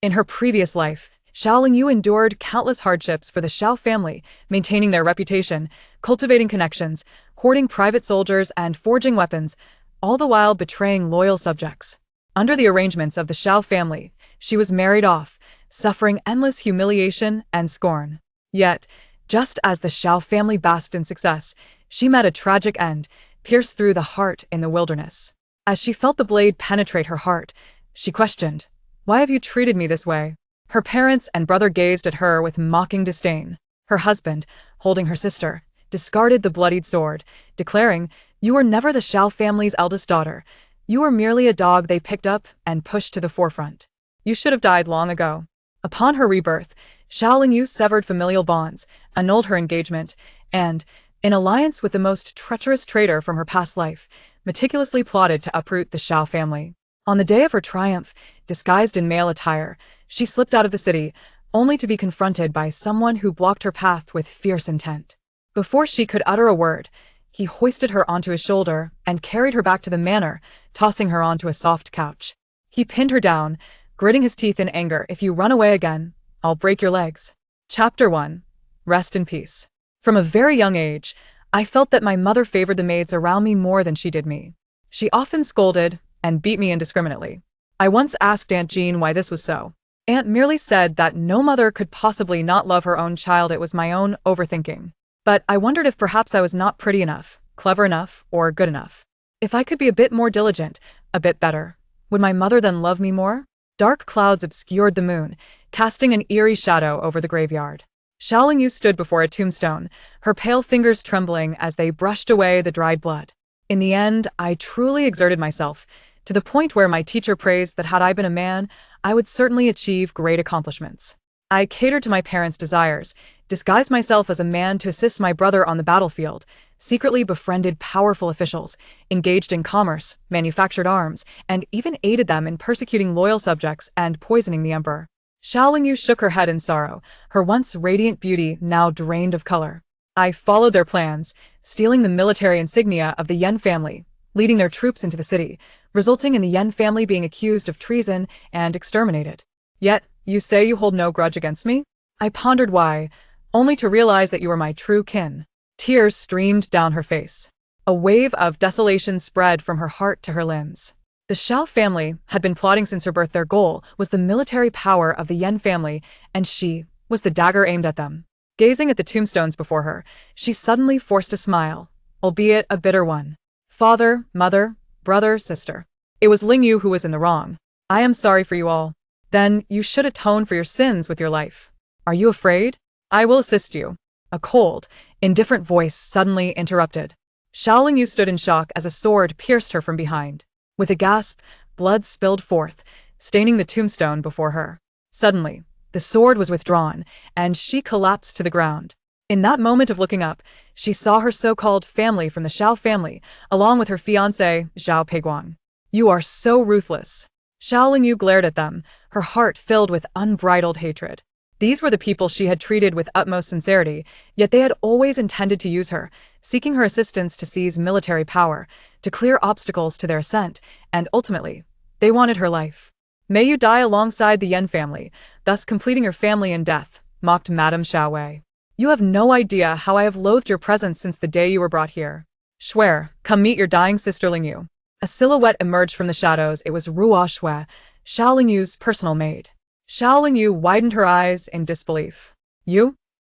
In her previous life, Xiao Lingyu endured countless hardships for the Xiao family, maintaining their reputation, cultivating connections, hoarding private soldiers, and forging weapons, all the while betraying loyal subjects. Under the arrangements of the Xiao family, she was married off, suffering endless humiliation and scorn. Yet, just as the Xiao family basked in success, she met a tragic end, pierced through the heart in the wilderness. As she felt the blade penetrate her heart, she questioned, "Why have you treated me this way?" Her parents and brother gazed at her with mocking disdain. Her husband, holding her sister, discarded the bloodied sword, declaring, "You were never the Xiao family's eldest daughter. You were merely a dog they picked up and pushed to the forefront. You should have died long ago." Upon her rebirth, Xiao Lingyu severed familial bonds, annulled her engagement, and, in alliance with the most treacherous traitor from her past life, meticulously plotted to uproot the Xiao family. On the day of her triumph, disguised in male attire, she slipped out of the city, only to be confronted by someone who blocked her path with fierce intent. Before she could utter a word, he hoisted her onto his shoulder and carried her back to the manor, tossing her onto a soft couch. He pinned her down, gritting his teeth in anger. "If you run away again, I'll break your legs." Chapter 1. Rest in Peace. From a very young age, I felt that my mother favored the maids around me more than she did me. She often scolded and beat me indiscriminately. I once asked Aunt Jean why this was so. Aunt merely said that no mother could possibly not love her own child. It was my own overthinking. But I wondered if perhaps I was not pretty enough, clever enough, or good enough. If I could be a bit more diligent, a bit better, would my mother then love me more? Dark clouds obscured the moon, casting an eerie shadow over the graveyard. Xiao Lingyu stood before a tombstone, her pale fingers trembling as they brushed away the dried blood. In the end, I truly exerted myself, to the point where my teacher praised that had I been a man, I would certainly achieve great accomplishments. I catered to my parents' desires, disguised myself as a man to assist my brother on the battlefield, secretly befriended powerful officials, engaged in commerce, manufactured arms, and even aided them in persecuting loyal subjects and poisoning the emperor. Xiao Lingyu shook her head in sorrow, her once radiant beauty now drained of color. I followed their plans, stealing the military insignia of the Yan family, leading their troops into the city, resulting in the Yan family being accused of treason and exterminated. Yet, you say you hold no grudge against me? I pondered why, only to realize that you were my true kin. Tears streamed down her face. A wave of desolation spread from her heart to her limbs. The Xiao family had been plotting since her birth. Their goal was the military power of the Yan family, and she was the dagger aimed at them. Gazing at the tombstones before her, she suddenly forced a smile, albeit a bitter one. Father, mother, brother, sister. It was Lingyu who was in the wrong. I am sorry for you all. Then you should atone for your sins with your life. Are you afraid? I will assist you. A cold, indifferent voice suddenly interrupted. Xiao Lingyu stood in shock as a sword pierced her from behind. With a gasp, blood spilled forth, staining the tombstone before her. Suddenly, the sword was withdrawn, and she collapsed to the ground. In that moment of looking up, she saw her so-called family from the Xiao family, along with her fiancé, Zhao Peiguang. You are so ruthless. Xiao Lingyu glared at them, her heart filled with unbridled hatred. These were the people she had treated with utmost sincerity, yet they had always intended to use her, seeking her assistance to seize military power, to clear obstacles to their ascent, and ultimately, they wanted her life. May you die alongside the Yan family, thus completing your family in death, mocked Madame Xiaowei. You have no idea how I have loathed your presence since the day you were brought here. Shuer, come meet your dying sister Lingyu. A silhouette emerged from the shadows. It was Ruo Shui, Xiao Lingyu's personal maid. Xiao Lingyu widened her eyes in disbelief. You?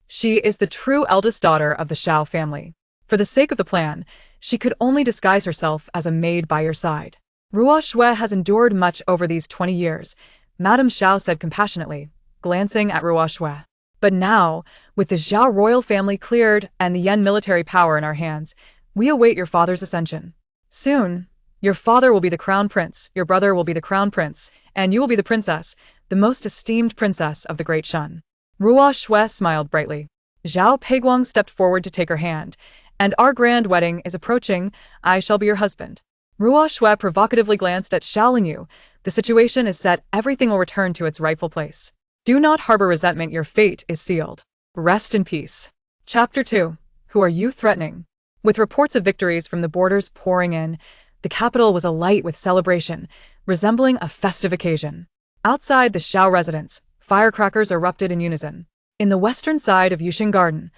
She is the true eldest daughter of the Xiao family. For the sake of the plan, she could only disguise herself as a maid by your side. Ruo Shui has endured much over these 20 years, Madame Xiao said compassionately, glancing at Ruo Shui. But now, with the Zhao royal family cleared and the Yan military power in our hands, we await your father's ascension. Soon, your father will be the crown prince, your brother will be the crown prince, and you will be the princess, the most esteemed princess of the Great Shun. Ruo Shui smiled brightly. Zhao Peiguang stepped forward to take her hand. And our grand wedding is approaching. I shall be your husband. Ruo Shui provocatively glanced at Xiao Lingyu. The situation is set. Everything will return to its rightful place. Do not harbor resentment. Your fate is sealed. Rest in peace. Chapter 2. Who are you threatening? With reports of victories from the borders pouring in, the capital was alight with celebration, resembling a festive occasion. Outside the Xiao residence, firecrackers erupted in unison. In the western side of Yuxing Garden,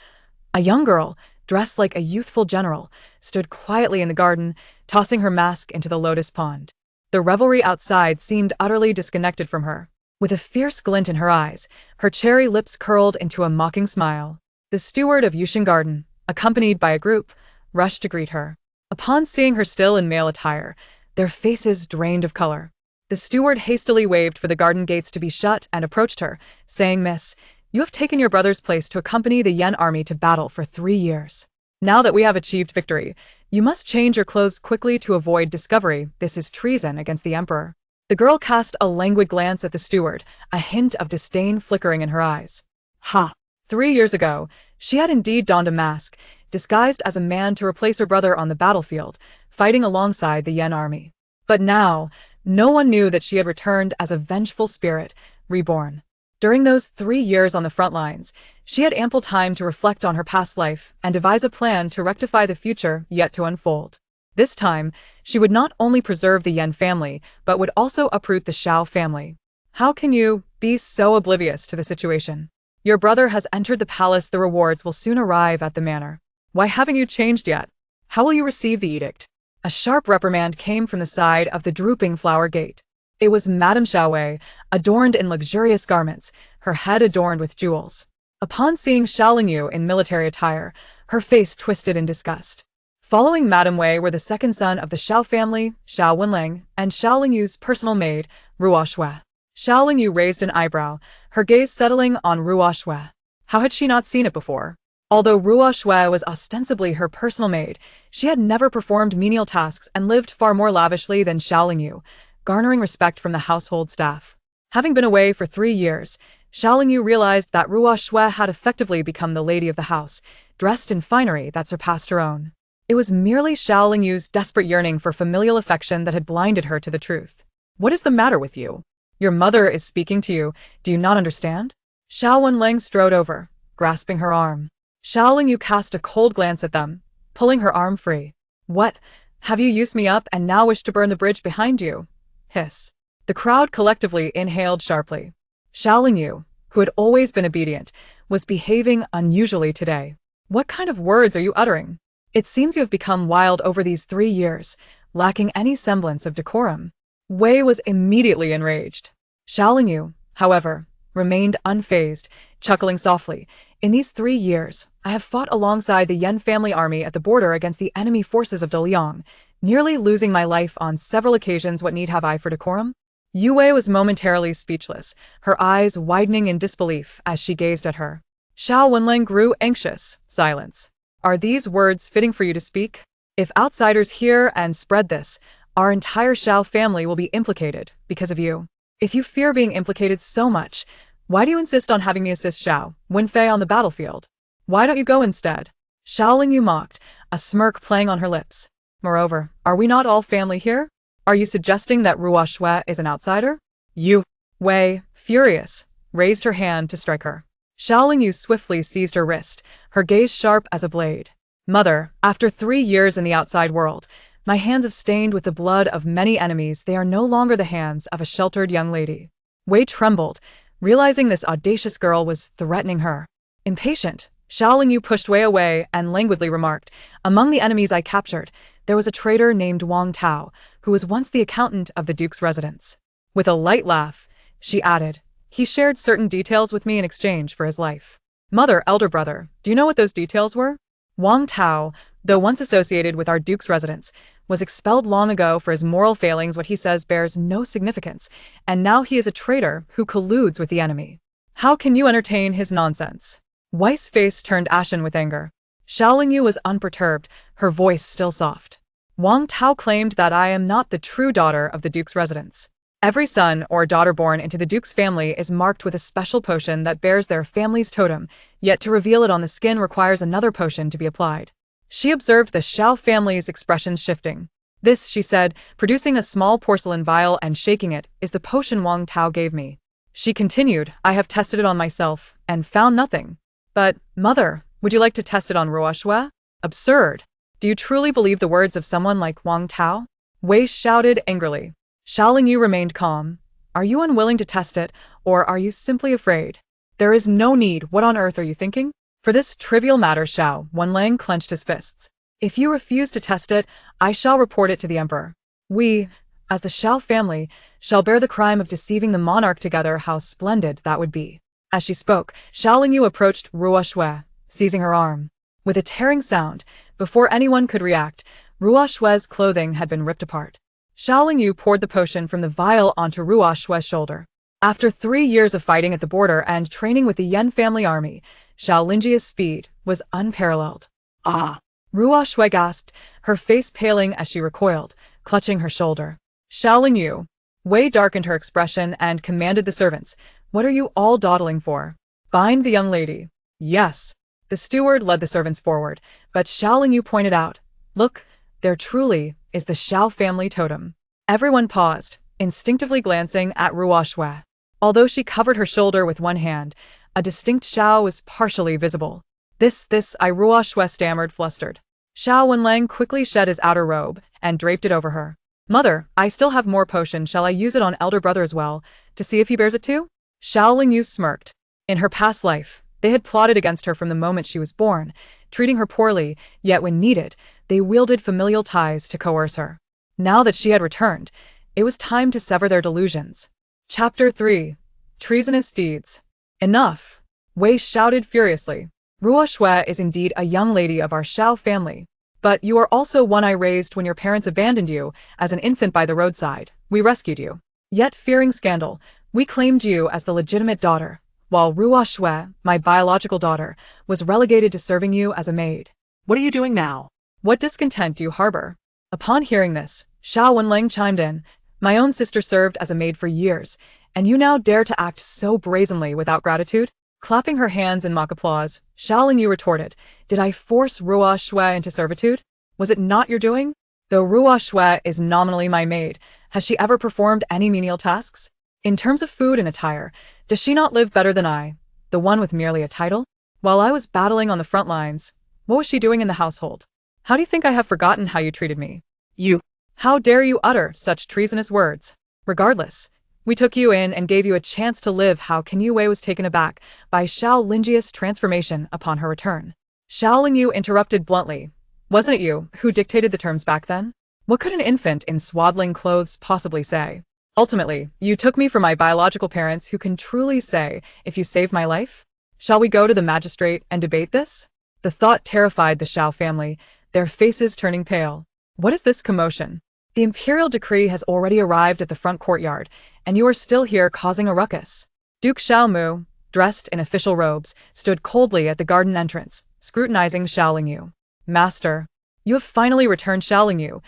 a young girl, dressed like a youthful general, stood quietly in the garden, tossing her mask into the lotus pond. The revelry outside seemed utterly disconnected from her. With a fierce glint in her eyes, her cherry lips curled into a mocking smile. The steward of Yuxing Garden, accompanied by a group, rushed to greet her. Upon seeing her still in male attire, their faces drained of color. The steward hastily waved for the garden gates to be shut and approached her, saying, "Miss, you have taken your brother's place to accompany the Yen army to battle for 3 years. Now that we have achieved victory, you must change your clothes quickly to avoid discovery. This is treason against the emperor." The girl cast a languid glance at the steward, a hint of disdain flickering in her eyes. Ha! 3 years ago, she had indeed donned a mask, disguised as a man to replace her brother on the battlefield, fighting alongside the Yen army. But now, no one knew that she had returned as a vengeful spirit, reborn. During those 3 years on the front lines, she had ample time to reflect on her past life and devise a plan to rectify the future yet to unfold. This time, she would not only preserve the Yen family, but would also uproot the Xiao family. How can you be so oblivious to the situation? Your brother has entered the palace. The rewards will soon arrive at the manor. Why haven't you changed yet? How will you receive the edict? A sharp reprimand came from the side of the drooping flower gate. It was Madame Xiaowei, adorned in luxurious garments, her head adorned with jewels. Upon seeing Xiao Lingyu in military attire, her face twisted in disgust. Following Madame Wei were the second son of the Xiao family, Xiao Wenling, and Xiao Lingyu's personal maid, Ruo Shui. Xiao Lingyu raised an eyebrow, her gaze settling on Ruo Shui. How had she not seen it before? Although Ruo Shui was ostensibly her personal maid, she had never performed menial tasks and lived far more lavishly than Xiao Lingyu, garnering respect from the household staff. Having been away for 3 years, Xiao Lingyu realized that Ruo Shui had effectively become the lady of the house, dressed in finery that surpassed her own. It was merely Xiao Lingyu's desperate yearning for familial affection that had blinded her to the truth. What is the matter with you? Your mother is speaking to you. Do you not understand? Xiao Wenling strode over, grasping her arm. Xiao Lingyu cast a cold glance at them, pulling her arm free. What? Have you used me up and now wish to burn the bridge behind you? Hiss. The crowd collectively inhaled sharply. Xiao Lingyu, who had always been obedient, was behaving unusually today. What kind of words are you uttering? It seems you have become wild over these 3 years, lacking any semblance of decorum. Wei was immediately enraged. Xiao Lingyu, however, remained unfazed, chuckling softly. In these 3 years, I have fought alongside the Yen family army at the border against the enemy forces of Daliang, nearly losing my life on several occasions. What need have I for decorum? Yue was momentarily speechless, her eyes widening in disbelief as she gazed at her. Xiao Wenling grew anxious. Silence. Are these words fitting for you to speak? If outsiders hear and spread this, our entire Xiao family will be implicated because of you. If you fear being implicated so much, why do you insist on having me assist Xiao Wenfei on the battlefield? Why don't you go instead? Xiao Lingyu mocked, a smirk playing on her lips. Moreover, are we not all family here? Are you suggesting that Ruo Shui is an outsider? Yu Wei, furious, raised her hand to strike her. Xiao Lingyu swiftly seized her wrist, her gaze sharp as a blade. Mother, after 3 years in the outside world, my hands have stained with the blood of many enemies. They are no longer the hands of a sheltered young lady. Wei trembled, realizing this audacious girl was threatening her. Impatient, Xiao Lingyu pushed Wei away and languidly remarked, among the enemies I captured, there was a traitor named Wang Tao, who was once the accountant of the Duke's residence. With a light laugh, she added, he shared certain details with me in exchange for his life. Mother, elder brother, do you know what those details were? Wang Tao, though once associated with our Duke's residence, was expelled long ago for his moral failings. What he says bears no significance, and now he is a traitor who colludes with the enemy. How can you entertain his nonsense? Wei's face turned ashen with anger. Xiao Lingyu was unperturbed, her voice still soft. Wang Tao claimed that I am not the true daughter of the Duke's residence. Every son or daughter born into the Duke's family is marked with a special potion that bears their family's totem, yet to reveal it on the skin requires another potion to be applied. She observed the Xiao family's expressions shifting. This, she said, producing a small porcelain vial and shaking it, is the potion Wang Tao gave me. She continued, I have tested it on myself, and found nothing. But, mother, would you like to test it on Ruo Shui? Absurd. Do you truly believe the words of someone like Wang Tao? Wei shouted angrily. Xiao Lingyu remained calm, Are you unwilling to test it, or are you simply afraid? There is no need. What on earth are you thinking? For this trivial matter, Xiao Wenlang clenched his fists. If you refuse to test it, I shall report it to the emperor. We, as the Xiao family, shall bear the crime of deceiving the monarch together. How splendid that would be. As she spoke, Xiao Lingyu approached Ruo Shui, seizing her arm. With a tearing sound, before anyone could react, Ruo Shui's clothing had been ripped apart. Xiao Lingyu poured the potion from the vial onto Ruo Shui's shoulder. After 3 years of fighting at the border and training with the Yan family army, Xiao Lingjia's speed was unparalleled. Ah! Ruo Shui gasped, her face paling as she recoiled, clutching her shoulder. Xiao Lingyu. Wei darkened her expression and commanded the servants, "What are you all dawdling for? Bind the young lady." Yes. The steward led the servants forward, but Xiao Lingyu pointed out, "Look, there truly is the Xiao family totem." Everyone paused, instinctively glancing at Ruo Shui. Although she covered her shoulder with one hand, a distinct Xiao was partially visible. This, Ruo Shui stammered, flustered. Xiao Wenlang quickly shed his outer robe and draped it over her. "Mother, I still have more potion. Shall I use it on elder brother as well, to see if he bears it too?" Xiao Lingyu smirked. In her past life, they had plotted against her from the moment she was born, treating her poorly, yet when needed, they wielded familial ties to coerce her. Now that she had returned, it was time to sever their delusions. Chapter 3. Treasonous Deeds. Enough! Wei shouted furiously. Ruo Shui is indeed a young lady of our Xiao family. But you are also one I raised when your parents abandoned you as an infant by the roadside. We rescued you. Yet, fearing scandal, we claimed you as the legitimate daughter, while Ruo Shui, my biological daughter, was relegated to serving you as a maid. What are you doing now? What discontent do you harbor? Upon hearing this, Xiao Wenlang chimed in. My own sister served as a maid for years, and you now dare to act so brazenly without gratitude? Clapping her hands in mock applause, Xiao Lingyu retorted, "Did I force Ruo Shui into servitude? Was it not your doing? Though Ruo Shui is nominally my maid, has she ever performed any menial tasks? In terms of food and attire, does she not live better than I, the one with merely a title? While I was battling on the front lines, what was she doing in the household? How do you think I have forgotten how you treated me? You. How dare you utter such treasonous words? Regardless, we took you in and gave you a chance to live. How can you?" Wei was taken aback by Xiao Lingjia's transformation upon her return. Xiao Lingyu interrupted bluntly. "Wasn't it you who dictated the terms back then? What could an infant in swaddling clothes possibly say? Ultimately, you took me for my biological parents who can truly say, if you saved my life? Shall we go to the magistrate and debate this?" The thought terrified the Xiao family, their faces turning pale. What is this commotion? The imperial decree has already arrived at the front courtyard, and you are still here causing a ruckus. Duke Xiaomu, dressed in official robes, stood coldly at the garden entrance, scrutinizing Xiao Lingyu. "Master, you have finally returned." Xiao Lingyu.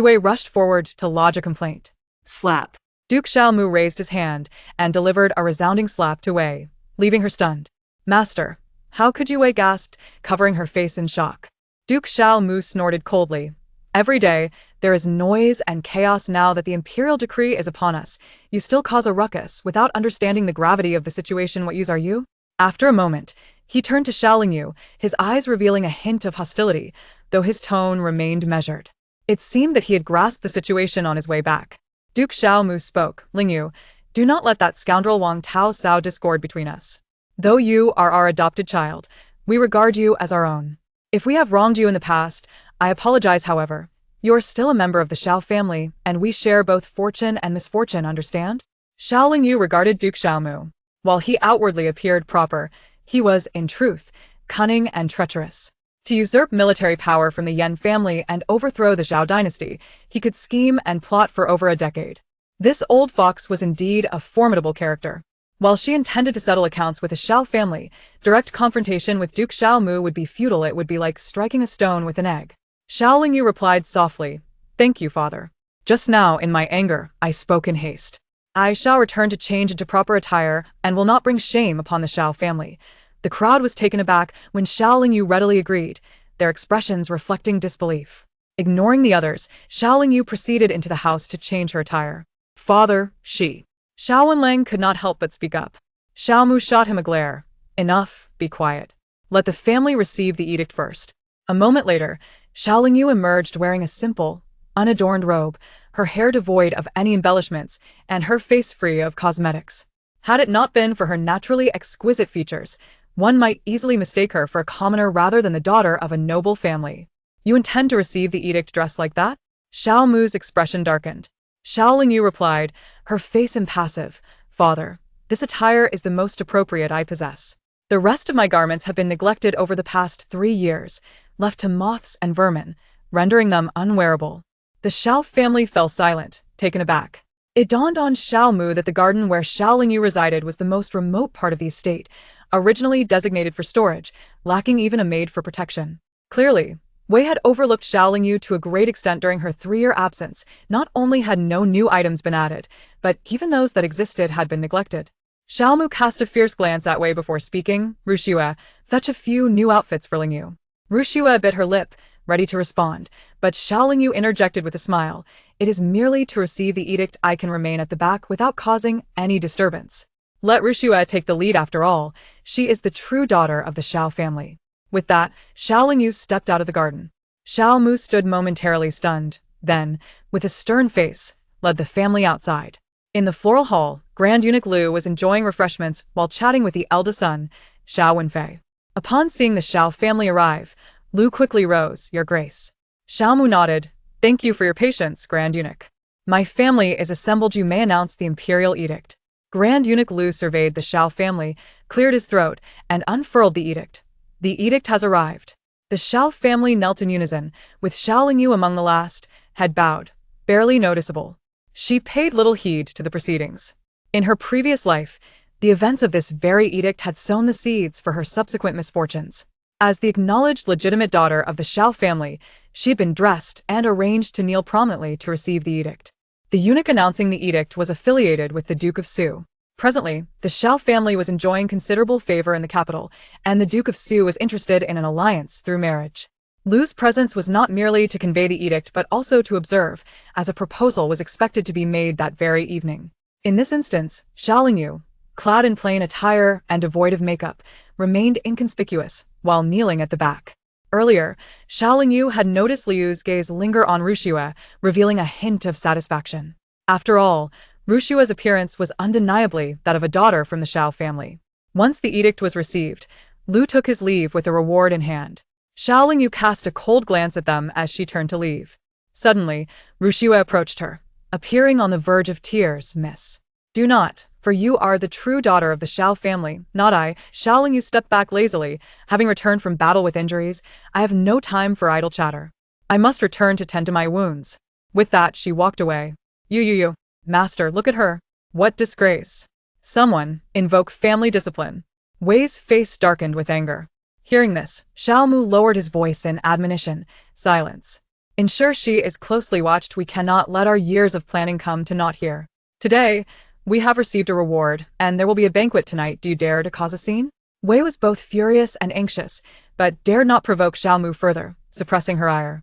Wei rushed forward to lodge a complaint. Slap. Duke Xiaomu raised his hand and delivered a resounding slap to Wei, leaving her stunned. "Master, how could you?" Wei gasped, covering her face in shock. Duke Xiaomu snorted coldly. "Every day, there is noise and chaos. Now that the imperial decree is upon us, you still cause a ruckus without understanding the gravity of the situation. What use are you?" After a moment, he turned to Xiao Lingyu, his eyes revealing a hint of hostility, though his tone remained measured. It seemed that he had grasped the situation on his way back. Duke Xiaomu spoke. "Lingyu, do not let that scoundrel Wang Tao sow discord between us. Though you are our adopted child, we regard you as our own. If we have wronged you in the past, I apologize. However, you are still a member of the Xiao family, and we share both fortune and misfortune, understand?" Xiao Lingyu regarded Duke Xiaomu. While he outwardly appeared proper, he was, in truth, cunning and treacherous. To usurp military power from the Yan family and overthrow the Zhao dynasty, he could scheme and plot for over a decade. This old fox was indeed a formidable character. While she intended to settle accounts with the Xiao family, direct confrontation with Duke Xiaomu would be futile. It would be like striking a stone with an egg. Xiao Lingyu replied softly, "Thank you, father. Just now, in my anger, I spoke in haste. I shall return to change into proper attire and will not bring shame upon the Xiao family." The crowd was taken aback when Xiao Lingyu readily agreed, their expressions reflecting disbelief. Ignoring the others, Xiao Lingyu proceeded into the house to change her attire. "Father, she." Xiao Wenlang could not help but speak up. Xiaomu shot him a glare. "Enough, be quiet. Let the family receive the edict first." A moment later, Xiao Lingyu emerged wearing a simple, unadorned robe, her hair devoid of any embellishments, and her face free of cosmetics. Had it not been for her naturally exquisite features, one might easily mistake her for a commoner rather than the daughter of a noble family. You intend to receive the edict dressed like that? Xiao Mu's expression darkened. Xiao Lingyu replied, her face impassive, Father, this attire is the most appropriate I possess. The rest of my garments have been neglected over the past 3 years, left to moths and vermin, rendering them unwearable. The Xiao family fell silent, taken aback. It dawned on Xiao Mu that the garden where Xiao Lingyu resided was the most remote part of the estate, originally designated for storage, lacking even a maid for protection. Clearly, Wei had overlooked Xiao Lingyu to a great extent during her 3-year absence. Not only had no new items been added, but even those that existed had been neglected. Xiao Mu cast a fierce glance at Wei before speaking. Rushue, fetch a few new outfits for Lingyu. Rushue bit her lip, ready to respond, but Xiao Lingyu interjected with a smile. It is merely to receive the edict I can remain at the back without causing any disturbance. Let Rushue take the lead after all. She is the true daughter of the Xiao family. With that, Xiao Lingyu stepped out of the garden. Xiao Mu stood momentarily stunned, then, with a stern face, led the family outside. In the floral hall, Grand Eunuch Lu was enjoying refreshments while chatting with the eldest son, Xiao Wenfei. Upon seeing the Xiao family arrive, Lu quickly rose, Your Grace. Xiao Mu nodded. Thank you for your patience, Grand Eunuch. My family is assembled. You may announce the imperial edict. Grand Eunuch Lu surveyed the Xiao family, cleared his throat, and unfurled the edict. The edict has arrived. The Xiao family knelt in unison, with Xiao Lingyu among the last, head bowed, barely noticeable. She paid little heed to the proceedings. In her previous life, the events of this very edict had sown the seeds for her subsequent misfortunes. As the acknowledged legitimate daughter of the Xiao family, she had been dressed and arranged to kneel prominently to receive the edict. The eunuch announcing the edict was affiliated with the Duke of Su. Presently, the Xiao family was enjoying considerable favor in the capital, and the Duke of Su was interested in an alliance through marriage. Lu's presence was not merely to convey the edict but also to observe, as a proposal was expected to be made that very evening. In this instance, Xiao Lingyu, clad in plain attire and devoid of makeup, remained inconspicuous while kneeling at the back. Earlier, Xiao Lingyu had noticed Liu's gaze linger on Rushue, revealing a hint of satisfaction. After all, Rushue's appearance was undeniably that of a daughter from the Xiao family. Once the edict was received, Lu took his leave with the reward in hand. Xiao Lingyu cast a cold glance at them as she turned to leave. Suddenly, Rushue approached her, appearing on the verge of tears. Miss, do not, for you are the true daughter of the Xiao family, not I. Xiao Lingyu stepped back lazily, having returned from battle with injuries. I have no time for idle chatter. I must return to tend to my wounds. With that, she walked away. You. Master, look at her. What disgrace. Someone, invoke family discipline. Wei's face darkened with anger. Hearing this, Xiao Mu lowered his voice in admonition. Silence. Ensure she is closely watched. We cannot let our years of planning come to naught here. Today, we have received a reward, and there will be a banquet tonight. Do you dare to cause a scene? Wei was both furious and anxious, but dared not provoke Xiao Mu further, suppressing her ire.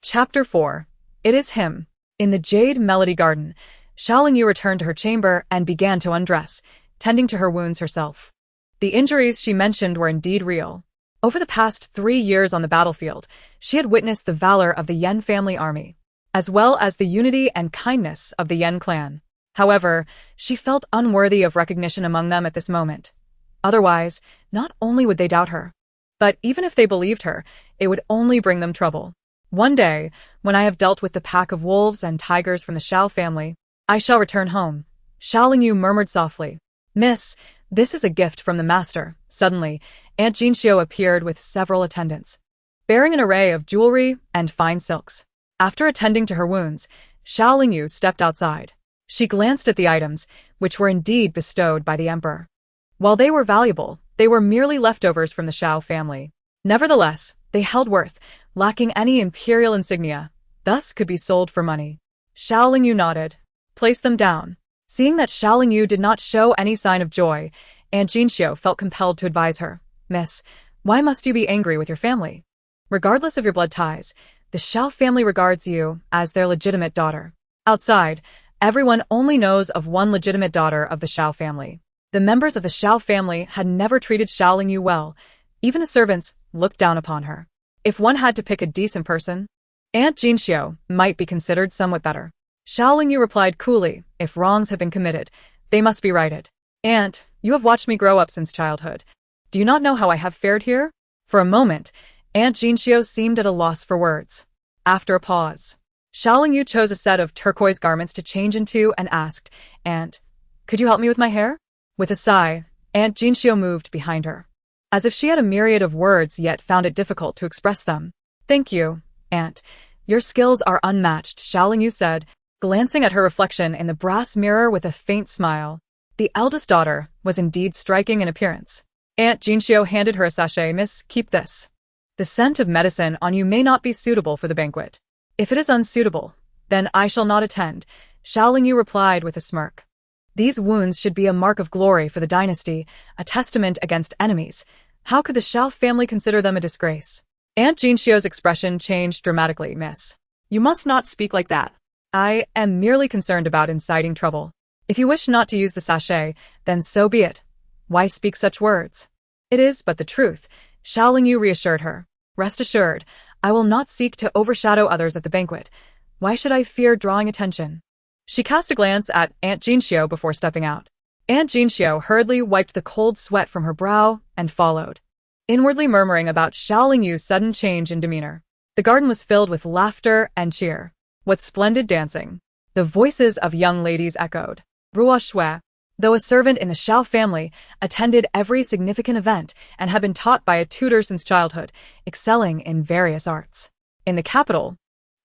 Chapter 4. It is him. In the Jade Melody Garden, Xiao Lingyu returned to her chamber and began to undress, tending to her wounds herself. The injuries she mentioned were indeed real. Over the past 3 years on the battlefield, she had witnessed the valor of the Yan family army, as well as the unity and kindness of the Yan clan. However, she felt unworthy of recognition among them at this moment. Otherwise, not only would they doubt her, but even if they believed her, it would only bring them trouble. One day, when I have dealt with the pack of wolves and tigers from the Xiao family, I shall return home. Xiao Lingyu murmured softly. Miss, this is a gift from the master. Suddenly, Aunt Jinxiu appeared with several attendants, bearing an array of jewelry and fine silks. After attending to her wounds, Xiao Lingyu stepped outside. She glanced at the items, which were indeed bestowed by the emperor. While they were valuable, they were merely leftovers from the Xiao family. Nevertheless, they held worth, lacking any imperial insignia, thus could be sold for money. Xiao Lingyu nodded. Place them down. Seeing that Xiao Lingyu did not show any sign of joy, Aunt Jinxiu felt compelled to advise her. Miss, why must you be angry with your family? Regardless of your blood ties, the Xiao family regards you as their legitimate daughter. Outside, everyone only knows of one legitimate daughter of the Xiao family. The members of the Xiao family had never treated Xiao Lingyu well. Even the servants looked down upon her. If one had to pick a decent person, Aunt Jinxiu might be considered somewhat better. Xiao Lingyu replied coolly, if wrongs have been committed, they must be righted. Aunt, you have watched me grow up since childhood. Do you not know how I have fared here? For a moment, Aunt Jinxiu seemed at a loss for words. After a pause, Xiao Lingyu chose a set of turquoise garments to change into and asked, Aunt, could you help me with my hair? With a sigh, Aunt Jinxiu moved behind her, as if she had a myriad of words yet found it difficult to express them. Thank you, Aunt. Your skills are unmatched, Xiao Lingyu said, glancing at her reflection in the brass mirror with a faint smile. The eldest daughter was indeed striking in appearance. Aunt Jinxiu handed her a sachet. Miss, keep this. The scent of medicine on you may not be suitable for the banquet. If it is unsuitable, then I shall not attend, Xiao Lingyu replied with a smirk. These wounds should be a mark of glory for the dynasty, a testament against enemies. How could the Xiao family consider them a disgrace? Aunt Jinxiu's expression changed dramatically. Miss, You must not speak like that. I am merely concerned about inciting trouble. If you wish not to use the sachet, then so be it. Why speak such words? It is but the truth, Xiao Lingyu reassured her. Rest assured, I will not seek to overshadow others at the banquet. Why should I fear drawing attention? She cast a glance at Aunt Jinxiu before stepping out. Aunt Jinxiu hurriedly wiped the cold sweat from her brow and followed, inwardly murmuring about Xiao Lingyu's sudden change in demeanor. The garden was filled with laughter and cheer. What splendid dancing! The voices of young ladies echoed. Ruo Shui, though a servant in the Xiao family, attended every significant event and had been taught by a tutor since childhood, excelling in various arts. In the capital,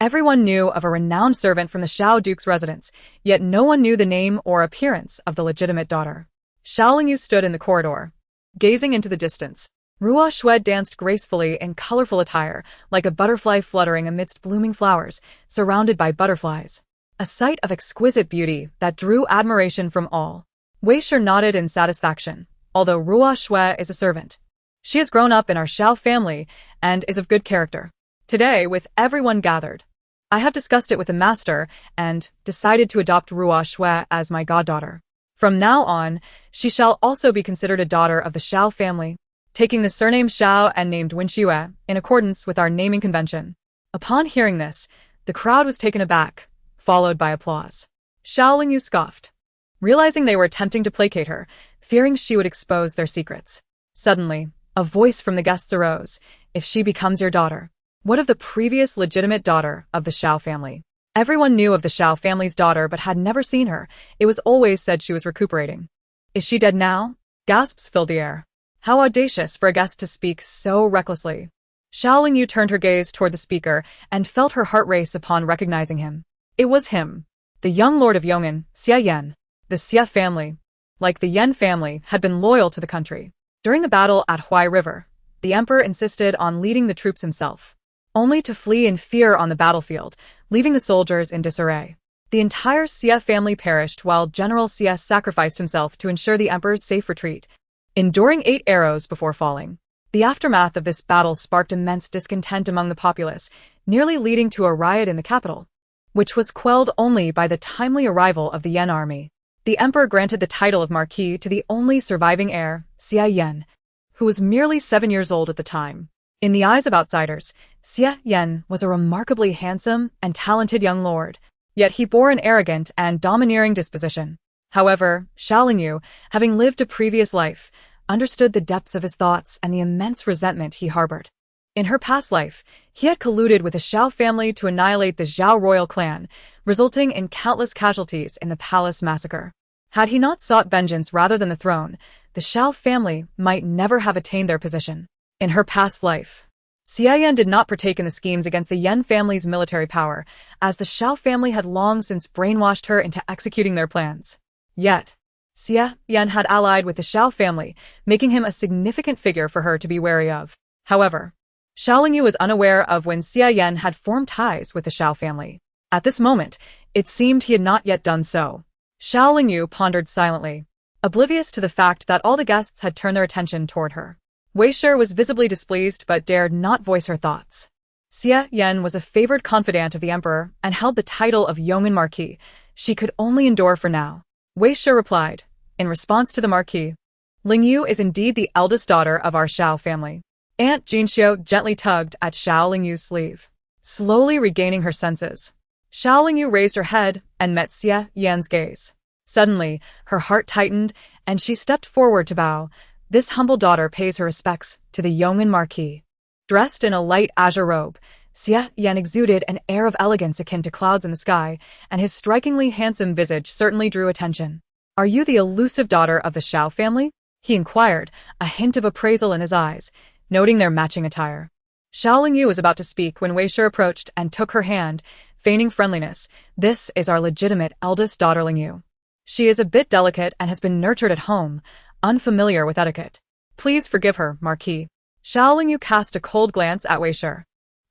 everyone knew of a renowned servant from the Xiao Duke's residence, yet no one knew the name or appearance of the legitimate daughter. Xiao Lingyu stood in the corridor, gazing into the distance. Ruo Shui danced gracefully in colorful attire, like a butterfly fluttering amidst blooming flowers, surrounded by butterflies. A sight of exquisite beauty that drew admiration from all. Wei Shi nodded in satisfaction, although Ruo Shui is a servant. She has grown up in our Xiao family and is of good character. Today, with everyone gathered, I have discussed it with the master and decided to adopt Ruo Shui as my goddaughter. From now on, she shall also be considered a daughter of the Xiao family, taking the surname Xiao and named Wenxue in accordance with our naming convention. Upon hearing this, the crowd was taken aback, followed by applause. Xiao Lingyu scoffed, realizing they were attempting to placate her, fearing she would expose their secrets. Suddenly, a voice from the guests arose. If she becomes your daughter, what of the previous legitimate daughter of the Xiao family? Everyone knew of the Xiao family's daughter but had never seen her. It was always said she was recuperating. Is she dead now? Gasps filled the air. How audacious for a guest to speak so recklessly. Xiao Lingyu turned her gaze toward the speaker and felt her heart race upon recognizing him. It was him, the young lord of Yong'an, Xie Yan. The Xie family, like the Yan family, had been loyal to the country. During the battle at Huai River, the emperor insisted on leading the troops himself, only to flee in fear on the battlefield, leaving the soldiers in disarray. The entire Xie family perished while General Xie sacrificed himself to ensure the emperor's safe retreat, enduring 8 arrows before falling. The aftermath of this battle sparked immense discontent among the populace, nearly leading to a riot in the capital, which was quelled only by the timely arrival of the Yan army. The emperor granted the title of Marquis to the only surviving heir, Xie Yan, who was merely 7 years old at the time. In the eyes of outsiders, Xie Yan was a remarkably handsome and talented young lord, yet he bore an arrogant and domineering disposition. However, Xiao Lingyu, having lived a previous life, understood the depths of his thoughts and the immense resentment he harbored. In her past life, he had colluded with the Xiao family to annihilate the Zhao royal clan, resulting in countless casualties in the palace massacre. Had he not sought vengeance rather than the throne, the Xiao family might never have attained their position. In her past life, Xie Yan did not partake in the schemes against the Yan family's military power, as the Xiao family had long since brainwashed her into executing their plans. Yet, Xie Yan had allied with the Xiao family, making him a significant figure for her to be wary of. However, Xiao Lingyu was unaware of when Xie Yan had formed ties with the Xiao family. At this moment, it seemed he had not yet done so. Xiao Lingyu pondered silently, oblivious to the fact that all the guests had turned their attention toward her. Wei Shi was visibly displeased but dared not voice her thoughts. Xie Yan was a favored confidant of the emperor and held the title of Yong'an Marquis. She could only endure for now. Wei Shi replied, in response to the Marquis, Lingyu is indeed the eldest daughter of our Xiao family. Aunt Jinxiu gently tugged at Xiao Lingyu's sleeve. Slowly regaining her senses, Xiao Lingyu raised her head and met Xie Yan's gaze. Suddenly, her heart tightened, and she stepped forward to bow. This humble daughter pays her respects to the Yong'an Marquis. Dressed in a light azure robe, Xie Yan exuded an air of elegance akin to clouds in the sky, and his strikingly handsome visage certainly drew attention. "Are you the elusive daughter of the Xiao family?" he inquired, a hint of appraisal in his eyes, noting their matching attire. Xiao Lingyu was about to speak when Wei Shi approached and took her hand, feigning friendliness. "This is our legitimate eldest daughter Lingyu. She is a bit delicate and has been nurtured at home, unfamiliar with etiquette. Please forgive her, Marquis." Xiao Lingyu cast a cold glance at Wei Shi.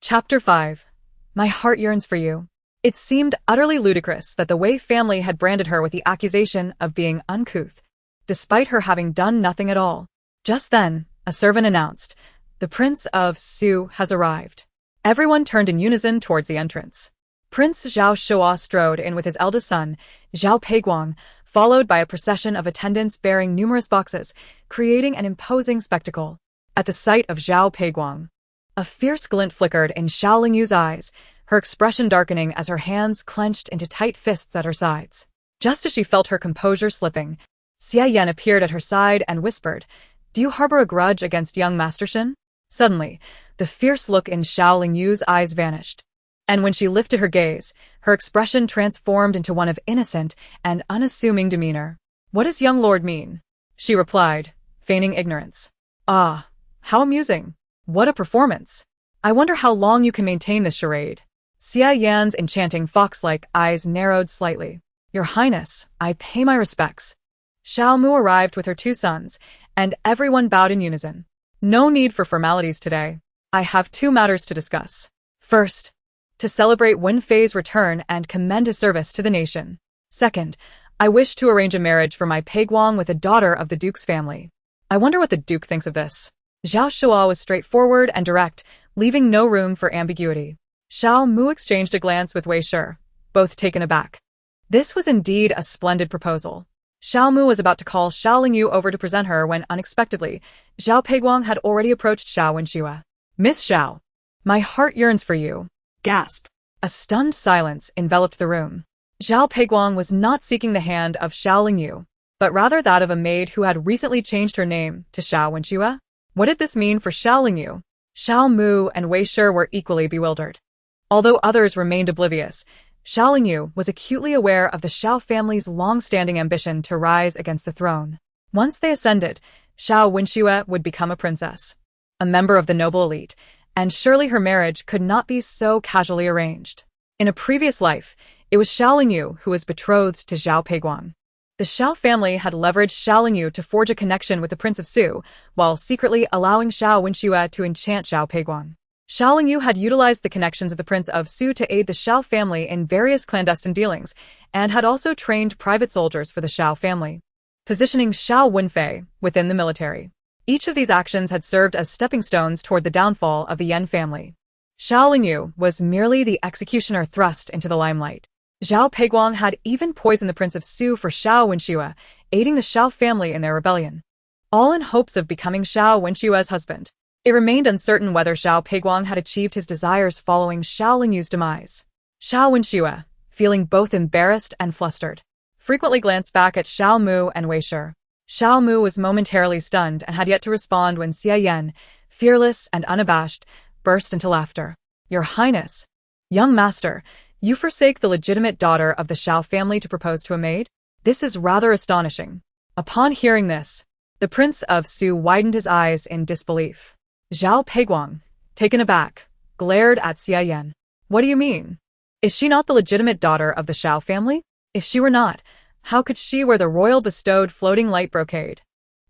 Chapter 5. My heart yearns for you. It seemed utterly ludicrous that the Wei family had branded her with the accusation of being uncouth, despite her having done nothing at all. Just then, a servant announced, "The Prince of Su has arrived." Everyone turned in unison towards the entrance. Prince Zhao Shuo strode in with his eldest son, Zhao Peiguang, followed by a procession of attendants bearing numerous boxes, creating an imposing spectacle. At the sight of Zhao Peiguang, a fierce glint flickered in Xiao Lingyu's eyes, her expression darkening as her hands clenched into tight fists at her sides. Just as she felt her composure slipping, Xie Yan appeared at her side and whispered, "Do you harbor a grudge against young Master Shin?" Suddenly, the fierce look in Xiao Lingyu's eyes vanished, and when she lifted her gaze, her expression transformed into one of innocent and unassuming demeanor. "What does young lord mean?" she replied, feigning ignorance. "Ah, how amusing. What a performance. I wonder how long you can maintain this charade." Xie Yan's enchanting fox-like eyes narrowed slightly. "Your Highness, I pay my respects." Xiao Mu arrived with her two sons, and everyone bowed in unison. "No need for formalities today. I have two matters to discuss. First, to celebrate Wen Fei's return and commend his service to the nation. Second, I wish to arrange a marriage for my Peiguang with a daughter of the Duke's family. I wonder what the Duke thinks of this." Zhao Shuo was straightforward and direct, leaving no room for ambiguity. Xiao Mu exchanged a glance with Wei Shi, both taken aback. This was indeed a splendid proposal. Xiao Mu was about to call Xiao Lingyu over to present her when, unexpectedly, Zhao Peiguang had already approached Xiao Wenxue. "Miss Xiao, my heart yearns for you." Gasp. A stunned silence enveloped the room. Zhao Peiguang was not seeking the hand of Xiao Lingyu, but rather that of a maid who had recently changed her name to Xiao Wenxue. What did this mean for Xiao Lingyu? Xiao Mu and Wei Shi were equally bewildered. Although others remained oblivious, Xiao Lingyu was acutely aware of the Xiao family's long-standing ambition to rise against the throne. Once they ascended, Xiao Wenxue would become a princess, a member of the noble elite, and surely her marriage could not be so casually arranged. In a previous life, it was Xiao Lingyu who was betrothed to Zhao Peiguang. The Xiao family had leveraged Xiao Lingyu to forge a connection with the Prince of Su, while secretly allowing Xiao Wenxue to enchant Zhao Peiguang. Xiao Lingyu had utilized the connections of the Prince of Su to aid the Xiao family in various clandestine dealings, and had also trained private soldiers for the Xiao family, positioning Xiao Wenfei within the military. Each of these actions had served as stepping stones toward the downfall of the Yan family. Xiao Lingyu was merely the executioner thrust into the limelight. Zhao Peiguang had even poisoned the Prince of Su for Xiao Wenxue, aiding the Xiao family in their rebellion, all in hopes of becoming Xiao Wenxue's husband. It remained uncertain whether Zhao Peiguang had achieved his desires following Xiao Lingyu's demise. Xiao Wenxue, feeling both embarrassed and flustered, frequently glanced back at Xiao Mu and Wei Shi. Xiao Mu was momentarily stunned and had yet to respond when Xie Yan, fearless and unabashed, burst into laughter. "Your Highness, young master, you forsake the legitimate daughter of the Xiao family to propose to a maid? This is rather astonishing." Upon hearing this, the Prince of Su widened his eyes in disbelief. Zhao Peiguang, taken aback, glared at Xie Yan. "What do you mean? Is she not the legitimate daughter of the Xiao family? If she were not, how could she wear the royal bestowed floating light brocade?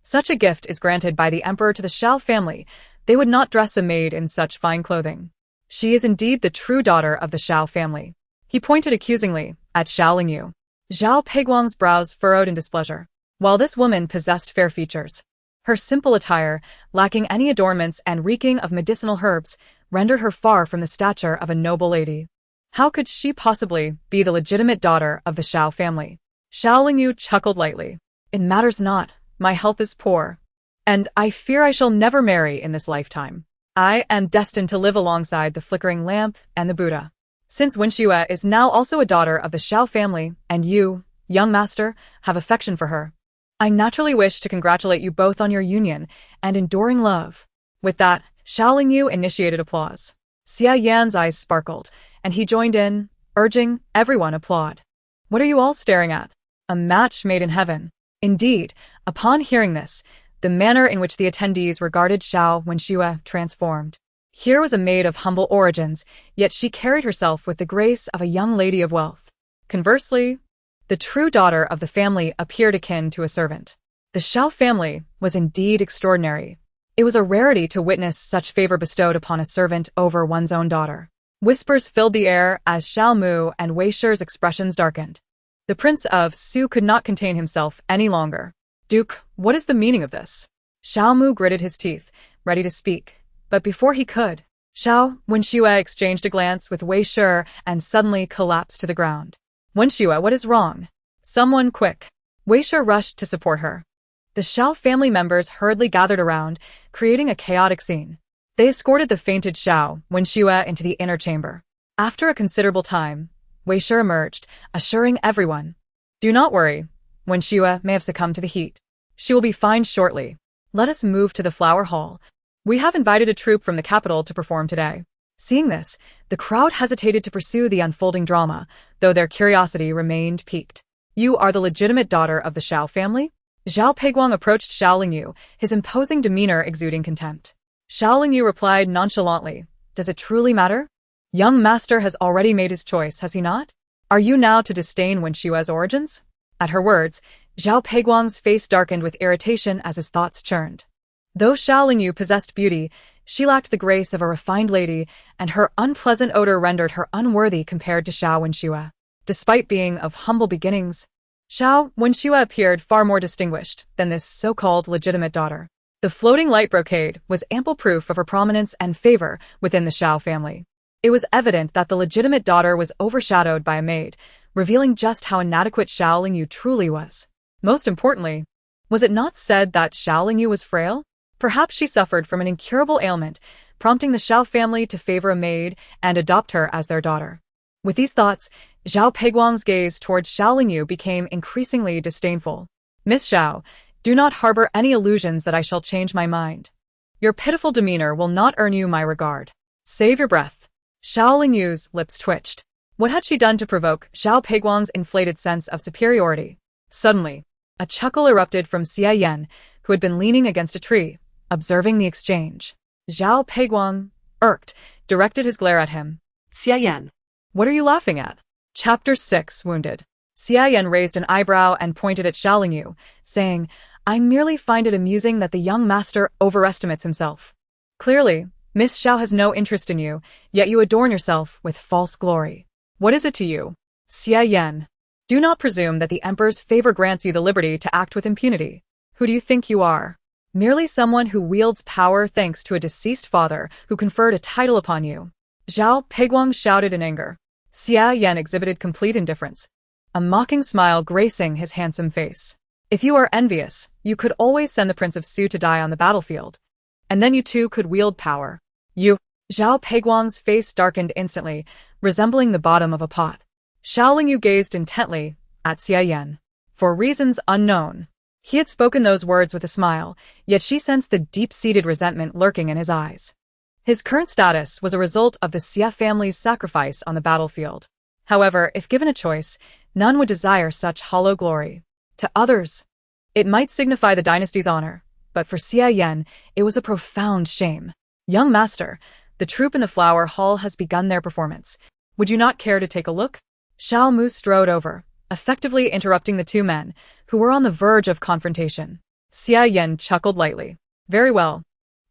Such a gift is granted by the emperor to the Xiao family. They would not dress a maid in such fine clothing. She is indeed the true daughter of the Xiao family." He pointed accusingly at Xiao Lingyu. Zhao Peiguang's brows furrowed in displeasure. While this woman possessed fair features, her simple attire, lacking any adornments and reeking of medicinal herbs, rendered her far from the stature of a noble lady. How could she possibly be the legitimate daughter of the Xiao family? Xiao Lingyu chuckled lightly. "It matters not. My health is poor, and I fear I shall never marry in this lifetime. I am destined to live alongside the flickering lamp and the Buddha." Since Wenxue is now also a daughter of the Xiao family, and you, young master, have affection for her, I naturally wish to congratulate you both on your union and enduring love." With that, Xiao Lingyu initiated applause. Xia Yan's eyes sparkled, and he joined in, urging everyone applaud. "What are you all staring at? A match made in heaven." Indeed, upon hearing this, the manner in which the attendees regarded Xiao Wenxue transformed. Here was a maid of humble origins, yet she carried herself with the grace of a young lady of wealth. Conversely, the true daughter of the family appeared akin to a servant. The Xiao family was indeed extraordinary. It was a rarity to witness such favor bestowed upon a servant over one's own daughter. Whispers filled the air as Xiao Mu and Wei Shi's expressions darkened. The Prince of Su could not contain himself any longer. "Duke, what is the meaning of this?" Xiao Mu gritted his teeth, ready to speak. But before he could, Xiao Wenxue exchanged a glance with Wei Shi and suddenly collapsed to the ground. "Wenxue, what is wrong? Someone quick." Wei Shi rushed to support her. The Xiao family members hurriedly gathered around, creating a chaotic scene. They escorted the fainted Xiao Wenxue into the inner chamber. After a considerable time, Wei Shi emerged, assuring everyone, "Do not worry, Wenxue may have succumbed to the heat. She will be fine shortly. Let us move to the flower hall. We have invited a troupe from the capital to perform today." Seeing this, the crowd hesitated to pursue the unfolding drama, though their curiosity remained piqued. "You are the legitimate daughter of the Xiao family?" Zhao Peiguang approached Xiao Lingyu, his imposing demeanor exuding contempt. Xiao Lingyu replied nonchalantly, "Does it truly matter? Young master has already made his choice, has he not? Are you now to disdain Wenshue's origins?" At her words, Zhao Peiguang's face darkened with irritation as his thoughts churned. Though Xiao Lingyu possessed beauty, she lacked the grace of a refined lady, and her unpleasant odor rendered her unworthy compared to Xiao Wenxue. Despite being of humble beginnings, Xiao Wenxue appeared far more distinguished than this so-called legitimate daughter. The floating light brocade was ample proof of her prominence and favor within the Xiao family. It was evident that the legitimate daughter was overshadowed by a maid, revealing just how inadequate Xiao Lingyu truly was. Most importantly, was it not said that Xiao Lingyu was frail? Perhaps she suffered from an incurable ailment, prompting the Xiao family to favor a maid and adopt her as their daughter. With these thoughts, Zhao Peiguang's gaze towards Xiao Lingyu became increasingly disdainful. "Miss Xiao, do not harbor any illusions that I shall change my mind. Your pitiful demeanor will not earn you my regard. Save your breath." Xiao Lingyu's lips twitched. What had she done to provoke Zhao Peiguang's inflated sense of superiority? Suddenly, a chuckle erupted from Xia Yan, who had been leaning against a tree, observing the exchange. Zhao Peiguang, irked, directed his glare at him. Xia Yan. "What are you laughing at?" Chapter 6 Wounded. Xia Yan raised an eyebrow and pointed at Xiao Lingyu, saying, "I merely find it amusing that the young master overestimates himself. Clearly, Miss Xiao has no interest in you, yet you adorn yourself with false glory. What is it to you?" Xia Yan. "Do not presume that the Emperor's favor grants you the liberty to act with impunity. Who do you think you are? Merely someone who wields power thanks to a deceased father who conferred a title upon you." Zhao Peiguang shouted in anger. Xia Yan exhibited complete indifference, a mocking smile gracing his handsome face. "If you are envious, you could always send the Prince of Su to die on the battlefield, and then you too could wield power. You..." Zhao Peiguang's face darkened instantly, resembling the bottom of a pot. Xiao Lingyu gazed intently at Xia Yan. For reasons unknown, he had spoken those words with a smile, yet she sensed the deep-seated resentment lurking in his eyes. His current status was a result of the Xia family's sacrifice on the battlefield. However, if given a choice, none would desire such hollow glory. To others, it might signify the dynasty's honor, but for Xia Yan, it was a profound shame. "Young master, the troupe in the flower hall has begun their performance. Would you not care to take a look?" Xiao Mu strode over, effectively interrupting the two men, who were on the verge of confrontation. Xia Yan chuckled lightly. "Very well.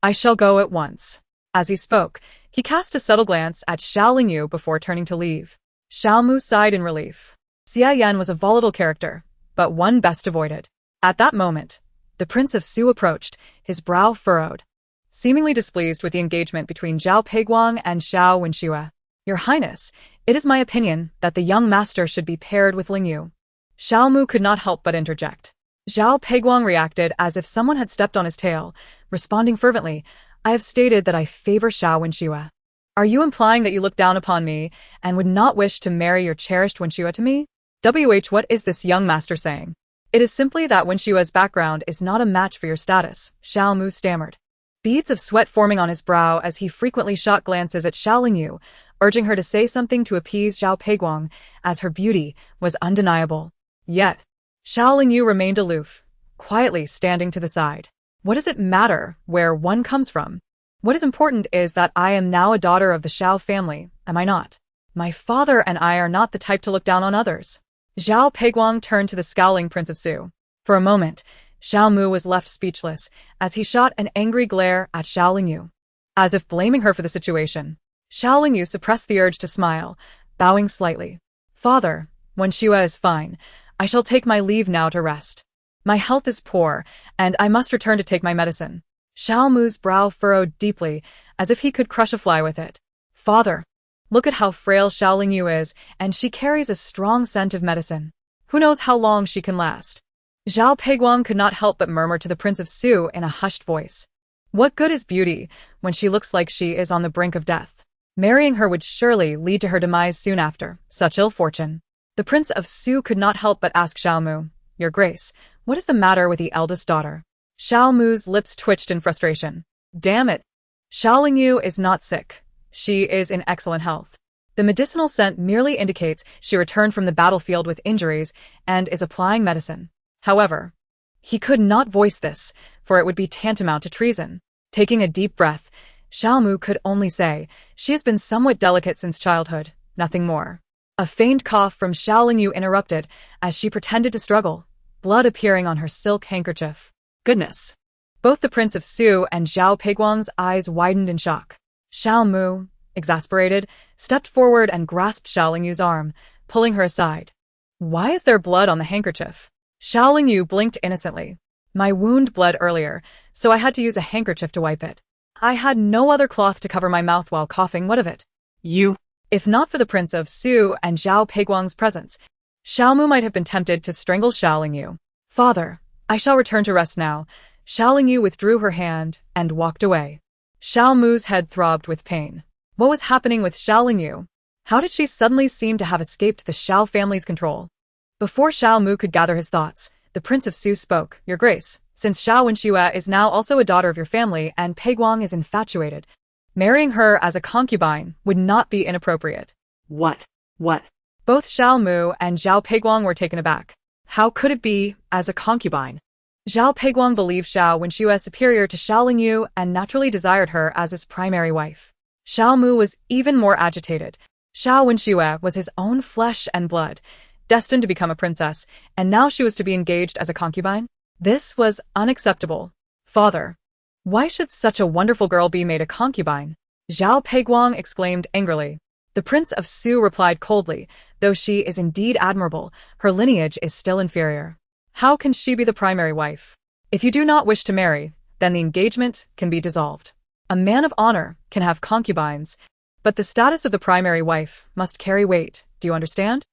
I shall go at once." As he spoke, he cast a subtle glance at Xiao Lingyu before turning to leave. Xiao Mu sighed in relief. Xia Yan was a volatile character, but one best avoided. At that moment, the Prince of Su approached, his brow furrowed, seemingly displeased with the engagement between Zhao Peiguang and Xiao Wenxue. "Your Highness, it is my opinion that the young master should be paired with Lingyu." Xiao Mu could not help but interject. Zhao Peiguang reacted as if someone had stepped on his tail, responding fervently, "I have stated that I favor Xiao Wenxue. Are you implying that you look down upon me and would not wish to marry your cherished Wenxue to me? What is this young master saying? It is simply that Wenxue's background is not a match for your status, Xiao Mu stammered. Beads of sweat forming on his brow as he frequently shot glances at Xiao Lingyu, urging her to say something to appease Zhao Peiguang, as her beauty was undeniable. Yet, Xiao Lingyu remained aloof, quietly standing to the side. What does it matter where one comes from? What is important is that I am now a daughter of the Xiao family, am I not? My father and I are not the type to look down on others. Zhao Peiguang turned to the scowling Prince of Su. For a moment, Xiao Mu was left speechless as he shot an angry glare at Xiao Lingyu, as if blaming her for the situation. Xiao Lingyu suppressed the urge to smile, bowing slightly. Father, when Wenxue is fine, I shall take my leave now to rest. My health is poor, and I must return to take my medicine. Xiao Mu's brow furrowed deeply, as if he could crush a fly with it. Father, look at how frail Xiao Lingyu is, and she carries a strong scent of medicine. Who knows how long she can last? Zhao Peiguang could not help but murmur to the Prince of Su in a hushed voice. What good is beauty when she looks like she is on the brink of death? Marrying her would surely lead to her demise soon after, such ill fortune. The Prince of Su could not help but ask Xiao Mu, Your Grace, what is the matter with the eldest daughter? Xiao Mu's lips twitched in frustration. Damn it. Xiao Lingyu is not sick. She is in excellent health. The medicinal scent merely indicates she returned from the battlefield with injuries and is applying medicine. However, he could not voice this, for it would be tantamount to treason. Taking a deep breath, Xiao Mu could only say, She has been somewhat delicate since childhood, nothing more. A feigned cough from Xiao Lingyu interrupted as she pretended to struggle, blood appearing on her silk handkerchief. Goodness. Both the Prince of Su and Zhao Peiguang's eyes widened in shock. Xiao Mu, exasperated, stepped forward and grasped Xiao Lingyu's arm, pulling her aside. Why is there blood on the handkerchief? Xiao Lingyu blinked innocently. My wound bled earlier, so I had to use a handkerchief to wipe it. I had no other cloth to cover my mouth while coughing. What of it? You. If not for the Prince of Su and Zhao Peiguang's presence, Xiao Mu might have been tempted to strangle Xiao Lingyu. Father, I shall return to rest now. Xiao Lingyu withdrew her hand and walked away. Xiao Mu's head throbbed with pain. What was happening with Xiao Lingyu? How did she suddenly seem to have escaped the Xiao family's control? Before Xiao Mu could gather his thoughts, the Prince of Su spoke. Your Grace, since Xiao Wenxue is now also a daughter of your family and Peiguang is infatuated, marrying her as a concubine would not be inappropriate. What? Both Xiao Mu and Zhao Peiguang were taken aback. How could it be, as a concubine? Zhao Peiguang believed Xiao Wenxue superior to Xiao Lingyu and naturally desired her as his primary wife. Xiao Mu was even more agitated. Xiao Wenxue was his own flesh and blood, destined to become a princess, and now she was to be engaged as a concubine? This was unacceptable. Father, why should such a wonderful girl be made a concubine? Zhao Peiguang exclaimed angrily. The Prince of Su replied coldly, though she is indeed admirable, her lineage is still inferior. How can she be the primary wife? If you do not wish to marry, then the engagement can be dissolved. A man of honor can have concubines, but the status of the primary wife must carry weight, do you understand?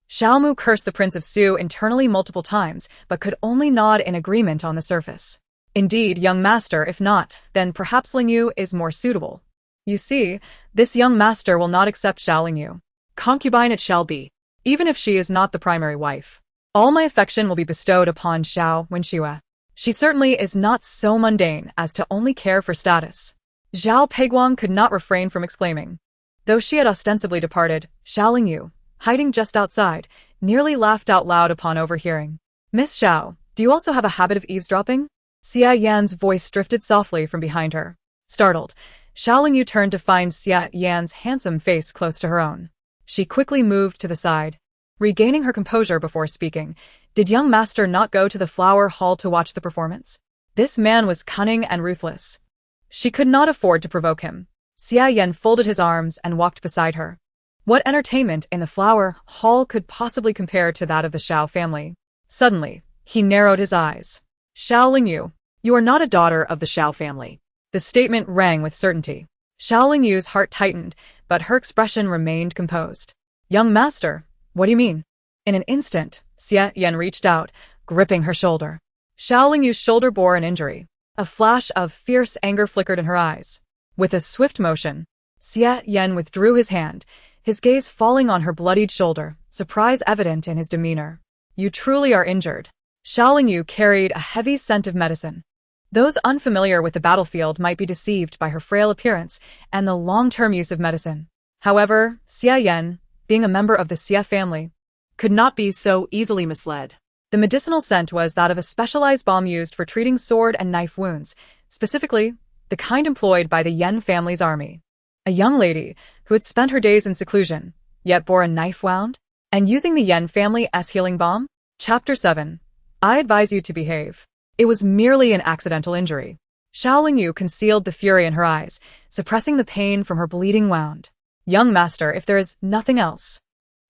Xiao Mu cursed the Prince of Su internally multiple times, but could only nod in agreement on the surface. Indeed, young master, if not, then perhaps Lingyu is more suitable. You see, this young master will not accept Xiao Lingyu. Concubine it shall be. Even if she is not the primary wife. All my affection will be bestowed upon Xiao Wenxue. She certainly is not so mundane as to only care for status. Zhao Peiguang could not refrain from exclaiming. Though she had ostensibly departed, Xiao Lingyu, hiding just outside, nearly laughed out loud upon overhearing. Miss Xiao, do you also have a habit of eavesdropping? Xia Yan's voice drifted softly from behind her. Startled, Xiao Lingyu turned to find Xia Yan's handsome face close to her own. She quickly moved to the side. Regaining her composure before speaking, did young master not go to the flower hall to watch the performance? This man was cunning and ruthless. She could not afford to provoke him. Xia Yan folded his arms and walked beside her. What entertainment in the flower hall could possibly compare to that of the Xiao family? Suddenly, he narrowed his eyes. Xiao Lingyu, you are not a daughter of the Xiao family. The statement rang with certainty. Xiao Lingyu's heart tightened, but her expression remained composed. Young master, what do you mean? In an instant, Xia Yan reached out, gripping her shoulder. Xiao Lingyu's shoulder bore an injury. A flash of fierce anger flickered in her eyes. With a swift motion, Xie Yan withdrew his hand, his gaze falling on her bloodied shoulder, surprise evident in his demeanor. You truly are injured. Xiaolingyu carried a heavy scent of medicine. Those unfamiliar with the battlefield might be deceived by her frail appearance and the long-term use of medicine. However, Xie Yan, being a member of the Xie family, Could not be so easily misled. the medicinal scent was that of a specialized balm used for treating sword and knife wounds, specifically, the kind employed by the Yan family's army. A young lady who had spent her days in seclusion, yet bore a knife wound, and using the Yan family's healing balm? Chapter 7. I advise you to behave. It was merely an accidental injury. Xiaolingyu concealed the fury in her eyes, suppressing the pain from her bleeding wound. Young master, if there is nothing else.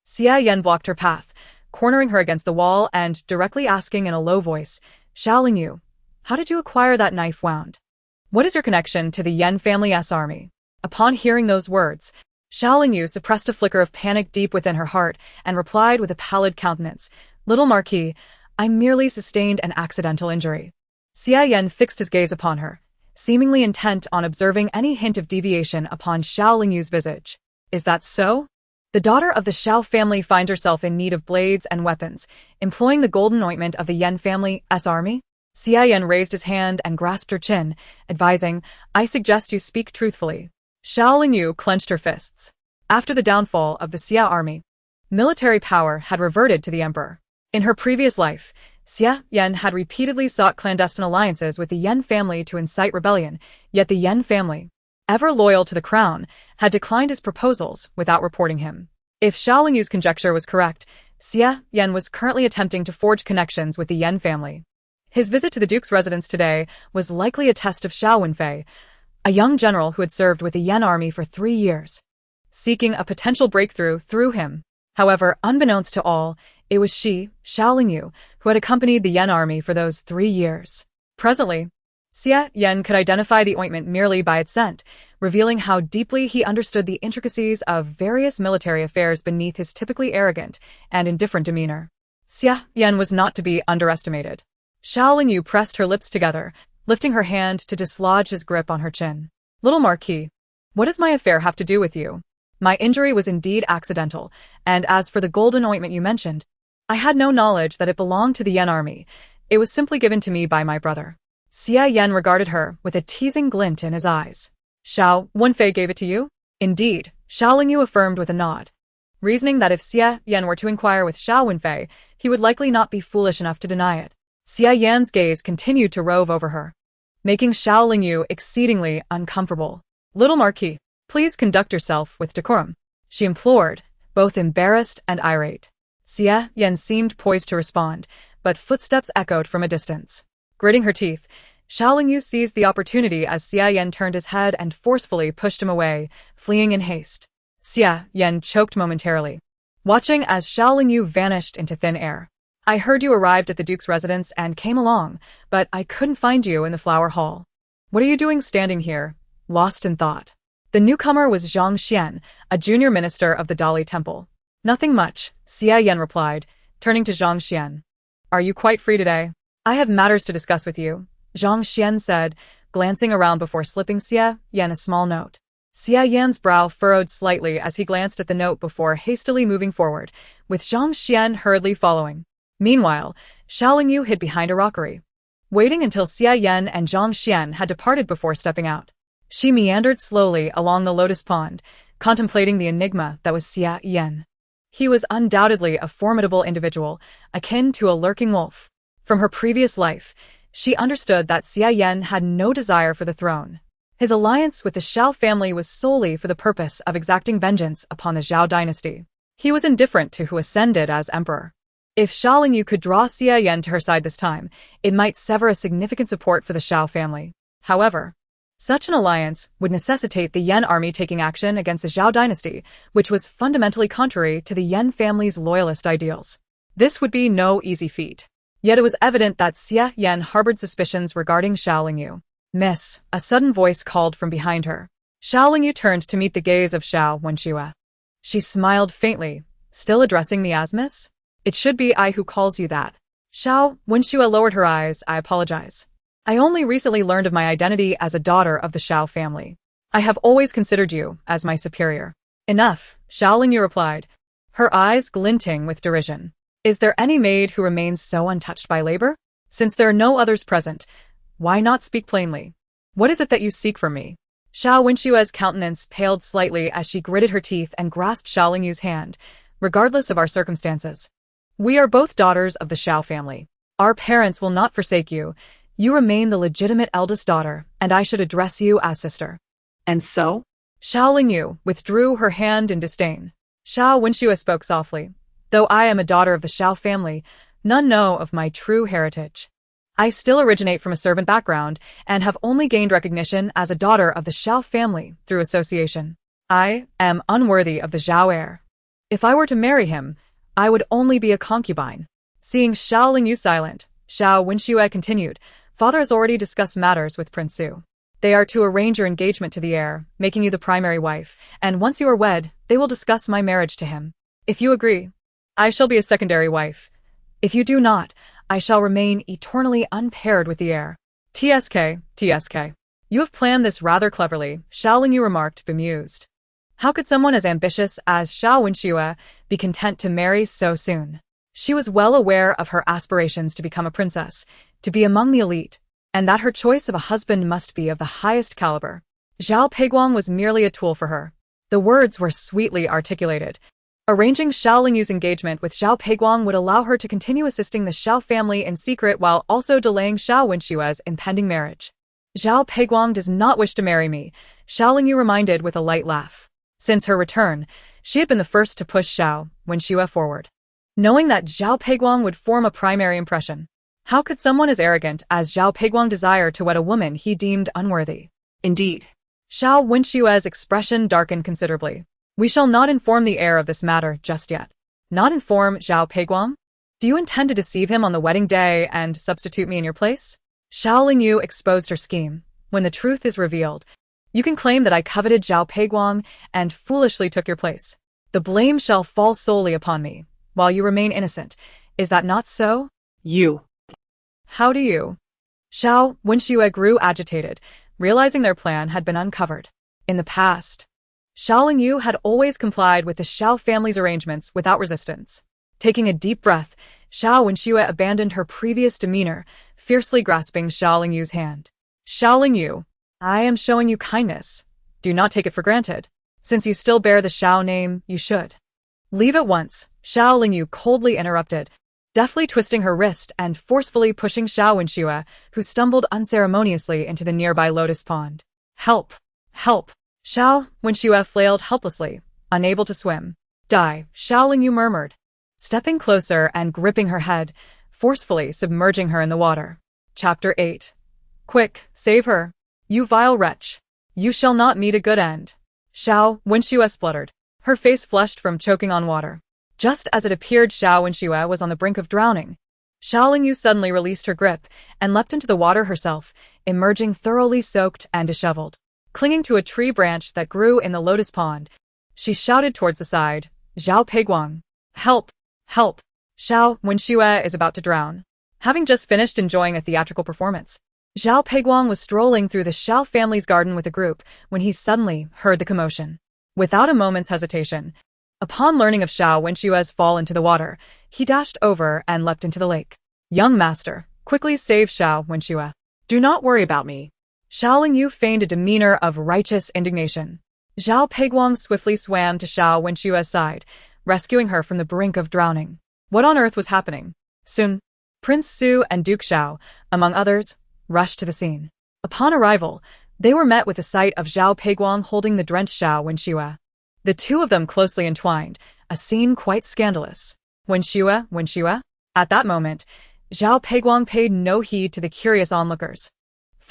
Xie Yan blocked her path, cornering her against the wall and directly asking in a low voice, Xiaolingyu, how did you acquire that knife wound? What is your connection to the Yan family's army? Upon hearing those words, Xiaolingyu suppressed a flicker of panic deep within her heart and replied with a pallid countenance, Little Marquis, I merely sustained an accidental injury. Xie Yan fixed his gaze upon her, seemingly intent on observing any hint of deviation upon Xiaolingyu's visage. Is that so? The daughter of the Xiao family finds herself in need of blades and weapons, employing the golden ointment of the Yan family's army? Xie Yan raised his hand and grasped her chin, advising, I suggest you speak truthfully. Xiaolingyu clenched her fists. After the downfall of the Xia army, military power had reverted to the emperor. In her previous life, Xie Yan had repeatedly sought clandestine alliances with the Yan family to incite rebellion, yet the Yan family, ever loyal to the crown, had declined his proposals without reporting him. If Xiaolingyu's conjecture was correct, Xie Yan was currently attempting to forge connections with the Yan family. His visit to the duke's residence today was likely a test of Xiao Wenfei, a young general who had served with the Yan army for 3 years, seeking a potential breakthrough through him. However, unbeknownst to all, it was she, Xiaolingyu, who had accompanied the Yan army for those 3 years. Presently, Xie Yan could identify the ointment merely by its scent, revealing how deeply he understood the intricacies of various military affairs beneath his typically arrogant and indifferent demeanor. Xie Yan was not to be underestimated. Xiaolingyu pressed her lips together, lifting her hand to dislodge his grip on her chin. Little Marquis, what does my affair have to do with you? My injury was indeed accidental, and as for the golden ointment you mentioned, I had no knowledge that it belonged to the Yan army. It was simply given to me by my brother. Xie Yan regarded her with a teasing glint in his eyes. Xiao Wenfei gave it to you? Indeed, Xiaolingyu affirmed with a nod, reasoning that if Xie Yan were to inquire with Xiao Wenfei, he would likely not be foolish enough to deny it. Xie Yan's gaze continued to rove over her, making Xiaolingyu exceedingly uncomfortable. Little Marquis, please conduct yourself with decorum, she implored, both embarrassed and irate. Xie Yan seemed poised to respond, but footsteps echoed from a distance. Gritting her teeth, Xiaolingyu seized the opportunity as Xie Yan turned his head and forcefully pushed him away, fleeing in haste. Xie Yan choked momentarily, watching as Xiaolingyu vanished into thin air. I heard you arrived at the duke's residence and came along, but I couldn't find you in the flower hall. What are you doing standing here, lost in thought? The newcomer was Zhang Xian, a junior minister of the Dali Temple. Nothing much, Xie Yan replied, turning to Zhang Xian. Are you quite free today? I have matters to discuss with you, Zhang Xian said, glancing around before slipping Xie Yan a small note. Xie Yan's brow furrowed slightly as he glanced at the note before hastily moving forward, with Zhang Xian hurriedly following. Meanwhile, Xiaolingyu hid behind a rockery, waiting until Xie Yan and Zhang Xian had departed before stepping out. She meandered slowly along the lotus pond, contemplating the enigma that was Xie Yan. He was undoubtedly a formidable individual, akin to a lurking wolf. From her previous life, she understood that Xie Yan had no desire for the throne. His alliance with the Xiao family was solely for the purpose of exacting vengeance upon the Zhao dynasty. He was indifferent to who ascended as emperor. If Xiaolingyu could draw Xie Yan to her side this time, it might sever a significant support for the Xiao family. However, such an alliance would necessitate the Yan army taking action against the Zhao dynasty, which was fundamentally contrary to the Yan family's loyalist ideals. This would be no easy feat. Yet it was evident that Xie Yan harbored suspicions regarding Xiaolingyu. Miss, a sudden voice called from behind her. Xiaolingyu turned to meet the gaze of Xiao Wenxue. She smiled faintly, still addressing me as Miss? It should be I who calls you that. Xiao Wenxue lowered her eyes. I apologize. I only recently learned of my identity as a daughter of the Xiao family. I have always considered you as my superior. Enough, Xiao Lingyu replied, her eyes glinting with derision. Is there any maid who remains so untouched by labor? Since there are no others present, why not speak plainly? What is it that you seek from me? Xiao Wenxue's countenance paled slightly as she gritted her teeth and grasped Xiao Lingyu's hand, regardless of our circumstances. We are both daughters of the Xiao family. Our parents will not forsake you. You remain the legitimate eldest daughter, and I should address you as sister. And so? Xiao Lingyu withdrew her hand in disdain. Xiao Wenxue spoke softly. Though I am a daughter of the Xiao family, none know of my true heritage. I still originate from a servant background and have only gained recognition as a daughter of the Xiao family through association. I am unworthy of the Zhao heir. If I were to marry him, I would only be a concubine. Seeing Xiao Lingyu silent, Xiao Wenxue continued, Father has already discussed matters with Prince Su. They are to arrange your engagement to the heir, making you the primary wife, and once you are wed, they will discuss my marriage to him. If you agree, I shall be a secondary wife. If you do not, I shall remain eternally unpaired with the heir. TSK. You have planned this rather cleverly, Xiao Lingyu remarked, bemused. How could someone as ambitious as Xiao Wenxue be content to marry so soon? She was well aware of her aspirations to become a princess, to be among the elite, and that her choice of a husband must be of the highest caliber. Zhao Peiguang was merely a tool for her. The words were sweetly articulated. Arranging Xiao Lingyu's engagement with Zhao Peiguang would allow her to continue assisting the Xiao family in secret while also delaying Xiao Wenxue's impending marriage. Zhao Peiguang does not wish to marry me, Xiao Lingyu reminded with a light laugh. Since her return, she had been the first to push Xiao Wenxue forward. Knowing that Zhao Peiguang would form a primary impression, how could someone as arrogant as Zhao Peiguang desire to wed a woman he deemed unworthy? Indeed. Xiao Wenxue's expression darkened considerably. We shall not inform the heir of this matter just yet. Not inform Zhao Peiguang? Do you intend to deceive him on the wedding day and substitute me in your place? Xiao Lingyu exposed her scheme. When the truth is revealed, you can claim that I coveted Zhao Peiguang and foolishly took your place. The blame shall fall solely upon me, while you remain innocent. Is that not so? You. How do you? Xiao Wenxue grew agitated, realizing their plan had been uncovered. In the past, Xiao Lingyu had always complied with the Xiao family's arrangements without resistance. Taking a deep breath, Xiao Wenxue abandoned her previous demeanor, fiercely grasping Xiao Lingyu's hand. Xiao Lingyu, I am showing you kindness. Do not take it for granted. Since you still bear the Xiao name, you should. Leave at once, Xiao Lingyu coldly interrupted, deftly twisting her wrist and forcefully pushing Xiao Wenxue, who stumbled unceremoniously into the nearby lotus pond. Help! Help! Xiao Wenxue flailed helplessly, unable to swim. Die, Xiao Lingyu murmured, stepping closer and gripping her head, forcefully submerging her in the water. Chapter 8. Quick, save her. You vile wretch. You shall not meet a good end. Xiao Wenxue spluttered, her face flushed from choking on water. Just as it appeared Xiao Wenxue was on the brink of drowning, Xiao Lingyu suddenly released her grip and leapt into the water herself, emerging thoroughly soaked and disheveled. Clinging to a tree branch that grew in the lotus pond, she shouted towards the side, Zhao Peiguang. Help! Help! Xiao Wenxue is about to drown. Having just finished enjoying a theatrical performance, Zhao Peiguang was strolling through the Xiao family's garden with a group when he suddenly heard the commotion. Without a moment's hesitation, upon learning of Xiao Wenxue's fall into the water, he dashed over and leapt into the lake. Young master, quickly save Xiao Wenxue. Do not worry about me. Xiao Lingyu feigned a demeanor of righteous indignation. Zhao Peiguang swiftly swam to Xiao Wenxue's side, rescuing her from the brink of drowning. What on earth was happening? Soon, Prince Su and Duke Xiao, among others, rushed to the scene. Upon arrival, they were met with the sight of Zhao Peiguang holding the drenched Xiao Wenxue. The two of them closely entwined, a scene quite scandalous. Wenxue? At that moment, Zhao Peiguang paid no heed to the curious onlookers,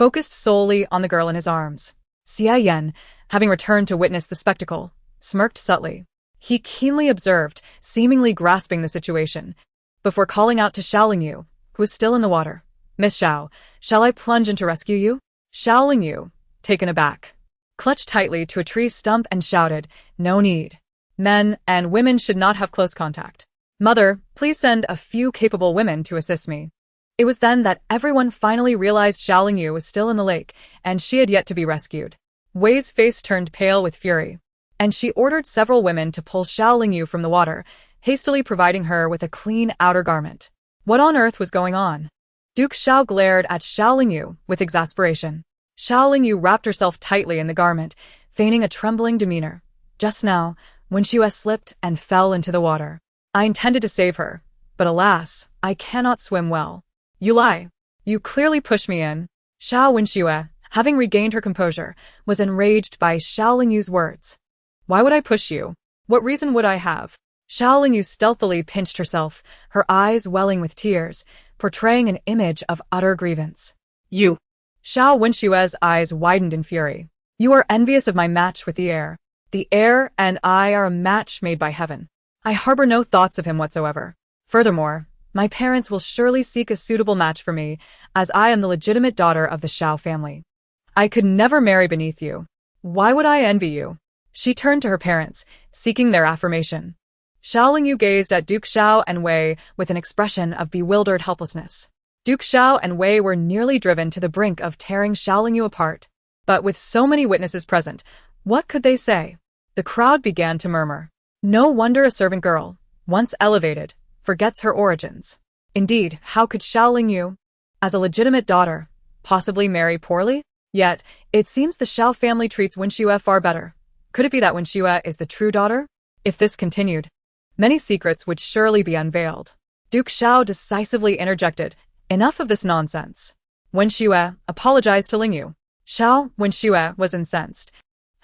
focused solely on the girl in his arms. Xie Yan, having returned to witness the spectacle, smirked subtly. He keenly observed, seemingly grasping the situation, before calling out to Xiao Lingyu, who was still in the water. Miss Xiao, shall I plunge in to rescue you? Xiao Lingyu, taken aback, clutched tightly to a tree stump and shouted, No need. Men and women should not have close contact. Mother, please send a few capable women to assist me. It was then that everyone finally realized Xiao Lingyu was still in the lake, and she had yet to be rescued. Wei's face turned pale with fury, and she ordered several women to pull Xiao Lingyu from the water, hastily providing her with a clean outer garment. What on earth was going on? Duke Xiao glared at Xiao Lingyu with exasperation. Xiao Lingyu wrapped herself tightly in the garment, feigning a trembling demeanor. Just now, when Wenxue slipped and fell into the water. I intended to save her, but alas, I cannot swim well. You lie. You clearly pushed me in. Xiao Wenxue, having regained her composure, was enraged by Xiao Lingyu's words. Why would I push you? What reason would I have? Xiao Lingyu stealthily pinched herself, her eyes welling with tears, portraying an image of utter grievance. You. Xiao Wenshue's eyes widened in fury. You are envious of my match with the heir. The heir and I are a match made by heaven. I harbor no thoughts of him whatsoever. Furthermore, my parents will surely seek a suitable match for me, as I am the legitimate daughter of the Xiao family. I could never marry beneath you. Why would I envy you? She turned to her parents, seeking their affirmation. Xiao Lingyu gazed at Duke Xiao and Wei with an expression of bewildered helplessness. Duke Xiao and Wei were nearly driven to the brink of tearing Xiao Lingyu apart. But with so many witnesses present, what could they say? The crowd began to murmur. No wonder a servant girl, once elevated, forgets her origins. Indeed, how could Xiao Lingyu, as a legitimate daughter, possibly marry poorly? Yet, it seems the Xiao family treats Wenxue far better. Could it be that Wenxue is the true daughter? If this continued, many secrets would surely be unveiled. Duke Xiao decisively interjected, enough of this nonsense. Wenxue apologized to Lingyu. Xiao Wenxue was incensed.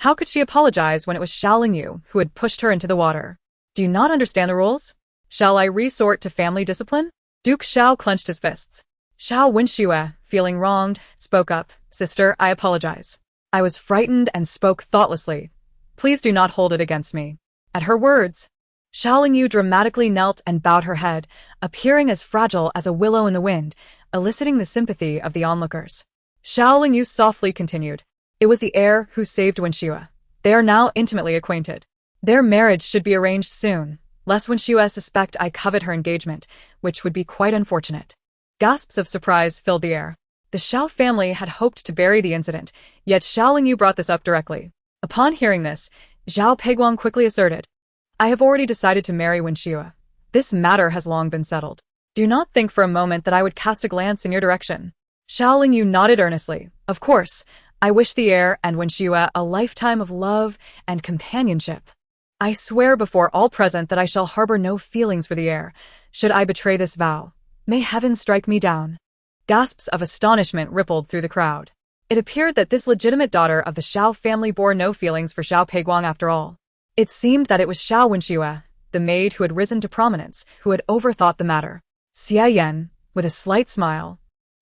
How could she apologize when it was Xiao Lingyu who had pushed her into the water? Do you not understand the rules? Shall I resort to family discipline? Duke Xiao clenched his fists. Xiao Wenxue, feeling wronged, spoke up. Sister, I apologize. I was frightened and spoke thoughtlessly. Please do not hold it against me. At her words, Xiao Lingyu dramatically knelt and bowed her head, appearing as fragile as a willow in the wind, eliciting the sympathy of the onlookers. Xiao Lingyu softly continued. It was the heir who saved Wenxue. They are now intimately acquainted. Their marriage should be arranged soon, lest Wenxue suspect I covet her engagement, which would be quite unfortunate. Gasps of surprise filled the air. The Xiao family had hoped to bury the incident, yet Xiao Lingyu brought this up directly. Upon hearing this, Zhao Peiguang quickly asserted, I have already decided to marry Wenxue. This matter has long been settled. Do not think for a moment that I would cast a glance in your direction. Xiao Lingyu nodded earnestly. Of course, I wish the heir and Wenxue a lifetime of love and companionship. I swear before all present that I shall harbor no feelings for the heir. Should I betray this vow, may heaven strike me down. Gasps of astonishment rippled through the crowd. It appeared that this legitimate daughter of the Xiao family bore no feelings for Xiao Peiguang after all. It seemed that it was Xiao Wenxue, the maid who had risen to prominence, who had overthought the matter. Xie Yan, with a slight smile,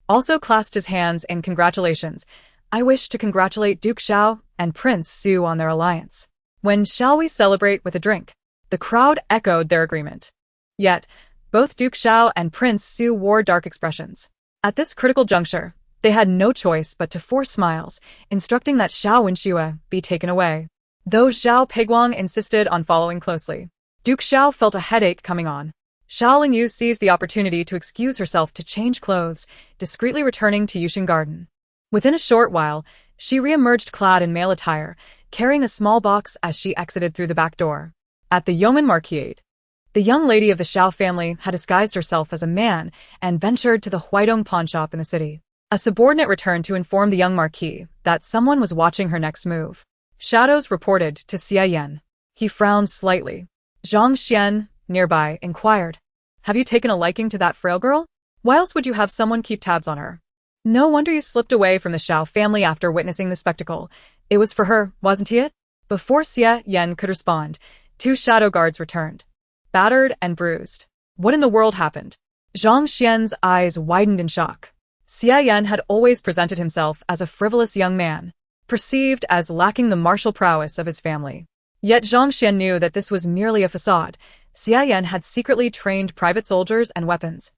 also clasped his hands in congratulations. I wish to congratulate Duke Xiao and Prince Su on their alliance. When shall we celebrate with a drink? The crowd echoed their agreement. Yet, both Duke Xiao and Prince Su wore dark expressions. At this critical juncture, they had no choice but to force smiles, instructing that Xiao Wenxue be taken away. Though Zhao Peiguang insisted on following closely, Duke Xiao felt a headache coming on. Xiao Lingyu seized the opportunity to excuse herself to change clothes, discreetly returning to Yushin Garden. Within a short while, she re-emerged clad in male attire, carrying a small box as she exited through the back door. At the Yeoman Marquise, the young lady of the Xiao family had disguised herself as a man and ventured to the Huidong pawnshop in the city. A subordinate returned to inform the young Marquis that someone was watching her next move. Shadows reported to Xie Yan. He frowned slightly. Zhang Xian, nearby, inquired, Have you taken a liking to that frail girl? Why else would you have someone keep tabs on her? No wonder you slipped away from the Xiao family after witnessing the spectacle. It was for her, wasn't it? Before Xie Yan could respond, 2 shadow guards returned, battered and bruised. What in the world happened? Zhang Xian's eyes widened in shock. Xie Yan had always presented himself as a frivolous young man, perceived as lacking the martial prowess of his family. Yet Zhang Xian knew that this was merely a facade. Xie Yan had secretly trained private soldiers and weapons,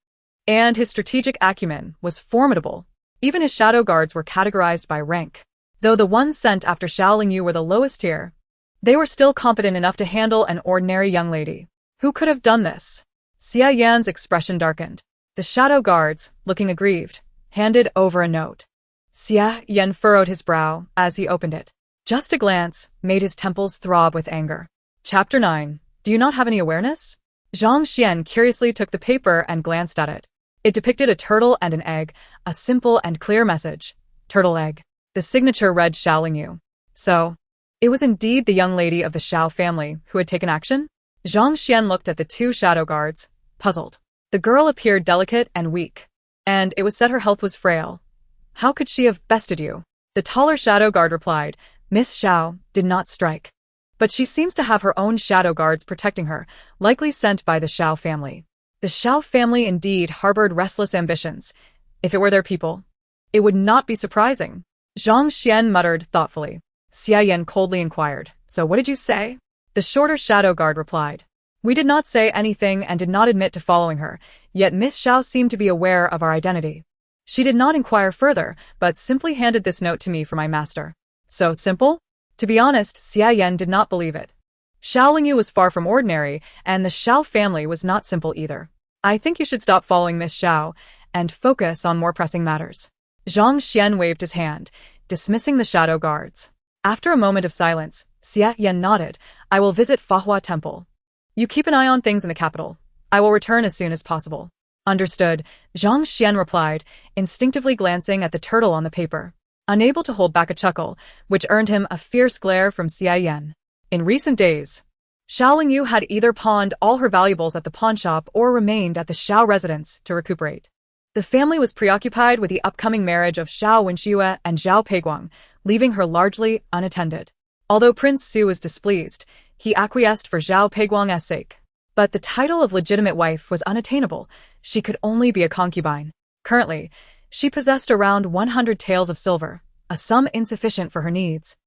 and his strategic acumen was formidable. Even his shadow guards were categorized by rank. Though the ones sent after Xiao Lingyu were the lowest tier, they were still competent enough to handle an ordinary young lady. Who could have done this? Xie Yan's expression darkened. The shadow guards, looking aggrieved, handed over a note. Xie Yan furrowed his brow as he opened it. Just a glance made his temples throb with anger. Chapter 9. Do you not have any awareness? Zhang Xian curiously took the paper and glanced at it. It depicted a turtle and an egg, a simple and clear message. Turtle egg. The signature read Xiao Lingyu. So, it was indeed the young lady of the Xiao family who had taken action? Zhang Xian looked at the two shadow guards, puzzled. The girl appeared delicate and weak, and it was said her health was frail. How could she have bested you? The taller shadow guard replied, Miss Xiao did not strike. But she seems to have her own shadow guards protecting her, likely sent by the Xiao family. The Xiao family indeed harbored restless ambitions. If it were their people, it would not be surprising. Zhang Xian muttered thoughtfully. Xia Yan coldly inquired, So what did you say? The shorter shadow guard replied. We did not say anything and did not admit to following her, yet Miss Xiao seemed to be aware of our identity. She did not inquire further, but simply handed this note to me for my master. So simple? To be honest, Xia Yan did not believe it. Xiao Lingyu was far from ordinary, and the Xiao family was not simple either. I think you should stop following Miss Xiao and focus on more pressing matters. Zhang Xian waved his hand, dismissing the shadow guards. After a moment of silence, Xia Yan nodded. I will visit Fahua Temple. You keep an eye on things in the capital. I will return as soon as possible. Understood, Zhang Xian replied, instinctively glancing at the turtle on the paper, unable to hold back a chuckle, which earned him a fierce glare from Xia Yan. In recent days, Xiao Lingyu had either pawned all her valuables at the pawnshop or remained at the Xiao residence to recuperate. The family was preoccupied with the upcoming marriage of Xiao Wenxue and Zhao Peiguang, leaving her largely unattended. Although Prince Su was displeased, he acquiesced for Zhao Peiguang's sake. But the title of legitimate wife was unattainable. She could only be a concubine. Currently, she possessed around 100 taels of silver, a sum insufficient for her needs.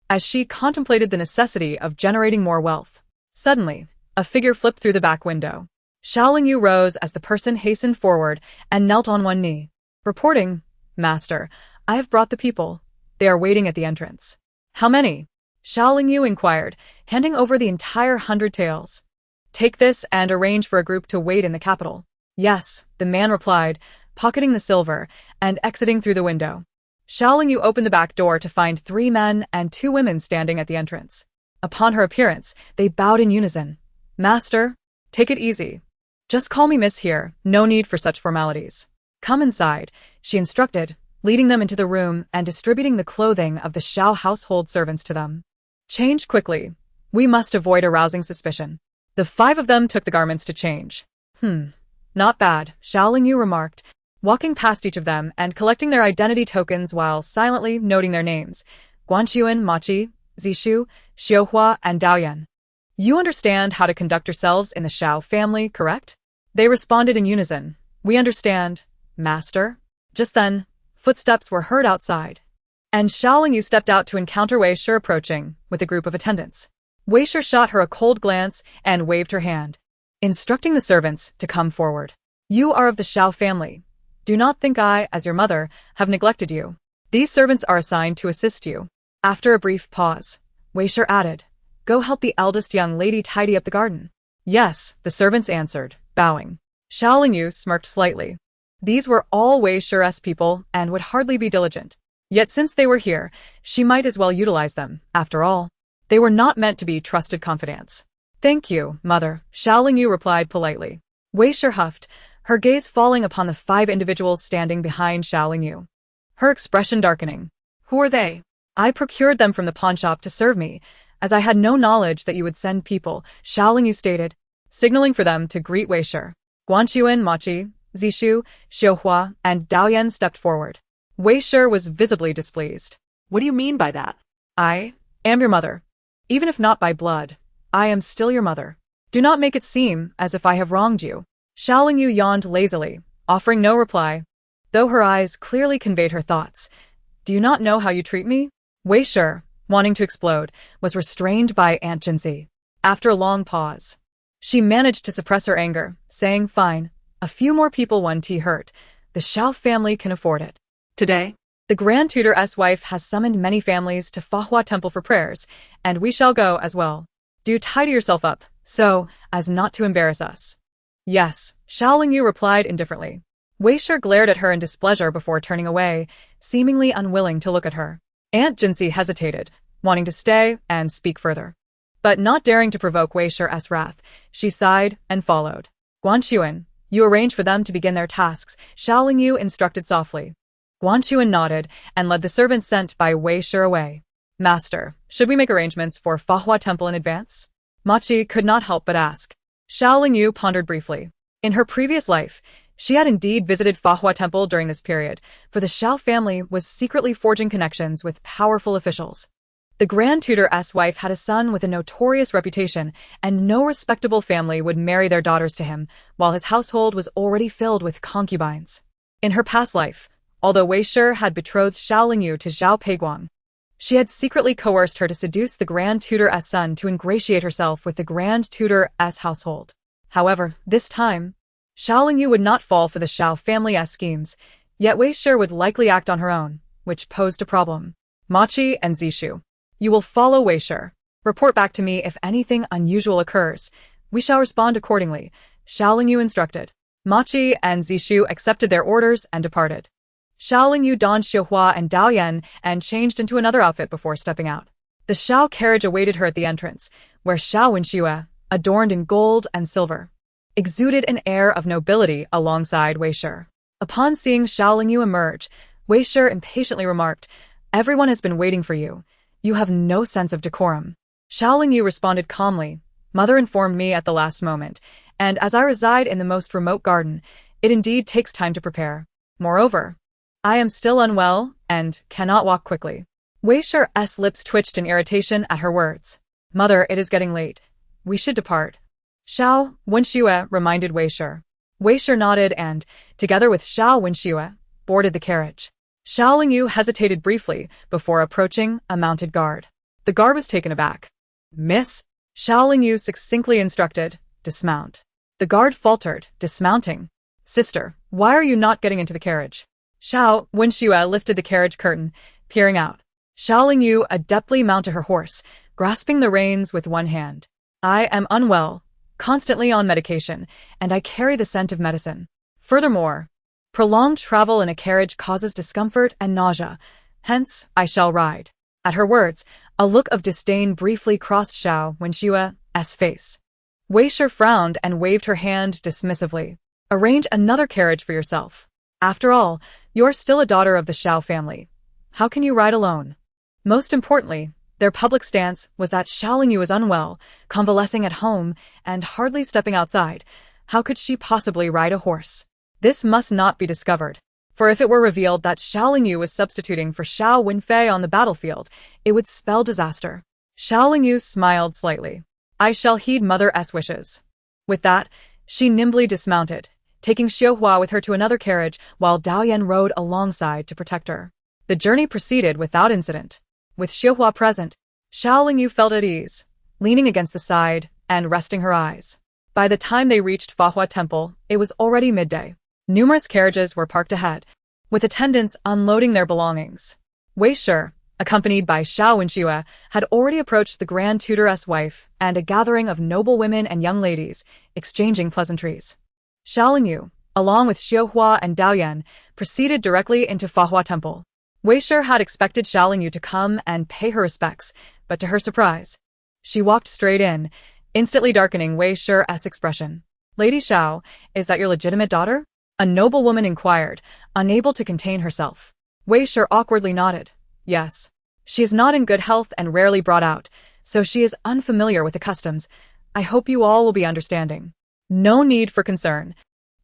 As she contemplated the necessity of generating more wealth, suddenly, a figure flipped through the back window. Xiao Lingyu rose as the person hastened forward and knelt on one knee. Reporting, Master, I have brought the people. They are waiting at the entrance. How many? Xiao Lingyu inquired, handing over the entire 100 taels. Take this and arrange for a group to wait in the capital. Yes, the man replied, pocketing the silver and exiting through the window. Xiao Lingyu opened the back door to find 3 men and 2 women standing at the entrance. Upon her appearance, they bowed in unison. Master, take it easy. Just call me Miss here, no need for such formalities. Come inside, she instructed, leading them into the room and distributing the clothing of the Xiao household servants to them. Change quickly. We must avoid arousing suspicion. The 5 of them took the garments to change. Not bad, Xiao Lingyu remarked, walking past each of them and collecting their identity tokens while silently noting their names. Guanchuan, Machi, Zishu, Xiuhua, and Daoyan. You understand how to conduct yourselves in the Xiao family, correct? They responded in unison. We understand, Master. Just then, footsteps were heard outside, and Xiao Lingyu stepped out to encounter Wei Shi approaching with a group of attendants. Wei Shi shot her a cold glance and waved her hand, instructing the servants to come forward. You are of the Xiao family. Do not think I, as your mother, have neglected you. These servants are assigned to assist you. After a brief pause, Wei Shi added, Go help the eldest young lady tidy up the garden. Yes, the servants answered, bowing. Xiao Lingyu smirked slightly. These were all Wei Shi's people and would hardly be diligent. Yet since they were here, she might as well utilize them. After all, they were not meant to be trusted confidants. Thank you, mother, Xiao Lingyu replied politely. Wei Shi huffed, her gaze falling upon the 5 individuals standing behind Xiao Lingyu. Her expression darkening. Who are they? I procured them from the pawnshop to serve me, as I had no knowledge that you would send people, Xiao Lingyu stated, signaling for them to greet Wei Shi. Guanchuan, Machi, Zishu, Xiuhua, and Daoyan stepped forward. Wei Shi was visibly displeased. What do you mean by that? I am your mother. Even if not by blood, I am still your mother. Do not make it seem as if I have wronged you. Xiao Lingyu yawned lazily, offering no reply, though her eyes clearly conveyed her thoughts. Do you not know how you treat me? Wei Shi, wanting to explode, was restrained by Aunt Jinzi. After a long pause, she managed to suppress her anger, saying, Fine, a few more people 1 tea hurt. The Xiao family can afford it. Today, the Grand Tutor's wife has summoned many families to Fahua Temple for prayers, and we shall go as well. Do tidy yourself up, so as not to embarrass us. Yes, Xiao Lingyu replied indifferently. Wei Shi glared at her in displeasure before turning away, seemingly unwilling to look at her. Aunt Jinzi hesitated, wanting to stay and speak further. But not daring to provoke Wei Shi's wrath, she sighed and followed. Guan Chuan, you arrange for them to begin their tasks, Xiao Lingyu instructed softly. Guan Chuan nodded and led the servants sent by Wei Shi away. Master, should we make arrangements for Fahua Temple in advance? Ma Qi could not help but ask. Xiao Lingyu pondered briefly. In her previous life, she had indeed visited Fahua Temple during this period, for the Xiao family was secretly forging connections with powerful officials. The Grand Tutor's wife had a son with a notorious reputation, and no respectable family would marry their daughters to him, while his household was already filled with concubines. In her past life, although Wei Shi had betrothed Xiao Lingyu to Zhao Peiguang, she had secretly coerced her to seduce the Grand Tutor's son to ingratiate herself with the Grand Tutor's household. However, this time, Xiao Lingyu would not fall for the Xiao family's schemes, yet Wei Shi would likely act on her own, which posed a problem. Ma Qi and Zishu, you will follow Wei Shi. Report back to me if anything unusual occurs. We shall respond accordingly, Xiao Lingyu instructed. Ma Qi and Zishu accepted their orders and departed. Xiao Lingyu donned Xiuhua and Daoyan and changed into another outfit before stepping out. The Xiao carriage awaited her at the entrance, where Xiao Wenxue, adorned in gold and silver, exuded an air of nobility alongside Wei Shi. Upon seeing Xiao Lingyu emerge, Wei Shi impatiently remarked, "Everyone has been waiting for you. You have no sense of decorum." Xiao Lingyu responded calmly, "Mother informed me at the last moment, and as I reside in the most remote garden, it indeed takes time to prepare. Moreover, I am still unwell and cannot walk quickly." Wei Shi's lips twitched in irritation at her words. "Mother, it is getting late. We should depart." Xiao Wenxue reminded Wei Shi. Wei Shi nodded and, together with Xiao Wenxue, boarded the carriage. Xiao Lingyu hesitated briefly before approaching a mounted guard. The guard was taken aback. "Miss?" Xiao Lingyu succinctly instructed, "Dismount." The guard faltered, dismounting. "Sister, why are you not getting into the carriage?" Xiao Wenxue lifted the carriage curtain, peering out. Xiao Lingyu adeptly mounted her horse, grasping the reins with one hand. "I am unwell, constantly on medication, and I carry the scent of medicine. Furthermore, prolonged travel in a carriage causes discomfort and nausea, hence I shall ride." At her words, a look of disdain briefly crossed Xiao Wenxue's face. Wei Shi frowned and waved her hand dismissively. "Arrange another carriage for yourself. After all, you're still a daughter of the Xiao family. How can you ride alone?" Most importantly, their public stance was that Xiao Lingyu was unwell, convalescing at home, and hardly stepping outside. How could she possibly ride a horse? This must not be discovered, for if it were revealed that Xiao Lingyu was substituting for Xiao Wenfei on the battlefield, it would spell disaster. Xiao Lingyu smiled slightly. "I shall heed Mother's wishes." With that, she nimbly dismounted, taking Xiuhua with her to another carriage while Daoyan rode alongside to protect her. The journey proceeded without incident. With Xiuhua present, Xiao Lingyu felt at ease, leaning against the side and resting her eyes. By the time they reached Fahua Temple, it was already midday. Numerous carriages were parked ahead, with attendants unloading their belongings. Wei Shi, accompanied by Xiao Wenxue, had already approached the Grand Tutor's wife and a gathering of noble women and young ladies, exchanging pleasantries. Xiao Lingyu, along with Xiuhua and Daoyan, proceeded directly into Fahua Temple. Wei Shi had expected Xiao Lingyu to come and pay her respects, but to her surprise, she walked straight in, instantly darkening Wei Shi's expression. "Lady Xiao, is that your legitimate daughter?" a noblewoman inquired, unable to contain herself. Wei Shi awkwardly nodded. "Yes. She is not in good health and rarely brought out, so she is unfamiliar with the customs. I hope you all will be understanding." "No need for concern.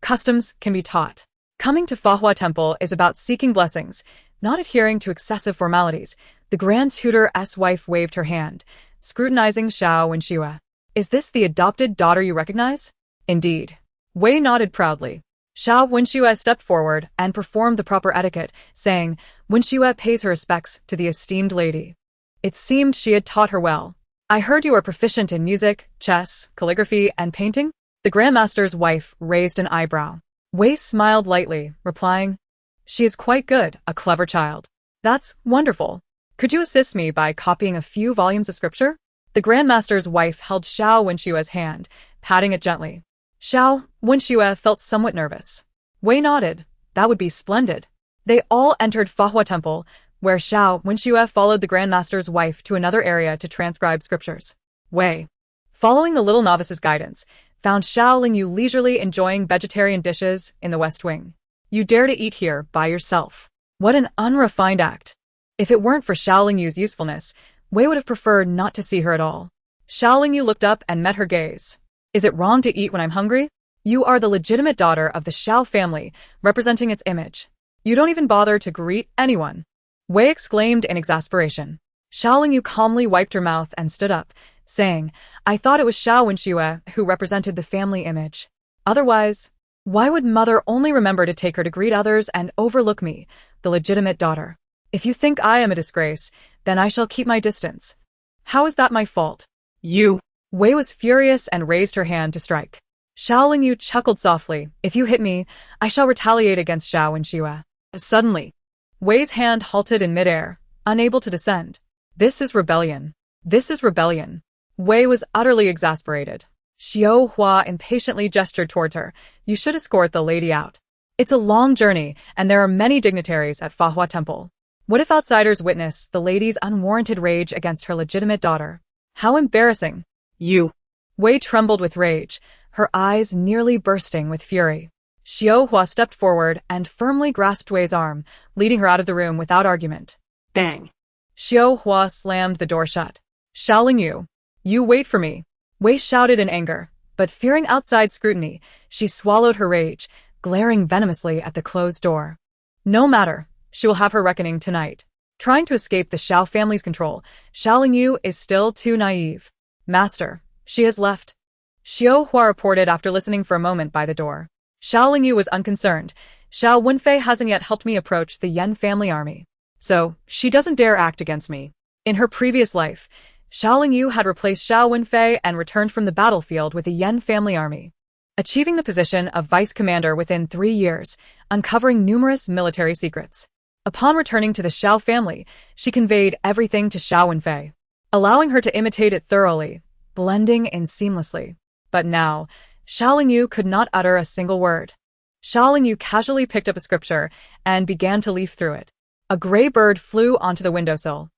Customs can be taught. Coming to Fahua Temple is about seeking blessings, not adhering to excessive formalities." The Grand Tutor's wife waved her hand, scrutinizing Xiao Wenxue. "Is this the adopted daughter you recognize?" "Indeed." Wei nodded proudly. Xiao Wenxue stepped forward and performed the proper etiquette, saying, "Wenxue pays her respects to the esteemed lady." It seemed she had taught her well. "I heard you are proficient in music, chess, calligraphy, and painting?" The Grandmaster's wife raised an eyebrow. Wei smiled lightly, replying, "She is quite good, a clever child." "That's wonderful. Could you assist me by copying a few volumes of scripture?" The Grandmaster's wife held Xiao Wenxue's hand, patting it gently. Xiao Wenxue felt somewhat nervous. Wei nodded. "That would be splendid." They all entered Fahua Temple, where Xiao Wenxue followed the Grand Master's wife to another area to transcribe scriptures. Wei, following the little novice's guidance, found Xiao Lingyu leisurely enjoying vegetarian dishes in the West Wing. You dare to eat here by yourself. What an unrefined act. If it weren't for Xiao Lingyu's usefulness, Wei would have preferred not to see her at all. Xiao Lingyu looked up and met her gaze. Is it wrong to eat when I'm hungry? You are the legitimate daughter of the Xiao family, representing its image. You don't even bother to greet anyone. Wei exclaimed in exasperation. Xiao Lingyu calmly wiped her mouth and stood up, saying, I thought it was Xiao Wenxue who represented the family image. Otherwise, why would mother only remember to take her to greet others and overlook me, the legitimate daughter? If you think I am a disgrace, then I shall keep my distance. How is that my fault? You. Wei was furious and raised her hand to strike. Xiao Lingyu chuckled softly. If you hit me, I shall retaliate against Xiao Wenxue. Suddenly, Wei's hand halted in midair, unable to descend. This is rebellion. This is rebellion. Wei was utterly exasperated. Xiao Hua impatiently gestured towards her. You should escort the lady out. It's a long journey, and there are many dignitaries at Fahua Temple. What if outsiders witness the lady's unwarranted rage against her legitimate daughter? How embarrassing. You. Wei trembled with rage, her eyes nearly bursting with fury. Xiao Hua stepped forward and firmly grasped Wei's arm, leading her out of the room without argument. Bang. Xiao Hua slammed the door shut. Xiao Lingyu, you wait for me. Wei shouted in anger, but fearing outside scrutiny, she swallowed her rage, glaring venomously at the closed door. No matter, she will have her reckoning tonight. Trying to escape the Xiao family's control, Xiao Lingyu is still too naive. Master, she has left. Xiao Hua reported after listening for a moment by the door. Xiao Lingyu was unconcerned. Xiao Wenfei hasn't yet helped me approach the Yan family army. So, she doesn't dare act against me. In her previous life, Xiao Lingyu had replaced Xiao Wenfei and returned from the battlefield with the Yan family army, achieving the position of vice commander within 3 years, uncovering numerous military secrets. Upon returning to the Xiao family, she conveyed everything to Xiao Wenfei, allowing her to imitate it thoroughly, blending in seamlessly. But now, Xiao Lingyu could not utter a single word. Xiao Lingyu casually picked up a scripture and began to leaf through it. A gray bird flew onto the windowsill.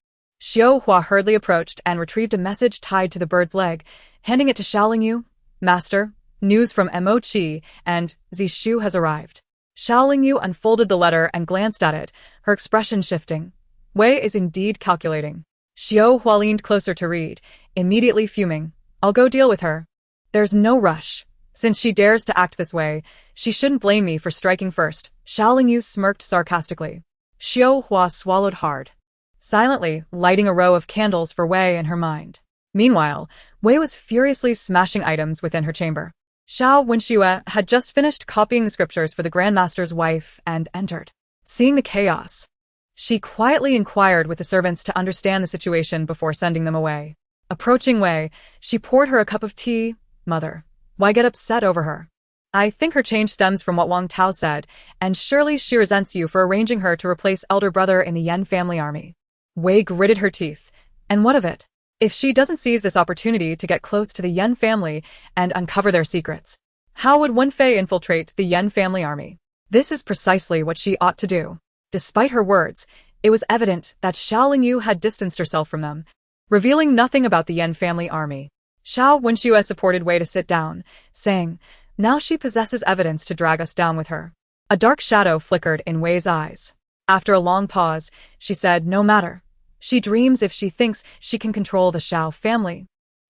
Xiao Hua hurriedly approached and retrieved a message tied to the bird's leg, handing it to Xiao Lingyu. Master, news from Mo Qi and Zishu has arrived. Xiao Lingyu unfolded the letter and glanced at it, her expression shifting. Wei is indeed calculating. Xiao Hua leaned closer to read, immediately fuming. I'll go deal with her. There's no rush. Since she dares to act this way, she shouldn't blame me for striking first. Xiao Lingyu smirked sarcastically. Xiao Hua swallowed hard, silently lighting a row of candles for Wei in her mind. Meanwhile, Wei was furiously smashing items within her chamber. Xiao Wenxue had just finished copying the scriptures for the Grand Master's wife and entered. Seeing the chaos, she quietly inquired with the servants to understand the situation before sending them away. Approaching Wei, she poured her a cup of tea. Mother, why get upset over her? I think her change stems from what Wang Tao said, and surely she resents you for arranging her to replace elder brother in the Yan family army. Wei gritted her teeth. And what of it? If she doesn't seize this opportunity to get close to the Yan family and uncover their secrets, how would Wenfei infiltrate the Yan family army? This is precisely what she ought to do. Despite her words, it was evident that Xiao Lingyu had distanced herself from them, revealing nothing about the Yan family army. Xiao Wenxue supported Wei to sit down, saying, now she possesses evidence to drag us down with her. A dark shadow flickered in Wei's eyes. After a long pause, she said, no matter. She dreams if she thinks she can control the Xiao family.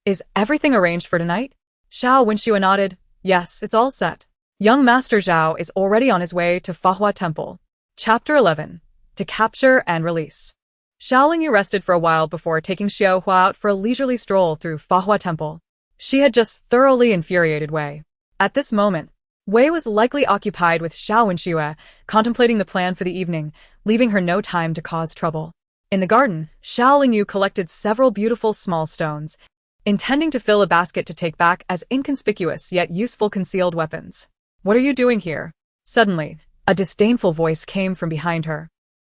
Is everything arranged for tonight? Xiao Wenxue nodded. Yes, it's all set. Young Master Zhao is already on his way to Fahua Temple. Chapter 11. To capture and release. Xiao Lingyu rested for a while before taking Xiao Hua out for a leisurely stroll through Fahua Temple. She had just thoroughly infuriated Wei. At this moment, Wei was likely occupied with Xiao Wenxue, contemplating the plan for the evening, leaving her no time to cause trouble. In the garden, Xiao Lingyu collected several beautiful small stones, intending to fill a basket to take back as inconspicuous yet useful concealed weapons. What are you doing here? Suddenly, a disdainful voice came from behind her.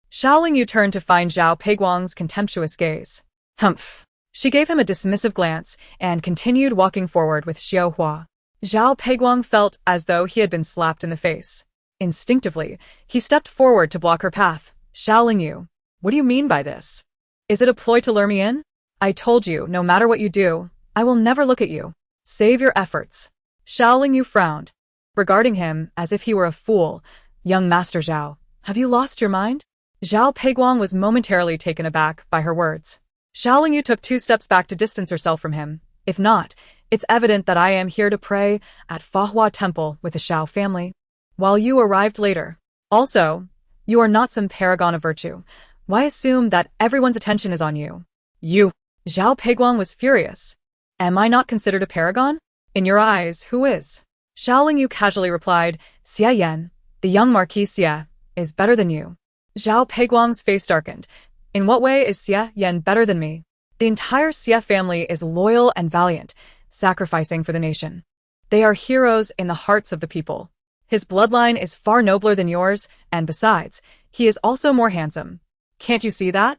Xiao Lingyu turned to find Zhao Peiguang's contemptuous gaze. Humph. She gave him a dismissive glance and continued walking forward with Xiao Hua. Zhao Peiguang felt as though he had been slapped in the face. Instinctively, he stepped forward to block her path. Xiao Lingyu, What do you mean by this? Is it a ploy to lure me in? I told you, no matter what you do, I will never look at you. Save your efforts. Xiao Lingyu frowned, regarding him as if he were a fool. Young Master Zhao, have you lost your mind? Zhao Peiguang was momentarily taken aback by her words. Xiao Lingyu took 2 steps back to distance herself from him. If not, it's evident that I am here to pray at Fahua Temple with the Xiao family, while you arrived later. Also, you are not some paragon of virtue. Why assume that everyone's attention is on you? You. Zhao Peiguang was furious. Am I not considered a paragon? In your eyes, who is? Xiao Lingyu casually replied, Xie Yan, the young Marquis Xie, is better than you. Zhao Peiguang's face darkened. In what way is Xie Yan better than me? The entire Xie family is loyal and valiant, sacrificing for the nation. They are heroes in the hearts of the people. His bloodline is far nobler than yours, and besides, he is also more handsome. Can't you see that?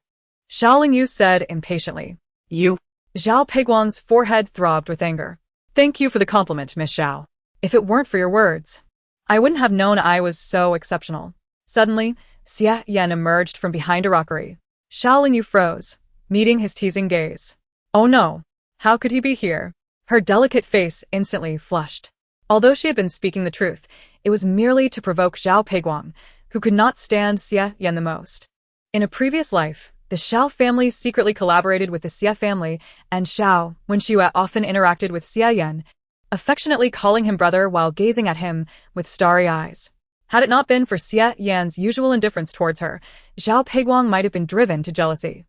Xiao Lingyu said impatiently. You. Zhao Peiguang's forehead throbbed with anger. Thank you for the compliment, Miss Xiao. If it weren't for your words, I wouldn't have known I was so exceptional. Suddenly, Xie Yan emerged from behind a rockery. Xiao Lingyu froze, meeting his teasing gaze. Oh no, how could he be here? Her delicate face instantly flushed. Although she had been speaking the truth, it was merely to provoke Zhao Peiguang, who could not stand Xie Yan the most. In a previous life, the Xiao family secretly collaborated with the Xie family, and Xiao, when Xue often interacted with Xie Yan, affectionately calling him brother while gazing at him with starry eyes. Had it not been for Xie Yan's usual indifference towards her, Zhao Peiguang might have been driven to jealousy.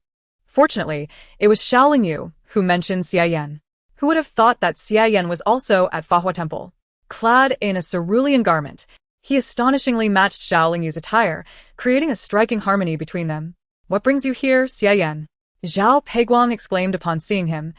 Fortunately, it was Xiao Lingyu who mentioned Xie Yan. Who would have thought that Xie Yan was also at Fahua Temple? Clad in a cerulean garment, he astonishingly matched Xiao Lingyu's attire, creating a striking harmony between them. What brings you here, Xie Yan? Zhao Peiguang exclaimed upon seeing him,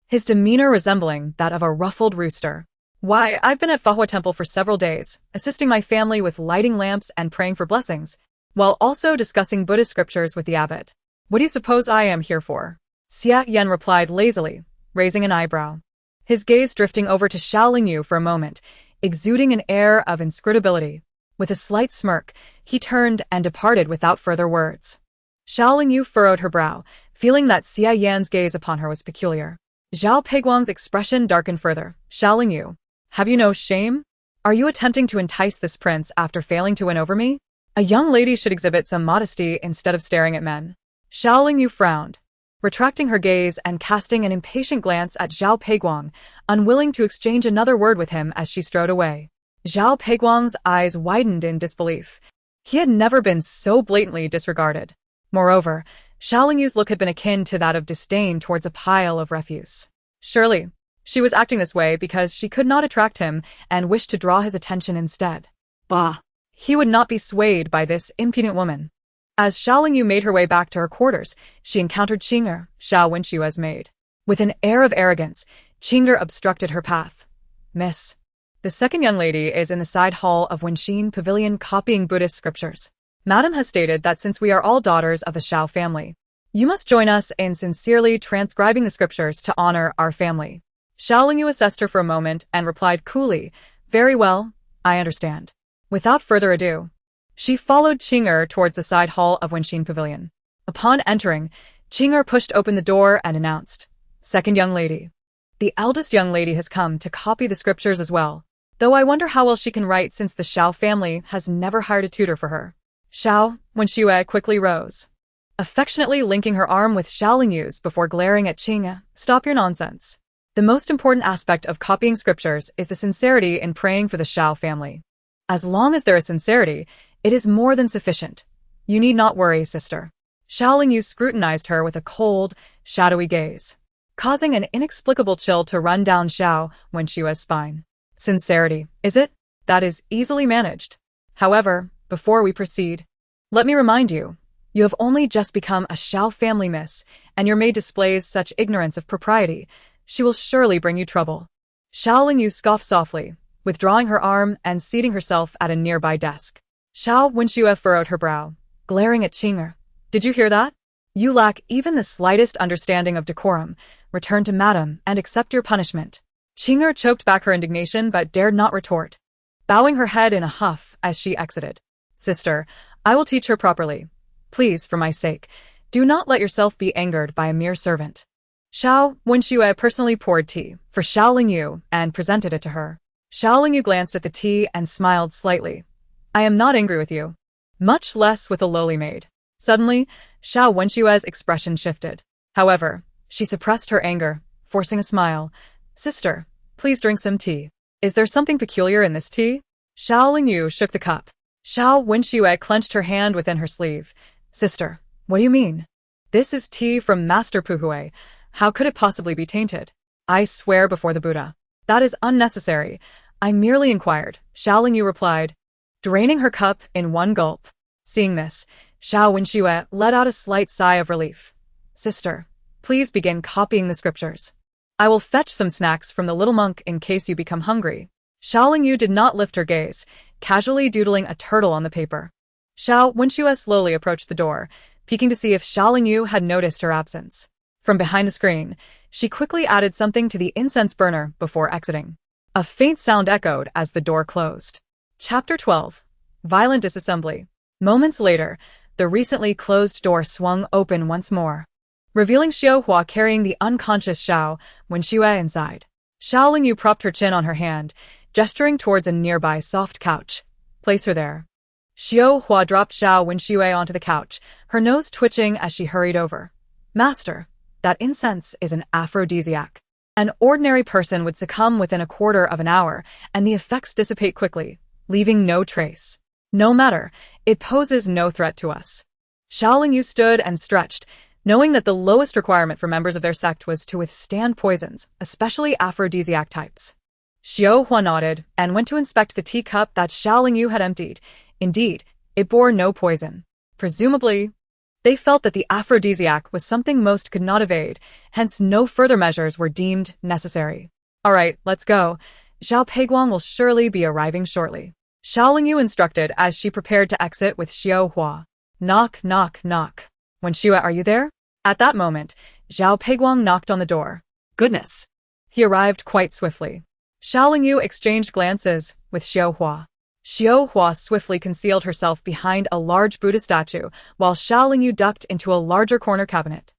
his demeanor resembling that of a ruffled rooster. Why, I've been at Fahua Temple for several days, assisting my family with lighting lamps and praying for blessings, while also discussing Buddhist scriptures with the abbot. What do you suppose I am here for? Xie Yan replied lazily, raising an eyebrow. His gaze drifting over to Xiao Lingyu for a moment, exuding an air of inscrutability. With a slight smirk, he turned and departed without further words. Xiao Lingyu furrowed her brow, feeling that Xie Yan's gaze upon her was peculiar. Zhao Peiguang's expression darkened further. Xiao Lingyu, have you no shame? Are you attempting to entice this prince after failing to win over me? A young lady should exhibit some modesty instead of staring at men. Xiao Lingyu frowned, retracting her gaze and casting an impatient glance at Zhao Peiguang, unwilling to exchange another word with him as she strode away. Zhao Peiguang's eyes widened in disbelief. He had never been so blatantly disregarded. Moreover, Xiao Lingyu's look had been akin to that of disdain towards a pile of refuse. Surely, she was acting this way because she could not attract him and wished to draw his attention instead. Bah. He would not be swayed by this impudent woman. As Xiao Lingyu made her way back to her quarters, she encountered Qing'er, Xiao Wenxue's maid. With an air of arrogance, Qing'er obstructed her path. Miss, the second young lady is in the side hall of Wenxin Pavilion copying Buddhist scriptures. Madam has stated that since we are all daughters of the Xiao family, you must join us in sincerely transcribing the scriptures to honor our family. Xiao Lingyu assessed her for a moment and replied coolly, very well, I understand. Without further ado, she followed Qing'er towards the side hall of Wenxin Pavilion. Upon entering, Qing'er pushed open the door and announced, second young lady. The eldest young lady has come to copy the scriptures as well, though I wonder how well she can write since the Xiao family has never hired a tutor for her. Xiao Wenxue quickly rose, affectionately linking her arm with Xiao Lingyu's before glaring at Qing'er. Stop your nonsense. The most important aspect of copying scriptures is the sincerity in praying for the Xiao family. As long as there is sincerity, it is more than sufficient. You need not worry, sister. Xiao Lingyu scrutinized her with a cold, shadowy gaze, causing an inexplicable chill to run down Xiao Wenxue's spine. Sincerity, is it? That is easily managed. However, before we proceed, let me remind you, you have only just become a Xiao family miss, and your maid displays such ignorance of propriety. She will surely bring you trouble. Xiao Lingyu scoffed softly, withdrawing her arm and seating herself at a nearby desk. Xiao Wenxue furrowed her brow, glaring at Qing'er. Did you hear that? You lack even the slightest understanding of decorum. Return to madam and accept your punishment. Qing'er choked back her indignation but dared not retort, bowing her head in a huff as she exited. Sister, I will teach her properly. Please, for my sake, Do not let yourself be angered by a mere servant. Xiao Wenxue personally poured tea for Xiao Lingyu and presented it to her. Xiao Lingyu glanced at the tea and smiled slightly. I am not angry with you. Much less with a lowly maid. Suddenly, Xiao Wenxue's expression shifted. However, she suppressed her anger, forcing a smile. Sister, please drink some tea. Is there something peculiar in this tea? Xiao Lingyu shook the cup. Xiao Wenxue clenched her hand within her sleeve. Sister, what do you mean? This is tea from Master Puhui. How could it possibly be tainted? I swear before the Buddha. That is unnecessary. I merely inquired, Xiao Lingyu replied, draining her cup in one gulp. Seeing this, Xiao Wenxue let out a slight sigh of relief. Sister, please begin copying the scriptures. I will fetch some snacks from the little monk in case you become hungry. Xiao Lingyu did not lift her gaze, casually doodling a turtle on the paper. Xiao Wenxue slowly approached the door, peeking to see if Xiao Lingyu had noticed her absence. From behind the screen, she quickly added something to the incense burner before exiting. A faint sound echoed as the door closed. Chapter 12. Violent Disassembly. Moments later, the recently closed door swung open once more, revealing Xiao Hua carrying the unconscious Xiao Wenxue inside. Xiao Lingyu propped her chin on her hand, gesturing towards a nearby soft couch. Place her there. Xiao Hua dropped Xiao Wenxue onto the couch, her nose twitching as she hurried over. Master, that incense is an aphrodisiac. An ordinary person would succumb within a quarter of an hour, and the effects dissipate quickly, leaving no trace. No matter, it poses no threat to us. Xiao Lingyu stood and stretched, knowing that the lowest requirement for members of their sect was to withstand poisons, especially aphrodisiac types. Xiao Hua nodded and went to inspect the teacup that Xiao Lingyu had emptied. Indeed, it bore no poison. Presumably, they felt that the aphrodisiac was something most could not evade, hence no further measures were deemed necessary. All right, let's go. Zhao Peiguang will surely be arriving shortly. Xiao Lingyu instructed as she prepared to exit with Xiao Hua. Knock, knock, knock. Wenxue, are you there? At that moment, Zhao Peiguang knocked on the door. Goodness. He arrived quite swiftly. Xiao Lingyu exchanged glances with Xiao Hua. Xiao Hua swiftly concealed herself behind a large Buddha statue, while Xiao Lingyu ducked into a larger corner cabinet.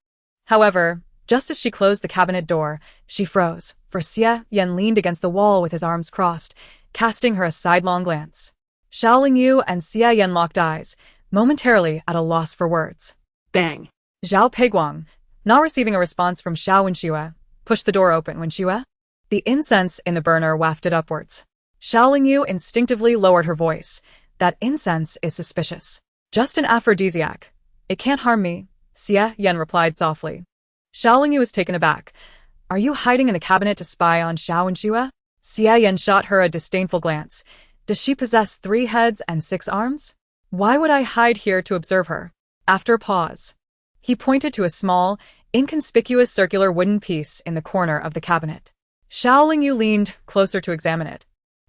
However, just as she closed the cabinet door, she froze, for Xie Yan leaned against the wall with his arms crossed, casting her a sidelong glance. Xiao Lingyu and Xie Yan locked eyes, momentarily at a loss for words. Bang. Zhao Peiguang, not receiving a response from Xiao Wenxue, pushed the door open. Wenxue? The incense in the burner wafted upwards. Xiao Lingyu instinctively lowered her voice. That incense is suspicious. Just an aphrodisiac. It can't harm me, Xie Yan replied softly. Xiao Lingyu was taken aback. Are you hiding in the cabinet to spy on Xiao Wenxue? Xie Yan shot her a disdainful glance. Does she possess 3 heads and 6 arms? Why would I hide here to observe her? After a pause, he pointed to a small, inconspicuous circular wooden piece in the corner of the cabinet. Xiao Lingyu leaned closer to examine it,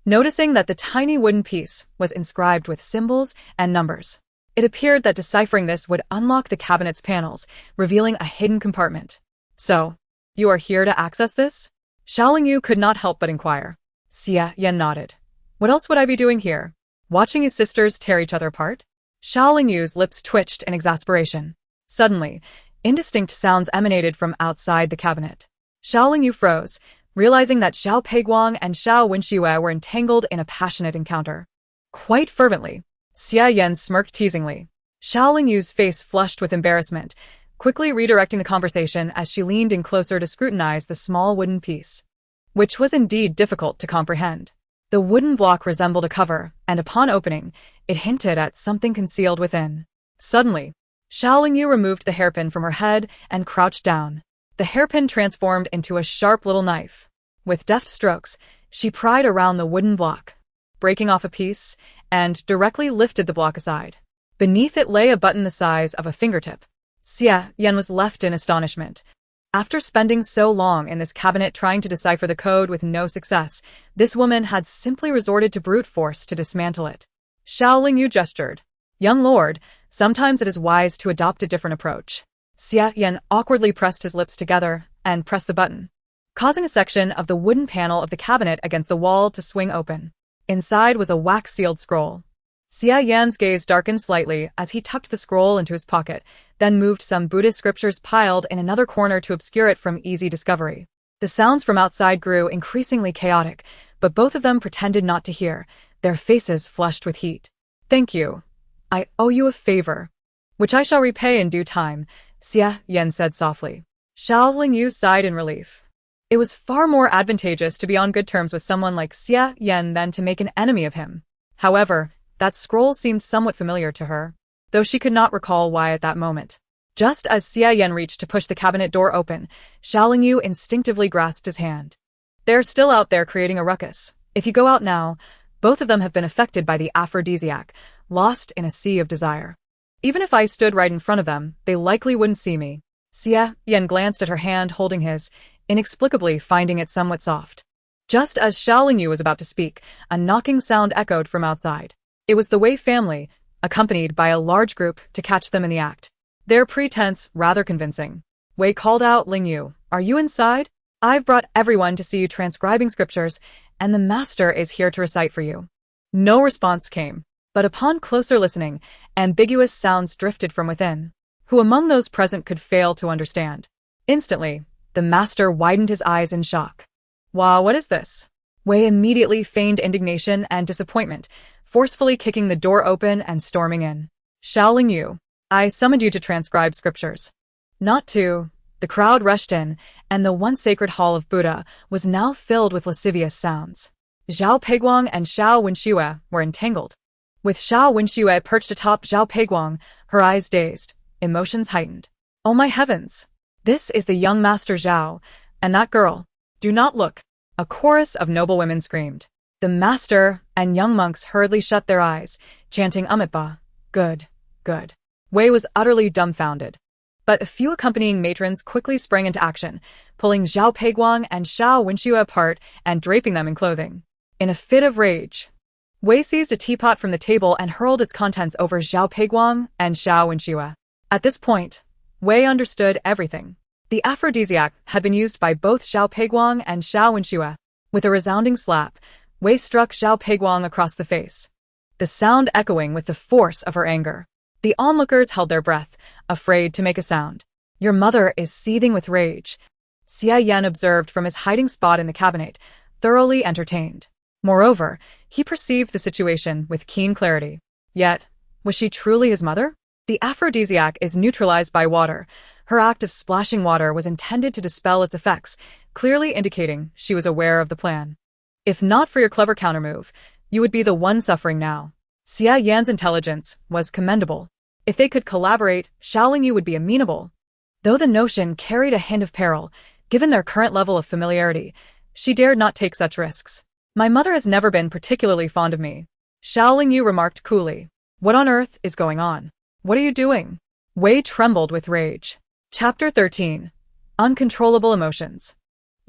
noticing that the tiny wooden piece was inscribed with symbols and numbers. It appeared that deciphering this would unlock the cabinet's panels, revealing a hidden compartment. So, you are here to access this? Xiao Lingyu could not help but inquire. Xie Yan nodded. What else would I be doing here? Watching his sisters tear each other apart? Xiao Lingyu's lips twitched in exasperation. Suddenly, indistinct sounds emanated from outside the cabinet. Xiao Lingyu froze, realizing that Zhao Peiguang and Xiao Wenxue were entangled in a passionate encounter. Quite fervently, Xie Yan smirked teasingly. Xiao Lingyu's face flushed with embarrassment, quickly redirecting the conversation as she leaned in closer to scrutinize the small wooden piece, which was indeed difficult to comprehend. The wooden block resembled a cover, and upon opening, it hinted at something concealed within. Suddenly, Xiao Lingyu removed the hairpin from her head and crouched down. The hairpin transformed into a sharp little knife. With deft strokes, she pried around the wooden block, breaking off a piece, and directly lifted the block aside. Beneath it lay a button the size of a fingertip. Xie Yan was left in astonishment. After spending so long in this cabinet trying to decipher the code with no success, this woman had simply resorted to brute force to dismantle it. Xiao Lingyu gestured. Young lord, sometimes it is wise to adopt a different approach. Xie Yan awkwardly pressed his lips together and pressed the button, causing a section of the wooden panel of the cabinet against the wall to swing open. Inside was a wax-sealed scroll. Xia Yan's gaze darkened slightly as he tucked the scroll into his pocket, then moved some Buddhist scriptures piled in another corner to obscure it from easy discovery. The sounds from outside grew increasingly chaotic, but both of them pretended not to hear, their faces flushed with heat. "Thank you. I owe you a favor, which I shall repay in due time," Xia Yan said softly. Xiao Lingyu sighed in relief. It was far more advantageous to be on good terms with someone like Xia Yan than to make an enemy of him. However, that scroll seemed somewhat familiar to her, though she could not recall why at that moment. Just as Xia Yan reached to push the cabinet door open, Xiao Lingyu instinctively grasped his hand. "They're still out there creating a ruckus. If you go out now, both of them have been affected by the aphrodisiac, lost in a sea of desire. Even if I stood right in front of them, they likely wouldn't see me." Xia Yan glanced at her hand holding his, inexplicably finding it somewhat soft. Just as Xiao Lingyu was about to speak, a knocking sound echoed from outside. It was the Wei family, accompanied by a large group, to catch them in the act. Their pretense rather convincing. Wei called out, "Lingyu, are you inside? I've brought everyone to see you transcribing scriptures, and the master is here to recite for you." No response came, but upon closer listening, ambiguous sounds drifted from within. Who among those present could fail to understand? Instantly, the master widened his eyes in shock. "Wow, what is this?" Wei immediately feigned indignation and disappointment, forcefully kicking the door open and storming in. "Xiao Lingyu, I summoned you to transcribe scriptures. Not to." The crowd rushed in, and the once sacred hall of Buddha was now filled with lascivious sounds. Zhao Peiguang and Xiao Wenxue were entangled. With Xiao Wenxue perched atop Zhao Peiguang, her eyes dazed, emotions heightened. "Oh my heavens! This is the young master Zhao, and that girl. Do not look!" A chorus of noble women screamed. The master and young monks hurriedly shut their eyes, chanting Amitba. Good, good. Wei was utterly dumbfounded. But a few accompanying matrons quickly sprang into action, pulling Zhao Peiguang and Xiao Wenxue apart and draping them in clothing. In a fit of rage, Wei seized a teapot from the table and hurled its contents over Zhao Peiguang and Xiao Wenxue. At this point, Wei understood everything. The aphrodisiac had been used by both Zhao Peiguang and Xiao Wenxue. With a resounding slap, Wei struck Zhao Peiguang across the face, the sound echoing with the force of her anger. The onlookers held their breath, afraid to make a sound. "Your mother is seething with rage," Xia Yan observed from his hiding spot in the cabinet, thoroughly entertained. Moreover, he perceived the situation with keen clarity. Yet, was she truly his mother? The aphrodisiac is neutralized by water. Her act of splashing water was intended to dispel its effects, clearly indicating she was aware of the plan. "If not for your clever countermove, you would be the one suffering now." Xia Yan's intelligence was commendable. If they could collaborate, Xiao Lingyu would be amenable. Though the notion carried a hint of peril, given their current level of familiarity, she dared not take such risks. "My mother has never been particularly fond of me," Xiao Lingyu remarked coolly. "What on earth is going on? What are you doing?" Wei trembled with rage. Chapter 13. Uncontrollable Emotions.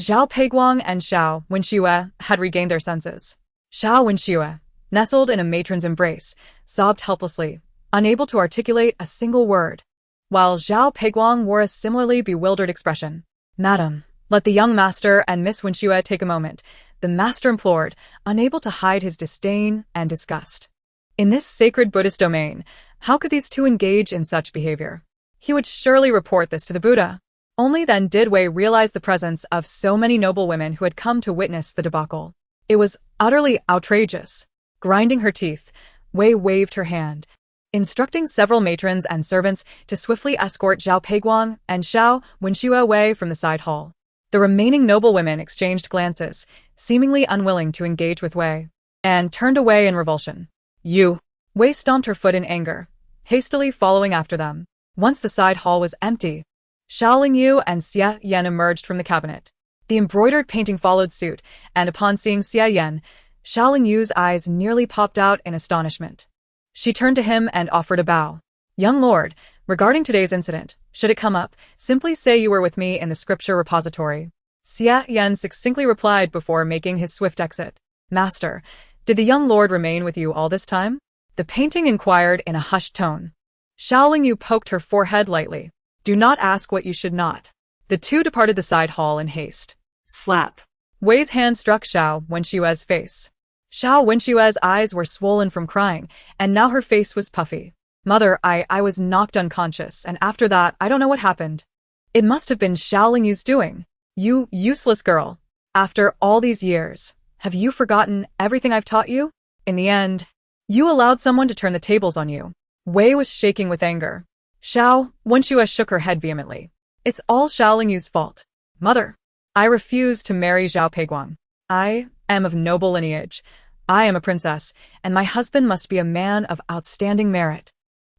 Zhao Peiguang and Xiao Wenxue had regained their senses. Xiao Wenxue, nestled in a matron's embrace, sobbed helplessly, unable to articulate a single word, while Zhao Peiguang wore a similarly bewildered expression. "Madam, let the young master and Miss Wenxue take a moment," the master implored, unable to hide his disdain and disgust. In this sacred Buddhist domain, how could these two engage in such behavior? He would surely report this to the Buddha. Only then did Wei realize the presence of so many noble women who had come to witness the debacle. It was utterly outrageous. Grinding her teeth, Wei waved her hand, instructing several matrons and servants to swiftly escort Zhao Peiguang and Xiao Wenxue away from the side hall. The remaining noble women exchanged glances, seemingly unwilling to engage with Wei, and turned away in revulsion. "You!" Wei stomped her foot in anger, hastily following after them. Once the side hall was empty, Xiao Lingyu and Xia Yan emerged from the cabinet. The embroidered painting followed suit, and upon seeing Xia Yan, Xiao Lingyu's eyes nearly popped out in astonishment. She turned to him and offered a bow. "Young lord, regarding today's incident, should it come up, simply say you were with me in the scripture repository." Xia Yan succinctly replied before making his swift exit. "Master, did the young lord remain with you all this time?" The painting inquired in a hushed tone. Xiao Lingyu poked her forehead lightly. "Do not ask what you should not." The two departed the side hall in haste. Slap. Wei's hand struck Xiao Wenshue's face. Xiao Wenxue's eyes were swollen from crying, and now her face was puffy. Mother, I was knocked unconscious, and after that, I don't know what happened. It must have been Xiaolingyu's doing. You useless girl. After all these years, have you forgotten everything I've taught you? In the end, you allowed someone to turn the tables on you. Wei was shaking with anger. Xiao Wenxue shook her head vehemently. It's all Xiaolingyu's fault. Mother, I refuse to marry Zhao Peiguang. I am of noble lineage. I am a princess, and my husband must be a man of outstanding merit.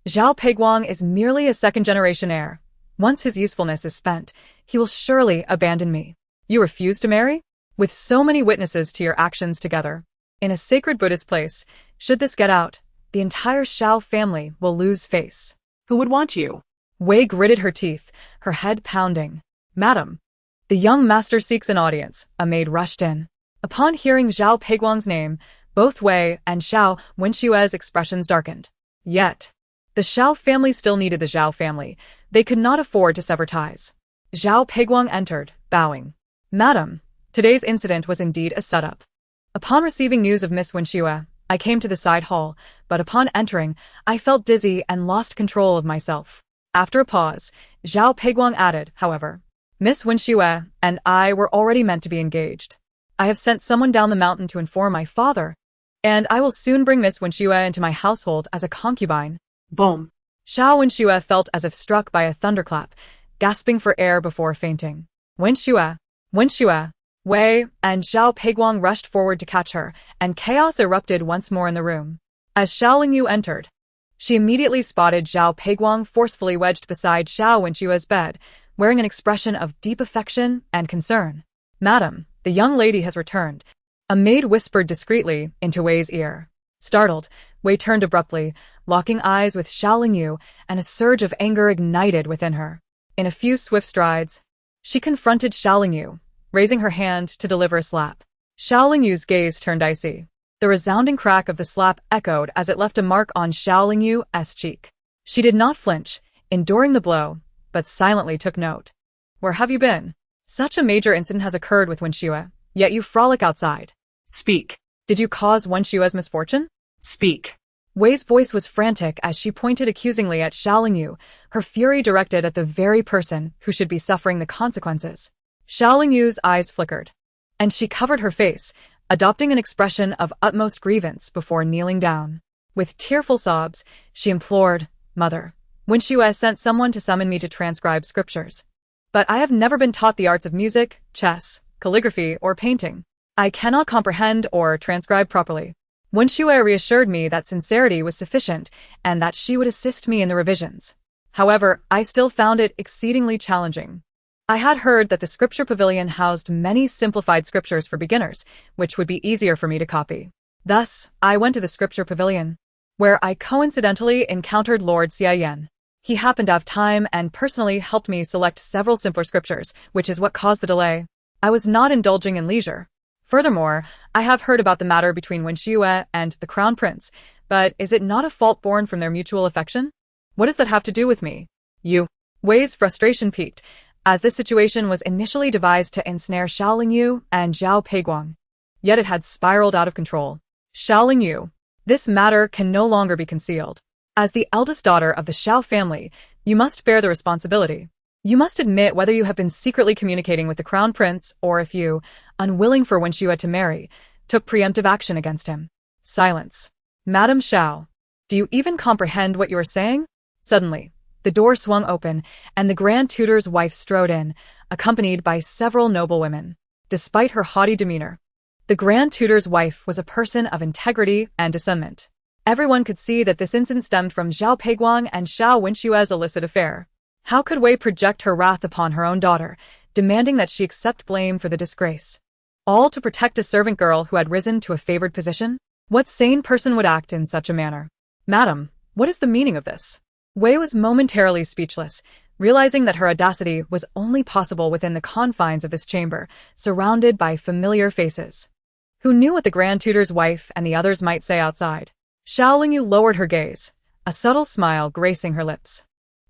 Zhao Peiguang is merely a second-generation heir. Once his usefulness is spent, he will surely abandon me. You refuse to marry? With so many witnesses to your actions together. In a sacred Buddhist place, should this get out, the entire Xiao family will lose face. Who would want you? Wei gritted her teeth, her head pounding. Madam. The young master seeks an audience, a maid rushed in. Upon hearing Zhao Peiguang's name, both Wei and Xiao Wenxue's expressions darkened. Yet, the Xiao family still needed the Zhao family. They could not afford to sever ties. Zhao Peiguang entered, bowing. Madam, today's incident was indeed a setup. Upon receiving news of Miss Wenxue, I came to the side hall, but upon entering, I felt dizzy and lost control of myself. After a pause, Zhao Peiguang added, however, Miss Wenxue and I were already meant to be engaged. I have sent someone down the mountain to inform my father, and I will soon bring Miss Wenxue into my household as a concubine. Boom. Xiao Wenxue felt as if struck by a thunderclap, gasping for air before fainting. Wenxue, Wei and Zhao Peiguang rushed forward to catch her, and chaos erupted once more in the room. As Xiaolingyu entered, she immediately spotted Zhao Peiguang forcefully wedged beside Xiao Wenxue's bed, wearing an expression of deep affection and concern. Madam, the young lady has returned, a maid whispered discreetly into Wei's ear. Startled, Wei turned abruptly, locking eyes with Xiaolingyu, and a surge of anger ignited within her. In a few swift strides, she confronted Xiaolingyu, raising her hand to deliver a slap. Xiaolingyu's gaze turned icy. The resounding crack of the slap echoed as it left a mark on Xiaolingyu's cheek. She did not flinch, enduring the blow, but silently took note. Where have you been? Such a major incident has occurred with Wenxue, yet you frolic outside. Speak. Did you cause Wenxue's misfortune? Speak. Wei's voice was frantic as she pointed accusingly at Xiaolingyu, her fury directed at the very person who should be suffering the consequences. Xiaolingyu's eyes flickered, and she covered her face, adopting an expression of utmost grievance before kneeling down. With tearful sobs, she implored, Mother, Wenxue sent someone to summon me to transcribe scriptures. But I have never been taught the arts of music, chess, calligraphy, or painting. I cannot comprehend or transcribe properly. Wenxue reassured me that sincerity was sufficient and that she would assist me in the revisions. However, I still found it exceedingly challenging. I had heard that the scripture pavilion housed many simplified scriptures for beginners, which would be easier for me to copy. Thus, I went to the scripture pavilion, where I coincidentally encountered Lord Xia. He happened to have time and personally helped me select several simpler scriptures, which is what caused the delay. I was not indulging in leisure. Furthermore, I have heard about the matter between Wenxue and the Crown Prince, but is it not a fault born from their mutual affection? What does that have to do with me? You. Wei's frustration peaked, as this situation was initially devised to ensnare Xiaolingyu and Zhao Peiguang. Yet it had spiraled out of control. Xiaolingyu, this matter can no longer be concealed. As the eldest daughter of the Xiao family, you must bear the responsibility. You must admit whether you have been secretly communicating with the Crown Prince or if you, unwilling for Wenxue to marry, took preemptive action against him. Silence. Madame Xiao, do you even comprehend what you are saying? Suddenly, the door swung open and the Grand Tutor's wife strode in, accompanied by several noble women. Despite her haughty demeanor, the Grand Tutor's wife was a person of integrity and discernment. Everyone could see that this incident stemmed from Zhao Peiguang and Xiao Wenxue's illicit affair. How could Wei project her wrath upon her own daughter, demanding that she accept blame for the disgrace? All to protect a servant girl who had risen to a favored position? What sane person would act in such a manner? Madam, what is the meaning of this? Wei was momentarily speechless, realizing that her audacity was only possible within the confines of this chamber, surrounded by familiar faces. Who knew what the Grand Tutor's wife and the others might say outside? Xiaolingyu lowered her gaze, a subtle smile gracing her lips.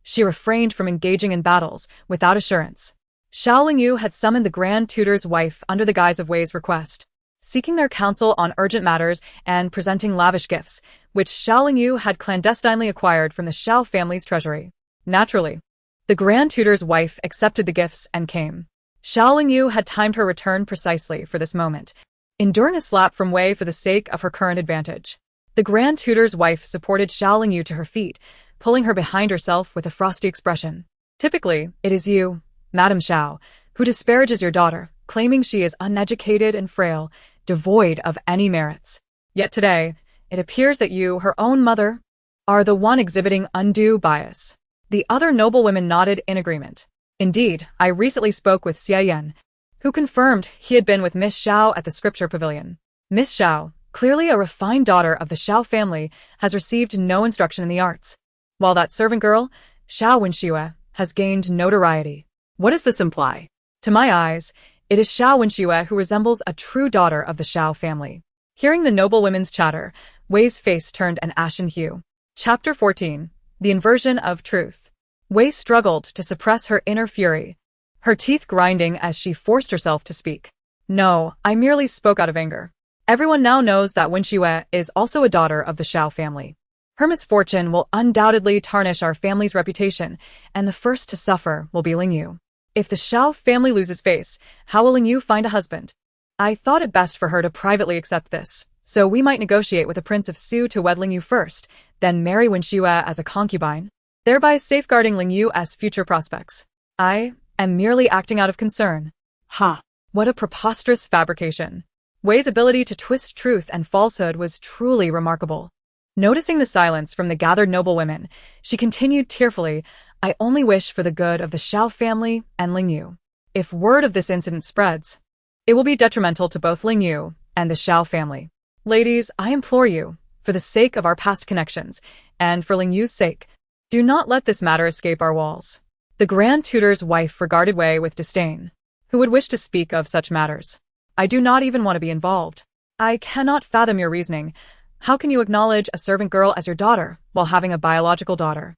She refrained from engaging in battles without assurance. Xiaolingyu had summoned the Grand Tutor's wife under the guise of Wei's request. seeking their counsel on urgent matters and presenting lavish gifts, which Xiao Lingyu had clandestinely acquired from the Xiao family's treasury. Naturally, the Grand Tutor's wife accepted the gifts and came. Xiao Lingyu had timed her return precisely for this moment, enduring a slap from Wei for the sake of her current advantage. The Grand Tutor's wife supported Xiao Lingyu to her feet, pulling her behind herself with a frosty expression. Typically, it is you, Madame Xiao, who disparages your daughter, claiming she is uneducated and frail, devoid of any merits. Yet today, it appears that you, her own mother, are the one exhibiting undue bias. The other noblewomen nodded in agreement. Indeed, I recently spoke with Xie Yan, who confirmed he had been with Miss Xiao at the scripture pavilion. Miss Xiao, clearly a refined daughter of the Xiao family, has received no instruction in the arts, while that servant girl, Xiao Wenxue, has gained notoriety. What does this imply? To my eyes, it is Xiao Wenxue who resembles a true daughter of the Xiao family. Hearing the noblewomen's chatter, Wei's face turned an ashen hue. Chapter 14. The Inversion of Truth. Wei struggled to suppress her inner fury, her teeth grinding as she forced herself to speak. No, I merely spoke out of anger. Everyone now knows that Wenxue is also a daughter of the Xiao family. Her misfortune will undoubtedly tarnish our family's reputation, and the first to suffer will be Lingyu. If the Xiao family loses face, how will Lingyu find a husband? I thought it best for her to privately accept this, so we might negotiate with the Prince of Su to wed Lingyu first, then marry Wenxue as a concubine, thereby safeguarding Lingyu's future prospects. I am merely acting out of concern. Ha! What a preposterous fabrication. Wei's ability to twist truth and falsehood was truly remarkable. Noticing the silence from the gathered noblewomen, she continued tearfully, I only wish for the good of the Xiao family and Lingyu. If word of this incident spreads, it will be detrimental to both Lingyu and the Xiao family. Ladies, I implore you, for the sake of our past connections, and for Lingyu's sake, do not let this matter escape our walls. The Grand Tutor's wife regarded Wei with disdain. Who would wish to speak of such matters? I do not even want to be involved. I cannot fathom your reasoning. How can you acknowledge a servant girl as your daughter while having a biological daughter?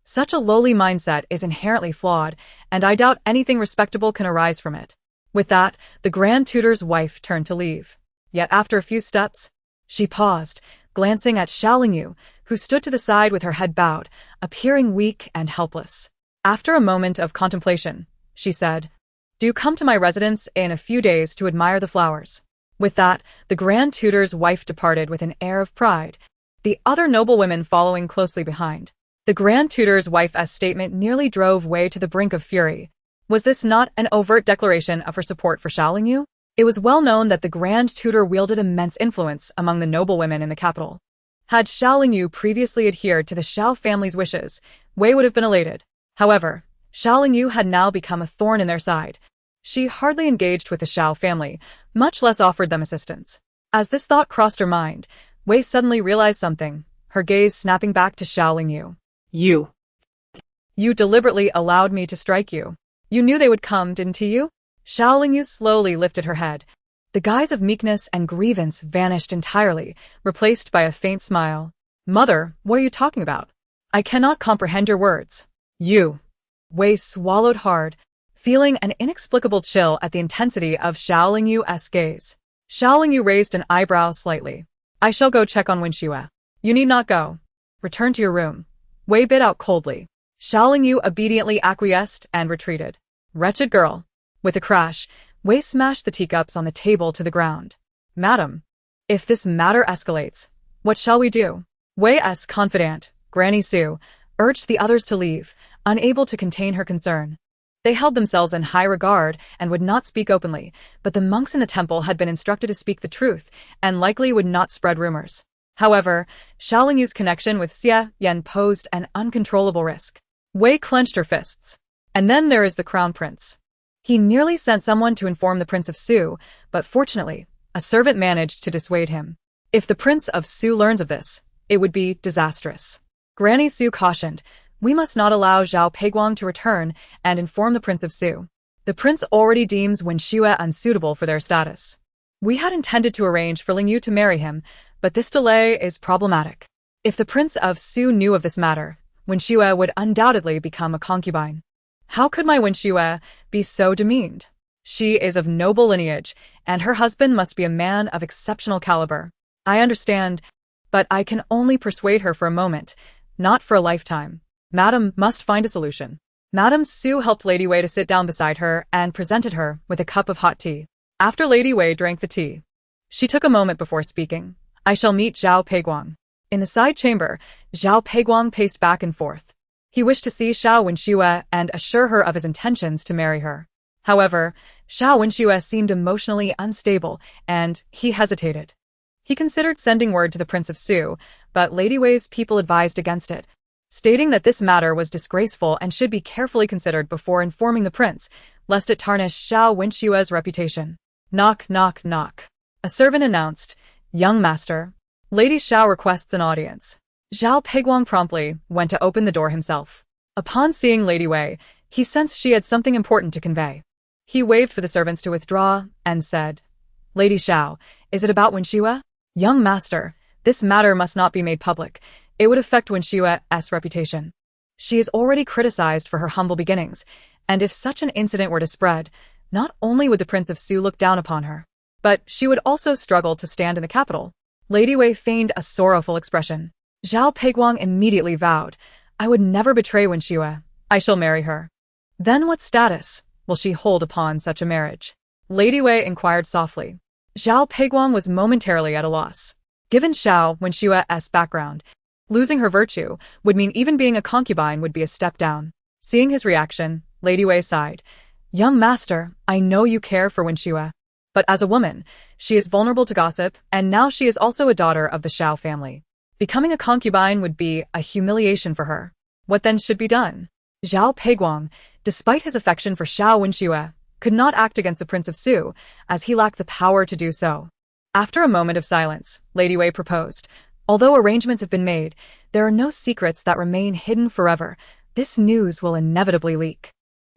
Such a lowly mindset is inherently flawed, and I doubt anything respectable can arise from it. With that, the Grand Tutor's wife turned to leave. Yet after a few steps, she paused, glancing at Xiao Lingyu, who stood to the side with her head bowed, appearing weak and helpless. After a moment of contemplation, she said, Do come to my residence in a few days to admire the flowers. With that, the Grand Tutor's wife departed with an air of pride, the other noblewomen following closely behind. The Grand Tutor's wife's statement nearly drove Wei to the brink of fury. Was this not an overt declaration of her support for Xiao Lingyu? It was well known that the Grand Tutor wielded immense influence among the noblewomen in the capital. Had Xiao Lingyu previously adhered to the Xiao family's wishes, Wei would have been elated. However, Xiao Lingyu had now become a thorn in their side. She hardly engaged with the Xiao family, much less offered them assistance. As this thought crossed her mind, Wei suddenly realized something, her gaze snapping back to Xiao Lingyu. You deliberately allowed me to strike you. You knew they would come, didn't you? Xiao Lingyu slowly lifted her head. The guise of meekness and grievance vanished entirely, replaced by a faint smile. Mother, what are you talking about? I cannot comprehend your words. You. Wei swallowed hard, feeling an inexplicable chill at the intensity of Xiao Lingyu's gaze. Xiao Lingyu raised an eyebrow slightly. I shall go check on Wenxue. You need not go. Return to your room. Wei bit out coldly. Xiao Lingyu obediently acquiesced and retreated. Wretched girl. With a crash, Wei smashed the teacups on the table to the ground. Madam, if this matter escalates, what shall we do? Wei's confidant, Granny Su, urged the others to leave, unable to contain her concern. They held themselves in high regard and would not speak openly, but the monks in the temple had been instructed to speak the truth and likely would not spread rumors. However, Xiao Lingyu's connection with Xie Yan posed an uncontrollable risk. Wei clenched her fists. And then there is the crown prince. He nearly sent someone to inform the Prince of Su, but fortunately, a servant managed to dissuade him. If the Prince of Su learns of this, it would be disastrous. Granny Su cautioned, we must not allow Zhao Peiguang to return and inform the Prince of Su. The prince already deems Wenxue unsuitable for their status. We had intended to arrange for Lingyu to marry him, but this delay is problematic. If the Prince of Su knew of this matter, Wenxue would undoubtedly become a concubine. How could my Wenxue be so demeaned? She is of noble lineage, and her husband must be a man of exceptional caliber. I understand, but I can only persuade her for a moment, not for a lifetime. Madame must find a solution. Madame Su helped Lady Wei to sit down beside her and presented her with a cup of hot tea. After Lady Wei drank the tea, she took a moment before speaking. I shall meet Zhao Peiguang. In the side chamber, Zhao Peiguang paced back and forth. He wished to see Xiao Wenxue and assure her of his intentions to marry her. However, Xiao Wenxue seemed emotionally unstable, and he hesitated. He considered sending word to the Prince of Su, but Lady Wei's people advised against it, stating that this matter was disgraceful and should be carefully considered before informing the prince, lest it tarnish Xiao Wenxue's reputation. Knock, knock, knock. A servant announced, "Young master, Lady Xiao requests an audience." Zhao Peiguang promptly went to open the door himself. Upon seeing Lady Wei, he sensed she had something important to convey. He waved for the servants to withdraw and said, "Lady Xiao, is it about Wenxue?" "Young master, this matter must not be made public. It would affect Wenxue's reputation. She is already criticized for her humble beginnings, and if such an incident were to spread, not only would the Prince of Su look down upon her, but she would also struggle to stand in the capital." Lady Wei feigned a sorrowful expression. Zhao Peiguang immediately vowed, "I would never betray Wenxue. I shall marry her." "Then what status will she hold upon such a marriage?" Lady Wei inquired softly. Zhao Peiguang was momentarily at a loss. Given Xiao Wenxue's background, losing her virtue would mean even being a concubine would be a step down. Seeing his reaction, Lady Wei sighed. "Young master, I know you care for Wenxue, but as a woman, she is vulnerable to gossip, and now she is also a daughter of the Xiao family. Becoming a concubine would be a humiliation for her. What then should be done?" Zhao Peiguang, despite his affection for Xiao Wenxue, could not act against the Prince of Su, as he lacked the power to do so. After a moment of silence, Lady Wei proposed, "Although arrangements have been made, there are no secrets that remain hidden forever. This news will inevitably leak.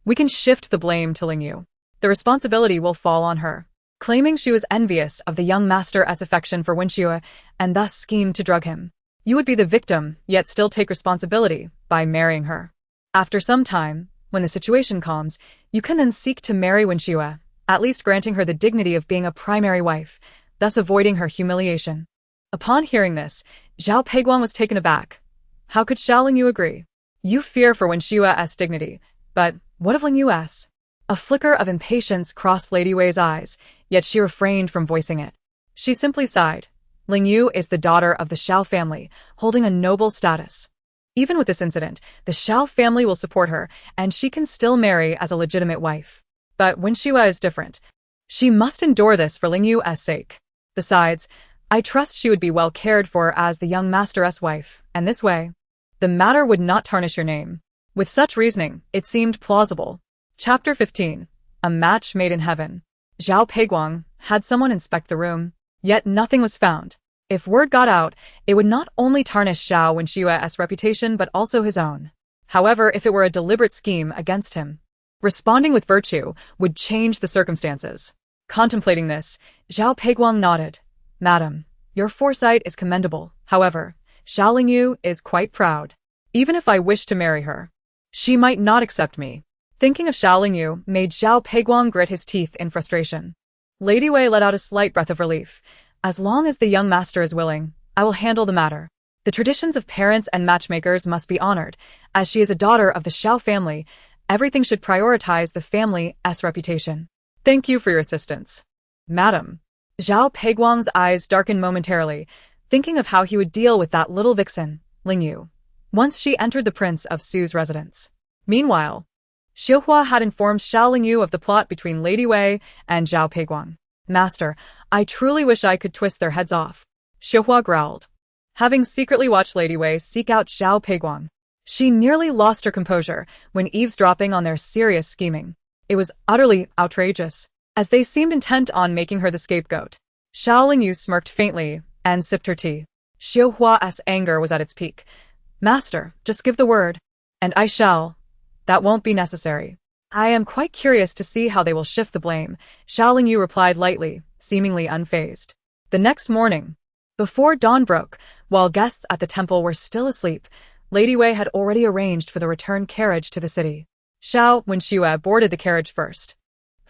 We can shift the blame to Lingyu. The responsibility will fall on her." Claiming she was envious of the young master's affection for Wenxue and thus schemed to drug him. "You would be the victim, yet still take responsibility by marrying her. After some time, when the situation calms, you can then seek to marry Wenxue, at least granting her the dignity of being a primary wife, thus avoiding her humiliation." Upon hearing this, Zhao Peiguang was taken aback. How could Xiao Lingyu agree? "You fear for Wenxue's dignity, but what of Lingyu's?" A flicker of impatience crossed Lady Wei's eyes, yet she refrained from voicing it. She simply sighed. Lingyu is the daughter of the Xiao family, holding a noble status. Even with this incident, the Xiao family will support her, and she can still marry as a legitimate wife. But Wenxue is different. She must endure this for Lingyu's sake. Besides, I trust she would be well cared for as the young master's wife, and this way, the matter would not tarnish your name. With such reasoning, it seemed plausible. Chapter 15. A Match Made in Heaven. Zhao Peiguang had someone inspect the room, yet nothing was found. If word got out, it would not only tarnish Xiao Wenxue's reputation but also his own. However, if it were a deliberate scheme against him, responding with virtue would change the circumstances. Contemplating this, Zhao Peiguang nodded. "Madam, your foresight is commendable. However, Xiao Lingyu is quite proud. Even if I wish to marry her, she might not accept me." Thinking of Xiao Lingyu made Zhao Peiguang grit his teeth in frustration. Lady Wei let out a slight breath of relief. "As long as the young master is willing, I will handle the matter. The traditions of parents and matchmakers must be honored. As she is a daughter of the Xiao family, everything should prioritize the family's reputation. Thank you for your assistance." "Madam." Zhao Peiguang's eyes darkened momentarily, thinking of how he would deal with that little vixen, Lingyu, once she entered the Prince of Su's residence. Meanwhile, Xiuhua had informed Xiao Lingyu of the plot between Lady Wei and Zhao Peiguang. "Master, I truly wish I could twist their heads off," Xiuhua growled. Having secretly watched Lady Wei seek out Zhao Peiguang, she nearly lost her composure when eavesdropping on their serious scheming. It was utterly outrageous, as they seemed intent on making her the scapegoat. Xiao Lingyu smirked faintly and sipped her tea. Xiuhua's anger was at its peak. "Master, just give the word, and I shall. That won't be necessary. I am quite curious to see how they will shift the blame," Xiao Lingyu replied lightly, seemingly unfazed. The next morning, before dawn broke, while guests at the temple were still asleep, Lady Wei had already arranged for the return carriage to the city. Xiao Wenxue boarded the carriage first.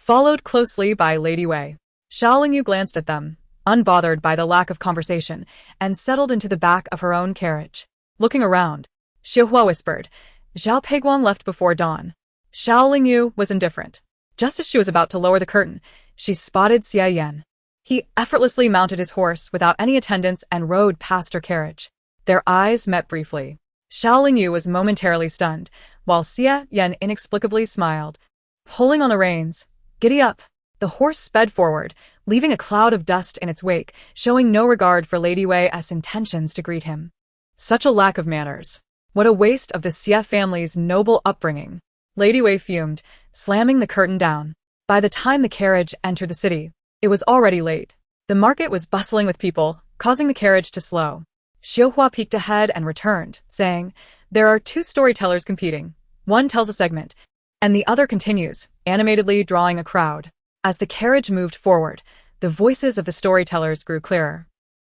followed closely by Lady Wei. Xiao Lingyu glanced at them, unbothered by the lack of conversation, and settled into the back of her own carriage. Looking around, Xiaohua whispered, Zhao Peiguang left before dawn. Xiao Lingyu was indifferent. Just as she was about to lower the curtain, she spotted Xie Yan. He effortlessly mounted his horse without any attendants and rode past her carriage. Their eyes met briefly. Xiao Lingyu was momentarily stunned, while Xie Yan inexplicably smiled. Pulling on the reins, "Giddy up!" The horse sped forward, leaving a cloud of dust in its wake, showing no regard for Lady Wei's intentions to greet him. Such a lack of manners. What a waste of the Xie family's noble upbringing. Lady Wei fumed, slamming the curtain down. By the time the carriage entered the city, it was already late. The market was bustling with people, causing the carriage to slow. Xiaohua peeked ahead and returned, saying, There are two storytellers competing. One tells a segment, and the other continues, animatedly drawing a crowd. As the carriage moved forward, the voices of the storytellers grew clearer.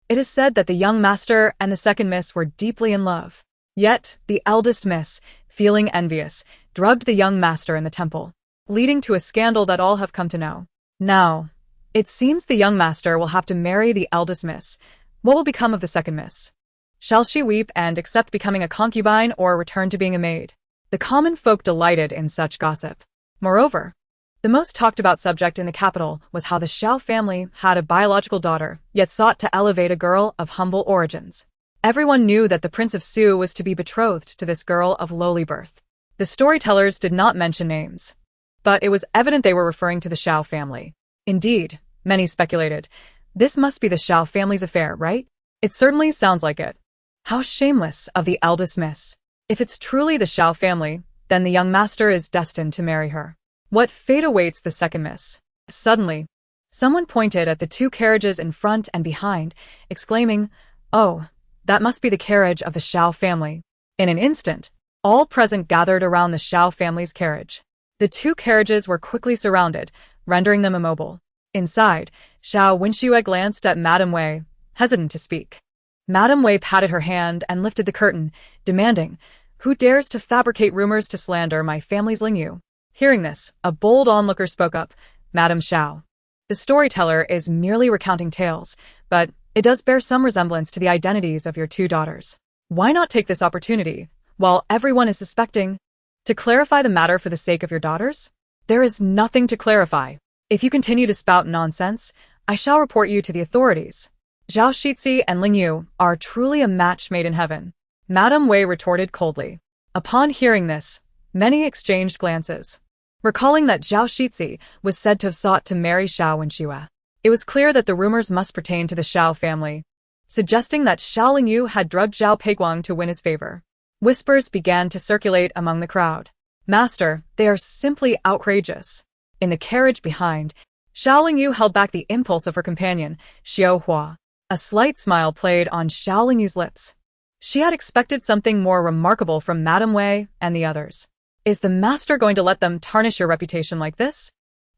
It is said that the young master and the second miss were deeply in love. Yet, the eldest miss, feeling envious, drugged the young master in the temple, leading to a scandal that all have come to know. Now, it seems the young master will have to marry the eldest miss. What will become of the second miss? Shall she weep and accept becoming a concubine or return to being a maid? The common folk delighted in such gossip. Moreover, the most talked-about subject in the capital was how the Xiao family had a biological daughter, yet sought to elevate a girl of humble origins. Everyone knew that the Prince of Su was to be betrothed to this girl of lowly birth. The storytellers did not mention names, but it was evident they were referring to the Xiao family. Indeed, many speculated, this must be the Xiao family's affair, right? It certainly sounds like it. How shameless of the eldest miss. If it's truly the Xiao family, then the young master is destined to marry her. What fate awaits the second miss? Suddenly, someone pointed at the two carriages in front and behind, exclaiming, Oh, that must be the carriage of the Xiao family. In an instant, all present gathered around the Xiao family's carriage. The two carriages were quickly surrounded, rendering them immobile. Inside, Xiao Wenxue glanced at Madame Wei, hesitant to speak. Madame Wei patted her hand and lifted the curtain, demanding, Who dares to fabricate rumors to slander my family's Lingyu? Hearing this, a bold onlooker spoke up, Madame Xiao. The storyteller is merely recounting tales, but it does bear some resemblance to the identities of your two daughters. Why not take this opportunity, while everyone is suspecting, to clarify the matter for the sake of your daughters? There is nothing to clarify. If you continue to spout nonsense, I shall report you to the authorities. Zhao Shixi and Ling Yu are truly a match made in heaven. Madame Wei retorted coldly. Upon hearing this, many exchanged glances. Recalling that Zhao Shixi was said to have sought to marry Xiao Wenxue, it was clear that the rumors must pertain to the Xiao family, suggesting that Xiao Lingyu had drugged Zhao Peiguang to win his favor. Whispers began to circulate among the crowd. Master, they are simply outrageous. In the carriage behind, Xiao Lingyu held back the impulse of her companion, Xiaohua. A slight smile played on Xiao Lingyu's lips. She had expected something more remarkable from Madame Wei and the others. Is the master going to let them tarnish your reputation like this?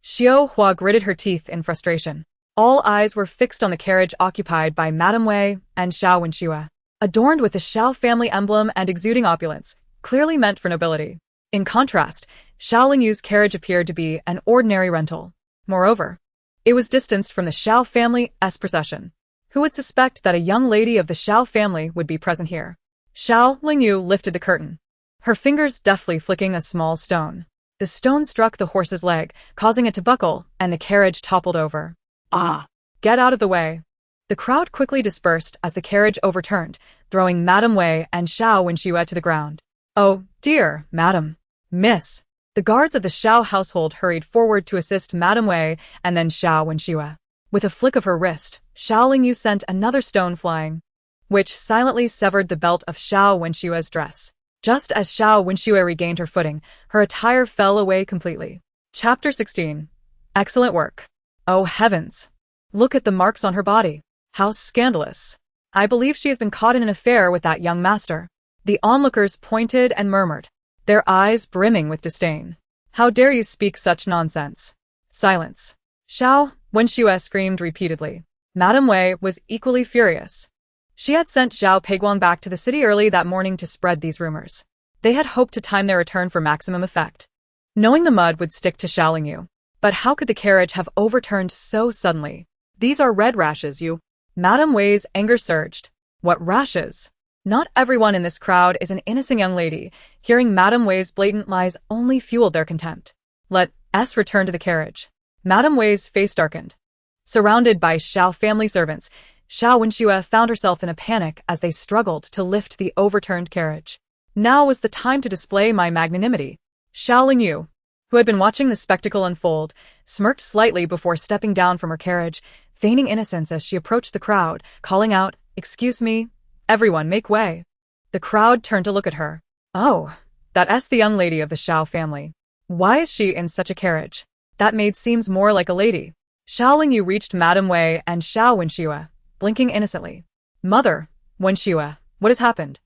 Xiaohua gritted her teeth in frustration. All eyes were fixed on the carriage occupied by Madame Wei and Xiao Wenxue, adorned with the Xiao family emblem and exuding opulence, clearly meant for nobility. In contrast, Xiao Lingyu's carriage appeared to be an ordinary rental. Moreover, it was distanced from the Xiao family's procession. Who would suspect that a young lady of the Xiao family would be present here? Xiao Lingyu lifted the curtain, her fingers deftly flicking a small stone. The stone struck the horse's leg, causing it to buckle, and the carriage toppled over. Ah! Get out of the way. The crowd quickly dispersed as the carriage overturned, throwing Madame Wei and Xiao Wenxue to the ground. Oh, dear, Madam. Miss. The guards of the Xiao household hurried forward to assist Madame Wei and then Xiao Wenxue. With a flick of her wrist, Xiao Lingyu sent another stone flying, which silently severed the belt of Xiao Wenxue's dress. Just as Xiao Wenxue regained her footing, her attire fell away completely. Chapter 16. Excellent work. Oh heavens! Look at the marks on her body. How scandalous. I believe she has been caught in an affair with that young master. The onlookers pointed and murmured, their eyes brimming with disdain. How dare you speak such nonsense? Silence. Xiao Wenxue screamed repeatedly. Madame Wei was equally furious. She had sent Zhao Peiguang back to the city early that morning to spread these rumors. They had hoped to time their return for maximum effect, knowing the mud would stick to Xiao Lingyu. But how could the carriage have overturned so suddenly? These are red rashes, you. Madame Wei's anger surged. What rashes? Not everyone in this crowd is an innocent young lady. Hearing Madame Wei's blatant lies only fueled their contempt. Let us return to the carriage. Madame Wei's face darkened. Surrounded by Xiao family servants, Xiao Wenxue found herself in a panic as they struggled to lift the overturned carriage. Now was the time to display my magnanimity. Xiao Lingyu, who had been watching the spectacle unfold, smirked slightly before stepping down from her carriage, feigning innocence as she approached the crowd, calling out, "Excuse me, everyone make way." The crowd turned to look at her. Oh, that's the young lady of the Xiao family. Why is she in such a carriage? That maid seems more like a lady. Xiao Lingyu reached Madame Wei and Xiao Wenxue, blinking innocently. Mother, Wenxue, what has happened?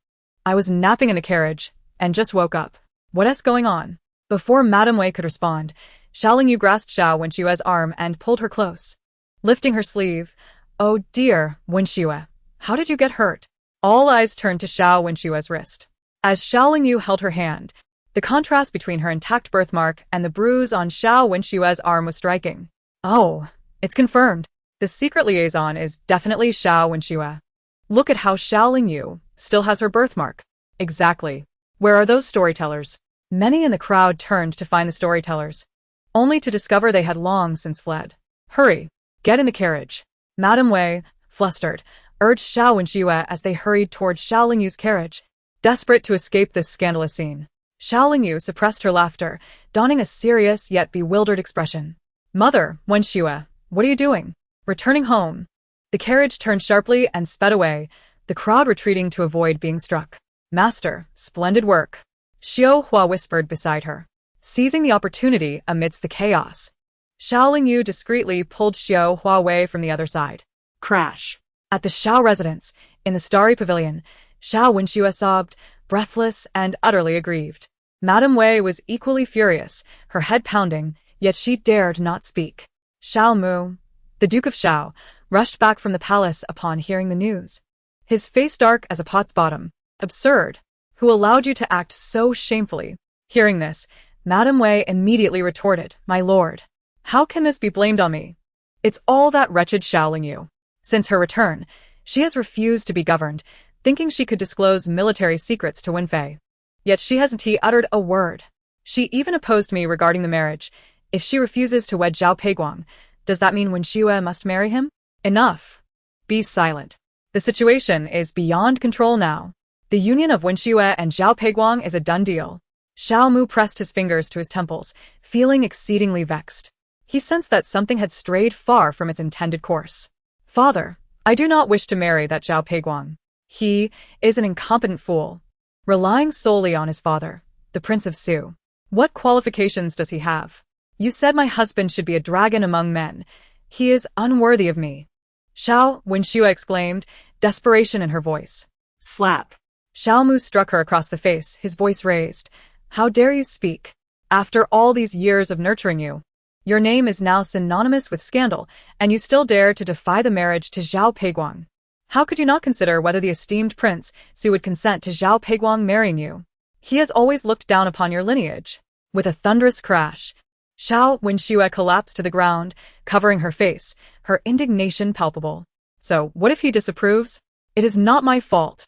I was napping in the carriage, and just woke up. What's going on? Before Madame Wei could respond, Xiao Lingyu grasped Xiao Wenxue's arm and pulled her close. Lifting her sleeve, "Oh dear, Wenxue, how did you get hurt?" All eyes turned to Xiao Wenxue's wrist. As Xiao Lingyu held her hand, the contrast between her intact birthmark and the bruise on Xiao Wenxue's arm was striking. Oh, it's confirmed. The secret liaison is definitely Xiao Wenxue. Look at how Xiao Lingyu still has her birthmark. Exactly. Where are those storytellers? Many in the crowd turned to find the storytellers, only to discover they had long since fled. Hurry, get in the carriage. Madame Wei, flustered, urged Xiao Wenxue as they hurried toward Xiao Lingyu's carriage, desperate to escape this scandalous scene. Xiao Lingyu suppressed her laughter, donning a serious yet bewildered expression. Mother, Wenxue, what are you doing? Returning home. The carriage turned sharply and sped away, the crowd retreating to avoid being struck. Master, splendid work. Xiao Hua whispered beside her, seizing the opportunity amidst the chaos. Xiao Lingyu discreetly pulled Xiao Hua away from the other side. Crash. At the Xiao residence, in the starry pavilion, Xiao Wenxue sobbed, breathless and utterly aggrieved. Madame Wei was equally furious, her head pounding, yet she dared not speak. Xiao Mu, the Duke of Xiao, rushed back from the palace upon hearing the news. His face dark as a pot's bottom. Absurd. Who allowed you to act so shamefully? Hearing this, Madame Wei immediately retorted, My lord, how can this be blamed on me? It's all that wretched Xiao Lingyu. Since her return, she has refused to be governed, thinking she could disclose military secrets to Wenfei. Yet she hasn't uttered a word. She even opposed me regarding the marriage. If she refuses to wed Zhao Peiguang, does that mean Wenxue must marry him? Enough. Be silent. The situation is beyond control now. The union of Wenxue and Zhao Peiguang is a done deal. Xiao Mu pressed his fingers to his temples, feeling exceedingly vexed. He sensed that something had strayed far from its intended course. Father, I do not wish to marry that Zhao Peiguang. He is an incompetent fool, relying solely on his father, the Prince of Su. What qualifications does he have? You said my husband should be a dragon among men. He is unworthy of me. Xiao Wenxue exclaimed, desperation in her voice. Slap. Xiao Mu struck her across the face, his voice raised. How dare you speak? After all these years of nurturing you, your name is now synonymous with scandal, and you still dare to defy the marriage to Zhao Peiguang. How could you not consider whether the esteemed Prince Su would consent to Zhao Peiguang marrying you? He has always looked down upon your lineage. With a thunderous crash, Xiao Wenxue collapsed to the ground, covering her face, her indignation palpable. So, what if he disapproves? It is not my fault.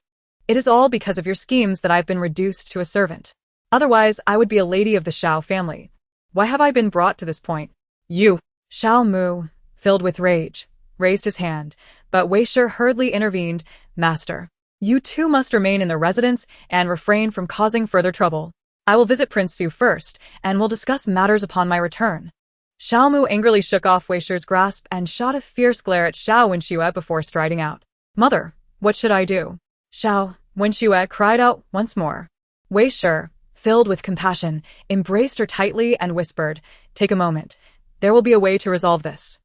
It is all because of your schemes that I've been reduced to a servant. Otherwise, I would be a lady of the Xiao family. Why have I been brought to this point? You. Xiao Mu, filled with rage, raised his hand, but Wei Shi hurriedly intervened. Master, you too must remain in the residence and refrain from causing further trouble. I will visit Prince Su first, and will discuss matters upon my return. Xiao Mu angrily shook off Wei Shi's grasp and shot a fierce glare at Xiao Wenxue before striding out. Mother, what should I do? Xiao Wenxue cried out once more. Wei Shi, filled with compassion, embraced her tightly and whispered, Take a moment. There will be a way to resolve this.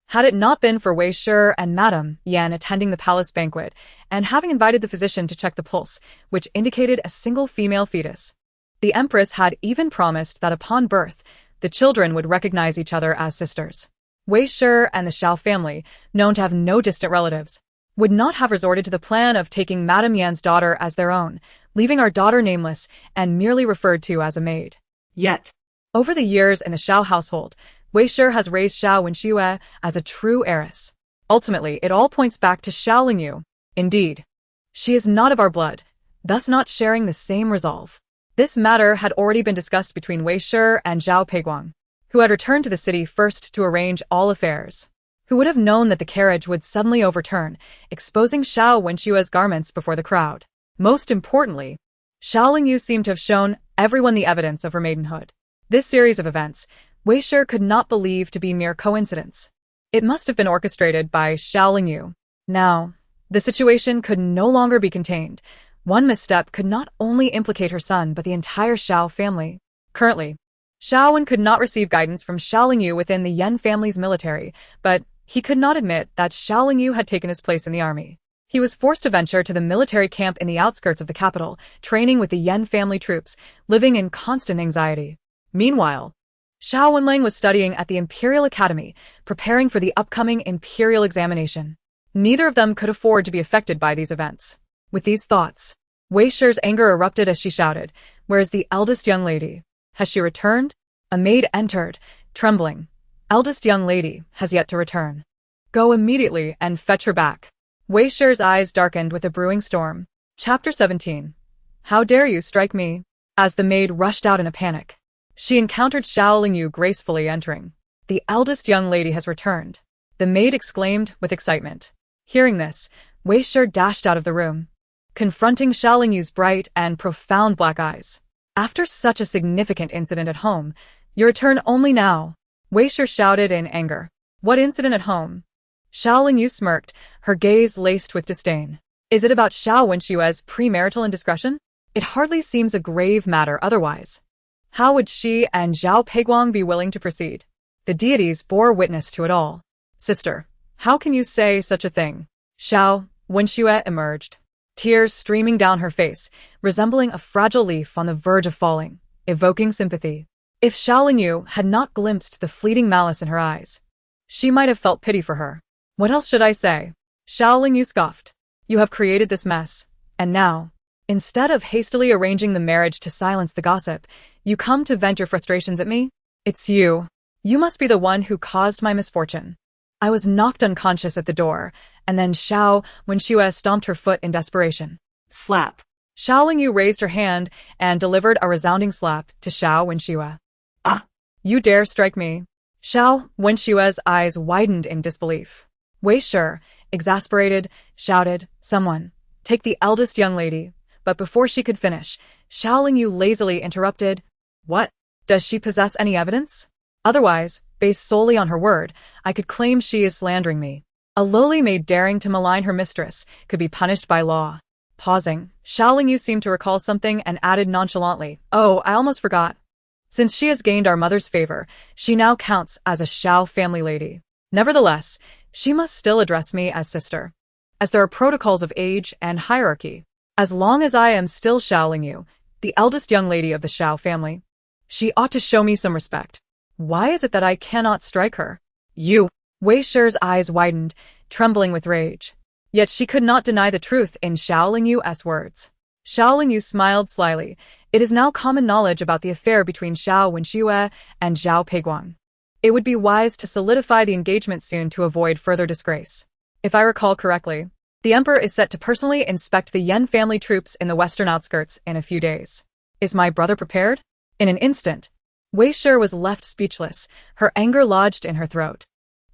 Had it not been for Wei Shi and Madame Yan attending the palace banquet, and having invited the physician to check the pulse, which indicated a single female fetus, the Empress had even promised that upon birth, the children would recognize each other as sisters. Wei Shi and the Xiao family, known to have no distant relatives, would not have resorted to the plan of taking Madame Yan's daughter as their own, leaving our daughter nameless and merely referred to as a maid. Yet, over the years in the Xiao household, Wei Shi has raised Xiao Wenxue as a true heiress. Ultimately, it all points back to Xiao Lingyu. Indeed, she is not of our blood, thus not sharing the same resolve. This matter had already been discussed between Wei Shi and Zhao Peiguang, who had returned to the city first to arrange all affairs. Who would have known that the carriage would suddenly overturn, exposing Xiao Wenxue's garments before the crowd? Most importantly, Xiao Lingyu seemed to have shown everyone the evidence of her maidenhood. This series of events, Wei Shi could not believe to be mere coincidence. It must have been orchestrated by Xiao Lingyu. Now, the situation could no longer be contained. One misstep could not only implicate her son but the entire Xiao family. Currently, Xiao Wen could not receive guidance from Xiao Lingyu within the Yan family's military, but he could not admit that Xiao Lingyu had taken his place in the army. He was forced to venture to the military camp in the outskirts of the capital, training with the Yan family troops, living in constant anxiety. Meanwhile, Xiao Wenlang was studying at the Imperial Academy, preparing for the upcoming imperial examination. Neither of them could afford to be affected by these events. With these thoughts, Wei Shi's anger erupted as she shouted, "Where is the eldest young lady? Has she returned?" A maid entered, trembling. "Eldest young lady has yet to return. Go immediately and fetch her back." Wei Shi's eyes darkened with a brewing storm. Chapter 17. How dare you strike me? As the maid rushed out in a panic, she encountered Xiao Lingyu gracefully entering. "The eldest young lady has returned," the maid exclaimed with excitement. Hearing this, Wei Shi dashed out of the room, confronting Xiao Lingyu's bright and profound black eyes. "After such a significant incident at home, you return only now?" Wei Shi shouted in anger. "What incident at home?" Xiao Lingyu smirked, her gaze laced with disdain. "Is it about Xiao Wenxue's premarital indiscretion? It hardly seems a grave matter otherwise. How would she and Zhao Peiguang be willing to proceed? The deities bore witness to it all." "Sister, how can you say such a thing?" Xiao Wenxue emerged, tears streaming down her face, resembling a fragile leaf on the verge of falling, evoking sympathy. If Xiao Lingyu had not glimpsed the fleeting malice in her eyes, she might have felt pity for her. "What else should I say?" Xiao Lingyu scoffed. "You have created this mess, and now, instead of hastily arranging the marriage to silence the gossip, you come to vent your frustrations at me? It's you. You must be the one who caused my misfortune." I was knocked unconscious at the door, and then Xiao Wenxue stomped her foot in desperation. Slap. Xiao Lingyu raised her hand and delivered a resounding slap to Xiao Wenxue. Ah! "You dare strike me?" Xiao Wenxue's eyes widened in disbelief. Wei Shi, exasperated, shouted, "Someone, take the eldest young lady." But before she could finish, Xiao Lingyu lazily interrupted. "What? Does she possess any evidence? Otherwise, based solely on her word, I could claim she is slandering me. A lowly maid daring to malign her mistress could be punished by law." Pausing, Xiao Lingyu seemed to recall something and added nonchalantly, "Oh, I almost forgot. Since she has gained our mother's favor, she now counts as a Xiao family lady. Nevertheless, she must still address me as sister, as there are protocols of age and hierarchy. As long as I am still Xiao Lingyu, the eldest young lady of the Xiao family, she ought to show me some respect. Why is it that I cannot strike her?" "You!" Wei Shi's eyes widened, trembling with rage. Yet she could not deny the truth in Xiao Lingyu's words. Xiao Lingyu smiled slyly. "It is now common knowledge about the affair between Xiao Wenxue and Zhao Peiguang. It would be wise to solidify the engagement soon to avoid further disgrace. If I recall correctly, the Emperor is set to personally inspect the Yan family troops in the western outskirts in a few days. Is my brother prepared?" In an instant, Wei Shi was left speechless, her anger lodged in her throat.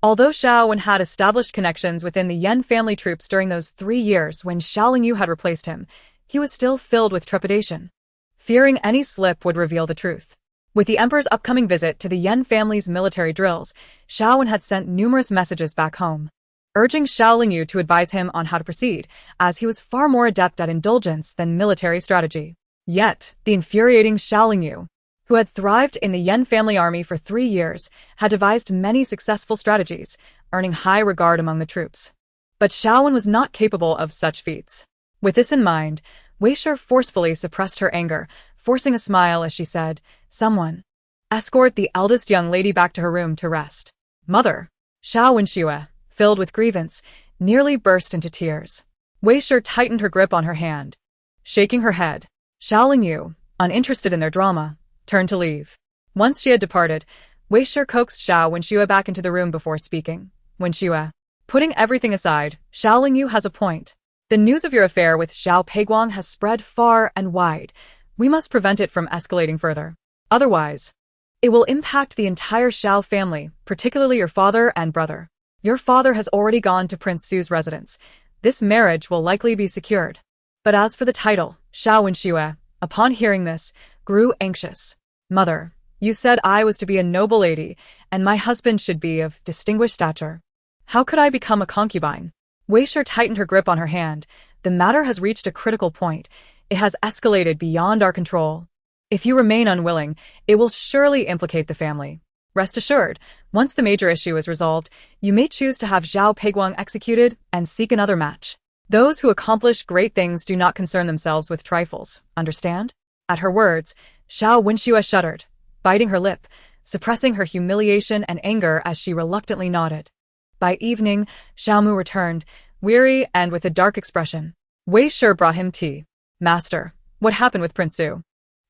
Although Xiao Wen had established connections within the Yan family troops during those 3 years when Xiao Lingyu had replaced him, he was still filled with trepidation, fearing any slip would reveal the truth. With the Emperor's upcoming visit to the Yan family's military drills, Xiao Wen had sent numerous messages back home, urging Xiao Lingyu to advise him on how to proceed, as he was far more adept at indulgence than military strategy. Yet, the infuriating Xiao Lingyu, who had thrived in the Yan family army for 3 years, had devised many successful strategies, earning high regard among the troops. But Xiao Wen was not capable of such feats. With this in mind, Wei Shi forcefully suppressed her anger, forcing a smile as she said, "Someone, escort the eldest young lady back to her room to rest." "Mother!" Xiao Wenxue, filled with grievance, nearly burst into tears. Wei Shi tightened her grip on her hand. Shaking her head, Xiao Lingyu, uninterested in their drama, turned to leave. Once she had departed, Wei Shi coaxed Xiao Wenxue back into the room before speaking. Wenxue, putting everything aside, Xiao Lingyu has a point. The news of your affair with Xiao Peiguang has spread far and wide. We must prevent it from escalating further. Otherwise, it will impact the entire Xiao family, particularly your father and brother. Your father has already gone to Prince Su's residence. This marriage will likely be secured. But as for the title, Xiao Wenxue, upon hearing this, grew anxious. Mother, you said I was to be a noble lady, and my husband should be of distinguished stature. How could I become a concubine? Wei Shi tightened her grip on her hand. The matter has reached a critical point. It has escalated beyond our control. If you remain unwilling, it will surely implicate the family. Rest assured, once the major issue is resolved, you may choose to have Xiao Peiguang executed and seek another match. Those who accomplish great things do not concern themselves with trifles, understand? At her words, Xiao Wenxue shuddered, biting her lip, suppressing her humiliation and anger as she reluctantly nodded. By evening, Xiaomu returned, weary and with a dark expression. Wei Shi brought him tea. Master, what happened with Prince Su?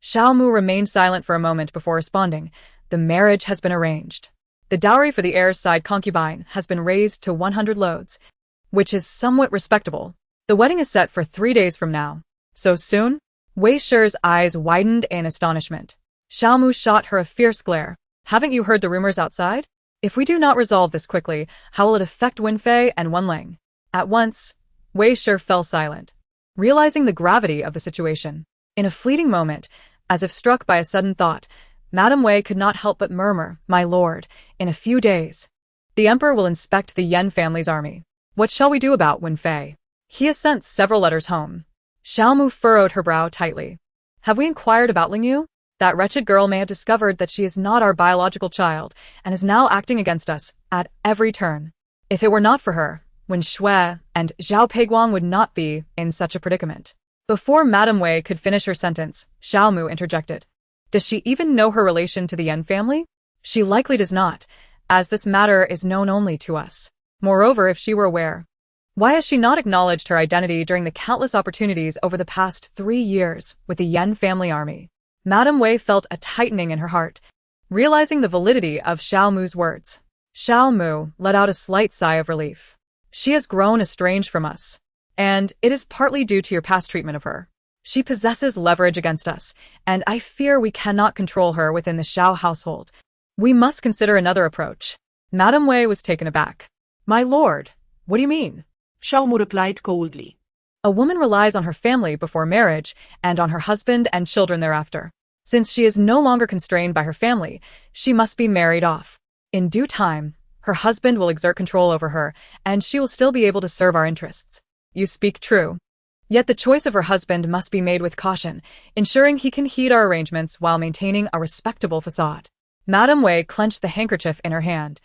Xiaomu remained silent for a moment before responding. The marriage has been arranged. The dowry for the heir's side concubine has been raised to 100 loads, which is somewhat respectable. The wedding is set for 3 days from now. So soon? Wei Shi's eyes widened in astonishment. Xiaomu shot her a fierce glare. Haven't you heard the rumors outside? If we do not resolve this quickly, how will it affect Wenfei and Wenling? At once, Wei Shi fell silent, realizing the gravity of the situation. In a fleeting moment, as if struck by a sudden thought, Madame Wei could not help but murmur, "My lord, in a few days, the emperor will inspect the Yan family's army. What shall we do about Wenfei? He has sent several letters home." Xiaomu furrowed her brow tightly. "Have we inquired about Lingyu? That wretched girl may have discovered that she is not our biological child and is now acting against us at every turn. If it were not for her, Wenxue and Xiao Peiguang would not be in such a predicament." Before Madame Wei could finish her sentence, Xiaomu interjected. "Does she even know her relation to the Yan family? She likely does not, as this matter is known only to us. Moreover, if she were aware, why has she not acknowledged her identity during the countless opportunities over the past 3 years with the Yan family army?" Madame Wei felt a tightening in her heart, realizing the validity of Xiaomu's words. Xiaomu let out a slight sigh of relief. "She has grown estranged from us, and it is partly due to your past treatment of her. She possesses leverage against us, and I fear we cannot control her within the Xiao household. We must consider another approach." Madame Wei was taken aback. "My lord, what do you mean?" Xiaomu replied coldly. "A woman relies on her family before marriage and on her husband and children thereafter. Since she is no longer constrained by her family, she must be married off. In due time, her husband will exert control over her, and she will still be able to serve our interests." "You speak true. Yet the choice of her husband must be made with caution, ensuring he can heed our arrangements while maintaining a respectable facade." Madame Wei clenched the handkerchief in her hand,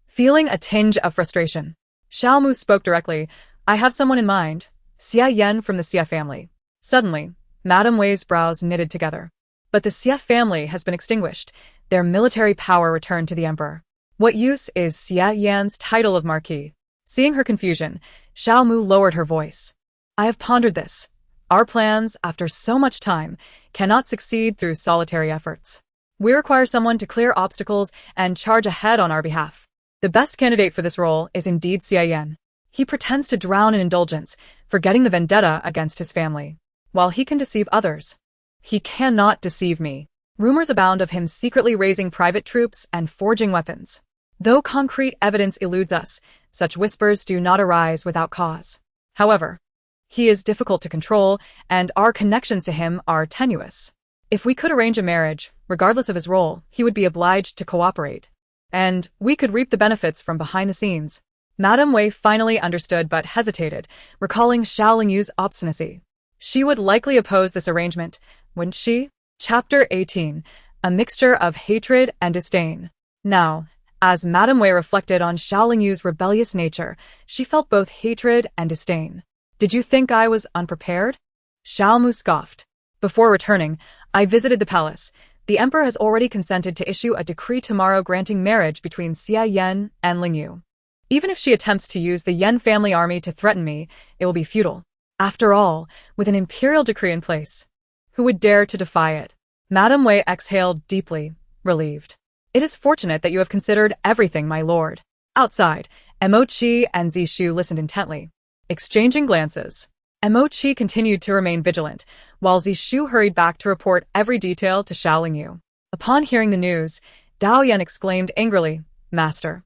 feeling a tinge of frustration. Xiaomu spoke directly. "I have someone in mind, Xia Yan from the Xia family." Suddenly, Madame Wei's brows knitted together. "But the Xia family has been extinguished. Their military power returned to the emperor. What use is Xia Yan's title of marquis?" Seeing her confusion, Xiaomu lowered her voice. "I have pondered this. Our plans, after so much time, cannot succeed through solitary efforts. We require someone to clear obstacles and charge ahead on our behalf. The best candidate for this role is indeed Xia Yan. He pretends to drown in indulgence, forgetting the vendetta against his family. While he can deceive others, he cannot deceive me. Rumors abound of him secretly raising private troops and forging weapons. Though concrete evidence eludes us, such whispers do not arise without cause. However, he is difficult to control, and our connections to him are tenuous. If we could arrange a marriage, regardless of his role, he would be obliged to cooperate. And we could reap the benefits from behind the scenes." Madame Wei finally understood but hesitated, recalling Xiao Lingyu's obstinacy. She would likely oppose this arrangement, wouldn't she? Chapter 18. A mixture of hatred and disdain. Now, as Madame Wei reflected on Xiao Lingyu's rebellious nature, she felt both hatred and disdain. "Did you think I was unprepared?" Xiaomu scoffed. "Before returning, I visited the palace. The emperor has already consented to issue a decree tomorrow granting marriage between Xia Yan and Lingyu. Even if she attempts to use the Yan family army to threaten me, it will be futile. After all, with an imperial decree in place, who would dare to defy it?" Madame Wei exhaled deeply, relieved. It is fortunate that you have considered everything, my lord. Outside, Emochi and Zishu listened intently, exchanging glances. Emochi continued to remain vigilant, while Zishu hurried back to report every detail to Xiaolingyu. Upon hearing the news, Dao Yan exclaimed angrily, "Master,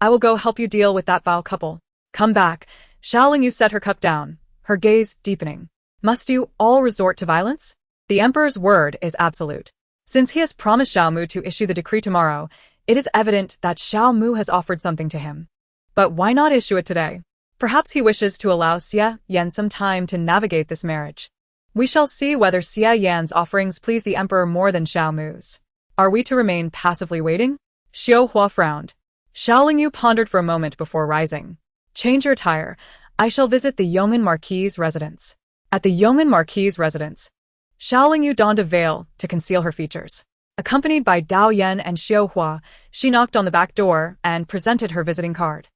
I will go help you deal with that vile couple. Come back." Xiaolingyu set her cup down, her gaze deepening. Must you all resort to violence? The emperor's word is absolute. Since he has promised Xiao Mu to issue the decree tomorrow, it is evident that Xiao Mu has offered something to him. But why not issue it today? Perhaps he wishes to allow Xia Yan some time to navigate this marriage. We shall see whether Xia Yan's offerings please the emperor more than Xiao Mu's. Are we to remain passively waiting? Xiao Hua frowned. Xiaolingyu pondered for a moment before rising. Change your attire. I shall visit the yeoman marquis's residence. At the yeoman marquis's residence, Xiaolingyu donned a veil to conceal her features. Accompanied by Dao Yan and Xiao Hua, she knocked on the back door and presented her visiting card.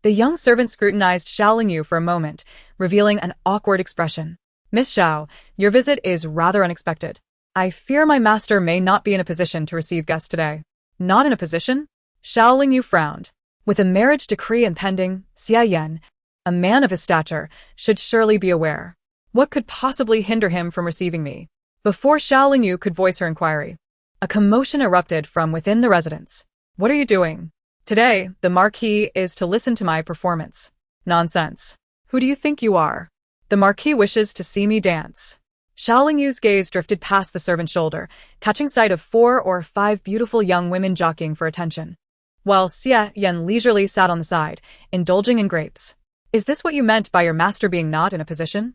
The young servant scrutinized Xiaolingyu for a moment, revealing an awkward expression. "Miss Xiao, your visit is rather unexpected. I fear my master may not be in a position to receive guests today." "Not in a position?" Xiaolingyu frowned. With a marriage decree impending, Xia Yan, a man of his stature, should surely be aware. What could possibly hinder him from receiving me? Before Xiaolingyu could voice her inquiry, a commotion erupted from within the residence. "What are you doing? Today, the Marquis is to listen to my performance." "Nonsense. Who do you think you are?" "The Marquis wishes to see me dance." Xiaolingyu's gaze drifted past the servant's shoulder, catching sight of 4 or 5 beautiful young women jockeying for attention, while Xia Yan leisurely sat on the side, indulging in grapes. "Is this what you meant by your master being not in a position?"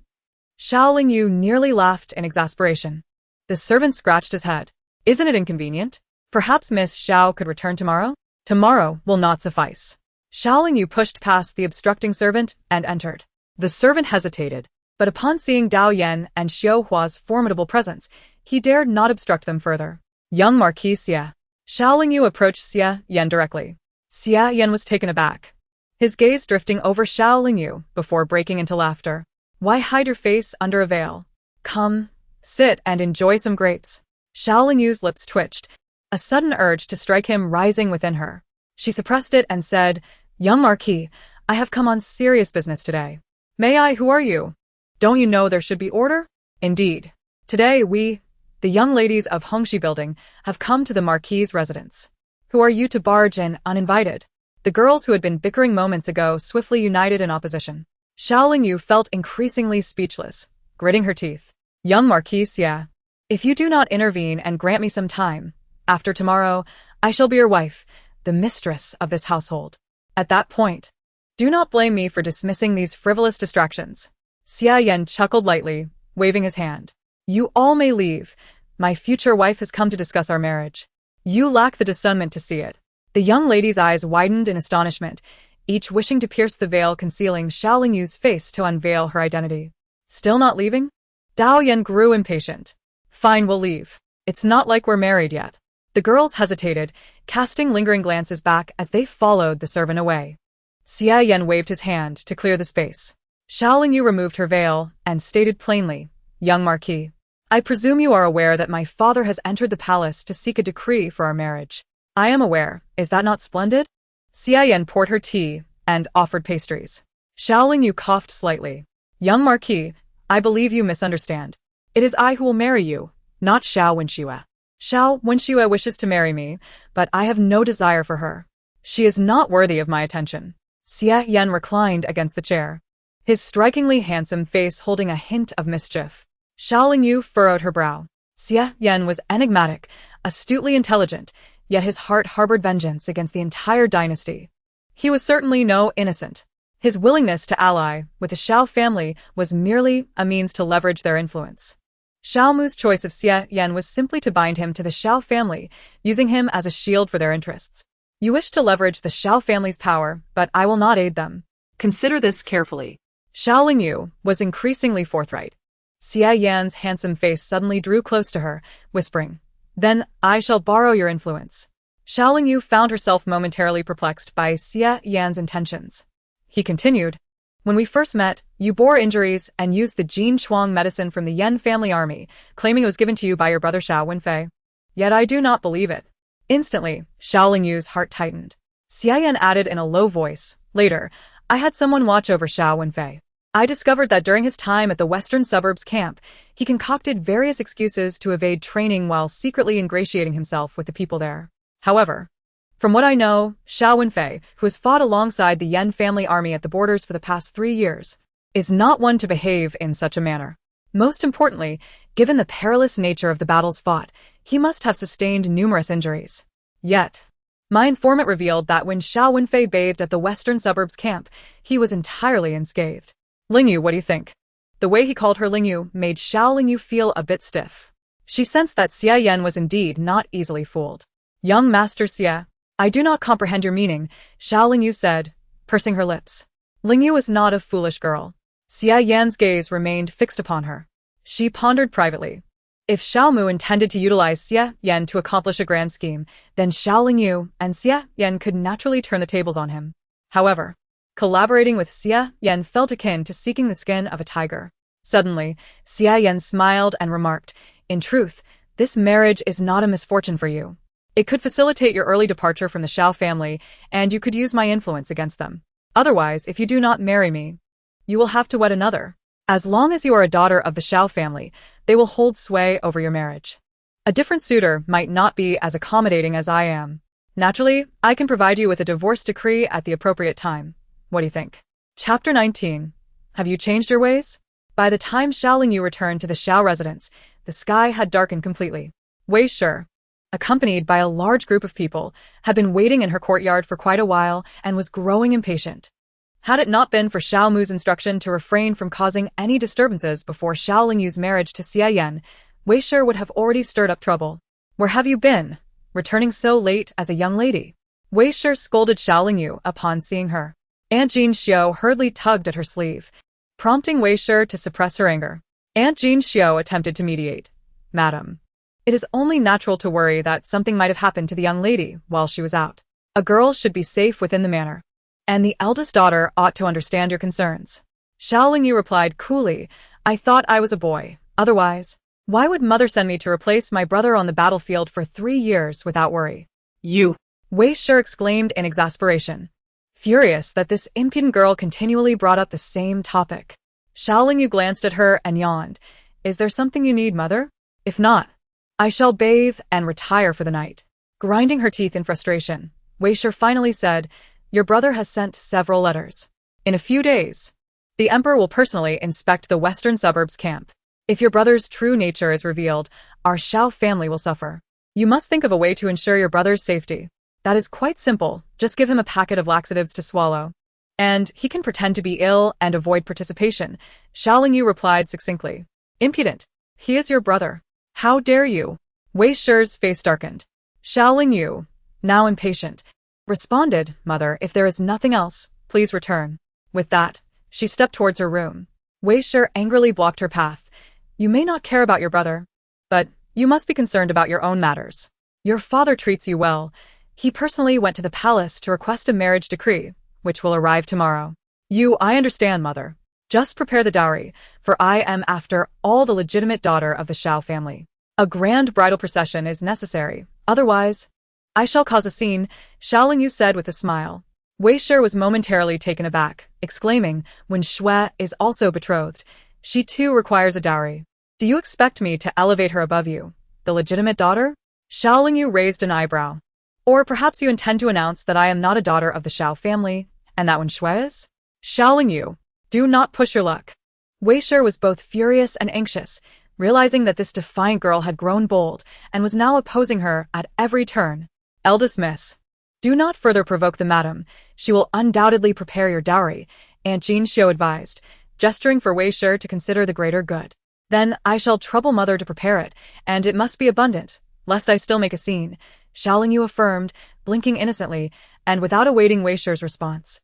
Xiaolingyu nearly laughed in exasperation. The servant scratched his head. "Isn't it inconvenient? Perhaps Miss Xiao could return tomorrow?" "Tomorrow will not suffice." Xiaolingyu pushed past the obstructing servant and entered. The servant hesitated, but upon seeing Dao Yan and Xiao Hua's formidable presence, he dared not obstruct them further. "Young Marquis Xia." Xiaolingyu approached Xia Yan directly. Xia Yan was taken aback, his gaze drifting over Xiaolingyu before breaking into laughter. "Why hide your face under a veil? Come, sit and enjoy some grapes." Xiaolingyu's lips twitched, a sudden urge to strike him rising within her. She suppressed it and said, "Young Marquis, I have come on serious business today." "May I? Who are you? Don't you know there should be order?" "Indeed. Today we, the young ladies of Hongxi Building, have come to the Marquis's residence." "Who are you to barge in uninvited?" The girls who had been bickering moments ago swiftly united in opposition. Xiaolingyu felt increasingly speechless, gritting her teeth. "Young Marquis Xia, if you do not intervene and grant me some time, after tomorrow, I shall be your wife, the mistress of this household. At that point, do not blame me for dismissing these frivolous distractions." Xia Yan chuckled lightly, waving his hand. "You all may leave. My future wife has come to discuss our marriage. You lack the discernment to see it." The young lady's eyes widened in astonishment, each wishing to pierce the veil concealing Xiaolingyu's face to unveil her identity. "Still not leaving?" Dao Yan grew impatient. "Fine, we'll leave. It's not like we're married yet." The girls hesitated, casting lingering glances back as they followed the servant away. Xia Yan waved his hand to clear the space. Xiaolingyu removed her veil and stated plainly, "Young Marquis, I presume you are aware that my father has entered the palace to seek a decree for our marriage." "I am aware. Is that not splendid?" Xia Yan poured her tea and offered pastries. Xiaolingyu coughed slightly. "Young Marquis, I believe you misunderstand. It is I who will marry you, not Xiao Wenxue. Xiao Wenxue wishes to marry me, but I have no desire for her. She is not worthy of my attention." Xia Yan reclined against the chair, his strikingly handsome face holding a hint of mischief. Xiaolingyu furrowed her brow. Xia Yan was enigmatic, astutely intelligent, yet his heart harbored vengeance against the entire dynasty. He was certainly no innocent. His willingness to ally with the Xiao family was merely a means to leverage their influence. Xiao Mu's choice of Xia Yan was simply to bind him to the Xiao family, using him as a shield for their interests. "You wish to leverage the Xiao family's power, but I will not aid them. Consider this carefully." Xiaolingyu was increasingly forthright. Xia Yan's handsome face suddenly drew close to her, whispering, "Then I shall borrow your influence." Xiaolingyu found herself momentarily perplexed by Xia Yan's intentions. He continued, "When we first met, you bore injuries and used the Jin Chuang medicine from the Yan family army, claiming it was given to you by your brother Xiao Wenfei. Yet I do not believe it. Instantly, Xiao Lingyu's heart tightened. Xia Yan added in a low voice, "Later, I had someone watch over Xiao Wenfei. I discovered that during his time at the western suburbs camp, he concocted various excuses to evade training while secretly ingratiating himself with the people there. However, from what I know, Xiao Wenfei, who has fought alongside the Yan family army at the borders for the past 3 years, is not one to behave in such a manner. Most importantly, given the perilous nature of the battles fought, he must have sustained numerous injuries. Yet, my informant revealed that when Xiao Wenfei bathed at the western suburbs camp, he was entirely unscathed. Lingyu, what do you think?" The way he called her Lingyu made Xiao Lingyu feel a bit stiff. She sensed that Xia Yan was indeed not easily fooled. "Young Master Xia, I do not comprehend your meaning," Xiao Lingyu said, pursing her lips. Lingyu was not a foolish girl. Xia Yan's gaze remained fixed upon her. She pondered privately. If Xiao Mu intended to utilize Xia Yan to accomplish a grand scheme, then Xiao Lingyu and Xia Yan could naturally turn the tables on him. However, collaborating with Xia Yan felt akin to seeking the skin of a tiger. Suddenly, Xia Yan smiled and remarked, "In truth, this marriage is not a misfortune for you. It could facilitate your early departure from the Xiao family, and you could use my influence against them. Otherwise, if you do not marry me, you will have to wed another. As long as you are a daughter of the Xiao family, they will hold sway over your marriage. A different suitor might not be as accommodating as I am. Naturally, I can provide you with a divorce decree at the appropriate time. What do you think?" Chapter 19. Have you changed your ways? By the time Xiao Lingyu returned to the Xiao residence, the sky had darkened completely. Wei Shi, accompanied by a large group of people, had been waiting in her courtyard for quite a while and was growing impatient. Had it not been for Xiao Mu's instruction to refrain from causing any disturbances before Xiao Lingyu's marriage to Xia Yan, Wei Shi would have already stirred up trouble. "Where have you been, returning so late as a young lady?" Wei Shi scolded Xiao Lingyu upon seeing her. Aunt Jean Xiao hurriedly tugged at her sleeve, prompting Wei Shi to suppress her anger. Aunt Jean Xiao attempted to mediate. "Madam, it is only natural to worry that something might have happened to the young lady while she was out. A girl should be safe within the manor, and the eldest daughter ought to understand your concerns." Xiao Lingyu replied coolly, "I thought I was a boy. Otherwise, why would mother send me to replace my brother on the battlefield for 3 years without worry?" "You!" Wei Shi exclaimed in exasperation, furious that this impudent girl continually brought up the same topic. Xiao Lingyu glanced at her and yawned. "Is there something you need, mother? If not, I shall bathe and retire for the night." Grinding her teeth in frustration, Wei Shi finally said, "Your brother has sent several letters. In a few days, the emperor will personally inspect the western suburbs camp. If your brother's true nature is revealed, our Xiao family will suffer. You must think of a way to ensure your brother's safety. That is quite simple, just give him a packet of laxatives to swallow, and he can pretend to be ill and avoid participation." Xiao Lingyu replied succinctly. "Impudent! He is your brother. How dare you?" Wei Shi's face darkened. Xiao Lingyu, now impatient, responded, "Mother, if there is nothing else, please return." With that, she stepped towards her room. Wei Shi angrily blocked her path. "You may not care about your brother, but you must be concerned about your own matters. Your father treats you well. He personally went to the palace to request a marriage decree, which will arrive tomorrow. I understand, mother. Just prepare the dowry, for I am after all the legitimate daughter of the Xiao family. A grand bridal procession is necessary, otherwise I shall cause a scene," Xiao Lingyu said with a smile. Wei Shi was momentarily taken aback, exclaiming, "When Shui is also betrothed, she too requires a dowry. Do you expect me to elevate her above you, the legitimate daughter?" Xiao Lingyu raised an eyebrow. "Or perhaps you intend to announce that I am not a daughter of the Xiao family, and that when Shui is?" "Xiao Lingyu, do not push your luck." Wei Shi was both furious and anxious, realizing that this defiant girl had grown bold and was now opposing her at every turn. "Eldest miss, do not further provoke the madam. She will undoubtedly prepare your dowry," Aunt Jean Xiao advised, gesturing for Wei Shi to consider the greater good. "Then I shall trouble mother to prepare it, and it must be abundant, lest I still make a scene," Xiao Lingyu affirmed, blinking innocently, and without awaiting Wei Shi's response.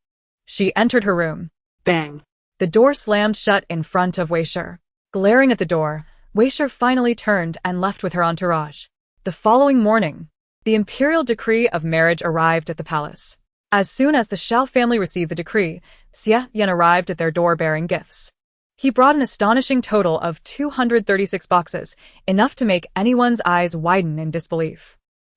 She entered her room. Bang! The door slammed shut in front of Wei Shi. Glaring at the door, Wei Shi finally turned and left with her entourage. The following morning, the imperial decree of marriage arrived at the palace. As soon as the Xiao family received the decree, Xia Yan arrived at their door bearing gifts. He brought an astonishing total of 236 boxes, enough to make anyone's eyes widen in disbelief.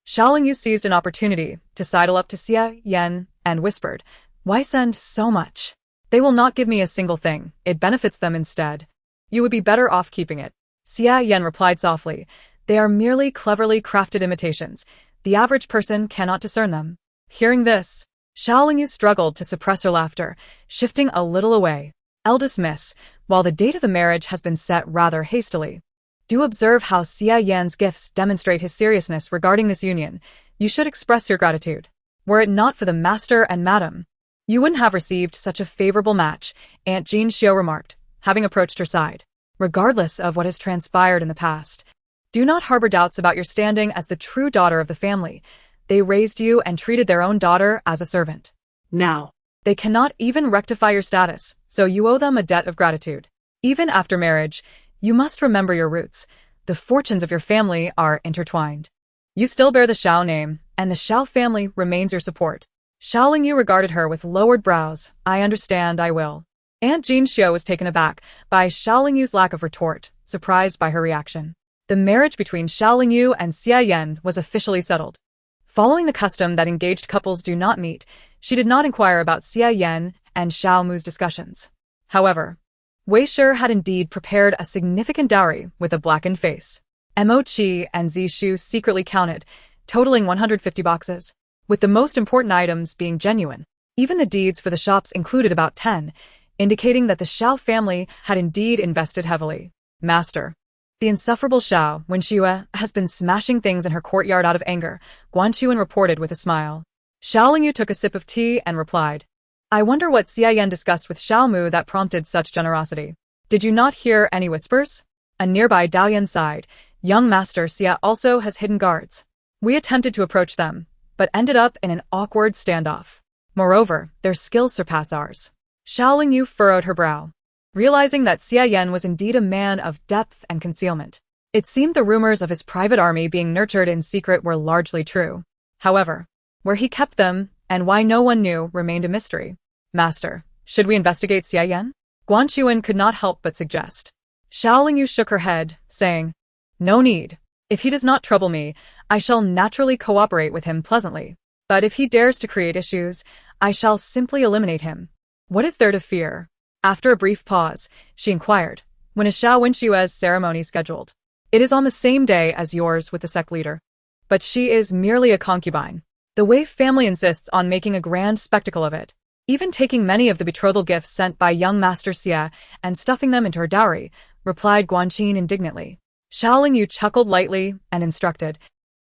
Xiao Lingyu seized an opportunity to sidle up to Xia Yan and whispered, "Why send so much? They will not give me a single thing. It benefits them instead. You would be better off keeping it." Xia Yan replied softly, "They are merely cleverly crafted imitations. The average person cannot discern them." Hearing this, Xiao Lingyu struggled to suppress her laughter, shifting a little away. "Eldest miss, while the date of the marriage has been set rather hastily, do observe how Xia Yan's gifts demonstrate his seriousness regarding this union. You should express your gratitude. Were it not for the master and madam, you wouldn't have received such a favorable match," Aunt Jean Xiao remarked, having approached her side. "Regardless of what has transpired in the past, do not harbor doubts about your standing as the true daughter of the family. They raised you and treated their own daughter as a servant. Now, They cannot even rectify your status, so you owe them a debt of gratitude. Even after marriage, you must remember your roots. The fortunes of your family are intertwined. You still bear the Xiao name, and the Xiao family remains your support." Xiao Lingyu regarded her with lowered brows. "I understand, I will." Aunt Jean Xiao was taken aback by Xiao Lingyu's lack of retort, surprised by her reaction. The marriage between Xiao Lingyu and Xia Yan was officially settled. Following the custom that engaged couples do not meet, she did not inquire about Xia Yan and Xiao Mu's discussions. However, Wei Shi had indeed prepared a significant dowry with a blackened face. Mo Qi and Zi Shu secretly counted, totaling 150 boxes, with the most important items being genuine. Even the deeds for the shops included about 10, indicating that the Xiao family had indeed invested heavily. "Master, the insufferable Xiao Wenxue has been smashing things in her courtyard out of anger," Guan Chuan reported with a smile. Xiao Lingyu took a sip of tea and replied, "I wonder what Xia Yan discussed with Xiao Mu that prompted such generosity. Did you not hear any whispers?" A nearby Daoyan sighed, "Young Master Xia also has hidden guards. We attempted to approach them, but ended up in an awkward standoff. Moreover, their skills surpass ours." Xiao Lingyu furrowed her brow, realizing that Xia Yan was indeed a man of depth and concealment. It seemed the rumors of his private army being nurtured in secret were largely true. However, where he kept them and why no one knew remained a mystery. "Master, should we investigate Xia Yan?" Guan Chuan could not help but suggest. Xiao Lingyu shook her head, saying, "No need. If he does not trouble me, I shall naturally cooperate with him pleasantly. But if he dares to create issues, I shall simply eliminate him. What is there to fear?" After a brief pause, she inquired, "When is Xiao Wenxue's ceremony scheduled?" "It is on the same day as yours with the sect leader. But she is merely a concubine. The Wei family insists on making a grand spectacle of it, even taking many of the betrothal gifts sent by young Master Xia and stuffing them into her dowry," replied Guanqin indignantly. Xiao Lingyu chuckled lightly and instructed,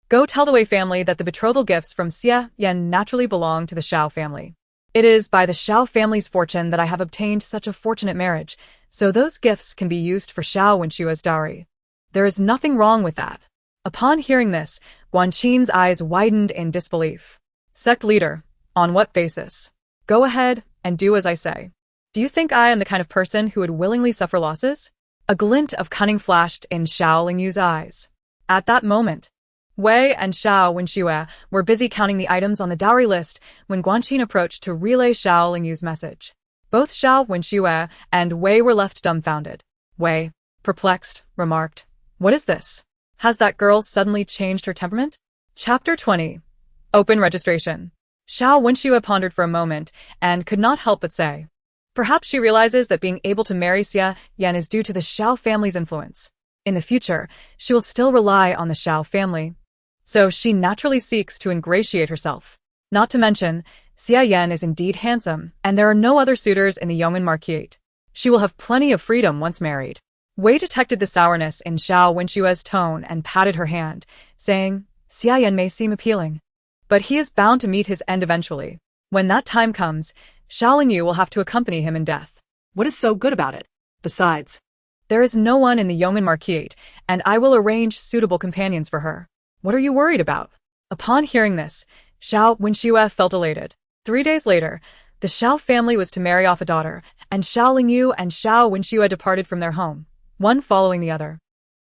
"Go tell the Wei family that the betrothal gifts from Xia Yan naturally belong to the Xiao family. It is by the Xiao family's fortune that I have obtained such a fortunate marriage, so those gifts can be used for Xiao Wenxue's dowry. There is nothing wrong with that." Upon hearing this, Guanqin's eyes widened in disbelief. "Sect leader, on what basis? Go ahead and do as I say. Do you think I am the kind of person who would willingly suffer losses?" A glint of cunning flashed in Xiao Lingyu's eyes. At that moment, Wei and Xiao Wenxue were busy counting the items on the dowry list when Guanqin approached to relay Xiao Lingyu's message. Both Xiao Wenxue and Wei were left dumbfounded. Wei, perplexed, remarked, "What is this? Has that girl suddenly changed her temperament?" Chapter 20. Open registration. Xiao Wenxue pondered for a moment and could not help but say, "Perhaps she realizes that being able to marry Xia Yan is due to the Xiao family's influence. In the future, she will still rely on the Xiao family. So she naturally seeks to ingratiate herself. Not to mention, Xia Yan is indeed handsome, and there are no other suitors in the Yeoman Marquise. She will have plenty of freedom once married." Wei detected the sourness in Xiao Wenxue's tone and patted her hand, saying, "Xia Yan may seem appealing, but he is bound to meet his end eventually. When that time comes, Xiao Lingyu will have to accompany him in death." what is so good about it? Besides, "There is no one in the Yeoman Marquise, and I will arrange suitable companions for her. What are you worried about?" Upon hearing this, Xiao Wenxue felt elated. 3 days later, the Xiao family was to marry off a daughter, and Xiao Lingyu and Xiao Wenxue departed from their home, one following the other.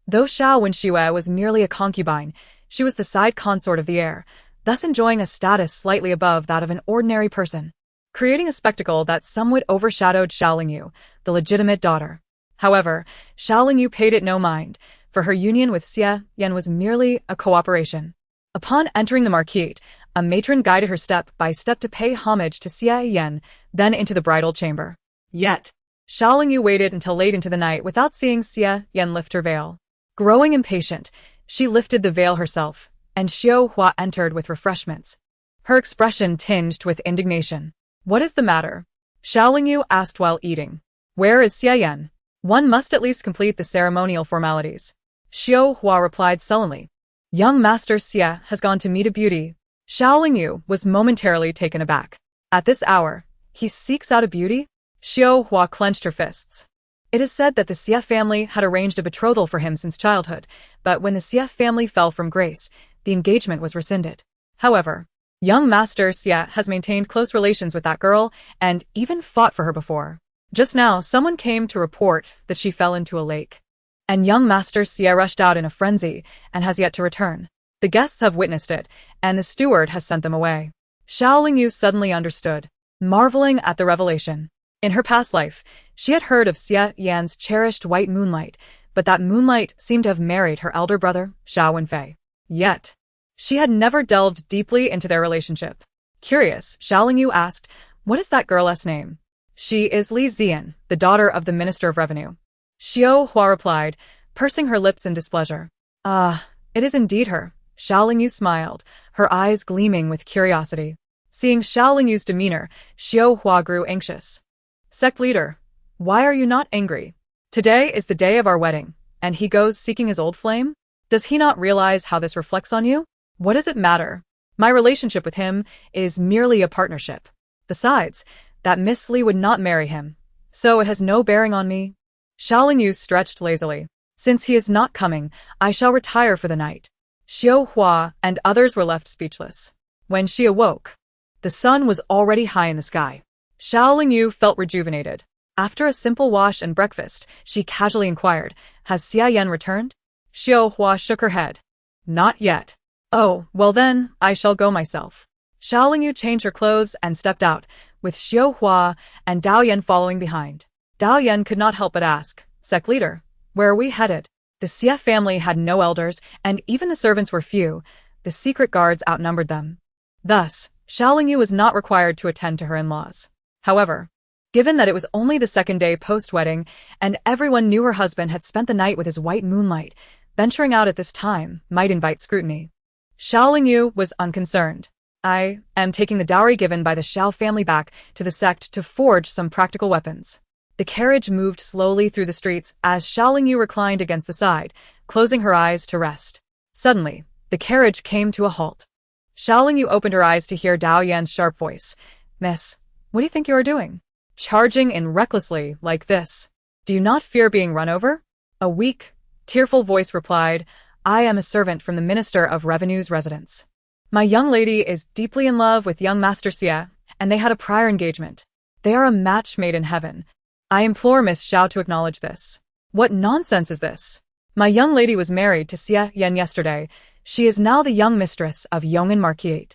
Though Xiao Wenxue was merely a concubine, she was the side consort of the heir, thus enjoying a status slightly above that of an ordinary person, creating a spectacle that somewhat overshadowed Xiao Lingyu, the legitimate daughter. However, Xiao Lingyu paid it no mind, for her union with Xia Yan was merely a cooperation. Upon entering the marquee, a matron guided her step by step to pay homage to Xia Yan, then into the bridal chamber. Yet. Xiao Lingyu waited until late into the night without seeing Xia Yan lift her veil. Growing impatient, she lifted the veil herself, and Xiao Hua entered with refreshments. Her expression tinged with indignation. "What is the matter?" Xiao Lingyu asked while eating. "Where is Xia Yan? One must at least complete the ceremonial formalities." Xiao Hua replied sullenly. "Young Master Xia has gone to meet a beauty." Xiao Lingyu was momentarily taken aback. At this hour, he seeks out a beauty? Xiao Hua clenched her fists. It is said that the Xia family had arranged a betrothal for him since childhood, but when the Xia family fell from grace, the engagement was rescinded. However, young Master Xia has maintained close relations with that girl and even fought for her before. Just now, someone came to report that she fell into a lake. And young Master Xia rushed out in a frenzy and has yet to return. The guests have witnessed it, and the steward has sent them away. Xiao Lingyu suddenly understood, marveling at the revelation. In her past life, she had heard of Xia Yan's cherished white moonlight, but that moonlight seemed to have married her elder brother, Xiao Wenfei. Yet, she had never delved deeply into their relationship. Curious, Xiao Lingyu asked, "What is that girl's name?" "She is Li Zian, the daughter of the Minister of Revenue." Xiao Hua replied, pursing her lips in displeasure. "Ah, it is indeed her." Xiao Lingyu smiled, her eyes gleaming with curiosity. Seeing Xiao Lingyu's demeanor, Xiao Hua grew anxious. "Sect leader, why are you not angry? Today is the day of our wedding, and he goes seeking his old flame? Does he not realize how this reflects on you? What does it matter? My relationship with him is merely a partnership. Besides, that Miss Li would not marry him, so it has no bearing on me." Xiao Lingyu stretched lazily. "Since he is not coming, I shall retire for the night." Xiao Hua and others were left speechless. When she awoke, the sun was already high in the sky. Xiao Lingyu felt rejuvenated. After a simple wash and breakfast, she casually inquired, "Has Xia Yan returned?" Xiao Hua shook her head. "Not yet." "Oh, well then, I shall go myself." Xiao Lingyu changed her clothes and stepped out, with Xiao Hua and Dao Yan following behind. Dao Yan could not help but ask, "Sect leader, where are we headed?" The Xia family had no elders, and even the servants were few. The secret guards outnumbered them. Thus, Xiao Lingyu was not required to attend to her in-laws. However, given that it was only the second day post-wedding, and everyone knew her husband had spent the night with his white moonlight, venturing out at this time might invite scrutiny. Xiao Lingyu was unconcerned. "I am taking the dowry given by the Xiao family back to the sect to forge some practical weapons." The carriage moved slowly through the streets as Xiao Lingyu reclined against the side, closing her eyes to rest. Suddenly, the carriage came to a halt. Xiao Lingyu opened her eyes to hear Dao Yan's sharp voice. "Miss, what do you think you are doing? Charging in recklessly like this? Do you not fear being run over?" A weak, tearful voice replied, "I am a servant from the Minister of Revenue's residence. My young lady is deeply in love with young Master Xia, and they had a prior engagement. They are a match made in heaven. I implore Miss Xiao to acknowledge this." "What nonsense is this? My young lady was married to Xia Yan yesterday. She is now the young mistress of Yong'an Marquis.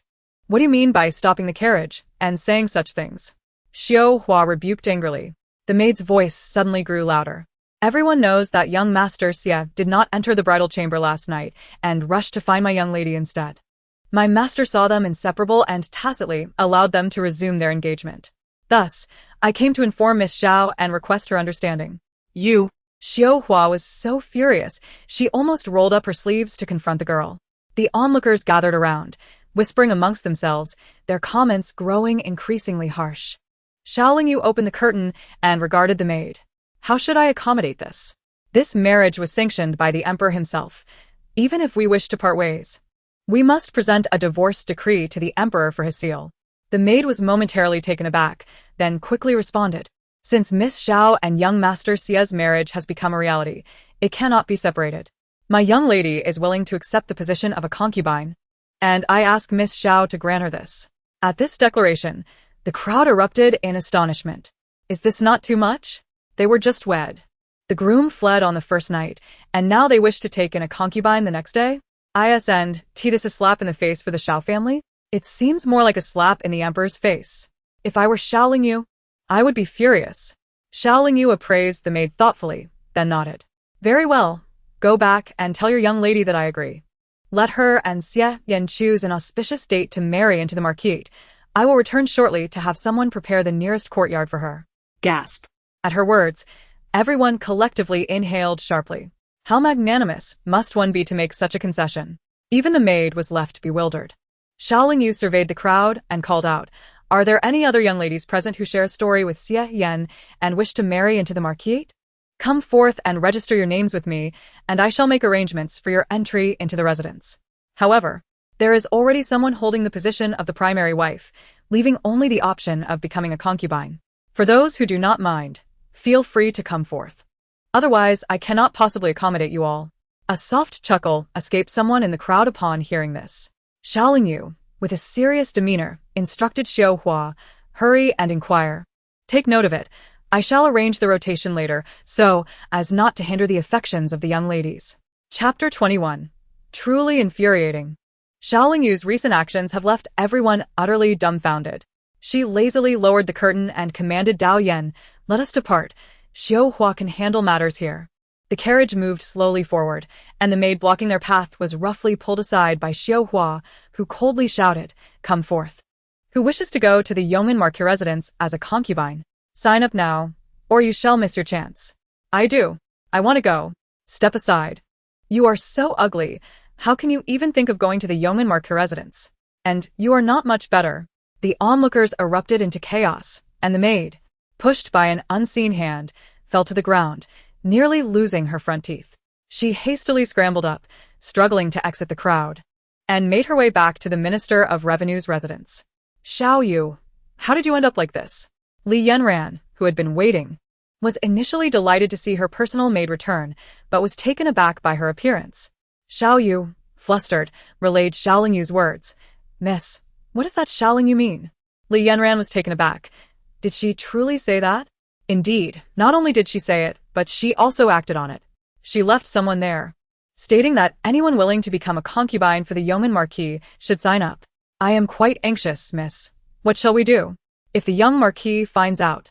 What do you mean by stopping the carriage and saying such things?" Xiao Hua rebuked angrily. The maid's voice suddenly grew louder. "Everyone knows that young Master Xia did not enter the bridal chamber last night and rushed to find my young lady instead. My master saw them inseparable and tacitly allowed them to resume their engagement. Thus, I came to inform Miss Xiao and request her understanding." "You—" Xiao Hua was so furious, she almost rolled up her sleeves to confront the girl. The onlookers gathered around, whispering amongst themselves, their comments growing increasingly harsh. Xiao Lingyu opened the curtain and regarded the maid. "How should I accommodate this? This marriage was sanctioned by the emperor himself. Even if we wish to part ways, we must present a divorce decree to the emperor for his seal." The maid was momentarily taken aback, then quickly responded, "Since Miss Xiao and young Master Xia's marriage has become a reality, it cannot be separated. My young lady is willing to accept the position of a concubine, and I ask Miss Xiao to grant her this." At this declaration, the crowd erupted in astonishment. Is this not too much? They were just wed. The groom fled on the first night, and now they wish to take in a concubine the next day? This a slap in the face for the Xiao family? It seems more like a slap in the emperor's face. If I were Xiao Lingyu, I would be furious. Xiao Lingyu appraised the maid thoughtfully, then nodded. "Very well. Go back and tell your young lady that I agree." Let her and Xie Yan choose an auspicious date to marry into the marquise. I will return shortly to have someone prepare the nearest courtyard for her." Gasp. At her words, everyone collectively inhaled sharply. How magnanimous must one be to make such a concession? Even the maid was left bewildered. Xiaolingyu surveyed the crowd and called out, "Are there any other young ladies present who share a story with Xie Yan and wish to marry into the marquise? Come forth and register your names with me, and I shall make arrangements for your entry into the residence." However, there is already someone holding the position of the primary wife, leaving only the option of becoming a concubine. For those who do not mind, feel free to come forth. Otherwise, I cannot possibly accommodate you all. A soft chuckle escaped someone in the crowd upon hearing this. Xiaolingyu, with a serious demeanor, instructed Xiao Hua, "Hurry and inquire. Take note of it. I shall arrange the rotation later, so as not to hinder the affections of the young ladies." Chapter 21. Truly infuriating. Xiaolingyu's recent actions have left everyone utterly dumbfounded. She lazily lowered the curtain and commanded Dao Yan, "Let us depart. Xiao Hua can handle matters here." The carriage moved slowly forward, and the maid blocking their path was roughly pulled aside by Xiao Hua, who coldly shouted, "Come forth. Who wishes to go to the yeoman marquis residence as a concubine? Sign up now, or you shall miss your chance." "I do. I want to go." "Step aside. You are so ugly. How can you even think of going to the yeoman marquis residence? And you are not much better." The onlookers erupted into chaos, and the maid, pushed by an unseen hand, fell to the ground, nearly losing her front teeth. She hastily scrambled up, struggling to exit the crowd, and made her way back to the Minister of Revenue's residence. "Xiao Yu, how did you end up like this?" Li Yanran, who had been waiting, was initially delighted to see her personal maid return, but was taken aback by her appearance. Xiao Yu, flustered, relayed Xiaolingyu's words. "Miss, what does that Xiaolingyu mean?" Li Yanran was taken aback. Did she truly say that? Indeed, not only did she say it, but she also acted on it. She left someone there, stating that anyone willing to become a concubine for the yeoman marquis should sign up. "I am quite anxious, miss. What shall we do? If the young marquis finds out."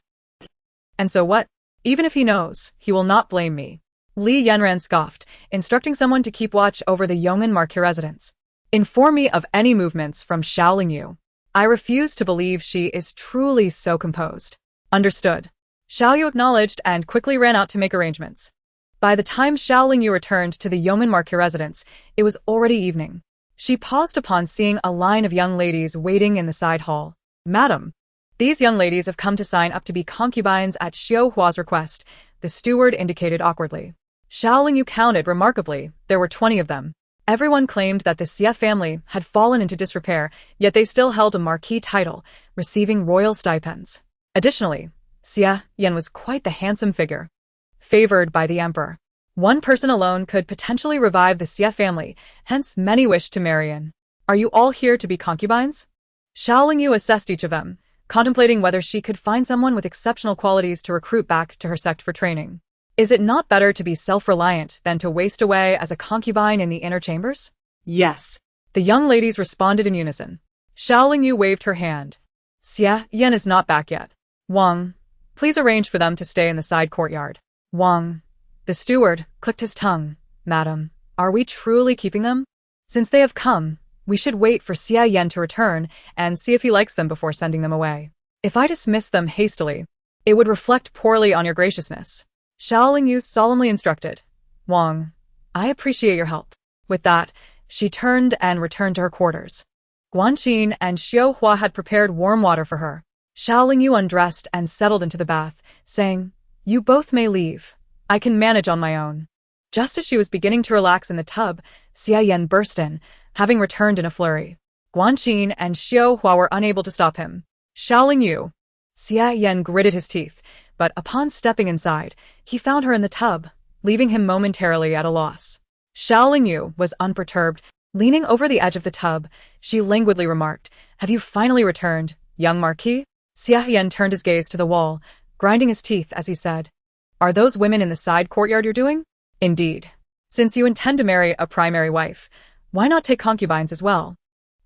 "And so what? Even if he knows, he will not blame me." Li Yanran scoffed, instructing someone to keep watch over the yeoman marquis residence. "Inform me of any movements from Xiaolingyu. I refuse to believe she is truly so composed." "Understood." Xiao Yu acknowledged and quickly ran out to make arrangements. By the time Xiaolingyu returned to the yeoman marquis residence, it was already evening. She paused upon seeing a line of young ladies waiting in the side hall. "Madam, these young ladies have come to sign up to be concubines at Xiao Hua's request," the steward indicated awkwardly. Xiaolingyu counted remarkably. There were 20 of them. Everyone claimed that the Xie family had fallen into disrepair, yet they still held a marquis title, receiving royal stipends. Additionally, Xie Yan was quite the handsome figure, favored by the emperor. One person alone could potentially revive the Xie family, hence many wished to marry in. "Are you all here to be concubines?" Xiaolingyu assessed each of them, contemplating whether she could find someone with exceptional qualities to recruit back to her sect for training. Is it not better to be self-reliant than to waste away as a concubine in the inner chambers? Yes. The young ladies responded in unison. Xiaolingyu waved her hand. "Xie Yan is not back yet. Wang, please arrange for them to stay in the side courtyard." Wang, the steward, clicked his tongue. "Madam, are we truly keeping them? Since they have come, we should wait for Xie Yan to return and see if he likes them before sending them away. If I dismiss them hastily, it would reflect poorly on your graciousness." Xiaolingyu solemnly instructed. "Wang, I appreciate your help." With that, she turned and returned to her quarters. Guanqin and Xiao Hua had prepared warm water for her. Xiaolingyu undressed and settled into the bath, saying, "You both may leave. I can manage on my own." Just as she was beginning to relax in the tub, Xie Yan burst in, having returned in a flurry. Guanqin and Xiao Hua were unable to stop him. "Xiaolingyu." Xie Yan gritted his teeth, but upon stepping inside, he found her in the tub, leaving him momentarily at a loss. Xiaolingyu was unperturbed. Leaning over the edge of the tub, she languidly remarked, "Have you finally returned, young marquis?" Xie Yan turned his gaze to the wall, grinding his teeth as he said, "Are those women in the side courtyard you're doing?" "Indeed. Since you intend to marry a primary wife, why not take concubines as well?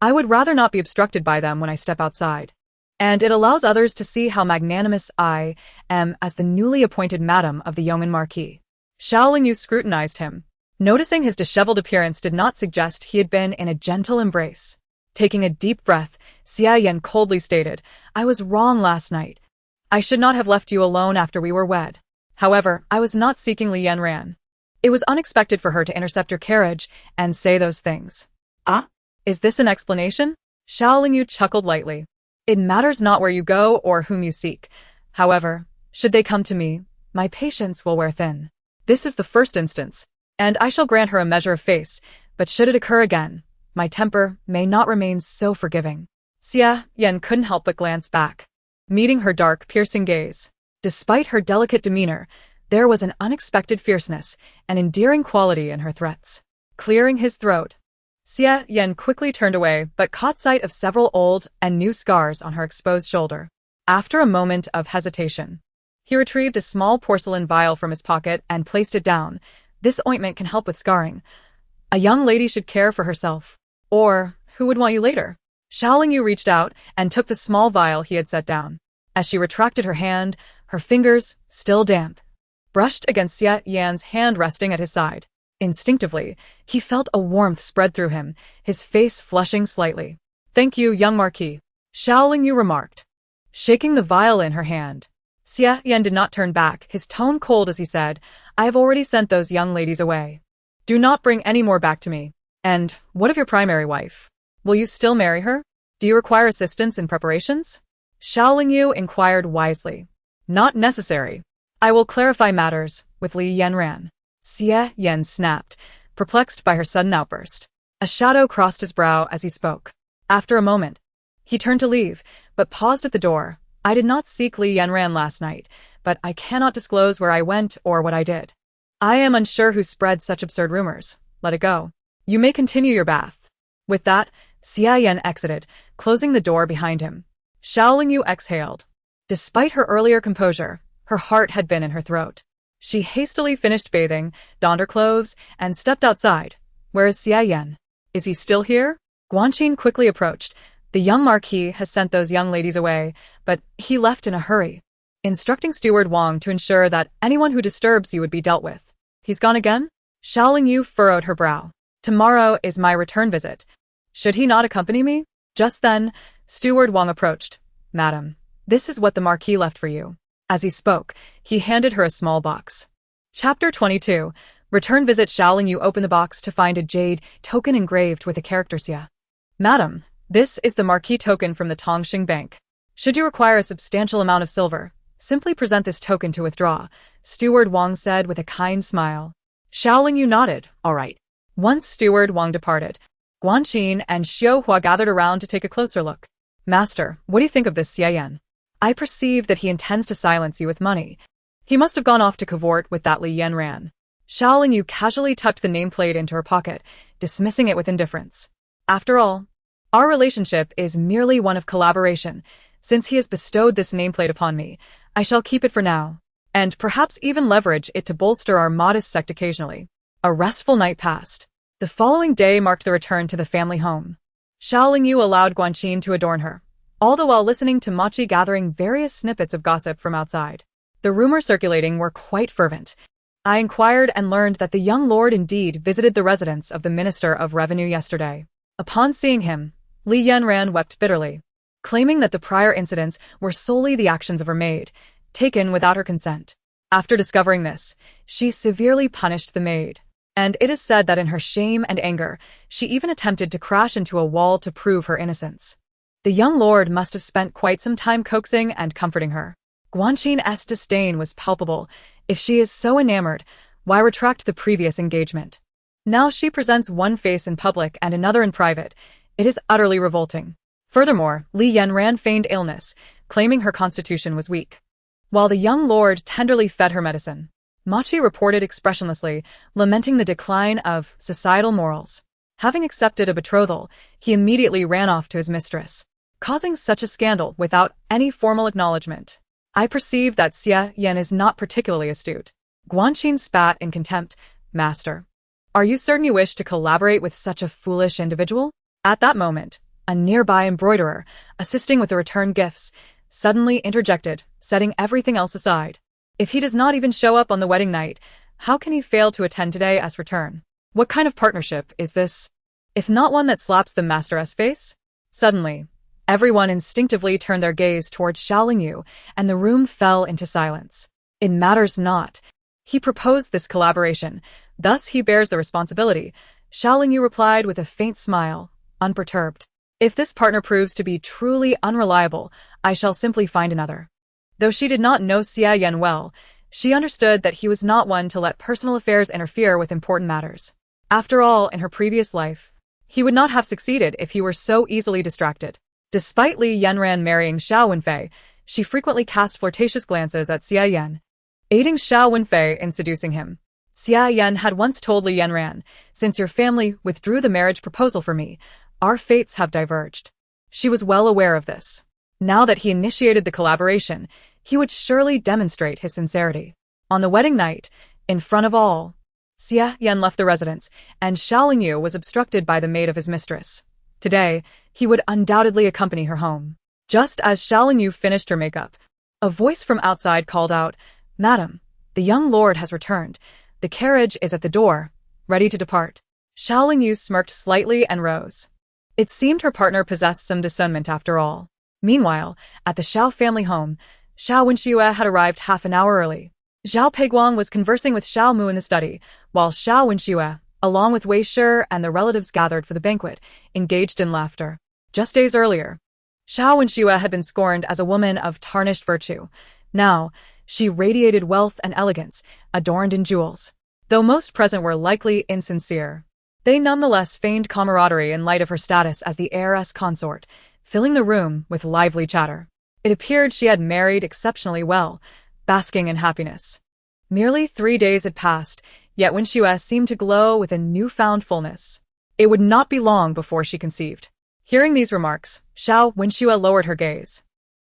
I would rather not be obstructed by them when I step outside. And it allows others to see how magnanimous I am as the newly appointed madam of the yeoman marquis." Xiaolingyu scrutinized him. Noticing his disheveled appearance did not suggest he had been in a gentle embrace. Taking a deep breath, Xia Yan coldly stated, "I was wrong last night. I should not have left you alone after we were wed. However, I was not seeking Li Yanran. It was unexpected for her to intercept your carriage and say those things." Ah? Is this an explanation? Xiao Lingyu chuckled lightly. It matters not where you go or whom you seek. However, should they come to me, my patience will wear thin. This is the first instance, and I shall grant her a measure of face, but should it occur again, my temper may not remain so forgiving. Xia Yan couldn't help but glance back, meeting her dark, piercing gaze. Despite her delicate demeanor, there was an unexpected fierceness, an endearing quality in her threats. Clearing his throat, Xia Yan quickly turned away but caught sight of several old and new scars on her exposed shoulder. After a moment of hesitation, he retrieved a small porcelain vial from his pocket and placed it down. This ointment can help with scarring. A young lady should care for herself. Or, who would want you later? Xiao Lingyu reached out and took the small vial he had set down. As she retracted her hand, her fingers, still damp, brushed against Xia Yan's hand resting at his side. Instinctively, he felt a warmth spread through him, his face flushing slightly. "Thank you, young Marquis," Xiao Lingyu remarked, shaking the vial in her hand. Xia Yan did not turn back, his tone cold as he said, "I have already sent those young ladies away. Do not bring any more back to me. And what of your primary wife? Will you still marry her? Do you require assistance in preparations?" Xiao Lingyu inquired wisely. "Not necessary. I will clarify matters with Li Yanran." Xia Yan snapped, perplexed by her sudden outburst. A shadow crossed his brow as he spoke. After a moment, he turned to leave, but paused at the door. "I did not seek Li Yanran last night, but I cannot disclose where I went or what I did. I am unsure who spread such absurd rumors. Let it go. You may continue your bath." With that, Xia Yan exited, closing the door behind him. Xiao Lingyu exhaled. Despite her earlier composure, her heart had been in her throat. She hastily finished bathing, donned her clothes, and stepped outside. "Where is Xia Yan? Is he still here?" Guanxin quickly approached. "The young Marquis has sent those young ladies away, but he left in a hurry, instructing Steward Wang to ensure that anyone who disturbs you would be dealt with." "He's gone again?" Xiao Lingyu furrowed her brow. "Tomorrow is my return visit. Should he not accompany me?" Just then, Steward Wang approached. "Madam, this is what the Marquis left for you." As he spoke, he handed her a small box. Chapter 22. Return visit. Xiao Lingyu opened the box to find a jade token engraved with the character Xia. "Madam, this is the Marquis token from the Tongxing Bank. Should you require a substantial amount of silver, simply present this token to withdraw," Steward Wang said with a kind smile. Xiao Lingyu nodded. "All right." Once Steward Wang departed, Guanxin and Xiao Hua gathered around to take a closer look. "Master, what do you think of this Xia Yan? I perceive that he intends to silence you with money. He must have gone off to cavort with that Li Yanran." Xiao Lingyu casually tucked the nameplate into her pocket, dismissing it with indifference. "After all, our relationship is merely one of collaboration. Since he has bestowed this nameplate upon me, I shall keep it for now, and perhaps even leverage it to bolster our modest sect occasionally." A restful night passed. The following day marked the return to the family home. Xiao Lingyu allowed Guanxin to adorn her, all the while listening to Machi gathering various snippets of gossip from outside. The rumors circulating were quite fervent. I inquired and learned that the young lord indeed visited the residence of the Minister of Revenue yesterday. Upon seeing him, Li Yanran wept bitterly, claiming that the prior incidents were solely the actions of her maid, taken without her consent. After discovering this, she severely punished the maid, and it is said that in her shame and anger, she even attempted to crash into a wall to prove her innocence. The young lord must have spent quite some time coaxing and comforting her. Guanxin's disdain was palpable. If she is so enamored, why retract the previous engagement? Now she presents one face in public and another in private. It is utterly revolting. Furthermore, Li Yanran feigned illness, claiming her constitution was weak, while the young lord tenderly fed her medicine. Machi reported expressionlessly, lamenting the decline of societal morals. Having accepted a betrothal, he immediately ran off to his mistress, causing such a scandal without any formal acknowledgement. I perceive that Xia Yan is not particularly astute. Guanxin spat in contempt. "Master, are you certain you wish to collaborate with such a foolish individual?" At that moment, a nearby embroiderer, assisting with the return gifts, suddenly interjected, setting everything else aside. "If he does not even show up on the wedding night, how can he fail to attend today as return?" What kind of partnership is this? If not one that slaps the master's face? Suddenly, everyone instinctively turned their gaze towards Xiao Lingyu, and the room fell into silence. It matters not. He proposed this collaboration, thus he bears the responsibility. Xiao Lingyu replied with a faint smile, unperturbed. If this partner proves to be truly unreliable, I shall simply find another. Though she did not know Xia Yan well, she understood that he was not one to let personal affairs interfere with important matters. After all, in her previous life, he would not have succeeded if he were so easily distracted. Despite Li Yanran marrying Xiao Wenfei, she frequently cast flirtatious glances at Xia Yan, aiding Xiao Wenfei in seducing him. Xia Yan had once told Li Yanran, "Since your family withdrew the marriage proposal for me, our fates have diverged." She was well aware of this. Now that he initiated the collaboration, he would surely demonstrate his sincerity. On the wedding night, in front of all, Xia Yan left the residence, and Xiao Lingyu was obstructed by the maid of his mistress. Today, he would undoubtedly accompany her home. Just as Xiao Lingyu finished her makeup, a voice from outside called out, "Madam, the young lord has returned. The carriage is at the door, ready to depart." Xiao Lingyu smirked slightly and rose. It seemed her partner possessed some discernment after all. Meanwhile, at the Xiao family home, Xiao Wenxue had arrived half an hour early. Zhao Peiguang was conversing with Xiao Mu in the study, while Xiao Wenxue, along with Wei Shi and the relatives gathered for the banquet, engaged in laughter. Just days earlier, Xiao Wenxue had been scorned as a woman of tarnished virtue. Now, she radiated wealth and elegance, adorned in jewels. Though most present were likely insincere, they nonetheless feigned camaraderie in light of her status as the heiress consort, filling the room with lively chatter. It appeared she had married exceptionally well, basking in happiness. Merely 3 days had passed, yet Wenxue seemed to glow with a newfound fullness. It would not be long before she conceived. Hearing these remarks, Xiao Wenxue lowered her gaze,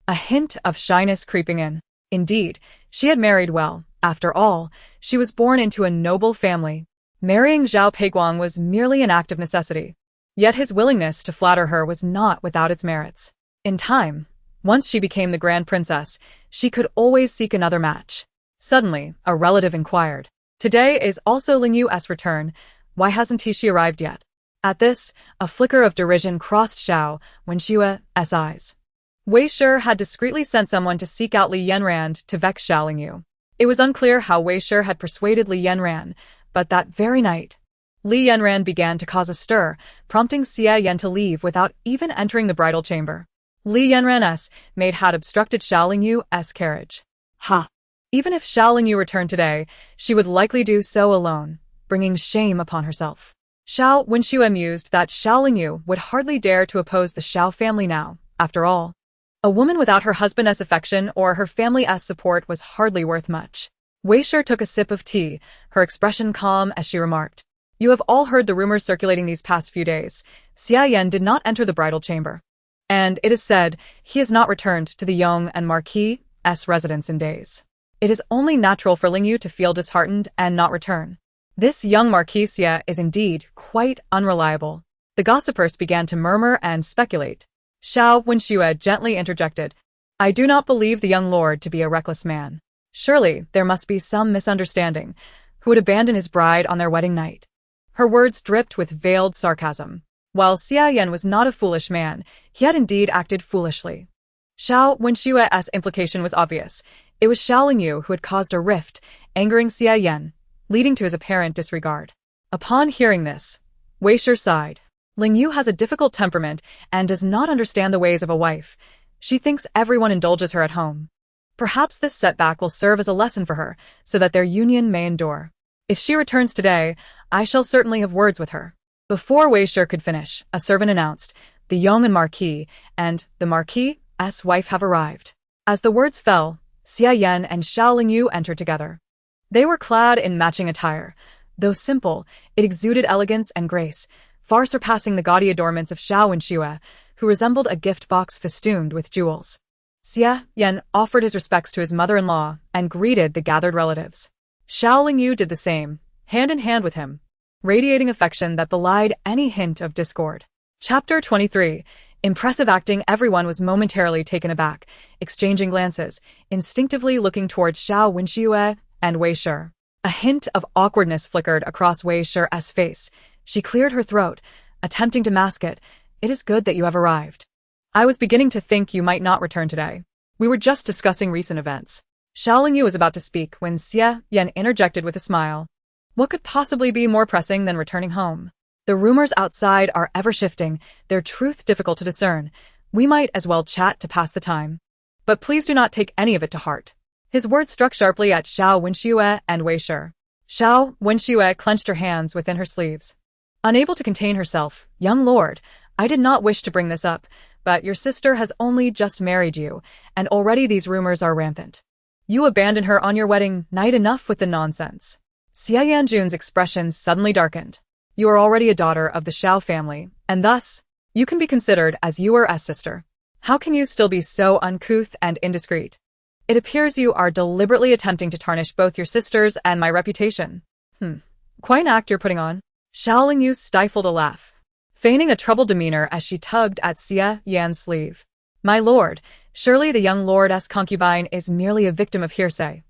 a hint of shyness creeping in. Indeed, she had married well. After all, she was born into a noble family. Marrying Zhao Peiguang was merely an act of necessity. Yet his willingness to flatter her was not without its merits. In time, once she became the grand princess, she could always seek another match. Suddenly, a relative inquired, "Today is also Lingyu's return. Why hasn't she arrived yet?" At this, a flicker of derision crossed Xiao Wenxue's eyes. Wei Shi had discreetly sent someone to seek out Li Yanran to vex Xiao Lingyu. It was unclear how Wei Shi had persuaded Li Yanran, but that very night, Li Yanran began to cause a stir, prompting Xia Yan to leave without even entering the bridal chamber. Li Yanran's maid had obstructed Xiao Lingyu's carriage. Even if Xiao Lingyu returned today, she would likely do so alone, bringing shame upon herself. Xiao Wenxue mused that Xiao Lingyu would hardly dare to oppose the Xiao family now. After all, a woman without her husband's affection or her family's support was hardly worth much. Wei Shi took a sip of tea, her expression calm as she remarked, "You have all heard the rumors circulating these past few days. Xia Yan did not enter the bridal chamber, and it is said he has not returned to the Yong and Marquis' residence in days. It is only natural for Lingyu to feel disheartened and not return. This young Marquisia is indeed quite unreliable." The gossipers began to murmur and speculate. Xiao Wenxue gently interjected, "I do not believe the young lord to be a reckless man. Surely there must be some misunderstanding. Who would abandon his bride on their wedding night?" Her words dripped with veiled sarcasm. While Xia Yan was not a foolish man, he had indeed acted foolishly. Xiao Wenxue's implication was obvious. It was Xiao Lingyu who had caused a rift, angering Xia Yan, leading to his apparent disregard. Upon hearing this, Wei Shi sighed. Lingyu has a difficult temperament and does not understand the ways of a wife. She thinks everyone indulges her at home. Perhaps this setback will serve as a lesson for her, so that their union may endure. If she returns today, I shall certainly have words with her. Before Wei Shi could finish, a servant announced, "The Yong and Marquis, and the Marquis' wife have arrived." As the words fell, Xia Yan and Xiao Lingyu entered together. They were clad in matching attire. Though simple, it exuded elegance and grace, far surpassing the gaudy adornments of Xiao Wenxue, who resembled a gift box festooned with jewels. Xia Yan offered his respects to his mother-in-law and greeted the gathered relatives. Xiao Lingyu did the same, hand in hand with him, radiating affection that belied any hint of discord. Chapter 23. Impressive acting. Everyone was momentarily taken aback, exchanging glances, instinctively looking towards Xiao Wenxue and Wei Shi. A hint of awkwardness flickered across Wei Shi's face. She cleared her throat, attempting to mask it. It is good that you have arrived. I was beginning to think you might not return today. We were just discussing recent events. Xiaolingyu was about to speak when Xie Yan interjected with a smile. What could possibly be more pressing than returning home? The rumors outside are ever shifting, their truth difficult to discern. We might as well chat to pass the time. But please do not take any of it to heart. His words struck sharply at Xiao Wenxue and Wei Shi. Xiao Wenxue clenched her hands within her sleeves. Unable to contain herself, young lord, I did not wish to bring this up, but your sister has only just married you, and already these rumors are rampant. You abandoned her on your wedding night. Enough with the nonsense. Xie Yanjun's expression suddenly darkened. You are already a daughter of the Xiao family, and thus, you can be considered as your sister. How can you still be so uncouth and indiscreet? It appears you are deliberately attempting to tarnish both your sisters and my reputation. Quite an act you're putting on. Xiaolingyu stifled a laugh, feigning a troubled demeanor as she tugged at Xie Yan's sleeve. My lord, surely the young lord's concubine is merely a victim of hearsay.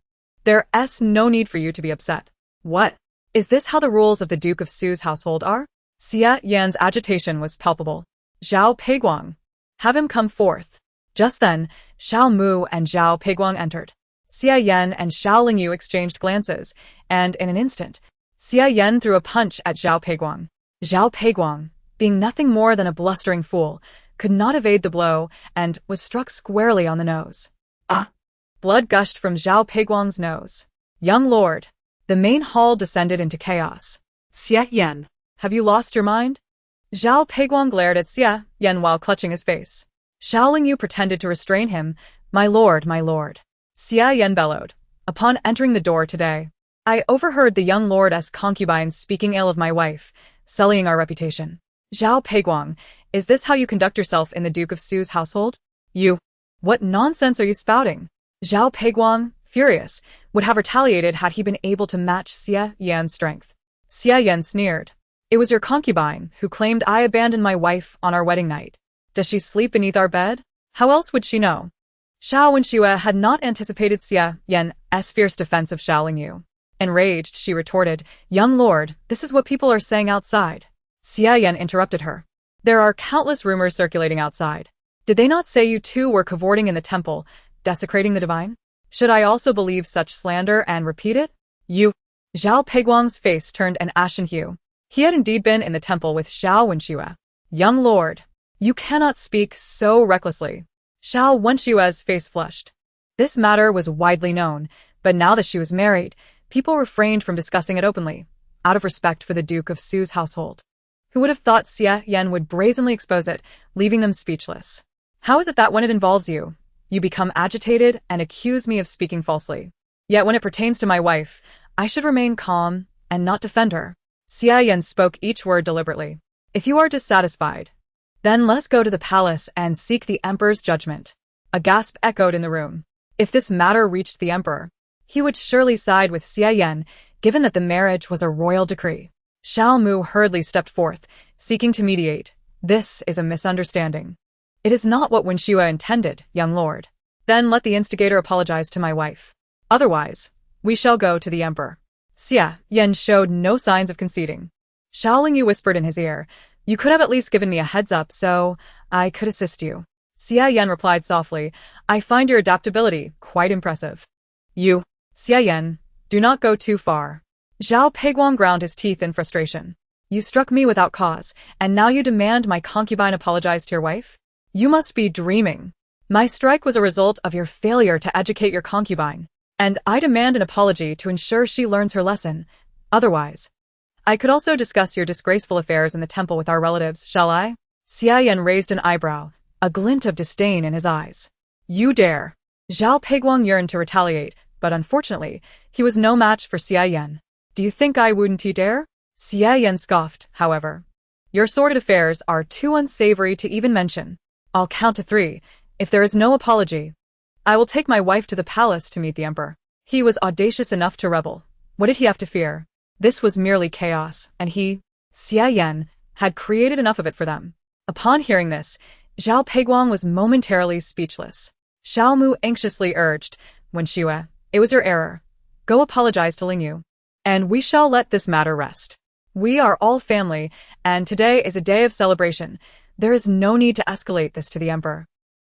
There's no need for you to be upset. What? Is this how the rules of the Duke of Su's household are? Xie Yan's agitation was palpable. Zhao Peiguang. Have him come forth. Just then, Xiao Mu and Zhao Peiguang entered. Xie Yan and Xiaolingyu exchanged glances, and in an instant, Xie Yan threw a punch at Zhao Peiguang. Zhao Peiguang, being nothing more than a blustering fool, could not evade the blow and was struck squarely on the nose. Blood gushed from Zhao Peiguang's nose. Young lord. The main hall descended into chaos. Xie Yan. Have you lost your mind? Zhao Peiguang glared at Xie Yan while clutching his face. Xiaolingyu pretended to restrain him. My lord, my lord. Xie Yan bellowed. Upon entering the door today, I overheard the young lord's concubines speaking ill of my wife, sullying our reputation. Zhao Peiguang, is this how you conduct yourself in the Duke of Su's household? You. What nonsense are you spouting? Zhao Peiguang, furious, would have retaliated had he been able to match Xie Yan's strength. Xie Yan sneered. It was your concubine who claimed I abandoned my wife on our wedding night. Does she sleep beneath our bed? How else would she know? Xiao Wenxue had not anticipated Xie Yan's fierce defense of Xiaolingyu. Enraged, she retorted, Young lord, this is what people are saying outside. Xie Yan interrupted her. There are countless rumors circulating outside. Did they not say you two were cavorting in the temple, desecrating the divine? Should I also believe such slander and repeat it? You. Zhao Peiguang's face turned an ashen hue. He had indeed been in the temple with Xiao Wenxue. Young lord, you cannot speak so recklessly. Xiao Wenshue's face flushed. This matter was widely known, but now that she was married, people refrained from discussing it openly, out of respect for the Duke of Su's household. Who would have thought Xie Yan would brazenly expose it, leaving them speechless? How is it that when it involves you, you become agitated and accuse me of speaking falsely? Yet when it pertains to my wife, I should remain calm and not defend her. Xie Yan spoke each word deliberately. If you are dissatisfied, then let us go to the palace and seek the emperor's judgment. A gasp echoed in the room. If this matter reached the emperor, he would surely side with Xie Yan, given that the marriage was a royal decree. Xiao Mu hurriedly stepped forth, seeking to mediate. This is a misunderstanding. It is not what Wenxue intended, young lord. Then let the instigator apologize to my wife. Otherwise, we shall go to the emperor. Xie Yan showed no signs of conceding. Xiaolingyu whispered in his ear, You could have at least given me a heads up so I could assist you. Xie Yan replied softly, I find your adaptability quite impressive. You, Xie Yan, do not go too far. Zhao Peiguang ground his teeth in frustration. You struck me without cause, and now you demand my concubine apologize to your wife? You must be dreaming. My strike was a result of your failure to educate your concubine, and I demand an apology to ensure she learns her lesson. Otherwise, I could also discuss your disgraceful affairs in the temple with our relatives, shall I? Xie Yan raised an eyebrow, a glint of disdain in his eyes. You dare. Zhao Peiguang yearned to retaliate, but unfortunately, he was no match for Xie Yan. Do you think I wouldn't dare? Xie Yan scoffed, however. Your sordid affairs are too unsavory to even mention. I'll count to 3. If there is no apology, I will take my wife to the palace to meet the emperor. He was audacious enough to rebel. What did he have to fear? This was merely chaos, and he, Xie Yan, had created enough of it for them. Upon hearing this, Zhao Peiguang was momentarily speechless. Xiao Mu anxiously urged, Wenxue, it was your error. Go apologize to Lingyu. and we shall let this matter rest. We are all family, and today is a day of celebration. There is no need to escalate this to the emperor.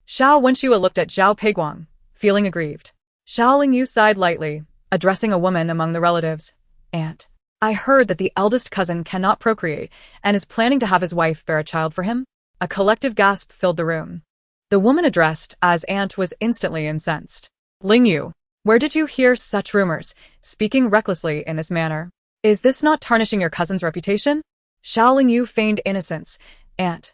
Xiao Wenxue looked at Zhao Peiguang, feeling aggrieved. Xiao Lingyu sighed lightly, addressing a woman among the relatives. Aunt, I heard that the eldest cousin cannot procreate and is planning to have his wife bear a child for him. A collective gasp filled the room. The woman addressed as aunt was instantly incensed. Lingyu, where did you hear such rumors, speaking recklessly in this manner? Is this not tarnishing your cousin's reputation? Xiao Lingyu feigned innocence. Aunt,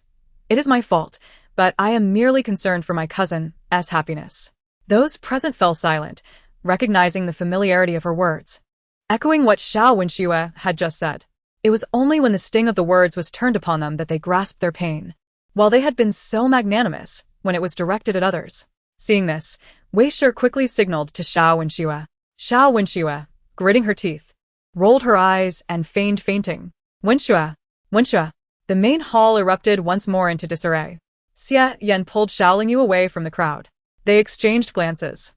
it is my fault, but I am merely concerned for my cousin's happiness. Those present fell silent, recognizing the familiarity of her words. Echoing what Xiao Wenxue had just said. It was only when the sting of the words was turned upon them that they grasped their pain. While they had been so magnanimous when it was directed at others. Seeing this, Wei Shi quickly signaled to Xiao Wenxue. Xiao Wenxue, gritting her teeth, rolled her eyes and feigned fainting. Wenxue! Wenxue! The main hall erupted once more into disarray. Xie Yan pulled Xiao Lingyu away from the crowd. They exchanged glances,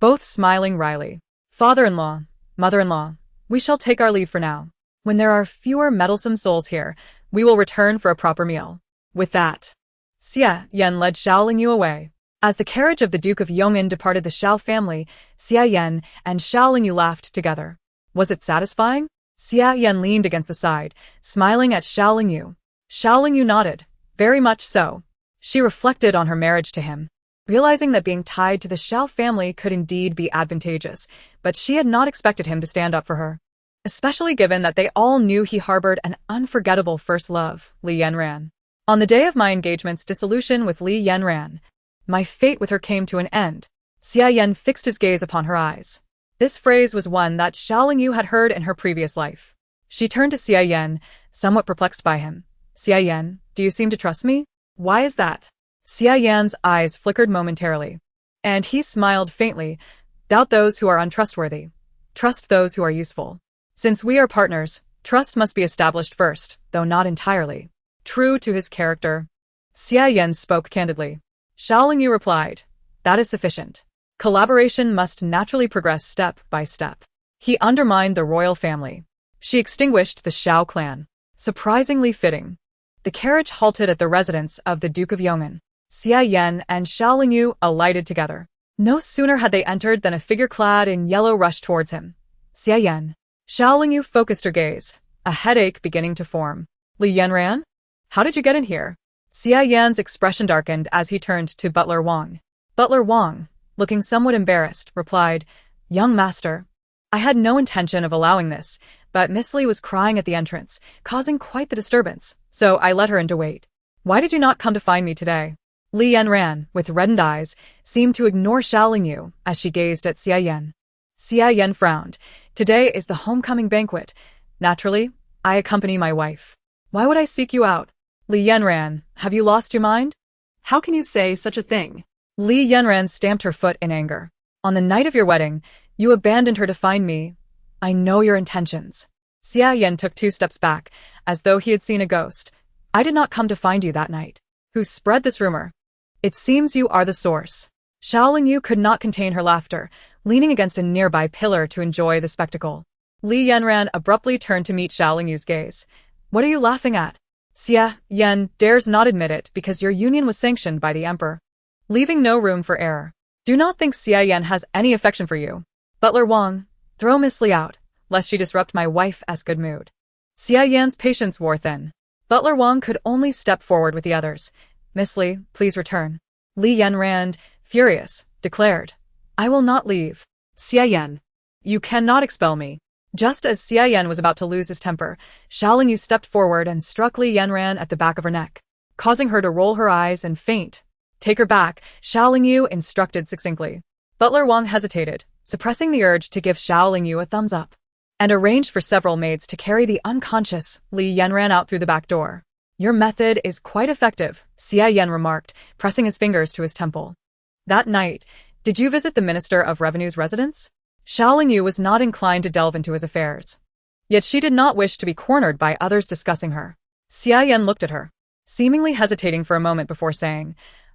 both smiling wryly. Father-in-law, mother-in-law, we shall take our leave for now. When there are fewer meddlesome souls here, we will return for a proper meal. With that, Xie Yan led Xiao Lingyu away. As the carriage of the Duke of Yong'an departed the Xiao family, Xie Yan and Xiao Lingyu laughed together. Was it satisfying? Xie Yan leaned against the side, smiling at Xiao Lingyu. Xiao Lingyu nodded. Very much so. She reflected on her marriage to him, realizing that being tied to the Xiao family could indeed be advantageous, but she had not expected him to stand up for her. Especially given that they all knew he harbored an unforgettable first love, Li Yanran. On the day of my engagement's dissolution with Li Yanran, my fate with her came to an end. Xie Yan fixed his gaze upon her eyes. This phrase was one that Xiao Lingyu had heard in her previous life. She turned to Xie Yan, somewhat perplexed by him. Xie Yan, do you seem to trust me? Why is that? Xie Yan's eyes flickered momentarily, and he smiled faintly. Doubt those who are untrustworthy. Trust those who are useful. Since we are partners, trust must be established first, though not entirely. True to his character, Xie Yan spoke candidly. Xiao Lingyu replied, that is sufficient. Collaboration must naturally progress step by step. He undermined the royal family. She extinguished the Xiao clan. Surprisingly fitting. The carriage halted at the residence of the Duke of Yong'an. Xie Yan and Xiao Lingyu alighted together. No sooner had they entered than a figure clad in yellow rushed towards him. Xie Yan. Xiao Lingyu focused her gaze, a headache beginning to form. Li Yanran? How did you get in here? Xie Yan's expression darkened as he turned to Butler Wang. Butler Wang, looking somewhat embarrassed, replied, Young master, I had no intention of allowing this, but Miss Li was crying at the entrance, causing quite the disturbance, so I let her in to wait. Why did you not come to find me today? Li Yanran, with reddened eyes, seemed to ignore Xiao Lingyu as she gazed at Xie Yan. Xie Yan frowned. Today is the homecoming banquet. Naturally, I accompany my wife. Why would I seek you out? Li Yanran, have you lost your mind? How can you say such a thing? Li Yanran stamped her foot in anger. On the night of your wedding, you abandoned her to find me. I know your intentions. Xie Yan took 2 steps back, as though he had seen a ghost. I did not come to find you that night. Who spread this rumor? It seems you are the source. Xiao Lingyu could not contain her laughter, leaning against a nearby pillar to enjoy the spectacle. Li Yanran abruptly turned to meet Xiao Lingyu's gaze. What are you laughing at? Xie Yan dares not admit it because your union was sanctioned by the emperor, leaving no room for error. Do not think Xie Yan has any affection for you. Butler Wang, throw Miss Li out, lest she disrupt my wife's good mood. Xie Yan's patience wore thin. Butler Wang could only step forward with the others. Miss Li, please return. Li Yanran, furious, declared, I will not leave. Xie Yan. You cannot expel me. Just as Xie Yan was about to lose his temper, Xiao Lingyu stepped forward and struck Li Yanran at the back of her neck, causing her to roll her eyes and faint. Take her back, Xiao Lingyu instructed succinctly. Butler Wang hesitated, suppressing the urge to give Xiao Lingyu a thumbs up, and arranged for several maids to carry the unconscious Li Yanran out through the back door. Your method is quite effective, Xie Yan remarked, pressing his fingers to his temple. That night, did you visit the Minister of Revenue's residence? Xiao Lingyu was not inclined to delve into his affairs. Yet she did not wish to be cornered by others discussing her. Xie Yan looked at her, seemingly hesitating for a moment before saying,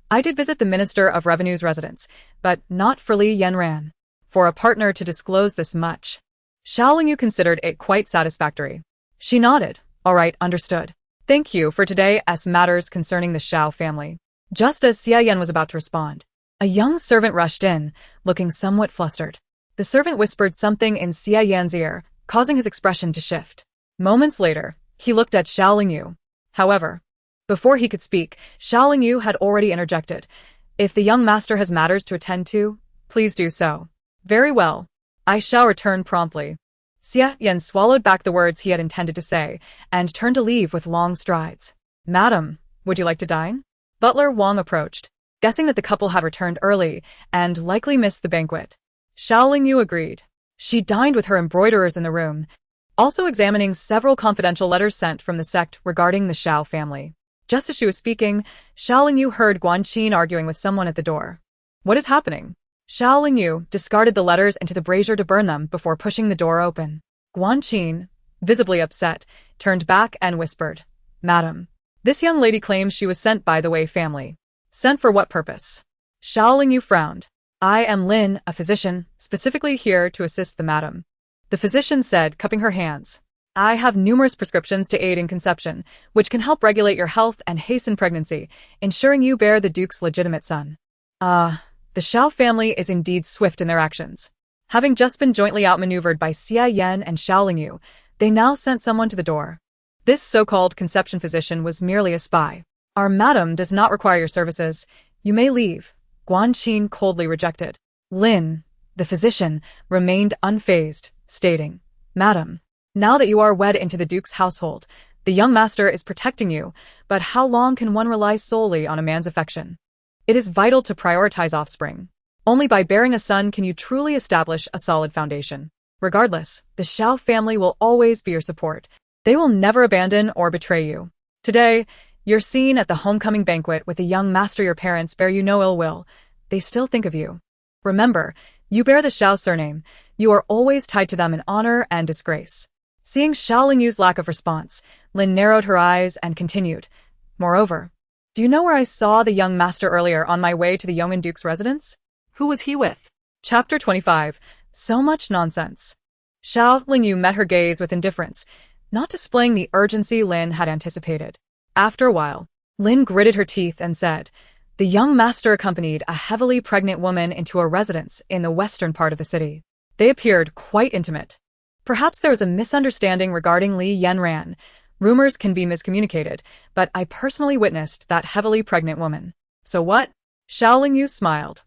I did visit the Minister of Revenue's residence, but not for Li Yanran. For a partner to disclose this much. Xiao Lingyu considered it quite satisfactory. She nodded. All right, understood. Thank you for today's matters concerning the Xiao family. Just as Xia Yan was about to respond, a young servant rushed in, looking somewhat flustered. The servant whispered something in Xia Yan's ear, causing his expression to shift. Moments later, he looked at Xiao Lingyu. However, before he could speak, Xiao Lingyu had already interjected. If the young master has matters to attend to, please do so. Very well. I shall return promptly. Xia Yan swallowed back the words he had intended to say, and turned to leave with long strides. Madam, would you like to dine? Butler Wang approached, guessing that the couple had returned early, and likely missed the banquet. Xiao Lingyu agreed. She dined with her embroiderers in the room, also examining several confidential letters sent from the sect regarding the Xiao family. Just as she was speaking, Xiao Lingyu heard Guan Qin arguing with someone at the door. What is happening? Xiao Lingyu discarded the letters into the brazier to burn them before pushing the door open. Guan Qin, visibly upset, turned back and whispered, Madam, this young lady claims she was sent by the Wei family. Sent for what purpose? Xiao Lingyu frowned. I am Lin, a physician, specifically here to assist the madam. The physician said, cupping her hands. I have numerous prescriptions to aid in conception, which can help regulate your health and hasten pregnancy, ensuring you bear the Duke's legitimate son. The Xiao family is indeed swift in their actions. Having just been jointly outmaneuvered by Xia Yan and Xiao Lingyu, they now sent someone to the door. This so-called conception physician was merely a spy. Our madam does not require your services. You may leave. Guan Qin coldly rejected. Lin, the physician, remained unfazed, stating, Madam, now that you are wed into the Duke's household, the young master is protecting you, but how long can one rely solely on a man's affection? It is vital to prioritize offspring. Only by bearing a son can you truly establish a solid foundation. Regardless, the Xiao family will always be your support. They will never abandon or betray you. Today, you're seen at the homecoming banquet with the young master. Your parents bear you no ill will. They still think of you. Remember, you bear the Xiao surname. You are always tied to them in honor and disgrace. Seeing Xiao Lingyu's lack of response, Lin narrowed her eyes and continued. Moreover, do you know where I saw the young master earlier on my way to the Yong'an Duke's residence? Who was he with? Chapter 25. So much nonsense. Xiao Lingyu met her gaze with indifference, not displaying the urgency Lin had anticipated. After a while, Lin gritted her teeth and said, the young master accompanied a heavily pregnant woman into a residence in the western part of the city. They appeared quite intimate. Perhaps there was a misunderstanding regarding Li Yanran. Rumors can be miscommunicated, but I personally witnessed that heavily pregnant woman. So what? Xiao Lingyu smiled.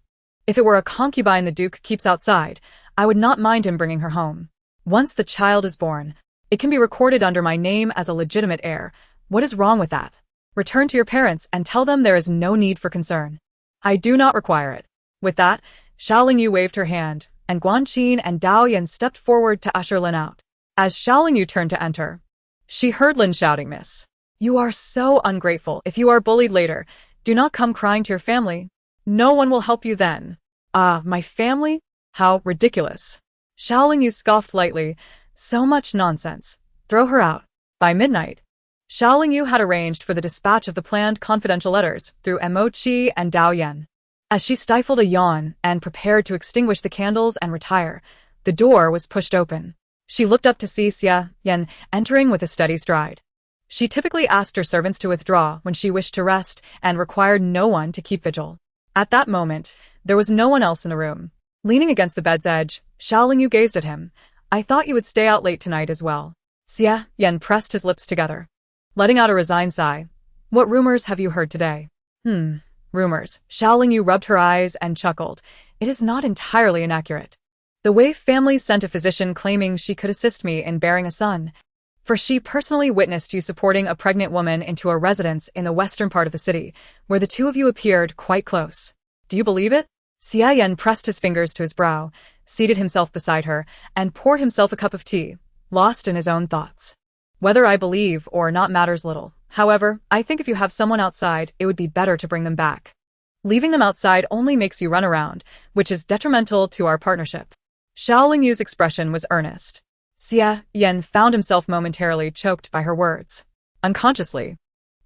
If it were a concubine the Duke keeps outside, I would not mind him bringing her home. Once the child is born, it can be recorded under my name as a legitimate heir. What is wrong with that? Return to your parents and tell them there is no need for concern. I do not require it. With that, Xiao Lingyu waved her hand, and Guan Qin and Dao Yan stepped forward to usher Lin out. As Xiao Lingyu turned to enter, she heard Lin shouting, Miss, you are so ungrateful. If you are bullied later, do not come crying to your family. No one will help you then. My family? How ridiculous. Xiao Lingyu scoffed lightly. So much nonsense. Throw her out. By midnight, Xiao Lingyu had arranged for the dispatch of the planned confidential letters through Mo Qi and Dao Yan. As she stifled a yawn and prepared to extinguish the candles and retire, the door was pushed open. She looked up to see Xia Yan entering with a steady stride. She typically asked her servants to withdraw when she wished to rest and required no one to keep vigil. At that moment, there was no one else in the room. Leaning against the bed's edge, Xiao Lingyu gazed at him. I thought you would stay out late tonight as well. Xia Yan pressed his lips together, letting out a resigned sigh. What rumors have you heard today? Rumors. Xiao Lingyu rubbed her eyes and chuckled. It is not entirely inaccurate. The Wei family sent a physician claiming she could assist me in bearing a son, for she personally witnessed you supporting a pregnant woman into a residence in the western part of the city, where the two of you appeared quite close. Do you believe it? Xia Yan pressed his fingers to his brow, seated himself beside her, and poured himself a cup of tea, lost in his own thoughts. Whether I believe or not matters little. However, I think if you have someone outside, it would be better to bring them back. Leaving them outside only makes you run around, which is detrimental to our partnership. Xiao Lingyu's expression was earnest. Xia Yan found himself momentarily choked by her words. Unconsciously,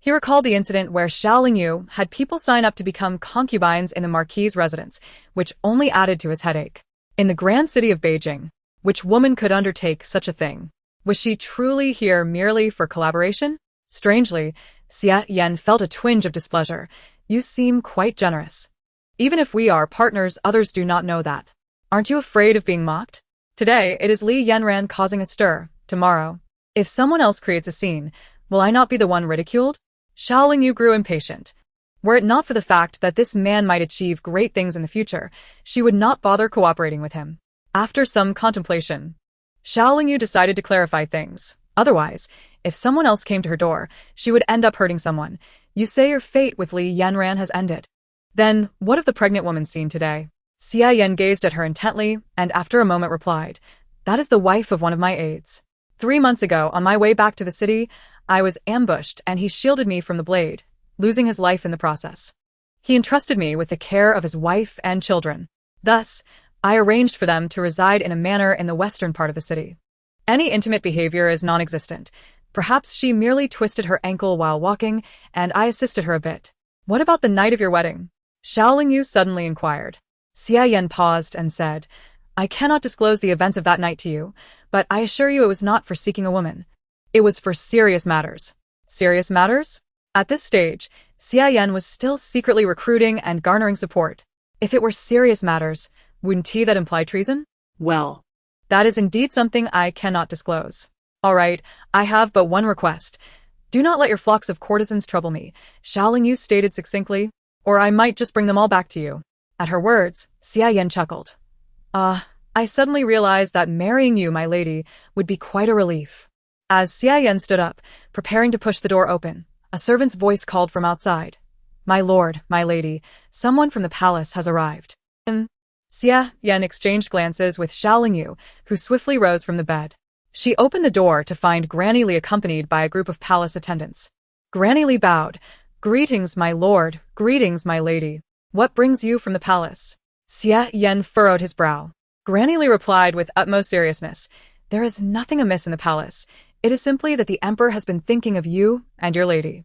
he recalled the incident where Xiao Lingyu had people sign up to become concubines in the Marquis's residence, which only added to his headache. In the grand city of Beijing, Which woman could undertake such a thing? Was she truly here merely for collaboration? Strangely, Xia Yan felt a twinge of displeasure. You seem quite generous. Even if we are partners, others do not know that. Aren't you afraid of being mocked? Today, it is Li Yanran causing a stir. Tomorrow, if someone else creates a scene, will I not be the one ridiculed? Xiaolingyu grew impatient. Were it not for the fact that this man might achieve great things in the future, she would not bother cooperating with him. After some contemplation, Xiaolingyu decided to clarify things. Otherwise, if someone else came to her door, she would end up hurting someone. You say your fate with Li Yanran has ended. Then, what of the pregnant woman seen today? Xia Yan gazed at her intently, and after a moment replied, that is the wife of one of my aides. 3 months ago, on my way back to the city, I was ambushed and he shielded me from the blade, losing his life in the process. He entrusted me with the care of his wife and children. Thus, I arranged for them to reside in a manor in the western part of the city. Any intimate behavior is non-existent. Perhaps she merely twisted her ankle while walking, and I assisted her a bit. What about the night of your wedding? Xiaolingyu suddenly inquired. Xia Yan paused and said, I cannot disclose the events of that night to you, but I assure you it was not for seeking a woman. It was for serious matters. Serious matters? At this stage, Xia Yan was still secretly recruiting and garnering support. If it were serious matters, wouldn't that imply treason? Well, that is indeed something I cannot disclose. All right, I have but one request. Do not let your flocks of courtesans trouble me, Xiaolingyu stated succinctly, or I might just bring them all back to you. At her words, Xia Yan chuckled. I suddenly realized that marrying you, my lady, would be quite a relief. As Xia Yan stood up, preparing to push the door open, a servant's voice called from outside. My lord, my lady, someone from the palace has arrived. Xia Yan exchanged glances with Xiaolingyu, who swiftly rose from the bed. She opened the door to find Granny Li accompanied by a group of palace attendants. Granny Li bowed. Greetings, my lord, greetings, my lady. What brings you from the palace? Xia Yan furrowed his brow. Granny Li replied with utmost seriousness. There is nothing amiss in the palace. It is simply that the emperor has been thinking of you and your lady.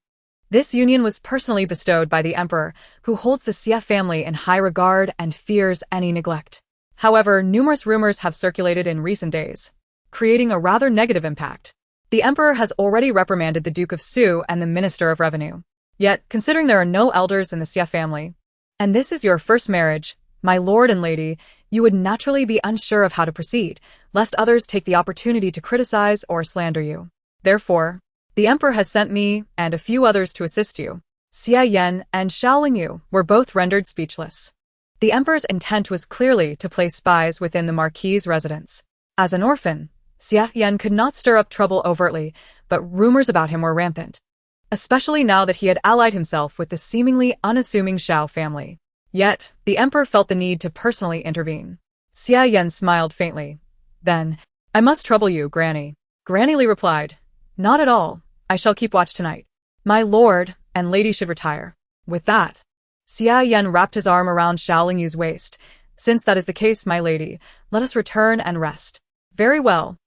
This union was personally bestowed by the emperor, who holds the Xia family in high regard and fears any neglect. However, numerous rumors have circulated in recent days, creating a rather negative impact. The emperor has already reprimanded the Duke of Su and the Minister of Revenue. Yet, considering there are no elders in the Xia family, and this is your first marriage, my lord and lady, you would naturally be unsure of how to proceed, lest others take the opportunity to criticize or slander you. Therefore, the emperor has sent me and a few others to assist you. Xia Yan and Xiaolingyu were both rendered speechless. The emperor's intent was clearly to place spies within the marquis's residence. As an orphan, Xia Yan could not stir up trouble overtly, but rumors about him were rampant, especially now that he had allied himself with the seemingly unassuming Xiao family. Yet, the emperor felt the need to personally intervene. Xia Yan smiled faintly. Then, I must trouble you, Granny. Granny Li replied, not at all. I shall keep watch tonight. My lord and lady should retire. With that, Xia Yan wrapped his arm around Xiaolingyu's waist. Since that is the case, my lady, let us return and rest. Very well.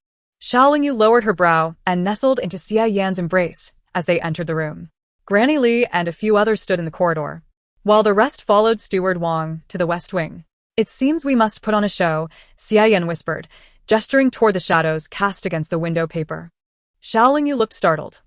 Xiaolingyu lowered her brow and nestled into Xia Yan's embrace as they entered the room. Granny Li and a few others stood in the corridor, while the rest followed Steward Wang to the west wing. It seems we must put on a show, Xia Yan whispered, gesturing toward the shadows cast against the window paper. Xiaolingyu looked startled.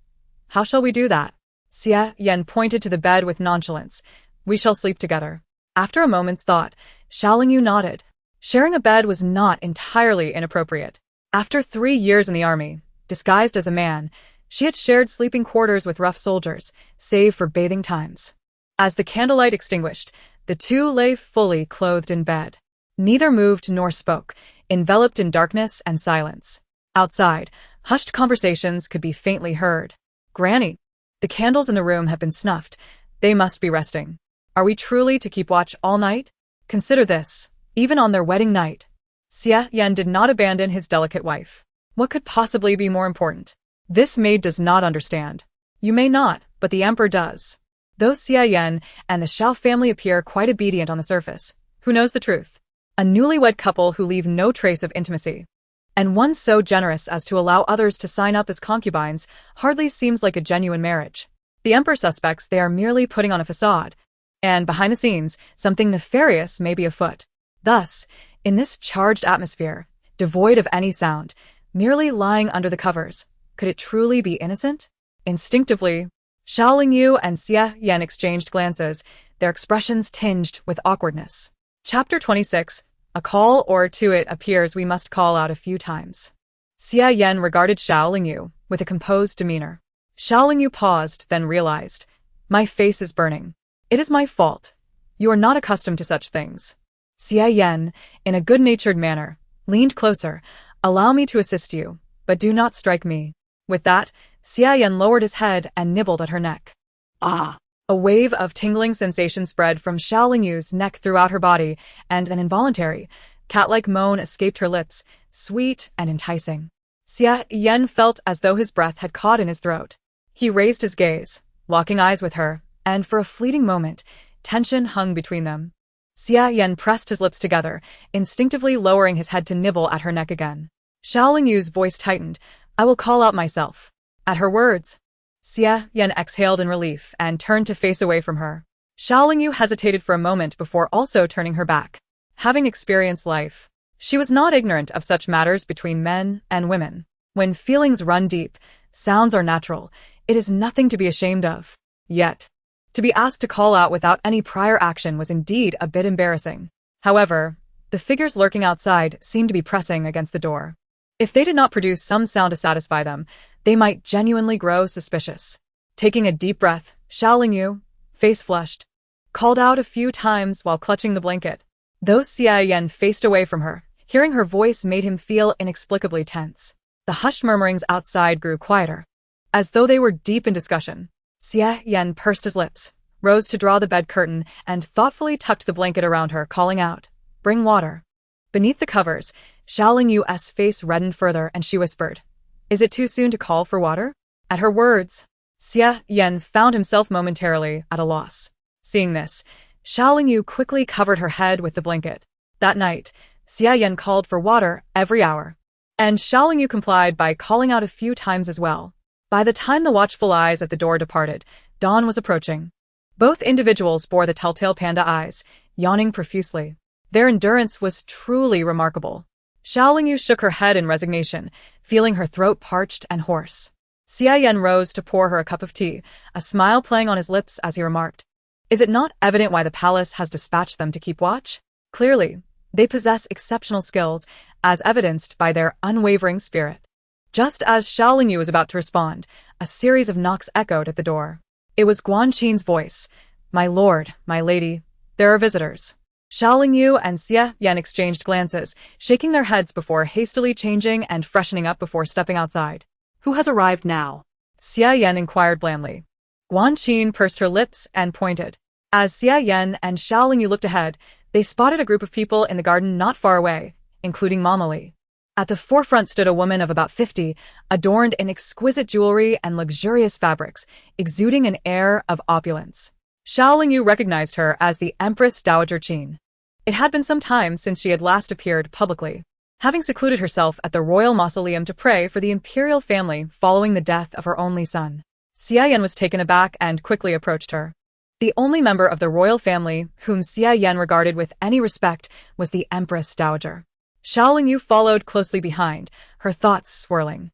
How shall we do that? Xia Yan pointed to the bed with nonchalance. We shall sleep together. After a moment's thought, Xiaolingyu nodded. Sharing a bed was not entirely inappropriate. After 3 years in the army, disguised as a man, she had shared sleeping quarters with rough soldiers, save for bathing times. As the candlelight extinguished, the two lay fully clothed in bed. Neither moved nor spoke, enveloped in darkness and silence. Outside, hushed conversations could be faintly heard. Granny, the candles in the room have been snuffed. They must be resting. Are we truly to keep watch all night? Consider this, even on their wedding night. Xia Yan did not abandon his delicate wife. What could possibly be more important? This maid does not understand. You may not, but the emperor does. Though Xia Yan and the Xiao family appear quite obedient on the surface, who knows the truth? A newlywed couple who leave no trace of intimacy, and one so generous as to allow others to sign up as concubines, hardly seems like a genuine marriage. The emperor suspects they are merely putting on a facade, and behind the scenes, something nefarious may be afoot. Thus, in this charged atmosphere, devoid of any sound, merely lying under the covers. Could it truly be innocent? Instinctively, Xiaolingyu and Xie Yan exchanged glances, their expressions tinged with awkwardness. Chapter 26. A call, or to it appears we must call out a few times. Xie Yan regarded Xiaolingyu with a composed demeanor. Xiaolingyu paused, then realized. My face is burning. It is my fault. You are not accustomed to such things. Xie Yan, in a good-natured manner, leaned closer. Allow me to assist you, but do not strike me. With that, Xie Yan lowered his head and nibbled at her neck. Ah! A wave of tingling sensation spread from Xiaolingyu's neck throughout her body, and an involuntary, cat-like moan escaped her lips, sweet and enticing. Xie Yan felt as though his breath had caught in his throat. He raised his gaze, locking eyes with her, and for a fleeting moment, tension hung between them. Xie Yan pressed his lips together, instinctively lowering his head to nibble at her neck again. Xiaolingyu's voice tightened. I will call out myself. At her words, Xie Yan exhaled in relief and turned to face away from her. Xiaolingyu hesitated for a moment before also turning her back. Having experienced life, she was not ignorant of such matters between men and women. When feelings run deep, sounds are natural. It is nothing to be ashamed of. Yet, to be asked to call out without any prior action was indeed a bit embarrassing. However, the figures lurking outside seemed to be pressing against the door. If they did not produce some sound to satisfy them, they might genuinely grow suspicious. Taking a deep breath, Xiaolingyu, face flushed, called out a few times while clutching the blanket. Though Xie Yan faced away from her, hearing her voice made him feel inexplicably tense. The hushed murmurings outside grew quieter, as though they were deep in discussion. Xie Yan pursed his lips, rose to draw the bed curtain, and thoughtfully tucked the blanket around her, calling out, "Bring water." Beneath the covers, Xiaolingyu's face reddened further and she whispered, "Is it too soon to call for water?" At her words, Xie Yan found himself momentarily at a loss. Seeing this, Xiaolingyu quickly covered her head with the blanket. That night, Xie Yan called for water every hour, and Xiaolingyu complied by calling out a few times as well. By the time the watchful eyes at the door departed, dawn was approaching. Both individuals bore the telltale panda eyes, yawning profusely. Their endurance was truly remarkable. Xiaolingyu shook her head in resignation, feeling her throat parched and hoarse. Xie Yan rose to pour her a cup of tea, a smile playing on his lips as he remarked, "Is it not evident why the palace has dispatched them to keep watch? Clearly, they possess exceptional skills, as evidenced by their unwavering spirit." Just as Xiaolingyu was about to respond, a series of knocks echoed at the door. It was Guanqin's voice. "My lord, my lady, there are visitors." Xiaolingyu and Xie Yan exchanged glances, shaking their heads before hastily changing and freshening up before stepping outside. Who has arrived now? Xie Yan inquired blandly. Guanqin pursed her lips and pointed. As Xie Yan and Xiaolingyu looked ahead, they spotted a group of people in the garden not far away, including Mama Li. At the forefront stood a woman of about 50, adorned in exquisite jewelry and luxurious fabrics, exuding an air of opulence. Xiaolingyu recognized her as the Empress Dowager Qin. It had been some time since she had last appeared publicly, having secluded herself at the royal mausoleum to pray for the imperial family following the death of her only son. Xie Yan was taken aback and quickly approached her. The only member of the royal family whom Xie Yan regarded with any respect was the Empress Dowager. Xiaolingyu followed closely behind, her thoughts swirling.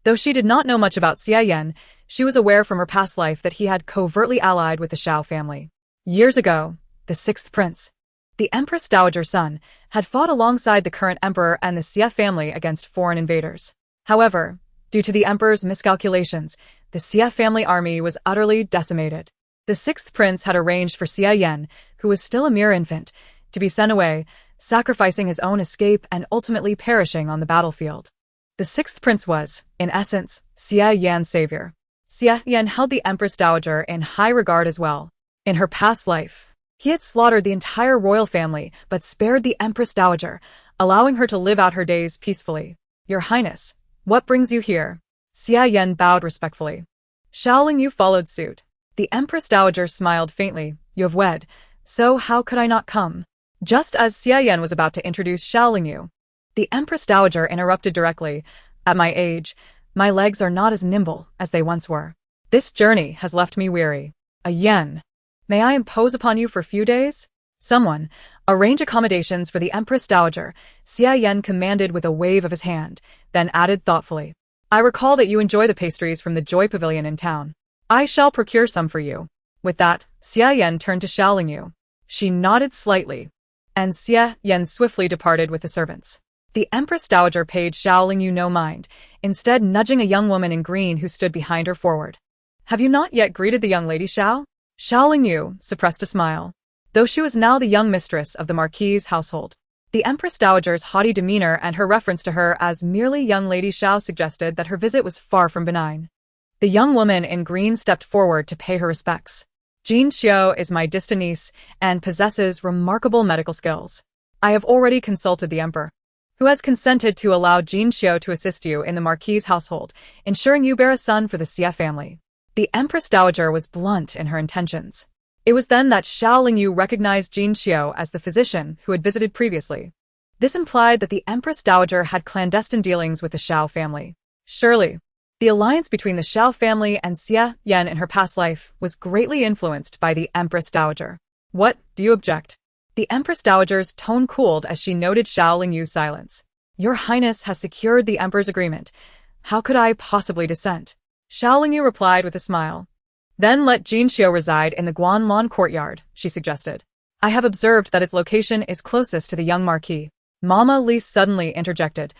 Though she did not know much about Xie Yan, she was aware from her past life that he had covertly allied with the Shao family. Years ago, the sixth prince, the Empress Dowager's son, had fought alongside the current emperor and the Xie family against foreign invaders. However, due to the emperor's miscalculations, the Xie family army was utterly decimated. The sixth prince had arranged for Xie Yan, who was still a mere infant, to be sent away, sacrificing his own escape and ultimately perishing on the battlefield. The sixth prince was, in essence, Xie Yan's savior. Xie Yan held the Empress Dowager in high regard as well. In her past life, he had slaughtered the entire royal family but spared the Empress Dowager, allowing her to live out her days peacefully. "Your Highness, what brings you here?" Xie Yan bowed respectfully. Xiaolingyu followed suit. The Empress Dowager smiled faintly. "You have wed, so how could I not come?" Just as Xie Yan was about to introduce Xiaolingyu, the Empress Dowager interrupted directly. "At my age, my legs are not as nimble as they once were. This journey has left me weary. A yen. May I impose upon you for a few days?" Someone, Arrange accommodations for the Empress Dowager, Xia Yan commanded with a wave of his hand, then added thoughtfully. I recall that you enjoy the pastries from the Joy Pavilion in town. I shall procure some for you. With that, Xia Yan turned to Xiaoling Yu. She nodded slightly, and Xia Yan swiftly departed with the servants. The Empress Dowager paid Xiaoling Yu no mind, instead nudging a young woman in green who stood behind her forward. Have you not yet greeted the young lady Xiao? Xiaoling Yu suppressed a smile. Though she was now the young mistress of the Marquis's household, the Empress Dowager's haughty demeanor and her reference to her as merely young lady Xiao suggested that her visit was far from benign. The young woman in green stepped forward to pay her respects. Jin Xiao is my distant niece and possesses remarkable medical skills. I have already consulted the Emperor, who has consented to allow Jin Xiao to assist you in the Marquis's household, ensuring you bear a son for the Xia family. The Empress Dowager was blunt in her intentions. It was then that Xiaoling Yu recognized Jin Xiao as the physician who had visited previously. This implied that the Empress Dowager had clandestine dealings with the Xiao family. Surely, the alliance between the Xiao family and Xia Yan in her past life was greatly influenced by the Empress Dowager. What, do you object? The Empress Dowager's tone cooled as she noted Xiaoling Yu's silence. Your Highness has secured the Emperor's agreement. How could I possibly dissent? Xiaoling Yu replied with a smile. Then let Jin Xiao reside in the Guanlon courtyard, she suggested. I have observed that its location is closest to the young Marquis. Mama Li suddenly interjected.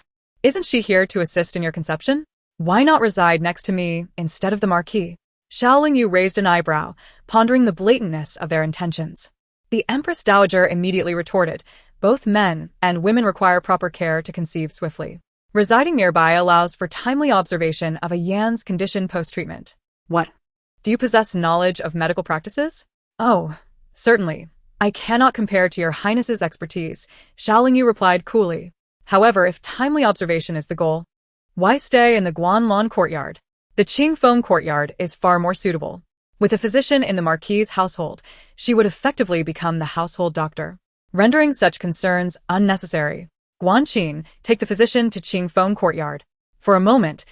Isn't she here to assist in your conception? Why not reside next to me instead of the Marquis? Xiaoling Yu raised an eyebrow, pondering the blatantness of their intentions. The Empress Dowager immediately retorted, both men and women require proper care to conceive swiftly. Residing nearby allows for timely observation of a Yan's condition post-treatment. What? Do you possess knowledge of medical practices? Oh, certainly. I cannot compare to your Highness's expertise, Xiaoling Yu replied coolly. However, if timely observation is the goal, why stay in the Guanlon courtyard? The Qingfeng courtyard is far more suitable. With a physician in the Marquis's household, she would effectively become the household doctor, rendering such concerns unnecessary. Guanqin, take the physician to Qingfeng courtyard. For a moment,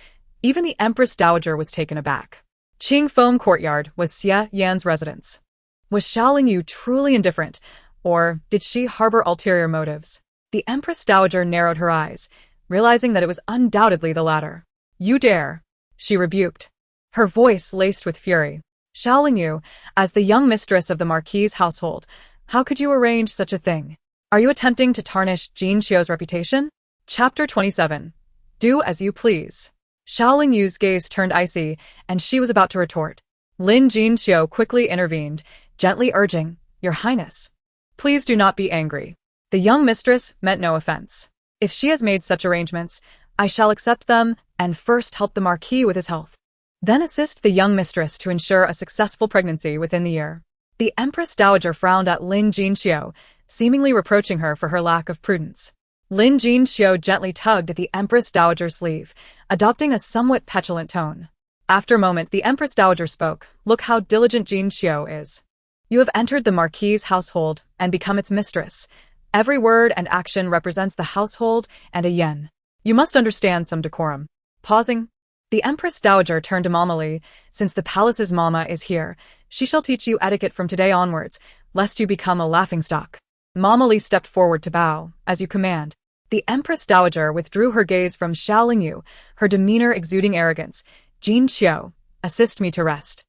even the Empress Dowager was taken aback. Qingfeng courtyard was Xia Yan's residence. Was Xiaoling Yu truly indifferent, or did she harbor ulterior motives? The Empress Dowager narrowed her eyes, realizing that it was undoubtedly the latter. You dare, she rebuked, her voice laced with fury. Xiaoling Yu, as the young mistress of the Marquis's household, how could you arrange such a thing? Are you attempting to tarnish Jin Xiao's reputation? Chapter 27. Do as you please. Xiaoling Yu's gaze turned icy, and she was about to retort. Lin Jin Xiao quickly intervened, gently urging, Your Highness, please do not be angry. The young mistress meant no offense. If she has made such arrangements, I shall accept them and first help the Marquis with his health. Then assist the young mistress to ensure a successful pregnancy within the year. The Empress Dowager frowned at Lin Jin Xiao, seemingly reproaching her for her lack of prudence. Lin Jin Xiao gently tugged at the Empress Dowager's sleeve, adopting a somewhat petulant tone. After a moment, the Empress Dowager spoke. Look how diligent Jin Xiao is. You have entered the Marquis's household and become its mistress. Every word and action represents the household and a yen. You must understand some decorum. Pausing, the Empress Dowager turned to Mama Li. Since the palace's mama is here, she shall teach you etiquette from today onwards, lest you become a laughingstock. Mama Li stepped forward to bow, as you command. The Empress Dowager withdrew her gaze from Xiaoling Yu, her demeanor exuding arrogance. Jin Xiao, assist me to rest.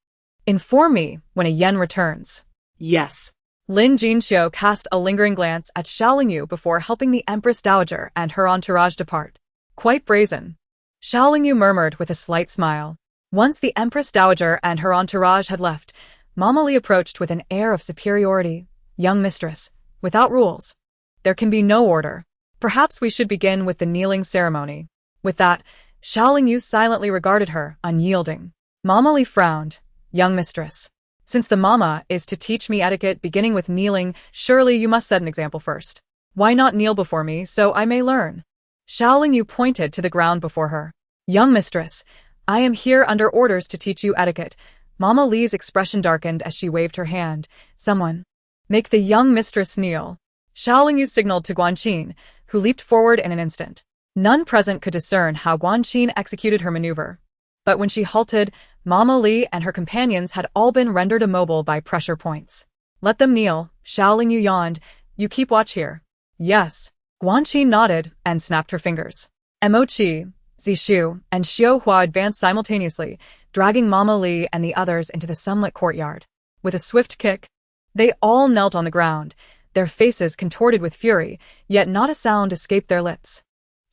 Inform me when a yen returns. Yes. Lin Jin Xiao cast a lingering glance at Xiaoling Yu before helping the Empress Dowager and her entourage depart. Quite brazen. Xiaoling Yu murmured with a slight smile. Once the Empress Dowager and her entourage had left, Mama Li approached with an air of superiority. Young mistress, without rules, there can be no order. Perhaps we should begin with the kneeling ceremony. With that, Xiaoling Yu silently regarded her, unyielding. Mama Li frowned. Young mistress, since the mama is to teach me etiquette beginning with kneeling, surely you must set an example first. Why not kneel before me so I may learn? Xiaoling Yu pointed to the ground before her. Young mistress, I am here under orders to teach you etiquette. Mama Li's expression darkened as she waved her hand. Someone, make the young mistress kneel. Xiaoling Yu signaled to Guanqin, who leaped forward in an instant. None present could discern how Guanqin executed her maneuver. But when she halted, Mama Li and her companions had all been rendered immobile by pressure points. Let them kneel, Xiaoling Yu yawned. You keep watch here. Yes. Guanqi nodded and snapped her fingers. Emochi, Zishu, and Xiaohua advanced simultaneously, dragging Mama Li and the others into the sunlit courtyard. With a swift kick, they all knelt on the ground, their faces contorted with fury, yet not a sound escaped their lips.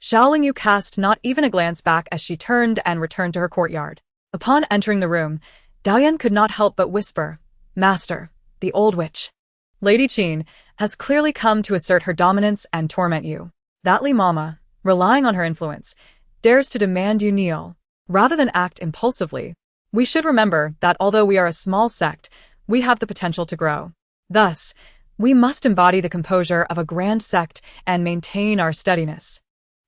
Xiaolingyu cast not even a glance back as she turned and returned to her courtyard. Upon entering the room, Daoyan could not help but whisper, "Master, the old witch, Lady Qin, has clearly come to assert her dominance and torment you. That Li Mama, relying on her influence, dares to demand you kneel, rather than act impulsively. We should remember that although we are a small sect, we have the potential to grow. Thus, we must embody the composure of a grand sect and maintain our steadiness."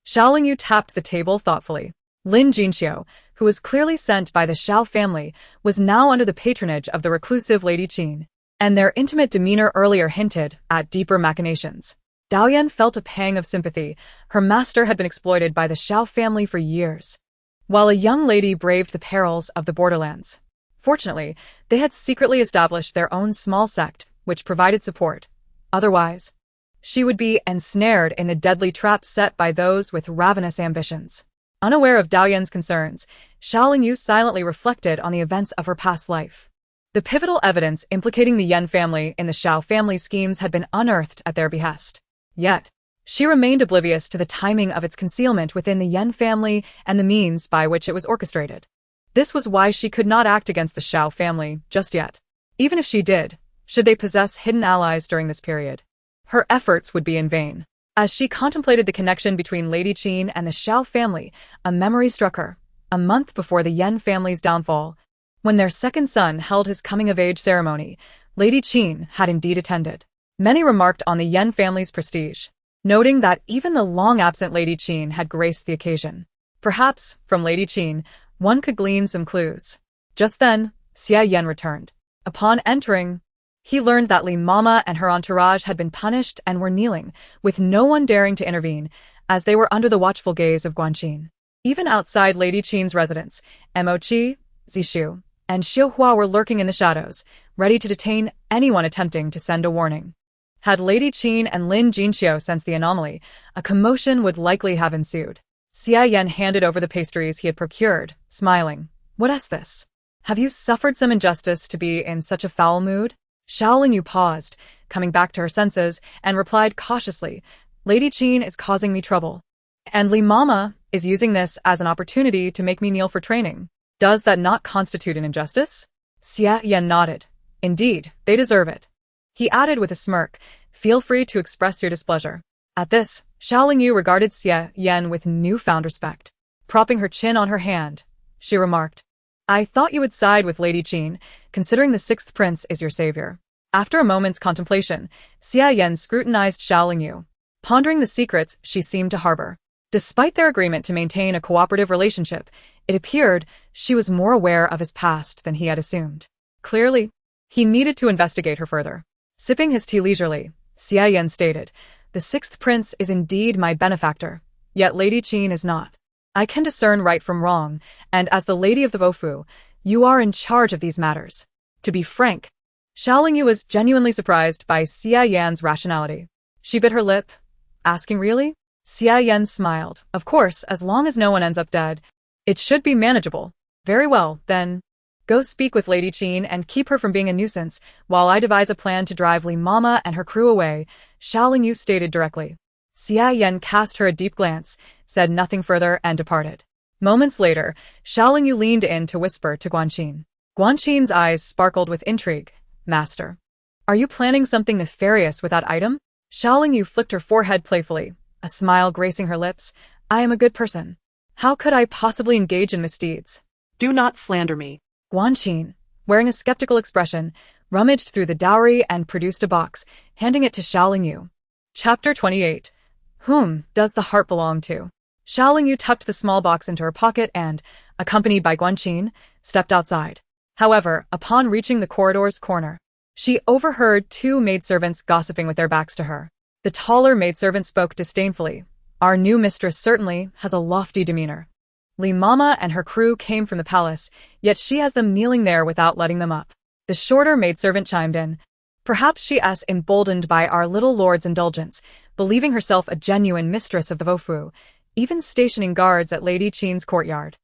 Xiaolingyu tapped the table thoughtfully. Lin Jinxiu, who was clearly sent by the Xiao family, was now under the patronage of the reclusive Lady Qin, and their intimate demeanor earlier hinted at deeper machinations. Daoyan felt a pang of sympathy. Her master had been exploited by the Xiao family for years, while a young lady braved the perils of the borderlands. Fortunately, they had secretly established their own small sect, which provided support. Otherwise, she would be ensnared in the deadly trap set by those with ravenous ambitions. Unaware of Daoyan's concerns, Xiaolingyu silently reflected on the events of her past life. The pivotal evidence implicating the Yan family in the Xiao family schemes had been unearthed at their behest. Yet, she remained oblivious to the timing of its concealment within the Yan family and the means by which it was orchestrated. This was why she could not act against the Xiao family just yet. Even if she did, should they possess hidden allies during this period, her efforts would be in vain. As she contemplated the connection between Lady Qin and the Xiao family, a memory struck her. A month before the Yan family's downfall, when their second son held his coming-of-age ceremony, Lady Qin had indeed attended. Many remarked on the Yan family's prestige, noting that even the long-absent Lady Qin had graced the occasion. Perhaps, from Lady Qin, one could glean some clues. Just then, Xia Yan returned. Upon entering, he learned that Li Mama and her entourage had been punished and were kneeling, with no one daring to intervene, as they were under the watchful gaze of Guanqin. Even outside Lady Qin's residence, Emochi, Zishu, and Xiaohua were lurking in the shadows, ready to detain anyone attempting to send a warning. Had Lady Qin and Lin Jinxiu sensed the anomaly, a commotion would likely have ensued. Xia Yan handed over the pastries he had procured, smiling. "What is this? Have you suffered some injustice to be in such a foul mood?" Xiaolingyu paused, coming back to her senses, and replied cautiously, "Lady Qin is causing me trouble, and Li Mama is using this as an opportunity to make me kneel for training. Does that not constitute an injustice?" Xia Yan nodded. "Indeed, they deserve it." He added with a smirk, "Feel free to express your displeasure." At this, Xiaolingyu regarded Xia Yan with newfound respect. Propping her chin on her hand, she remarked, "I thought you would side with Lady Qin, considering the sixth prince is your savior." After a moment's contemplation, Xia Yan scrutinized Xiaolingyu, pondering the secrets she seemed to harbor. Despite their agreement to maintain a cooperative relationship, it appeared she was more aware of his past than he had assumed. Clearly, he needed to investigate her further. Sipping his tea leisurely, Xia Yan stated, "The sixth prince is indeed my benefactor, yet Lady Qin is not. I can discern right from wrong, and as the Lady of the Vofu, you are in charge of these matters." To be frank, Xiaolingyu was genuinely surprised by Xia Yan's rationality. She bit her lip, asking, "Really?" Xia Yan smiled. "Of course, as long as no one ends up dead, it should be manageable." "Very well, then. Go speak with Lady Qin and keep her from being a nuisance, while I devise a plan to drive Li Mama and her crew away," Xiaolingyu stated directly. Xia Yan cast her a deep glance, said nothing further, and departed. Moments later, Xiaolingyu leaned in to whisper to Guanqin. Guanqin's eyes sparkled with intrigue. "Master, are you planning something nefarious with that item?" Xiaolingyu flicked her forehead playfully, a smile gracing her lips. "I am a good person. How could I possibly engage in misdeeds?" Do not slander me. Guanqin, wearing a skeptical expression, rummaged through the dowry and produced a box, handing it to Xiaolingyu. Chapter 28. Whom does the heart belong to? Xiaolingyu tucked the small box into her pocket and, accompanied by Guanqin, stepped outside. However, upon reaching the corridor's corner, she overheard two maidservants gossiping with their backs to her. The taller maidservant spoke disdainfully. "Our new mistress certainly has a lofty demeanor. Li Mama and her crew came from the palace, yet she has them kneeling there without letting them up." The shorter maidservant chimed in, Perhaps she emboldened by our little lord's indulgence, believing herself a genuine mistress of the Vofu, even stationing guards at Lady Qin's courtyard.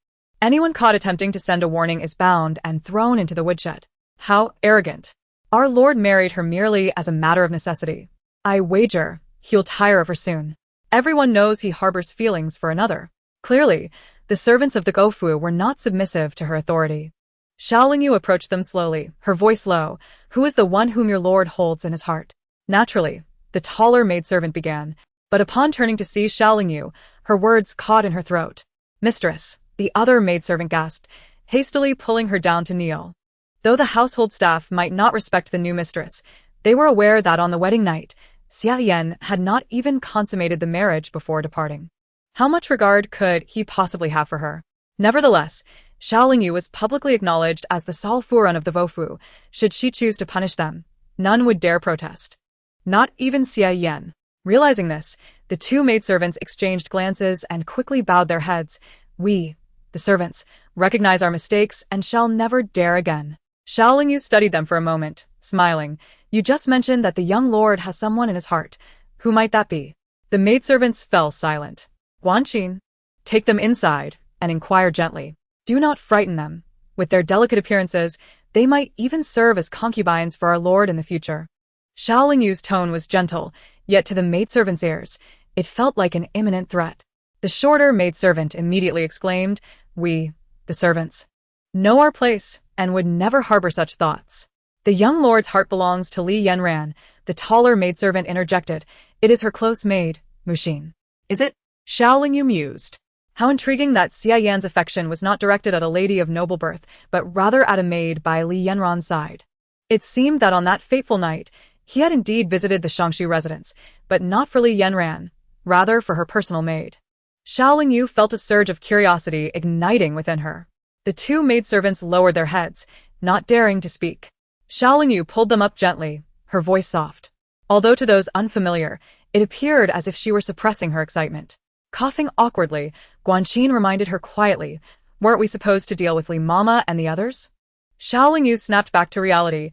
Anyone caught attempting to send a warning is bound and thrown into the woodshed. How arrogant. Our lord married her merely as a matter of necessity. I wager he'll tire of her soon. Everyone knows he harbors feelings for another. Clearly, the servants of the Gofu were not submissive to her authority. Xiao Lingyu approached them slowly, her voice low. Who is the one whom your lord holds in his heart? Naturally, the taller maidservant began, but upon turning to see Xiao Lingyu, her words caught in her throat. Mistress, the other maidservant gasped, hastily pulling her down to kneel. Though the household staff might not respect the new mistress, they were aware that on the wedding night, Xia Yan had not even consummated the marriage before departing. How much regard could he possibly have for her? Nevertheless, Xiao Lingyu was publicly acknowledged as the Sal Furan of the Vofu. Should she choose to punish them, none would dare protest. Not even Xia Yan. Realizing this, the two maidservants exchanged glances and quickly bowed their heads. We, the servants, recognize our mistakes and shall never dare again. Xiao Lingyu studied them for a moment, smiling. You just mentioned that the young lord has someone in his heart. Who might that be? The maidservants fell silent. Guanqin, take them inside and inquire gently. Do not frighten them. With their delicate appearances, they might even serve as concubines for our lord in the future. Xiao Lingyu's tone was gentle, yet to the maidservant's ears, it felt like an imminent threat. The shorter maidservant immediately exclaimed, We, the servants, know our place and would never harbor such thoughts. The young lord's heart belongs to Li Yanran, the taller maidservant interjected. It is her close maid, Muxin. Is it? Xiao Lingyu mused. How intriguing that Xia Yan's affection was not directed at a lady of noble birth, but rather at a maid by Li Yanran's side. It seemed that on that fateful night, he had indeed visited the Shangxi residence, but not for Li Yanran, rather for her personal maid. Xiao Lingyu felt a surge of curiosity igniting within her. The two maidservants lowered their heads, not daring to speak. Xiao Lingyu pulled them up gently, her voice soft. Although to those unfamiliar, it appeared as if she were suppressing her excitement. Coughing awkwardly, Guanqin reminded her quietly, weren't we supposed to deal with Li Mama and the others? Xiao Lingyu snapped back to reality.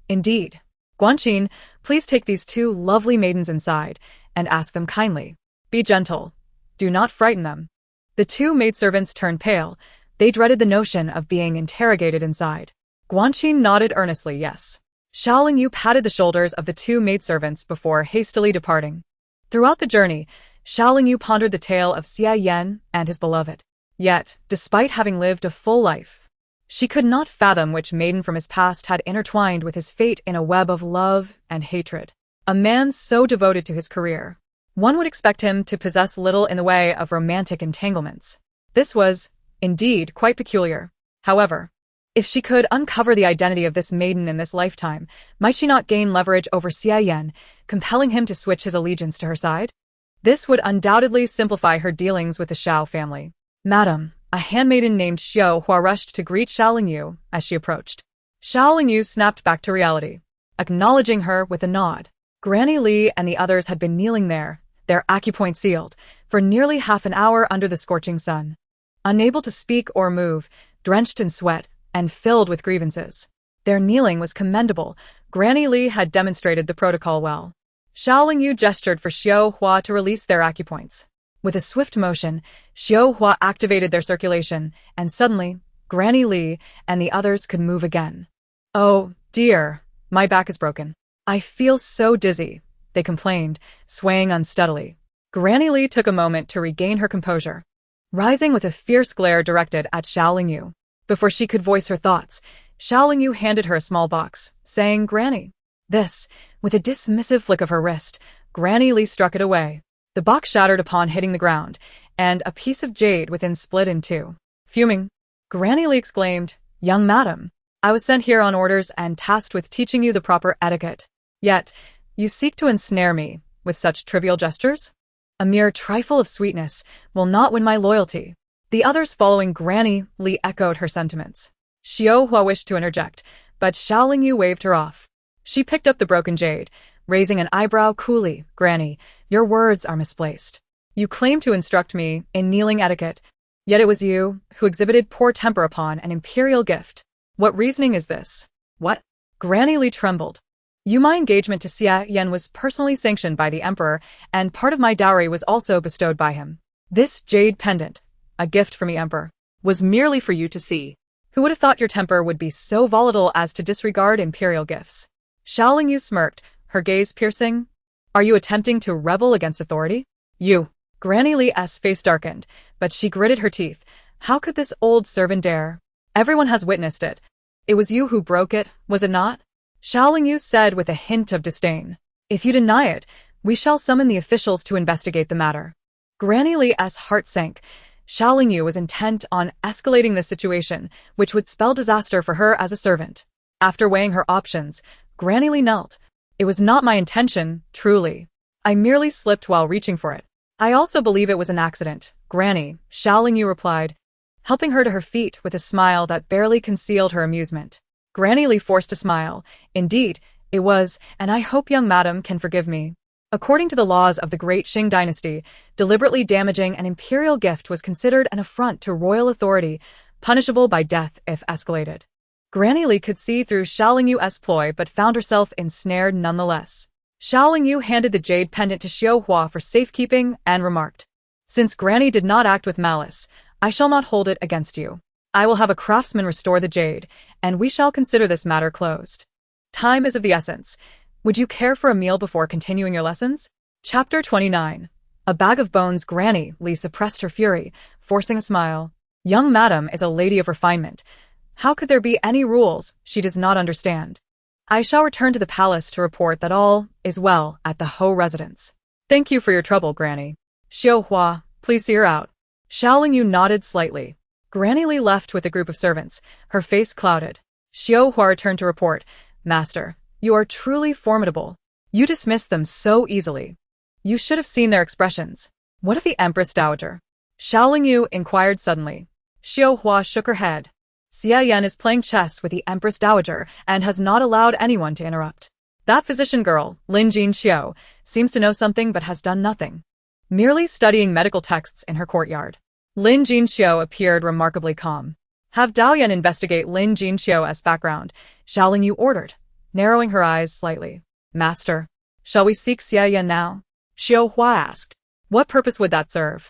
Indeed. Guanqin, please take these two lovely maidens inside, and ask them kindly. Be gentle. Do not frighten them. The two maidservants turned pale. They dreaded the notion of being interrogated inside. Guanqin nodded earnestly yes. Xiao Lingyu patted the shoulders of the two maidservants before hastily departing. Throughout the journey, Xiao Lingyu pondered the tale of Xia Yan and his beloved. Yet, despite having lived a full life, she could not fathom which maiden from his past had intertwined with his fate in a web of love and hatred. A man so devoted to his career, one would expect him to possess little in the way of romantic entanglements. This was, indeed, quite peculiar. However, if she could uncover the identity of this maiden in this lifetime, might she not gain leverage over Xia Yan, compelling him to switch his allegiance to her side? This would undoubtedly simplify her dealings with the Xiao family. Madam, a handmaiden named Xiao Hua rushed to greet Xiao Lingyu as she approached. Xiao Lingyu snapped back to reality, acknowledging her with a nod. Granny Li and the others had been kneeling there, their acupoint sealed, for nearly half an hour under the scorching sun. Unable to speak or move, drenched in sweat, and filled with grievances. Their kneeling was commendable. Granny Li had demonstrated the protocol well. Xiao Lingyu gestured for Xiao Hua to release their acupoints. With a swift motion, Xiao Hua activated their circulation, and suddenly, Granny Li and the others could move again. Oh, dear, my back is broken. I feel so dizzy, they complained, swaying unsteadily. Granny Li took a moment to regain her composure, rising with a fierce glare directed at Xiao Lingyu. Before she could voice her thoughts, Xiao Lingyu handed her a small box, saying, Granny. This, with a dismissive flick of her wrist, Granny Li struck it away. The box shattered upon hitting the ground, and a piece of jade within split in two. Fuming, Granny Li exclaimed, Young madam, I was sent here on orders and tasked with teaching you the proper etiquette. Yet, you seek to ensnare me with such trivial gestures? A mere trifle of sweetness will not win my loyalty. The others following Granny Li echoed her sentiments. Xiao Hua wished to interject, but Xiao Lingyu waved her off. She picked up the broken jade, raising an eyebrow coolly. Granny, your words are misplaced. You claim to instruct me in kneeling etiquette, yet it was you who exhibited poor temper upon an imperial gift. What reasoning is this? What? Granny Li trembled. My engagement to Xia Yan was personally sanctioned by the emperor, and part of my dowry was also bestowed by him. This jade pendant, a gift from the emperor, was merely for you to see. Who would have thought your temper would be so volatile as to disregard imperial gifts? Xiaoling Yu smirked, her gaze piercing. Are you attempting to rebel against authority? You. Granny Li's face darkened, but she gritted her teeth. How could this old servant dare? Everyone has witnessed it. It was you who broke it, was it not? Xiaoling Yu said with a hint of disdain. If you deny it, we shall summon the officials to investigate the matter. Granny Li's heart sank. Xiaoling Yu was intent on escalating the situation, which would spell disaster for her as a servant. After weighing her options, Granny Li knelt. It was not my intention, truly. I merely slipped while reaching for it. I also believe it was an accident, Granny, Xiaoling Yu replied, helping her to her feet with a smile that barely concealed her amusement. Granny Li forced a smile. Indeed, it was, and I hope young madam can forgive me. According to the laws of the Great Qing dynasty, deliberately damaging an imperial gift was considered an affront to royal authority, punishable by death if escalated. Granny Li could see through Xiaoling Yu's ploy but found herself ensnared nonetheless. Xiaoling Yu handed the jade pendant to Xiao Hua for safekeeping and remarked, Since Granny did not act with malice, I shall not hold it against you. I will have a craftsman restore the jade, and we shall consider this matter closed. Time is of the essence. Would you care for a meal before continuing your lessons? Chapter 29. A bag of bones. Granny Li suppressed her fury, forcing a smile. Young madam is a lady of refinement. How could there be any rules she does not understand? I shall return to the palace to report that all is well at the Ho residence. Thank you for your trouble, Granny. Xiao Hua, please see her out. Xiaoling Yu nodded slightly. Granny Li left with a group of servants, her face clouded. Xiao Hua returned to report, Master, you are truly formidable. You dismissed them so easily. You should have seen their expressions. What of the Empress Dowager? Xiaoling Yu inquired suddenly. Xiao Hua shook her head. Xia Yan is playing chess with the Empress Dowager and has not allowed anyone to interrupt. That physician girl, Lin Jinxiu, seems to know something but has done nothing. Merely studying medical texts in her courtyard. Lin Jinxiu appeared remarkably calm. Have Daoyan investigate Lin Jinxiu's background, Xiaoling Yu ordered, narrowing her eyes slightly. Master, shall we seek Xia Yan now? Xiao Hua asked. What purpose would that serve?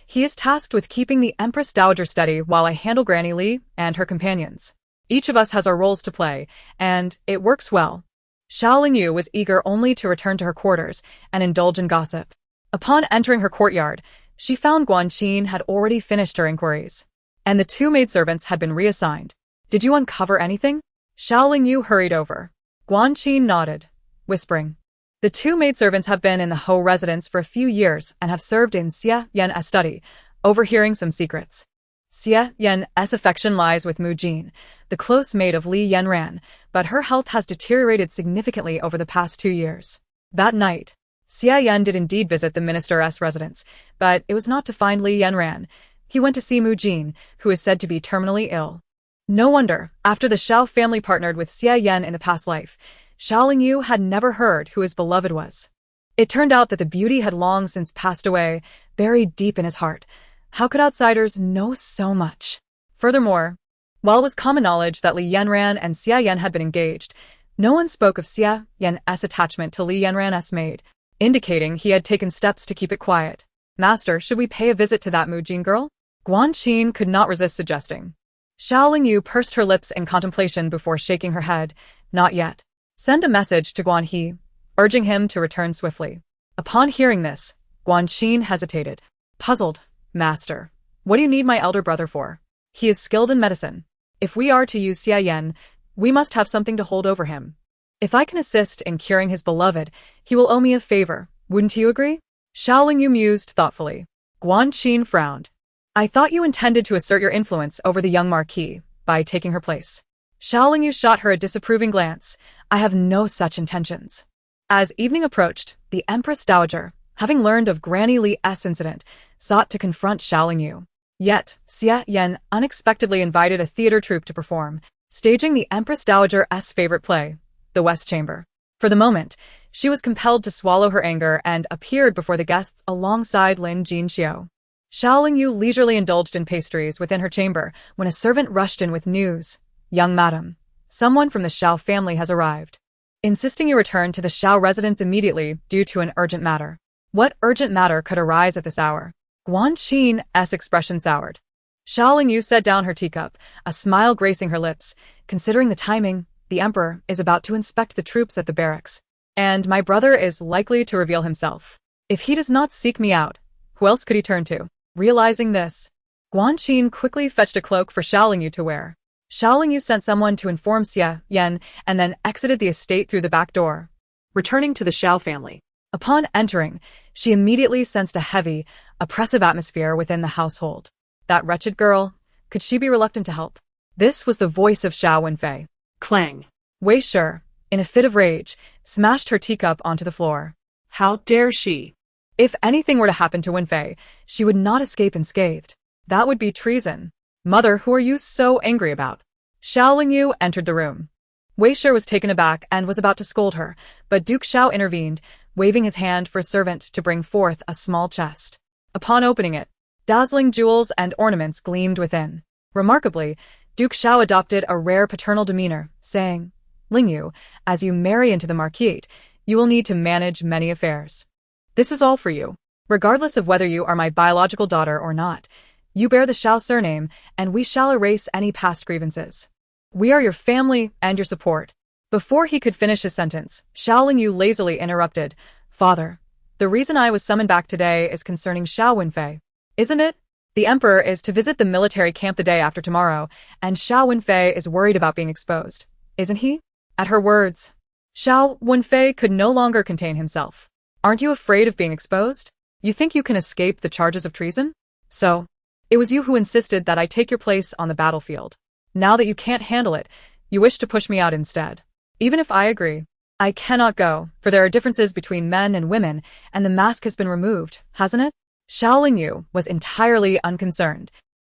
He is tasked with keeping the Empress Dowager steady while I handle Granny Li and her companions. Each of us has our roles to play, and it works well. Xiaoling Yu was eager only to return to her quarters and indulge in gossip. Upon entering her courtyard, she found Guanqin had already finished her inquiries, and the two maidservants had been reassigned. Did you uncover anything? Xiaoling Yu hurried over. Guanqin nodded, whispering. The two maidservants have been in the Ho residence for a few years and have served in Xia Yan's study, overhearing some secrets. Xia Yan's affection lies with Mu Jin, the close maid of Li Yanran, but her health has deteriorated significantly over the past 2 years. That night, Xia Yan did indeed visit the minister's residence, but it was not to find Li Yanran. He went to see Mu Jin, who is said to be terminally ill. No wonder, after the Xiao family partnered with Xia Yan in the past life, Xiaoling Yu had never heard who his beloved was. It turned out that the beauty had long since passed away, buried deep in his heart. How could outsiders know so much? Furthermore, while it was common knowledge that Li Yanran and Xia Yan had been engaged, no one spoke of Xia Yan's attachment to Li Yanran's maid, indicating he had taken steps to keep it quiet. Master, should we pay a visit to that Mu Jin girl? Guanqin could not resist suggesting. Xiaoling Yu pursed her lips in contemplation before shaking her head. Not yet. Send a message to Guan He, urging him to return swiftly. Upon hearing this, Guanqin hesitated. Puzzled. Master, what do you need my elder brother for? He is skilled in medicine. If we are to use Xia Yan, we must have something to hold over him. If I can assist in curing his beloved, he will owe me a favor. Wouldn't you agree? Xiaoling Yu mused thoughtfully. Guanqin frowned. I thought you intended to assert your influence over the young marquis by taking her place. Xiaoling Yu shot her a disapproving glance. I have no such intentions. As evening approached, the Empress Dowager, having learned of Granny Li's incident, sought to confront Xiaoling Yu. Yet, Xia Yan unexpectedly invited a theater troupe to perform, staging the Empress Dowager's favorite play, The West Chamber. For the moment, she was compelled to swallow her anger and appeared before the guests alongside Lin Jinxiu. Xiaoling Yu leisurely indulged in pastries within her chamber when a servant rushed in with news. Young madam, someone from the Xiao family has arrived. insisting you return to the Xiao residence immediately due to an urgent matter. What urgent matter could arise at this hour? Guan Qin's expression soured. Xiao Lingyu set down her teacup, a smile gracing her lips. Considering the timing, the emperor is about to inspect the troops at the barracks, and my brother is likely to reveal himself. If he does not seek me out, who else could he turn to? Realizing this, Guan Qin quickly fetched a cloak for Xiao Lingyu to wear. Xiao Lingyu sent someone to inform Xie Yan and then exited the estate through the back door. Returning to the Xiao family. Upon entering, she immediately sensed a heavy, oppressive atmosphere within the household. That wretched girl, could she be reluctant to help? This was the voice of Xiao Wenfei. Clang. Wei Shi, in a fit of rage, smashed her teacup onto the floor. How dare she? If anything were to happen to Wenfei, she would not escape unscathed. That would be treason. Mother, who are you so angry about? Xiao Lingyu entered the room. Wei Shi was taken aback and was about to scold her, but Duke Xiao intervened, waving his hand for a servant to bring forth a small chest. Upon opening it, dazzling jewels and ornaments gleamed within. Remarkably, Duke Xiao adopted a rare paternal demeanor, saying, "Lingyu, as you marry into the marquise, you will need to manage many affairs. This is all for you. Regardless of whether you are my biological daughter or not, you bear the Xiao surname, and we shall erase any past grievances. We are your family and your support." Before he could finish his sentence, Xiao Lingyu lazily interrupted, "Father, the reason I was summoned back today is concerning Xiao Wenfei, isn't it? The emperor is to visit the military camp the day after tomorrow, and Xiao Wenfei is worried about being exposed, isn't he?" At her words, Xiao Wenfei could no longer contain himself. "Aren't you afraid of being exposed? You think you can escape the charges of treason? So, it was you who insisted that I take your place on the battlefield. Now that you can't handle it, you wish to push me out instead. Even if I agree, I cannot go, for there are differences between men and women, and the mask has been removed, hasn't it?" Xiao Lingyu was entirely unconcerned.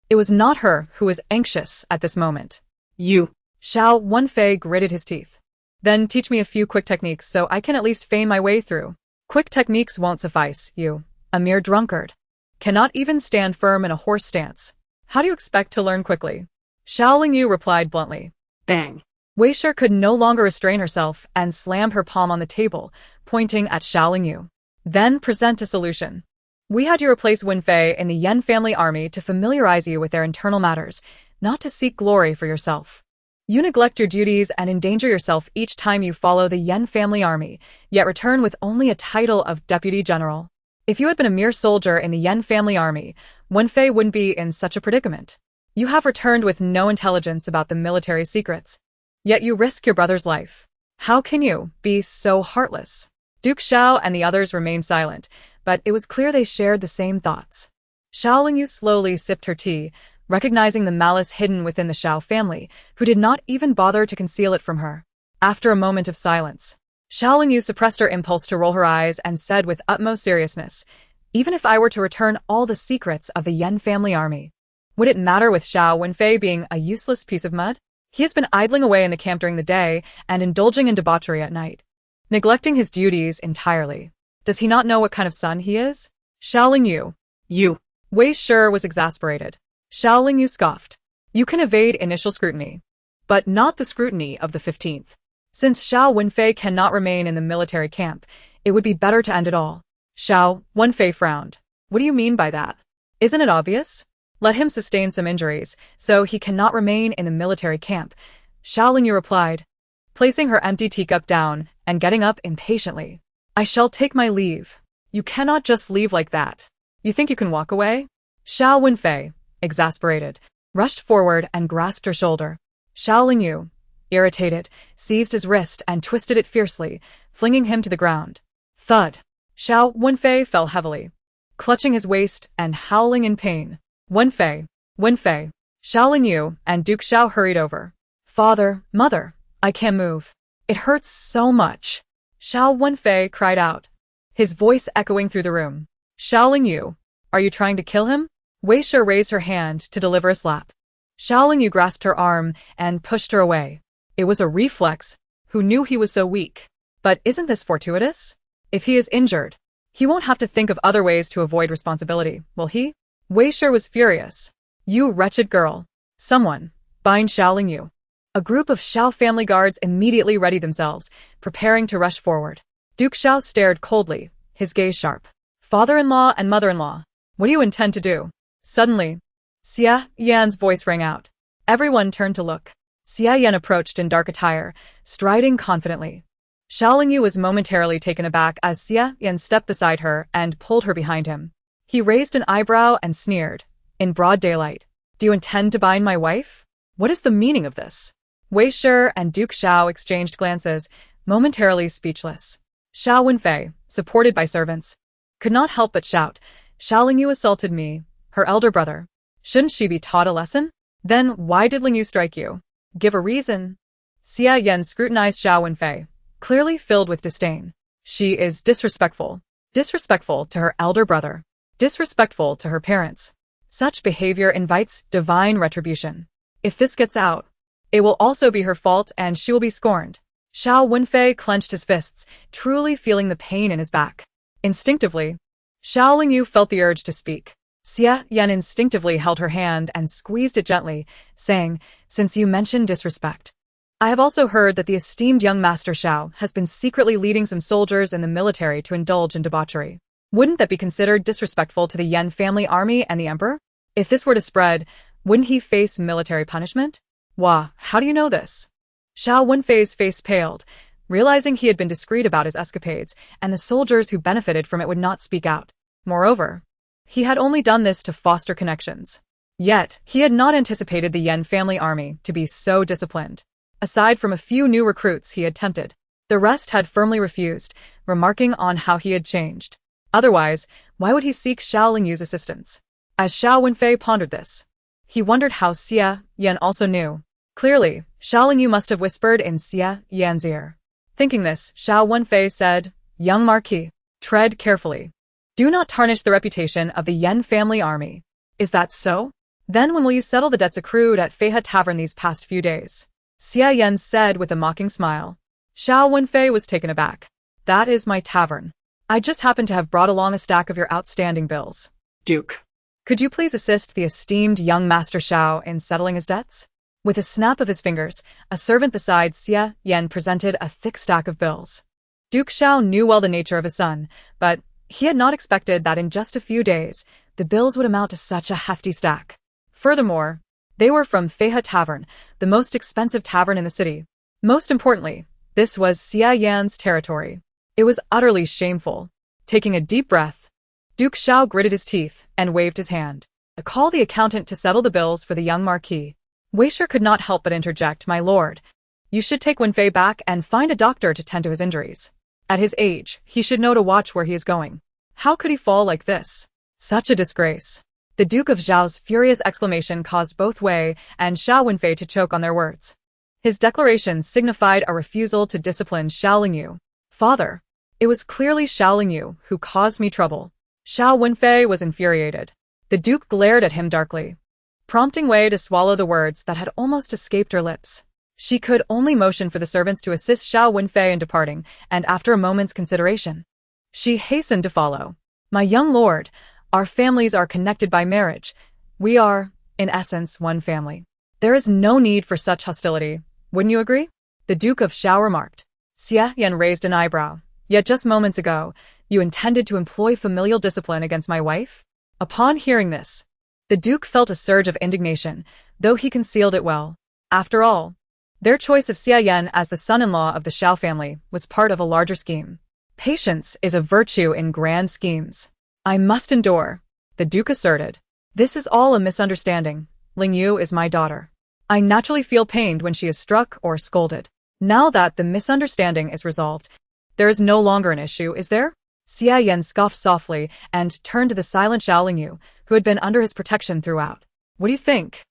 It was not her who was anxious at this moment. You. Xiao Wenfei gritted his teeth. "Then teach me a few quick techniques so I can at least feign my way through." "Quick techniques won't suffice, you, a mere drunkard. Cannot even stand firm in a horse stance. How do you expect to learn quickly?" Xiao Lingyu replied bluntly. Bang. Wei Shi could no longer restrain herself and slammed her palm on the table, pointing at Xiao Lingyu. "Then present a solution. We had you replace Wenfei in the Yan family army to familiarize you with their internal matters, not to seek glory for yourself. You neglect your duties and endanger yourself each time you follow the Yan family army, yet return with only a title of deputy general. If you had been a mere soldier in the Yan family army, Wenfei wouldn't be in such a predicament. You have returned with no intelligence about the military secrets, yet you risk your brother's life. How can you be so heartless?" Duke Xiao and the others remained silent, but it was clear they shared the same thoughts. Xiao Lingyu slowly sipped her tea, recognizing the malice hidden within the Xiao family, who did not even bother to conceal it from her. After a moment of silence, Xiao Lingyu suppressed her impulse to roll her eyes and said with utmost seriousness, "Even if I were to return all the secrets of the Yan family army, would it matter with Xiao Wenfei being a useless piece of mud? He has been idling away in the camp during the day and indulging in debauchery at night, neglecting his duties entirely. Does he not know what kind of son he is?" Xiao Lingyu. You. Wei Shi was exasperated. Xiao Lingyu scoffed. "You can evade initial scrutiny, but not the scrutiny of the 15th. Since Xiao Wenfei cannot remain in the military camp, it would be better to end it all." Xiao Wenfei frowned. "What do you mean by that? Isn't it obvious? Let him sustain some injuries, so he cannot remain in the military camp." Xiao Lingyu replied, placing her empty teacup down and getting up impatiently. "I shall take my leave. You cannot just leave like that. You think you can walk away?" Xiao Wenfei, exasperated, rushed forward and grasped her shoulder. Xiao Lingyu, irritated, seized his wrist and twisted it fiercely, flinging him to the ground. Thud. Xiao Wenfei fell heavily, clutching his waist and howling in pain. "Wenfei, Wenfei." Xiao Lingyu and Duke Xiao hurried over. "Father, mother, I can't move. It hurts so much." Xiao Wenfei cried out, his voice echoing through the room. "Xiao Lingyu, are you trying to kill him?" Wei Shi raised her hand to deliver a slap. Xiao Lingyu grasped her arm and pushed her away. It was a reflex. Who knew he was so weak? But isn't this fortuitous? If he is injured, he won't have to think of other ways to avoid responsibility, will he? Wei Shi was furious. "You wretched girl. Someone, bind Xiao Lingyu." A group of Xiao family guards immediately readied themselves, preparing to rush forward. Duke Xiao stared coldly, his gaze sharp. Father-in-law and mother-in-law, what do you intend to do? Suddenly, Xia Yan's voice rang out. Everyone turned to look. Xia Yan approached in dark attire, striding confidently. Xiao Lingyu was momentarily taken aback as Xia Yan stepped beside her and pulled her behind him. He raised an eyebrow and sneered, in broad daylight. Do you intend to bind my wife? What is the meaning of this? Wei Shi and Duke Xiao exchanged glances, momentarily speechless. Xiao Wenfei, supported by servants, could not help but shout, Xiao Lingyu assaulted me, her elder brother. Shouldn't she be taught a lesson? Then why did Lingyu strike you? Give a reason. Xia Yan scrutinized Xiao Wenfei, clearly filled with disdain. She is disrespectful. Disrespectful to her elder brother. Disrespectful to her parents. Such behavior invites divine retribution. If this gets out, it will also be her fault and she will be scorned. Xiao Wenfei clenched his fists, truly feeling the pain in his back. Instinctively, Xiao Lingyu felt the urge to speak. Xia Yan instinctively held her hand and squeezed it gently, saying, since you mentioned disrespect, I have also heard that the esteemed young Master Xiao has been secretly leading some soldiers in the military to indulge in debauchery. Wouldn't that be considered disrespectful to the Yan family army and the emperor? If this were to spread, wouldn't he face military punishment? Wah, how do you know this? Xiao Wenfei's face paled, realizing he had been discreet about his escapades, and the soldiers who benefited from it would not speak out. Moreover, he had only done this to foster connections. Yet, he had not anticipated the Yan family army to be so disciplined. Aside from a few new recruits he had tempted, the rest had firmly refused, remarking on how he had changed. Otherwise, why would he seek Xiao Lingyu's assistance? As Xiao Wenfei pondered this, he wondered how Xia Yan also knew. Clearly, Xiao Lingyu must have whispered in Xia Yan's ear. Thinking this, Xiao Wenfei said, Young Marquis, tread carefully. Do not tarnish the reputation of the Yan family army. Is that so? Then when will you settle the debts accrued at Feihe Tavern these past few days? Xia Yan said with a mocking smile. Xiao Wenfei was taken aback. That is my tavern. I just happen to have brought along a stack of your outstanding bills. Duke. Could you please assist the esteemed young Master Xiao in settling his debts? With a snap of his fingers, a servant beside Xia Yan presented a thick stack of bills. Duke Xiao knew well the nature of his son, but he had not expected that in just a few days, the bills would amount to such a hefty stack. Furthermore, they were from Feihe Tavern, the most expensive tavern in the city. Most importantly, this was Xia Yan's territory. It was utterly shameful. Taking a deep breath, Duke Xiao gritted his teeth and waved his hand. Call the accountant to settle the bills for the young Marquis. Wei Shi could not help but interject, My lord, you should take Wenfei back and find a doctor to tend to his injuries. At his age, he should know to watch where he is going. How could he fall like this? Such a disgrace. The Duke of Zhao's furious exclamation caused both Wei and Xiao Wenfei to choke on their words. His declaration signified a refusal to discipline Xiao Lingyu. Father, it was clearly Xiao Lingyu who caused me trouble. Xiao Wenfei was infuriated. The Duke glared at him darkly, prompting Wei to swallow the words that had almost escaped her lips. She could only motion for the servants to assist Xiao Wenfei in departing, and after a moment's consideration, she hastened to follow. My young lord, our families are connected by marriage. We are, in essence, one family. There is no need for such hostility. Wouldn't you agree? The Duke of Xiao remarked. Xia Yan raised an eyebrow. Yet just moments ago, you intended to employ familial discipline against my wife? Upon hearing this, the Duke felt a surge of indignation, though he concealed it well. After all, their choice of Xia Yan as the son-in-law of the Xiao family was part of a larger scheme. Patience is a virtue in grand schemes. I must endure, the Duke asserted. This is all a misunderstanding. Lingyu is my daughter. I naturally feel pained when she is struck or scolded. Now that the misunderstanding is resolved, there is no longer an issue, is there? Xia Yan scoffed softly and turned to the silent Xiao Lingyu, who had been under his protection throughout. What do you think?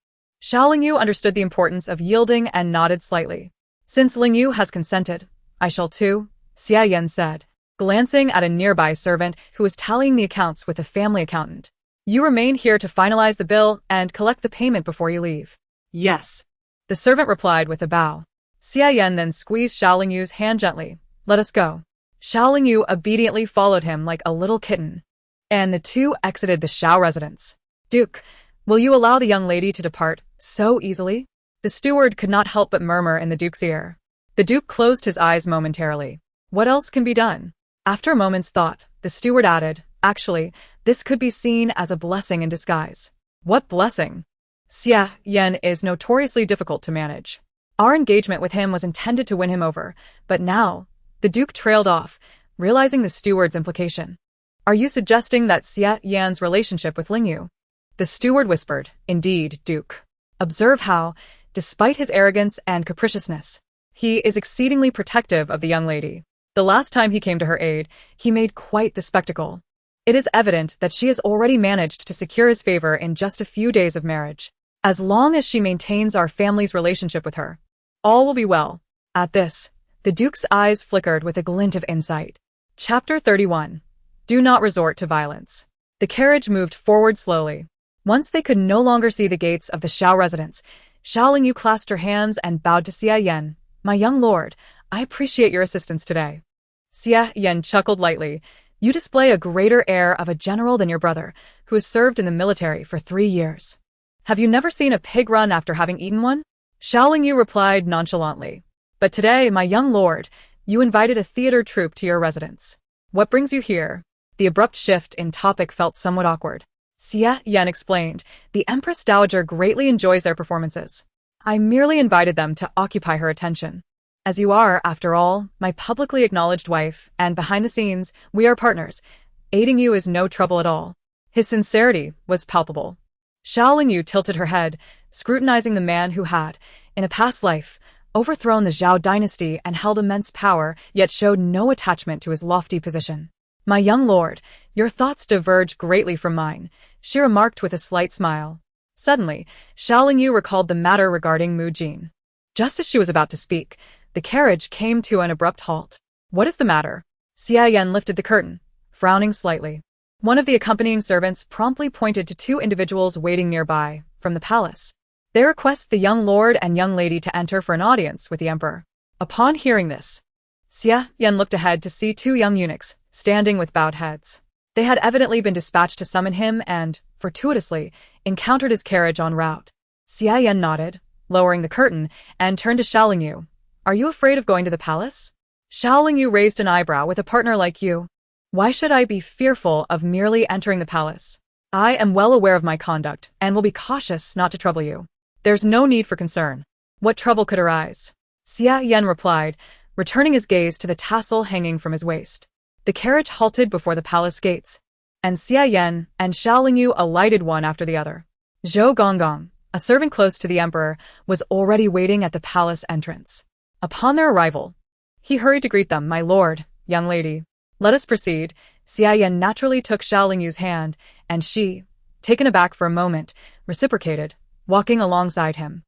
Xiao Lingyu understood the importance of yielding and nodded slightly. Since Lingyu has consented, I shall too, Xia Yan said, glancing at a nearby servant who was tallying the accounts with the family accountant. You remain here to finalize the bill and collect the payment before you leave. Yes. The servant replied with a bow. Xia Yan then squeezed Xiao Lingyu's hand gently. Let us go. Xiao Lingyu obediently followed him like a little kitten, and the two exited the Xiao residence. Duke, will you allow the young lady to depart so easily? The steward could not help but murmur in the Duke's ear. The Duke closed his eyes momentarily. What else can be done? After a moment's thought, the steward added, actually, this could be seen as a blessing in disguise. What blessing? Xia Yan is notoriously difficult to manage. Our engagement with him was intended to win him over, but now, the Duke trailed off, realizing the steward's implication. Are you suggesting that Xia Yan's relationship with Lingyu? The steward whispered, indeed, Duke. Observe how, despite his arrogance and capriciousness, he is exceedingly protective of the young lady. The last time he came to her aid, he made quite the spectacle. It is evident that she has already managed to secure his favor in just a few days of marriage. As long as she maintains our family's relationship with her, all will be well. At this, the Duke's eyes flickered with a glint of insight. Chapter 31. Do not resort to violence. The carriage moved forward slowly. Once they could no longer see the gates of the Xiao residence, Xiao Lingyu clasped her hands and bowed to Xia Yan. My young lord, I appreciate your assistance today. Xia Yan chuckled lightly. You display a greater air of a general than your brother, who has served in the military for 3 years. Have you never seen a pig run after having eaten one? Xiao Lingyu replied nonchalantly. But today, my young lord, you invited a theater troupe to your residence. What brings you here? The abrupt shift in topic felt somewhat awkward. Xia Yan explained, the Empress Dowager greatly enjoys their performances. I merely invited them to occupy her attention. As you are, after all, my publicly acknowledged wife, and behind the scenes, we are partners. Aiding you is no trouble at all. His sincerity was palpable. Xiao Lingyu tilted her head, scrutinizing the man who had, in a past life, overthrown the Zhao dynasty and held immense power, yet showed no attachment to his lofty position. My young lord, your thoughts diverge greatly from mine, she remarked with a slight smile. Suddenly, Xiao Lingyu recalled the matter regarding Mu Jin. Just as she was about to speak, the carriage came to an abrupt halt. What is the matter? Xia Yan lifted the curtain, frowning slightly. One of the accompanying servants promptly pointed to 2 individuals waiting nearby, from the palace. They request the young lord and young lady to enter for an audience with the emperor. Upon hearing this, Xia Yan looked ahead to see 2 young eunuchs, standing with bowed heads. They had evidently been dispatched to summon him and, fortuitously, encountered his carriage en route. Xia Yan nodded, lowering the curtain, and turned to Xiao Lingyu. Are you afraid of going to the palace? Xiao Lingyu raised an eyebrow. With a partner like you, why should I be fearful of merely entering the palace? I am well aware of my conduct, and will be cautious not to trouble you. There's no need for concern. What trouble could arise? Xia Yan replied, returning his gaze to the tassel hanging from his waist. The carriage halted before the palace gates, and Xia Yan and Xiao Lingyu alighted one after the other. Zhou Gonggong, a servant close to the emperor, was already waiting at the palace entrance. Upon their arrival, he hurried to greet them. My lord, young lady. Let us proceed. Xia Yan naturally took Xiao Lingyu's hand, and she, taken aback for a moment, reciprocated, walking alongside him.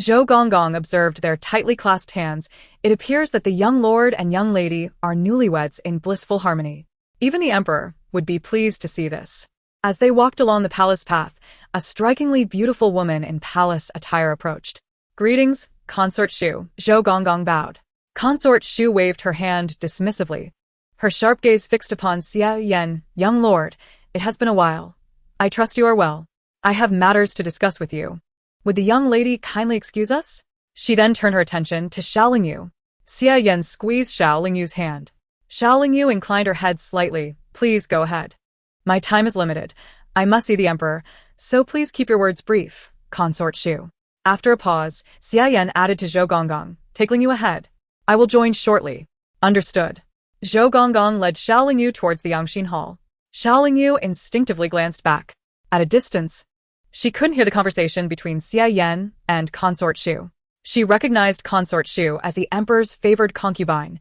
Zhou Gonggong observed their tightly clasped hands. It appears that the young lord and young lady are newlyweds in blissful harmony. Even the emperor would be pleased to see this. As they walked along the palace path, a strikingly beautiful woman in palace attire approached. Greetings, Consort Shu. Zhou Gonggong bowed. Consort Shu waved her hand dismissively, her sharp gaze fixed upon Xia Yan. Young lord, it has been a while. I trust you are well. I have matters to discuss with you. Would the young lady kindly excuse us? She then turned her attention to Xiao Lingyu. Xia Yan squeezed Xiao Lingyu's hand. Xiao Lingyu inclined her head slightly. Please go ahead. My time is limited. I must see the emperor, so please keep your words brief, Consort Shu. After a pause, Xia Yan added to Zhou Gonggong, take Lingyu ahead. I will join shortly. Understood. Zhou Gonggong led Xiao Lingyu towards the Yangxin Hall. Xiao Lingyu instinctively glanced back. At a distance, she couldn't hear the conversation between Xia Yan and Consort Shu. She recognized Consort Shu as the emperor's favored concubine,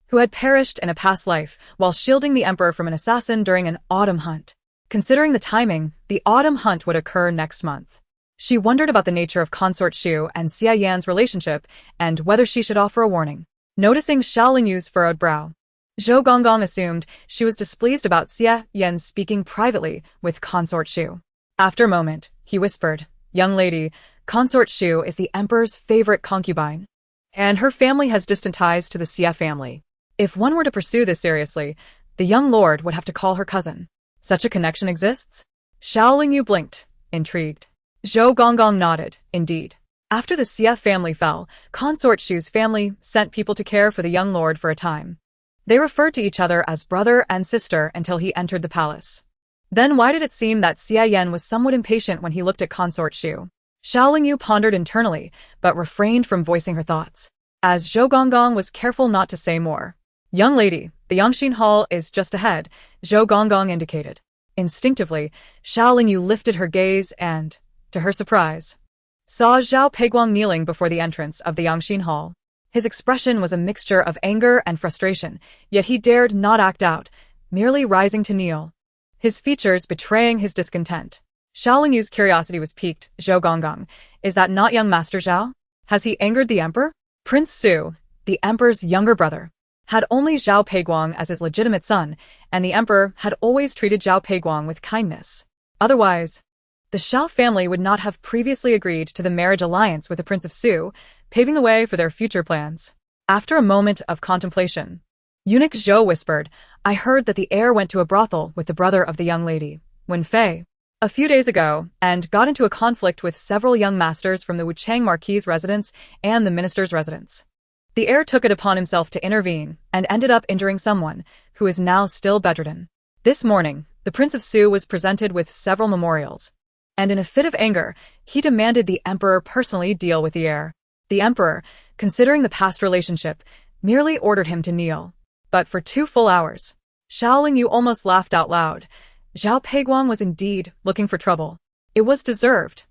who had perished in a past life while shielding the emperor from an assassin during an autumn hunt. Considering the timing, the autumn hunt would occur next month. She wondered about the nature of Consort Shu and Xia Yan's relationship and whether she should offer a warning. Noticing Xiao Lingyu's furrowed brow, Zhou Gonggong assumed she was displeased about Xia Yan speaking privately with Consort Shu. After a moment, he whispered, young lady, Consort Shu is the emperor's favorite concubine, and her family has distant ties to the Xia family. If one were to pursue this seriously, the young lord would have to call her cousin. Such a connection exists? Xiao Lingyu blinked, intrigued. Zhou Gonggong nodded, indeed. After the Xie family fell, Consort Shu's family sent people to care for the young lord for a time. They referred to each other as brother and sister until he entered the palace. Then why did it seem that Xie Yan was somewhat impatient when he looked at Consort Shu? Xiao Lingyu pondered internally, but refrained from voicing her thoughts, as Zhou Gonggong was careful not to say more. Young lady, the Yangxin Hall is just ahead, Zhou Gonggong indicated. Instinctively, Xiao Lingyu lifted her gaze and, to her surprise, saw Zhao Peiguang kneeling before the entrance of the Yangxin Hall. His expression was a mixture of anger and frustration, yet he dared not act out, merely rising to kneel, his features betraying his discontent. Xiao Lingyu's curiosity was piqued. Zhou Gonggong, is that not young Master Zhao? Has he angered the emperor? Prince Su, the emperor's younger brother, had only Zhao Peiguang as his legitimate son, and the emperor had always treated Zhao Peiguang with kindness. Otherwise, the Xiao family would not have previously agreed to the marriage alliance with the Prince of Su, paving the way for their future plans. After a moment of contemplation, eunuch Zhou whispered, I heard that the heir went to a brothel with the brother of the young lady, Wen Fei, a few days ago, and got into a conflict with several young masters from the Wuchang Marquis' residence and the minister's residence. The heir took it upon himself to intervene and ended up injuring someone, who is now still bedridden. This morning, the Prince of Su was presented with several memorials, and in a fit of anger, he demanded the emperor personally deal with the heir. The emperor, considering the past relationship, merely ordered him to kneel. But for 2 full hours, Xiao Lingyu almost laughed out loud. Zhao Peiguang was indeed looking for trouble. It was deserved.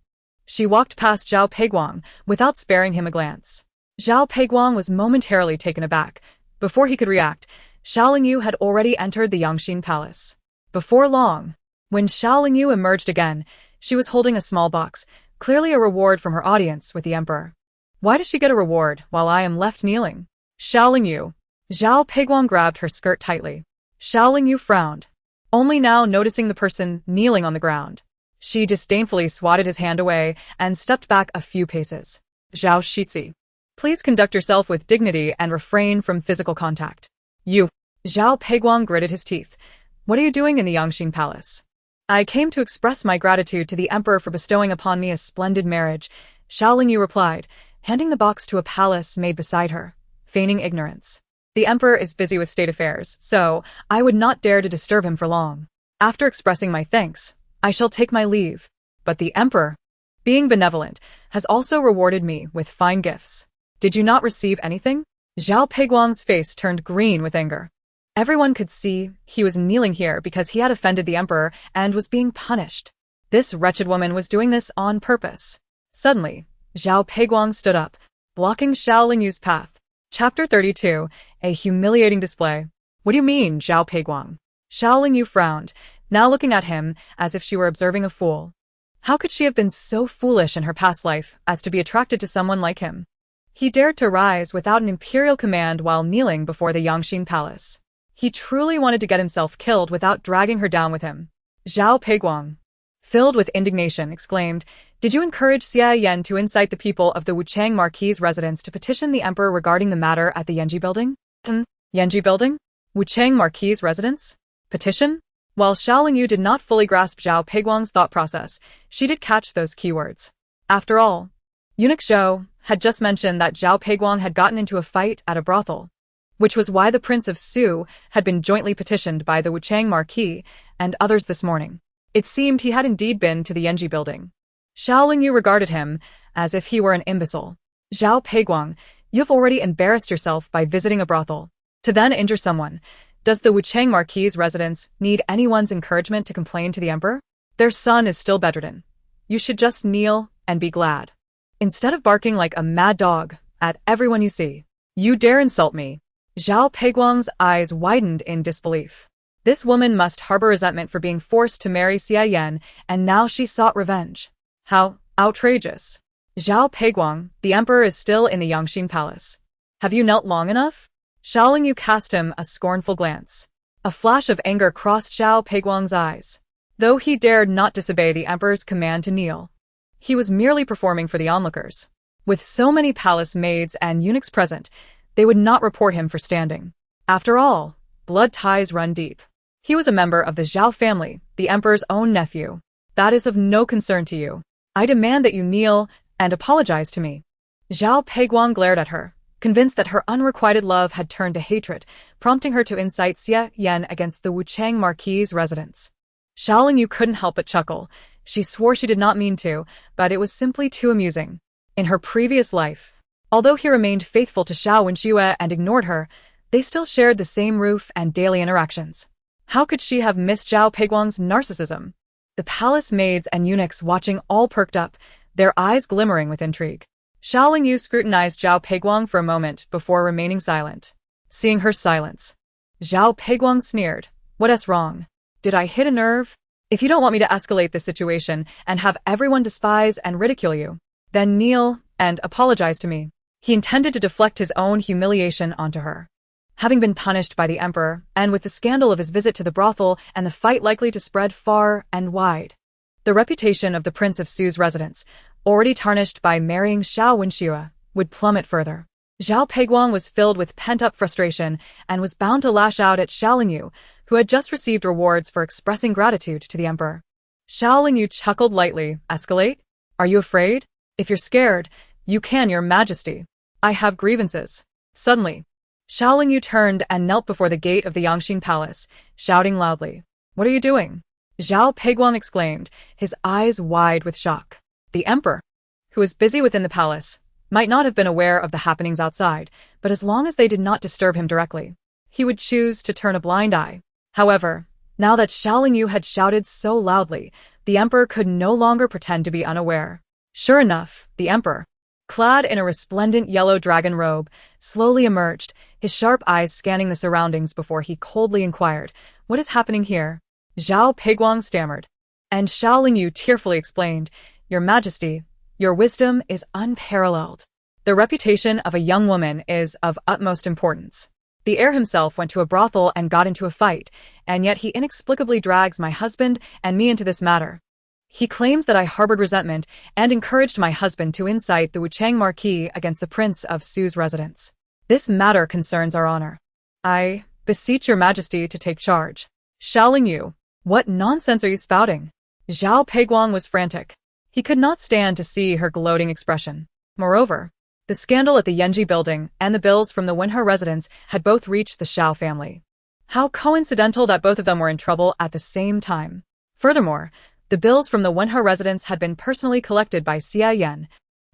She walked past Zhao Peiguang without sparing him a glance. Zhao Peiguang was momentarily taken aback. Before he could react, Xiao Lingyu had already entered the Yangxin Palace. Before long, when Xiao Lingyu emerged again, she was holding a small box, clearly a reward from her audience with the emperor. Why does she get a reward while I am left kneeling? Xiao Lingyu. Zhao Peiguang grabbed her skirt tightly. Xiao Lingyu frowned, only now noticing the person kneeling on the ground. She disdainfully swatted his hand away and stepped back a few paces. Zhao Shizi, please conduct yourself with dignity and refrain from physical contact. You. Zhao Peiguang gritted his teeth. What are you doing in the Yangxin Palace? I came to express my gratitude to the emperor for bestowing upon me a splendid marriage, Xiao Lingyu replied, handing the box to a palace maid beside her, feigning ignorance. The emperor is busy with state affairs, so I would not dare to disturb him for long. After expressing my thanks, I shall take my leave. But the emperor, being benevolent, has also rewarded me with fine gifts. Did you not receive anything? Zhao Peiguang's face turned green with anger. Everyone could see he was kneeling here because he had offended the emperor and was being punished. This wretched woman was doing this on purpose. Suddenly, Zhao Peiguang stood up, blocking Xiao Lingyu's path. Chapter 32, a humiliating display. What do you mean, Zhao Peiguang? Xiao Lingyu frowned, now looking at him as if she were observing a fool. How could she have been so foolish in her past life as to be attracted to someone like him? He dared to rise without an imperial command while kneeling before the Yangxin Palace. He truly wanted to get himself killed without dragging her down with him. Zhao Peiguang, filled with indignation, exclaimed, Did you encourage Xie Yan to incite the people of the Wuchang Marquis' residence to petition the emperor regarding the matter at the Yanji building? Yanji building? Wuchang Marquis' residence? Petition? While Xiao Lingyu did not fully grasp Zhao Peiguang's thought process, she did catch those keywords. After all, eunuch Zhou had just mentioned that Zhao Peiguang had gotten into a fight at a brothel, which was why the Prince of Su had been jointly petitioned by the Wuchang Marquis and others this morning. It seemed he had indeed been to the Yanji building. Xiao Lingyu regarded him as if he were an imbecile. Zhao Peiguang, you have already embarrassed yourself by visiting a brothel, to then injure someone. Does the Wuchang Marquis' residence need anyone's encouragement to complain to the emperor? Their son is still bedridden. You should just kneel and be glad, instead of barking like a mad dog at everyone you see. You dare insult me? Zhao Peiguang's eyes widened in disbelief. This woman must harbor resentment for being forced to marry Xie Yan, and now she sought revenge. How outrageous. Zhao Peiguang, the emperor is still in the Yangxin Palace. Have you knelt long enough? Xiao Lingyu cast him a scornful glance. A flash of anger crossed Zhao Peiguang's eyes. Though he dared not disobey the emperor's command to kneel, he was merely performing for the onlookers. With so many palace maids and eunuchs present, they would not report him for standing. After all, blood ties run deep. He was a member of the Zhao family, the emperor's own nephew. That is of no concern to you. I demand that you kneel and apologize to me." Zhao Peiguang glared at her, convinced that her unrequited love had turned to hatred, prompting her to incite Xie Yan against the Wuchang Marquis's residence. Xiaolingyu couldn't help but chuckle. She swore she did not mean to, but it was simply too amusing. In her previous life, although he remained faithful to Xiao Wenxue and ignored her, they still shared the same roof and daily interactions. How could she have missed Zhao Peiguang's narcissism? The palace maids and eunuchs watching all perked up, their eyes glimmering with intrigue. Xiaolingyu scrutinized Zhao Peiguang for a moment before remaining silent. Seeing her silence, Zhao Peiguang sneered. "What's wrong? Did I hit a nerve? If you don't want me to escalate this situation and have everyone despise and ridicule you, then kneel and apologize to me." He intended to deflect his own humiliation onto her. Having been punished by the emperor, and with the scandal of his visit to the brothel and the fight likely to spread far and wide, the reputation of the Prince of Su's residence, already tarnished by marrying Xiao Wenxue, would plummet further. Zhao Peiguang was filled with pent-up frustration and was bound to lash out at Xiaolingyu, who had just received rewards for expressing gratitude to the emperor. Xiaolingyu chuckled lightly. "Escalate? Are you afraid? If you're scared, you can, Your Majesty. I have grievances." Suddenly, Xiaolingyu turned and knelt before the gate of the Yangxin Palace, shouting loudly. "What are you doing?" Zhao Peiguang exclaimed, his eyes wide with shock. The emperor, who was busy within the palace, might not have been aware of the happenings outside, but as long as they did not disturb him directly, he would choose to turn a blind eye. However, now that Xiaolingyu had shouted so loudly, the emperor could no longer pretend to be unaware. Sure enough, the emperor, clad in a resplendent yellow dragon robe, slowly emerged, his sharp eyes scanning the surroundings before he coldly inquired, "What is happening here?" Zhao Peiguang stammered, and Xiaolingyu tearfully explained, "Your Majesty, your wisdom is unparalleled. The reputation of a young woman is of utmost importance. The heir himself went to a brothel and got into a fight, and yet he inexplicably drags my husband and me into this matter. He claims that I harbored resentment and encouraged my husband to incite the Wuchang Marquis against the Prince of Su's residence. This matter concerns our honor. I beseech Your Majesty to take charge." "Xiaolingyu, what nonsense are you spouting?" Zhao Peiguang was frantic. He could not stand to see her gloating expression. Moreover, the scandal at the Yanji building and the bills from the Wenhe residence had both reached the Xiao family. How coincidental that both of them were in trouble at the same time. Furthermore, the bills from the Wenhe residence had been personally collected by Xie Yan,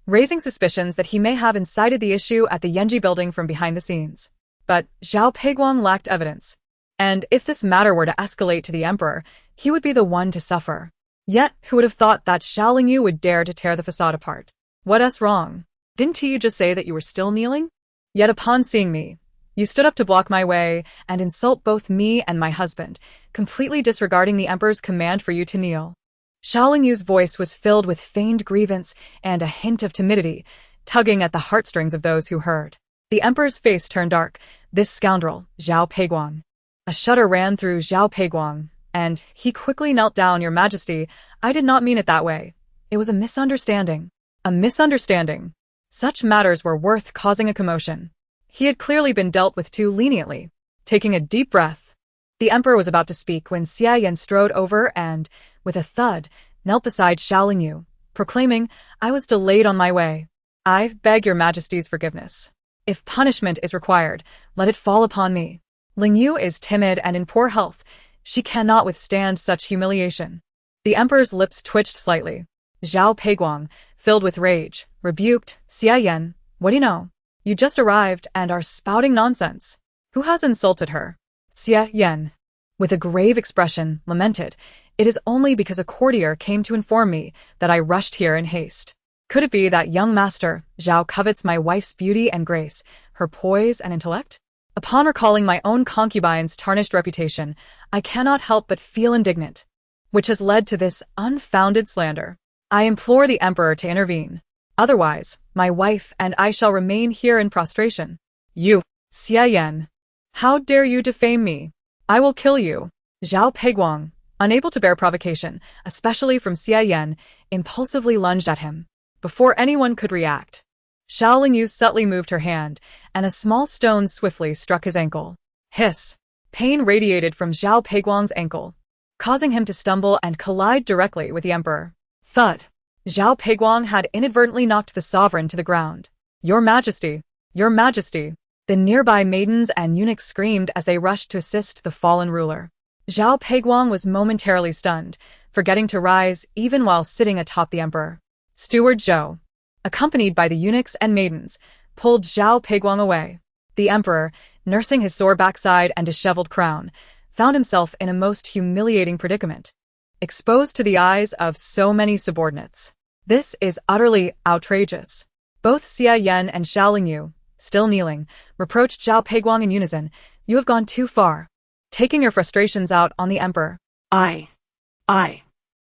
raising suspicions that he may have incited the issue at the Yanji building from behind the scenes. But Zhao Peiguang lacked evidence, and if this matter were to escalate to the emperor, he would be the one to suffer. Yet, who would have thought that Xiaolingyu would dare to tear the facade apart? "What's wrong? Didn't you just say that you were still kneeling? Yet upon seeing me, you stood up to block my way and insult both me and my husband, completely disregarding the emperor's command for you to kneel." Xiaolingyu's voice was filled with feigned grievance and a hint of timidity, tugging at the heartstrings of those who heard. The emperor's face turned dark. This scoundrel, Zhao Peiguang. A shudder ran through Zhao Peiguang, and he quickly knelt down. "Your Majesty, I did not mean it that way. It was a misunderstanding." A misunderstanding. Such matters were worth causing a commotion. He had clearly been dealt with too leniently. Taking a deep breath, the emperor was about to speak when Xie Yan strode over and, with a thud, knelt beside Xiaolingyu, proclaiming, "I was delayed on my way. I beg Your Majesty's forgiveness. If punishment is required, let it fall upon me. Lingyu is timid and in poor health. She cannot withstand such humiliation." The emperor's lips twitched slightly. Zhao Peiguang, filled with rage, rebuked, "Xie Yan, what do you know? You just arrived and are spouting nonsense. Who has insulted her?" Xie Yan, with a grave expression, lamented, "It is only because a courtier came to inform me that I rushed here in haste. Could it be that young master, Zhao, covets my wife's beauty and grace, her poise and intellect? Upon recalling my own concubine's tarnished reputation, I cannot help but feel indignant, which has led to this unfounded slander. I implore the emperor to intervene. Otherwise, my wife and I shall remain here in prostration." "You, Xie Yan, how dare you defame me? I will kill you." Zhao Peiguang, unable to bear provocation, especially from Xie Yan, impulsively lunged at him. Before anyone could react, Xiaolingyu subtly moved her hand, and a small stone swiftly struck his ankle. Hiss! Pain radiated from Zhao Peiguang's ankle, causing him to stumble and collide directly with the emperor. Thud! Zhao Peiguang had inadvertently knocked the sovereign to the ground. Your Majesty! Your Majesty! The nearby maidens and eunuchs screamed as they rushed to assist the fallen ruler. Zhao Peiguang was momentarily stunned, forgetting to rise even while sitting atop the emperor. Steward Zhou, accompanied by the eunuchs and maidens, pulled Zhao Peiguang away. The emperor, nursing his sore backside and disheveled crown, found himself in a most humiliating predicament. Exposed to the eyes of so many subordinates. This is utterly outrageous. Both Xia Yan and Xiao Lingyu, still kneeling, reproached Zhao Peiguang in unison. You have gone too far. Taking your frustrations out on the emperor. I.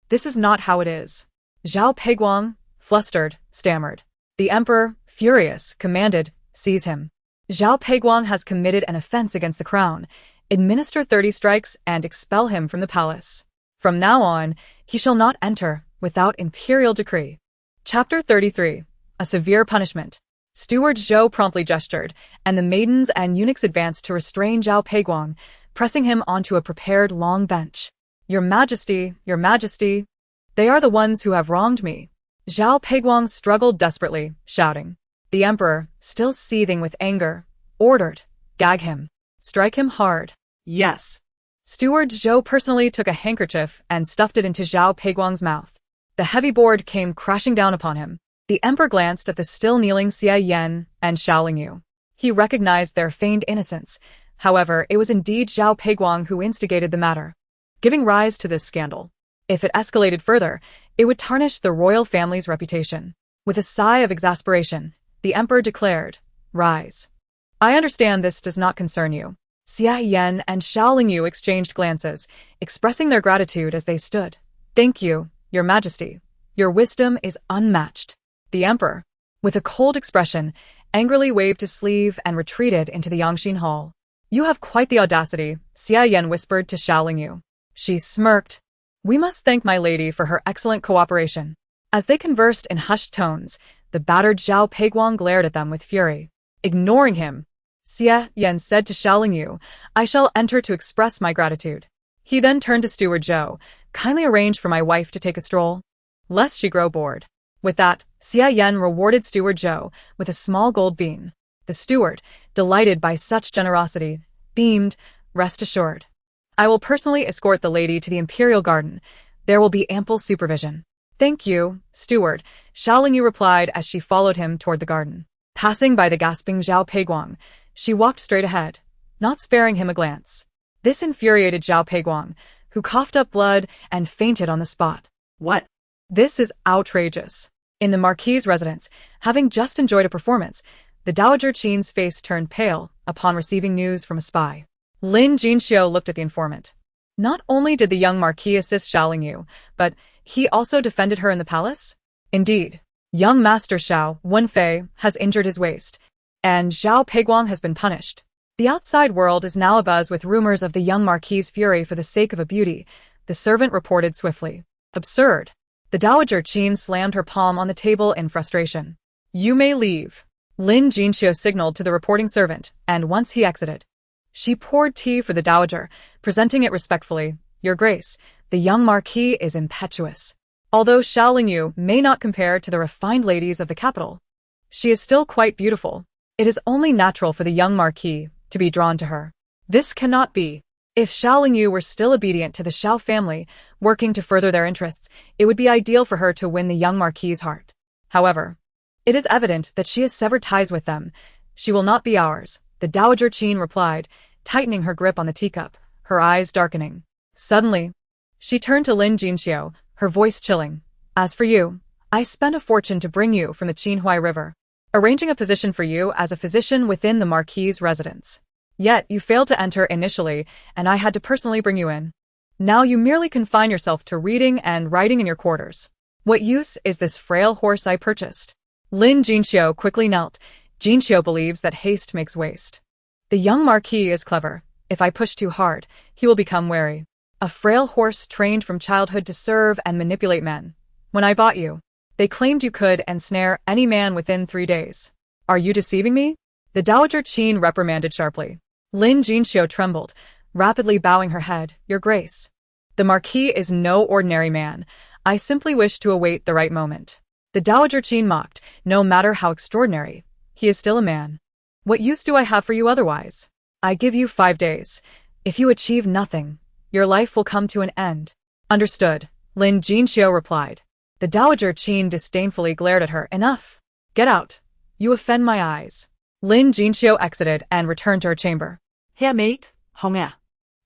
This is not how it is. Zhao Peiguang, flustered, stammered. The emperor, furious, commanded, seize him. Zhao Peiguang has committed an offense against the crown. Administer 30 strikes and expel him from the palace. From now on, he shall not enter without imperial decree. Chapter 33. A severe punishment. Steward Zhou promptly gestured, and the maidens and eunuchs advanced to restrain Zhao Peiguang, pressing him onto a prepared long bench. Your Majesty, Your Majesty, they are the ones who have wronged me. Zhao Peiguang struggled desperately, shouting. The emperor, still seething with anger, ordered, gag him. Strike him hard. Yes. Steward Zhou personally took a handkerchief and stuffed it into Zhao Peiguang's mouth. The heavy board came crashing down upon him. The emperor glanced at the still kneeling Xia Yan and Xiao Lingyu. He recognized their feigned innocence. However, it was indeed Zhao Peiguang who instigated the matter, giving rise to this scandal. If it escalated further, it would tarnish the royal family's reputation. With a sigh of exasperation, the emperor declared, Rise. I understand this does not concern you. Xia Yan and Xiao Lingyu exchanged glances, expressing their gratitude as they stood. Thank you, Your Majesty. Your wisdom is unmatched. The emperor, with a cold expression, angrily waved his sleeve and retreated into the Yangxin Hall. You have quite the audacity, Xia Yan whispered to Xiao Lingyu. She smirked. We must thank my lady for her excellent cooperation. As they conversed in hushed tones, the battered Zhao Peiguang glared at them with fury. Ignoring him, Xia Yan said to Xiao Lingyu, I shall enter to express my gratitude. He then turned to Steward Zhou. Kindly arrange for my wife to take a stroll, lest she grow bored. With that, Xia Yan rewarded Steward Zhou with a small gold bean. The steward, delighted by such generosity, beamed, Rest assured. I will personally escort the lady to the imperial garden. There will be ample supervision. Thank you, steward, Xiao Lingyu replied as she followed him toward the garden. Passing by the gasping Zhao Peiguang, she walked straight ahead, not sparing him a glance. This infuriated Zhao Peiguang, who coughed up blood and fainted on the spot. What? This is outrageous. In the Marquis's residence, having just enjoyed a performance, the Dowager Qin's face turned pale upon receiving news from a spy. Lin Jinxiu looked at the informant. Not only did the young Marquis assist Xiao Lingyu, but he also defended her in the palace? Indeed, young Master Xiao Wenfei has injured his waist, and Zhao Peiguang has been punished. The outside world is now abuzz with rumors of the young Marquis's fury for the sake of a beauty, the servant reported swiftly. Absurd. The Dowager Qin slammed her palm on the table in frustration. You may leave. Lin Jinxiu signaled to the reporting servant, and once he exited, she poured tea for the Dowager, presenting it respectfully. Your Grace, the young Marquis is impetuous. Although Xiao Lingyu may not compare to the refined ladies of the capital, she is still quite beautiful. It is only natural for the young Marquis to be drawn to her. This cannot be. If Xiao Lingyu were still obedient to the Xiao family, working to further their interests, it would be ideal for her to win the young Marquis's heart. However, it is evident that she has severed ties with them. She will not be ours, the Dowager Qin replied, tightening her grip on the teacup, her eyes darkening. Suddenly, she turned to Lin Jinxiu, her voice chilling. As for you, I spent a fortune to bring you from the Qinhuai River, arranging a position for you as a physician within the Marquis's residence. Yet you failed to enter initially, and I had to personally bring you in. Now you merely confine yourself to reading and writing in your quarters. What use is this frail horse I purchased? Lin Jinxiu quickly knelt. Jinxiu believes that haste makes waste. The young Marquis is clever. If I push too hard, he will become wary. A frail horse trained from childhood to serve and manipulate men. When I bought you, they claimed you could ensnare any man within 3 days. Are you deceiving me? The Dowager Qin reprimanded sharply. Lin Jinxiu trembled, rapidly bowing her head. Your Grace, the Marquis is no ordinary man. I simply wish to await the right moment. The Dowager Qin mocked. No matter how extraordinary, he is still a man. What use do I have for you otherwise? I give you 5 days. If you achieve nothing, your life will come to an end. Understood, Lin Jinxiu replied. The Dowager Qin disdainfully glared at her. Enough. Get out. You offend my eyes. Lin Jinxiu exited and returned to her chamber. Hey mate, Hongya.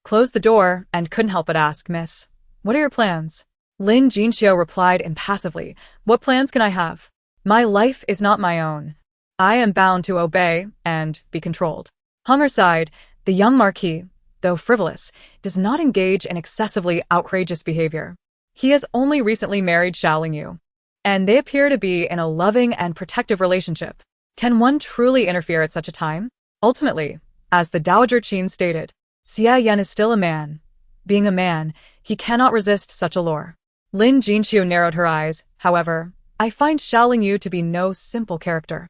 Closed the door and couldn't help but ask, Miss, what are your plans? Lin Jinxiu replied impassively. What plans can I have? My life is not my own. I am bound to obey and be controlled. Hunger sighed. The young marquis, though frivolous, does not engage in excessively outrageous behavior. He has only recently married Xiaolingyu, and they appear to be in a loving and protective relationship. Can one truly interfere at such a time? Ultimately, as the Dowager Qin stated, Xia Yan is still a man. Being a man, he cannot resist such a lure. Lin Jinxiu narrowed her eyes. However, I find Xiaolingyu to be no simple character.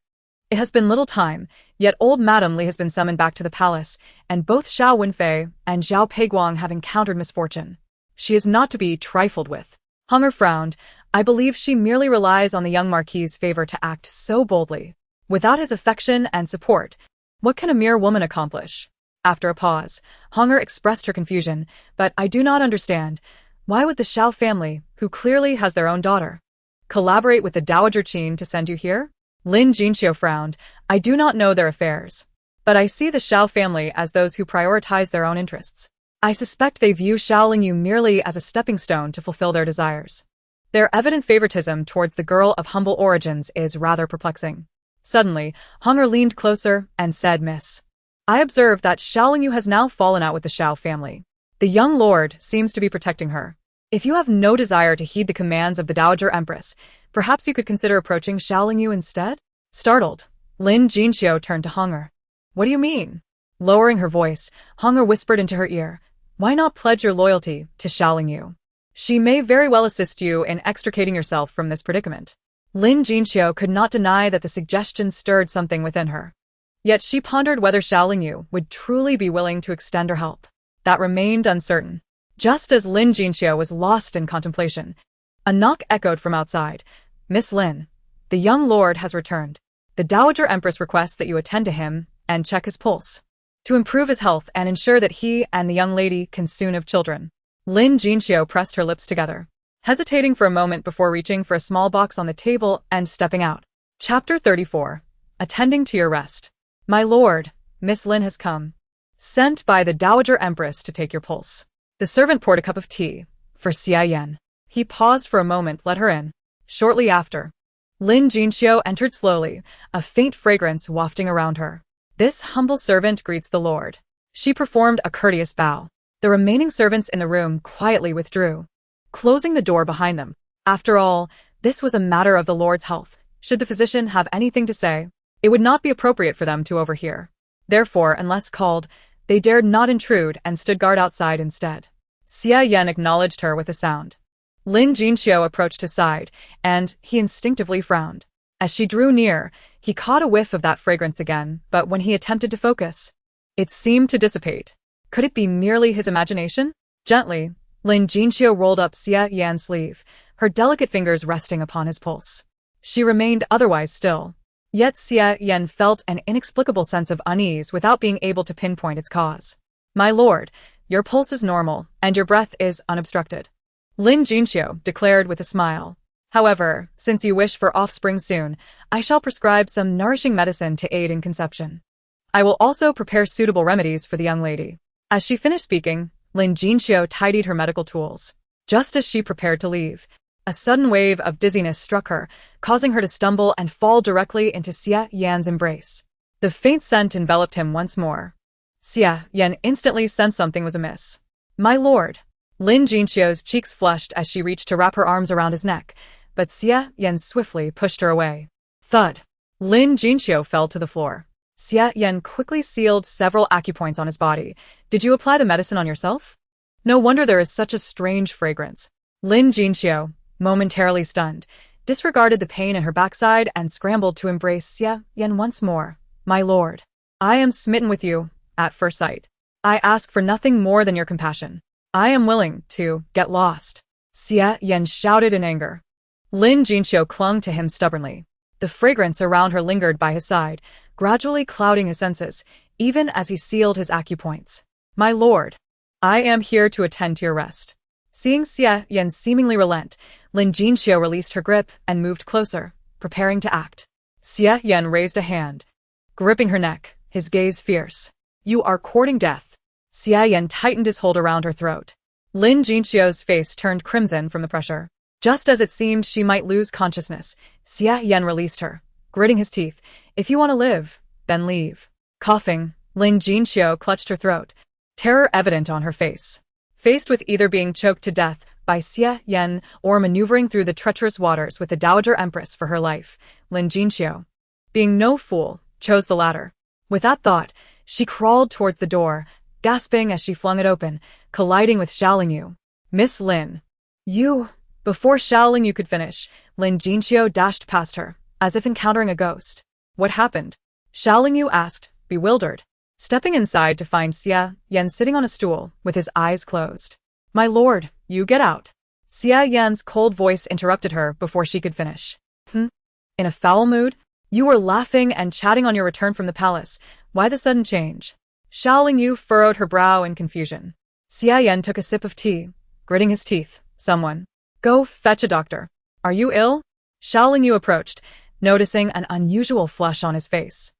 It has been little time, yet old Madame Li has been summoned back to the palace, and both Xiao Wenfei and Zhao Peiguang have encountered misfortune. She is not to be trifled with. Hunger frowned. I believe she merely relies on the young marquis's favor to act so boldly. Without his affection and support, what can a mere woman accomplish? After a pause, Hunger expressed her confusion. But I do not understand. Why would the Xiao family, who clearly has their own daughter, collaborate with the Dowager Qin to send you here? Lin Jinxiu frowned. I do not know their affairs, but I see the Xiao family as those who prioritize their own interests. I suspect they view Xiaolingyu merely as a stepping stone to fulfill their desires. Their evident favoritism towards the girl of humble origins is rather perplexing. Suddenly, Hunger leaned closer and said, Miss, I observe that Xiaolingyu has now fallen out with the Xiao family. The young lord seems to be protecting her. If you have no desire to heed the commands of the Dowager Empress, perhaps you could consider approaching Xiaolingyu instead? Startled, Lin Jinxiu turned to Hunger. What do you mean? Lowering her voice, Hunger whispered into her ear. Why not pledge your loyalty to Xiaolingyu? She may very well assist you in extricating yourself from this predicament. Lin Jinxiu could not deny that the suggestion stirred something within her. Yet she pondered whether Xiaolingyu would truly be willing to extend her help. That remained uncertain. Just as Lin Jinxiu was lost in contemplation, a knock echoed from outside. Miss Lin, the young lord has returned. The Dowager Empress requests that you attend to him and check his pulse, to improve his health and ensure that he and the young lady can soon have children. Lin Jinxiu pressed her lips together, hesitating for a moment before reaching for a small box on the table and stepping out. Chapter 34. Attending to your rest. My lord, Miss Lin has come. Sent by the Dowager Empress to take your pulse. The servant poured a cup of tea for Xia Yan. He paused for a moment, let her in. Shortly after, Lin Jinxiu entered slowly, a faint fragrance wafting around her. This humble servant greets the lord. She performed a courteous bow. The remaining servants in the room quietly withdrew, closing the door behind them. After all, this was a matter of the lord's health. Should the physician have anything to say, it would not be appropriate for them to overhear. Therefore, unless called, they dared not intrude and stood guard outside instead. Xia Yan acknowledged her with a sound. Lin Jinxiu approached his side, and he instinctively frowned. As she drew near, he caught a whiff of that fragrance again, but when he attempted to focus, it seemed to dissipate. Could it be merely his imagination? Gently, Lin Jinxiu rolled up Xia Yan's sleeve, her delicate fingers resting upon his pulse. She remained otherwise still. Yet Xia Yan felt an inexplicable sense of unease without being able to pinpoint its cause. My lord, your pulse is normal, and your breath is unobstructed, Lin Jinxiu declared with a smile. However, since you wish for offspring soon, I shall prescribe some nourishing medicine to aid in conception. I will also prepare suitable remedies for the young lady. As she finished speaking, Lin Jinxiu tidied her medical tools. Just as she prepared to leave, a sudden wave of dizziness struck her, causing her to stumble and fall directly into Xia Yan's embrace. The faint scent enveloped him once more. Xia Yan instantly sensed something was amiss. My lord. Lin Jinxiu's cheeks flushed as she reached to wrap her arms around his neck, but Xia Yan swiftly pushed her away. Thud. Lin Jinxiu fell to the floor. Xia Yan quickly sealed several acupoints on his body. Did you apply the medicine on yourself? No wonder there is such a strange fragrance. Lin Jinxiu, momentarily stunned, disregarded the pain in her backside and scrambled to embrace Xia Yan once more. My lord, I am smitten with you, at first sight. I ask for nothing more than your compassion. I am willing to get lost. Xie Yan shouted in anger. Lin Jinxiu clung to him stubbornly. The fragrance around her lingered by his side, gradually clouding his senses, even as he sealed his acupoints. My lord, I am here to attend to your rest. Seeing Xie Yan seemingly relent, Lin Jinxiu released her grip and moved closer, preparing to act. Xie Yan raised a hand, gripping her neck, his gaze fierce. You are courting death. Xie Yan tightened his hold around her throat. Lin Jinxiu's face turned crimson from the pressure. Just as it seemed she might lose consciousness, Xie Yan released her, gritting his teeth. If you want to live, then leave. Coughing, Lin Jinxiu clutched her throat, terror evident on her face. Faced with either being choked to death by Xie Yan or maneuvering through the treacherous waters with the Dowager Empress for her life, Lin Jinxiu, being no fool, chose the latter. With that thought, she crawled towards the door, gasping as she flung it open, colliding with Xiaolingyu. Miss Lin. You. Before Xiaolingyu could finish, Lin Jinxiu dashed past her, as if encountering a ghost. What happened? Xiaolingyu asked, bewildered, stepping inside to find Xie Yan sitting on a stool, with his eyes closed. My lord, you get out. Xie Yan's cold voice interrupted her before she could finish. In a foul mood? You were laughing and chatting on your return from the palace. Why the sudden change? Xiaolingyu furrowed her brow in confusion. Xie Yan took a sip of tea, gritting his teeth. Someone. Go fetch a doctor. Are you ill? Xiaolingyu approached, noticing an unusual flush on his face.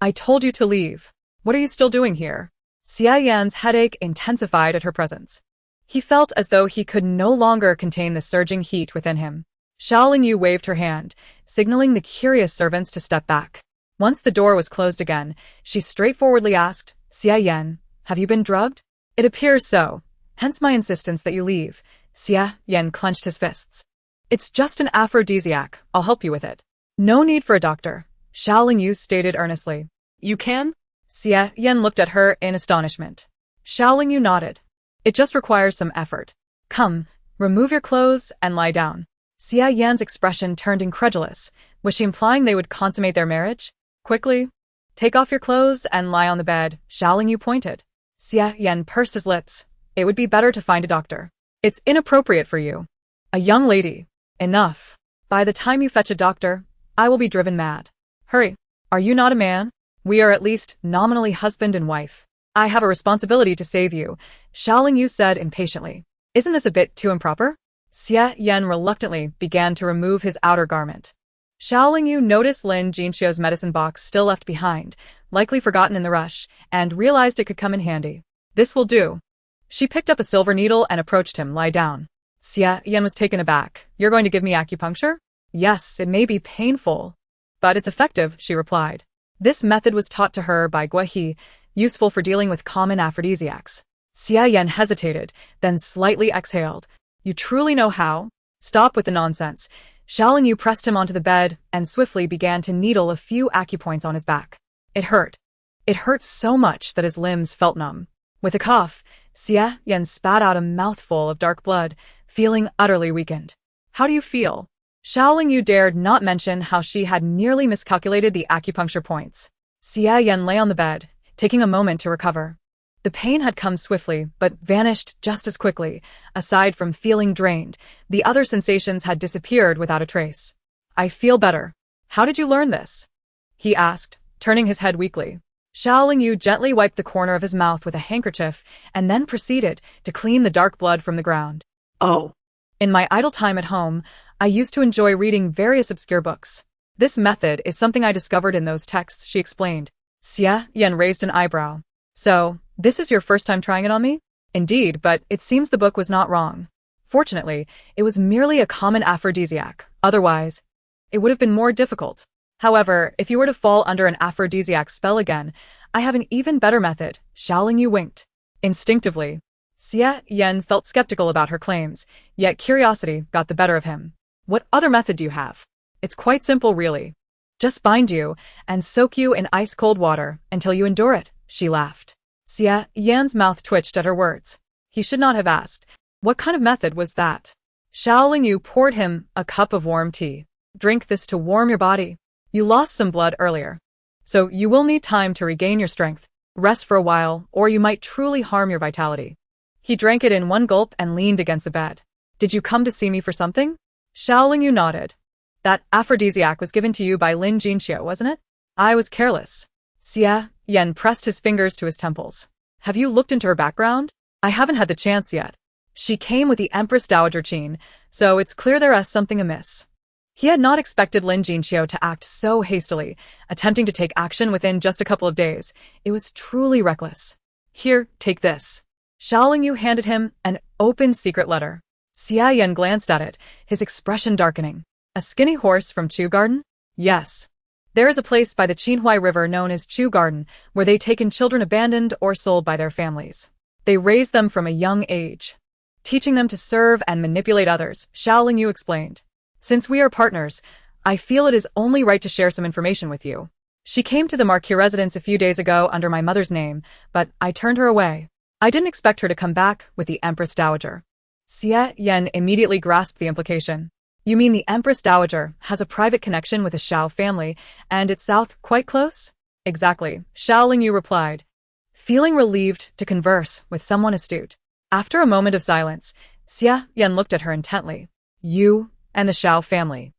I told you to leave. What are you still doing here? Xie Yan's headache intensified at her presence. He felt as though he could no longer contain the surging heat within him. Xiaolingyu waved her hand, signaling the curious servants to step back. Once the door was closed again, she straightforwardly asked, Xie Yan, have you been drugged? It appears so, hence my insistence that you leave. Xie Yan clenched his fists. It's just an aphrodisiac, I'll help you with it. No need for a doctor, Xiaolingyu stated earnestly. You can? Xie Yan looked at her in astonishment. Xiaolingyu nodded. It just requires some effort. Come, remove your clothes and lie down. Xie Yan's expression turned incredulous. Was she implying they would consummate their marriage? Quickly. Take off your clothes and lie on the bed, Xiaolingyu pointed. Xie Yan pursed his lips. It would be better to find a doctor. It's inappropriate for you. A young lady. Enough. By the time you fetch a doctor, I will be driven mad. Hurry. Are you not a man? We are at least nominally husband and wife. I have a responsibility to save you, Xiaolingyu said impatiently. Isn't this a bit too improper? Xie Yan reluctantly began to remove his outer garment. Xiaolingyu noticed Lin Jinxiu's medicine box still left behind, likely forgotten in the rush, and realized it could come in handy. This will do. She picked up a silver needle and approached him. Lie down. Xie Yan was taken aback. You're going to give me acupuncture? Yes, it may be painful. But it's effective, she replied. This method was taught to her by Guohe, useful for dealing with common aphrodisiacs. Xie Yan hesitated, then slightly exhaled. You truly know how? Stop with the nonsense. Xiaolingyu pressed him onto the bed and swiftly began to needle a few acupoints on his back. It hurt. It hurt so much that his limbs felt numb. With a cough, Xie Yan spat out a mouthful of dark blood, feeling utterly weakened. How do you feel? Xiaolingyu dared not mention how she had nearly miscalculated the acupuncture points. Xie Yan lay on the bed, taking a moment to recover. The pain had come swiftly, but vanished just as quickly. Aside from feeling drained, the other sensations had disappeared without a trace. I feel better. How did you learn this? He asked, turning his head weakly. Xiaolingyu gently wiped the corner of his mouth with a handkerchief and then proceeded to clean the dark blood from the ground. Oh. In my idle time at home, I used to enjoy reading various obscure books. This method is something I discovered in those texts, she explained. Xie Yan raised an eyebrow. So, this is your first time trying it on me? Indeed, but it seems the book was not wrong. Fortunately, it was merely a common aphrodisiac. Otherwise, it would have been more difficult. However, if you were to fall under an aphrodisiac spell again, I have an even better method. Xiaolingyu winked. Instinctively, Xie Yan felt skeptical about her claims, yet curiosity got the better of him. What other method do you have? It's quite simple, really. Just bind you and soak you in ice-cold water until you endure it, she laughed. Xie Yan's mouth twitched at her words. He should not have asked. What kind of method was that? Xiaolingyu poured him a cup of warm tea. Drink this to warm your body. You lost some blood earlier, so you will need time to regain your strength. Rest for a while, or you might truly harm your vitality. He drank it in one gulp and leaned against the bed. Did you come to see me for something? Xiaolingyu nodded. That aphrodisiac was given to you by Lin Jinxiu, wasn't it? I was careless. Xia Yan pressed his fingers to his temples. Have you looked into her background? I haven't had the chance yet. She came with the Empress Dowager Qin, so it's clear there is something amiss. He had not expected Lin Jinxiu to act so hastily, attempting to take action within just a couple of days. It was truly reckless. Here, take this. Xiaolingyu handed him an open secret letter. Xia Yan glanced at it, his expression darkening. A skinny horse from Chu Garden? Yes. There is a place by the Qinhuai River known as Chu Garden, where they take in children abandoned or sold by their families. They raise them from a young age, teaching them to serve and manipulate others, Xiaolingyu explained. Since we are partners, I feel it is only right to share some information with you. She came to the Marquis residence a few days ago under my mother's name, but I turned her away. I didn't expect her to come back with the Empress Dowager. Xia Yan immediately grasped the implication. You mean the Empress Dowager has a private connection with the Xiao family, and it's south quite close? Exactly, Xiaolingyu replied, feeling relieved to converse with someone astute. After a moment of silence, Xia Yan looked at her intently. You and the Xiao family.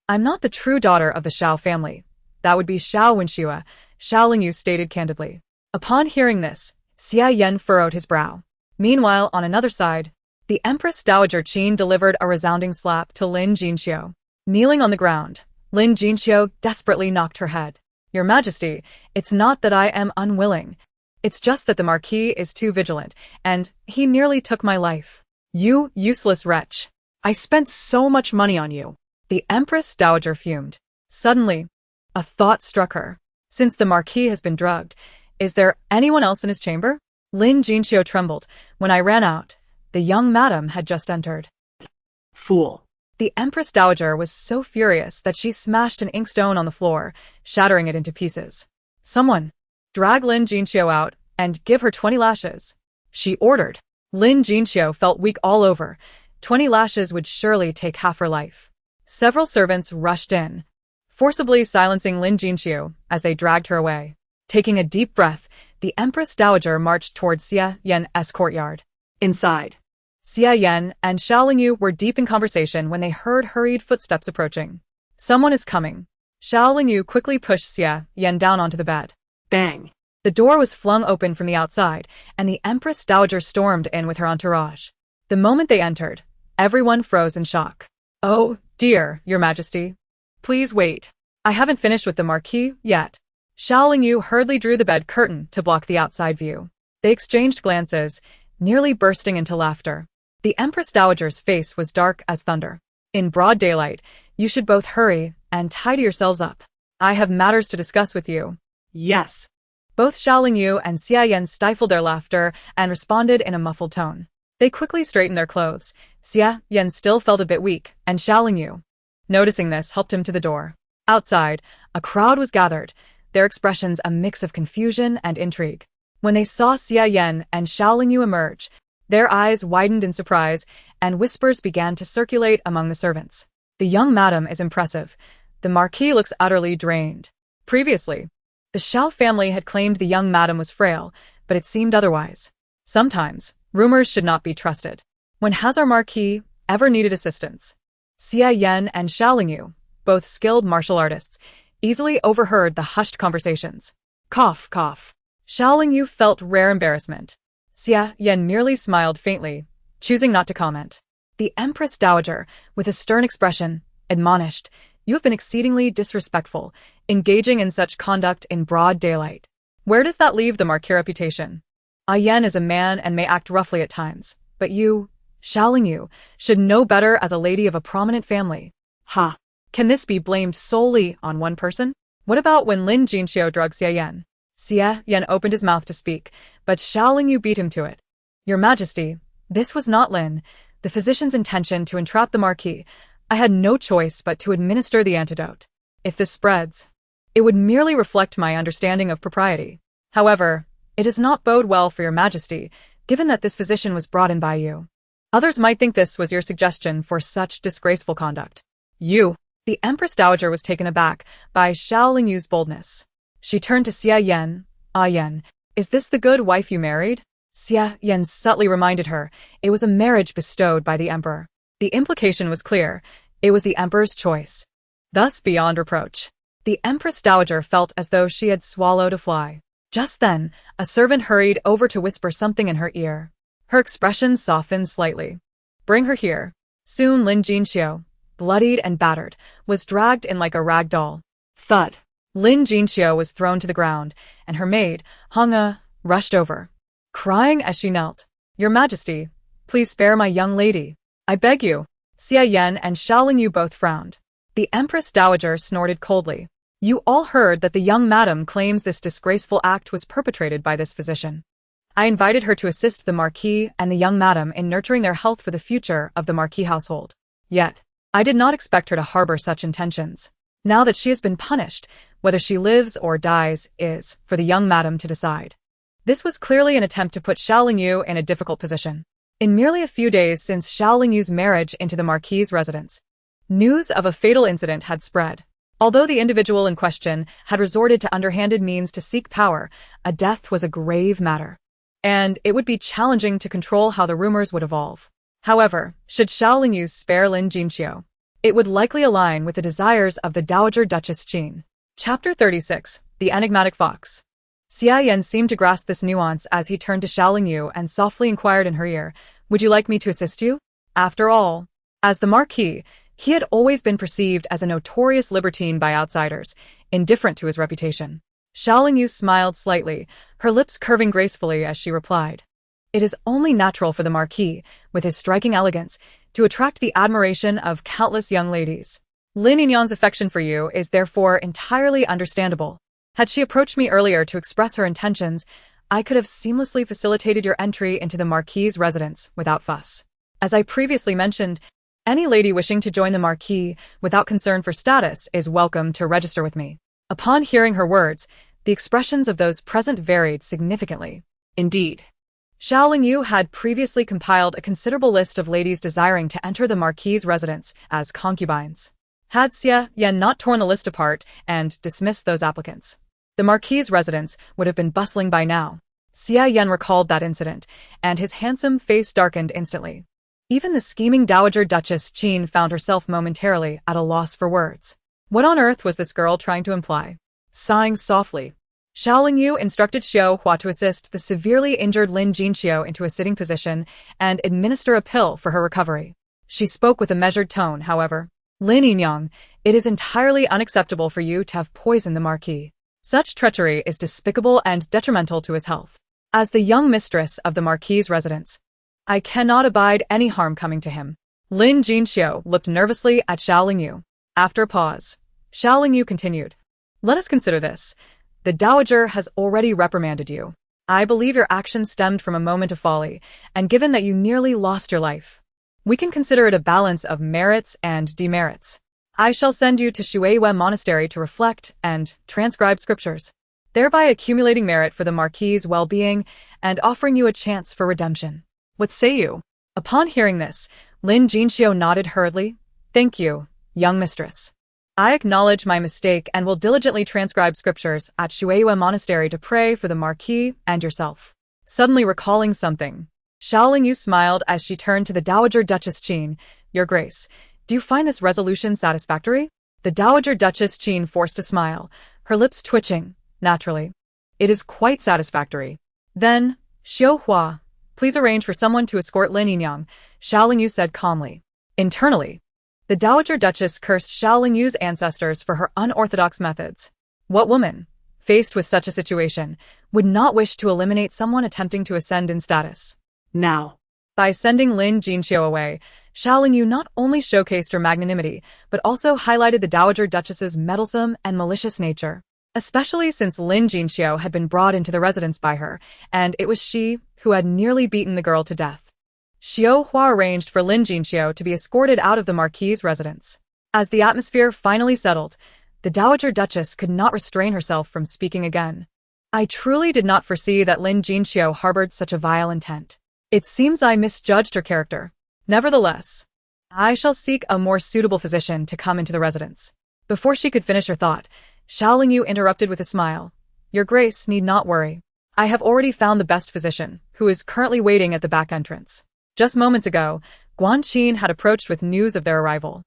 I'm not the true daughter of the Xiao family. That would be Xiao Wenxua, Xiaolingyu stated candidly. Upon hearing this, Xia Yan furrowed his brow. Meanwhile, on another side, the Empress Dowager Qin delivered a resounding slap to Lin Jinxiu. Kneeling on the ground, Lin Jinxiu desperately knocked her head. Your Majesty, it's not that I am unwilling. It's just that the Marquis is too vigilant, and he nearly took my life. You useless wretch. I spent so much money on you. The Empress Dowager fumed. Suddenly, a thought struck her. Since the Marquis has been drugged, is there anyone else in his chamber? Lin Jinxiu trembled. When I ran out, the young madam had just entered. Fool. The Empress Dowager was so furious that she smashed an inkstone on the floor, shattering it into pieces. Someone, drag Lin Jinxiu out and give her 20 lashes. She ordered. Lin Jinxiu felt weak all over. 20 lashes would surely take half her life. Several servants rushed in, forcibly silencing Lin Jinxiu as they dragged her away. Taking a deep breath, the Empress Dowager marched towards Xia Yan's courtyard. Inside. Xia Yan and Xiaolingyu were deep in conversation when they heard hurried footsteps approaching. Someone is coming. Xiaolingyu quickly pushed Xia Yan down onto the bed. Bang. The door was flung open from the outside, and the Empress Dowager stormed in with her entourage. The moment they entered, everyone froze in shock. Oh, dear, Your Majesty. Please wait. I haven't finished with the Marquis yet. Xiaolingyu hurriedly drew the bed curtain to block the outside view. They exchanged glances, nearly bursting into laughter. The Empress Dowager's face was dark as thunder. In broad daylight, you should both hurry and tidy yourselves up. I have matters to discuss with you. Yes. Both Xiaolingyu and Xia Yan stifled their laughter and responded in a muffled tone. They quickly straightened their clothes. Xia Yan still felt a bit weak, and Xiaolingyu, noticing this, helped him to the door. Outside, a crowd was gathered, their expressions a mix of confusion and intrigue. When they saw Xia Yan and Xiaolingyu emerge, their eyes widened in surprise, and whispers began to circulate among the servants. The young madam is impressive. The Marquis looks utterly drained. Previously, the Xiao family had claimed the young madam was frail, but it seemed otherwise. Sometimes, rumors should not be trusted. When has our Marquis ever needed assistance? Xia Yan and Xiaolingyu, both skilled martial artists, easily overheard the hushed conversations. Cough, cough. Xiaolingyu felt rare embarrassment. Xia Yan merely smiled faintly, choosing not to comment. The Empress Dowager, with a stern expression, admonished, You have been exceedingly disrespectful, engaging in such conduct in broad daylight. Where does that leave the Marquis reputation? Yan is a man and may act roughly at times, but you, Xiaolingyu, should know better as a lady of a prominent family. Ha. Can this be blamed solely on one person? What about when Lin Jinxiu drugged Xia Yan? Xia Yan opened his mouth to speak, but Xiaolingyu beat him to it. Your Majesty, this was not Lin, the physician's intention to entrap the Marquis. I had no choice but to administer the antidote. If this spreads, it would merely reflect my understanding of propriety. However, it does not bode well for Your Majesty, given that this physician was brought in by you. Others might think this was your suggestion for such disgraceful conduct. You. The Empress Dowager was taken aback by Xiaolingyu's boldness. She turned to Xia Yan. Yan, is this the good wife you married? Xia Yan subtly reminded her it was a marriage bestowed by the emperor. The implication was clear. It was the Emperor's choice. Thus beyond reproach. The Empress Dowager felt as though she had swallowed a fly. Just then, a servant hurried over to whisper something in her ear. Her expression softened slightly. Bring her here. Soon Lin Jinxiu, bloodied and battered, was dragged in like a rag doll. Thud. Lin Jinxiu was thrown to the ground, and her maid, Hanga, rushed over, crying as she knelt. Your Majesty, please spare my young lady. I beg you. Xia Yan and Xiaoling Yu both frowned. The Empress Dowager snorted coldly. You all heard that the young madam claims this disgraceful act was perpetrated by this physician. I invited her to assist the Marquis and the young madam in nurturing their health for the future of the Marquis household. Yet, I did not expect her to harbor such intentions. Now that she has been punished, whether she lives or dies is for the young madam to decide. This was clearly an attempt to put Xiaoling Yu in a difficult position. In merely a few days since Xiaoling Yu's marriage into the Marquis' residence, news of a fatal incident had spread. Although the individual in question had resorted to underhanded means to seek power, a death was a grave matter, and it would be challenging to control how the rumors would evolve. However, should Xiaoling Yu spare Lin Jinxiu, it would likely align with the desires of the Dowager Duchess Qin. Chapter 36. The Enigmatic Fox. Xia Yan seemed to grasp this nuance as he turned to Xiaoling Yu and softly inquired in her ear, Would you like me to assist you? After all, as the Marquis, he had always been perceived as a notorious libertine by outsiders, indifferent to his reputation. Xiaoling Yu smiled slightly, her lips curving gracefully as she replied. It is only natural for the Marquis, with his striking elegance, to attract the admiration of countless young ladies. Lin Yinyan's affection for you is therefore entirely understandable. Had she approached me earlier to express her intentions, I could have seamlessly facilitated your entry into the Marquis' residence without fuss. As I previously mentioned, any lady wishing to join the Marquis without concern for status is welcome to register with me. Upon hearing her words, the expressions of those present varied significantly. Indeed. Xiaoling Yu had previously compiled a considerable list of ladies desiring to enter the Marquis' residence as concubines. Had Xia Yan not torn the list apart and dismissed those applicants, the Marquis' residence would have been bustling by now. Xia Yan recalled that incident, and his handsome face darkened instantly. Even the scheming Dowager Duchess Qin found herself momentarily at a loss for words. What on earth was this girl trying to imply? Sighing softly, Xiaoling Yu instructed Xiao Hua to assist the severely injured Lin Jinxiu into a sitting position and administer a pill for her recovery. She spoke with a measured tone, however. Lin Yinyang, it is entirely unacceptable for you to have poisoned the Marquis. Such treachery is despicable and detrimental to his health. As the young mistress of the Marquis' residence, I cannot abide any harm coming to him. Lin Jinxiu looked nervously at Xiaoling Yu. After a pause, Xiaoling Yu continued. Let us consider this. The Dowager has already reprimanded you. I believe your actions stemmed from a moment of folly, and given that you nearly lost your life, we can consider it a balance of merits and demerits. I shall send you to Shuiwen Monastery to reflect and transcribe scriptures, thereby accumulating merit for the Marquis' well-being and offering you a chance for redemption. What say you? Upon hearing this, Lin Jinxiu nodded hurriedly. Thank you, young mistress. I acknowledge my mistake and will diligently transcribe scriptures at Shuiwen Monastery to pray for the Marquis and yourself. Suddenly recalling something, Xiaoling Yu smiled as she turned to the Dowager Duchess Qin. Your Grace, do you find this resolution satisfactory? The Dowager Duchess Qin forced a smile, her lips twitching, naturally. It is quite satisfactory. Then, Xiao Hua, please arrange for someone to escort Lin Yinyang, Xiaoling Yu said calmly. Internally, the Dowager Duchess cursed Xiaoling Yu's ancestors for her unorthodox methods. What woman, faced with such a situation, would not wish to eliminate someone attempting to ascend in status? Now, by sending Lin Jinxiu away, Xiaoling Yu not only showcased her magnanimity, but also highlighted the Dowager Duchess's meddlesome and malicious nature, especially since Lin Jinxiu had been brought into the residence by her, and it was she who had nearly beaten the girl to death. Xiao Hua arranged for Lin Jinxiu to be escorted out of the Marquis' residence. As the atmosphere finally settled, the Dowager Duchess could not restrain herself from speaking again. I truly did not foresee that Lin Jinxiu harbored such a vile intent. It seems I misjudged her character. Nevertheless, I shall seek a more suitable physician to come into the residence. Before she could finish her thought, Xiaoling Yu interrupted with a smile. Your Grace need not worry. I have already found the best physician, who is currently waiting at the back entrance. Just moments ago, Guanqin had approached with news of their arrival.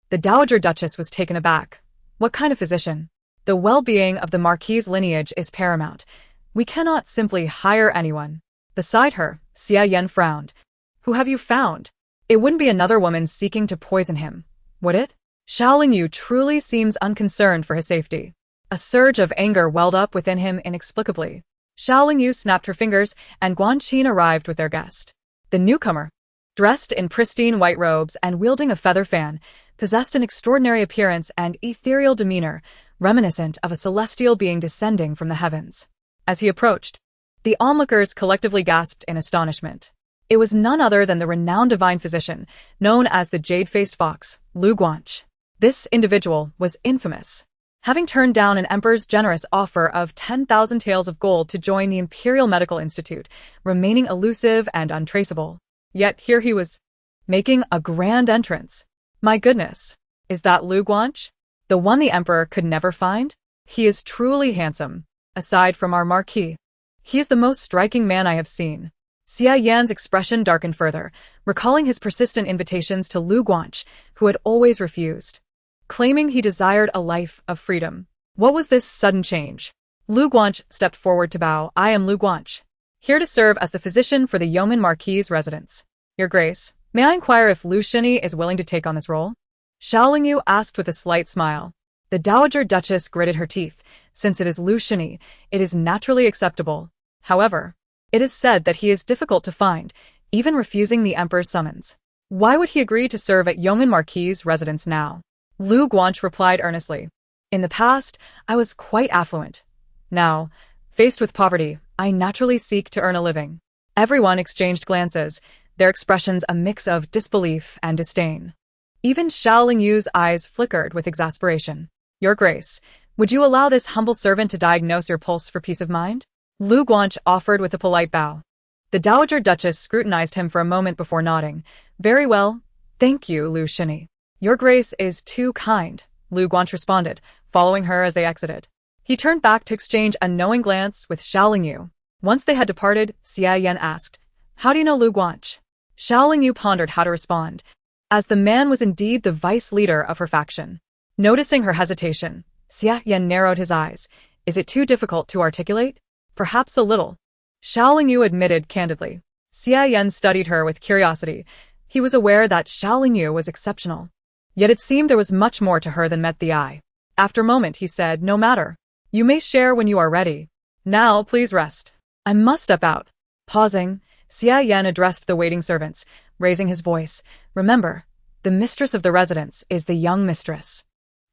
The Dowager Duchess was taken aback. What kind of physician? The well-being of the Marquis' lineage is paramount. We cannot simply hire anyone. Beside her, Xia Yan frowned. Who have you found? It wouldn't be another woman seeking to poison him, would it? Xiao Yu truly seems unconcerned for his safety. A surge of anger welled up within him inexplicably. Xiao Yu snapped her fingers, and Guanqin arrived with their guest. The newcomer, dressed in pristine white robes and wielding a feather fan, possessed an extraordinary appearance and ethereal demeanor, reminiscent of a celestial being descending from the heavens. As he approached, the onlookers collectively gasped in astonishment. It was none other than the renowned divine physician, known as the Jade-Faced Fox, Lu Guanch. This individual was infamous, having turned down an emperor's generous offer of 10,000 taels of gold to join the Imperial Medical Institute, remaining elusive and untraceable. Yet here he was, making a grand entrance. My goodness, is that Lu Guanch? The one the emperor could never find? He is truly handsome. Aside from our marquis, he is the most striking man I have seen. Xia Yan's expression darkened further, recalling his persistent invitations to Lu Guanch, who had always refused, claiming he desired a life of freedom. What was this sudden change? Lu Guanch stepped forward to bow. I am Lu Guanch, here to serve as the physician for the Yeoman Marquis' residence. Your Grace, may I inquire if Lu Shini is willing to take on this role? Xiao Yu asked with a slight smile. The Dowager Duchess gritted her teeth. Since it is Lu Shini, it is naturally acceptable. However, it is said that he is difficult to find, even refusing the Emperor's summons. Why would he agree to serve at Yeoman Marquis' residence now? Lu Guanch replied earnestly. In the past, I was quite affluent. Now, faced with poverty, I naturally seek to earn a living. Everyone exchanged glances, their expressions a mix of disbelief and disdain. Even Xiao Yu's eyes flickered with exasperation. Your Grace, would you allow this humble servant to diagnose your pulse for peace of mind? Lu Guanch offered with a polite bow. The Dowager Duchess scrutinized him for a moment before nodding. Very well, thank you, Lu Shini. Your Grace is too kind, Lu Guanch responded, following her as they exited. He turned back to exchange a knowing glance with Xiao Yu. Once they had departed, Xia Yan asked, How do you know Lu Guanch? Xiao Yu pondered how to respond, as the man was indeed the vice leader of her faction. Noticing her hesitation, Xia Yan narrowed his eyes. Is it too difficult to articulate? Perhaps a little. Xiao Yu admitted candidly. Xia Yan studied her with curiosity. He was aware that Xiao Yu was exceptional. Yet it seemed there was much more to her than met the eye. After a moment he said, No matter. You may share when you are ready. Now please rest. I must step out. Pausing, Xia Yan addressed the waiting servants, raising his voice. Remember, the mistress of the residence is the young mistress.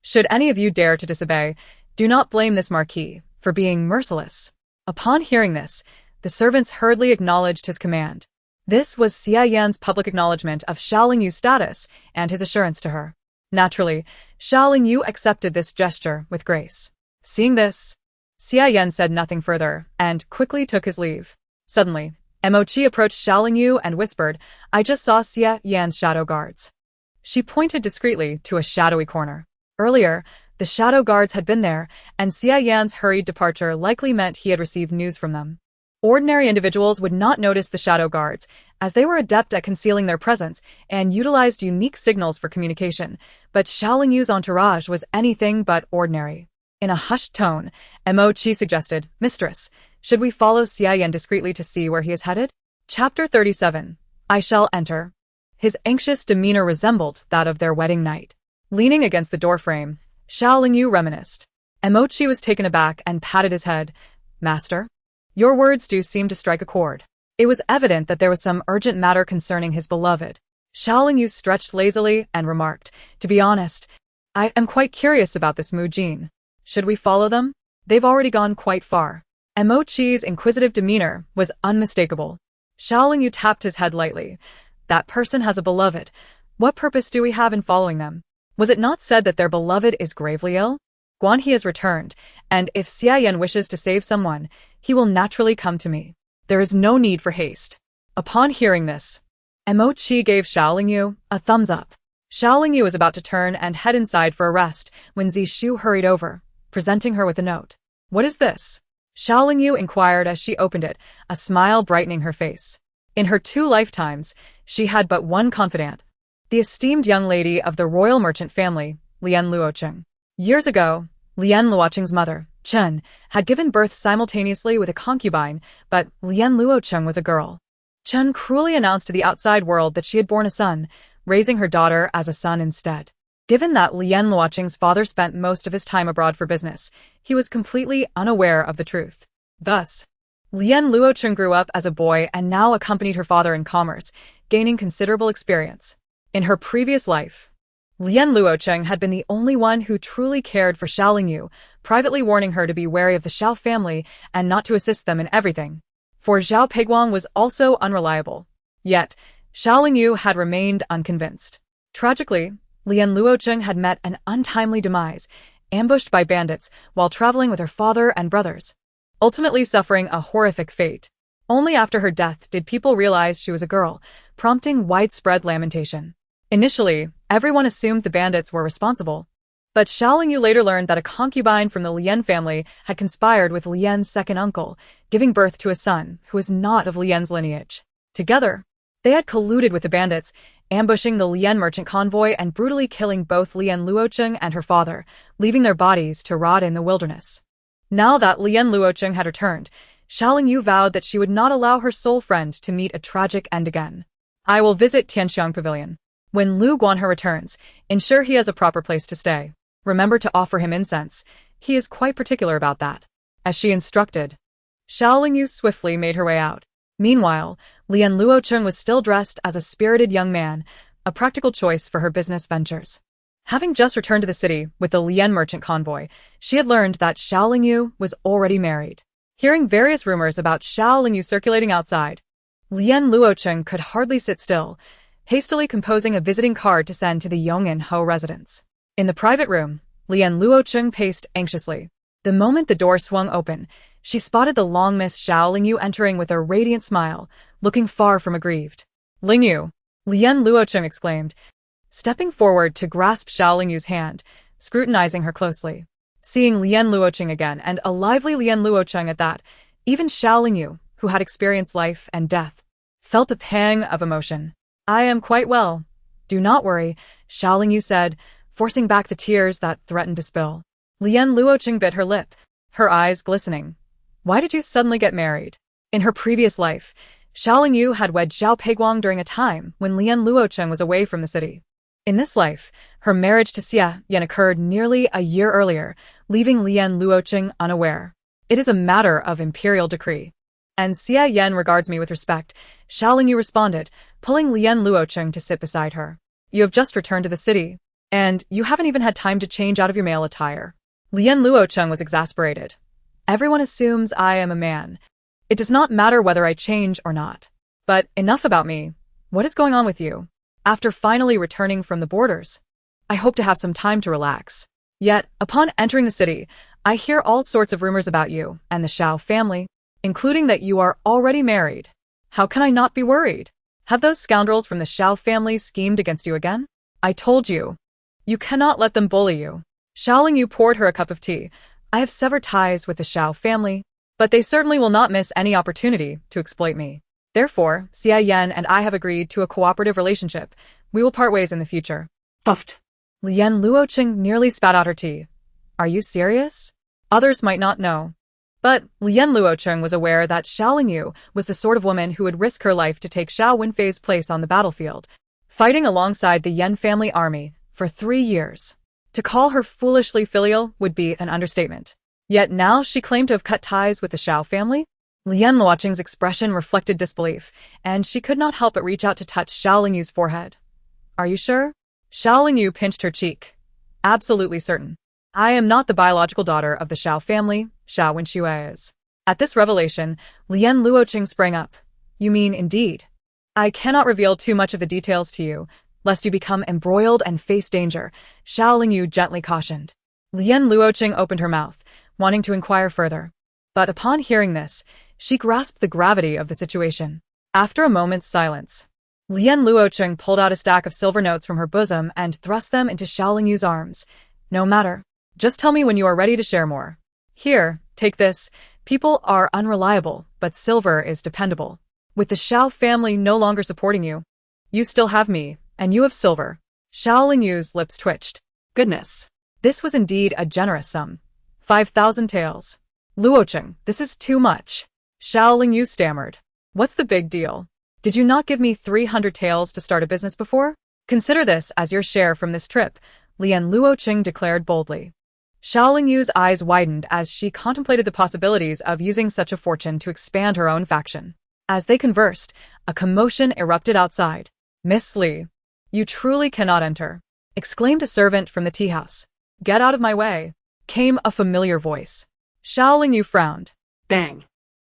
Should any of you dare to disobey, do not blame this marquis for being merciless. Upon hearing this, the servants hurriedly acknowledged his command. This was Xia Yan's public acknowledgement of Xiao Yu's status and his assurance to her. Naturally, Xiao Yu accepted this gesture with grace. Seeing this, Xia Yan said nothing further and quickly took his leave. Suddenly, Emochi approached Xiao Yu and whispered, I just saw Xia Yan's shadow guards. She pointed discreetly to a shadowy corner. Earlier, the shadow guards had been there, and Xia Yan's hurried departure likely meant he had received news from them. Ordinary individuals would not notice the shadow guards, as they were adept at concealing their presence and utilized unique signals for communication, but Xiao Yu's entourage was anything but ordinary. In a hushed tone, Emochi suggested, Mistress, should we follow Xia Yan discreetly to see where he is headed? Chapter 37. I shall enter. His anxious demeanor resembled that of their wedding night. Leaning against the doorframe, Xiao Yu reminisced. Emochi was taken aback and patted his head. Master? Your words do seem to strike a chord. It was evident that there was some urgent matter concerning his beloved. Xiao Yu stretched lazily and remarked, To be honest, I am quite curious about this Mu Jin. Should we follow them? They've already gone quite far. Emochi's inquisitive demeanor was unmistakable. Xiao Yu tapped his head lightly. That person has a beloved. What purpose do we have in following them? Was it not said that their beloved is gravely ill? Guanhe has returned, and if Xia Yan wishes to save someone, he will naturally come to me. There is no need for haste. Upon hearing this, Emochi gave Xiao Yu a thumbs up. Xiao Yu was about to turn and head inside for a rest when Zishu hurried over, presenting her with a note. What is this? Xiao Yu inquired as she opened it, a smile brightening her face. In her 2 lifetimes, she had but one confidant, the esteemed young lady of the royal merchant family, Lian Luocheng. Years ago, Lian Luocheng's mother, Chen, had given birth simultaneously with a concubine, but Lian Luocheng was a girl. Chen cruelly announced to the outside world that she had borne a son, raising her daughter as a son instead. Given that Lian Luocheng's father spent most of his time abroad for business, he was completely unaware of the truth. Thus, Lian Luocheng grew up as a boy and now accompanied her father in commerce, gaining considerable experience. In her previous life, Lian Luocheng had been the only one who truly cared for Xiao Lingyu, privately warning her to be wary of the Xiao family and not to assist them in everything. For Zhao Peiguang was also unreliable. Yet, Xiao Lingyu had remained unconvinced. Tragically, Lian Luocheng had met an untimely demise, ambushed by bandits while traveling with her father and brothers, ultimately suffering a horrific fate. Only after her death did people realize she was a girl, prompting widespread lamentation. Initially, everyone assumed the bandits were responsible. But Xiao Lingyu later learned that a concubine from the Lian family had conspired with Lian's second uncle, giving birth to a son who was not of Lian's lineage. Together, they had colluded with the bandits, ambushing the Lian merchant convoy and brutally killing both Lian Luocheng and her father, leaving their bodies to rot in the wilderness. Now that Lian Luocheng had returned, Xiao Lingyu vowed that she would not allow her soul friend to meet a tragic end again. I will visit Tianxiang Pavilion. When Lu Guanhe returns, ensure he has a proper place to stay. Remember to offer him incense. He is quite particular about that. As she instructed, Xiao Lingyu swiftly made her way out. Meanwhile, Lian Luocheng was still dressed as a spirited young man, a practical choice for her business ventures. Having just returned to the city with the Lian merchant convoy, she had learned that Xiao Lingyu was already married. Hearing various rumors about Xiao Lingyu circulating outside, Lian Luocheng could hardly sit still, hastily composing a visiting card to send to the Yong'an Ho residence. In the private room, Lian Luocheng paced anxiously. The moment the door swung open, she spotted the long-missed Xiao Lingyu entering with a radiant smile, looking far from aggrieved. Lingyu! Lian Luocheng exclaimed, stepping forward to grasp Xiao Lingyu's hand, scrutinizing her closely. Seeing Lian Luocheng again, and a lively Lian Luocheng at that, even Xiao Lingyu, who had experienced life and death, felt a pang of emotion. I am quite well. Do not worry, Xiao Lingyu said, forcing back the tears that threatened to spill. Lian Luocheng bit her lip, her eyes glistening. Why did you suddenly get married? In her previous life, Xiao Lingyu had wed Zhao Peiguang during a time when Lian Luocheng was away from the city. In this life, her marriage to Xia Yan occurred nearly a year earlier, leaving Lian Luocheng unaware. It is a matter of imperial decree. And Xia Yan regards me with respect, Xiao Lingyu responded, pulling Lian Luocheng to sit beside her. You have just returned to the city, and you haven't even had time to change out of your male attire. Lian Luocheng was exasperated. Everyone assumes I am a man. It does not matter whether I change or not. But enough about me. What is going on with you? After finally returning from the borders, I hope to have some time to relax. Yet, upon entering the city, I hear all sorts of rumors about you and the Xiao family, including that you are already married. How can I not be worried? Have those scoundrels from the Xiao family schemed against you again? I told you. You cannot let them bully you. Xiao Lingyu poured her a cup of tea. I have severed ties with the Xiao family, but they certainly will not miss any opportunity to exploit me. Therefore, Xia Yan and I have agreed to a cooperative relationship. We will part ways in the future. Puffed. Lian Luocheng nearly spat out her tea. Are you serious? Others might not know. But Lian Luocheng was aware that Xiao Lingyu was the sort of woman who would risk her life to take Xiao Wenfei's place on the battlefield, fighting alongside the Yan family army for 3 years. To call her foolishly filial would be an understatement. Yet now she claimed to have cut ties with the Xiao family? Lian Luocheng's expression reflected disbelief, and she could not help but reach out to touch Xiao Lingyu's forehead. Are you sure? Xiao Lingyu pinched her cheek. Absolutely certain. I am not the biological daughter of the Xiao family, Xiao Wenxue is. At this revelation, Lian Luocheng sprang up. You mean indeed? I cannot reveal too much of the details to you, lest you become embroiled and face danger, Xiao Lingyu gently cautioned. Lian Luocheng opened her mouth, wanting to inquire further. But upon hearing this, she grasped the gravity of the situation. After a moment's silence, Lian Luocheng pulled out a stack of silver notes from her bosom and thrust them into Xiao Lingyu's arms. No matter. Just tell me when you are ready to share more. Here, take this. People are unreliable, but silver is dependable. With the Xiao family no longer supporting you, you still have me, and you have silver. Xiao Lingyu's lips twitched. Goodness. This was indeed a generous sum. 5,000 taels. Luocheng, this is too much. Xiao Lingyu stammered. What's the big deal? Did you not give me 300 taels to start a business before? Consider this as your share from this trip, Lian Luocheng declared boldly. Xiao Lingyu's eyes widened as she contemplated the possibilities of using such a fortune to expand her own faction. As they conversed, a commotion erupted outside. Miss Li, you truly cannot enter, exclaimed a servant from the tea house. Get out of my way, came a familiar voice. Xiao Lingyu frowned. Bang.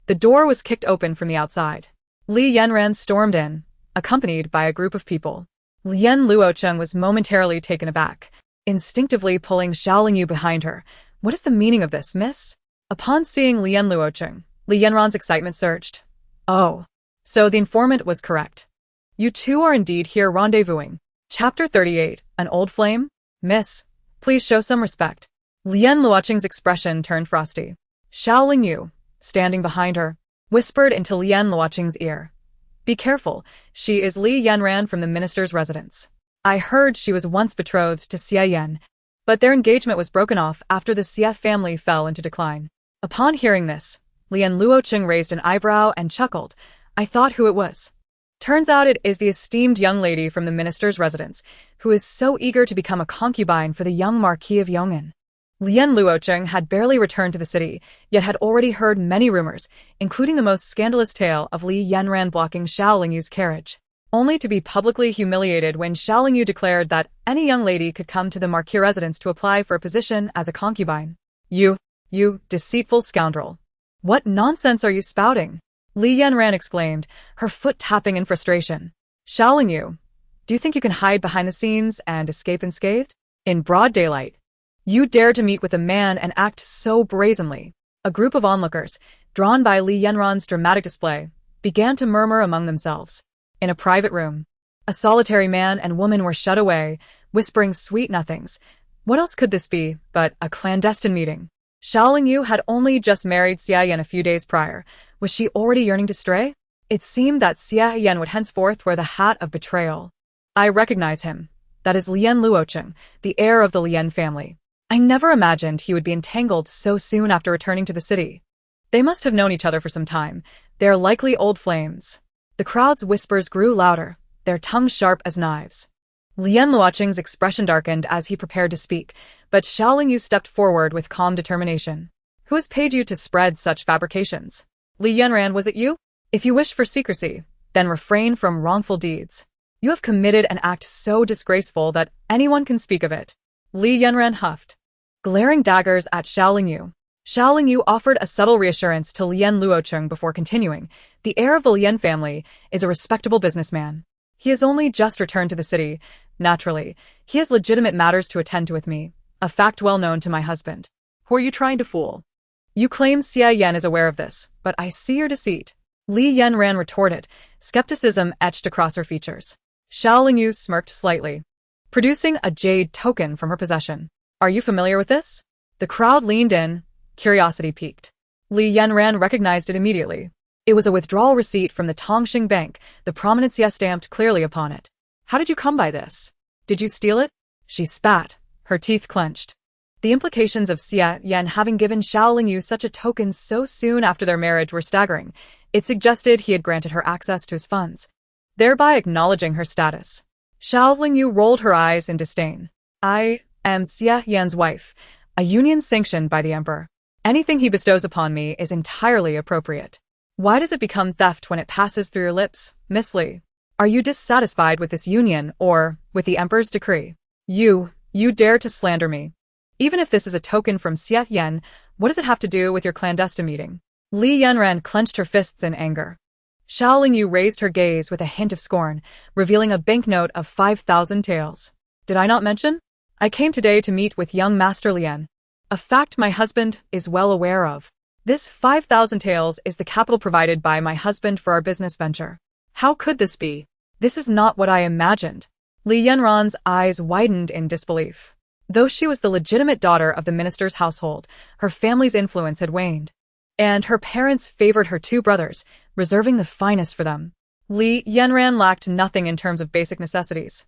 The door was kicked open from the outside. Li Yanran stormed in, accompanied by a group of people. Lian Luocheng was momentarily taken aback, instinctively pulling Xiao Lingyu behind her. What is the meaning of this, miss? Upon seeing Lian Luocheng, Li Yanran's excitement surged. Oh, so the informant was correct. You two are indeed here rendezvousing. Chapter 38, An Old Flame? Miss, please show some respect. Lian Luocheng's expression turned frosty. Xiao Lingyu, standing behind her, whispered into Lian Luocheng's ear. Be careful, she is Li Yanran from the minister's residence. I heard she was once betrothed to Xie Yan, but their engagement was broken off after the Xie family fell into decline. Upon hearing this, Lian Luocheng raised an eyebrow and chuckled. I thought who it was. Turns out it is the esteemed young lady from the minister's residence, who is so eager to become a concubine for the young Marquis of Yong'an. Lian Luocheng had barely returned to the city, yet had already heard many rumors, including the most scandalous tale of Li Yanran blocking Xiao Lingyu's carriage, only to be publicly humiliated when Xiao Lingyu declared that any young lady could come to the Marquis residence to apply for a position as a concubine. You deceitful scoundrel. What nonsense are you spouting? Li Yanran exclaimed, her foot tapping in frustration. Xiao Lingyu, do you think you can hide behind the scenes and escape unscathed? In broad daylight, you dare to meet with a man and act so brazenly. A group of onlookers, drawn by Li Yanran's dramatic display, began to murmur among themselves. In a private room, a solitary man and woman were shut away, whispering sweet nothings. What else could this be but a clandestine meeting? Xiao Lingyu had only just married Xie Yan a few days prior. Was she already yearning to stray? It seemed that Xie Yan would henceforth wear the hat of betrayal. I recognize him. That is Lian Luocheng, the heir of the Lian family. I never imagined he would be entangled so soon after returning to the city. They must have known each other for some time. They are likely old flames. The crowd's whispers grew louder, their tongues sharp as knives. Lian Luocheng's expression darkened as he prepared to speak, but Xiao Lingyu stepped forward with calm determination. Who has paid you to spread such fabrications? Li Yanran, was it you? If you wish for secrecy, then refrain from wrongful deeds. You have committed an act so disgraceful that anyone can speak of it. Li Yanran huffed, glaring daggers at Xiao Lingyu. Xiao Lingyu offered a subtle reassurance to Lian Luocheng before continuing. The heir of the Lian family is a respectable businessman. He has only just returned to the city. Naturally, he has legitimate matters to attend to with me, a fact well known to my husband. Who are you trying to fool? You claim Xie Yan is aware of this, but I see your deceit. Li Yanran retorted, skepticism etched across her features. Xiao Lingyu smirked slightly, producing a jade token from her possession. Are you familiar with this? The crowd leaned in, curiosity piqued. Li Yanran recognized it immediately. It was a withdrawal receipt from the Tongxing Bank, the prominent Xie stamped clearly upon it. How did you come by this? Did you steal it? She spat, her teeth clenched. The implications of Xie Yan having given Xiao Lingyu such a token so soon after their marriage were staggering. It suggested he had granted her access to his funds, thereby acknowledging her status. Xiao Lingyu rolled her eyes in disdain. I am Xie Yan's wife, a union sanctioned by the emperor. Anything he bestows upon me is entirely appropriate. Why does it become theft when it passes through your lips, Miss Li? Are you dissatisfied with this union or with the emperor's decree? You dare to slander me. Even if this is a token from Xie Yan, what does it have to do with your clandestine meeting? Li Yanran clenched her fists in anger. Xiao Lingyu raised her gaze with a hint of scorn, revealing a banknote of 5,000 taels. Did I not mention? I came today to meet with young Master Lian, a fact my husband is well aware of. This 5,000 taels is the capital provided by my husband for our business venture. How could this be? This is not what I imagined. Li Yanran's eyes widened in disbelief. Though she was the legitimate daughter of the minister's household, her family's influence had waned. and her parents favored her two brothers, reserving the finest for them. Li Yanran lacked nothing in terms of basic necessities,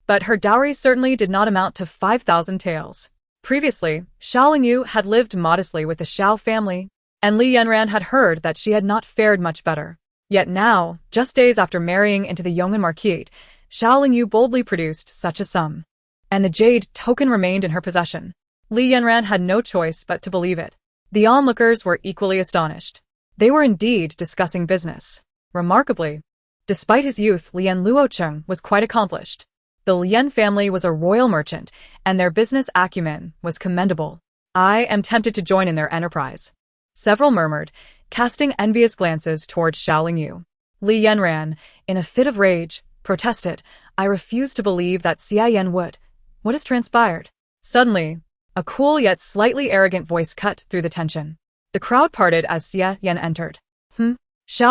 but her dowry certainly did not amount to 5,000 taels. Previously, Xiao Lingyu had lived modestly with the Xiao family, and Li Yanran had heard that she had not fared much better. Yet now, just days after marrying into the Yongmen Marquis, Xiao Lingyu boldly produced such a sum, and the jade token remained in her possession. Li Yanran had no choice but to believe it. The onlookers were equally astonished. They were indeed discussing business. Remarkably, despite his youth, Lian Luocheng was quite accomplished. The Lian family was a royal merchant, and their business acumen was commendable. I am tempted to join in their enterprise. Several murmured, casting envious glances towards Xiao Lingyu. Li Yanran, in a fit of rage, protested, I refuse to believe that Xia Yan would. What has transpired? Suddenly, a cool yet slightly arrogant voice cut through the tension. The crowd parted as Xia Yan entered. Xiao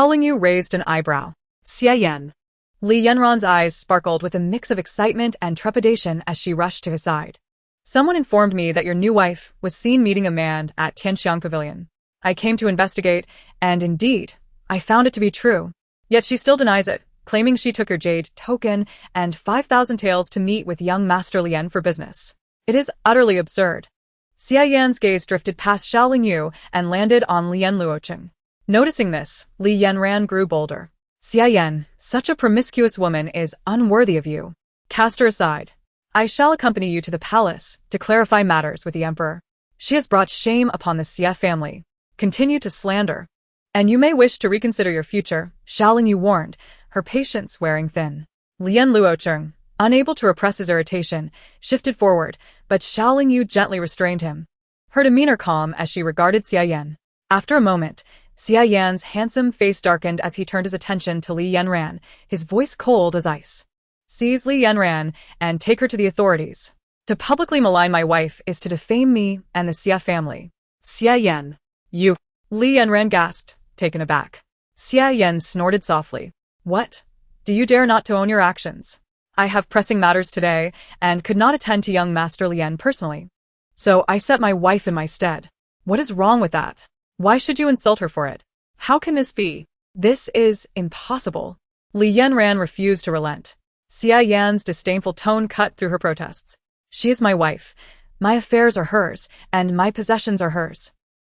Lingyu raised an eyebrow. Xia Yan. Li Yanran's eyes sparkled with a mix of excitement and trepidation as she rushed to his side. Someone informed me that your new wife was seen meeting a man at Tianxiang Pavilion. I came to investigate, and indeed, I found it to be true. Yet she still denies it, claiming she took your jade token and 5,000 taels to meet with young Master Lian for business. It is utterly absurd. Xia Yan's gaze drifted past Xiao Lingyu and landed on Lian Luocheng. Noticing this, Li Yanran grew bolder. Xia Yan, such a promiscuous woman is unworthy of you. Cast her aside. I shall accompany you to the palace to clarify matters with the emperor. She has brought shame upon the Xia family. Continue to slander, and you may wish to reconsider your future, Xiao Lingyu warned, her patience wearing thin. Lian Luocheng, unable to repress his irritation, shifted forward, but Xiao Lingyu gently restrained him. Her demeanor calm as she regarded Xia Yan. After a moment, Xia Yan's handsome face darkened as he turned his attention to Li Yanran, his voice cold as ice. Seize Li Yanran and take her to the authorities. To publicly malign my wife is to defame me and the Xia family. Xia Yan. You. Li Yanran gasped, taken aback. Xia Yan snorted softly. What? Do you dare not to own your actions? I have pressing matters today, and could not attend to young Master Lian personally. So I set my wife in my stead. What is wrong with that? Why should you insult her for it? How can this be? This is impossible. Li Yanran refused to relent. Xia Yan's disdainful tone cut through her protests. She is my wife. My affairs are hers, and my possessions are hers.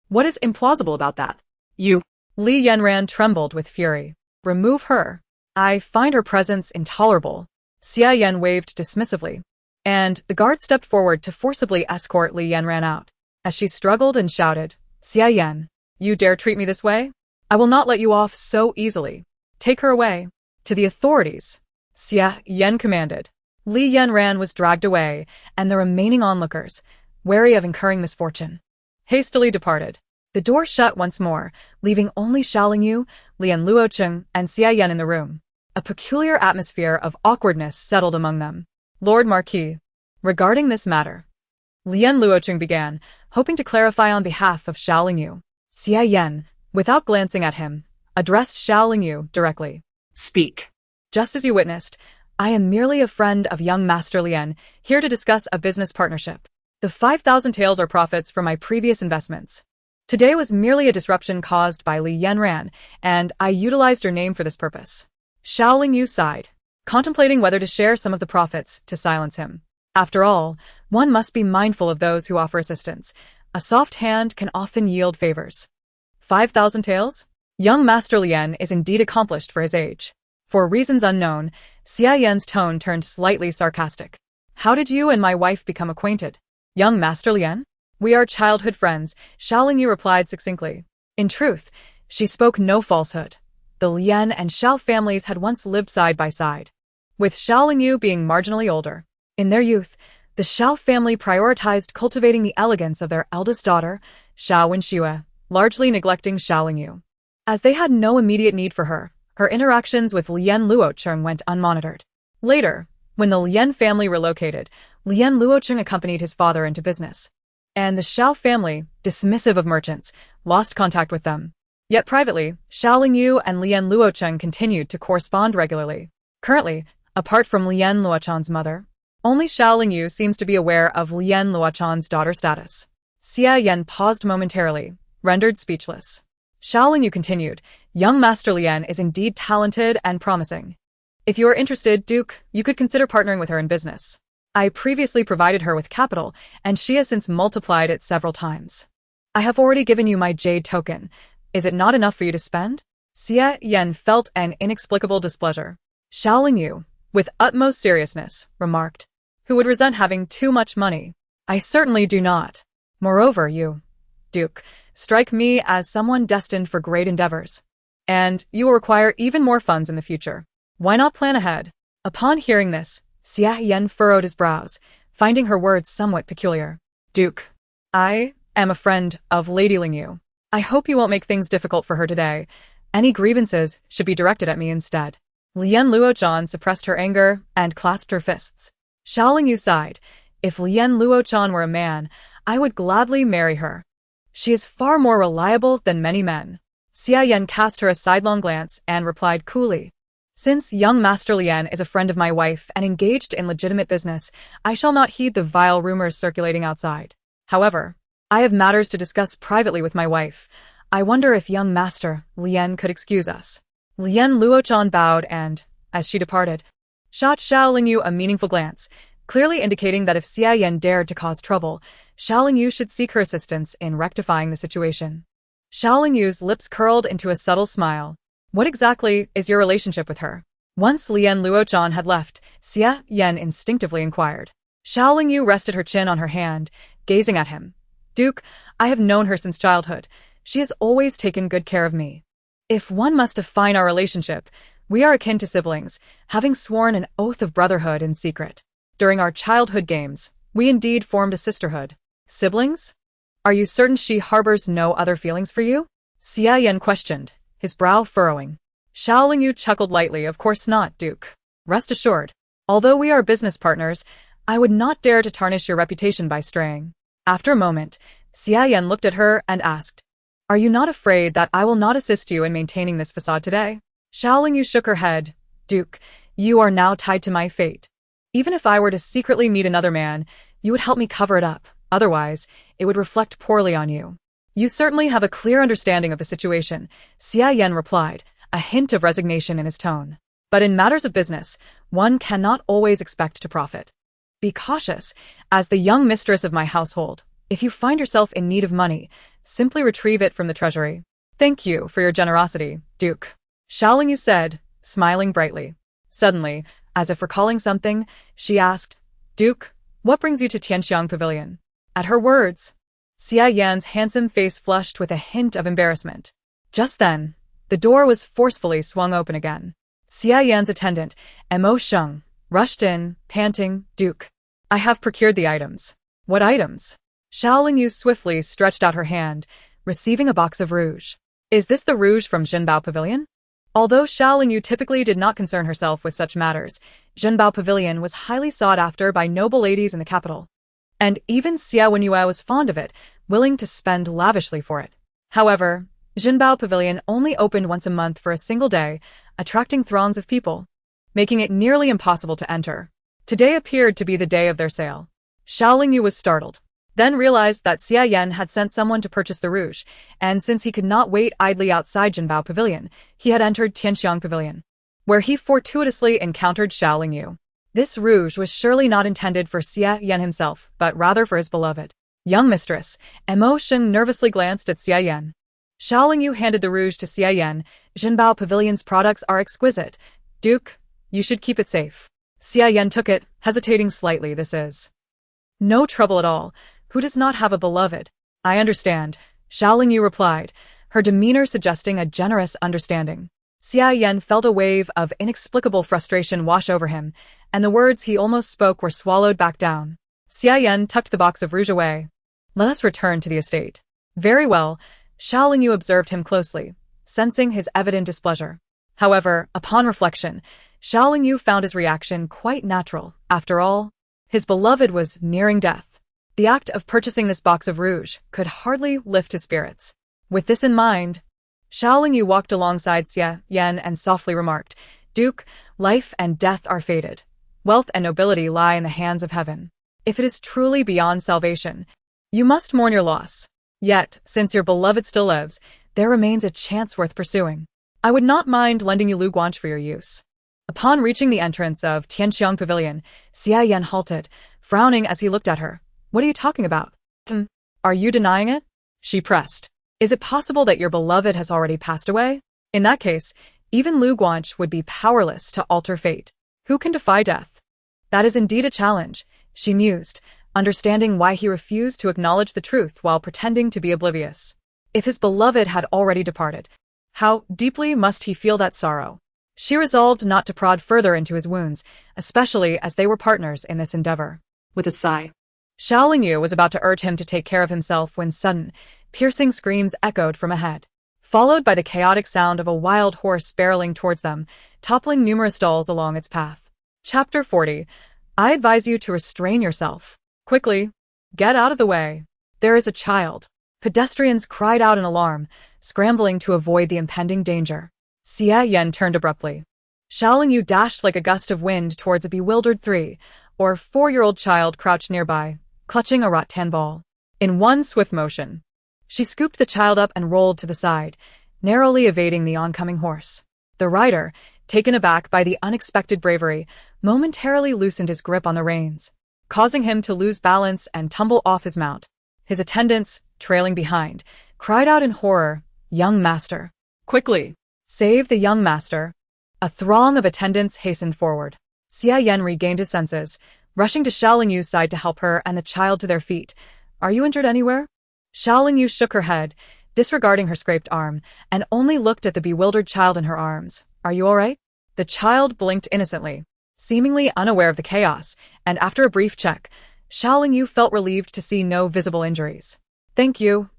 What is implausible about that? You. Li Yanran trembled with fury. Remove her. I find her presence intolerable. Xia Yan waved dismissively, and the guard stepped forward to forcibly escort Li Yanran out. As she struggled and shouted, Xia Yan, you dare treat me this way? I will not let you off so easily. Take her away. To the authorities. Xia Yan commanded. Li Yanran was dragged away, and the remaining onlookers, wary of incurring misfortune, hastily departed. The door shut once more, leaving only Xiao Lingyu, Lian Luocheng, and Xia Yan in the room. A peculiar atmosphere of awkwardness settled among them. Lord Marquis, regarding this matter, Lian Luocheng began, hoping to clarify on behalf of Xiao Lingyu. Xia Yan, without glancing at him, addressed Xiao Lingyu directly. Speak. Just as you witnessed, I am merely a friend of young Master Lian, here to discuss a business partnership. The 5,000 taels are profits from my previous investments. Today was merely a disruption caused by Li Yanran, and I utilized your name for this purpose. Xiao Lingyu sighed, contemplating whether to share some of the profits to silence him. After all, one must be mindful of those who offer assistance. A soft hand can often yield favors. 5,000 taels? Young Master Lian is indeed accomplished for his age. For reasons unknown, Xia Yan's tone turned slightly sarcastic. How did you and my wife become acquainted? Young Master Lian? We are childhood friends, Xiao Lingyu replied succinctly. In truth, she spoke no falsehood. The Lian and Xiao families had once lived side by side, with Xiao Lingyu being marginally older. In their youth, the Xiao family prioritized cultivating the elegance of their eldest daughter, Xiao Wenxue, largely neglecting Xiao Lingyu. As they had no immediate need for her, her interactions with Lian Luocheng went unmonitored. Later, when the Lian family relocated, Lian Luocheng accompanied his father into business, and the Xiao family, dismissive of merchants, lost contact with them. Yet privately, Xiao Lingyu and Lian Luocheng continued to correspond regularly. Currently, apart from Lian Luocheng's mother, only Xiao Lingyu seems to be aware of Lian Luocheng's daughter status. Xia Yan paused momentarily, rendered speechless. Xiao Lingyu continued, young Master Lian is indeed talented and promising. If you are interested, Duke, you could consider partnering with her in business. I previously provided her with capital, and she has since multiplied it several times. I have already given you my jade token. Is it not enough for you to spend? Xie Yan felt an inexplicable displeasure. Xiao Lingyu, with utmost seriousness, remarked, who would resent having too much money? I certainly do not. Moreover, you, Duke, strike me as someone destined for great endeavors. And you will require even more funds in the future. Why not plan ahead? Upon hearing this, Xie Yan furrowed his brows, finding her words somewhat peculiar. Duke, I am a friend of Lady Lingyu. I hope you won't make things difficult for her today. Any grievances should be directed at me instead. Lian Luozhan suppressed her anger and clasped her fists. Xiao Lingyu sighed. If Lian Luozhan were a man, I would gladly marry her. She is far more reliable than many men. Xie Yan cast her a sidelong glance and replied coolly. Since young Master Lian is a friend of my wife and engaged in legitimate business, I shall not heed the vile rumors circulating outside. However, I have matters to discuss privately with my wife. I wonder if young Master Lian could excuse us. Lian Luozhan bowed and, as she departed, shot Xiao Lingyu a meaningful glance, clearly indicating that if Xie Yan dared to cause trouble, Xiao Lingyu should seek her assistance in rectifying the situation. Xiao Lingyu's lips curled into a subtle smile. What exactly is your relationship with her? Once Lian Luozhan had left, Xie Yan instinctively inquired. Xiao Lingyu rested her chin on her hand, gazing at him. Duke, I have known her since childhood. She has always taken good care of me. If one must define our relationship, we are akin to siblings, having sworn an oath of brotherhood in secret. During our childhood games, we indeed formed a sisterhood. Siblings? Are you certain she harbors no other feelings for you? Xie Yan questioned, his brow furrowing. Xiao Lingyu chuckled lightly. Of course not, Duke. Rest assured. Although we are business partners, I would not dare to tarnish your reputation by straying. After a moment, Xie Yan looked at her and asked, are you not afraid that I will not assist you in maintaining this facade today? Xiao Lingyu shook her head. Duke, you are now tied to my fate. Even if I were to secretly meet another man, you would help me cover it up. Otherwise, it would reflect poorly on you. You certainly have a clear understanding of the situation, Xie Yan replied, a hint of resignation in his tone. But in matters of business, one cannot always expect to profit. Be cautious, as the young mistress of my household. If you find yourself in need of money, simply retrieve it from the treasury. Thank you for your generosity, Duke. Xiao Lingyu said, smiling brightly. Suddenly, as if recalling something, she asked, Duke, what brings you to Tianxiang Pavilion? At her words, Xie Yan's handsome face flushed with a hint of embarrassment. Just then, the door was forcefully swung open again. Xie Yan's attendant, Mo Sheng, rushed in, panting, Duke, I have procured the items. What items? Xiao Lingyu swiftly stretched out her hand, receiving a box of rouge. Is this the rouge from Jinbao Pavilion? Although Xiao Lingyu typically did not concern herself with such matters, Jinbao Pavilion was highly sought after by noble ladies in the capital. And even Xie Wenyue was fond of it, willing to spend lavishly for it. However, Jinbao Pavilion only opened once a month for a single day, attracting throngs of people, making it nearly impossible to enter. Today appeared to be the day of their sale. Xiao Lingyu was startled, then realized that Xie Yan had sent someone to purchase the rouge, and since he could not wait idly outside Jinbao Pavilion, he had entered Tianxiang Pavilion, where he fortuitously encountered Xiao Lingyu. This rouge was surely not intended for Xie Yan himself, but rather for his beloved young mistress. Mo Sheng nervously glanced at Xie Yan. Xiao Lingyu handed the rouge to Xie Yan. Jinbao Pavilion's products are exquisite. Duke, you should keep it safe. Xie Yan took it, hesitating slightly. This is no trouble at all. Who does not have a beloved? I understand, Xiao Lingyu replied, her demeanor suggesting a generous understanding. Xie Yan felt a wave of inexplicable frustration wash over him, and the words he almost spoke were swallowed back down. Xie Yan tucked the box of rouge away. Let us return to the estate. Very well, Xiao Lingyu observed him closely, sensing his evident displeasure. However, upon reflection, Xiao Lingyu found his reaction quite natural. After all, his beloved was nearing death. The act of purchasing this box of rouge could hardly lift his spirits. With this in mind, Xiao Lingyu walked alongside Xie Yan and softly remarked, Duke, life and death are fated. Wealth and nobility lie in the hands of heaven. If it is truly beyond salvation, you must mourn your loss. Yet, since your beloved still lives, there remains a chance worth pursuing. I would not mind lending you Lu Guanche for your use. Upon reaching the entrance of Tianqiang Pavilion, Xia Yan halted, frowning as he looked at her. What are you talking about? Are you denying it? She pressed. Is it possible that your beloved has already passed away? In that case, even Lu Guanche would be powerless to alter fate. Who can defy death? That is indeed a challenge, she mused, understanding why he refused to acknowledge the truth while pretending to be oblivious. If his beloved had already departed, how deeply must he feel that sorrow? She resolved not to prod further into his wounds, especially as they were partners in this endeavor. With a sigh, Xiao Lingyu was about to urge him to take care of himself when sudden, piercing screams echoed from ahead, followed by the chaotic sound of a wild horse barreling towards them, toppling numerous stalls along its path. Chapter 40. I advise you to restrain yourself. Quickly, get out of the way. There is a child. Pedestrians cried out in alarm, scrambling to avoid the impending danger. Xia Yan turned abruptly. Xiao Lingyu dashed like a gust of wind towards a bewildered 3- or 4-year-old child crouched nearby, clutching a rattan ball. In one swift motion, she scooped the child up and rolled to the side, narrowly evading the oncoming horse. The rider, taken aback by the unexpected bravery, momentarily loosened his grip on the reins, causing him to lose balance and tumble off his mount. His attendants, trailing behind, cried out in horror, "Young master! Quickly! Save the young master!" A throng of attendants hastened forward. Xia Yan regained his senses, rushing to Xiao Lingyu's side to help her and the child to their feet. "Are you injured anywhere?" Xiao Lingyu shook her head, disregarding her scraped arm, and only looked at the bewildered child in her arms. "Are you all right?" The child blinked innocently, seemingly unaware of the chaos, and after a brief check, Xiao Lingyu felt relieved to see no visible injuries. Thank you,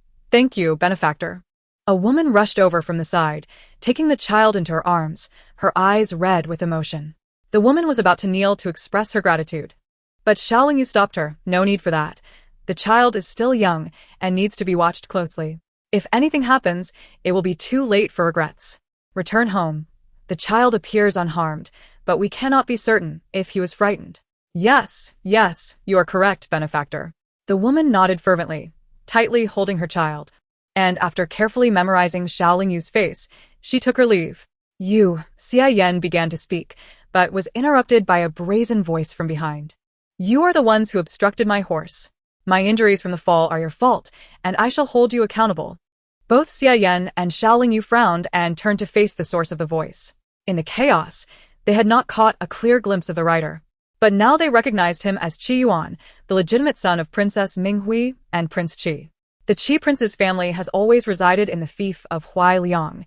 benefactor." A woman rushed over from the side, taking the child into her arms, her eyes red with emotion. The woman was about to kneel to express her gratitude, but Xiao Lingyu stopped her. "No need for that. The child is still young and needs to be watched closely. If anything happens, it will be too late for regrets. Return home. The child appears unharmed, but we cannot be certain if he was frightened." Yes, you are correct, benefactor." The woman nodded fervently, tightly holding her child, and after carefully memorizing Xiao Lingyu's face, she took her leave. Xia Yan began to speak, but was interrupted by a brazen voice from behind. "You are the ones who obstructed my horse. My injuries from the fall are your fault, and I shall hold you accountable." Both Xia Yan and Xiao Lingyu frowned and turned to face the source of the voice. In the chaos, they had not caught a clear glimpse of the rider, but now they recognized him as Qi Yuan, the legitimate son of Princess Minghui and Prince Qi. The Qi prince's family has always resided in the fief of Huailiang,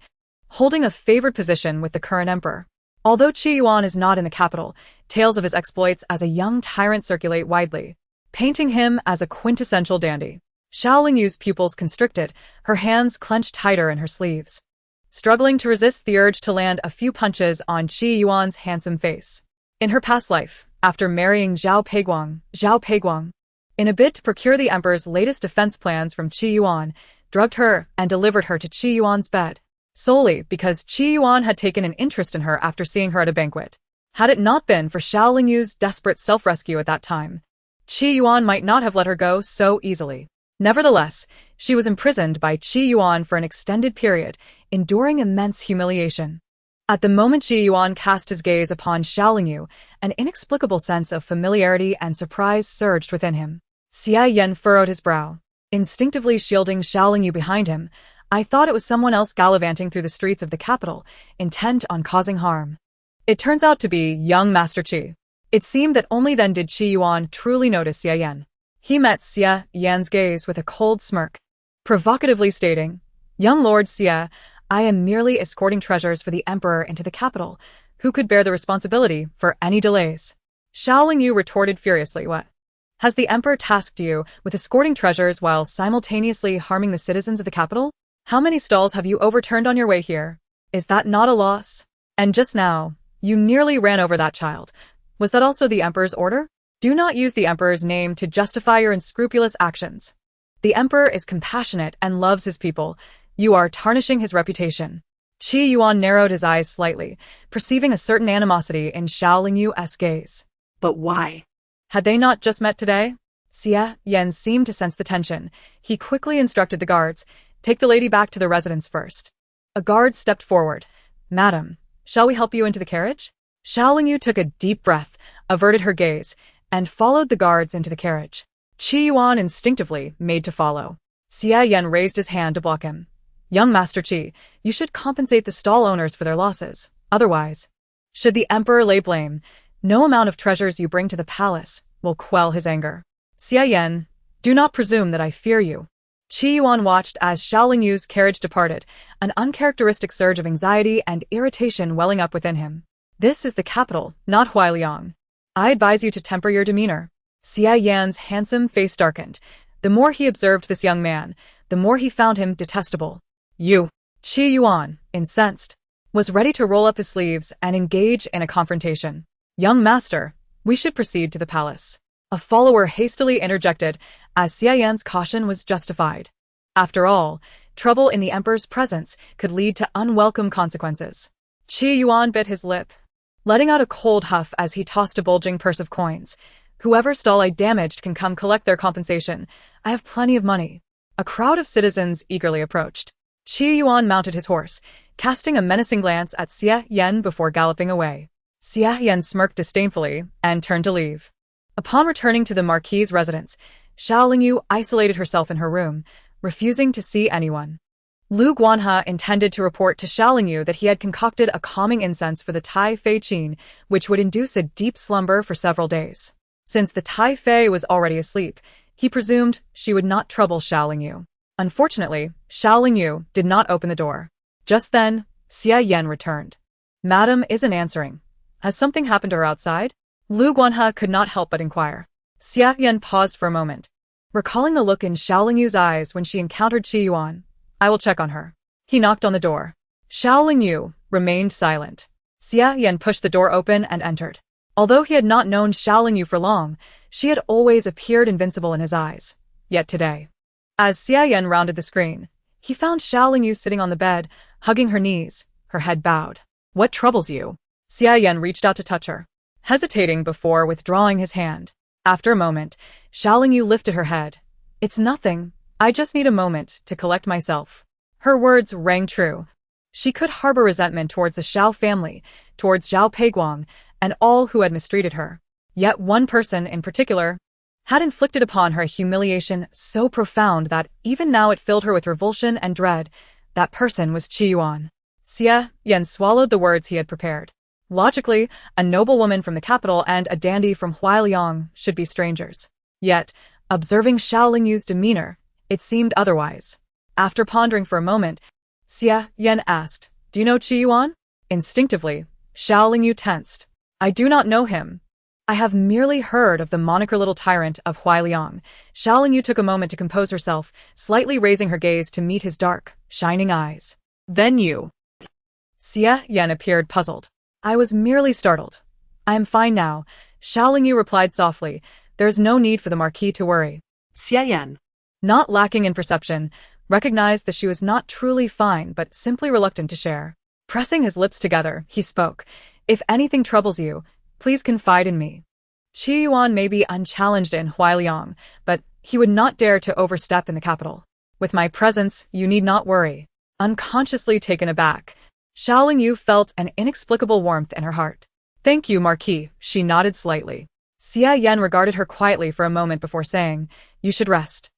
holding a favored position with the current emperor. Although Qi Yuan is not in the capital, tales of his exploits as a young tyrant circulate widely, painting him as a quintessential dandy. Xiao Lingyu's pupils constricted, her hands clenched tighter in her sleeves, struggling to resist the urge to land a few punches on Qi Yuan's handsome face. In her past life, after marrying Zhao Peiguang, in a bid to procure the emperor's latest defense plans from Qi Yuan, drugged her and delivered her to Qi Yuan's bed, solely because Qi Yuan had taken an interest in her after seeing her at a banquet. Had it not been for Xiao Lingyu's desperate self-rescue at that time, Qi Yuan might not have let her go so easily. Nevertheless, she was imprisoned by Qi Yuan for an extended period, enduring immense humiliation. At the moment Qi Yuan cast his gaze upon Xiao Lingyu, an inexplicable sense of familiarity and surprise surged within him. Xia Yan furrowed his brow, instinctively shielding Xiao Lingyu behind him. "I thought it was someone else gallivanting through the streets of the capital, intent on causing harm. It turns out to be young Master Qi." It seemed that only then did Qi Yuan truly notice Xia Yan. He met Xia Yan's gaze with a cold smirk, provocatively stating, "Young Lord Xia, I am merely escorting treasures for the emperor into the capital. Who could bear the responsibility for any delays?" Xiao Lingyu retorted furiously, "What? Has the emperor tasked you with escorting treasures while simultaneously harming the citizens of the capital? How many stalls have you overturned on your way here? Is that not a loss? And just now, you nearly ran over that child. Was that also the emperor's order? Do not use the emperor's name to justify your unscrupulous actions. The emperor is compassionate and loves his people. You are tarnishing his reputation." Qi Yuan narrowed his eyes slightly, perceiving a certain animosity in Xiao Lingyu's gaze. But why? Had they not just met today? Xia Yan seemed to sense the tension. He quickly instructed the guards, Take the lady back to the residence first. A guard stepped forward. Madam, shall we help you into the carriage? Xiao Lingyu took a deep breath, averted her gaze, and followed the guards into the carriage. Qi Yuan instinctively made to follow. Xia Yan raised his hand to block him. Young Master Qi, you should compensate the stall owners for their losses. Otherwise, should the emperor lay blame, no amount of treasures you bring to the palace will quell his anger. Xia Yan, do not presume that I fear you. Qi Yuan watched as Xiao Lingyu's carriage departed, an uncharacteristic surge of anxiety and irritation welling up within him. This is the capital, not Huailiang. I advise you to temper your demeanor. Xia Yan's handsome face darkened. The more he observed this young man, the more he found him detestable. You, Qi Yuan, incensed, was ready to roll up his sleeves and engage in a confrontation. Young master, we should proceed to the palace. A follower hastily interjected, as Xia Yan's caution was justified. After all, trouble in the emperor's presence could lead to unwelcome consequences. Qi Yuan bit his lip, letting out a cold huff as he tossed a bulging purse of coins. Whoever stall I damaged can come collect their compensation. I have plenty of money. A crowd of citizens eagerly approached. Qi Yuan mounted his horse, casting a menacing glance at Xia Yan before galloping away. Xia Yan smirked disdainfully and turned to leave. Upon returning to the Marquis's residence, Xiao Lingyu isolated herself in her room, refusing to see anyone. Lu Guanhe intended to report to Xiao Lingyu that he had concocted a calming incense for the Tai Fei Qin, which would induce a deep slumber for several days. Since the Tai Fei was already asleep, he presumed she would not trouble Xiao Lingyu. Unfortunately, Xiao Lingyu did not open the door. Just then, Xia Yan returned. Madam isn't answering. Has something happened to her outside? Lu Guanhe could not help but inquire. Xia Yan paused for a moment, recalling the look in Xiao Lingyu's eyes when she encountered Qi Yuan. I will check on her. He knocked on the door. Xiao Lingyu remained silent. Xia Yan pushed the door open and entered. Although he had not known Xiao Lingyu for long, she had always appeared invincible in his eyes. Yet today, as Xia Yan rounded the screen, he found Xiao Lingyu sitting on the bed, hugging her knees, her head bowed. What troubles you? Xia Yan reached out to touch her, hesitating before withdrawing his hand. After a moment, Xiao Lingyu lifted her head. It's nothing. I just need a moment to collect myself. Her words rang true. She could harbor resentment towards the Xiao family, towards Zhao Peiguang, and all who had mistreated her. Yet one person in particular had inflicted upon her a humiliation so profound that even now it filled her with revulsion and dread. That person was Qi Yuan. Xia Yan swallowed the words he had prepared. Logically, a noblewoman from the capital and a dandy from Huailiang should be strangers. Yet, observing Xiao Lingyu's demeanor, it seemed otherwise. After pondering for a moment, Xia Yan asked, Do you know Qi Yuan? Instinctively, Xiao Lingyu tensed. I do not know him. I have merely heard of the moniker little tyrant of Huailiang. Xiao Lingyu took a moment to compose herself, slightly raising her gaze to meet his dark, shining eyes. Then you. Xia Yan appeared puzzled. I was merely startled. I am fine now, Xiao Lingyu replied softly. There is no need for the Marquis to worry. Xia Yan, Not lacking in perception, recognized that she was not truly fine but simply reluctant to share. Pressing his lips together, he spoke. If anything troubles you, please confide in me. Qi Yuan may be unchallenged in Huailiang, but he would not dare to overstep in the capital. With my presence, you need not worry. Unconsciously taken aback, Xiao Lingyu felt an inexplicable warmth in her heart. Thank you, Marquis, she nodded slightly. Xia Yan regarded her quietly for a moment before saying, You should rest.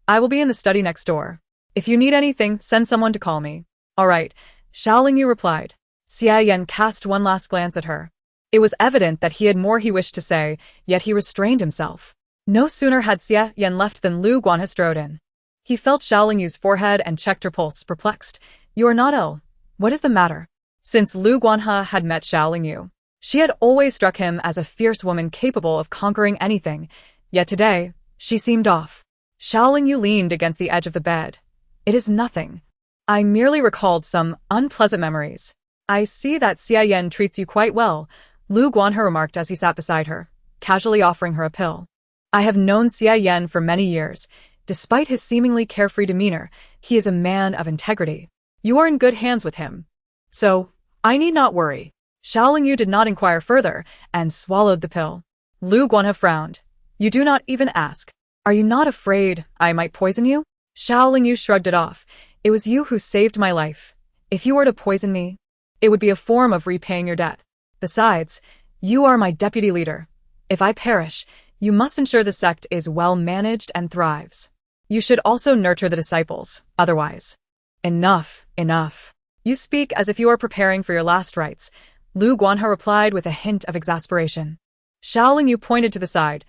I will be in the study next door. If you need anything, send someone to call me. All right, Xiao Lingyu replied. Xia Yan cast one last glance at her. It was evident that he had more he wished to say, yet he restrained himself. No sooner had Xia Yan left than Lu Guanhe strode in. He felt Xiao Lingyu's forehead and checked her pulse, perplexed. You are not ill. What is the matter? Since Lu Guanhe had met Xiao Lingyu, she had always struck him as a fierce woman capable of conquering anything, yet today, she seemed off. Xiao Lingyu leaned against the edge of the bed. It is nothing. I merely recalled some unpleasant memories. I see that Xia Yan treats you quite well, Lu Guanhe remarked as he sat beside her, casually offering her a pill. I have known Xia Yan for many years. Despite his seemingly carefree demeanor, he is a man of integrity. You are in good hands with him. So, I need not worry. Xiao Lingyu did not inquire further, and swallowed the pill. Lu Guanhe frowned. You do not even ask. Are you not afraid I might poison you? Xiao Lingyu shrugged it off. It was you who saved my life. If you were to poison me, it would be a form of repaying your debt. Besides, you are my deputy leader. If I perish, you must ensure the sect is well managed and thrives. You should also nurture the disciples, otherwise. Enough, enough. You speak as if you are preparing for your last rites, Lu Guanhe replied with a hint of exasperation. Xiao Lingyu pointed to the side.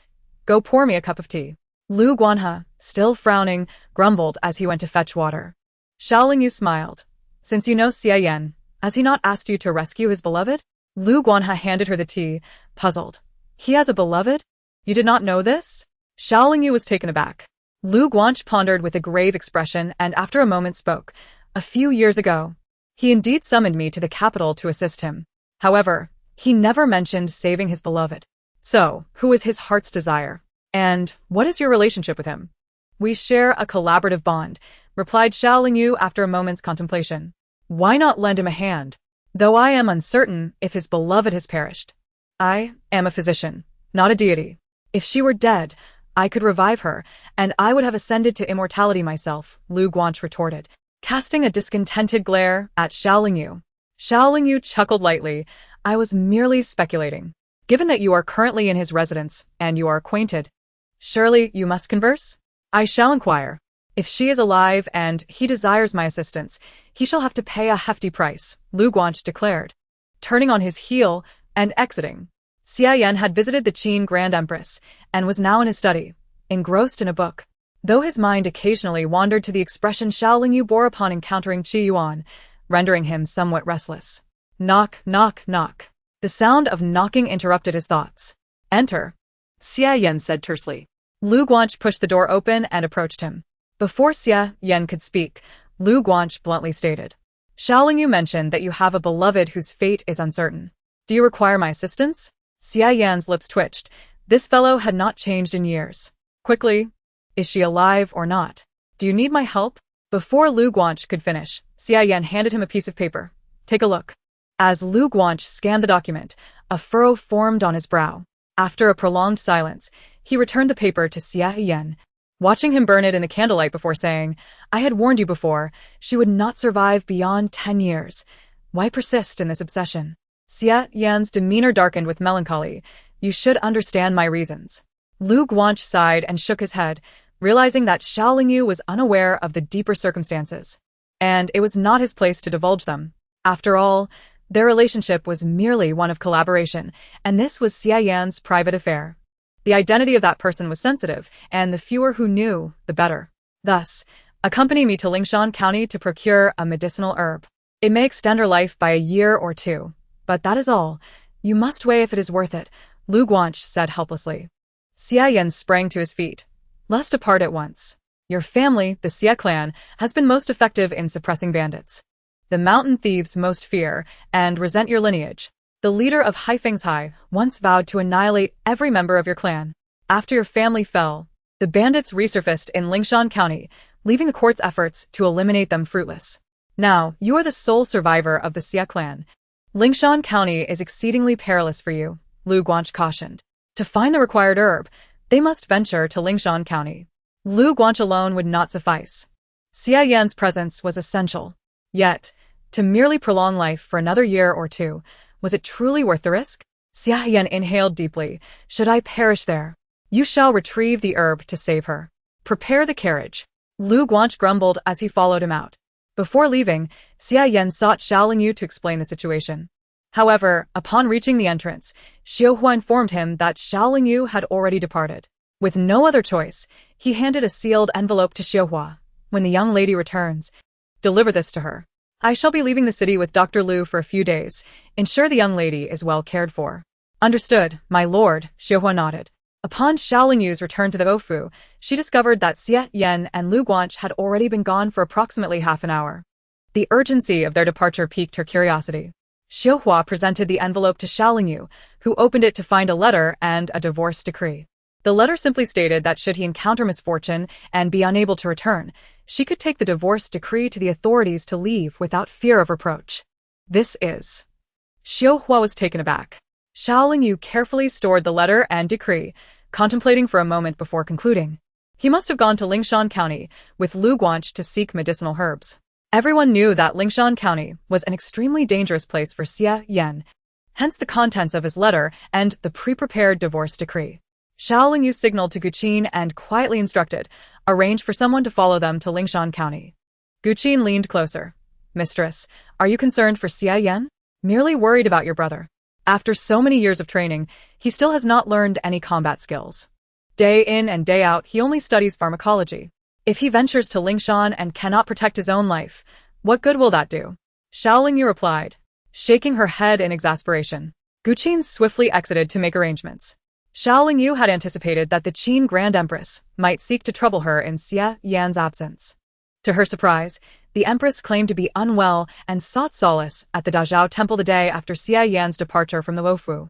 Go pour me a cup of tea. Lu Guanhe, still frowning, grumbled as he went to fetch water. Xiao Lingyu smiled. Since you know Xia Yan, has he not asked you to rescue his beloved? Lu Guanhe handed her the tea, puzzled. He has a beloved? You did not know this? Xiao Lingyu was taken aback. Lu Guanche pondered with a grave expression and after a moment spoke. A few years ago, he indeed summoned me to the capital to assist him. However, he never mentioned saving his beloved. So, who is his heart's desire? And what is your relationship with him? We share a collaborative bond, replied Xiao Lingyu after a moment's contemplation. Why not lend him a hand? Though I am uncertain if his beloved has perished. I am a physician, not a deity. If she were dead, I could revive her, and I would have ascended to immortality myself, Lu Guanche retorted, casting a discontented glare at Xiao Lingyu. Xiao Lingyu chuckled lightly. I was merely speculating. Given that you are currently in his residence, and you are acquainted, surely you must converse? I shall inquire. If she is alive and he desires my assistance, he shall have to pay a hefty price, Lu Guanche declared. Turning on his heel and exiting, Xia Yan had visited the Qin Grand Empress and was now in his study, engrossed in a book. Though his mind occasionally wandered to the expression Xiao Lingyu bore upon encountering Qi Yuan, rendering him somewhat restless. Knock, knock, knock. The sound of knocking interrupted his thoughts. Enter, Xia Yan said tersely. Lu Guanche pushed the door open and approached him. Before Xia Yan could speak, Lu Guanche bluntly stated, Xiao Lingyu mentioned that you have a beloved whose fate is uncertain. Do you require my assistance? Xia Yan's lips twitched. This fellow had not changed in years. Quickly, is she alive or not? Do you need my help? Before Lu Guanche could finish, Xia Yan handed him a piece of paper. Take a look. As Lu Guanche scanned the document, a furrow formed on his brow. After a prolonged silence, he returned the paper to Xia Yan, watching him burn it in the candlelight before saying, I had warned you before, she would not survive beyond 10 years. Why persist in this obsession? Xia Yan's demeanor darkened with melancholy. You should understand my reasons. Lu Guanche sighed and shook his head, realizing that Xiao Lingyu was unaware of the deeper circumstances, and it was not his place to divulge them. After all, their relationship was merely one of collaboration, and this was Xia Yan's private affair. The identity of that person was sensitive, and the fewer who knew, the better. Thus, accompany me to Lingshan County to procure a medicinal herb. It may extend her life by a year or two, but that is all. You must weigh if it is worth it, Lu Guanche said helplessly. Xia Yan sprang to his feet. Let's depart at once. Your family, the Xia clan, has been most effective in suppressing bandits. The mountain thieves most fear and resent your lineage. The leader of Haifeng's Hai once vowed to annihilate every member of your clan. After your family fell, the bandits resurfaced in Lingshan County, leaving the court's efforts to eliminate them fruitless. Now, you are the sole survivor of the Xia clan. Lingshan County is exceedingly perilous for you, Lu Guanche cautioned. To find the required herb, they must venture to Lingshan County. Lu Guanche alone would not suffice. Xia Yan's presence was essential. Yet, to merely prolong life for another year or two, was it truly worth the risk? Xia Yan inhaled deeply. Should I perish there? You shall retrieve the herb to save her. Prepare the carriage. Lu Guanche grumbled as he followed him out. Before leaving, Xia Yan sought Xiao Lingyu to explain the situation. However, upon reaching the entrance, Xiaohua informed him that Xiao Lingyu had already departed. With no other choice, he handed a sealed envelope to Xiaohua. When the young lady returns, deliver this to her. I shall be leaving the city with Dr. Lu for a few days. Ensure the young lady is well cared for. Understood, my lord, Xiaohua nodded. Upon Xiao Lingyu's return to the Ofu, she discovered that Xia Yan and Lu Guanche had already been gone for approximately half an hour. The urgency of their departure piqued her curiosity. Xiaohua presented the envelope to Xiao Lingyu, who opened it to find a letter and a divorce decree. The letter simply stated that should he encounter misfortune and be unable to return, she could take the divorce decree to the authorities to leave without fear of reproach. This is... Xiaohua was taken aback. Xiao Lingyu carefully stored the letter and decree, contemplating for a moment before concluding. He must have gone to Lingshan County with Lu Guanch to seek medicinal herbs. Everyone knew that Lingshan County was an extremely dangerous place for Xia Yan, hence the contents of his letter and the pre-prepared divorce decree. Xiao Lingyu signaled to Guqin and quietly instructed, arrange for someone to follow them to Lingshan County. Guqin leaned closer. Mistress, are you concerned for Xia Yan? Merely worried about your brother. After so many years of training, he still has not learned any combat skills. Day in and day out, he only studies pharmacology. If he ventures to Lingshan and cannot protect his own life, what good will that do? Xiao Lingyu replied, shaking her head in exasperation. Guqin swiftly exited to make arrangements. Xiao Lingyu had anticipated that the Qin Grand Empress might seek to trouble her in Xia Yan's absence. To her surprise, the Empress claimed to be unwell and sought solace at the Dazhao Temple the day after Xia Yan's departure from the Wofu.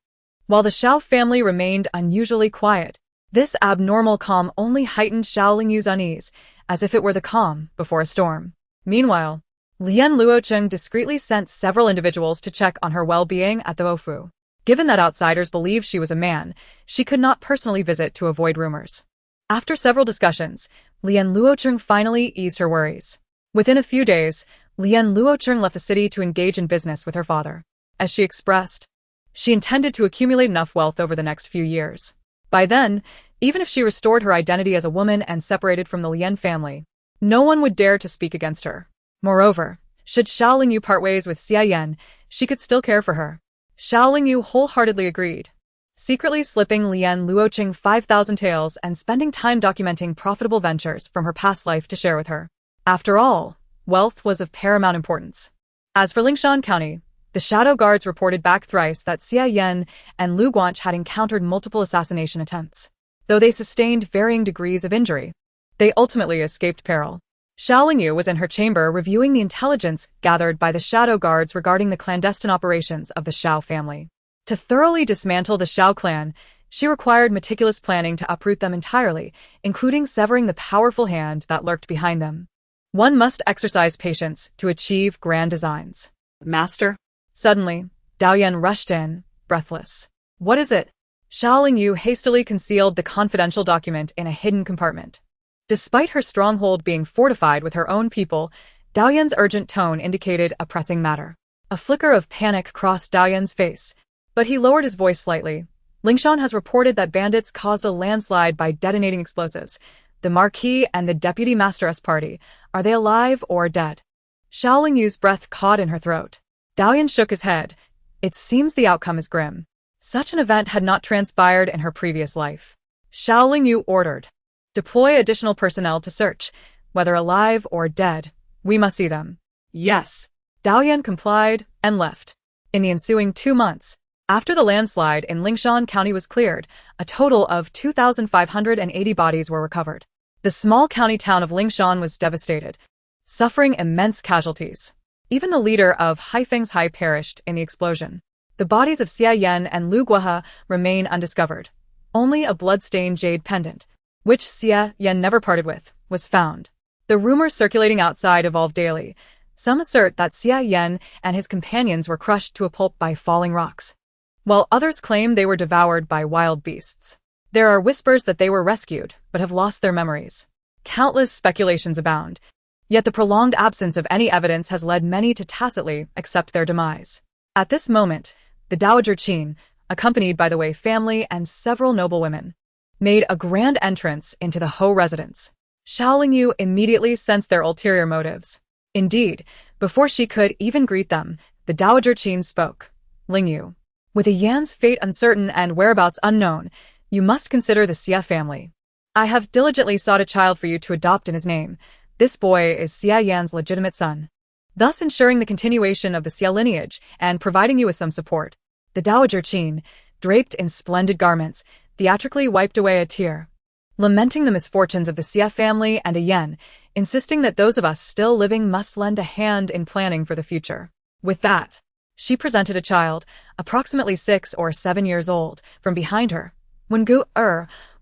While the Xiao family remained unusually quiet, this abnormal calm only heightened Xiao Lingyu's unease, as if it were the calm before a storm. Meanwhile, Lian Luocheng discreetly sent several individuals to check on her well-being at the Wofu. Given that outsiders believed she was a man, she could not personally visit to avoid rumors. After several discussions, Lian Luocheng finally eased her worries. Within a few days, Lian Luocheng left the city to engage in business with her father. As she expressed, she intended to accumulate enough wealth over the next few years. By then, even if she restored her identity as a woman and separated from the Lian family, no one would dare to speak against her. Moreover, should Xiao Lingyu part ways with Xia Yan, she could still care for her. Xiao Lingyu wholeheartedly agreed, secretly slipping Lian Luocheng 5,000 taels and spending time documenting profitable ventures from her past life to share with her. After all, wealth was of paramount importance. As for Lingshan County, the Shadow Guards reported back thrice that Xia Yan and Lu Guanch had encountered multiple assassination attempts. Though they sustained varying degrees of injury, they ultimately escaped peril. Xiao Lingyu was in her chamber reviewing the intelligence gathered by the Shadow Guards regarding the clandestine operations of the Xiao family. To thoroughly dismantle the Xiao clan, she required meticulous planning to uproot them entirely, including severing the powerful hand that lurked behind them. One must exercise patience to achieve grand designs. Master? Suddenly, Daoyan rushed in, breathless. What is it? Xiao Lingyu hastily concealed the confidential document in a hidden compartment. Despite her stronghold being fortified with her own people, Daoyan's urgent tone indicated a pressing matter. A flicker of panic crossed Daoyan's face, but he lowered his voice slightly. Lingshan has reported that bandits caused a landslide by detonating explosives. The Marquis and the Deputy Masteress party, are they alive or dead? Xiao Lingyu's breath caught in her throat. Daoyan shook his head. It seems the outcome is grim. Such an event had not transpired in her previous life. Xiao Lingyu ordered, deploy additional personnel to search, whether alive or dead. We must see them. Yes. Daoyan complied and left. In the ensuing 2 months, after the landslide in Lingshan County was cleared, a total of 2,580 bodies were recovered. The small county town of Lingshan was devastated, suffering immense casualties. Even the leader of Haifeng's Hai perished in the explosion. The bodies of Xia Yan and Lu Guohe remain undiscovered. Only a blood-stained jade pendant, which Xia Yan never parted with, was found. The rumors circulating outside evolve daily. Some assert that Xia Yan and his companions were crushed to a pulp by falling rocks, while others claim they were devoured by wild beasts. There are whispers that they were rescued, but have lost their memories. Countless speculations abound, yet the prolonged absence of any evidence has led many to tacitly accept their demise. At this moment, the Dowager Qin, accompanied by the Wei family and several noble women, made a grand entrance into the Ho residence. Xiao Lingyu immediately sensed their ulterior motives. Indeed, before she could even greet them, the Dowager Qin spoke. Lingyu, with a Yan's fate uncertain and whereabouts unknown, you must consider the Xia family. I have diligently sought a child for you to adopt in his name. This boy is Xia Yan's legitimate son, thus ensuring the continuation of the Xia lineage and providing you with some support. The Dowager Qin, draped in splendid garments, theatrically wiped away a tear, lamenting the misfortunes of the Xia family and a Yan, insisting that those of us still living must lend a hand in planning for the future. With that, she presented a child, approximately 6 or 7 years old, from behind her. When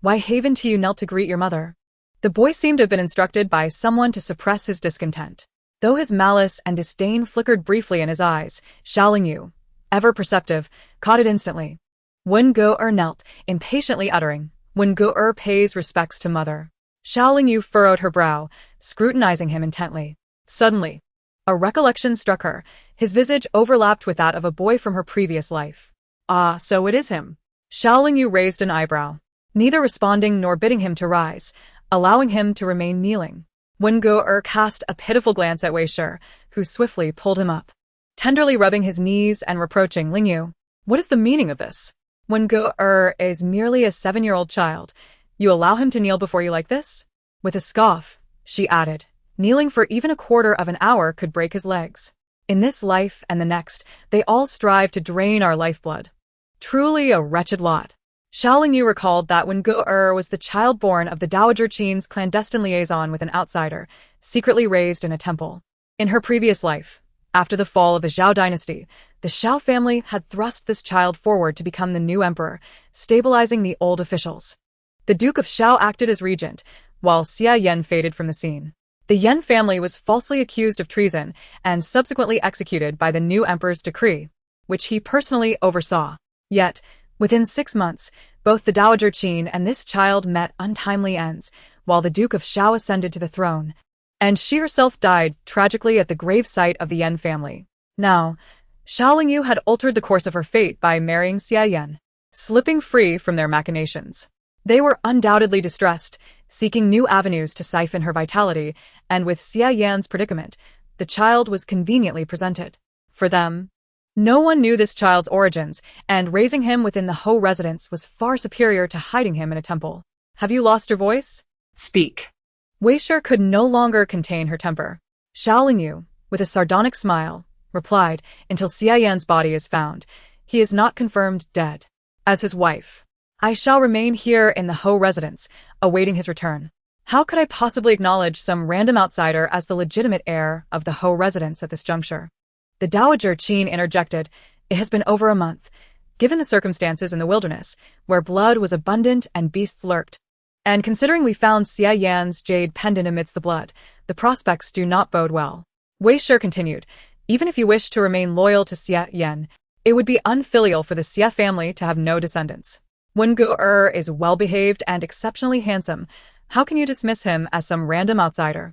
why haven to you knelt to greet your mother? The boy seemed to have been instructed by someone to suppress his discontent. Though his malice and disdain flickered briefly in his eyes, Xiao Lingyu, ever perceptive, caught it instantly. Wen Gu'er knelt, impatiently uttering, When Gu'er pays respects to mother. Xiao Lingyu furrowed her brow, scrutinizing him intently. Suddenly, a recollection struck her. His visage overlapped with that of a boy from her previous life. Ah, so it is him. Xiao Lingyu raised an eyebrow, neither responding nor bidding him to rise, allowing him to remain kneeling. Wen Gu'er cast a pitiful glance at Wei Shi, who swiftly pulled him up, tenderly rubbing his knees and reproaching Lingyu. What is the meaning of this? Wen Gu'er is merely a 7-year-old child. You allow him to kneel before you like this? With a scoff, she added, kneeling for even a quarter of an hour could break his legs. In this life and the next, they all strive to drain our lifeblood. Truly a wretched lot. Xiao Lingyu recalled that when Gu'er was the child born of the Dowager Qin's clandestine liaison with an outsider, secretly raised in a temple. In her previous life, after the fall of the Zhao dynasty, the Xiao family had thrust this child forward to become the new emperor, stabilizing the old officials. The Duke of Xiao acted as regent, while Xia Yan faded from the scene. The Yan family was falsely accused of treason and subsequently executed by the new emperor's decree, which he personally oversaw. Yet, within 6 months, both the Dowager Qin and this child met untimely ends, while the Duke of Xiao ascended to the throne, and she herself died tragically at the gravesite of the Yan family. Now, Xiao Lingyu had altered the course of her fate by marrying Xia Yan, slipping free from their machinations. They were undoubtedly distressed, seeking new avenues to siphon her vitality, and with Xia Yan's predicament, the child was conveniently presented. For them, no one knew this child's origins, and raising him within the Ho residence was far superior to hiding him in a temple. Have you lost your voice? Speak. Wei Shi could no longer contain her temper. Xiao Lingyu, with a sardonic smile, replied, until Xia Yan's body is found, he is not confirmed dead. As his wife, I shall remain here in the Ho residence, awaiting his return. How could I possibly acknowledge some random outsider as the legitimate heir of the Ho residence at this juncture? The Dowager Qin interjected, it has been over a month, given the circumstances in the wilderness, where blood was abundant and beasts lurked. And considering we found Xia Yan's jade pendant amidst the blood, the prospects do not bode well. Wei Shi continued, even if you wish to remain loyal to Xia Yan, it would be unfilial for the Xia family to have no descendants. Wen Gu'er is well-behaved and exceptionally handsome. How can you dismiss him as some random outsider?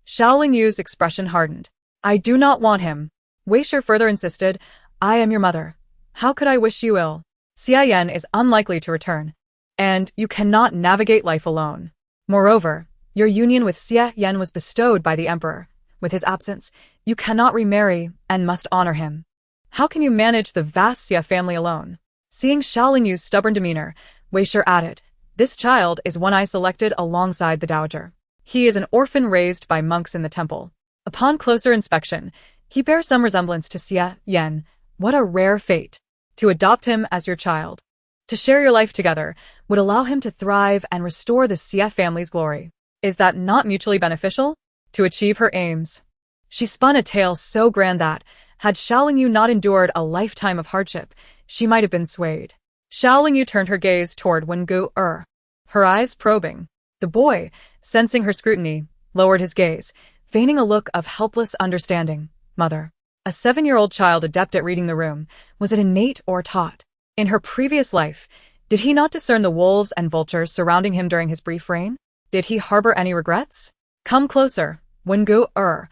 Xiao Lingyu's expression hardened. I do not want him. Wei Shi further insisted, I am your mother. How could I wish you ill? Xia Yan is unlikely to return, and you cannot navigate life alone. Moreover, your union with Xia Yan was bestowed by the emperor. With his absence, you cannot remarry and must honor him. How can you manage the vast Xia family alone? Seeing Xiao Lingyu's stubborn demeanor, Wei Shi added, this child is one I selected alongside the dowager. He is an orphan raised by monks in the temple. Upon closer inspection, he bears some resemblance to Xia Yan. What a rare fate. To adopt him as your child, to share your life together, would allow him to thrive and restore the Xia family's glory. Is that not mutually beneficial? To achieve her aims. She spun a tale so grand that, had Xiao Lingyu not endured a lifetime of hardship, she might have been swayed. Xiao Lingyu turned her gaze toward Wen Gu'er, her eyes probing. The boy, sensing her scrutiny, lowered his gaze, feigning a look of helpless understanding. Mother. A 7-year-old child adept at reading the room, was it innate or taught? In her previous life, did he not discern the wolves and vultures surrounding him during his brief reign? Did he harbor any regrets? Come closer, Wen Gu'er.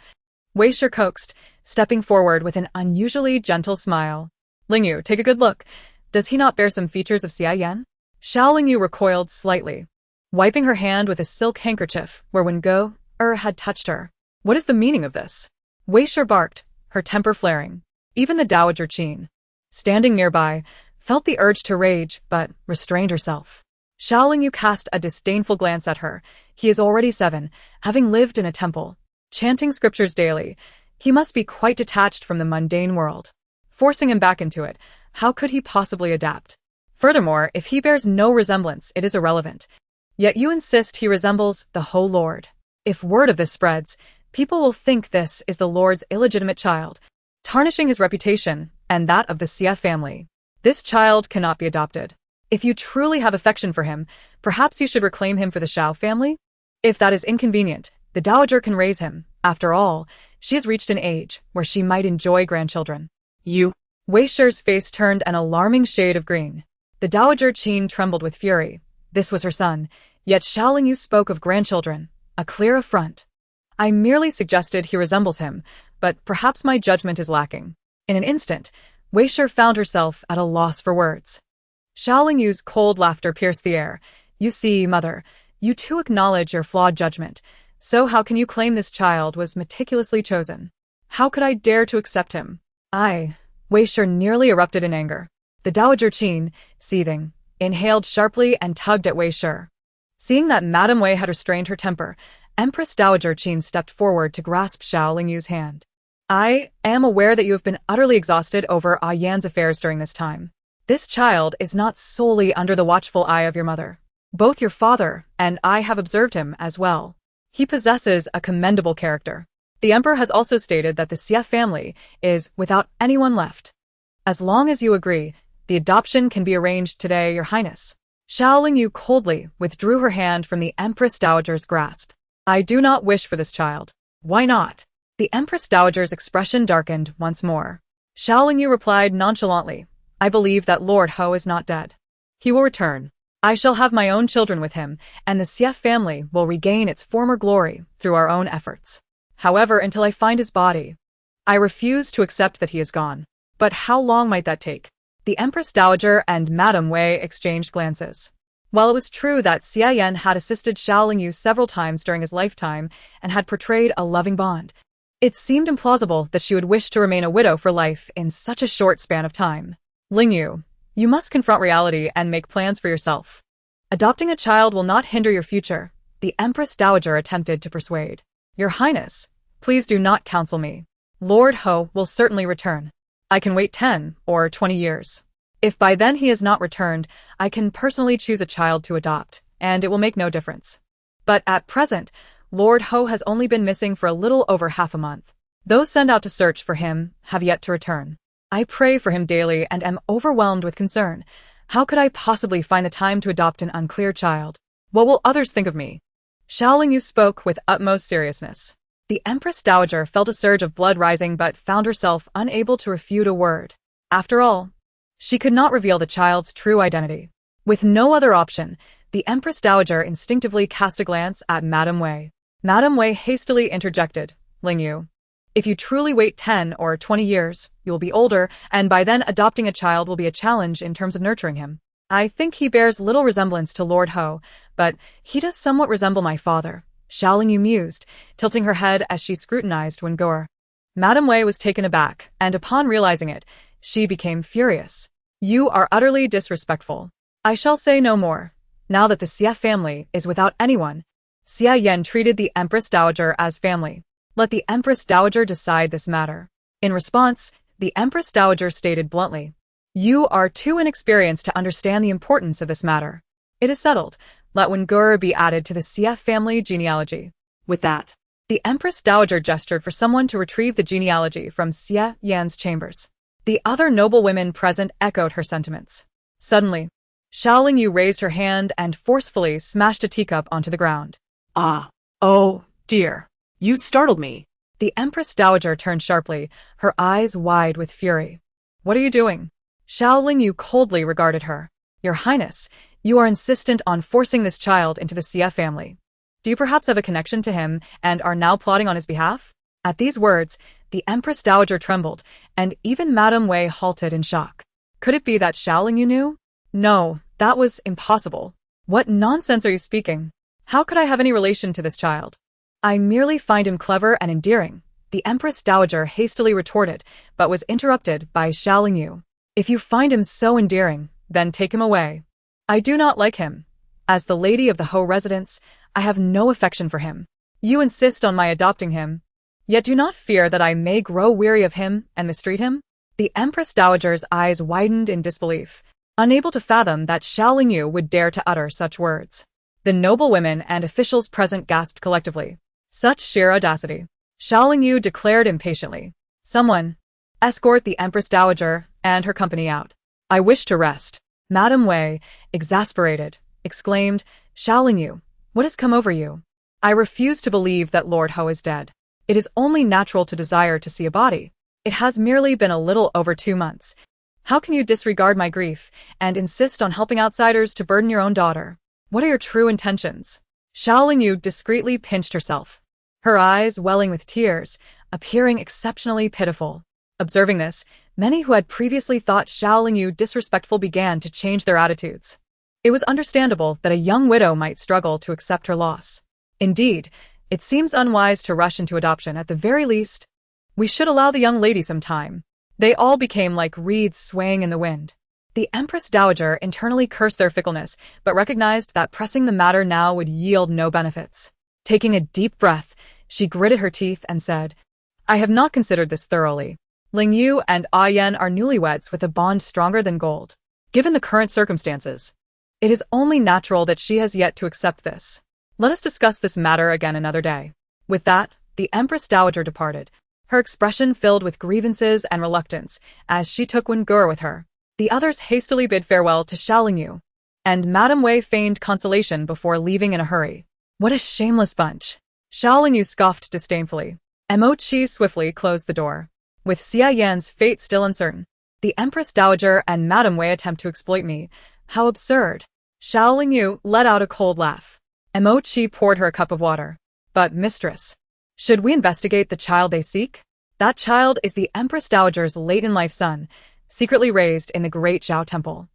Wei Shi coaxed, stepping forward with an unusually gentle smile. Lingyu, take a good look. Does he not bear some features of Xia Yan? Xiao Lingyu recoiled slightly, wiping her hand with a silk handkerchief where Wen Gu'er had touched her. What is the meaning of this? Wei Shi barked, her temper flaring. Even the Dowager Qin, standing nearby, felt the urge to rage, but restrained herself. Xiao Lingyu cast a disdainful glance at her. He is already 7, having lived in a temple, chanting scriptures daily. He must be quite detached from the mundane world. Forcing him back into it, how could he possibly adapt? Furthermore, if he bears no resemblance, it is irrelevant. Yet you insist he resembles the Ho Lord. If word of this spreads, people will think this is the Lord's illegitimate child, tarnishing his reputation and that of the Xia family. This child cannot be adopted. If you truly have affection for him, perhaps you should reclaim him for the Xiao family? If that is inconvenient, the dowager can raise him. After all, she has reached an age where she might enjoy grandchildren. You. Wei Shi's face turned an alarming shade of green. The Dowager Qin trembled with fury. This was her son. Yet Xiao Lingyu spoke of grandchildren, a clear affront. I merely suggested he resembles him, but perhaps my judgment is lacking. In an instant, Wei Shi found herself at a loss for words. Xiao Lingyu's cold laughter pierced the air. You see, mother, you too acknowledge your flawed judgment, so how can you claim this child was meticulously chosen? How could I dare to accept him? Wei Shi nearly erupted in anger. The Dowager Qin, seething, inhaled sharply and tugged at Wei Shi. Seeing that Madame Wei had restrained her temper, Empress Dowager Qin stepped forward to grasp Xiao Lingyu's hand. I am aware that you have been utterly exhausted over Yan's affairs during this time. This child is not solely under the watchful eye of your mother. Both your father and I have observed him as well. He possesses a commendable character. The emperor has also stated that the Xie family is without anyone left. As long as you agree, the adoption can be arranged today, Your Highness. Xiao Lingyu coldly withdrew her hand from the Empress Dowager's grasp. I do not wish for this child. Why not? The Empress Dowager's expression darkened once more. Xiao Lingyu replied nonchalantly, I believe that Lord Ho is not dead. He will return. I shall have my own children with him, and the Xie family will regain its former glory through our own efforts. However, until I find his body, I refuse to accept that he is gone. But how long might that take? The Empress Dowager and Madame Wei exchanged glances. While it was true that Xie Yan had assisted Xiao Lingyu several times during his lifetime and had portrayed a loving bond, it seemed implausible that she would wish to remain a widow for life in such a short span of time. Lingyu, you must confront reality and make plans for yourself. Adopting a child will not hinder your future, the Empress Dowager attempted to persuade. Your Highness, please do not counsel me. Lord Ho will certainly return. I can wait 10 or 20 years. If by then he has not returned, I can personally choose a child to adopt, and it will make no difference. But at present, Lord Ho has only been missing for a little over half a month. Those sent out to search for him have yet to return. I pray for him daily and am overwhelmed with concern. How could I possibly find the time to adopt an unclear child? What will others think of me? Xiao Lingyu spoke with utmost seriousness. The Empress Dowager felt a surge of blood rising but found herself unable to refute a word. After all, she could not reveal the child's true identity. With no other option, the Empress Dowager instinctively cast a glance at Madame Wei. Madame Wei hastily interjected, Lingyu, if you truly wait 10 or 20 years, you will be older, and by then adopting a child will be a challenge in terms of nurturing him. I think he bears little resemblance to Lord Ho, but he does somewhat resemble my father. Xiao Lingyu mused, tilting her head as she scrutinized Wengur. Madame Wei was taken aback, and upon realizing it, she became furious. You are utterly disrespectful. I shall say no more. Now that the Xie family is without anyone, Xie Yan treated the Empress Dowager as family. Let the Empress Dowager decide this matter. In response, the Empress Dowager stated bluntly, you are too inexperienced to understand the importance of this matter. It is settled. Let Wengur be added to the Xie family genealogy. With that, the Empress Dowager gestured for someone to retrieve the genealogy from Xie Yan's chambers. The other noble women present echoed her sentiments. Suddenly, Xiao Lingyu raised her hand and forcefully smashed a teacup onto the ground. Ah. Oh, dear. You startled me. The Empress Dowager turned sharply, her eyes wide with fury. What are you doing? Xiao Lingyu coldly regarded her. Your Highness, you are insistent on forcing this child into the Xie family. Do you perhaps have a connection to him and are now plotting on his behalf? At these words, the Empress Dowager trembled, and even Madame Wei halted in shock. Could it be that Xiao Lingyu knew? No, that was impossible. What nonsense are you speaking? How could I have any relation to this child? I merely find him clever and endearing, the Empress Dowager hastily retorted, but was interrupted by Xiao Lingyu. If you find him so endearing, then take him away. I do not like him. As the lady of the Ho residence, I have no affection for him. You insist on my adopting him, yet do not fear that I may grow weary of him and mistreat him? The Empress Dowager's eyes widened in disbelief, unable to fathom that Xiao Lingyu would dare to utter such words. The noble women and officials present gasped collectively. Such sheer audacity. Xiao Lingyu declared impatiently. Someone, escort the Empress Dowager and her company out. I wish to rest. Madame Wei, exasperated, exclaimed, Xiao Lingyu, what has come over you? I refuse to believe that Lord Ho is dead. It is only natural to desire to see a body. It has merely been a little over 2 months. How can you disregard my grief and insist on helping outsiders to burden your own daughter? What are your true intentions? Xiaoling discreetly pinched herself, her eyes welling with tears, appearing exceptionally pitiful. Observing this, many who had previously thought Xiaoling disrespectful began to change their attitudes. It was understandable that a young widow might struggle to accept her loss. Indeed, it seems unwise to rush into adoption at the very least. We should allow the young lady some time. They all became like reeds swaying in the wind. The Empress Dowager internally cursed their fickleness, but recognized that pressing the matter now would yield no benefits. Taking a deep breath, she gritted her teeth and said, I have not considered this thoroughly. Ling Yu and Ah Yen are newlyweds with a bond stronger than gold. Given the current circumstances, it is only natural that she has yet to accept this. Let us discuss this matter again another day. With that, the Empress Dowager departed, her expression filled with grievances and reluctance as she took Wengur with her. The others hastily bid farewell to Xiaoling, and Madame Wei feigned consolation before leaving in a hurry. What a shameless bunch! Xiaoling scoffed disdainfully. Mo Qi swiftly closed the door. With Xia Yan's fate still uncertain, the Empress Dowager and Madame Wei attempt to exploit me. How absurd! Xiaoling let out a cold laugh. Mo Qi poured her a cup of water. But, mistress, should we investigate the child they seek? That child is the Empress Dowager's late-in-life son, secretly raised in the Great Zhao Temple.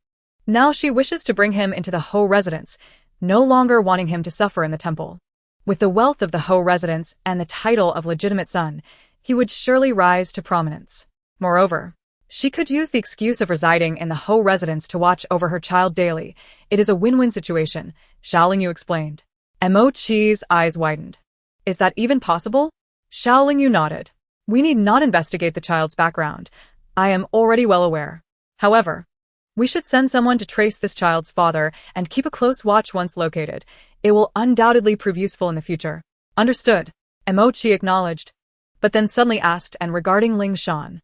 Now she wishes to bring him into the Ho residence, no longer wanting him to suffer in the temple. With the wealth of the Ho residence and the title of legitimate son, he would surely rise to prominence. Moreover, she could use the excuse of residing in the Ho residence to watch over her child daily. It is a win-win situation, Xiaoling explained. Mo Qi's eyes widened. Is that even possible? Xiaoling nodded. We need not investigate the child's background. I am already well aware. However, we should send someone to trace this child's father and keep a close watch once located. It will undoubtedly prove useful in the future. Understood, Mo Qi acknowledged, but then suddenly asked, and regarding Ling Shan.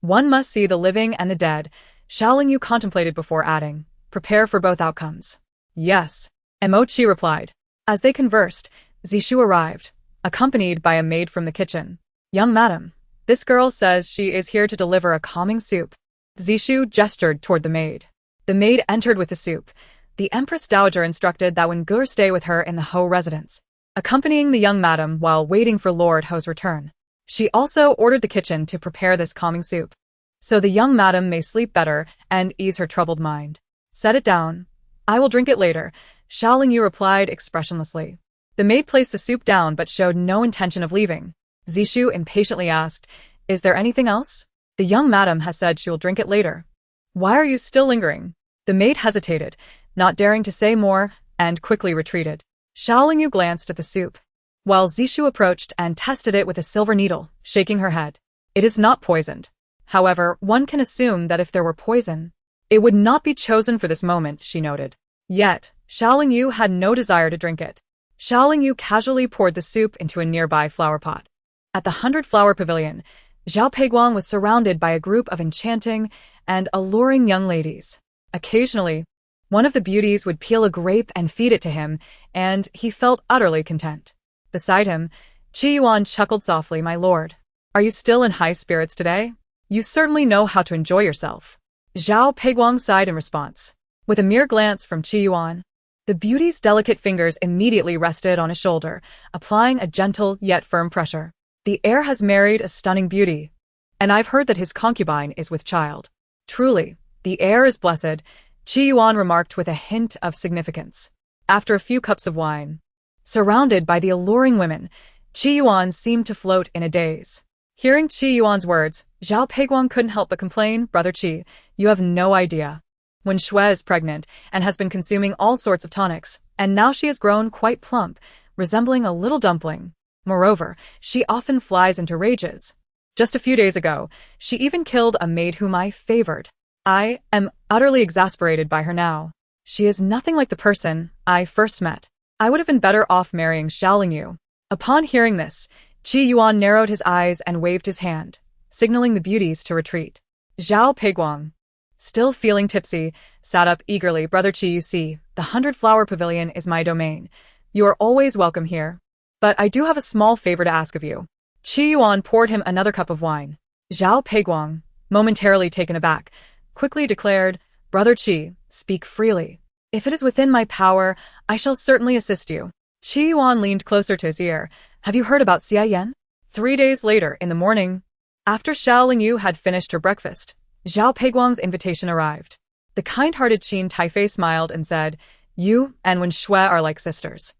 One must see the living and the dead. Xiaoling contemplated before adding, prepare for both outcomes. Yes, Mo Qi replied. As they conversed, Zishu arrived, accompanied by a maid from the kitchen. Young madam, this girl says she is here to deliver a calming soup. Zishu gestured toward the maid. The maid entered with the soup. The Empress Dowager instructed that Wengur stay with her in the Ho residence, accompanying the young madam while waiting for Lord Ho's return. She also ordered the kitchen to prepare this calming soup, so the young madam may sleep better and ease her troubled mind. Set it down. I will drink it later, Xiaoling replied expressionlessly. The maid placed the soup down but showed no intention of leaving. Zishu impatiently asked, Is there anything else? The young madam has said she will drink it later. Why are you still lingering? The maid hesitated, not daring to say more, and quickly retreated. Xiaoling glanced at the soup, while Zishu approached and tested it with a silver needle, shaking her head. It is not poisoned. However, one can assume that if there were poison, it would not be chosen for this moment, she noted. Yet, Xiaoling had no desire to drink it. Xiaoling casually poured the soup into a nearby flower pot. At the 100-flower pavilion, Zhao Peiguang was surrounded by a group of enchanting and alluring young ladies. Occasionally, one of the beauties would peel a grape and feed it to him, and he felt utterly content. Beside him, Qi Yuan chuckled softly. My lord, are you still in high spirits today? You certainly know how to enjoy yourself. Zhao Peiguang sighed in response. With a mere glance from Qi Yuan, the beauty's delicate fingers immediately rested on his shoulder, applying a gentle yet firm pressure. The heir has married a stunning beauty, and I've heard that his concubine is with child. Truly, the heir is blessed, Qi Yuan remarked with a hint of significance. After a few cups of wine, surrounded by the alluring women, Qi Yuan seemed to float in a daze. Hearing Qi Yuan's words, Zhao Peiguang couldn't help but complain, Brother Qi, you have no idea. When Shui is pregnant and has been consuming all sorts of tonics, and now she has grown quite plump, resembling a little dumpling. Moreover, she often flies into rages. Just a few days ago, she even killed a maid whom I favored. I am utterly exasperated by her now. She is nothing like the person I first met. I would have been better off marrying Xiaoling. Upon hearing this, Qi Yuan narrowed his eyes and waved his hand, signaling the beauties to retreat. Zhao Peiguang, still feeling tipsy, sat up eagerly. Brother Qi, you see, the 100-flower pavilion is my domain. You are always welcome here. But I do have a small favor to ask of you. Qi Yuan poured him another cup of wine. Zhao Peiguang, momentarily taken aback, quickly declared, Brother Qi, speak freely. If it is within my power, I shall certainly assist you. Qi Yuan leaned closer to his ear. Have you heard about Xia Yan? 3 days later, in the morning, after Xiao Lingyu had finished her breakfast, Zhao Peiguang's invitation arrived. The kind-hearted Qin Taifei smiled and said, "You and Wen Shui are like sisters.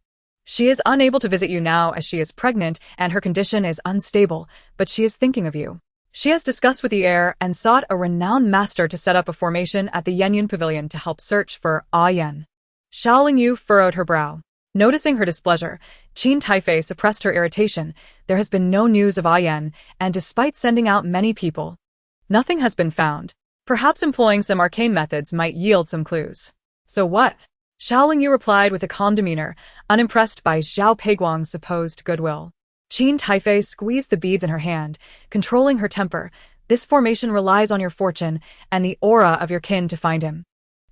She is unable to visit you now as she is pregnant and her condition is unstable, but she is thinking of you. She has discussed with the heir and sought a renowned master to set up a formation at the Yanyan Pavilion to help search for Yan." Xiao Lingyu furrowed her brow. Noticing her displeasure, Qin Taifei suppressed her irritation. There has been no news of Yan, and despite sending out many people, nothing has been found. Perhaps employing some arcane methods might yield some clues. So what? Xiao Lingyu replied with a calm demeanor, unimpressed by Zhao Peiguang's supposed goodwill. Qin Taifei squeezed the beads in her hand, controlling her temper. This formation relies on your fortune and the aura of your kin to find him.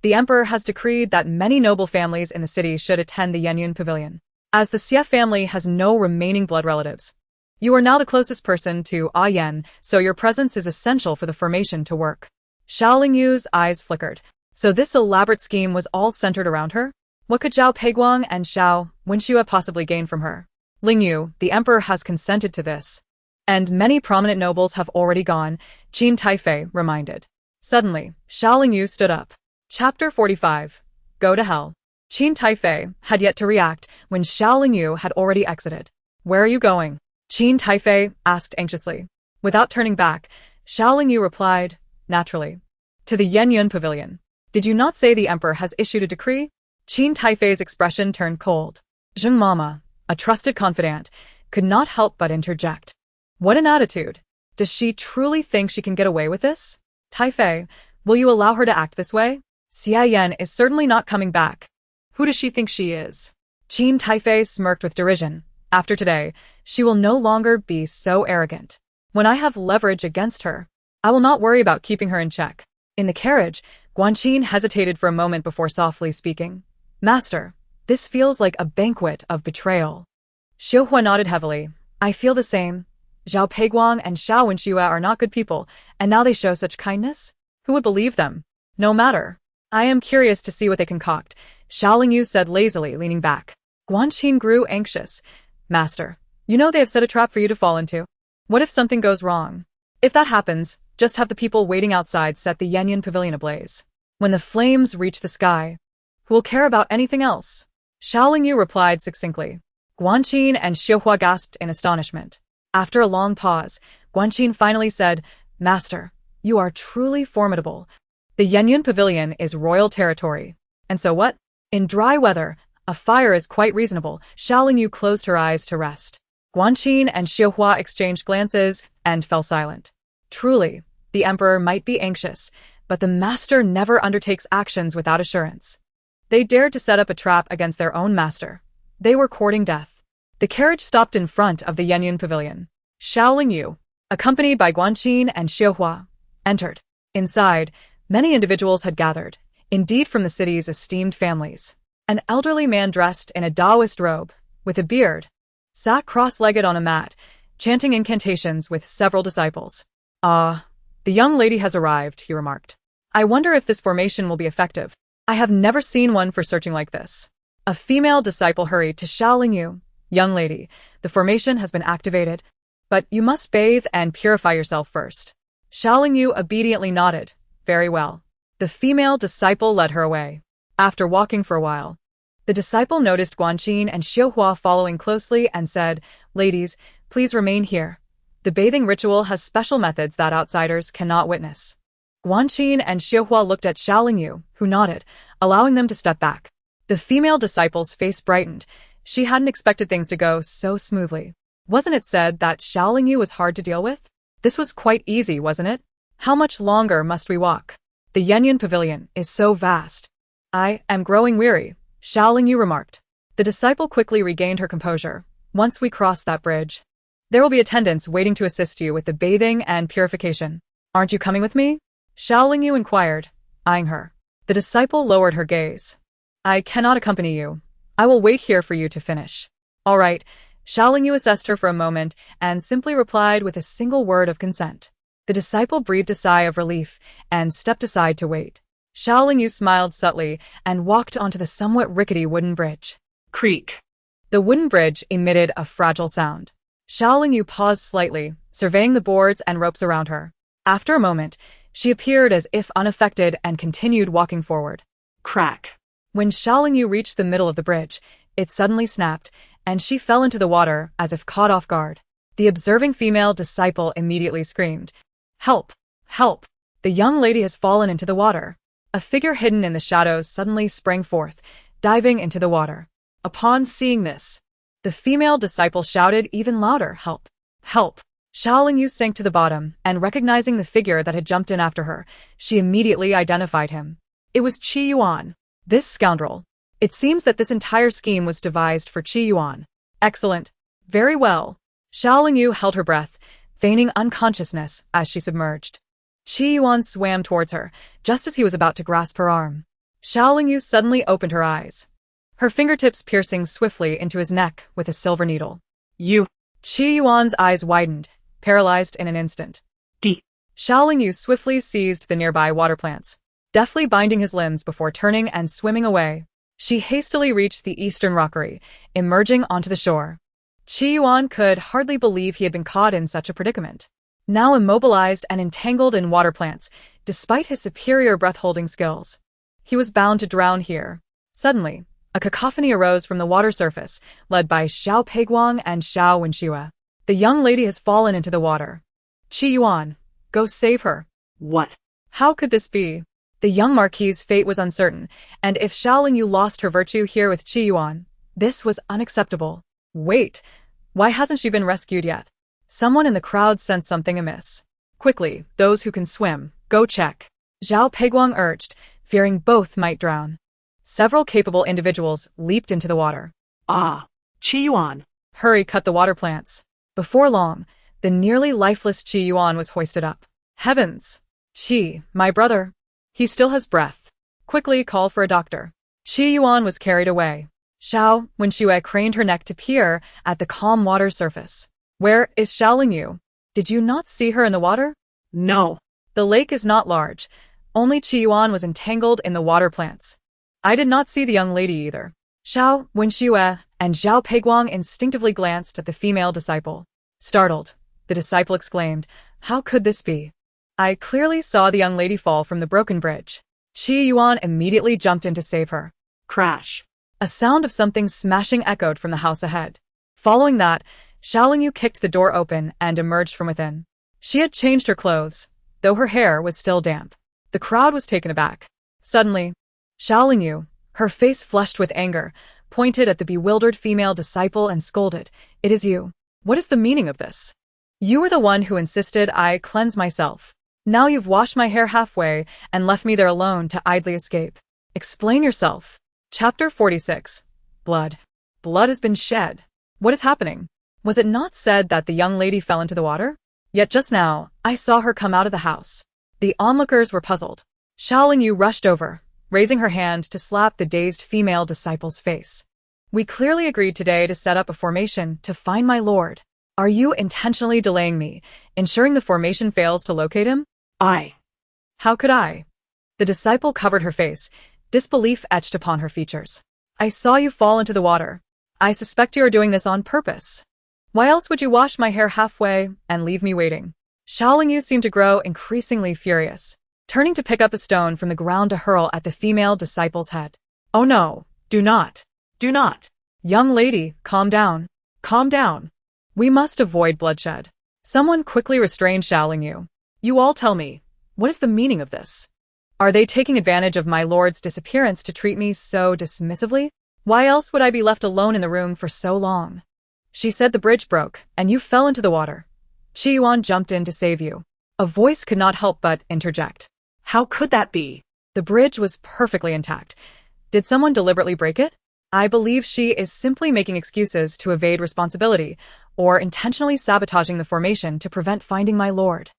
The emperor has decreed that many noble families in the city should attend the Yanyan Pavilion. As the Xie family has no remaining blood relatives, you are now the closest person to Yan, so your presence is essential for the formation to work. Xiao Lingyu's eyes flickered. So this elaborate scheme was all centered around her? What could Zhao Peiguang and Xiao Wenxue possibly gain from her? Lingyu, the emperor has consented to this. And many prominent nobles have already gone, Qin Taifei reminded. Suddenly, Xiao Lingyu stood up. Chapter 45. Go to hell. Qin Taifei had yet to react when Xiao Lingyu had already exited. Where are you going? Qin Taifei asked anxiously. Without turning back, Xiao Lingyu replied, naturally. To the Yanyan Pavilion. Did you not say the emperor has issued a decree? Qin Taifei's expression turned cold. Zheng Mama, a trusted confidant, could not help but interject. What an attitude. Does she truly think she can get away with this? Taifei, will you allow her to act this way? Xia Yan is certainly not coming back. Who does she think she is? Qin Taifei smirked with derision. After today, she will no longer be so arrogant. When I have leverage against her, I will not worry about keeping her in check. In the carriage, Guanqin hesitated for a moment before softly speaking. Master, this feels like a banquet of betrayal. Xiuhua nodded heavily. I feel the same. Zhao Peiguang and Xiao Wenxue are not good people, and now they show such kindness? Who would believe them? No matter. I am curious to see what they concoct, Xiao Lingyu said lazily, leaning back. Guanqin grew anxious. Master, you know they have set a trap for you to fall into. What if something goes wrong? If that happens, just have the people waiting outside set the Yanyan Pavilion ablaze. When the flames reach the sky, who will care about anything else? Xiao Lingyu replied succinctly. Guanqin and Xiuhua gasped in astonishment. After a long pause, Guanqin finally said, Master, you are truly formidable. The Yanyan Pavilion is royal territory. And so what? In dry weather, a fire is quite reasonable. Xiao Lingyu closed her eyes to rest. Guanqin and Xiuhua exchanged glances and fell silent. Truly, the emperor might be anxious, but the master never undertakes actions without assurance. They dared to set up a trap against their own master. They were courting death. The carriage stopped in front of the Yanyan Pavilion. Xiao Lingyu, accompanied by Guanqin and Xiuhua, entered. Inside, many individuals had gathered, indeed from the city's esteemed families. An elderly man dressed in a Taoist robe, with a beard, sat cross-legged on a mat, chanting incantations with several disciples. The young lady has arrived, he remarked. I wonder if this formation will be effective. I have never seen one for searching like this. A female disciple hurried to Xiao Lingyu. Young lady, the formation has been activated, but you must bathe and purify yourself first. Xiao Lingyu obediently nodded. Very well. The female disciple led her away. After walking for a while, the disciple noticed Guanqin and Xiuhua following closely and said, Ladies, please remain here. The bathing ritual has special methods that outsiders cannot witness. Guanqin and Xiuhua looked at Xiao Lingyu, who nodded, allowing them to step back. The female disciple's face brightened. She hadn't expected things to go so smoothly. Wasn't it said that Xiao Lingyu was hard to deal with? This was quite easy, wasn't it? How much longer must we walk? The Yanyan Pavilion is so vast. I am growing weary, Xiao Lingyu remarked. The disciple quickly regained her composure. Once we cross that bridge, there will be attendants waiting to assist you with the bathing and purification. Aren't you coming with me? Xiao Lingyu inquired, eyeing her. The disciple lowered her gaze. I cannot accompany you. I will wait here for you to finish. All right. Xiao Lingyu assessed her for a moment and simply replied with a single word of consent. The disciple breathed a sigh of relief and stepped aside to wait. Xiao Lingyu smiled subtly and walked onto the somewhat rickety wooden bridge. Creak. The wooden bridge emitted a fragile sound. Xiao Lingyu paused slightly, surveying the boards and ropes around her. After a moment, she appeared as if unaffected and continued walking forward. Crack. When Xiao Lingyu reached the middle of the bridge, it suddenly snapped, and she fell into the water as if caught off guard. The observing female disciple immediately screamed, "Help! Help! The young lady has fallen into the water." A figure hidden in the shadows suddenly sprang forth, diving into the water. Upon seeing this, the female disciple shouted even louder, "Help! Help!" Xiao Lingyu sank to the bottom, and recognizing the figure that had jumped in after her, she immediately identified him. It was Qi Yuan, this scoundrel. It seems that this entire scheme was devised for Qi Yuan. Excellent. Very well. Xiao Lingyu held her breath, feigning unconsciousness as she submerged. Qi Yuan swam towards her, just as he was about to grasp her arm. Xiao Lingyu suddenly opened her eyes, her fingertips piercing swiftly into his neck with a silver needle. You. Qi Yuan's eyes widened, paralyzed in an instant. D. Xiao Lingyu swiftly seized the nearby water plants, deftly binding his limbs before turning and swimming away. She hastily reached the eastern rockery, emerging onto the shore. Qi Yuan could hardly believe he had been caught in such a predicament. Now immobilized and entangled in water plants, despite his superior breath-holding skills, he was bound to drown here. Suddenly, a cacophony arose from the water surface, led by Xiao Peiguang and Xiao Wenxue. The young lady has fallen into the water. Qi Yuan, go save her. What? How could this be? The young marquis's fate was uncertain, and if Xiao Lingyu lost her virtue here with Qi Yuan, this was unacceptable. Wait, why hasn't she been rescued yet? Someone in the crowd sensed something amiss. Quickly, those who can swim, go check. Xiao Peiguang urged, fearing both might drown. Several capable individuals leaped into the water. Ah, Qi Yuan. Hurry, cut the water plants. Before long, the nearly lifeless Qi Yuan was hoisted up. Heavens! Qi, my brother. He still has breath. Quickly call for a doctor. Qi Yuan was carried away. Xiao Wenxue craned her neck to peer at the calm water surface. Where is Xiao Lingyu? Did you not see her in the water? No. The lake is not large. Only Qi Yuan was entangled in the water plants. I did not see the young lady either. Xiao Wenxue and Xiao Peiguang instinctively glanced at the female disciple. Startled, the disciple exclaimed, "How could this be? I clearly saw the young lady fall from the broken bridge." Qi Yuan immediately jumped in to save her. Crash. A sound of something smashing echoed from the house ahead. Following that, Xiao Lingyu kicked the door open and emerged from within. She had changed her clothes, though her hair was still damp. The crowd was taken aback. Suddenly, Xiao Lingyu, her face flushed with anger, pointed at the bewildered female disciple and scolded, "It is you. What is the meaning of this? You were the one who insisted I cleanse myself. Now you've washed my hair halfway and left me there alone to idly escape. Explain yourself." Chapter 46. Blood. Blood has been shed. What is happening? Was it not said that the young lady fell into the water? Yet just now, I saw her come out of the house. The onlookers were puzzled. Xiao Lingyu rushed over, raising her hand to slap the dazed female disciple's face. "We clearly agreed today to set up a formation to find my lord. Are you intentionally delaying me, ensuring the formation fails to locate him?" How could I? The disciple covered her face, disbelief etched upon her features. "I saw you fall into the water. I suspect you are doing this on purpose. Why else would you wash my hair halfway and leave me waiting?" Xiao Lingyu seemed to grow increasingly furious, turning to pick up a stone from the ground to hurl at the female disciple's head. "Oh no, do not. Do not. Young lady, calm down. Calm down. We must avoid bloodshed." Someone quickly restrained Xiao Lingyu. "You all tell me, what is the meaning of this? Are they taking advantage of my lord's disappearance to treat me so dismissively? Why else would I be left alone in the room for so long? She said the bridge broke, and you fell into the water. Qi Yuan jumped in to save you." A voice could not help but interject. How could that be? The bridge was perfectly intact. Did someone deliberately break it? I believe she is simply making excuses to evade responsibility, or intentionally sabotaging the formation to prevent finding my lord.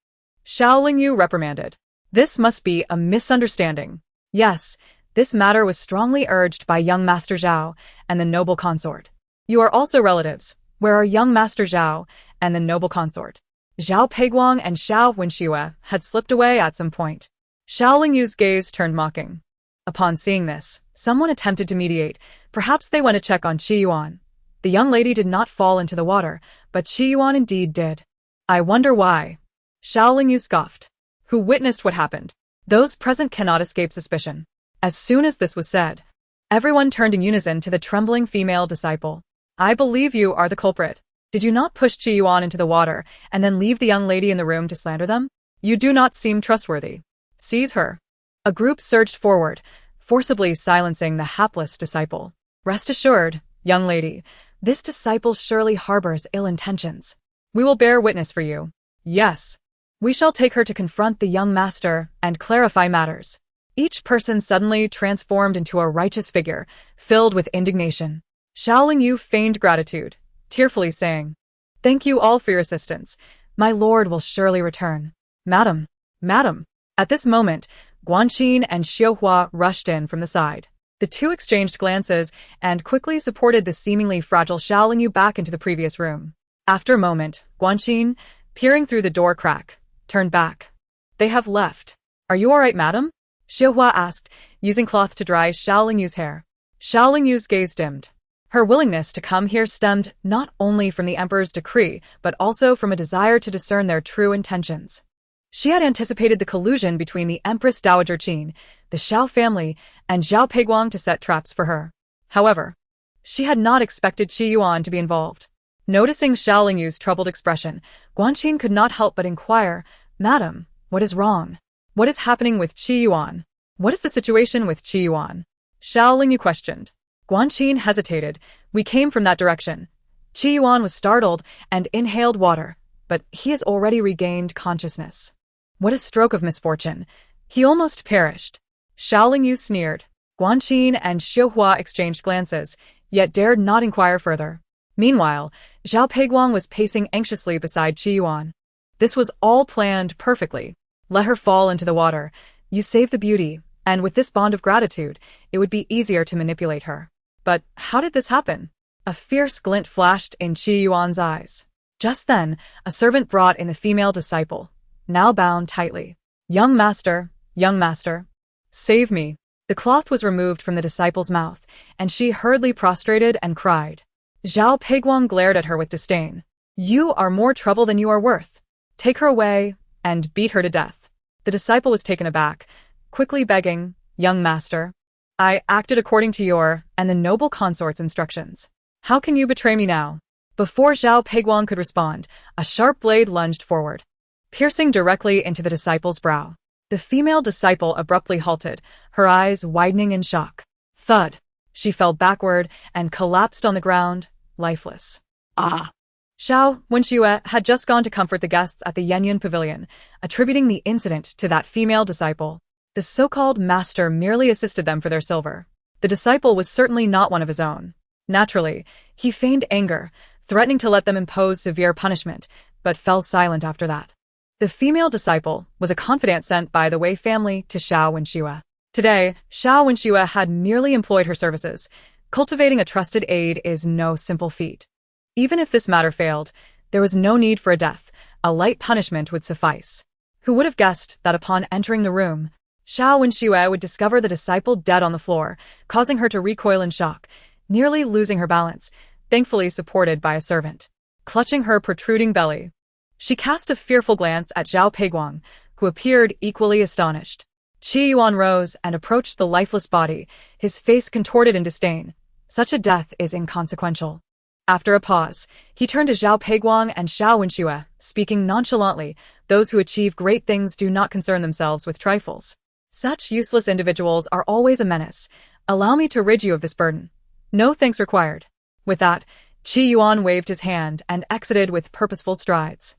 Xiao Lingyu reprimanded. "This must be a misunderstanding. Yes, this matter was strongly urged by young Master Zhao and the noble consort. You are also relatives. Where are young Master Zhao and the noble consort?" Xiao Peiguang and Xiao Wenxue had slipped away at some point. Xiao Lingyu's gaze turned mocking. Upon seeing this, someone attempted to mediate. Perhaps they went to check on Qi Yuan. The young lady did not fall into the water, but Qi Yuan indeed did. I wonder why. Xiao Lingyu scoffed. Who witnessed what happened? Those present cannot escape suspicion. As soon as this was said, everyone turned in unison to the trembling female disciple. I believe you are the culprit. Did you not push Qi Yuan into the water and then leave the young lady in the room to slander them? You do not seem trustworthy. Seize her. A group surged forward, forcibly silencing the hapless disciple. Rest assured, young lady, this disciple surely harbors ill intentions. We will bear witness for you. Yes. We shall take her to confront the young master and clarify matters. Each person suddenly transformed into a righteous figure, filled with indignation. Xiao Lingyu feigned gratitude, tearfully saying, Thank you all for your assistance. My lord will surely return. Madam. At this moment, Guanqin and Xiuhua rushed in from the side. The two exchanged glances and quickly supported the seemingly fragile Xiao Lingyu back into the previous room. After a moment, Guanqin, peering through the door crack, turned back. They have left. Are you all right, madam? Xiuhua asked, using cloth to dry Xiao Lingyu's hair. Xiao Lingyu's gaze dimmed. Her willingness to come here stemmed not only from the emperor's decree, but also from a desire to discern their true intentions. She had anticipated the collusion between the Empress Dowager Qin, the Xiao family, and Zhao Peiguang to set traps for her. However, she had not expected Qi Yuan to be involved. Noticing Xiao Lingyu's troubled expression, Guanqin could not help but inquire, Madam, what is wrong? What is happening with Qi Yuan? What is the situation with Qi Yuan? Xiao Lingyu questioned. Guanqin hesitated. We came from that direction. Qi Yuan was startled and inhaled water, but he has already regained consciousness. What a stroke of misfortune. He almost perished. Xiao Lingyu sneered. Guanqin and Xiuhua exchanged glances, yet dared not inquire further. Meanwhile, Zhao Peiguang was pacing anxiously beside Qi Yuan. This was all planned perfectly. Let her fall into the water. You save the beauty, and with this bond of gratitude, it would be easier to manipulate her. But how did this happen? A fierce glint flashed in Qi Yuan's eyes. Just then, a servant brought in the female disciple, now bound tightly. Young master, save me. The cloth was removed from the disciple's mouth, and she hurriedly prostrated and cried. Zhao Peiguang glared at her with disdain. You are more trouble than you are worth. Take her away and beat her to death. The disciple was taken aback, quickly begging, Young master, I acted according to your and the noble consort's instructions. How can you betray me now? Before Zhao Peiguang could respond, a sharp blade lunged forward, piercing directly into the disciple's brow. The female disciple abruptly halted, her eyes widening in shock. Thud. She fell backward and collapsed on the ground, lifeless. Ah! Xiao Wenxue had just gone to comfort the guests at the Yanyan Pavilion, attributing the incident to that female disciple. The so-called master merely assisted them for their silver. The disciple was certainly not one of his own. Naturally, he feigned anger, threatening to let them impose severe punishment, but fell silent after that. The female disciple was a confidant sent by the Wei family to Xiao Wenxue. Today, Xiao Wenxue had merely employed her services. Cultivating a trusted aide is no simple feat. Even if this matter failed, there was no need for a death. A light punishment would suffice. Who would have guessed that upon entering the room, Xiao Wenxue would discover the disciple dead on the floor, causing her to recoil in shock, nearly losing her balance, thankfully supported by a servant. Clutching her protruding belly, she cast a fearful glance at Zhao Peiguang, who appeared equally astonished. Qi Yuan rose and approached the lifeless body, his face contorted in disdain. Such a death is inconsequential. After a pause, he turned to Zhao Peiguang and Xiao Wenxue, speaking nonchalantly, those who achieve great things do not concern themselves with trifles. Such useless individuals are always a menace. Allow me to rid you of this burden. No thanks required. With that, Qi Yuan waved his hand and exited with purposeful strides.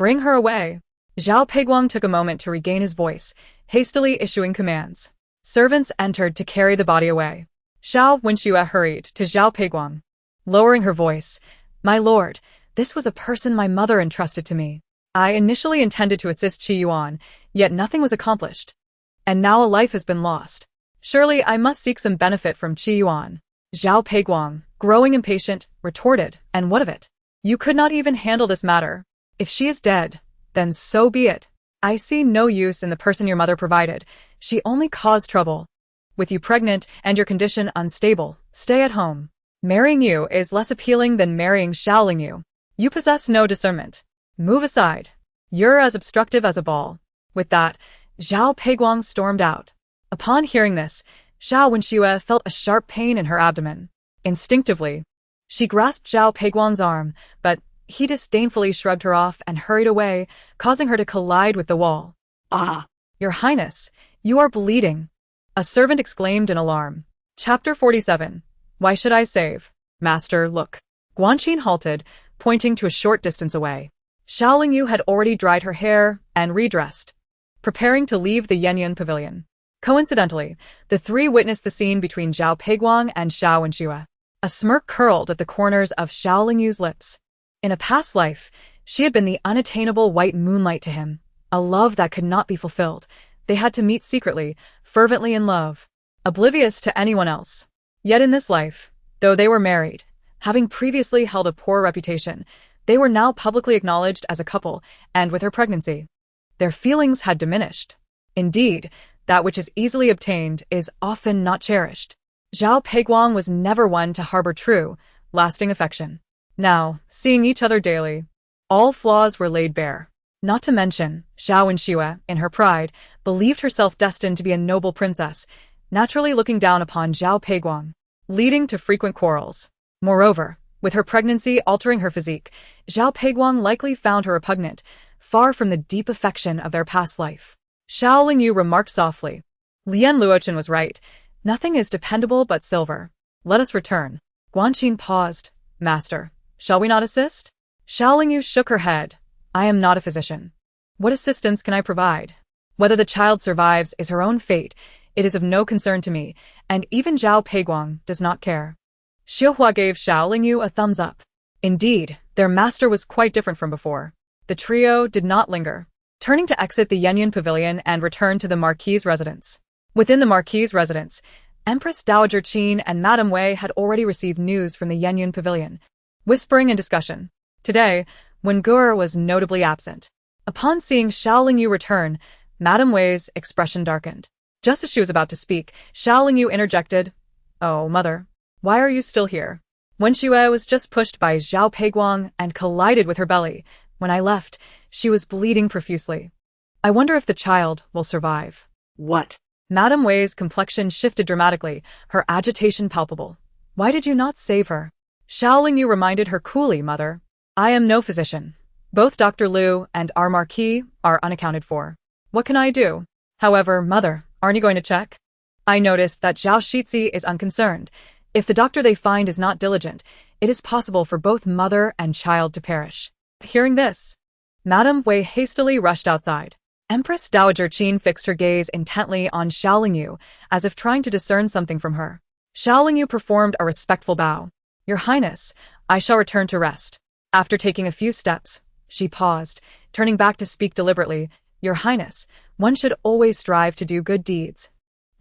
Bring her away. Zhao Peiguang took a moment to regain his voice, hastily issuing commands. Servants entered to carry the body away. Xiao Wenxue hurried to Zhao Peiguang. Lowering her voice, My lord, this was a person my mother entrusted to me. I initially intended to assist Qi Yuan, yet nothing was accomplished. And now a life has been lost. Surely I must seek some benefit from Qi Yuan. Zhao Peiguang, growing impatient, retorted, And what of it? You could not even handle this matter. If she is dead, then so be it. I see no use in the person your mother provided. She only caused trouble. With you pregnant and your condition unstable, stay at home. Marrying you is less appealing than marrying Xiaoling Yu. You possess no discernment. Move aside. You're as obstructive as a ball. With that, Zhao Peiguang stormed out. Upon hearing this, Xiao Wenxue felt a sharp pain in her abdomen. Instinctively, she grasped Zhao Peiguang's arm, but he disdainfully shrugged her off and hurried away, causing her to collide with the wall. Ah! Your Highness, you are bleeding, a servant exclaimed in alarm. Chapter 47. Why should I save? Master, look. Guanqin halted, pointing to a short distance away. Xiaoling Yu had already dried her hair and redressed, preparing to leave the Yanyan pavilion. Coincidentally, the three witnessed the scene between Zhao Peiguang and Xiao Wenxue. A smirk curled at the corners of Xiaoling Yu's lips. In a past life, she had been the unattainable white moonlight to him, a love that could not be fulfilled. They had to meet secretly, fervently in love, oblivious to anyone else. Yet in this life, though they were married, having previously held a poor reputation, they were now publicly acknowledged as a couple, and with her pregnancy, their feelings had diminished. Indeed, that which is easily obtained is often not cherished. Zhao Peiguang was never one to harbor true, lasting affection. Now, seeing each other daily, all flaws were laid bare. Not to mention, Xiao Wenxue, in her pride, believed herself destined to be a noble princess, naturally looking down upon Zhao Peiguang, leading to frequent quarrels. Moreover, with her pregnancy altering her physique, Zhao Peiguang likely found her repugnant, far from the deep affection of their past life. Xiaoling Yu remarked softly. Lian Luochen was right. Nothing is dependable but silver. Let us return. Guanqin paused. Master, shall we not assist? Xiaoling Yu shook her head. I am not a physician. What assistance can I provide? Whether the child survives is her own fate. It is of no concern to me, and even Zhao Peiguang does not care. Xiuhua gave Xiaoling Yu a thumbs up. Indeed, their master was quite different from before. The trio did not linger, turning to exit the Yanyan pavilion and return to the Marquis's residence. Within the Marquis's residence, Empress Dowager Qin and Madame Wei had already received news from the Yanyan pavilion, whispering and discussion. Today, when Gur was notably absent. Upon seeing Xiaoling Yu return, Madame Wei's expression darkened. Just as she was about to speak, Xiaoling Yu interjected, Oh, mother, why are you still here? Wenxue was just pushed by Zhao Peiguang and collided with her belly. When I left, she was bleeding profusely. I wonder if the child will survive. What? Madame Wei's complexion shifted dramatically, her agitation palpable. Why did you not save her? Xiaoling Yu reminded her coolly, mother. I am no physician. Both Dr. Liu and our Marquis are unaccounted for. What can I do? However, mother, aren't you going to check? I noticed that Zhao Shixi is unconcerned. If the doctor they find is not diligent, it is possible for both mother and child to perish. Hearing this, Madame Wei hastily rushed outside. Empress Dowager Qin fixed her gaze intently on Xiaoling Yu, as if trying to discern something from her. Xiaoling Yu performed a respectful bow. Your Highness, I shall return to rest. After taking a few steps, she paused, turning back to speak deliberately. Your Highness, one should always strive to do good deeds,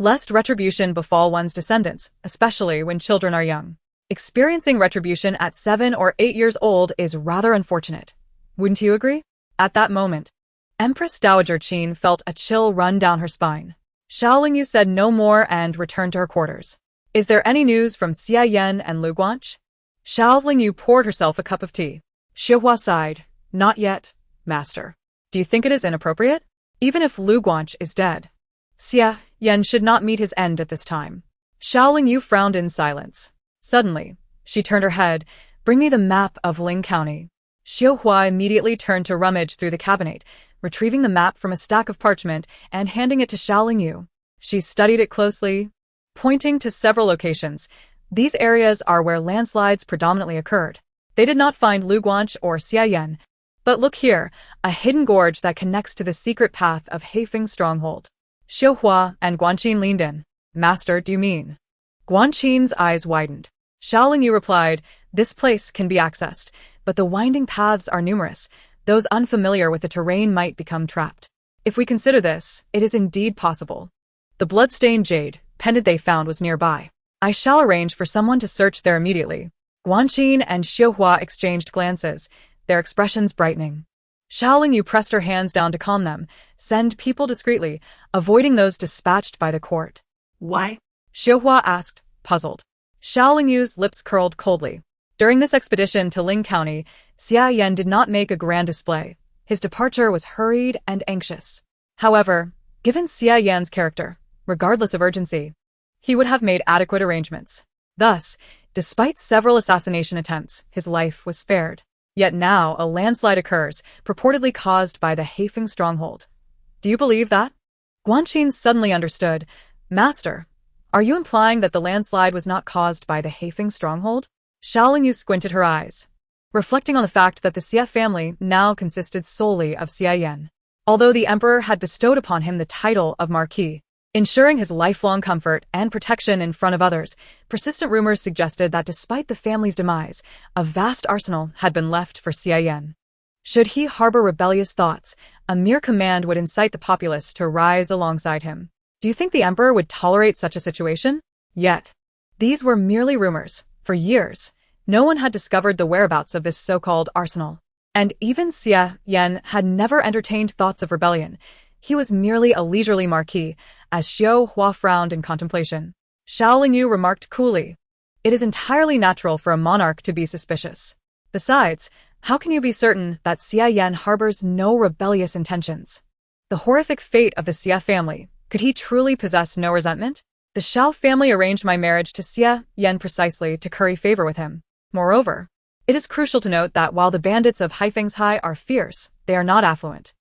lest retribution befall one's descendants, especially when children are young. Experiencing retribution at 7 or 8 years old is rather unfortunate. Wouldn't you agree? At that moment, Empress Dowager Qin felt a chill run down her spine. Xiaoling Yu said no more and returned to her quarters. Is there any news from Xia Yan and Lu Guanch? Xiaoling Yu poured herself a cup of tea. Xiuhua sighed. Not yet, master. Do you think it is inappropriate? Even if Lu Guanch is dead, Xia Yan should not meet his end at this time. Xiaoling Yu frowned in silence. Suddenly, she turned her head. Bring me the map of Ling County. Xiuhua immediately turned to rummage through the cabinet, retrieving the map from a stack of parchment and handing it to Xiaoling Yu. She studied it closely, pointing to several locations. These areas are where landslides predominantly occurred. They did not find Lu Guanch or Xia Yan. But look here, a hidden gorge that connects to the secret path of Heifeng's stronghold. Xiuhua and Guanqin leaned in. Master, do you mean? Guanqin's eyes widened. Xiaoling Yu replied, This place can be accessed, but the winding paths are numerous. Those unfamiliar with the terrain might become trapped. If we consider this, it is indeed possible. The blood-stained jade pendant they found was nearby. I shall arrange for someone to search there immediately. Guanqin and Xiuhua exchanged glances, their expressions brightening. Xiao Lingyu pressed her hands down to calm them, send people discreetly, avoiding those dispatched by the court. Why? Xiuhua asked, puzzled. Xiao Lingyu's lips curled coldly. During this expedition to Ling County, Xia Yan did not make a grand display. His departure was hurried and anxious. However, given Xia Yan's character, regardless of urgency, he would have made adequate arrangements. Thus, despite several assassination attempts, his life was spared. Yet now a landslide occurs, purportedly caused by the Haifeng stronghold. Do you believe that? Guanqin suddenly understood. Master, are you implying that the landslide was not caused by the Haifeng stronghold? Xiao Lingyu squinted her eyes, reflecting on the fact that the Xia family now consisted solely of Xia Yan. Although the emperor had bestowed upon him the title of Marquis, ensuring his lifelong comfort and protection in front of others, persistent rumors suggested that despite the family's demise, a vast arsenal had been left for Xia Yan. Should he harbor rebellious thoughts, a mere command would incite the populace to rise alongside him. Do you think the emperor would tolerate such a situation? Yet, these were merely rumors. For years, no one had discovered the whereabouts of this so-called arsenal. And even Xia Yan had never entertained thoughts of rebellion. He was merely a leisurely marquis, as Xiao Hua frowned in contemplation. Xiao Lingyu remarked coolly, "It is entirely natural for a monarch to be suspicious. Besides, how can you be certain that Xia Yan harbors no rebellious intentions? The horrific fate of the Xia family, could he truly possess no resentment? The Xiao family arranged my marriage to Xia Yan precisely to curry favor with him. Moreover, it is crucial to note that while the bandits of Haifeng's High are fierce, they are not affluent.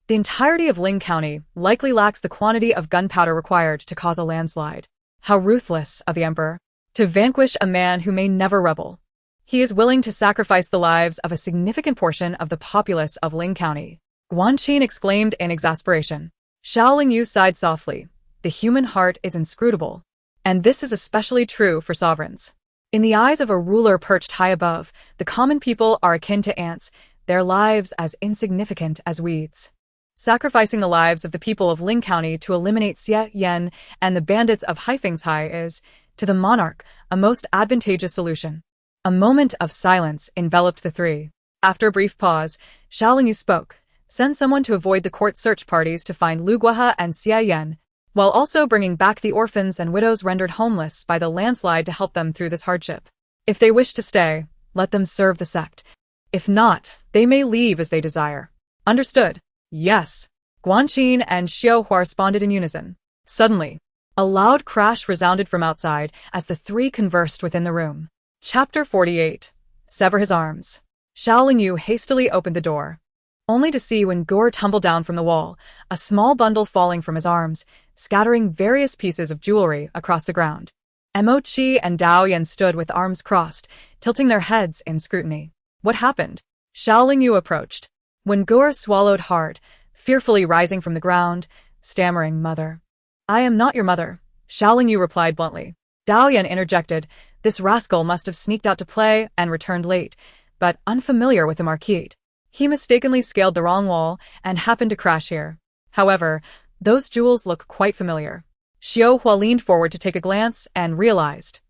The entirety of Ling County likely lacks the quantity of gunpowder required to cause a landslide. How ruthless of the emperor to vanquish a man who may never rebel. He is willing to sacrifice the lives of a significant portion of the populace of Ling County." Guanqin exclaimed in exasperation. Xiao Lingyu sighed softly. The human heart is inscrutable, and this is especially true for sovereigns. In the eyes of a ruler perched high above, the common people are akin to ants, their lives as insignificant as weeds. Sacrificing the lives of the people of Ling County to eliminate Xia Yan and the bandits of Haifeng's High is, to the monarch, a most advantageous solution. A moment of silence enveloped the three. After a brief pause, Xiao Lingyu spoke. Send someone to avoid the court search parties to find Lu Guohe and Xia Yan, while also bringing back the orphans and widows rendered homeless by the landslide to help them through this hardship. If they wish to stay, let them serve the sect. If not, they may leave as they desire. Understood? Yes. Guanqin and Xiuhua responded in unison. Suddenly, a loud crash resounded from outside as the three conversed within the room. Chapter 48. Sever his arms. Xiao Lingyu hastily opened the door, only to see Wen Guo tumble down from the wall, a small bundle falling from his arms, scattering various pieces of jewelry across the ground. Mo Qi and Dao Yan stood with arms crossed, tilting their heads in scrutiny. What happened? Xiao Lingyu approached. Wen Guo swallowed hard, fearfully rising from the ground, stammering, "Mother." "I am not your mother," Xiao Lingyu replied bluntly. Dao Yan interjected. This rascal must have sneaked out to play and returned late, but unfamiliar with the marquis. He mistakenly scaled the wrong wall and happened to crash here. However, those jewels look quite familiar. Xiuhua leaned forward to take a glance and realized.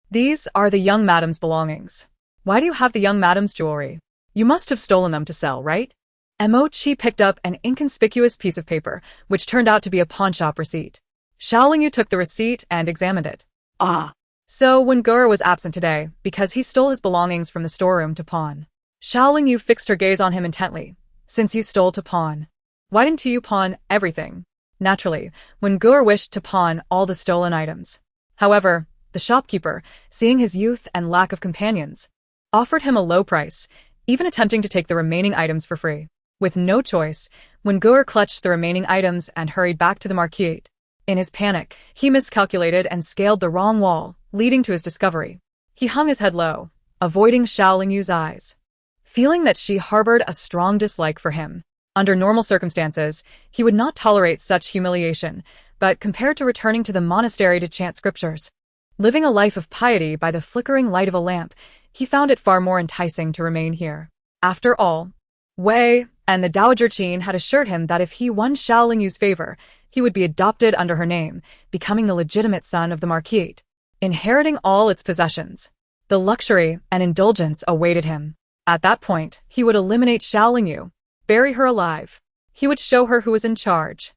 These are the young madam's belongings. Why do you have the young madam's jewelry? You must have stolen them to sell, right? Mo Qi picked up an inconspicuous piece of paper, which turned out to be a pawnshop receipt. Xiao Lingyu took the receipt and examined it. Ah. So Wen Guo was absent today because he stole his belongings from the storeroom to pawn. Xiao Lingyu fixed her gaze on him intently. Since you stole to pawn, why didn't you pawn everything? Naturally, Wen Guo wished to pawn all the stolen items. However, the shopkeeper, seeing his youth and lack of companions, offered him a low price, even attempting to take the remaining items for free. With no choice, Wen Guo clutched the remaining items and hurried back to the marquis. In his panic, he miscalculated and scaled the wrong wall, leading to his discovery. He hung his head low, avoiding Xiao Lingyu's eyes, feeling that she harbored a strong dislike for him. Under normal circumstances, he would not tolerate such humiliation, but compared to returning to the monastery to chant scriptures, living a life of piety by the flickering light of a lamp, he found it far more enticing to remain here. After all, Wei and the Dowager Qin had assured him that if he won Xiao Lingyu's favor, he would be adopted under her name, becoming the legitimate son of the marquis, inheriting all its possessions. The luxury and indulgence awaited him. At that point, he would eliminate Xiao Lingyu. Bury her alive. He would show her who was in charge.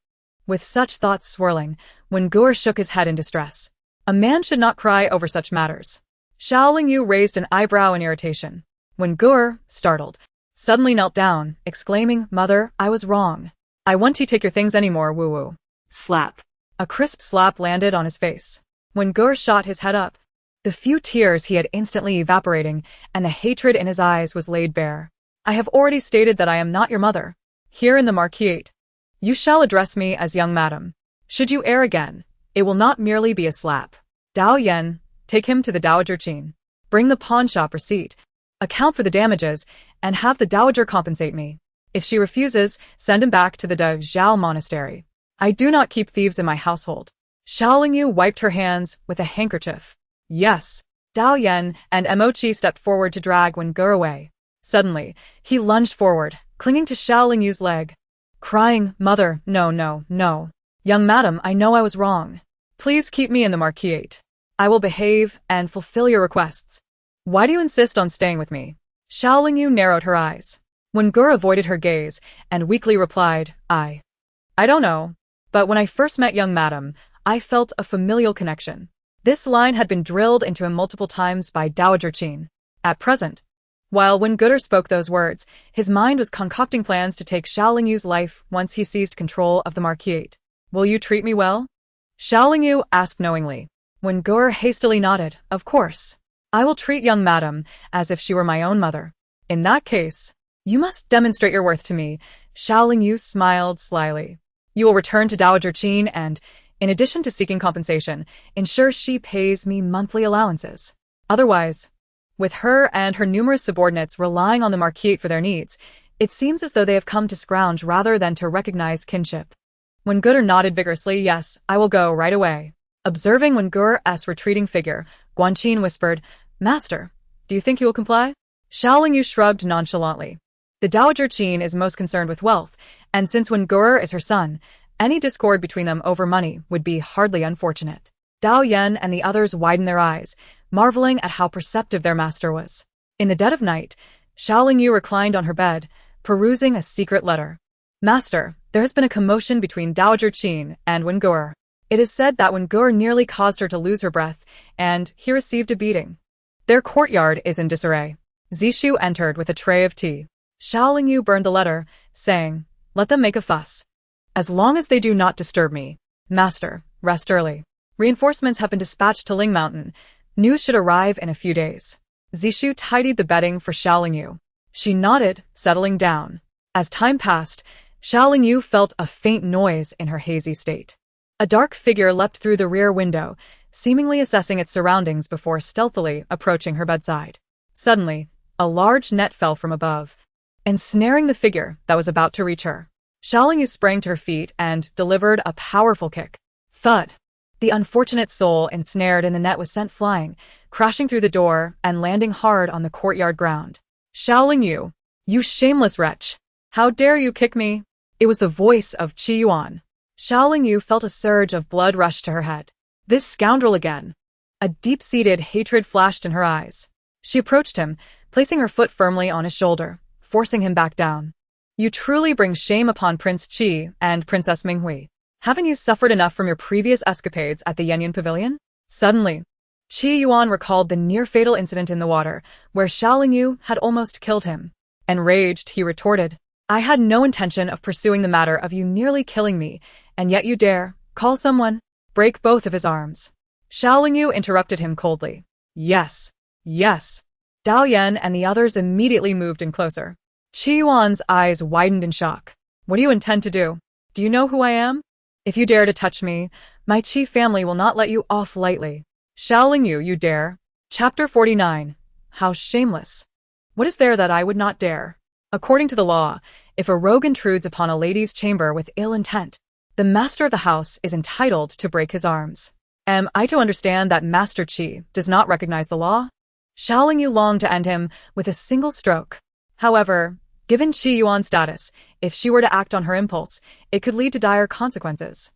With such thoughts swirling, Wengur shook his head in distress. A man should not cry over such matters. Xiaolingyu raised an eyebrow in irritation. Wengur, startled, suddenly knelt down, exclaiming, "Mother, I was wrong. I won't take your things anymore, woo-woo." Slap. A crisp slap landed on his face. Wengur shot his head up. The few tears he had instantly evaporating, and the hatred in his eyes was laid bare. "I have already stated that I am not your mother. Here in the marquise, you shall address me as young madam. Should you err again, it will not merely be a slap. Dao Yan, take him to the Dowager Qin. Bring the pawnshop receipt, account for the damages, and have the dowager compensate me. If she refuses, send him back to the De Zhao monastery. I do not keep thieves in my household." Xiaolingyu wiped her hands with a handkerchief. "Yes." Dao Yan and Emochi stepped forward to drag Wengur away. Suddenly, he lunged forward, clinging to Xiaolingyu's leg, crying, "Mother, no, no, no. Young madam, I know I was wrong. Please keep me in the marquise. I will behave and fulfill your requests. Why do you insist on staying with me?" Xiaolingyu narrowed her eyes. Wengur avoided her gaze and weakly replied, I don't know. But when I first met young madam, I felt a familial connection." This line had been drilled into him multiple times by Dowager Qin. At present, while Wengur spoke those words, his mind was concocting plans to take Xiaolingyu's life once he seized control of the marquise. "Will you treat me well?" Xiaolingyu asked knowingly. Wengur hastily nodded. "Of course. I will treat young madam as if she were my own mother. In that case, you must demonstrate your worth to me." Xiaolingyu smiled slyly. "You will return to Dowager Qin and, in addition to seeking compensation, ensure she pays me monthly allowances. Otherwise, with her and her numerous subordinates relying on the marquise for their needs, it seems as though they have come to scrounge rather than to recognize kinship." Wengur nodded vigorously. "Yes, I will go right away." Observing Wengur's retreating figure, Guanqin whispered, "Master, do you think he will comply?" Xiaolingyu shrugged nonchalantly. The Dowager Qin is most concerned with wealth, and since Wengur is her son, any discord between them over money would be hardly unfortunate. Dao Yan and the others widened their eyes, marveling at how perceptive their master was. In the dead of night, Xiaolingyu reclined on her bed, perusing a secret letter. "Master, there has been a commotion between Dowager Qin and Wengur. It is said that Wengur nearly caused her to lose her breath, and he received a beating. Their courtyard is in disarray." Zishu entered with a tray of tea. Xiaolingyu burned the letter, saying, "Let them make a fuss. As long as they do not disturb me. Master, rest early. Reinforcements have been dispatched to Ling Mountain. News should arrive in a few days." Zishu tidied the bedding for Xiaolingyu. She nodded, settling down. As time passed, Xiaolingyu felt a faint noise in her hazy state. A dark figure leapt through the rear window, seemingly assessing its surroundings before stealthily approaching her bedside. Suddenly, a large net fell from above, ensnaring the figure that was about to reach her. Xiaolingyu sprang to her feet and delivered a powerful kick. Thud! The unfortunate soul ensnared in the net was sent flying, crashing through the door and landing hard on the courtyard ground. "Xiaolingyu, you shameless wretch! How dare you kick me?" It was the voice of Qi Yuan. Xiaolingyu felt a surge of blood rush to her head. This scoundrel again! A deep-seated hatred flashed in her eyes. She approached him, placing her foot firmly on his shoulder, forcing him back down. "You truly bring shame upon Prince Qi and Princess Minghui. Haven't you suffered enough from your previous escapades at the Yanyan Pavilion?" Suddenly, Qi Yuan recalled the near-fatal incident in the water, where Xiaolingyu had almost killed him. Enraged, he retorted, "I had no intention of pursuing the matter of you nearly killing me, and yet you dare, call someone, break both of his arms." Xiaolingyu interrupted him coldly. "Yes, yes." Dao Yan and the others immediately moved in closer. Qi Yuan's eyes widened in shock. "What do you intend to do? Do you know who I am? If you dare to touch me, my Qi family will not let you off lightly." "Xiaolingyu, you dare?" Chapter 49. How shameless. What is there that I would not dare? According to the law, if a rogue intrudes upon a lady's chamber with ill intent, the master of the house is entitled to break his arms. Am I to understand that Master Qi does not recognize the law? Xiaolingyu longed to end him with a single stroke. However, given Qi Yuan's status, if she were to act on her impulse, it could lead to dire consequences.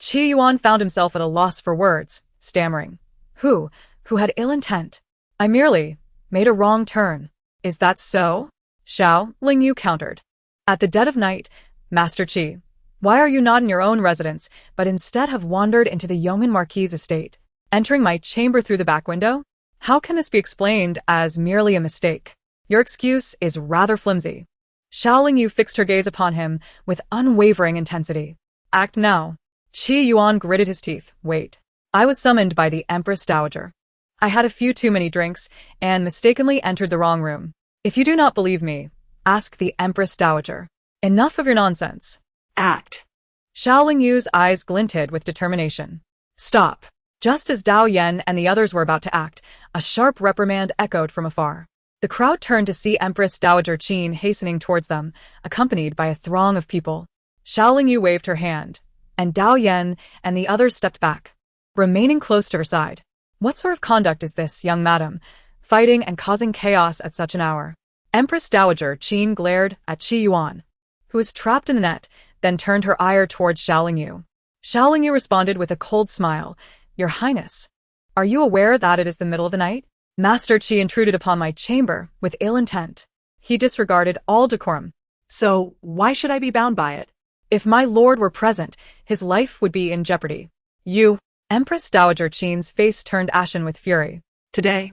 Qi Yuan found himself at a loss for words, stammering. Who had ill intent? I merely made a wrong turn. Is that so? Xiaolingyu countered. At the dead of night, Master Qi, why are you not in your own residence, but instead have wandered into the yeoman marquis's estate, entering my chamber through the back window? How can this be explained as merely a mistake? Your excuse is rather flimsy. Xiao Yu fixed her gaze upon him with unwavering intensity. Act now. Qi Yuan gritted his teeth. Wait. I was summoned by the Empress Dowager. I had a few too many drinks and mistakenly entered the wrong room. If you do not believe me, ask the Empress Dowager. Enough of your nonsense. Act. Xiao Yu's eyes glinted with determination. Stop. Just as Dao Yan and the others were about to act, a sharp reprimand echoed from afar. The crowd turned to see Empress Dowager Qin hastening towards them, accompanied by a throng of people. Xiao Yu waved her hand, and Dao Yan and the others stepped back, remaining close to her side. What sort of conduct is this, young madam, fighting and causing chaos at such an hour? Empress Dowager Qin glared at Qi Yuan, who was trapped in the net, then turned her ire towards Xiao Yu. Xiao Yu responded with a cold smile. Your Highness, are you aware that it is the middle of the night? Master Qi intruded upon my chamber with ill intent. He disregarded all decorum. So, why should I be bound by it? If my lord were present, his life would be in jeopardy. You, Empress Dowager Qin's face turned ashen with fury. Today,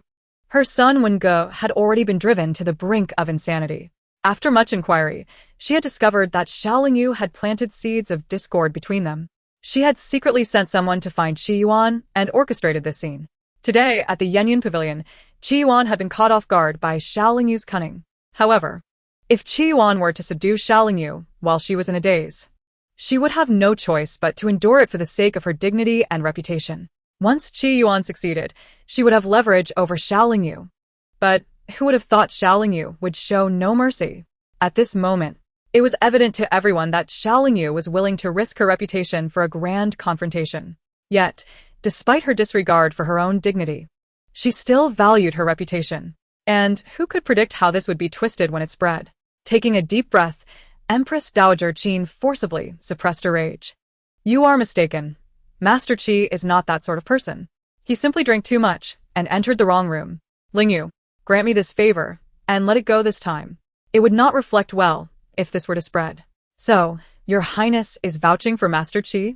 her son Wen-ge had already been driven to the brink of insanity. After much inquiry, she had discovered that Xiao Yu had planted seeds of discord between them. She had secretly sent someone to find Qi Yuan and orchestrated this scene. Today, at the Yanyan Pavilion, Qi Yuan had been caught off guard by Xiao Yu's cunning. However, if Qi Yuan were to subdue Xiao Yu while she was in a daze, she would have no choice but to endure it for the sake of her dignity and reputation. Once Qi Yuan succeeded, she would have leverage over Xiao Yu. But who would have thought Xiao Yu would show no mercy? At this moment, it was evident to everyone that Xiao Yu was willing to risk her reputation for a grand confrontation. Yet, despite her disregard for her own dignity, she still valued her reputation. And who could predict how this would be twisted when it spread? Taking a deep breath, Empress Dowager Qin forcibly suppressed her rage. You are mistaken. Master Qi is not that sort of person. He simply drank too much and entered the wrong room. Lingyu, grant me this favor, and let it go this time. It would not reflect well if this were to spread. So, your Highness is vouching for Master Qi?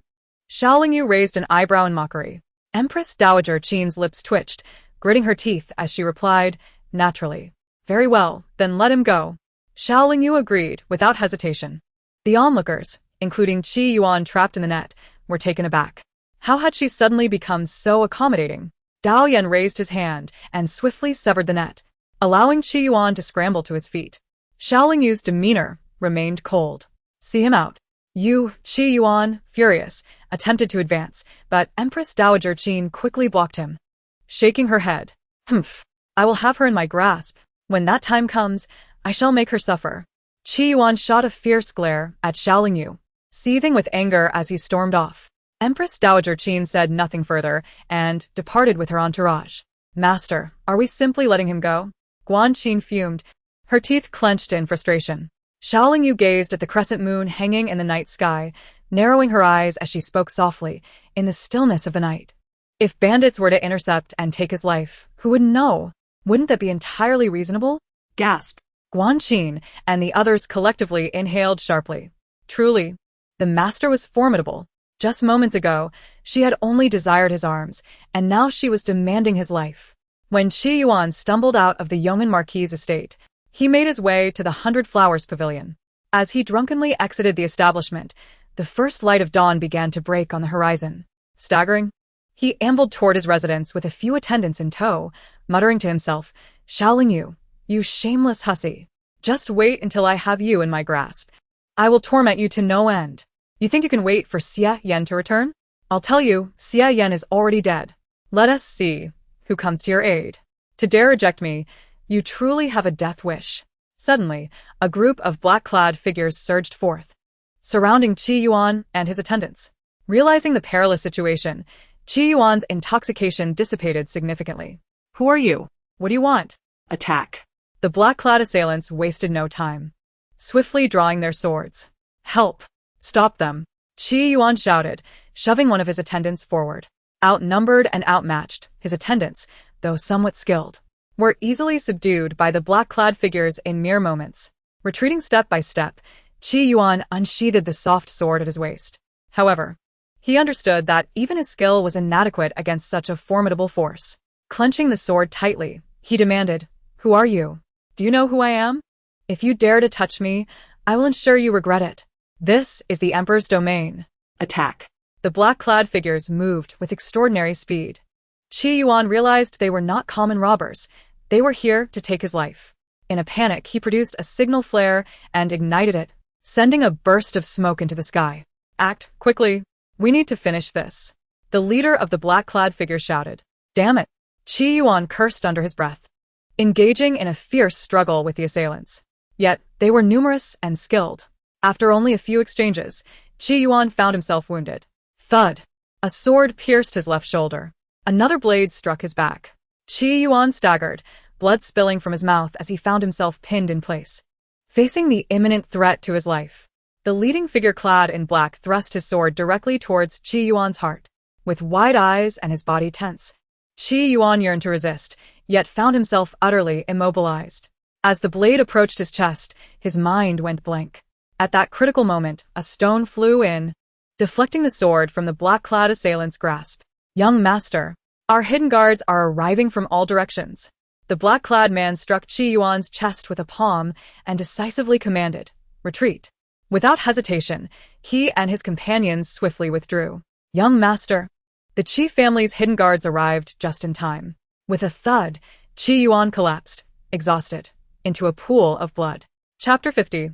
Xiao Yu raised an eyebrow in mockery. Empress Dowager Qin's lips twitched, gritting her teeth as she replied, naturally. Very well, then let him go. Xiao Yu agreed without hesitation. The onlookers, including Qi Yuan trapped in the net, were taken aback. How had she suddenly become so accommodating? Dao Yan raised his hand and swiftly severed the net, allowing Qi Yuan to scramble to his feet. Xiao Yu's demeanor remained cold. See him out. Qi Yuan, furious, attempted to advance, but Empress Dowager Qin quickly blocked him. Shaking her head. Humph. I will have her in my grasp. When that time comes, I shall make her suffer. Qi Yuan shot a fierce glare at Xiao Yu, seething with anger as he stormed off. Empress Dowager Qin said nothing further and departed with her entourage. Master, are we simply letting him go? Guan Qin fumed, her teeth clenched in frustration. Xiao Yu gazed at the crescent moon hanging in the night sky, narrowing her eyes as she spoke softly, in the stillness of the night. If bandits were to intercept and take his life, who would know? Wouldn't that be entirely reasonable? Gasp. Guan Qin and the others collectively inhaled sharply. Truly, the master was formidable. Just moments ago, she had only desired his arms, and now she was demanding his life. When Qi Yuan stumbled out of the yeoman marquis's estate, he made his way to the 100 Flowers Pavilion. As he drunkenly exited the establishment, the first light of dawn began to break on the horizon. Staggering, he ambled toward his residence with a few attendants in tow, muttering to himself, Xiao Yu, you shameless hussy. Just wait until I have you in my grasp. I will torment you to no end. You think you can wait for Xie Yan to return? I'll tell you, Xie Yan is already dead. Let us see who comes to your aid. To dare reject me, you truly have a death wish. Suddenly, a group of black-clad figures surged forth, surrounding Qi Yuan and his attendants. Realizing the perilous situation, Qi Yuan's intoxication dissipated significantly. Who are you? What do you want? Attack. The black-clad assailants wasted no time, swiftly drawing their swords. Help! Stop them! Qi Yuan shouted, shoving one of his attendants forward. Outnumbered and outmatched, his attendants, though somewhat skilled, were easily subdued by the black-clad figures in mere moments. Retreating step by step, Qi Yuan unsheathed the soft sword at his waist. However, he understood that even his skill was inadequate against such a formidable force. Clenching the sword tightly, he demanded, "Who are you? Do you know who I am? If you dare to touch me, I will ensure you regret it. This is the Emperor's domain." Attack. The black-clad figures moved with extraordinary speed. Qi Yuan realized they were not common robbers. They were here to take his life. In a panic, he produced a signal flare and ignited it, sending a burst of smoke into the sky. "Act quickly. We need to finish this." The leader of the black-clad figure shouted. "Damn it." Qi Yuan cursed under his breath, engaging in a fierce struggle with the assailants. Yet, they were numerous and skilled. After only a few exchanges, Qi Yuan found himself wounded. Thud! A sword pierced his left shoulder. Another blade struck his back. Qi Yuan staggered, blood spilling from his mouth as he found himself pinned in place, facing the imminent threat to his life. The leading figure clad in black thrust his sword directly towards Qi Yuan's heart. With wide eyes and his body tense, Qi Yuan yearned to resist, yet found himself utterly immobilized. As the blade approached his chest, his mind went blank. At that critical moment, a stone flew in, deflecting the sword from the black-clad assailant's grasp. "Young master, our hidden guards are arriving from all directions." The black-clad man struck Qi Yuan's chest with a palm and decisively commanded, "Retreat." Without hesitation, he and his companions swiftly withdrew. "Young master." The Qi family's hidden guards arrived just in time. With a thud, Qi Yuan collapsed, exhausted, into a pool of blood. Chapter 50.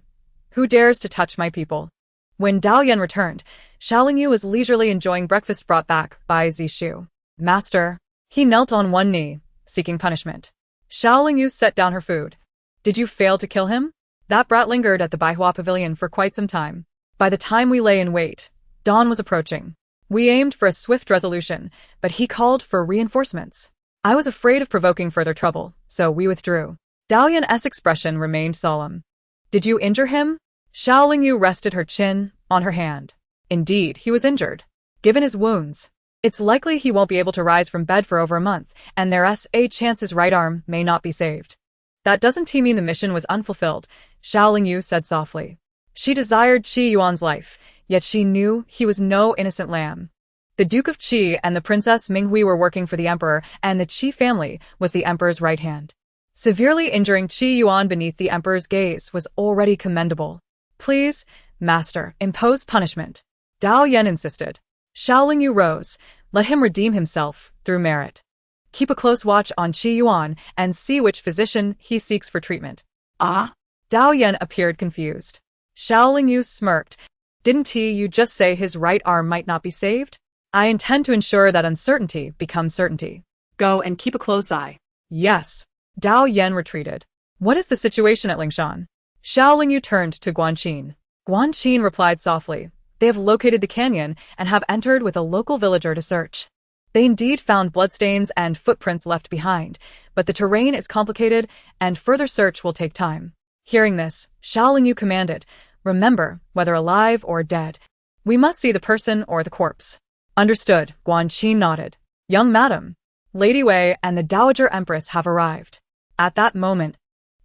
Who dares to touch my people? When Dao Yan returned, Xiaolingyu was leisurely enjoying breakfast brought back by Zishu. "Master." He knelt on one knee, seeking punishment. Xiaolingyu set down her food. "Did you fail to kill him? That brat lingered at the Baihua Pavilion for quite some time. By the time we lay in wait, dawn was approaching. We aimed for a swift resolution, but he called for reinforcements. I was afraid of provoking further trouble, so we withdrew." Dao Yan's expression remained solemn. "Did you injure him?" Xiaolingyu rested her chin on her hand. "Indeed, he was injured. Given his wounds, it's likely he won't be able to rise from bed for over a month, and there's a chance his right arm may not be saved." "That doesn't mean the mission was unfulfilled," Xiaolingyu said softly. She desired Qi Yuan's life, yet she knew he was no innocent lamb. The Duke of Qi and the Princess Minghui were working for the Emperor, and the Qi family was the Emperor's right hand. Severely injuring Qi Yuan beneath the Emperor's gaze was already commendable. "Please, master, impose punishment," Dao Yan insisted. Xiaolingyu rose. "Let him redeem himself through merit. Keep a close watch on Qi Yuan and see which physician he seeks for treatment." Ah? Dao Yan appeared confused. Xiaolingyu smirked. "Didn't you just say his right arm might not be saved? I intend to ensure that uncertainty becomes certainty." Go and keep a close eye. "Yes." Dao Yan retreated. "What is the situation at Lingshan?" Xiaolingyu turned to Guanqin. Guanqin replied softly. "They have located the canyon and have entered with a local villager to search. They indeed found bloodstains and footprints left behind, but the terrain is complicated and further search will take time." Hearing this, Xiaolingyu commanded, "Remember, whether alive or dead, we must see the person or the corpse." "Understood," Guanqin nodded. "Young madam, Lady Wei and the Dowager Empress have arrived." At that moment,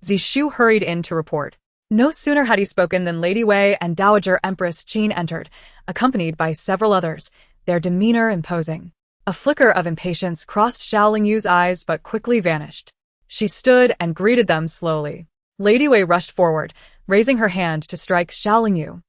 Zishu hurried in to report. No sooner had he spoken than Lady Wei and Dowager Empress Qin entered, accompanied by several others, their demeanor imposing. A flicker of impatience crossed Xiaolingyu's eyes but quickly vanished. She stood and greeted them slowly. Lady Wei rushed forward, raising her hand to strike Xiaolingyu.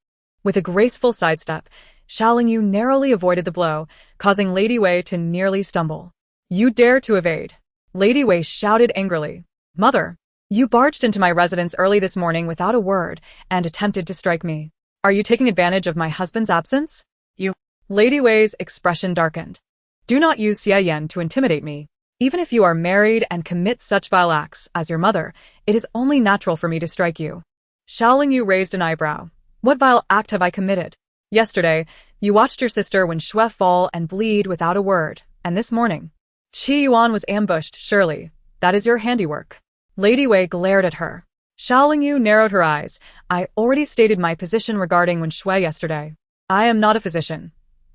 With a graceful sidestep, Xiaolingyu narrowly avoided the blow, causing Lady Wei to nearly stumble. "You dare to evade!" Lady Wei shouted angrily. "Mother, you barged into my residence early this morning without a word and attempted to strike me. Are you taking advantage of my husband's absence?" "You..." Lady Wei's expression darkened. "Do not use Xie Yan to intimidate me. Even if you are married and commit such vile acts as your mother, it is only natural for me to strike you." Xiaolingyu raised an eyebrow. "What vile act have I committed? Yesterday, you watched your sister Wen Xue fall and bleed without a word, and this morning, Qi Yuan was ambushed, surely. That is your handiwork." Lady Wei glared at her. Xiaolingyu narrowed her eyes. "I already stated my position regarding Wen Xue yesterday. I am not a physician.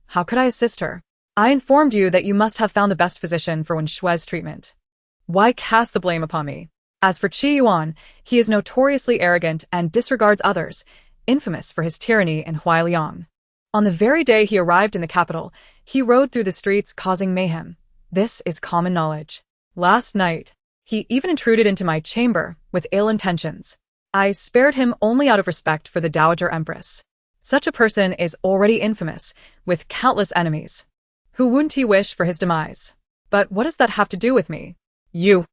How could I assist her? I informed you that you must have found the best physician for Wen Xue's treatment. Why cast the blame upon me? As for Qi Yuan, he is notoriously arrogant and disregards others. infamous for his tyranny in Hualiang. On the very day he arrived in the capital, he rode through the streets causing mayhem. This is common knowledge. Last night, he even intruded into my chamber with ill intentions. I spared him only out of respect for the Dowager Empress. Such a person is already infamous, with countless enemies. Who wouldn't he wish for his demise? But what does that have to do with me? You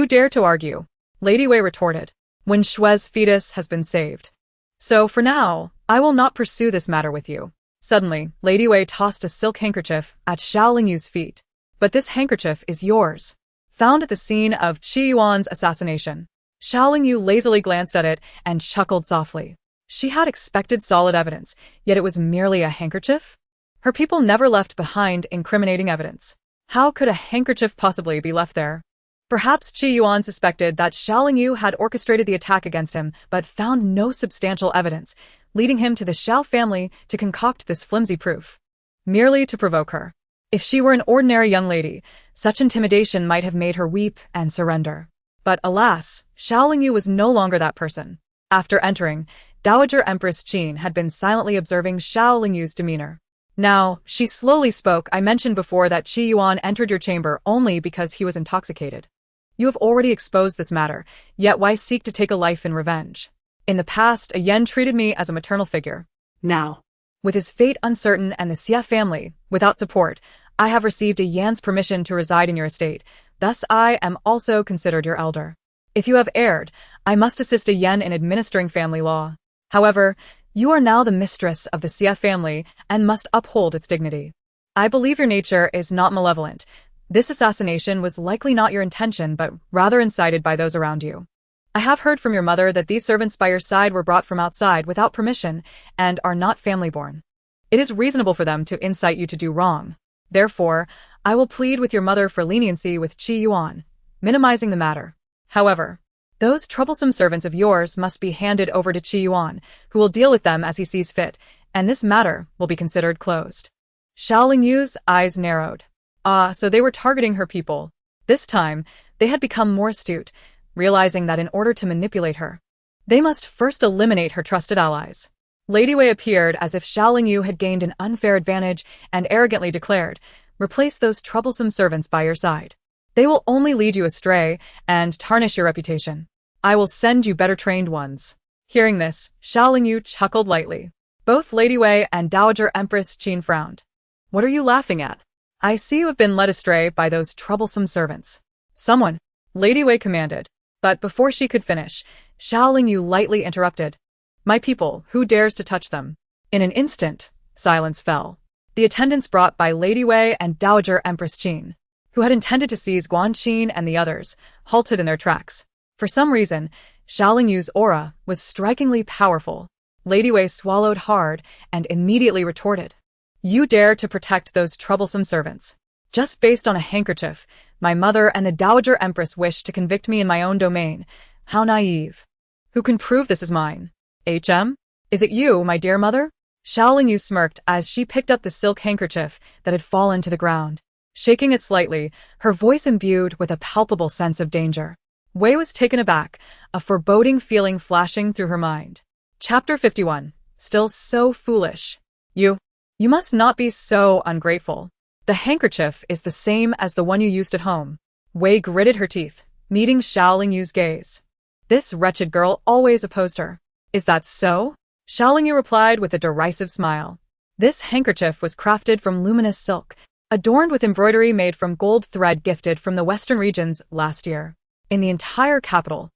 dare to argue, Lady Wei retorted, when Shue's fetus has been saved. So for now, I will not pursue this matter with you. Suddenly, Lady Wei tossed a silk handkerchief at Xiao Lingyu's feet. But this handkerchief is yours. Found at the scene of Qi Yuan's assassination. Xiao Lingyu lazily glanced at it and chuckled softly. She had expected solid evidence, yet it was merely a handkerchief? Her people never left behind incriminating evidence. How could a handkerchief possibly be left there? Perhaps Qi Yuan suspected that Xiao Lingyu had orchestrated the attack against him, but found no substantial evidence, leading him to the Xiao family to concoct this flimsy proof. Merely to provoke her. If she were an ordinary young lady, such intimidation might have made her weep and surrender. But alas, Xiao Lingyu was no longer that person. After entering, Dowager Empress Qin had been silently observing Xiao Lingyu's demeanor. Now, she slowly spoke. I mentioned before that Qi Yuan entered your chamber only because he was intoxicated. You have already exposed this matter, yet why seek to take a life in revenge? In the past, a Yen treated me as a maternal figure. Now, with his fate uncertain and the Xie family, without support, I have received a Yan's permission to reside in your estate. Thus I am also considered your elder. If you have erred, I must assist a Yen in administering family law. However, you are now the mistress of the Xie family and must uphold its dignity. I believe your nature is not malevolent. This assassination was likely not your intention, but rather incited by those around you. I have heard from your mother that these servants by your side were brought from outside without permission and are not family-born. It is reasonable for them to incite you to do wrong. Therefore, I will plead with your mother for leniency with Qi Yuan, minimizing the matter. However, those troublesome servants of yours must be handed over to Qi Yuan, who will deal with them as he sees fit, and this matter will be considered closed. Xiao Lingyu's eyes narrowed. Ah, so they were targeting her people. This time, they had become more astute, realizing that in order to manipulate her, they must first eliminate her trusted allies. Lady Wei appeared as if Xiao Lingyu had gained an unfair advantage and arrogantly declared, "Replace those troublesome servants by your side. They will only lead you astray and tarnish your reputation. I will send you better trained ones." Hearing this, Xiao Lingyu chuckled lightly. Both Lady Wei and Dowager Empress Qin frowned. "What are you laughing at? I see you have been led astray by those troublesome servants. Someone," Lady Wei commanded. But before she could finish, Xiao Lingyu lightly interrupted. "My people, who dares to touch them?" In an instant, silence fell. The attendants brought by Lady Wei and Dowager Empress Qin, who had intended to seize Guan Qin and the others, halted in their tracks. For some reason, Xiao Lingyu's aura was strikingly powerful. Lady Wei swallowed hard and immediately retorted. "You dare to protect those troublesome servants? Just based on a handkerchief, my mother and the Dowager Empress wish to convict me in my own domain. How naive. Who can prove this is mine? Is it you, my dear mother?" Xiao Lingyu smirked as she picked up the silk handkerchief that had fallen to the ground. Shaking it slightly, her voice imbued with a palpable sense of danger. Wei was taken aback, a foreboding feeling flashing through her mind. Chapter 51. Still so foolish. You must not be so ungrateful. The handkerchief is the same as the one you used at home. Wei gritted her teeth, meeting Xiao Lingyu's gaze. This wretched girl always opposed her. "Is that so?" Xiao Lingyu replied with a derisive smile. "This handkerchief was crafted from luminous silk, adorned with embroidery made from gold thread gifted from the western regions last year. In the entire capital,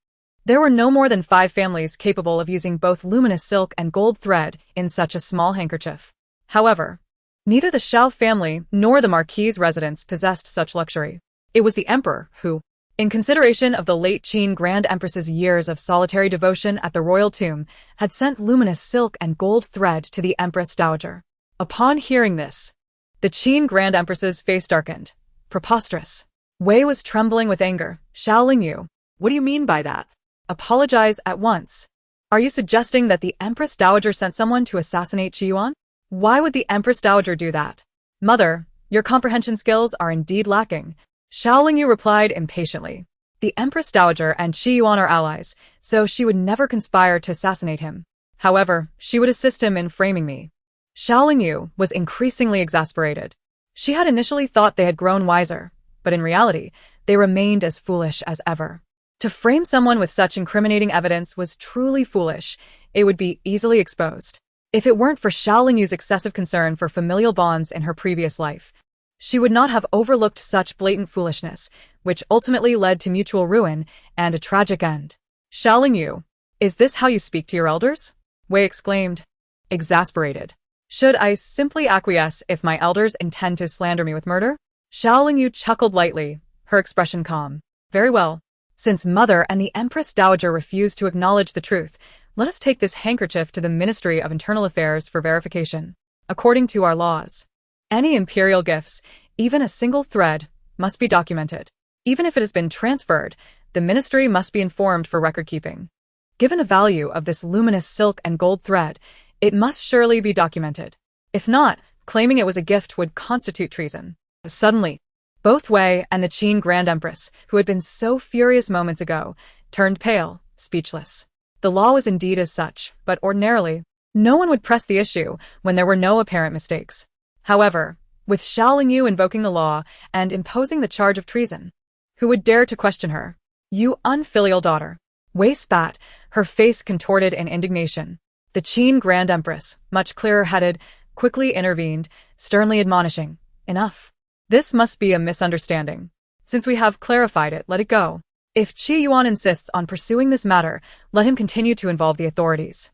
there were no more than 5 families capable of using both luminous silk and gold thread in such a small handkerchief. However, neither the Xiao family nor the Marquis's residence possessed such luxury. It was the emperor who, in consideration of the late Qin Grand Empress's years of solitary devotion at the royal tomb, had sent luminous silk and gold thread to the Empress Dowager." Upon hearing this, the Qin Grand Empress's face darkened. Preposterous. Wei was trembling with anger. "Xiao Lingyu, what do you mean by that?" "Apologize at once. Are you suggesting that the Empress Dowager sent someone to assassinate Qi Yuan? Why would the Empress Dowager do that?" "Mother, your comprehension skills are indeed lacking," Xiao Lingyu replied impatiently. "The Empress Dowager and Qi Yuan are allies, so she would never conspire to assassinate him. However, she would assist him in framing me. Xiaolingyu was increasingly exasperated. She had initially thought they had grown wiser, but in reality, they remained as foolish as ever. To frame someone with such incriminating evidence was truly foolish. It would be easily exposed. If it weren't for Xiaolingyu's excessive concern for familial bonds in her previous life, she would not have overlooked such blatant foolishness, which ultimately led to mutual ruin and a tragic end. Xiaolingyu, is this how you speak to your elders? Wei exclaimed, exasperated. Should I simply acquiesce if my elders intend to slander me with murder? Xiaolingyu chuckled lightly, her expression calm. Very well. Since Mother and the Empress Dowager refuse to acknowledge the truth, let us take this handkerchief to the Ministry of Internal Affairs for verification. According to our laws, any imperial gifts, even a single thread, must be documented. Even if it has been transferred, the ministry must be informed for record-keeping. Given the value of this luminous silk and gold thread, it must surely be documented. If not, claiming it was a gift would constitute treason. Suddenly, both Wei and the Qin Grand Empress, who had been so furious moments ago, turned pale, speechless. The law was indeed as such, but ordinarily, no one would press the issue when there were no apparent mistakes. However, with Xiaolingyu invoking the law and imposing the charge of treason, who would dare to question her? You unfilial daughter. Wei spat, her face contorted in indignation. The Qin Grand Empress, much clearer-headed, quickly intervened, sternly admonishing, enough. This must be a misunderstanding. Since we have clarified it, let it go. If Qi Yuan insists on pursuing this matter, let him continue to involve the authorities.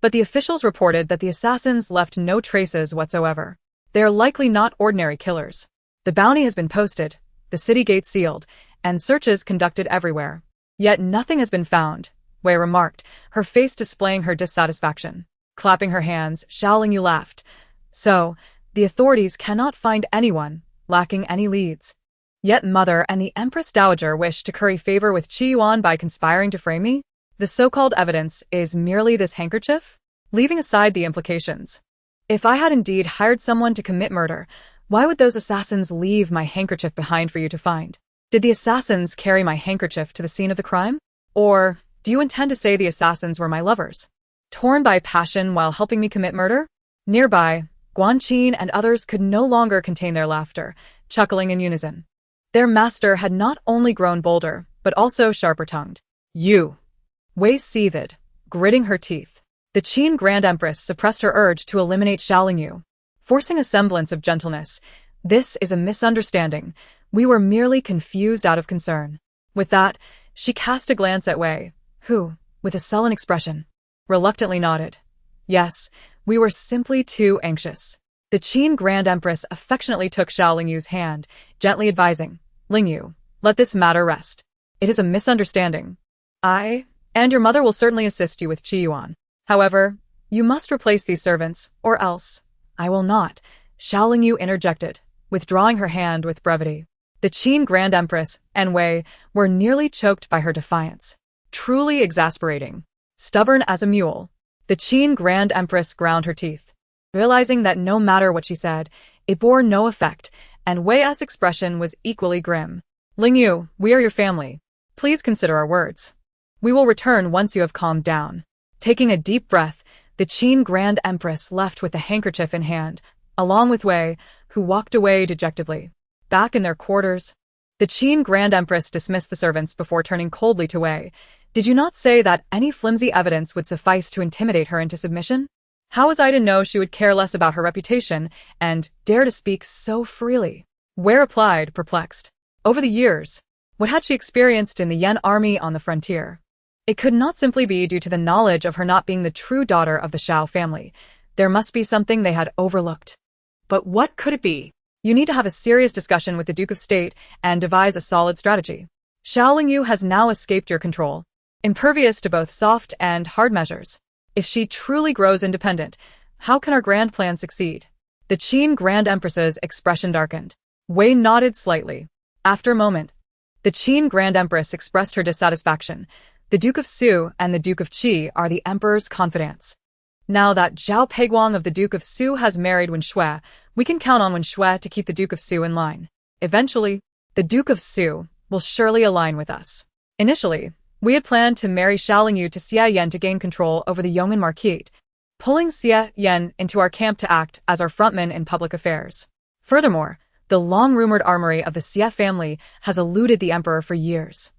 But the officials reported that the assassins left no traces whatsoever. They are likely not ordinary killers. The bounty has been posted, the city gates sealed, and searches conducted everywhere. Yet nothing has been found, Wei remarked, her face displaying her dissatisfaction. Clapping her hands, Xiaolingyu laughed. So, the authorities cannot find anyone, lacking any leads. Yet Mother and the Empress Dowager wish to curry favor with Qi Yuan by conspiring to frame me? The so-called evidence is merely this handkerchief? Leaving aside the implications. If I had indeed hired someone to commit murder, why would those assassins leave my handkerchief behind for you to find? Did the assassins carry my handkerchief to the scene of the crime? Or do you intend to say the assassins were my lovers, torn by passion while helping me commit murder? Nearby, Guanqin and others could no longer contain their laughter, chuckling in unison. Their master had not only grown bolder, but also sharper-tongued. You! Wei seethed, gritting her teeth. The Qin Grand Empress suppressed her urge to eliminate Xiaolingyu, forcing a semblance of gentleness. This is a misunderstanding. We were merely confused out of concern. With that, she cast a glance at Wei, who, with a sullen expression, reluctantly nodded. Yes, we were simply too anxious. The Qin Grand Empress affectionately took Xiaolingyu's hand, gently advising, Lingyu, let this matter rest. It is a misunderstanding. I and your mother will certainly assist you with Qi Yuan. However, you must replace these servants, or else. I will not, Xiaolingyu interjected, withdrawing her hand with brevity. The Qin Grand Empress and Wei were nearly choked by her defiance. Truly exasperating. Stubborn as a mule, the Qin Grand Empress ground her teeth, realizing that no matter what she said, it bore no effect, and Wei's expression was equally grim. Lingyu, we are your family. Please consider our words. We will return once you have calmed down. Taking a deep breath, the Qin Grand Empress left with the handkerchief in hand, along with Wei, who walked away dejectedly. Back in their quarters, the Qin Grand Empress dismissed the servants before turning coldly to Wei. Did you not say that any flimsy evidence would suffice to intimidate her into submission? How was I to know she would care less about her reputation and dare to speak so freely? Wei replied, perplexed. Over the years, what had she experienced in the Yan army on the frontier? It could not simply be due to the knowledge of her not being the true daughter of the Shao family. There must be something they had overlooked. But what could it be? You need to have a serious discussion with the Duke of State and devise a solid strategy. Xiaolingyu has now escaped your control, impervious to both soft and hard measures. If she truly grows independent, how can our grand plan succeed? The Qin Grand Empress's expression darkened. Wei nodded slightly. After a moment, the Qin Grand Empress expressed her dissatisfaction. The Duke of Su and the Duke of Qi are the Emperor's confidants. Now that Zhao Peiguang of the Duke of Su has married Wen Shui, we can count on Wen Shui to keep the Duke of Su in line. Eventually, the Duke of Su will surely align with us. Initially, We had planned to marry Xiaoling Yu to Xia Yan to gain control over the Yong'an Marquise, pulling Xia Yan into our camp to act as our frontman in public affairs. Furthermore, the long-rumored armory of the Xia family has eluded the emperor for years.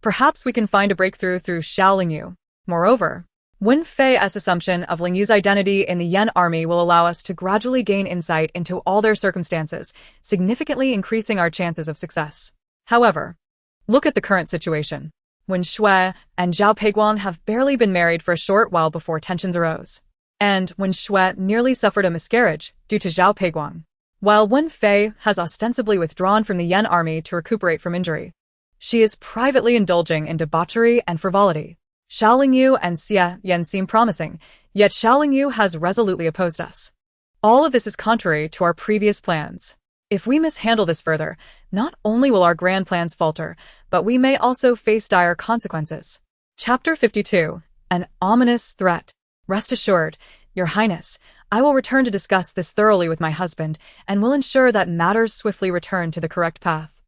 Perhaps we can find a breakthrough through Xiaoling Yu. Moreover, Wen Fei's assumption of Ling Yu's identity in the Yan army will allow us to gradually gain insight into all their circumstances, significantly increasing our chances of success. However, look at the current situation. Wen Shui and Zhao Peiguang have barely been married for a short while before tensions arose. And Wen Shui nearly suffered a miscarriage due to Zhao Peiguang, while Wen Fei has ostensibly withdrawn from the Yan army to recuperate from injury. She is privately indulging in debauchery and frivolity. Xiaoling Yu and Xia Yan seem promising, yet Xiaoling Yu has resolutely opposed us. All of this is contrary to our previous plans. If we mishandle this further, not only will our grand plans falter, but we may also face dire consequences. Chapter 52. An ominous threat. Rest assured, Your Highness, I will return to discuss this thoroughly with my husband and will ensure that matters swiftly return to the correct path.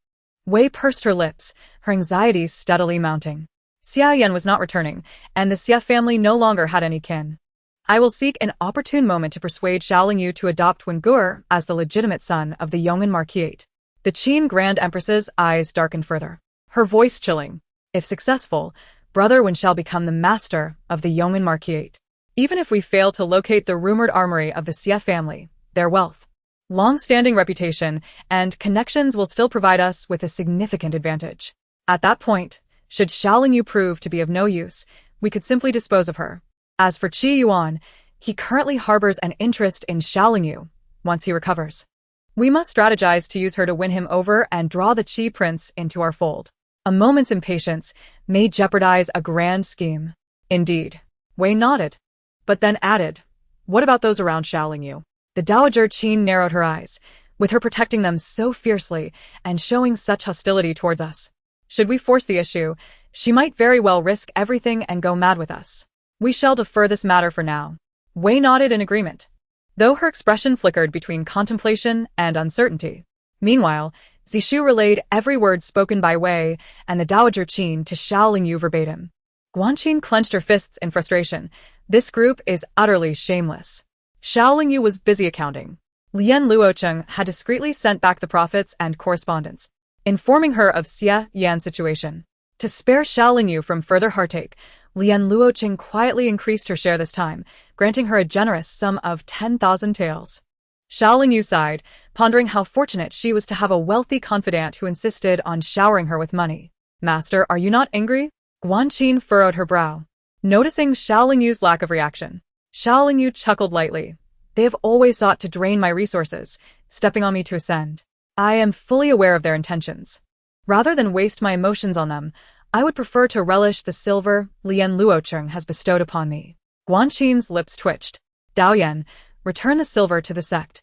Wei pursed her lips, her anxieties steadily mounting. Xia Yan was not returning, and the Xia family no longer had any kin. I will seek an opportune moment to persuade Xiaoling Yu to adopt Wen Gur as the legitimate son of the Yong'an Marquise. The Qin Grand Empress's eyes darkened further, her voice chilling. If successful, Brother Wen shall become the master of the Yong'an Marquise. Even if we fail to locate the rumored armory of the Xia family, their wealth, long-standing reputation, and connections will still provide us with a significant advantage. At that point, should Xiaoling Yu prove to be of no use, we could simply dispose of her. As for Qi Yuan, he currently harbors an interest in Xiaoling Yu once he recovers. We must strategize to use her to win him over and draw the Qi prince into our fold. A moment's impatience may jeopardize a grand scheme. Indeed. Wei nodded, but then added, what about those around Xiaoling Yu? The Dowager Qin narrowed her eyes, with her protecting them so fiercely and showing such hostility towards us. Should we force the issue, she might very well risk everything and go mad with us. We shall defer this matter for now. Wei nodded in agreement, though her expression flickered between contemplation and uncertainty. Meanwhile, Zishu relayed every word spoken by Wei and the Dowager Qin to Xiaoling Yu verbatim. Guanqin clenched her fists in frustration. This group is utterly shameless. Xiaoling Yu was busy accounting. Lian Luocheng had discreetly sent back the profits and correspondence, informing her of Xia Yan's situation. To spare Xiaoling Yu from further heartache, Lian Luocheng quietly increased her share this time, granting her a generous sum of 10,000 taels. Xiaoling Yu sighed, pondering how fortunate she was to have a wealthy confidant who insisted on showering her with money. Master, are you not angry? Guanqin furrowed her brow, noticing Xiaoling Yu's lack of reaction. Xiaoling Yu chuckled lightly. They have always sought to drain my resources, stepping on me to ascend. I am fully aware of their intentions. Rather than waste my emotions on them, I would prefer to relish the silver Lian Luocheng has bestowed upon me. Guanqin's lips twitched. Daoyan, return the silver to the sect.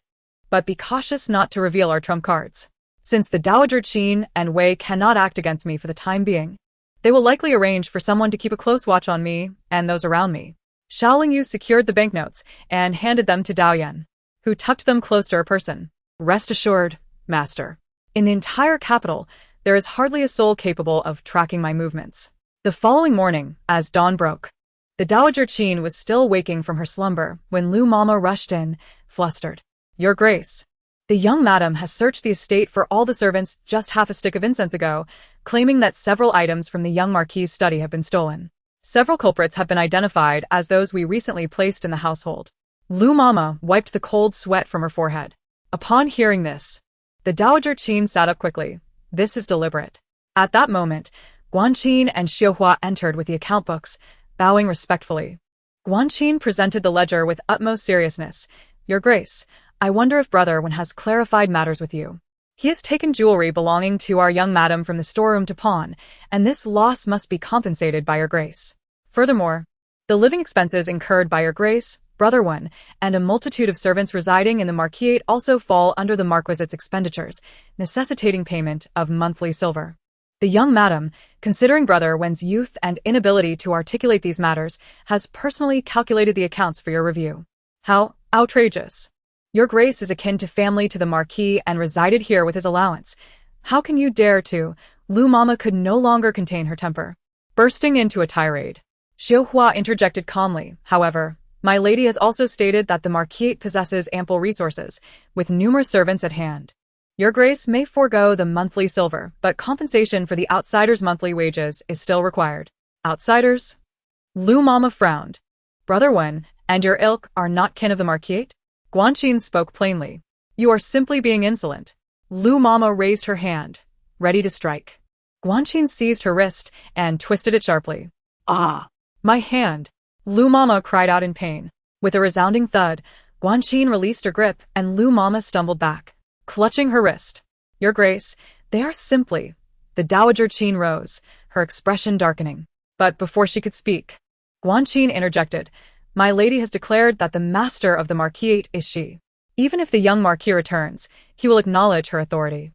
But be cautious not to reveal our trump cards. Since the Dowager Qin and Wei cannot act against me for the time being, they will likely arrange for someone to keep a close watch on me and those around me. Xiaoling Yu secured the banknotes and handed them to Daoyan, who tucked them close to her person. Rest assured, Master. In the entire capital, there is hardly a soul capable of tracking my movements. The following morning, as dawn broke, the Dowager Qin was still waking from her slumber when Lu Mama rushed in, flustered. Your Grace. The young madam has searched the estate for all the servants just half a stick of incense ago, claiming that several items from the young Marquis's study have been stolen. Several culprits have been identified as those we recently placed in the household. Lu Mama wiped the cold sweat from her forehead. Upon hearing this, the Dowager Qin sat up quickly. This is deliberate. At that moment, Guanqin and Xiuhua entered with the account books, bowing respectfully. Guanqin presented the ledger with utmost seriousness. Your Grace, I wonder if Brother Wen has clarified matters with you. He has taken jewelry belonging to our young madam from the storeroom to pawn, and this loss must be compensated by Your Grace. Furthermore, the living expenses incurred by Your Grace, Brother Wen, and a multitude of servants residing in the Marquise also fall under the Marquisite's expenditures, necessitating payment of monthly silver. The young madam, considering Brother Wen's youth and inability to articulate these matters, has personally calculated the accounts for your review. How outrageous! Your Grace is akin to family to the Marquis and resided here with his allowance. How can you dare to? Lu Mama could no longer contain her temper. bursting into a tirade. Xiaohua interjected calmly, however. My lady has also stated that the Marquise possesses ample resources, with numerous servants at hand. Your Grace may forego the monthly silver, but compensation for the outsider's monthly wages is still required. Outsiders? Lu Mama frowned. Brother Wen and your ilk are not kin of the Marquise? Guanxin spoke plainly. You are simply being insolent. Lu Mama raised her hand, ready to strike. Guanxin seized her wrist and twisted it sharply. Ah! My hand! Lu Mama cried out in pain. With a resounding thud, Guanxin released her grip and Lu Mama stumbled back, clutching her wrist. Your Grace, they are simply... The Dowager Qin rose, her expression darkening. But before she could speak, Guanxin interjected. My lady has declared that the master of the Marquise is she. Even if the young Marquis returns, he will acknowledge her authority.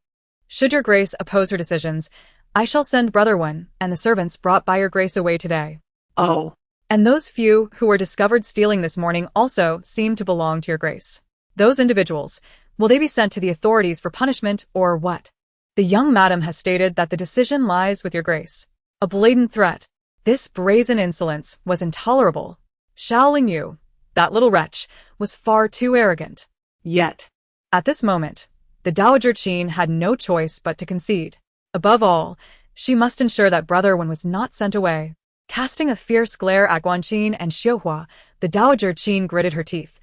Should your Grace oppose her decisions, I shall send Brother Wen and the servants brought by your Grace away today. Oh. And those few who were discovered stealing this morning also seem to belong to your Grace. Those individuals, will they be sent to the authorities for punishment or what? The young madam has stated that the decision lies with your Grace. A blatant threat. This brazen insolence was intolerable. Shaoling Yu, that little wretch, was far too arrogant. Yet. At this moment, the Dowager Qin had no choice but to concede. Above all, she must ensure that Brother Wen was not sent away. Casting a fierce glare at Guanxin and Xiaohua, the Dowager Qin gritted her teeth.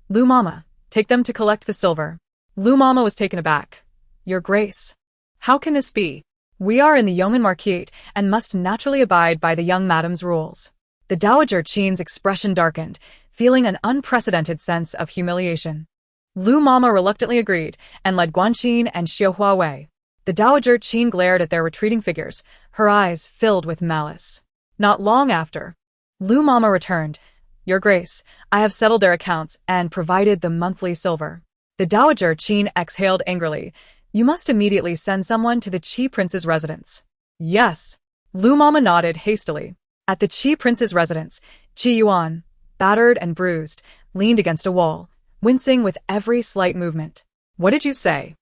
Lu Mama, take them to collect the silver. Lu Mama was taken aback. Your Grace. How can this be? We are in the Yeoman Marquise and must naturally abide by the young madam's rules. The Dowager Qin's expression darkened, feeling an unprecedented sense of humiliation. Lu Mama reluctantly agreed and led Guanxin and Xiaohua away. The Dowager Qin glared at their retreating figures, her eyes filled with malice. Not long after, Lu Mama returned. Your Grace, I have settled their accounts and provided the monthly silver. The Dowager Qin exhaled angrily. You must immediately send someone to the Qi Prince's residence. Yes. Lu Mama nodded hastily. At the Qi Prince's residence, Qi Yuan, battered and bruised, leaned against a wall, wincing with every slight movement. What did you say?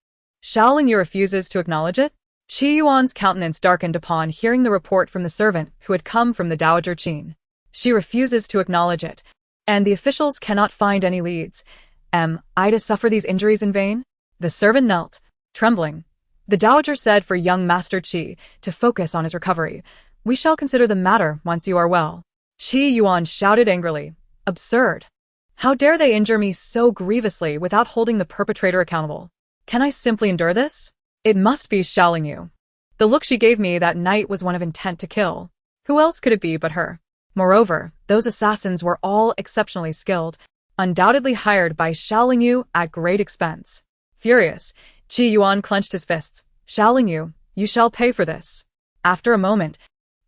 Shaoling Yu refuses to acknowledge it? Qi Yuan's countenance darkened upon hearing the report from the servant who had come from the Dowager Qin. She refuses to acknowledge it, and the officials cannot find any leads. Am I to suffer these injuries in vain? The servant knelt, trembling. The Dowager said for young Master Qi to focus on his recovery. We shall consider the matter once you are well. Qi Yuan shouted angrily. Absurd. How dare they injure me so grievously without holding the perpetrator accountable? Can I simply endure this? It must be Shaoling Yu. The look she gave me that night was one of intent to kill. Who else could it be but her? Moreover, those assassins were all exceptionally skilled, undoubtedly hired by Shaoling Yu at great expense. Furious, Qi Yuan clenched his fists. Shaoling Yu, you shall pay for this. After a moment,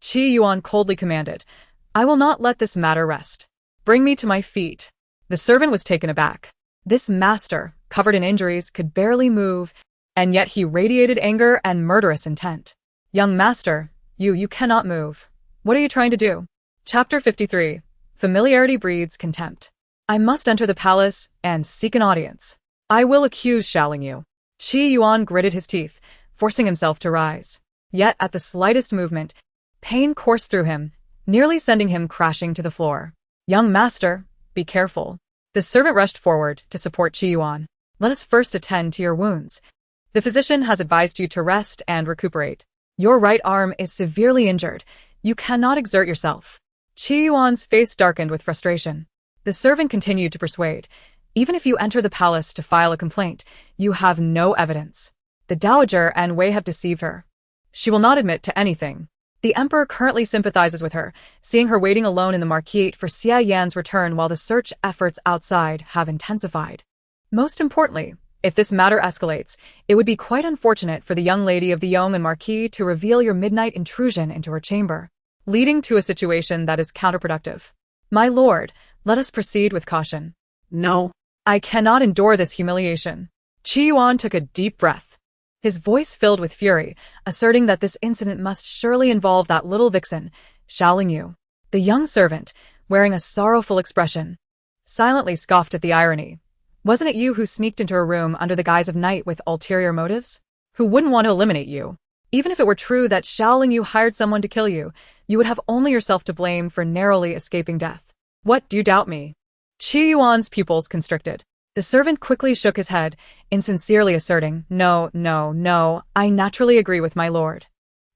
Qi Yuan coldly commanded, I will not let this matter rest. Bring me to my feet. The servant was taken aback. This master, covered in injuries, could barely move, and yet he radiated anger and murderous intent. Young master, you cannot move. What are you trying to do? Chapter 53. Familiarity breeds contempt. I must enter the palace and seek an audience. I will accuse Shaoling Yu. Qi Yuan gritted his teeth, forcing himself to rise. Yet at the slightest movement, pain coursed through him, nearly sending him crashing to the floor. Young master, be careful. The servant rushed forward to support Qi Yuan. Let us first attend to your wounds. The physician has advised you to rest and recuperate. Your right arm is severely injured. You cannot exert yourself. Qi Yuan's face darkened with frustration. The servant continued to persuade. Even if you enter the palace to file a complaint, you have no evidence. The Dowager and Wei have deceived her. She will not admit to anything. The Emperor currently sympathizes with her, seeing her waiting alone in the Marquise for Xia Yan's return while the search efforts outside have intensified. Most importantly, if this matter escalates, it would be quite unfortunate for the young lady of the Yeoman Marquise to reveal your midnight intrusion into her chamber, leading to a situation that is counterproductive. My lord, let us proceed with caution. No. I cannot endure this humiliation. Qi Yuan took a deep breath. His voice filled with fury, asserting that this incident must surely involve that little vixen, Shaoling Yu. The young servant, wearing a sorrowful expression, silently scoffed at the irony. Wasn't it you who sneaked into her room under the guise of night with ulterior motives? Who wouldn't want to eliminate you? Even if it were true that Xiao Yu hired someone to kill you, you would have only yourself to blame for narrowly escaping death. What, do you doubt me? Qi Yuan's pupils constricted. The servant quickly shook his head, insincerely asserting, No, no, no, I naturally agree with my lord.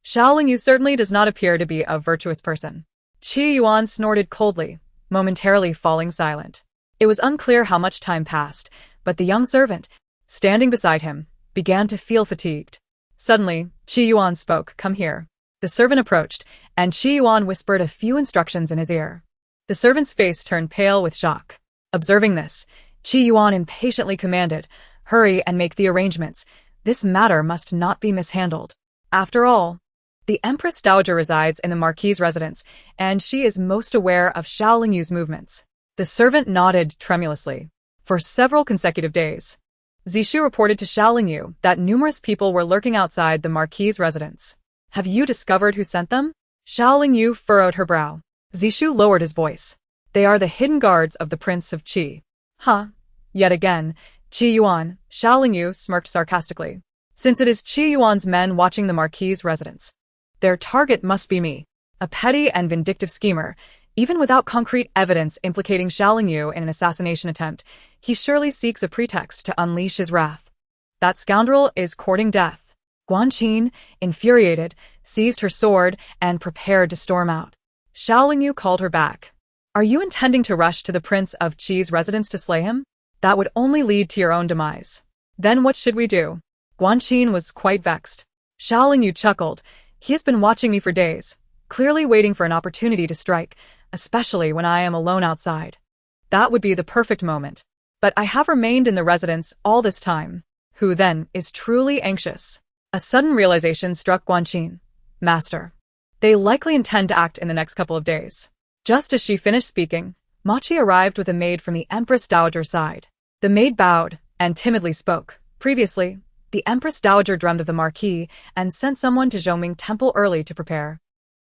Xiao Yu certainly does not appear to be a virtuous person. Qi Yuan snorted coldly, momentarily falling silent. It was unclear how much time passed, but the young servant, standing beside him, began to feel fatigued. Suddenly, Qi Yuan spoke, Come here. The servant approached, and Qi Yuan whispered a few instructions in his ear. The servant's face turned pale with shock. Observing this, Qi Yuan impatiently commanded, Hurry and make the arrangements. This matter must not be mishandled. After all, the Empress Dowager resides in the Marquis's residence, and she is most aware of Xiao Yu's movements. The servant nodded tremulously. For several consecutive days, Zishu reported to Xiao Yu that numerous people were lurking outside the Marquis's residence. Have you discovered who sent them? Xiao Yu furrowed her brow. Zishu lowered his voice. They are the hidden guards of the Prince of Qi. Huh? Yet again, Qi Yuan, Xiao Yu smirked sarcastically. Since it is Qi Yuan's men watching the Marquis's residence, their target must be me, a petty and vindictive schemer. Even without concrete evidence implicating Xiao Yu in an assassination attempt, he surely seeks a pretext to unleash his wrath. That scoundrel is courting death. Guanqin, infuriated, seized her sword and prepared to storm out. Xiao Yu called her back. Are you intending to rush to the Prince of Qi's residence to slay him? That would only lead to your own demise. Then what should we do? Guanqin was quite vexed. Xiao Yu chuckled. He has been watching me for days, clearly waiting for an opportunity to strike, especially when I am alone outside. That would be the perfect moment. But I have remained in the residence all this time. Who then is truly anxious? A sudden realization struck Guanqin. Master. They likely intend to act in the next couple of days. Just as she finished speaking, Machi arrived with a maid from the Empress Dowager's side. The maid bowed and timidly spoke. Previously, the Empress Dowager dreamed of the Marquis and sent someone to Zhongming Temple early to prepare.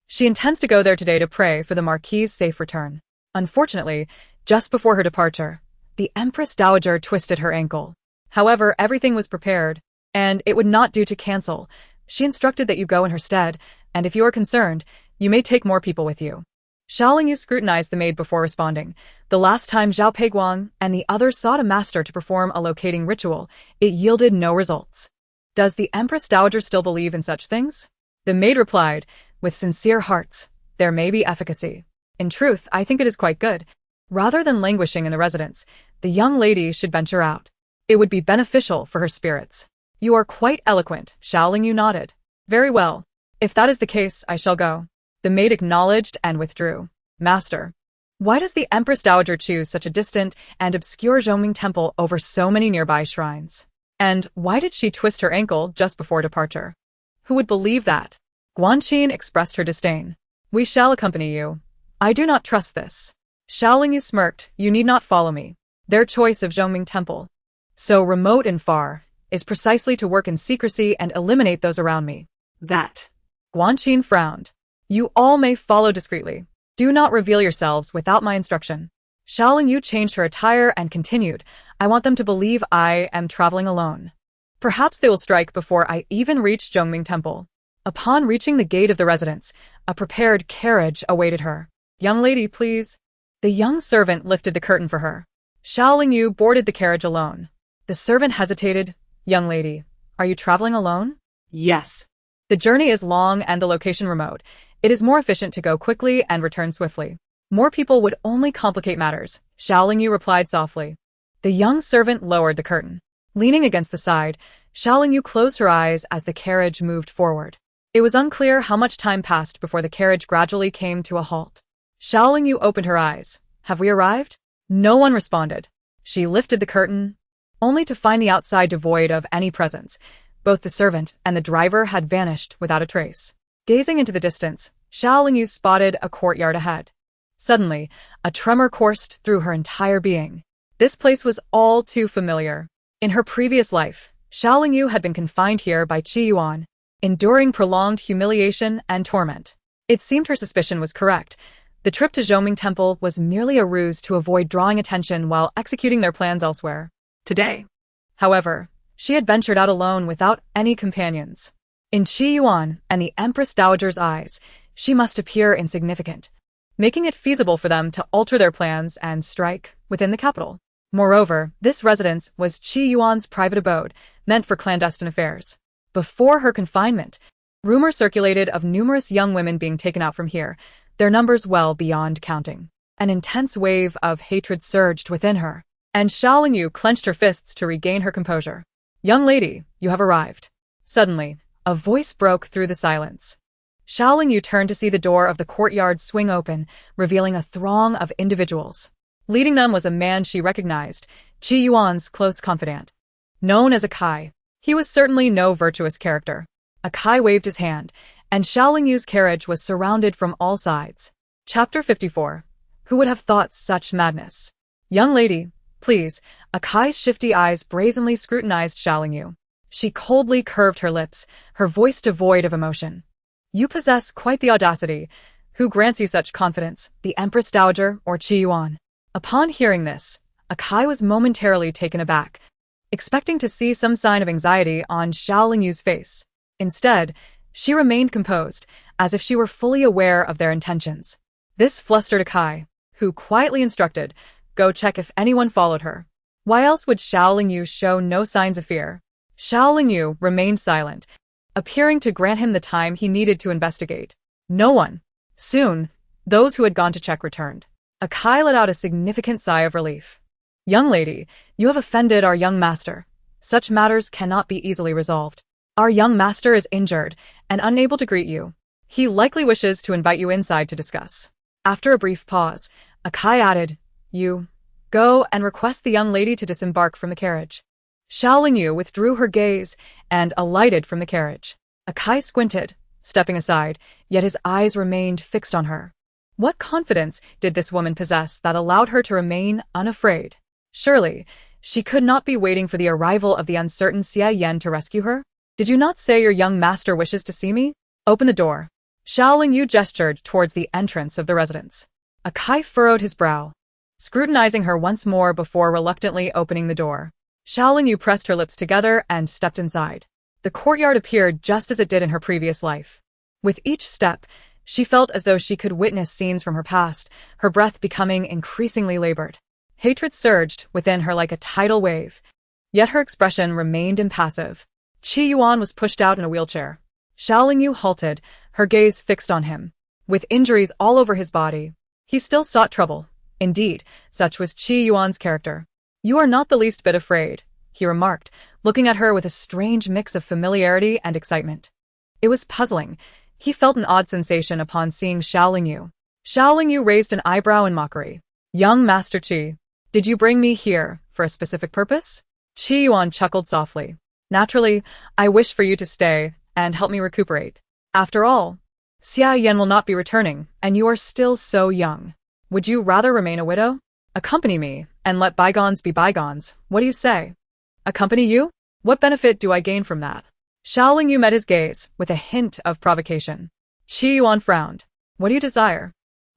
She intends to go there today to pray for the Marquis's safe return. Unfortunately, just before her departure, the Empress Dowager twisted her ankle. However, everything was prepared, and it would not do to cancel. She instructed that you go in her stead, and if you are concerned, you may take more people with you. Xiao Yu scrutinized the maid before responding. The last time Zhao Peiguang and the others sought a master to perform a locating ritual, it yielded no results. Does the Empress Dowager still believe in such things? The maid replied, with sincere hearts, there may be efficacy. In truth, I think it is quite good. Rather than languishing in the residence, the young lady should venture out. It would be beneficial for her spirits. You are quite eloquent, Xiao Yu nodded. Very well. If that is the case, I shall go. The maid acknowledged and withdrew. Master. Why does the Empress Dowager choose such a distant and obscure Zhongming temple over so many nearby shrines? And why did she twist her ankle just before departure? Who would believe that? Guanqin expressed her disdain. We shall accompany you. I do not trust this. Xiao Yu smirked. You need not follow me. Their choice of Zhongming temple, so remote and far, is precisely to work in secrecy and eliminate those around me. That. Guanqin frowned. You all may follow discreetly. Do not reveal yourselves without my instruction. Xiao Yu changed her attire and continued, I want them to believe I am traveling alone. Perhaps they will strike before I even reach Zhongming Temple. Upon reaching the gate of the residence, a prepared carriage awaited her. Young lady, please. The young servant lifted the curtain for her. Xiao Yu boarded the carriage alone. The servant hesitated. Young lady, are you traveling alone? Yes. The journey is long and the location remote. It is more efficient to go quickly and return swiftly. More people would only complicate matters, Xiao Yu replied softly. The young servant lowered the curtain. Leaning against the side, Xiao Yu closed her eyes as the carriage moved forward. It was unclear how much time passed before the carriage gradually came to a halt. Xiao Yu opened her eyes. Have we arrived? No one responded. She lifted the curtain, only to find the outside devoid of any presence. Both the servant and the driver had vanished without a trace. Gazing into the distance, Xiao Yu spotted a courtyard ahead. Suddenly, a tremor coursed through her entire being. This place was all too familiar. In her previous life, Xiao Yu had been confined here by Qi Yuan, enduring prolonged humiliation and torment. It seemed her suspicion was correct. The trip to Zhongming Temple was merely a ruse to avoid drawing attention while executing their plans elsewhere. Today. However, she had ventured out alone without any companions. In Qi Yuan and the Empress Dowager's eyes, she must appear insignificant, making it feasible for them to alter their plans and strike within the capital. Moreover, this residence was Qi Yuan's private abode, meant for clandestine affairs. Before her confinement, rumor circulated of numerous young women being taken out from here, their numbers well beyond counting. An intense wave of hatred surged within her, and Xiaolingyu clenched her fists to regain her composure. "Young lady, you have arrived." Suddenly, a voice broke through the silence. Xiaolingyu turned to see the door of the courtyard swing open, revealing a throng of individuals. Leading them was a man she recognized, Qi Yuan's close confidant. Known as Akai, he was certainly no virtuous character. Akai waved his hand, and Xiaolingyu's carriage was surrounded from all sides. Chapter 54. Who would have thought such madness? "Young lady, please." Akai's shifty eyes brazenly scrutinized Xiaolingyu. She coldly curved her lips, her voice devoid of emotion. "You possess quite the audacity. Who grants you such confidence, the Empress Dowager or Qi Yuan?" Upon hearing this, Akai was momentarily taken aback, expecting to see some sign of anxiety on Xiaolingyu's face. Instead, she remained composed, as if she were fully aware of their intentions. This flustered Akai, who quietly instructed, "Go check if anyone followed her." Why else would Xiaolingyu show no signs of fear? Xiaolingyu remained silent, appearing to grant him the time he needed to investigate. No one. Soon, those who had gone to check returned. Akai let out a significant sigh of relief. "Young lady, you have offended our young master. Such matters cannot be easily resolved. Our young master is injured and unable to greet you. He likely wishes to invite you inside to discuss." After a brief pause, Akai added, "You go and request the young lady to disembark from the carriage." Xiaolingyu withdrew her gaze and alighted from the carriage. Akai squinted, stepping aside, yet his eyes remained fixed on her. What confidence did this woman possess that allowed her to remain unafraid? Surely, she could not be waiting for the arrival of the uncertain Xie Yan to rescue her? "Did you not say your young master wishes to see me? Open the door." Xiaolingyu gestured towards the entrance of the residence. Akai furrowed his brow, scrutinizing her once more before reluctantly opening the door. Xiaolingyu pressed her lips together and stepped inside. The courtyard appeared just as it did in her previous life. With each step, she felt as though she could witness scenes from her past, her breath becoming increasingly labored. Hatred surged within her like a tidal wave, yet her expression remained impassive. Qi Yuan was pushed out in a wheelchair. Xiaolingyu halted, her gaze fixed on him. With injuries all over his body, he still sought trouble. Indeed, such was Qi Yuan's character. "You are not the least bit afraid," he remarked, looking at her with a strange mix of familiarity and excitement. It was puzzling. He felt an odd sensation upon seeing Xiaolingyu. Xiaolingyu raised an eyebrow in mockery. "Young Master Qi, did you bring me here for a specific purpose?" Qi Yuan chuckled softly. "Naturally, I wish for you to stay and help me recuperate. After all, Xie Yan will not be returning, and you are still so young. Would you rather remain a widow? Accompany me, and let bygones be bygones. What do you say?" "Accompany you? What benefit do I gain from that?" Xiaolingyu met his gaze with a hint of provocation. Qi Yuan frowned. "What do you desire?"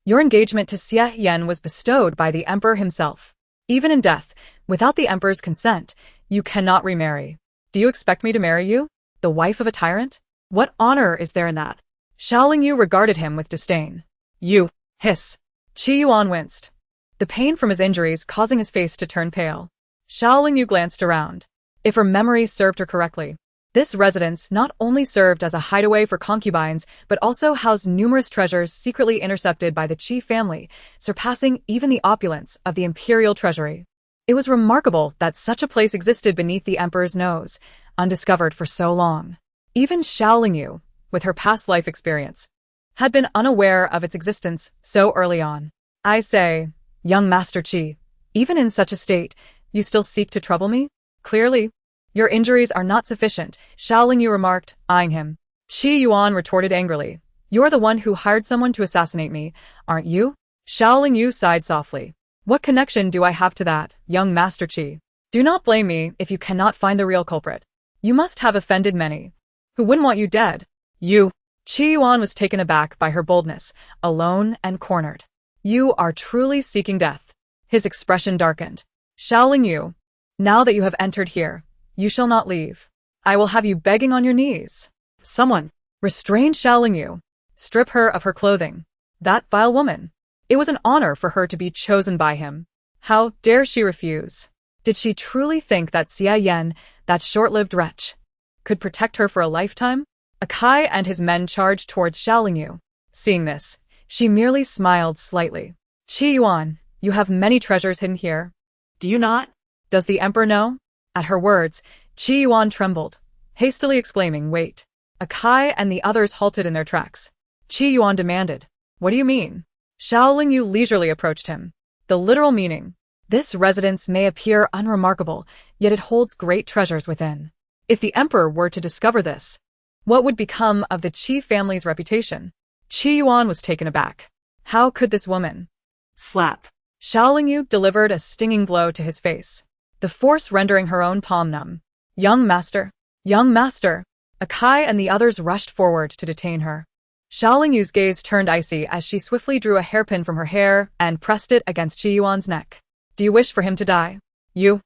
"Your engagement to Xie Yan was bestowed by the emperor himself. Even in death, without the emperor's consent, you cannot remarry. Do you expect me to marry you? The wife of a tyrant? What honor is there in that?" Xiaolingyu regarded him with disdain. "You!" Hiss. Qi Yuan winced, the pain from his injuries causing his face to turn pale. Xiaolingyu glanced around. If her memory served her correctly, this residence not only served as a hideaway for concubines, but also housed numerous treasures secretly intercepted by the Qi family, surpassing even the opulence of the imperial treasury. It was remarkable that such a place existed beneath the emperor's nose, undiscovered for so long. Even Xiaolingyu, with her past life experience, had been unaware of its existence so early on. "I say, young Master Qi, even in such a state, you still seek to trouble me? Clearly, your injuries are not sufficient," Xiaolingyu remarked, eyeing him. Qi Yuan retorted angrily. "You're the one who hired someone to assassinate me, aren't you?" Xiaolingyu sighed softly. "What connection do I have to that, young Master Qi? Do not blame me if you cannot find the real culprit. You must have offended many. Who wouldn't want you dead? You." Qi Yuan was taken aback by her boldness, alone and cornered. "You are truly seeking death." His expression darkened. "Xiaolingyu, now that you have entered here, you shall not leave. I will have you begging on your knees." Someone. Restrain Xiaoling Yu. Strip her of her clothing. That vile woman. It was an honor for her to be chosen by him. How dare she refuse? Did she truly think that Xia Yan, that short-lived wretch, could protect her for a lifetime? Akai and his men charged towards Xiaoling Yu. Seeing this, she merely smiled slightly. Qi Yuan, you have many treasures hidden here. Do you not? Does the emperor know? At her words, Qi Yuan trembled, hastily exclaiming, wait. Akai and the others halted in their tracks. Qi Yuan demanded, what do you mean? Xiaoling Yu leisurely approached him. The literal meaning. This residence may appear unremarkable, yet it holds great treasures within. If the emperor were to discover this, what would become of the Qi family's reputation? Qi Yuan was taken aback. How could this woman? Slap. Xiaoling Yu delivered a stinging blow to his face, the force rendering her own palm numb. Young master! Young master! Akai and the others rushed forward to detain her. Xiaoling Yu's gaze turned icy as she swiftly drew a hairpin from her hair and pressed it against Qi Yuan's neck. Do you wish for him to die? You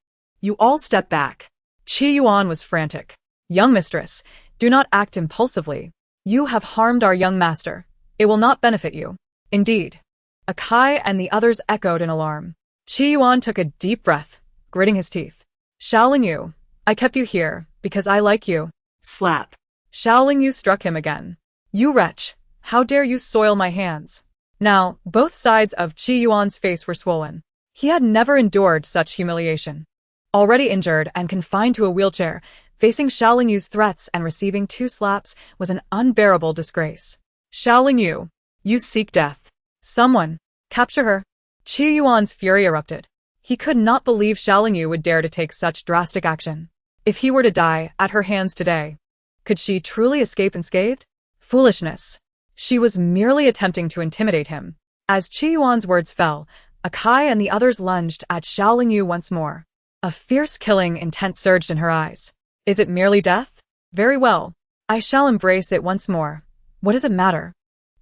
all step back. Qi Yuan was frantic. Young mistress, do not act impulsively. You have harmed our young master. It will not benefit you. Indeed. Akai and the others echoed in alarm. Qi Yuan took a deep breath, gritting his teeth. Xiaoling Yu, I kept you here because I like you. Slap. Xiaoling Yu struck him again. You wretch, how dare you soil my hands? Now, both sides of Qi Yuan's face were swollen. He had never endured such humiliation. Already injured and confined to a wheelchair, facing Xiaoling Yu's threats and receiving 2 slaps was an unbearable disgrace. Xiaoling Yu, you seek death. Someone, capture her. Qi Yuan's fury erupted. He could not believe Xiaoling Yu would dare to take such drastic action. If he were to die at her hands today, could she truly escape unscathed? Foolishness. She was merely attempting to intimidate him. As Qi Yuan's words fell, Akai and the others lunged at Xiaoling Yu once more. A fierce killing intent surged in her eyes. Is it merely death? Very well. I shall embrace it once more. What does it matter?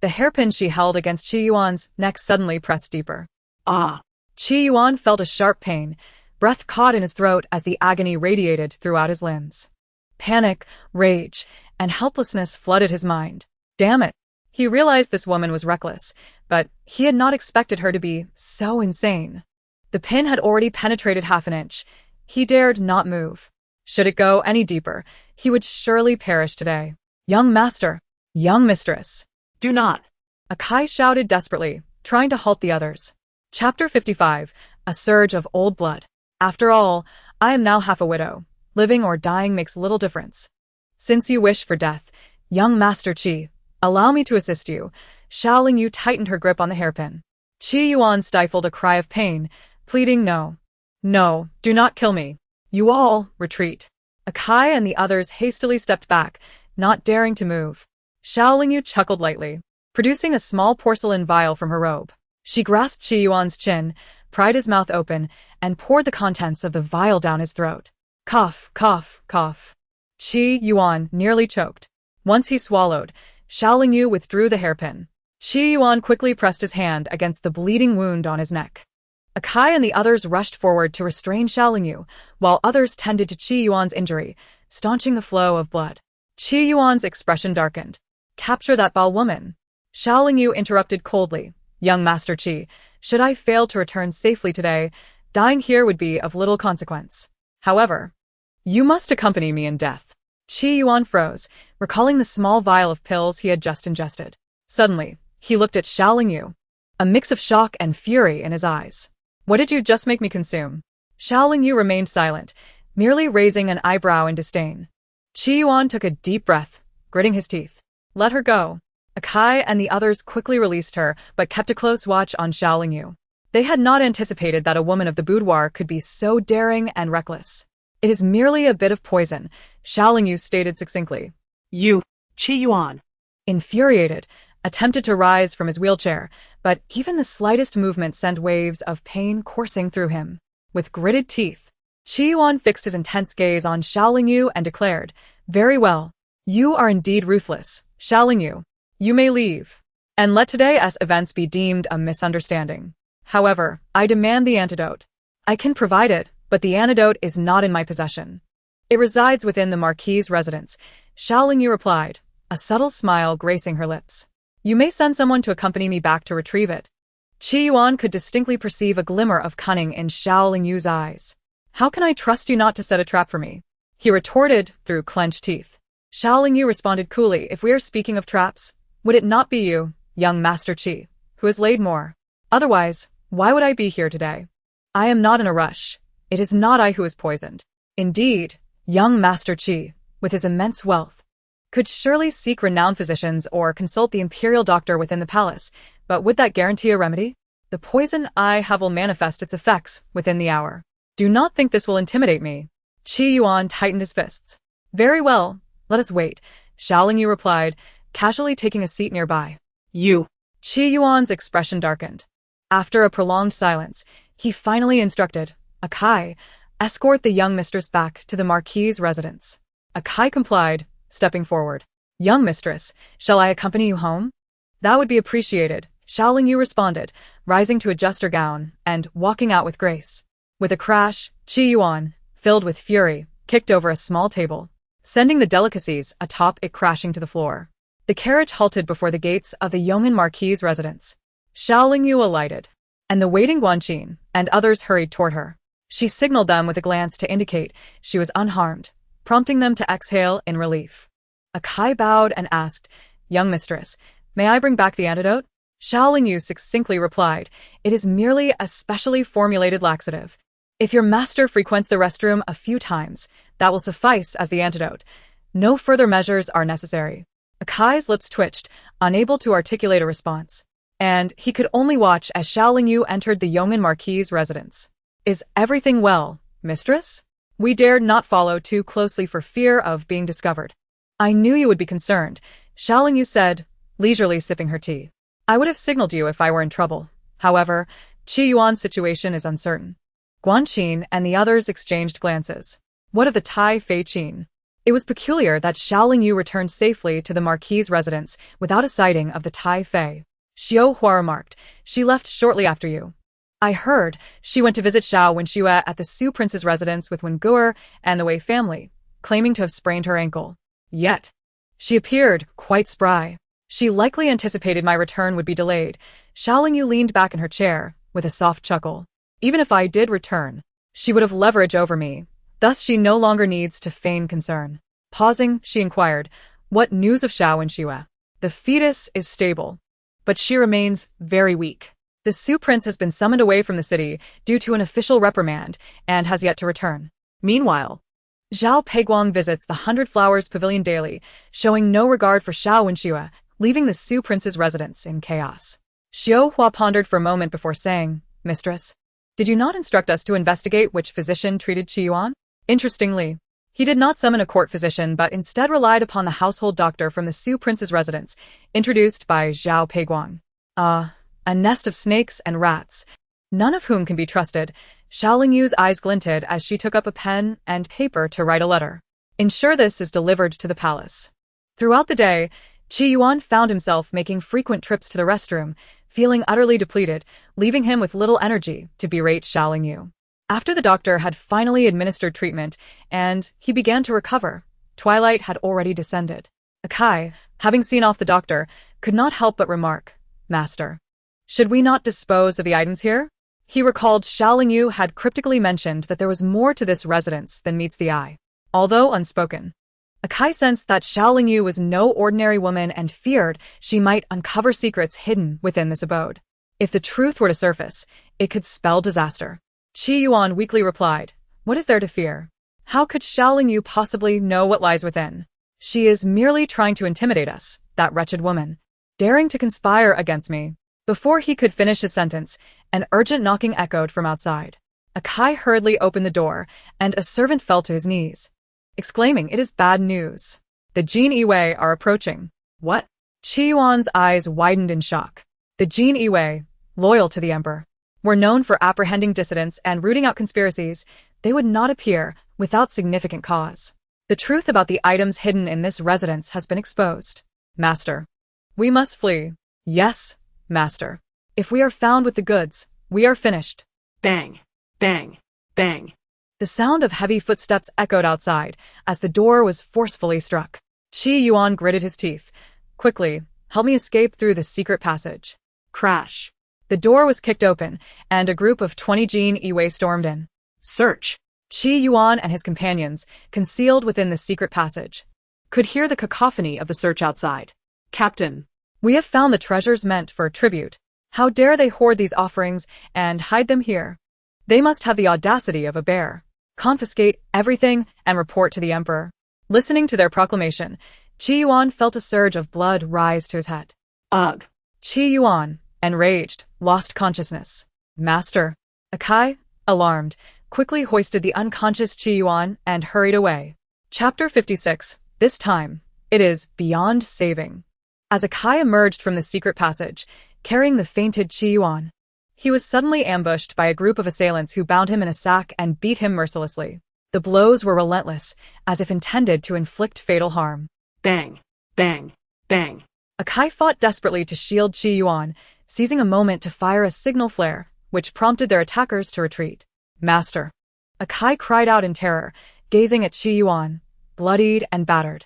The hairpin she held against Qi Yuan's neck suddenly pressed deeper. Ah! Qi Yuan felt a sharp pain. Breath caught in his throat as the agony radiated throughout his limbs. Panic, rage, and helplessness flooded his mind. Damn it! He realized this woman was reckless, but he had not expected her to be so insane. The pin had already penetrated half an inch. He dared not move. Should it go any deeper, he would surely perish today. Young master! Young mistress! Do not! Akai shouted desperately, trying to halt the others. Chapter 55, A Surge of Old Blood. After all, I am now half a widow. Living or dying makes little difference. Since you wish for death, young Master Qi, allow me to assist you. Xiaoling Yu tightened her grip on the hairpin. Qi Yuan stifled a cry of pain, pleading no. No, do not kill me. You all, retreat. Akai and the others hastily stepped back, not daring to move. Xiaoling Yu chuckled lightly, producing a small porcelain vial from her robe. She grasped Qi Yuan's chin, pried his mouth open, and poured the contents of the vial down his throat. Cough, cough, cough. Qi Yuan nearly choked. Once he swallowed, Xiaoling Yu withdrew the hairpin. Qi Yuan quickly pressed his hand against the bleeding wound on his neck. Akai and the others rushed forward to restrain Xiaoling Yu, while others tended to Qi Yuan's injury, staunching the flow of blood. Qi Yuan's expression darkened. Capture that vile woman. Xiaoling Yu interrupted coldly. Young Master Qi, should I fail to return safely today, dying here would be of little consequence. However, you must accompany me in death. Qi Yuan froze, recalling the small vial of pills he had just ingested. Suddenly, he looked at Xiaoling Yu, a mix of shock and fury in his eyes. What did you just make me consume? Xiaoling Yu remained silent, merely raising an eyebrow in disdain. Qi Yuan took a deep breath, gritting his teeth. Let her go. Akai and the others quickly released her, but kept a close watch on Xiaoling Yu. They had not anticipated that a woman of the boudoir could be so daring and reckless. It is merely a bit of poison, Xiaoling Yu stated succinctly. You, Qi Yuan. Infuriated, attempted to rise from his wheelchair, but even the slightest movement sent waves of pain coursing through him. With gritted teeth, Qi Yuan fixed his intense gaze on Xiaoling Yu and declared, Very well. You are indeed ruthless, Xiaoling Yu. You may leave. And let today's events be deemed a misunderstanding. However, I demand the antidote. I can provide it, but the antidote is not in my possession. It resides within the Marquis's residence, Xiaoling Yu replied, a subtle smile gracing her lips. You may send someone to accompany me back to retrieve it. Qi Yuan could distinctly perceive a glimmer of cunning in Xiao Lingyu's eyes. How can I trust you not to set a trap for me? He retorted through clenched teeth. Xiao Lingyu responded coolly, if we are speaking of traps, would it not be you, young Master Qi, who has laid more? Otherwise, why would I be here today? I am not in a rush. It is not I who is poisoned. Indeed, young Master Qi, with his immense wealth, could surely seek renowned physicians or consult the imperial doctor within the palace, but would that guarantee a remedy? The poison I have will manifest its effects within the hour. Do not think this will intimidate me. Qi Yuan tightened his fists. Very well, let us wait, Xiao Lingyu replied, casually taking a seat nearby. You. Qi Yuan's expression darkened. After a prolonged silence, he finally instructed, Akai, escort the young mistress back to the Marquis's residence. Akai complied, stepping forward. Young mistress, shall I accompany you home? That would be appreciated, Xiao Lingyu responded, rising to adjust her gown and walking out with grace. With a crash, Qi Yuan, filled with fury, kicked over a small table, sending the delicacies atop it crashing to the floor. The carriage halted before the gates of the Yeoman Marquis's residence. Xiao Lingyu alighted, and the waiting Guanqin and others hurried toward her. She signaled them with a glance to indicate she was unharmed, prompting them to exhale in relief. Akai bowed and asked, Young mistress, may I bring back the antidote? Xiao Lingyu succinctly replied, It is merely a specially formulated laxative. If your master frequents the restroom a few times, that will suffice as the antidote. No further measures are necessary. Akai's lips twitched, unable to articulate a response, and he could only watch as Xiao Lingyu entered the Yeoman Marquis's residence. Is everything well, mistress? We dared not follow too closely for fear of being discovered. I knew you would be concerned, Xiao Lingyu said, leisurely sipping her tea. I would have signaled you if I were in trouble. However, Qi Yuan's situation is uncertain. Guanqin and the others exchanged glances. What of the Tai Fei Qin? It was peculiar that Xiao Lingyu returned safely to the Marquis's residence without a sighting of the Tai Fei. Xiao Hua remarked, she left shortly after you. I heard she went to visit Xiao Wenxue at the Su Prince's residence with Wengu'er and the Wei family, claiming to have sprained her ankle. Yet, she appeared quite spry. She likely anticipated my return would be delayed. Xiao Lingyu leaned back in her chair, with a soft chuckle. Even if I did return, she would have leverage over me. Thus she no longer needs to feign concern. Pausing, she inquired, what news of Xiao Wenxue? The fetus is stable, but she remains very weak. The Su Prince has been summoned away from the city due to an official reprimand and has yet to return. Meanwhile, Zhao Peiguang visits the Hundred Flowers Pavilion daily, showing no regard for Xiao Wenxue, leaving the Su Prince's residence in chaos. Xiao Hua pondered for a moment before saying, Mistress, did you not instruct us to investigate which physician treated Qi Yuan? Interestingly, he did not summon a court physician but instead relied upon the household doctor from the Su Prince's residence, introduced by Zhao Peiguang. A nest of snakes and rats, none of whom can be trusted. Xiao Lingyu's eyes glinted as she took up a pen and paper to write a letter. Ensure this is delivered to the palace. Throughout the day, Qi Yuan found himself making frequent trips to the restroom, feeling utterly depleted, leaving him with little energy to berate Xiao Lingyu. After the doctor had finally administered treatment and he began to recover, twilight had already descended. Akai, having seen off the doctor, could not help but remark, Master, should we not dispose of the items here? He recalled Xiao Lingyu had cryptically mentioned that there was more to this residence than meets the eye. Although unspoken, Akai sensed that Xiao Lingyu was no ordinary woman and feared she might uncover secrets hidden within this abode. If the truth were to surface, it could spell disaster. Qi Yuan weakly replied, what is there to fear? How could Xiao Lingyu possibly know what lies within? She is merely trying to intimidate us, that wretched woman, daring to conspire against me. Before he could finish his sentence, an urgent knocking echoed from outside. Akai hurriedly opened the door, and a servant fell to his knees, exclaiming, it is bad news. The Jin Yiwei are approaching. What? Qi Yuan's eyes widened in shock. The Jin Yiwei, loyal to the emperor, were known for apprehending dissidents and rooting out conspiracies. They would not appear without significant cause. The truth about the items hidden in this residence has been exposed. Master, we must flee. Yes, Master. If we are found with the goods, we are finished. Bang, bang, bang. The sound of heavy footsteps echoed outside as the door was forcefully struck. Qi Yuan gritted his teeth. Quickly, help me escape through the secret passage. Crash. The door was kicked open, and a group of 20 Jin Iwei stormed in. Search. Qi Yuan and his companions, concealed within the secret passage, Could hear the cacophony of the search outside. Captain. We have found the treasures meant for tribute. How dare they hoard these offerings and hide them here? They must have the audacity of a bear. Confiscate everything and report to the emperor. Listening to their proclamation, Qi Yuan felt a surge of blood rise to his head. Ugh. Qi Yuan, enraged, lost consciousness. Master. Akai, alarmed, quickly hoisted the unconscious Qi Yuan and hurried away. Chapter 56. This time, it is beyond saving. As Akai emerged from the secret passage, carrying the fainted Qi Yuan, he was suddenly ambushed by a group of assailants who bound him in a sack and beat him mercilessly. The blows were relentless, as if intended to inflict fatal harm. Bang. Bang. Bang. Akai fought desperately to shield Qi Yuan, seizing a moment to fire a signal flare, which prompted their attackers to retreat. Master. Akai cried out in terror, gazing at Qi Yuan, bloodied and battered.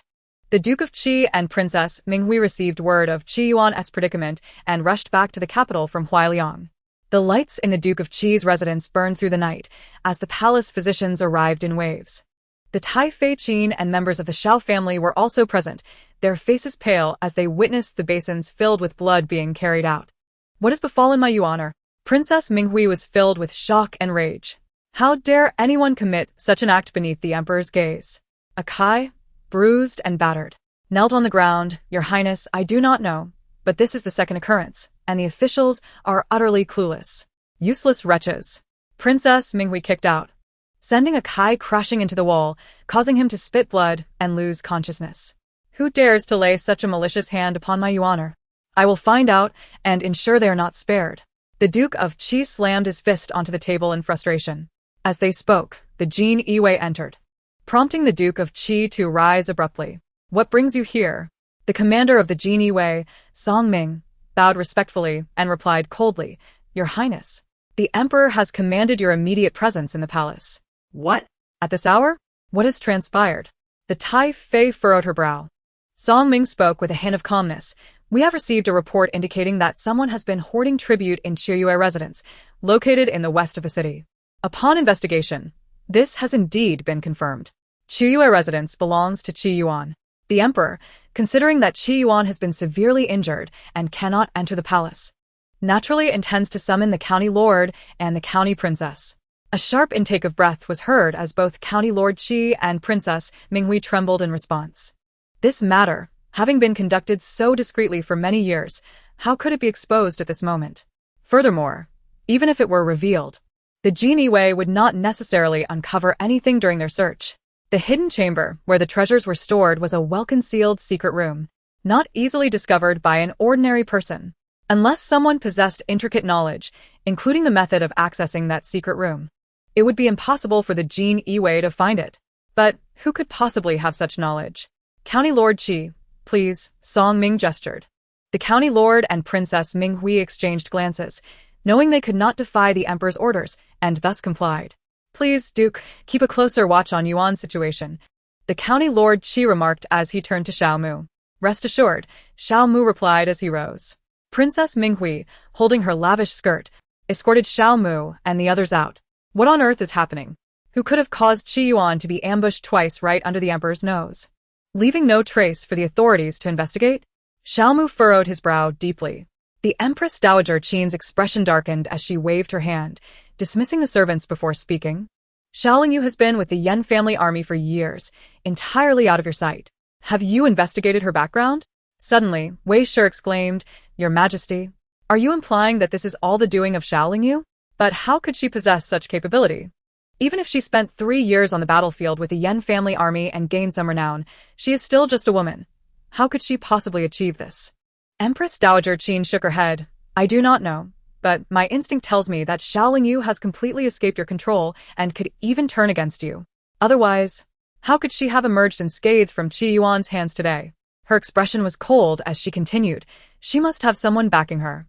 The Duke of Qi and Princess Minghui received word of Qi Yuan's predicament and rushed back to the capital from Huailiang. The lights in the Duke of Qi's residence burned through the night as the palace physicians arrived in waves. The Tai Fei Qin and members of the Shao family were also present, their faces pale as they witnessed the basins filled with blood being carried out. What has befallen my Yuan? Princess Minghui was filled with shock and rage. How dare anyone commit such an act beneath the emperor's gaze? Akai, bruised and battered, knelt on the ground. Your Highness, I do not know, but this is the second occurrence, and the officials are utterly clueless. Useless wretches. Princess Minghui kicked out, sending Akai crashing into the wall, causing him to spit blood and lose consciousness. Who dares to lay such a malicious hand upon my Yuan? I will find out and ensure they are not spared. The Duke of Qi slammed his fist onto the table in frustration. As they spoke, the Jin Iwei entered, prompting the Duke of Qi to rise abruptly. What brings you here? The commander of the Jin Iwei, Song Ming, bowed respectfully and replied coldly, Your Highness, the Emperor has commanded your immediate presence in the palace. What? At this hour? What has transpired? The Tai Fei furrowed her brow. Song Ming spoke with a hint of calmness. We have received a report indicating that someone has been hoarding tribute in Chiuyue residence, located in the west of the city. Upon investigation, this has indeed been confirmed. Chiuyue residence belongs to Qi Yuan. The emperor, considering that Qi Yuan has been severely injured and cannot enter the palace, naturally intends to summon the county lord and the county princess. A sharp intake of breath was heard as both county lord Qi and Princess Minghui trembled in response. This matter, having been conducted so discreetly for many years, how could it be exposed at this moment? Furthermore, even if it were revealed, the Jin Iwei would not necessarily uncover anything during their search. The hidden chamber where the treasures were stored was a well-concealed secret room, not easily discovered by an ordinary person, unless someone possessed intricate knowledge, including the method of accessing that secret room. It would be impossible for the Jin Iwei to find it. But who could possibly have such knowledge? County Lord Qi, please, Song Ming gestured. The County Lord and Princess Minghui exchanged glances, knowing they could not defy the Emperor's orders, and thus complied. Please, Duke, keep a closer watch on Yuan's situation, the County Lord Qi remarked as he turned to Xiao Mu. Rest assured, Xiao Mu replied as he rose. Princess Minghui, holding her lavish skirt, escorted Xiao Mu and the others out. What on earth is happening? Who could have caused Qi Yuan to be ambushed twice right under the Emperor's nose? Leaving no trace for the authorities to investigate? Xiao Mu furrowed his brow deeply. The Empress Dowager Qin's expression darkened as she waved her hand, dismissing the servants before speaking. Xiaolingyu has been with the Yan family army for years, entirely out of your sight. Have you investigated her background? Suddenly, Wei Shi exclaimed, Your Majesty, are you implying that this is all the doing of Xiaolingyu? But how could she possess such capability? Even if she spent 3 years on the battlefield with the Yan family army and gained some renown, she is still just a woman. How could she possibly achieve this? Empress Dowager Qin shook her head. I do not know, but my instinct tells me that Xiaolingyu has completely escaped your control and could even turn against you. Otherwise, how could she have emerged unscathed from Qi Yuan's hands today? Her expression was cold as she continued. She must have someone backing her.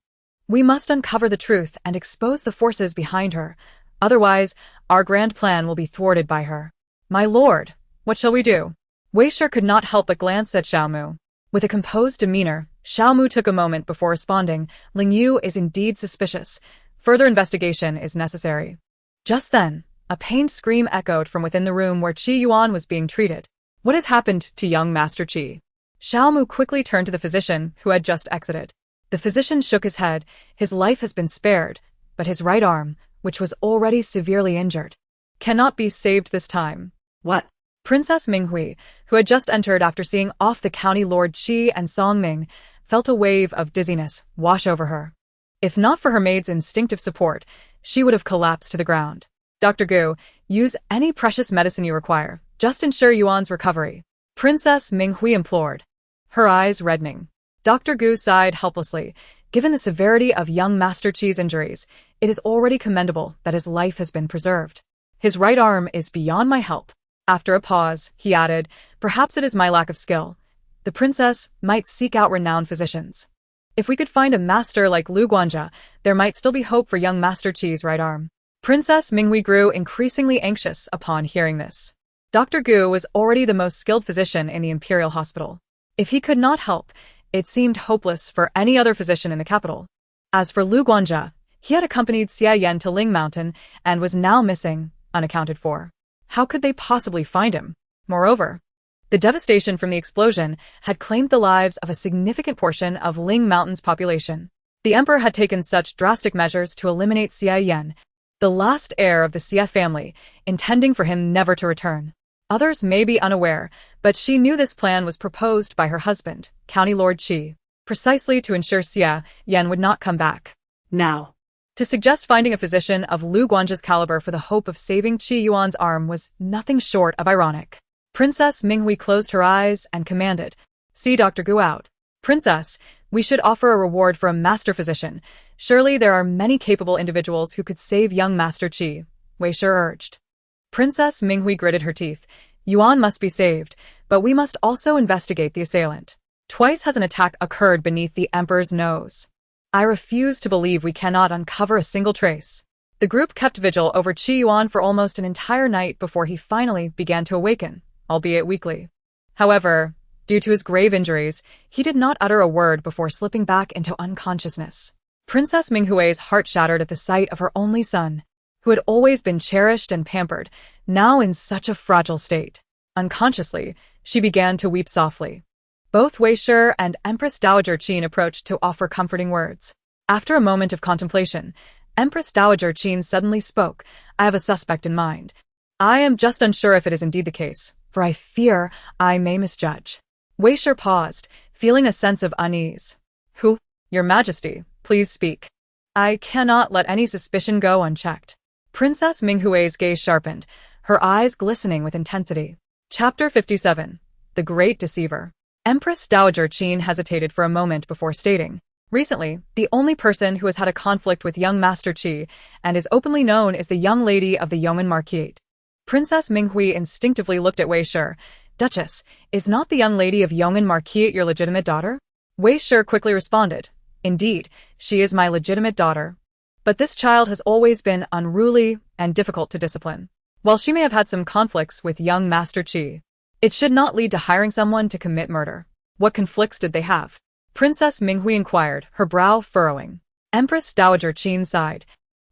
We must uncover the truth and expose the forces behind her. Otherwise, our grand plan will be thwarted by her. My lord, what shall we do? Wei Shi could not help but glance at Xiao Mu. With a composed demeanor, Xiao Mu took a moment before responding. Ling Yu is indeed suspicious. Further investigation is necessary. Just then, a pained scream echoed from within the room where Qi Yuan was being treated. What has happened to young Master Qi? Xiao Mu quickly turned to the physician who had just exited. The physician shook his head. His life has been spared, but his right arm, which was already severely injured, cannot be saved this time. What? Princess Minghui, who had just entered after seeing off the county Lord Qi and Song Ming, felt a wave of dizziness wash over her. If not for her maid's instinctive support, she would have collapsed to the ground. Dr. Gu, use any precious medicine you require. Just ensure Yuan's recovery. Princess Minghui implored, her eyes reddening. Dr. Gu sighed helplessly. Given the severity of young Master Qi's injuries, it is already commendable that his life has been preserved. His right arm is beyond my help. After a pause, he added, perhaps it is my lack of skill. The princess might seek out renowned physicians. If we could find a master like Lu Guanjia, there might still be hope for young Master Qi's right arm. Princess Minghui grew increasingly anxious upon hearing this. Dr. Gu was already the most skilled physician in the imperial hospital. If he could not help, it seemed hopeless for any other physician in the capital. As for Lu Guanjia, he had accompanied Xia Yan to Ling Mountain and was now missing, unaccounted for. How could they possibly find him? Moreover, the devastation from the explosion had claimed the lives of a significant portion of Ling Mountain's population. The emperor had taken such drastic measures to eliminate Xia Yan, the last heir of the Xia family, intending for him never to return. Others may be unaware, but she knew this plan was proposed by her husband, County Lord Qi, precisely to ensure Xia Yan would not come back. Now. To suggest finding a physician of Lu Guanjia's caliber for the hope of saving Qi Yuan's arm was nothing short of ironic. Princess Minghui closed her eyes and commanded, see Dr. Gu out. Princess, we should offer a reward for a master physician. Surely there are many capable individuals who could save young Master Qi, Wei Shi urged. Princess Minghui gritted her teeth. Yuan must be saved, but we must also investigate the assailant. Twice has an attack occurred beneath the emperor's nose. I refuse to believe we cannot uncover a single trace. The group kept vigil over Qi Yuan for almost an entire night before he finally began to awaken, albeit weakly. However, due to his grave injuries, he did not utter a word before slipping back into unconsciousness. Princess Minghui's heart shattered at the sight of her only son, who had always been cherished and pampered, now in such a fragile state. Unconsciously, she began to weep softly. Both Wei Shi and Empress Dowager Qin approached to offer comforting words. After a moment of contemplation, Empress Dowager Qin suddenly spoke, I have a suspect in mind. I am just unsure if it is indeed the case, for I fear I may misjudge. Wei Shi paused, feeling a sense of unease. Who? Your Majesty, please speak. I cannot let any suspicion go unchecked. Princess Minghui's gaze sharpened, her eyes glistening with intensity. Chapter 57. The Great Deceiver. Empress Dowager Qin hesitated for a moment before stating, recently, the only person who has had a conflict with young Master Qi and is openly known is the young lady of the Yeoman Marquise. Princess Minghui instinctively looked at Wei Shi. Duchess, is not the young lady of Yeoman Marquise your legitimate daughter? Wei Shi quickly responded, indeed, she is my legitimate daughter. But this child has always been unruly and difficult to discipline. While she may have had some conflicts with young Master Qi, it should not lead to hiring someone to commit murder. What conflicts did they have? Princess Minghui inquired, her brow furrowing. Empress Dowager Qin sighed.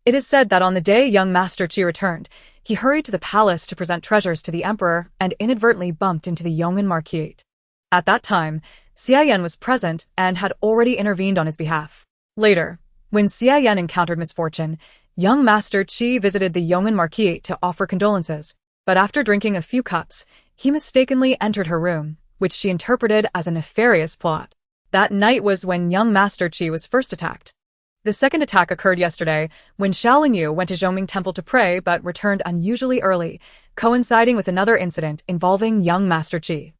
It is said that on the day young Master Qi returned, he hurried to the palace to present treasures to the emperor and inadvertently bumped into the Yeoman Marquise. At that time, Xia Yan was present and had already intervened on his behalf. Later, when Xia Yan encountered misfortune, young Master Qi visited the Yeoman Marquise to offer condolences, but after drinking a few cups, he mistakenly entered her room, which she interpreted as a nefarious plot. That night was when young Master Qi was first attacked. The second attack occurred yesterday, when Xiao Lingyu went to Zhongming Temple to pray but returned unusually early, coinciding with another incident involving young Master Qi.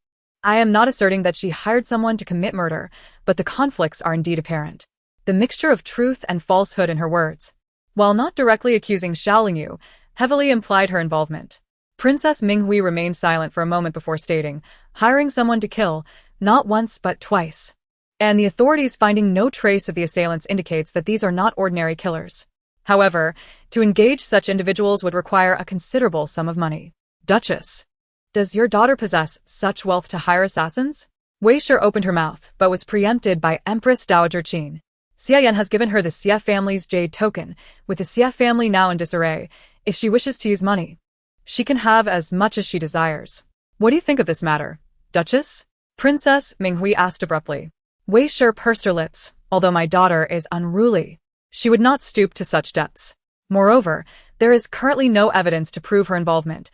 I am not asserting that she hired someone to commit murder, but the conflicts are indeed apparent. The mixture of truth and falsehood in her words, while not directly accusing Xiao Lingyu, heavily implied her involvement. Princess Minghui remained silent for a moment before stating, hiring someone to kill, not once but twice. And the authorities finding no trace of the assailants indicates that these are not ordinary killers. However, to engage such individuals would require a considerable sum of money. Duchess, Does your daughter possess such wealth to hire assassins? Wei Shi opened her mouth, but was preempted by Empress Dowager Qin. Xia Yan has given her the Xia family's jade token, with the Xia family now in disarray. If she wishes to use money, she can have as much as she desires. What do you think of this matter, Duchess? Princess Minghui asked abruptly. Wei Shi pursed her lips. Although my daughter is unruly, she would not stoop to such depths. Moreover, there is currently no evidence to prove her involvement.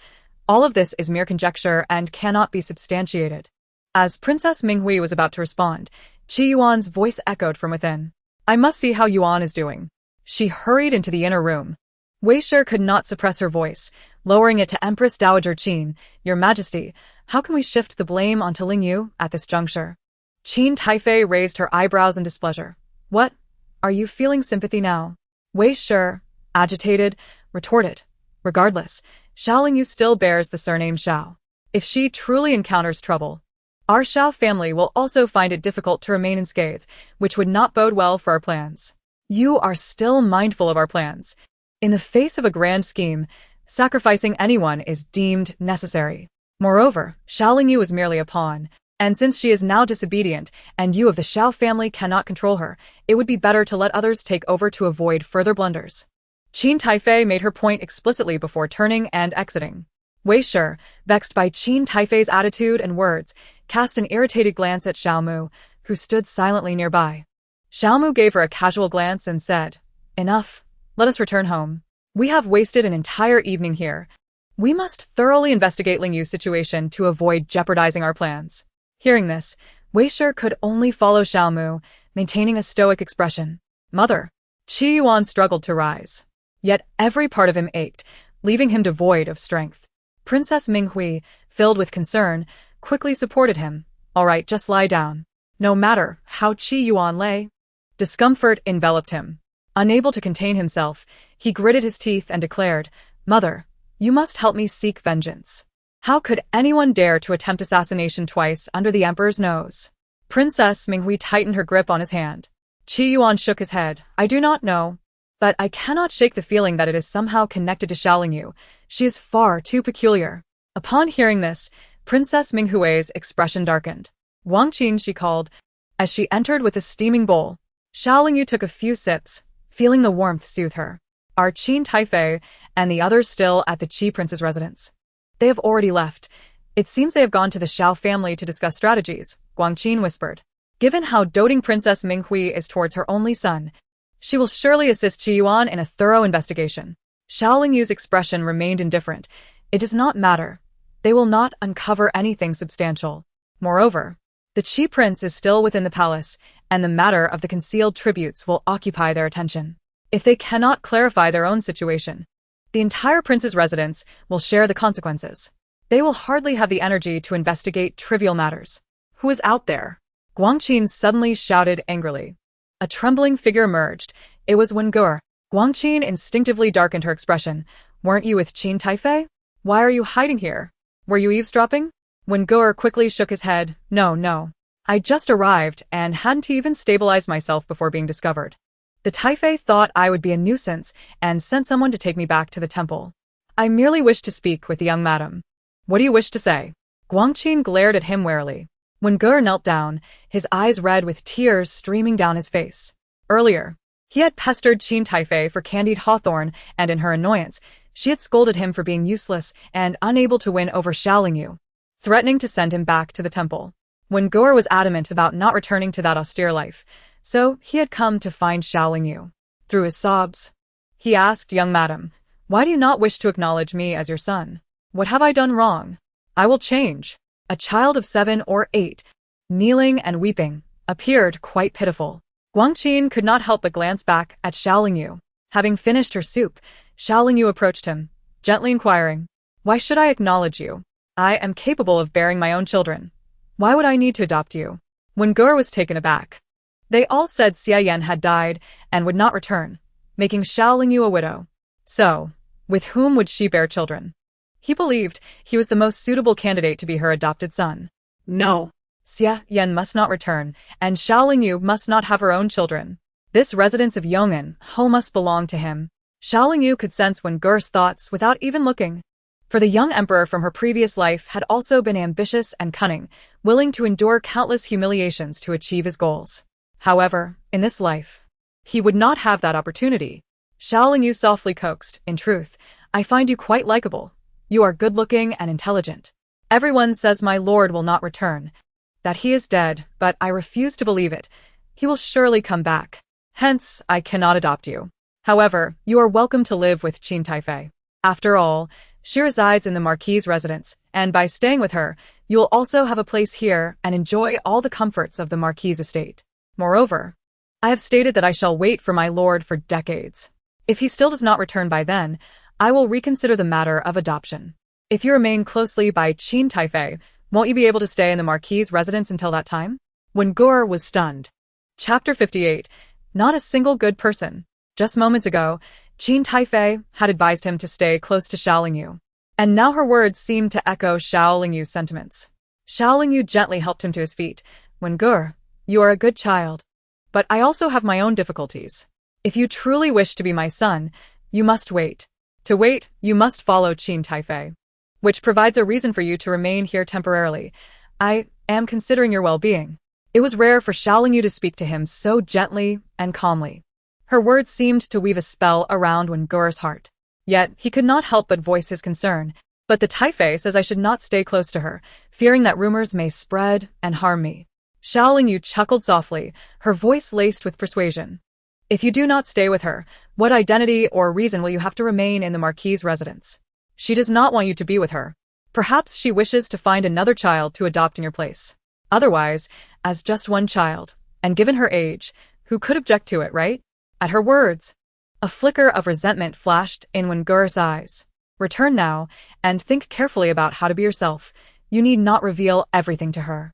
All of this is mere conjecture and cannot be substantiated. As Princess Minghui was about to respond, Qi Yuan's voice echoed from within. I must see how Yuan is doing. She hurried into the inner room. Wei Shi could not suppress her voice, lowering it to Empress Dowager Qin. Your Majesty, how can we shift the blame onto Ling Yu at this juncture? Qin Taifei raised her eyebrows in displeasure. What? Are you feeling sympathy now? Wei Shi, agitated, retorted. Regardless, Xiao Lingyu still bears the surname Xiao. If she truly encounters trouble, our Xiao family will also find it difficult to remain unscathed, which would not bode well for our plans. You are still mindful of our plans. In the face of a grand scheme, sacrificing anyone is deemed necessary. Moreover, Xiao Lingyu is merely a pawn, and since she is now disobedient and you of the Xiao family cannot control her, it would be better to let others take over to avoid further blunders. Qin Taifei made her point explicitly before turning and exiting. Wei Shi, vexed by Qin Taifei's attitude and words, cast an irritated glance at Xiao Mu, who stood silently nearby. Xiao Mu gave her a casual glance and said, Enough. Let us return home. We have wasted an entire evening here. We must thoroughly investigate Ling Yu's situation to avoid jeopardizing our plans. Hearing this, Wei Shi could only follow Xiao Mu, maintaining a stoic expression. Mother. Qi Yuan struggled to rise. Yet every part of him ached, leaving him devoid of strength. Princess Minghui, filled with concern, quickly supported him. All right, just lie down. No matter how Qi Yuan lay, discomfort enveloped him. Unable to contain himself, he gritted his teeth and declared, Mother, you must help me seek vengeance. How could anyone dare to attempt assassination twice under the emperor's nose? Princess Minghui tightened her grip on his hand. Qi Yuan shook his head. I do not know, but I cannot shake the feeling that it is somehow connected to Xiao Lingyu. She is far too peculiar. Upon hearing this, Princess Minghui's expression darkened. Wang Qin, she called, as she entered with a steaming bowl. Xiao Lingyu took a few sips, feeling the warmth soothe her. Are Qin Taifei and the others still at the Qi Prince's residence? They have already left. It seems they have gone to the Xiao family to discuss strategies, Guang Qin whispered. Given how doting Princess Minghui is towards her only son, she will surely assist Qi Yuan in a thorough investigation. Xiao Lingyu's expression remained indifferent. It does not matter. They will not uncover anything substantial. Moreover, the Qi Prince is still within the palace, and the matter of the concealed tributes will occupy their attention. If they cannot clarify their own situation, the entire prince's residence will share the consequences. They will hardly have the energy to investigate trivial matters. Who is out there? Guang Qin suddenly shouted angrily. A trembling figure emerged. It was Wen Gur. Guang Qin instinctively darkened her expression. Weren't you with Qin Taifei? Why are you hiding here? Were you eavesdropping? Wen Gur quickly shook his head. No. I just arrived and hadn't even stabilized myself before being discovered. The Taifei thought I would be a nuisance and sent someone to take me back to the temple. I merely wished to speak with the young madam. What do you wish to say? Guang Qin glared at him warily. When Gur knelt down, his eyes red with tears streaming down his face. Earlier, he had pestered Qin Taifei for candied hawthorn, and in her annoyance, she had scolded him for being useless and unable to win over Xiao Lingyu, threatening to send him back to the temple. When Gur was adamant about not returning to that austere life, so he had come to find Xiao Lingyu. Through his sobs, he asked, Young madam, why do you not wish to acknowledge me as your son? What have I done wrong? I will change. A child of 7 or 8, kneeling and weeping, appeared quite pitiful. Guang Qin could not help but glance back at Xiao Lingyu. Having finished her soup, Xiao Lingyu approached him, gently inquiring, Why should I acknowledge you? I am capable of bearing my own children. Why would I need to adopt you? When Gur was taken aback, they all said Xia Yan had died and would not return, making Xiao Lingyu a widow. So, with whom would she bear children? He believed he was the most suitable candidate to be her adopted son. No. Xia Yan must not return, and Xiao Lingyu must not have her own children. This residence of Yong'an Ho must belong to him. Xiao Lingyu could sense Wen Gur's thoughts without even looking. For the young emperor from her previous life had also been ambitious and cunning, willing to endure countless humiliations to achieve his goals. However, in this life, he would not have that opportunity. Xiao Lingyu softly coaxed, "In truth, I find you quite likable. You are good-looking and intelligent. Everyone says my lord will not return, that he is dead, but I refuse to believe it. He will surely come back. Hence, I cannot adopt you. However, you are welcome to live with Qin Taifei. After all, she resides in the Marquis's residence, and by staying with her, you will also have a place here and enjoy all the comforts of the Marquis's estate. Moreover, I have stated that I shall wait for my lord for decades. If he still does not return by then, I will reconsider the matter of adoption. If you remain closely by Qin Taifei, won't you be able to stay in the Marquis's residence until that time?" When Gur was stunned. Chapter 58. Not a single good person. Just moments ago, Qin Taifei had advised him to stay close to Xiao Lingyu. And now her words seemed to echo Xiao Lingyu's sentiments. Xiao Lingyu gently helped him to his feet. "When Gur, you are a good child. But I also have my own difficulties. If you truly wish to be my son, you must wait. To wait, you must follow Qin Taifei, which provides a reason for you to remain here temporarily. I am considering your well-being." It was rare for Xiao Lingyu to speak to him so gently and calmly. Her words seemed to weave a spell around Wen Gur's heart. Yet, he could not help but voice his concern. "But the Taifei says I should not stay close to her, fearing that rumors may spread and harm me." Xiao Lingyu chuckled softly, her voice laced with persuasion. "If you do not stay with her, what identity or reason will you have to remain in the Marquis's residence? She does not want you to be with her. Perhaps she wishes to find another child to adopt in your place. Otherwise, as just one child, and given her age, who could object to it, right?" At her words, a flicker of resentment flashed in Wen Gur's eyes. "Return now, and think carefully about how to be yourself. You need not reveal everything to her."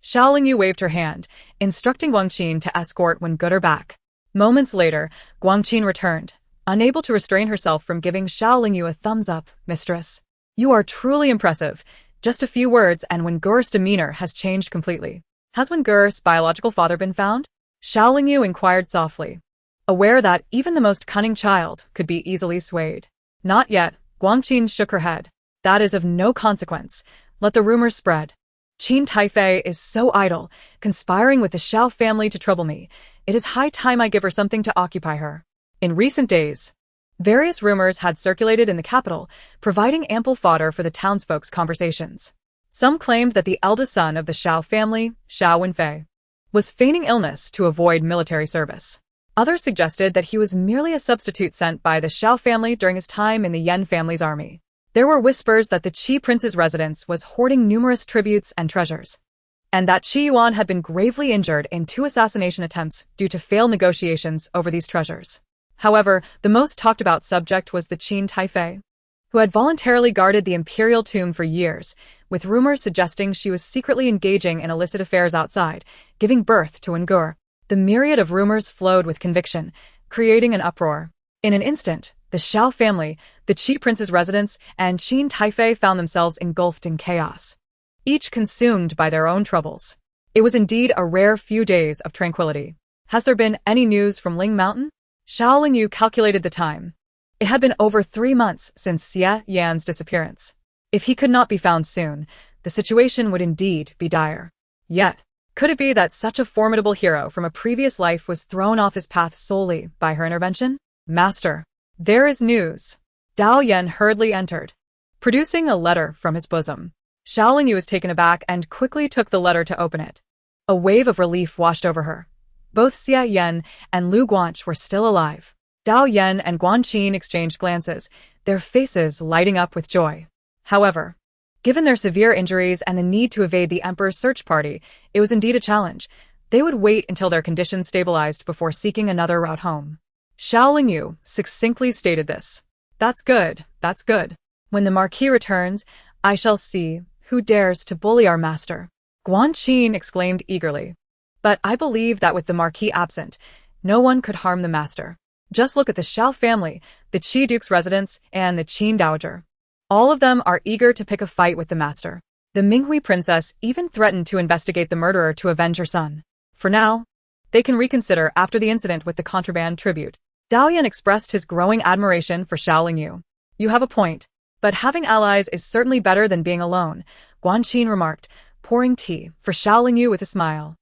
Xiao Lingyu waved her hand, instructing Guangqin to escort Wen Gur back. Moments later, Guangqin returned, unable to restrain herself from giving Xiao Lingyu a thumbs up. "Mistress, you are truly impressive. Just a few words and Wen Gur's demeanor has changed completely." "Has Wen Gur's biological father been found?" Xiao Lingyu inquired softly, aware that even the most cunning child could be easily swayed. "Not yet," Guangqin shook her head. "That is of no consequence. Let the rumors spread. Qin Taifei is so idle, conspiring with the Xiao family to trouble me. It is high time I give her something to occupy her." In recent days, various rumors had circulated in the capital, providing ample fodder for the townsfolk's conversations. Some claimed that the eldest son of the Xiao family, Xiao Wenfei, was feigning illness to avoid military service. Others suggested that he was merely a substitute sent by the Xiao family during his time in the Yan family's army. There were whispers that the Qi prince's residence was hoarding numerous tributes and treasures, and that Qi Yuan had been gravely injured in 2 assassination attempts due to failed negotiations over these treasures. However, the most talked about subject was the Qin Taifei, who had voluntarily guarded the imperial tomb for years, with rumors suggesting she was secretly engaging in illicit affairs outside, giving birth to Wen Gur. The myriad of rumors flowed with conviction, creating an uproar. In an instant, the Xiao family, the Qi prince's residence, and Qin Taifei found themselves engulfed in chaos, each consumed by their own troubles. It was indeed a rare few days of tranquility. "Has there been any news from Ling Mountain?" Xiao Lingyu calculated the time. It had been over 3 months since Xie Yan's disappearance. If he could not be found soon, the situation would indeed be dire. Yet, could it be that such a formidable hero from a previous life was thrown off his path solely by her intervention? "Master, there is news." Dao Yan hurriedly entered, producing a letter from his bosom. Xiao Lingyu was taken aback and quickly took the letter to open it. A wave of relief washed over her. Both Xie Yan and Lu Guanch were still alive. Dao Yan and Guanqin exchanged glances, their faces lighting up with joy. However, given their severe injuries and the need to evade the Emperor's search party, it was indeed a challenge. They would wait until their conditions stabilized before seeking another route home. Xiao Lingyu succinctly stated this. That's good. When the Marquis returns, I shall see who dares to bully our master." Guanqin exclaimed eagerly. "But I believe that with the Marquis absent, no one could harm the master. Just look at the Xiao family, the Qi Duke's residence, and the Qin Dowager. All of them are eager to pick a fight with the master. The Minghui princess even threatened to investigate the murderer to avenge her son. For now, they can reconsider after the incident with the contraband tribute." Dao Yan expressed his growing admiration for Xiao Lingyu. "You have a point. But having allies is certainly better than being alone, Guanqin remarked, pouring tea for Xiao Yu with a smile.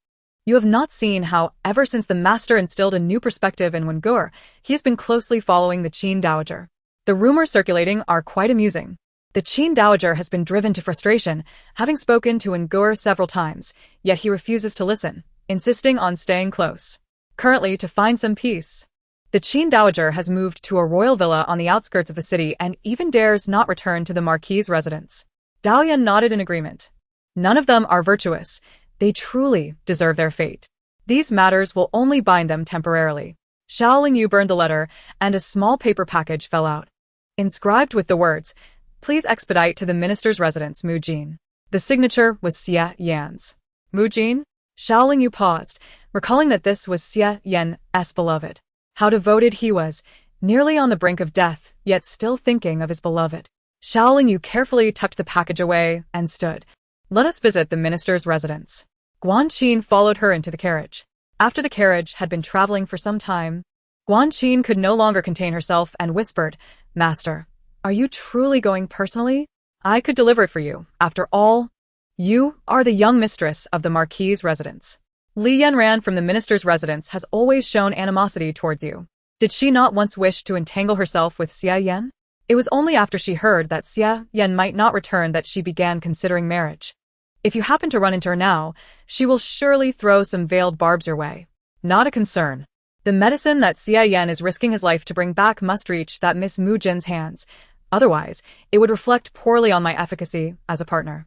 You have not seen how, ever since the master instilled a new perspective in Wengur, he has been closely following the Qin Dowager. The rumors circulating are quite amusing. The Qin Dowager has been driven to frustration, having spoken to Wengur several times, yet he refuses to listen, insisting on staying close. Currently, to find some peace, the Qin Dowager has moved to a royal villa on the outskirts of the city and even dares not return to the Marquis's residence. Daoyan nodded in agreement. None of them are virtuous. They truly deserve their fate. These matters will only bind them temporarily. Xiao Yu burned the letter, and a small paper package fell out. Inscribed with the words, "Please expedite to the minister's residence, Mu Jin." The signature was Xie Yan's. Mu Jin? Xiao Yu paused, recalling that this was Xie Yan's beloved. How devoted he was, nearly on the brink of death, yet still thinking of his beloved. Xiao Yu carefully tucked the package away and stood. Let us visit the minister's residence. Guanqin followed her into the carriage. After the carriage had been traveling for some time, Guanqin could no longer contain herself and whispered, Master, are you truly going personally? I could deliver it for you. After all, you are the young mistress of the Marquis's residence. Li Yanran from the minister's residence has always shown animosity towards you. Did she not once wish to entangle herself with Xie Yan? It was only after she heard that Xie Yan might not return that she began considering marriage. If you happen to run into her now, she will surely throw some veiled barbs your way. Not a concern. The medicine that Xie Yan is risking his life to bring back must reach that Miss Mu Jin's hands. Otherwise, it would reflect poorly on my efficacy as a partner.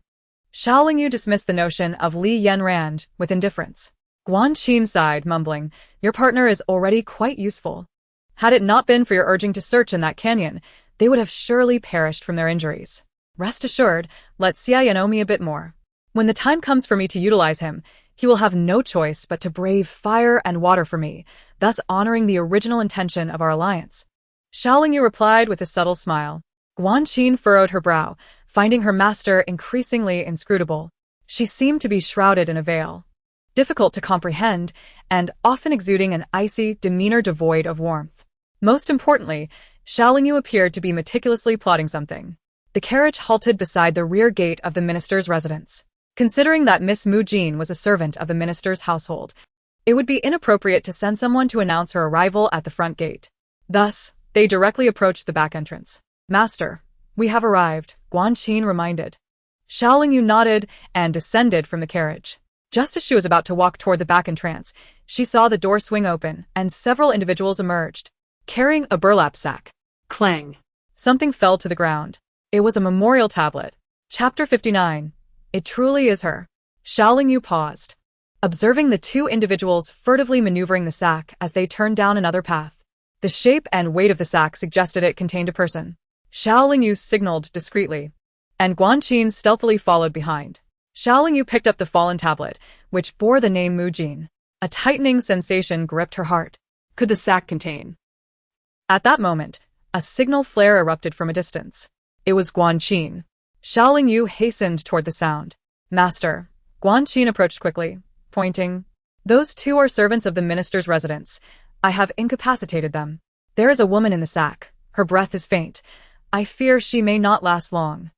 Xiao Yu dismissed the notion of Li Yanran with indifference. Guanqin sighed, mumbling, Your partner is already quite useful. Had it not been for your urging to search in that canyon, they would have surely perished from their injuries. Rest assured, let Xie Yan owe me a bit more. When the time comes for me to utilize him, he will have no choice but to brave fire and water for me, thus honoring the original intention of our alliance. Xiao Yu replied with a subtle smile. Guanqin furrowed her brow, finding her master increasingly inscrutable. She seemed to be shrouded in a veil, difficult to comprehend, and often exuding an icy demeanor devoid of warmth. Most importantly, Xiao Yu appeared to be meticulously plotting something. The carriage halted beside the rear gate of the minister's residence. Considering that Miss Mu Jin was a servant of the minister's household, it would be inappropriate to send someone to announce her arrival at the front gate. Thus, they directly approached the back entrance. Master, we have arrived, Guanqin reminded. Xiao Yu nodded and descended from the carriage. Just as she was about to walk toward the back entrance, she saw the door swing open and several individuals emerged, carrying a burlap sack. Clang. Something fell to the ground. It was a memorial tablet. Chapter 59. It truly is her. Xiao Yu paused, observing the two individuals furtively maneuvering the sack as they turned down another path. The shape and weight of the sack suggested it contained a person. Xiao Yu signaled discreetly, and Guanqin stealthily followed behind. Xiao Yu picked up the fallen tablet, which bore the name Mu Jin. A tightening sensation gripped her heart. Could the sack contain? At that moment, a signal flare erupted from a distance. It was Guanqin. Xiao Yu hastened toward the sound. Master. Guanqin approached quickly, pointing. Those two are servants of the minister's residence. I have incapacitated them. There is a woman in the sack. Her breath is faint. I fear she may not last long.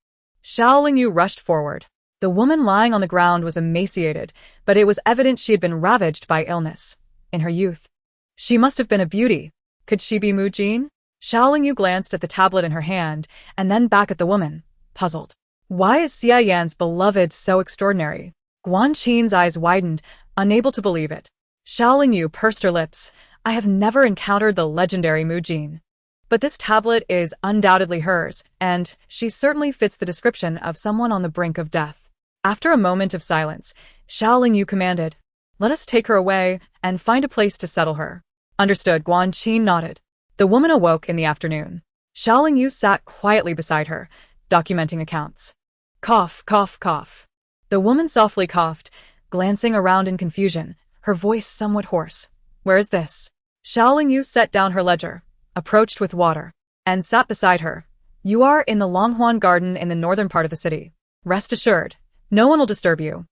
Xiao Yu rushed forward. The woman lying on the ground was emaciated, but it was evident she had been ravaged by illness. In her youth, she must have been a beauty. Could she be Mu Jin? Xiao Yu glanced at the tablet in her hand, and then back at the woman, puzzled. Why is Xie Yan's beloved so extraordinary? Guanqin's eyes widened, unable to believe it. Xiao Yu pursed her lips. I have never encountered the legendary Mu Jin. But this tablet is undoubtedly hers, and she certainly fits the description of someone on the brink of death. After a moment of silence, Xiao Yu commanded, Let us take her away and find a place to settle her. Understood. Guanqin nodded. The woman awoke in the afternoon. Xiao Yu sat quietly beside her, documenting accounts. Cough, cough, cough. The woman softly coughed, glancing around in confusion, her voice somewhat hoarse. Where is this? Xiao Yu set down her ledger, approached with water, and sat beside her. You are in the Longhuan Garden in the northern part of the city. Rest assured, no one will disturb you.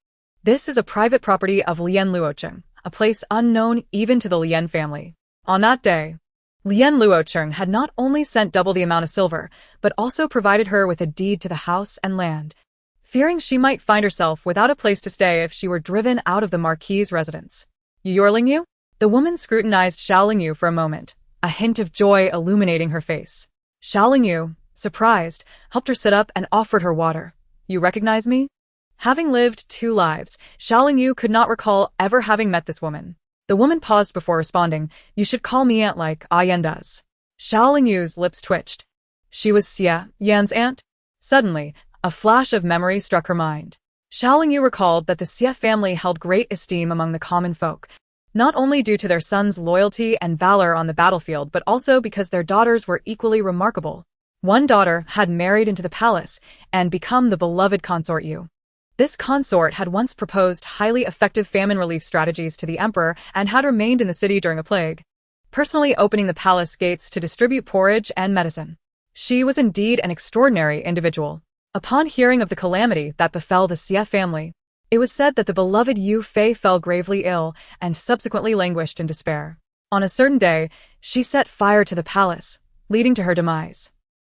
This is a private property of Lian Luocheng, a place unknown even to the Lian family. On that day, Lien Luocheng had not only sent double the amount of silver, but also provided her with a deed to the house and land, fearing she might find herself without a place to stay if she were driven out of the Marquis's residence. You're Lingyu? The woman scrutinized Xiao Lingyu for a moment, a hint of joy illuminating her face. Xiao Lingyu, surprised, helped her sit up and offered her water. You recognize me? Having lived 2 lives, Xiao Lingyu could not recall ever having met this woman. The woman paused before responding. You should call me aunt like Yan does. Xiao Lingyu's lips twitched. She was Xia Yan's aunt? Suddenly, a flash of memory struck her mind. Xiao Lingyu recalled that the Xia family held great esteem among the common folk, not only due to their son's loyalty and valor on the battlefield but also because their daughters were equally remarkable. One daughter had married into the palace and become the beloved consort Yu. This consort had once proposed highly effective famine relief strategies to the emperor and had remained in the city during a plague, personally opening the palace gates to distribute porridge and medicine. She was indeed an extraordinary individual. Upon hearing of the calamity that befell the Xia family, it was said that the beloved Yu Fei fell gravely ill and subsequently languished in despair. On a certain day, she set fire to the palace, leading to her demise.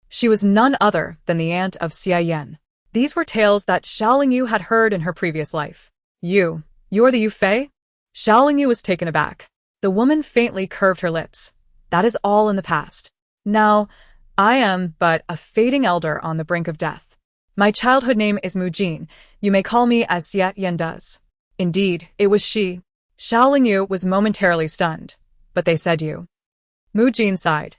She was none other than the aunt of Xia Yan. These were tales that Xiao Lingyu had heard in her previous life. You're the Yu Fei? Xiao Lingyu was taken aback. The woman faintly curved her lips. That is all in the past. Now, I am but a fading elder on the brink of death. My childhood name is Mu Jin. You may call me as Xia Yan does. Indeed, it was she. Xiao Lingyu was momentarily stunned. But they said you. Mu Jin sighed.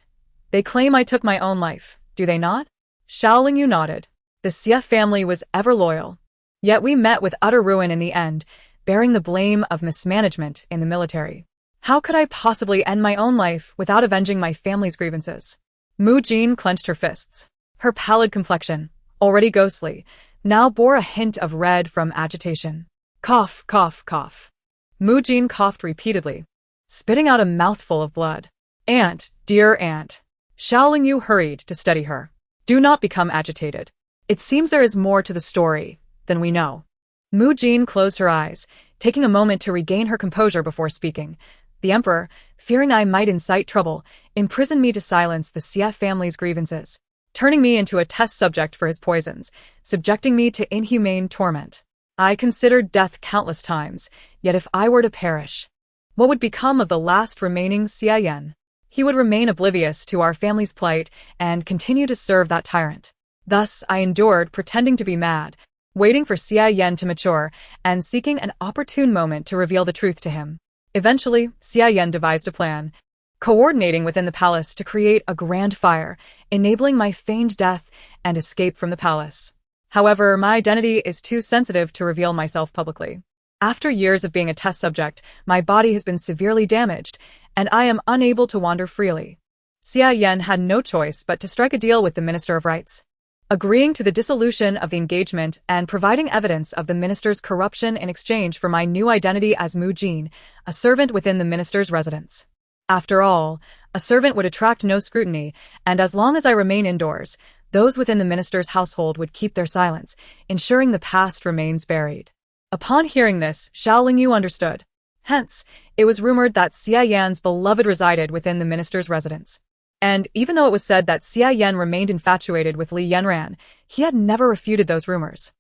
They claim I took my own life, do they not? Xiao Lingyu nodded. The Xia family was ever loyal. Yet we met with utter ruin in the end, bearing the blame of mismanagement in the military. How could I possibly end my own life without avenging my family's grievances? Mu Jin clenched her fists. Her pallid complexion, already ghostly, now bore a hint of red from agitation. Cough, cough, cough. Mu Jin coughed repeatedly, spitting out a mouthful of blood. Aunt, dear aunt. Xiao Lingyu hurried to steady her. Do not become agitated. It seems there is more to the story than we know. Mu Jin closed her eyes, taking a moment to regain her composure before speaking. The emperor, fearing I might incite trouble, imprisoned me to silence the Xia family's grievances, turning me into a test subject for his poisons, subjecting me to inhumane torment. I considered death countless times, yet if I were to perish, what would become of the last remaining Xia Yan? He would remain oblivious to our family's plight and continue to serve that tyrant. Thus, I endured, pretending to be mad, waiting for Xia Yan to mature and seeking an opportune moment to reveal the truth to him. Eventually, Xia Yan devised a plan, coordinating within the palace to create a grand fire, enabling my feigned death and escape from the palace. However, my identity is too sensitive to reveal myself publicly. After years of being a test subject, my body has been severely damaged, and I am unable to wander freely. Xia Yan had no choice but to strike a deal with the Minister of Rights, agreeing to the dissolution of the engagement and providing evidence of the minister's corruption in exchange for my new identity as Mu Jin, a servant within the minister's residence. After all, a servant would attract no scrutiny, and as long as I remain indoors, those within the minister's household would keep their silence, ensuring the past remains buried. Upon hearing this, Xiao Lingyu understood. Hence, it was rumored that Xia Yan's beloved resided within the minister's residence. And even though it was said that Xia Yan remained infatuated with Li Yanran, he had never refuted those rumors.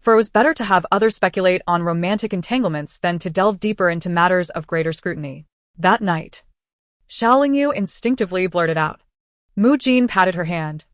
For it was better to have others speculate on romantic entanglements than to delve deeper into matters of greater scrutiny. That night, Xiao Lingyu instinctively blurted out. Mu Jin patted her hand.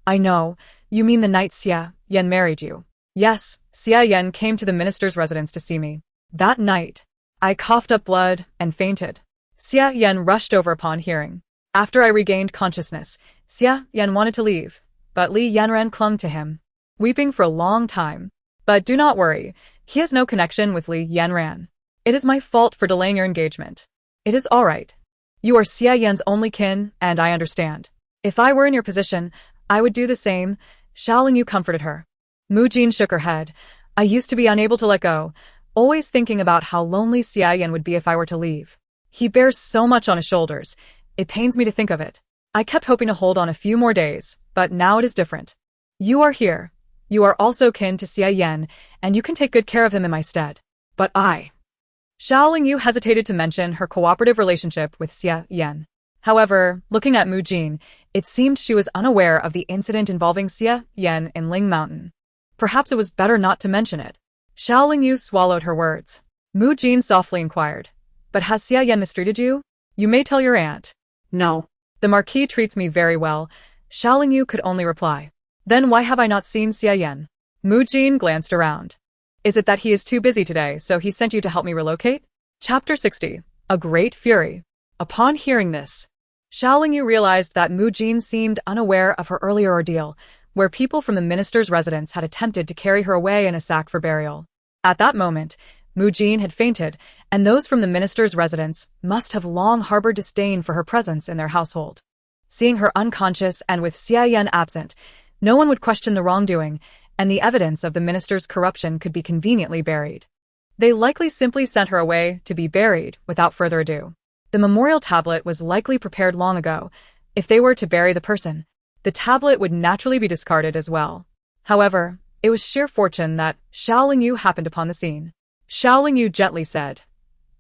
I know, you mean the night Xia Yan married you. Yes, Xia Yan came to the minister's residence to see me. That night, I coughed up blood and fainted. Xia Yan rushed over upon hearing. After I regained consciousness, Xia Yan wanted to leave, but Li Yanran clung to him, weeping for a long time. But do not worry, he has no connection with Li Yanran. It is my fault for delaying your engagement. It is all right. You are Xia Yan's only kin, and I understand. If I were in your position, I would do the same. Xiao Lingyu comforted her. Mu Jin shook her head. I used to be unable to let go, always thinking about how lonely Xia Yan would be if I were to leave. He bears so much on his shoulders. It pains me to think of it. I kept hoping to hold on a few more days, but now it is different. You are here. You are also kin to Xia Yan, and you can take good care of him in my stead. But I... Xiao Lingyu hesitated to mention her cooperative relationship with Xia Yan. However, looking at Mu Jin, it seemed she was unaware of the incident involving Xia Yan in Ling Mountain. Perhaps it was better not to mention it. Xiao Lingyu swallowed her words. Mu Jin softly inquired, "But has Xia Yan mistreated you? You may tell your aunt." No. "The Marquis treats me very well," Xiao Lingyu could only reply. "Then why have I not seen Xia Yan?" Mu Jin glanced around. "Is it that he is too busy today, so he sent you to help me relocate?" Chapter 60. A Great Fury. Upon hearing this, Xiao Lingyu realized that Mu Jin seemed unaware of her earlier ordeal, where people from the minister's residence had attempted to carry her away in a sack for burial. At that moment, Mu Jin had fainted, and those from the minister's residence must have long harbored disdain for her presence in their household. Seeing her unconscious and with Xia Yan absent, no one would question the wrongdoing, and the evidence of the minister's corruption could be conveniently buried. They likely simply sent her away to be buried without further ado. The memorial tablet was likely prepared long ago. If they were to bury the person, the tablet would naturally be discarded as well. However, it was sheer fortune that Xiao Lingyu happened upon the scene. Xiao Lingyu gently said,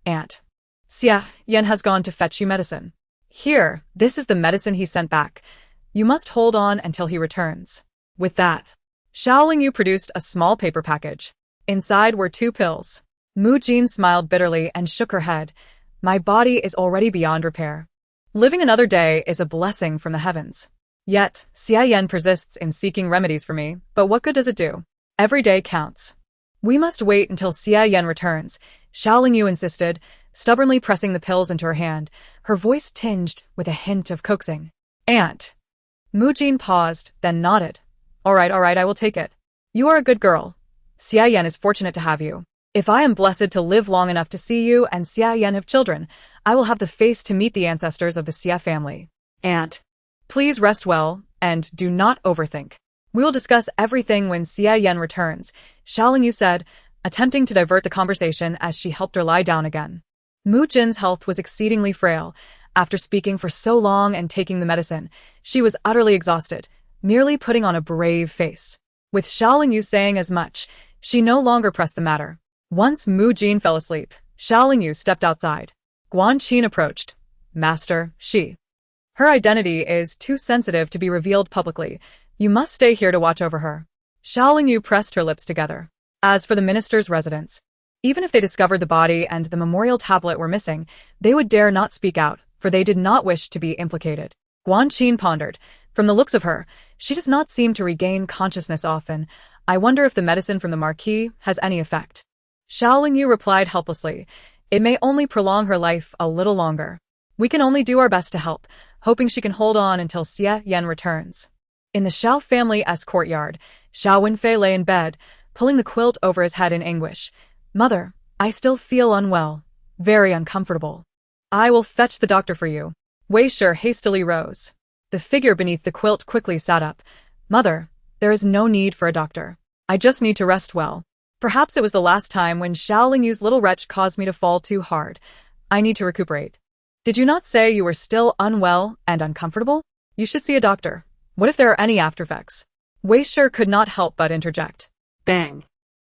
"Aunt, Xia Yan has gone to fetch you medicine. Here, this is the medicine he sent back. You must hold on until he returns." With that, Xiao Lingyu produced a small paper package. Inside were 2 pills. Mu Jin smiled bitterly and shook her head. "My body is already beyond repair. Living another day is a blessing from the heavens. Yet, Xia Yan persists in seeking remedies for me, but what good does it do? Every day counts. We must wait until Xia Yan returns," Xiao Lingyu insisted, stubbornly pressing the pills into her hand, her voice tinged with a hint of coaxing. "Aunt." Mu Jin paused, then nodded. All right, I will take it. You are a good girl. Xia Yan is fortunate to have you. If I am blessed to live long enough to see you and Xia Yan have children, I will have the face to meet the ancestors of the Xia family. Aunt, please rest well, and do not overthink. We will discuss everything when Xia Yan returns," Xiao Lingyu said, attempting to divert the conversation as she helped her lie down again. Mu Jin's health was exceedingly frail. After speaking for so long and taking the medicine, she was utterly exhausted, merely putting on a brave face. With Xiao Lingyu saying as much, she no longer pressed the matter. Once Mu Jin fell asleep, Xiao Lingyu stepped outside. Guan Qin approached. "Master, her identity is too sensitive to be revealed publicly. You must stay here to watch over her." Xiao Lingyu pressed her lips together. As for the minister's residence, even if they discovered the body and the memorial tablet were missing, they would dare not speak out, for they did not wish to be implicated. Guan Qin pondered. From the looks of her, she does not seem to regain consciousness often. I wonder if the medicine from the Marquis has any effect. Xiao Lingyu replied helplessly. It may only prolong her life a little longer. We can only do our best to help, hoping she can hold on until Xia Yan returns. In the Xiao family's courtyard, Xiao Wenfei lay in bed, pulling the quilt over his head in anguish. "Mother, I still feel unwell. Very uncomfortable. I will fetch the doctor for you." Wei Shi hastily rose. The figure beneath the quilt quickly sat up. "Mother, there is no need for a doctor. I just need to rest well. Perhaps it was the last time when Xiao Lingyu's little wretch caused me to fall too hard. I need to recuperate." "Did you not say you were still unwell and uncomfortable? You should see a doctor. What if there are any aftereffects?" Wei Shi could not help but interject. Bang!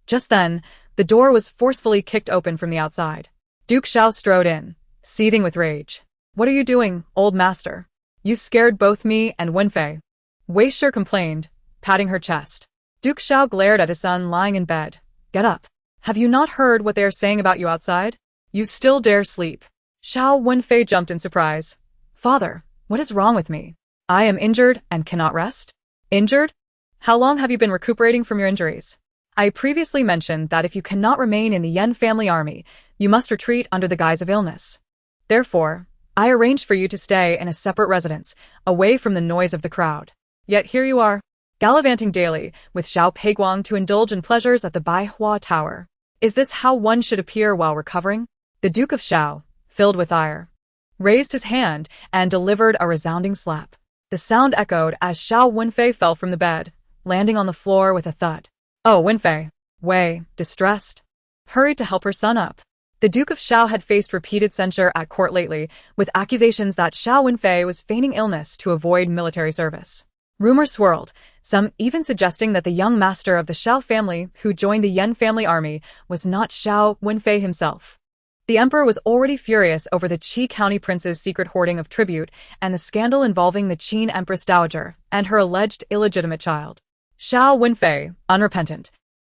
Just then, the door was forcefully kicked open from the outside. Duke Xiao strode in, seething with rage. "What are you doing, old master? You scared both me and Wenfei." Wei Shi complained, patting her chest. Duke Xiao glared at his son lying in bed. "Get up. Have you not heard what they are saying about you outside? You still dare sleep." Xiao Wenfei jumped in surprise. "Father, what is wrong with me? I am injured and cannot rest." "Injured? How long have you been recuperating from your injuries? I previously mentioned that if you cannot remain in the Yan family army, you must retreat under the guise of illness. Therefore, I arranged for you to stay in a separate residence, away from the noise of the crowd. Yet here you are, gallivanting daily with Xiao Peiguang to indulge in pleasures at the Baihua Tower. Is this how one should appear while recovering?" The Duke of Xiao, filled with ire, raised his hand and delivered a resounding slap. The sound echoed as Xiao Wenfei fell from the bed, landing on the floor with a thud. "Oh, Wenfei," Wei, distressed, hurried to help her son up. The Duke of Xiao had faced repeated censure at court lately, with accusations that Xiao Wenfei was feigning illness to avoid military service. Rumors swirled, some even suggesting that the young master of the Xiao family who joined the Yan family army was not Xiao Wenfei himself. The emperor was already furious over the Qi County prince's secret hoarding of tribute and the scandal involving the Qin Empress Dowager and her alleged illegitimate child. Xiao Wenfei, unrepentant,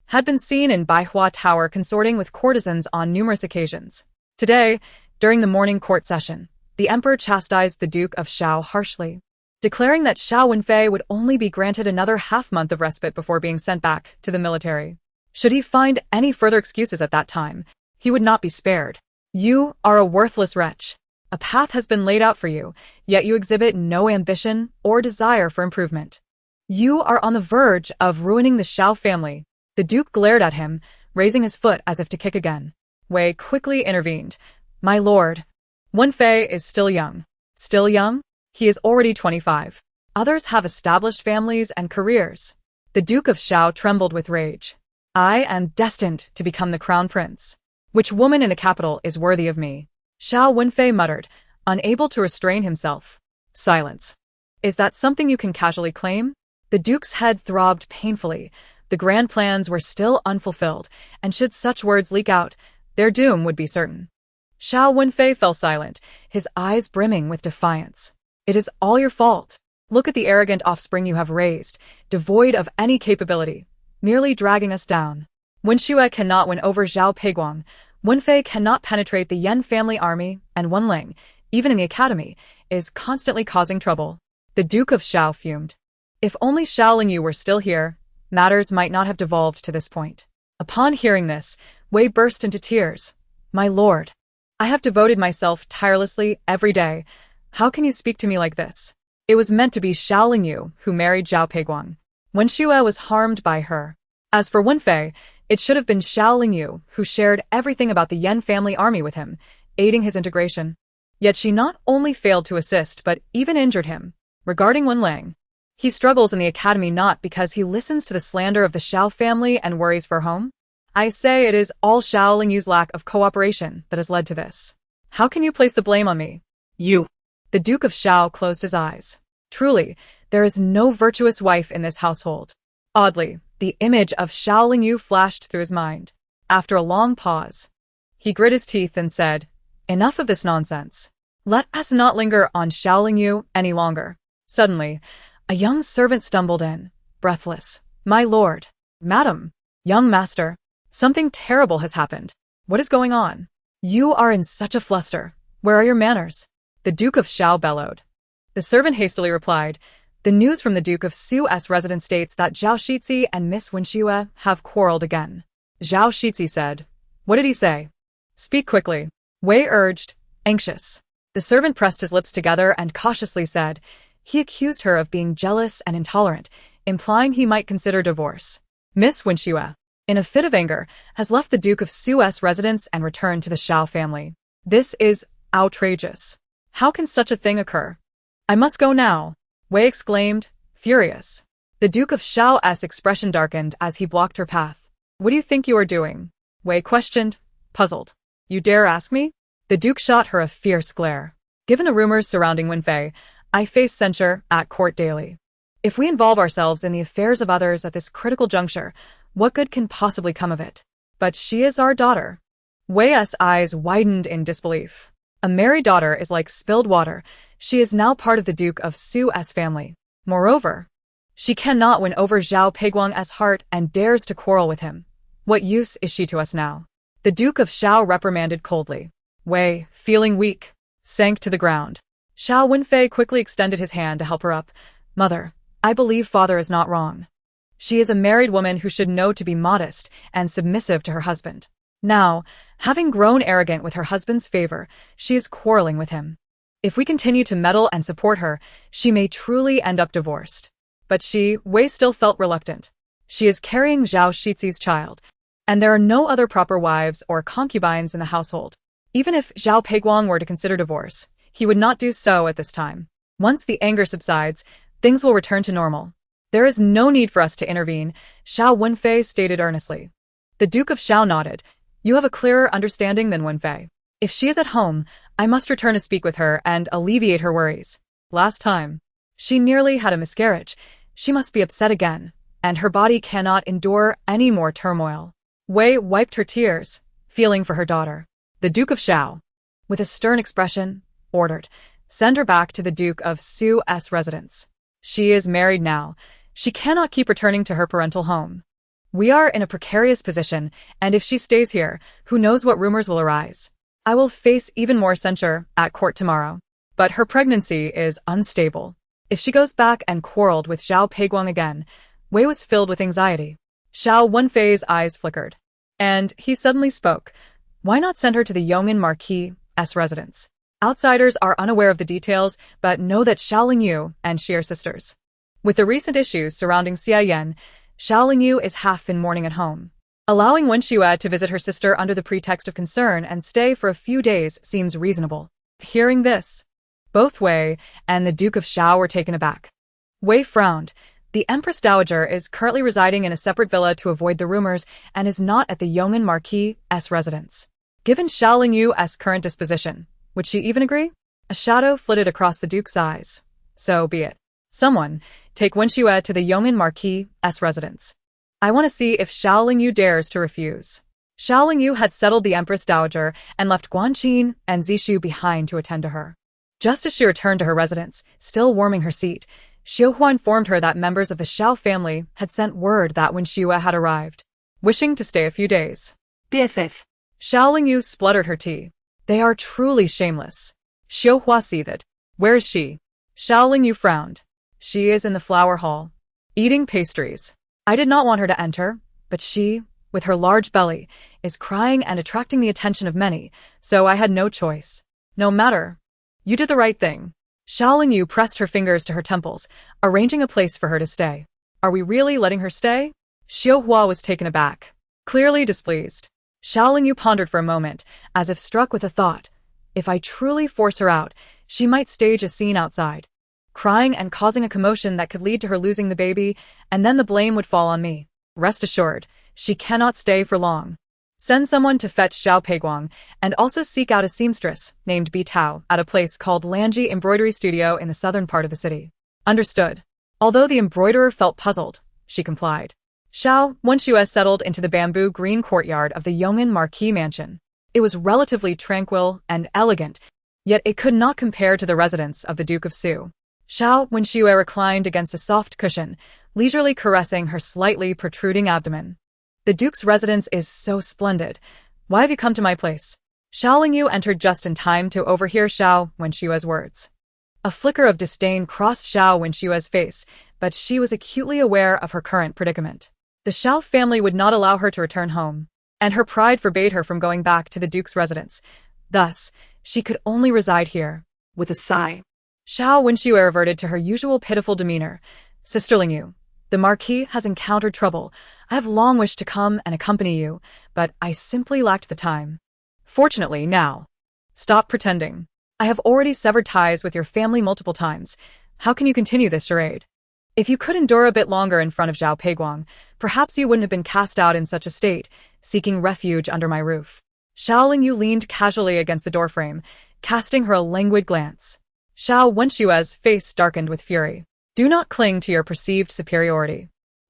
had been seen in Baihua Tower consorting with courtesans on numerous occasions. Today, during the morning court session, the emperor chastised the Duke of Xiao harshly, declaring that Xiao Wenfei would only be granted another half-month of respite before being sent back to the military. Should he find any further excuses at that time, he would not be spared. You are a worthless wretch. A path has been laid out for you, yet you exhibit no ambition or desire for improvement. You are on the verge of ruining the Xiao family. The Duke glared at him, raising his foot as if to kick again. Wei quickly intervened. My lord, Wenfei is still young. Still young? He is already 25. Others have established families and careers. The Duke of Xiao trembled with rage. I am destined to become the crown prince. Which woman in the capital is worthy of me? Xiao Wenfei muttered, unable to restrain himself. Silence. Is that something you can casually claim? The Duke's head throbbed painfully. The grand plans were still unfulfilled, and should such words leak out, their doom would be certain. Xiao Wenfei fell silent, his eyes brimming with defiance. It is all your fault. Look at the arrogant offspring you have raised, devoid of any capability, merely dragging us down. When Xue cannot win over Zhao Peiguang, Wenfei cannot penetrate the Yan family army, and Wenling, even in the academy, is constantly causing trouble. The Duke of Xiao fumed. If only Xiao Lingyu were still here, matters might not have devolved to this point. Upon hearing this, Wei burst into tears. My lord, I have devoted myself tirelessly every day. How can you speak to me like this? It was meant to be Xiao Lingyu who married Zhao Peiguang. When Xue was harmed by her. As for Wenfei, it should have been Xiao Lingyu who shared everything about the Yan family army with him, aiding his integration. Yet she not only failed to assist but even injured him. Regarding Wenling, he struggles in the academy not because he listens to the slander of the Xiao family and worries for home. I say it is all Xiao Lingyu's lack of cooperation that has led to this. How can you place the blame on me? You. The Duke of Xiao closed his eyes. Truly, there is no virtuous wife in this household. Oddly, the image of Xiao Lingyu flashed through his mind. After a long pause, he grit his teeth and said, Enough of this nonsense. Let us not linger on Xiao Lingyu any longer. Suddenly, a young servant stumbled in, breathless. My lord, madam, young master, something terrible has happened. What is going on? You are in such a fluster. Where are your manners? The Duke of Xiao bellowed. The servant hastily replied, The news from the Duke of Su's residence states that Zhao Shizi and Miss Wenxue have quarreled again. Zhao Shizi said. What did he say? Speak quickly. Wei urged, anxious. The servant pressed his lips together and cautiously said, He accused her of being jealous and intolerant, implying he might consider divorce. Miss Wenxue, in a fit of anger, has left the Duke of Su's residence and returned to the Xiao family. This is outrageous. How can such a thing occur? I must go now, Wei exclaimed, furious. The Duke of Xiao's expression darkened as he blocked her path. What do you think you are doing? Wei questioned, puzzled. You dare ask me? The Duke shot her a fierce glare. Given the rumors surrounding Wenfei, I face censure at court daily. If we involve ourselves in the affairs of others at this critical juncture, what good can possibly come of it? But she is our daughter. Wei's eyes widened in disbelief. A married daughter is like spilled water. She is now part of the Duke of Su's family. Moreover, she cannot win over Zhao Peiguang's heart and dares to quarrel with him. What use is she to us now? The Duke of Xiao reprimanded coldly. Wei, feeling weak, sank to the ground. Xiao Wenfei quickly extended his hand to help her up. Mother, I believe father is not wrong. She is a married woman who should know to be modest and submissive to her husband. Now, having grown arrogant with her husband's favor, she is quarreling with him. If we continue to meddle and support her, she may truly end up divorced. But Wei still felt reluctant. She is carrying Zhao Shizi's child, and there are no other proper wives or concubines in the household. Even if Zhao Peiguang were to consider divorce, he would not do so at this time. Once the anger subsides, things will return to normal. There is no need for us to intervene, Xiao Wenfei stated earnestly. The Duke of Xiao nodded. You have a clearer understanding than Wenfei. If she is at home, I must return to speak with her and alleviate her worries. Last time, she nearly had a miscarriage. She must be upset again, and her body cannot endure any more turmoil. Wei wiped her tears, feeling for her daughter. The Duke of Shao, with a stern expression, ordered, "Send her back to the Duke of Su's residence. She is married now. She cannot keep returning to her parental home. We are in a precarious position, and if she stays here, who knows what rumors will arise. I will face even more censure at court tomorrow. But her pregnancy is unstable. If she goes back and quarreled with Zhao Peiguang again," Wei was filled with anxiety. Xiao Wenfei's eyes flickered. And he suddenly spoke. "Why not send her to the Yong'an Marquis' residence? Outsiders are unaware of the details, but know that Xiao Lingyu and she are sisters. With the recent issues surrounding Xia Yan, Xiao Lingyu is half in mourning at home. Allowing Wen Xue to visit her sister under the pretext of concern and stay for a few days seems reasonable." Hearing this, both Wei and the Duke of Shao were taken aback. Wei frowned. The Empress Dowager is currently residing in a separate villa to avoid the rumors and is not at the Yong'an Marquis' residence. Given Xiao Lingyu's current disposition, would she even agree? A shadow flitted across the Duke's eyes. So be it. Someone, take Wen Xue to the Yong'an Marquis' residence. I want to see if Xiao Lingyu dares to refuse. Xiao Lingyu had settled the Empress Dowager and left Guanqin and Zishu behind to attend to her. Just as she returned to her residence, still warming her seat, Xiuhua informed her that members of the Xiao family had sent word that Wen Xue had arrived, wishing to stay a few days. BFF. Xiao Lingyu spluttered her tea. They are truly shameless. Xiuhua seethed. Where is she? Xiao Lingyu frowned. She is in the flower hall, eating pastries. I did not want her to enter, but she, with her large belly, is crying and attracting the attention of many, so I had no choice. No matter. You did the right thing. Xiao Lingyu pressed her fingers to her temples, arranging a place for her to stay. Are we really letting her stay? Xiuhua was taken aback, clearly displeased. Xiao Lingyu pondered for a moment, as if struck with a thought. If I truly force her out, she might stage a scene outside, crying and causing a commotion that could lead to her losing the baby, and then the blame would fall on me. Rest assured, she cannot stay for long. Send someone to fetch Zhao Peiguang, and also seek out a seamstress named Bi Tao at a place called Lanji Embroidery Studio in the southern part of the city. Understood. Although the embroiderer felt puzzled, she complied. Xiao Wenxue settled into the bamboo green courtyard of the Yong'an Marquis mansion. It was relatively tranquil and elegant, yet it could not compare to the residence of the Duke of Su. Xiao Wenxue reclined against a soft cushion, leisurely caressing her slightly protruding abdomen. The Duke's residence is so splendid. Why have you come to my place? Xiao Lingyu entered just in time to overhear Xiao Wenxue's words. A flicker of disdain crossed Xiao Wenxue's face, but she was acutely aware of her current predicament. The Xiao family would not allow her to return home, and her pride forbade her from going back to the Duke's residence. Thus, she could only reside here. With a sigh, Xiao Wenxue reverted to her usual pitiful demeanor. Sister Lingyu, the Marquis has encountered trouble. I have long wished to come and accompany you, but I simply lacked the time. Fortunately, now. Stop pretending. I have already severed ties with your family multiple times. How can you continue this charade? If you could endure a bit longer in front of Zhao Peiguang, perhaps you wouldn't have been cast out in such a state, seeking refuge under my roof. Xiao Lingyu leaned casually against the doorframe, casting her a languid glance. Xiao Wenxue's face darkened with fury. Do not cling to your perceived superiority.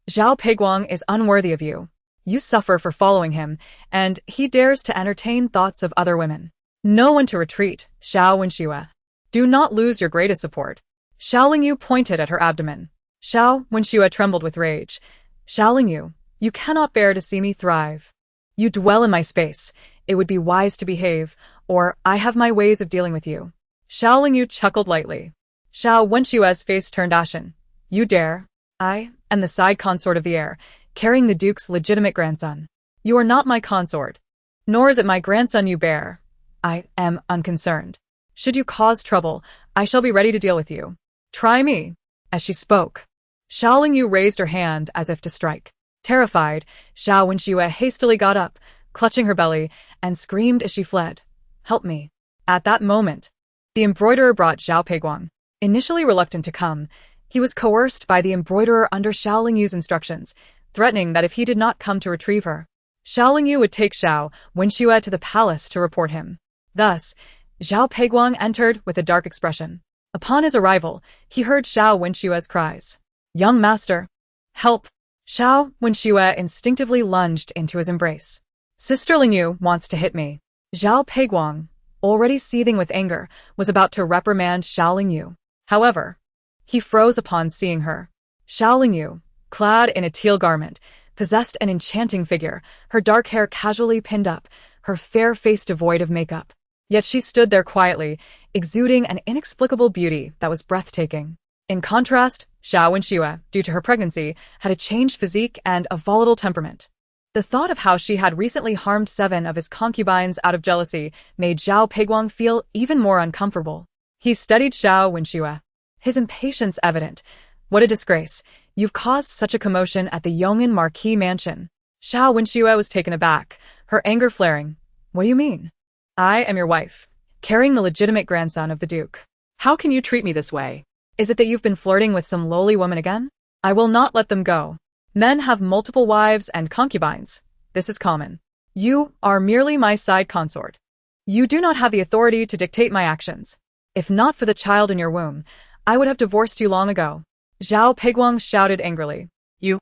Zhao Peiguang is unworthy of you. You suffer for following him, and he dares to entertain thoughts of other women. Know when to retreat, Xiao Wenxue. Do not lose your greatest support. Xiao Lingyu pointed at her abdomen. Xiao Wenxue trembled with rage. Xiao Lingyu, you cannot bear to see me thrive. You dwell in my space. It would be wise to behave, or I have my ways of dealing with you. Xiao Lingyu chuckled lightly. Xiao Wenxue's face turned ashen. You dare? I am the side consort of the heir, carrying the Duke's legitimate grandson. You are not my consort. Nor is it my grandson you bear. I am unconcerned. Should you cause trouble, I shall be ready to deal with you. Try me. As she spoke, Xiao Lingyu raised her hand as if to strike. Terrified, Xiao Wenxue hastily got up, clutching her belly, and screamed as she fled. Help me. At that moment, the embroiderer brought Zhao Peiguang. Initially reluctant to come, he was coerced by the embroiderer under Xiao Lingyu's instructions, threatening that if he did not come to retrieve her, Xiao Lingyu would take Xiao Wenxue to the palace to report him. Thus, Zhao Peiguang entered with a dark expression. Upon his arrival, he heard Xiao Wenxue's cries. Young master, help! Xiao Wenxue instinctively lunged into his embrace. Sister Lingyu wants to hit me. Zhao Peiguang, already seething with anger, was about to reprimand Xiao Lingyu. However, he froze upon seeing her. Xiao Lingyu, clad in a teal garment, possessed an enchanting figure, her dark hair casually pinned up, her fair face devoid of makeup. Yet she stood there quietly, exuding an inexplicable beauty that was breathtaking. In contrast, Xiao Wenxue, due to her pregnancy, had a changed physique and a volatile temperament. The thought of how she had recently harmed 7 of his concubines out of jealousy made Zhao Peiguang feel even more uncomfortable. He studied Xiao Wenxue, his impatience evident. What a disgrace. You've caused such a commotion at the Yong'an Marquis mansion. Xiao Wenxue was taken aback, her anger flaring. What do you mean? I am your wife, carrying the legitimate grandson of the Duke. How can you treat me this way? Is it that you've been flirting with some lowly woman again? I will not let them go. Men have multiple wives and concubines. This is common. You are merely my side consort. You do not have the authority to dictate my actions. If not for the child in your womb, I would have divorced you long ago. Zhao Peiguang shouted angrily. You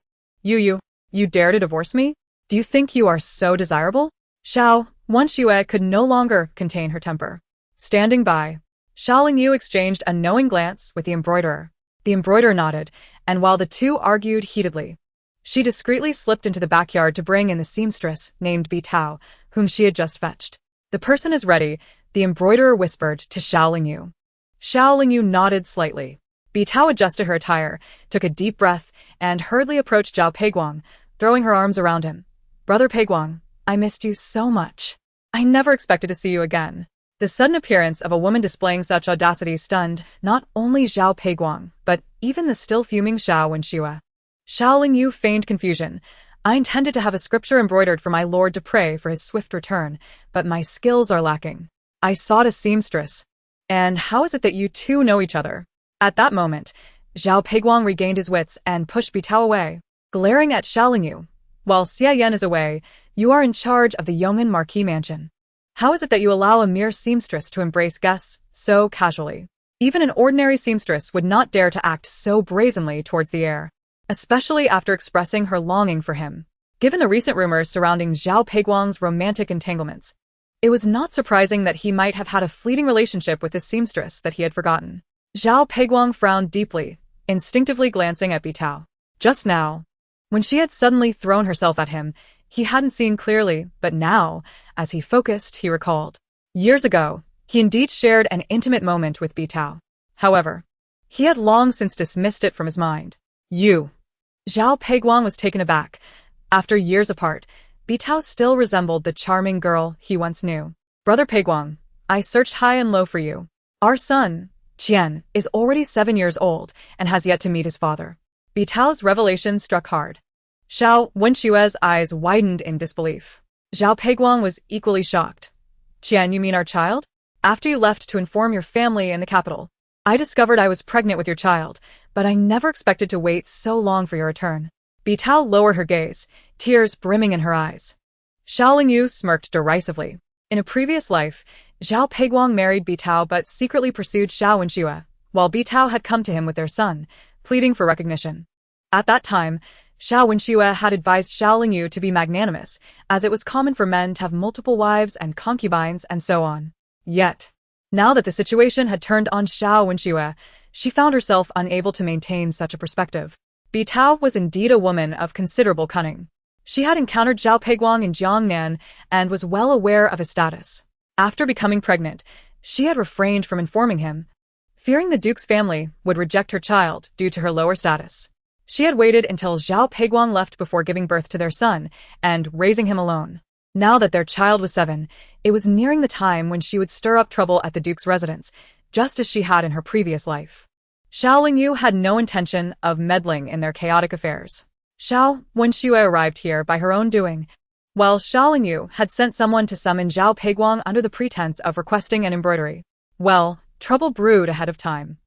dare to divorce me? Do you think you are so desirable? Xiao Wenxue could no longer contain her temper. Standing by, Xiao Lingyu exchanged a knowing glance with the embroiderer. The embroiderer nodded, and while the two argued heatedly, she discreetly slipped into the backyard to bring in the seamstress named Bi Tao, whom she had just fetched. The person is ready, the embroiderer whispered to Xiao Lingyu. Xiao Lingyu nodded slightly. Bi Tao adjusted her attire, took a deep breath, and hurriedly approached Zhao Peiguang, throwing her arms around him. Brother Peiguang, I missed you so much. I never expected to see you again. The sudden appearance of a woman displaying such audacity stunned not only Zhao Peiguang, but even the still fuming Xiao Wenxue. Xiao Lingyu feigned confusion. I intended to have a scripture embroidered for my lord to pray for his swift return, but my skills are lacking. I sought a seamstress. And how is it that you two know each other? At that moment, Zhao Peiguang regained his wits and pushed Bi Tao away, glaring at Xiao Lingyu. While Xie Yan is away, you are in charge of the Yong'an Marquis mansion. How is it that you allow a mere seamstress to embrace guests so casually? Even an ordinary seamstress would not dare to act so brazenly towards the heir, especially after expressing her longing for him. Given the recent rumors surrounding Zhao Peiguang's romantic entanglements, it was not surprising that he might have had a fleeting relationship with this seamstress that he had forgotten. Zhao Peiguang frowned deeply, instinctively glancing at Bi Tao. Just now, when she had suddenly thrown herself at him, he hadn't seen clearly, but now, as he focused, he recalled. Years ago, he indeed shared an intimate moment with Bi Tao. However, he had long since dismissed it from his mind. You. Zhao Peiguang was taken aback. After years apart, Bi Tao still resembled the charming girl he once knew. Brother Peiguang, I searched high and low for you. Our son, Qian, is already 7 years old and has yet to meet his father. Bi Tao's revelation struck hard. Xiao Wenxue's eyes widened in disbelief. Zhao Peiguang was equally shocked. Qian, you mean our child? After you left to inform your family in the capital, I discovered I was pregnant with your child, but I never expected to wait so long for your return. Bi Tao lowered her gaze, tears brimming in her eyes. Xiao Lingyu smirked derisively. In a previous life, Zhao Peiguang married Bi Tao but secretly pursued Xiao Wenxue, while Bi Tao had come to him with their son, pleading for recognition. At that time, Xiao Wenxue had advised Xiao Lingyu to be magnanimous, as it was common for men to have multiple wives and concubines and so on. Yet, now that the situation had turned on Xiao Wenxue, she found herself unable to maintain such a perspective. Bi Tao was indeed a woman of considerable cunning. She had encountered Zhao Peiguang in Jiangnan and was well aware of his status. After becoming pregnant, she had refrained from informing him, fearing the Duke's family would reject her child due to her lower status. She had waited until Zhao Peiguang left before giving birth to their son and raising him alone. Now that their child was 7, it was nearing the time when she would stir up trouble at the Duke's residence, just as she had in her previous life. Xiao Lingyu had no intention of meddling in their chaotic affairs. Xiao Wenxue arrived here by her own doing, while Xiao Lingyu had sent someone to summon Zhao Peiguang under the pretense of requesting an embroidery. Well, trouble brewed ahead of time.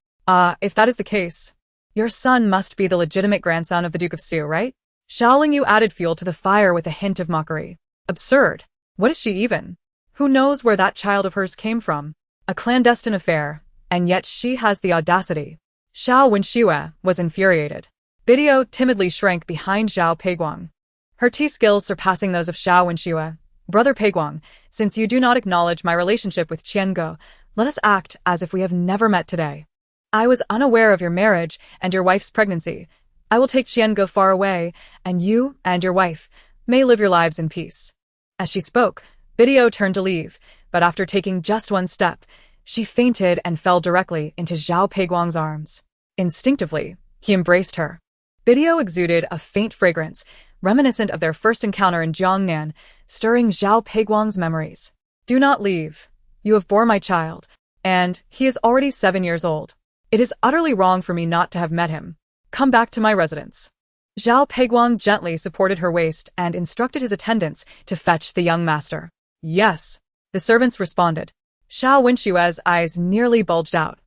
If that is the case, your son must be the legitimate grandson of the Duke of Su, right? Xiao Lingyu added fuel to the fire with a hint of mockery. Absurd. What is she even? Who knows where that child of hers came from? A clandestine affair, and yet she has the audacity. Xiao Wenxue was infuriated. Bideo timidly shrank behind Zhao Peiguang, her tea skills surpassing those of Xiao Wenxue. Brother Peguang, since you do not acknowledge my relationship with Qiango, let us act as if we have never met today. I was unaware of your marriage and your wife's pregnancy. I will take Qiango far away, and you and your wife may live your lives in peace." As she spoke, Video turned to leave, but after taking just one step, she fainted and fell directly into Zhao Peguang's arms. Instinctively, he embraced her. Video exuded a faint fragrance, reminiscent of their first encounter in Jiangnan, stirring Zhao Peguang's memories. "Do not leave. You have bore my child, and he is already 7 years old. It is utterly wrong for me not to have met him. Come back to my residence." Zhao Peguang gently supported her waist and instructed his attendants to fetch the young master. "Yes," the servants responded. Xiao Wenxue's eyes nearly bulged out.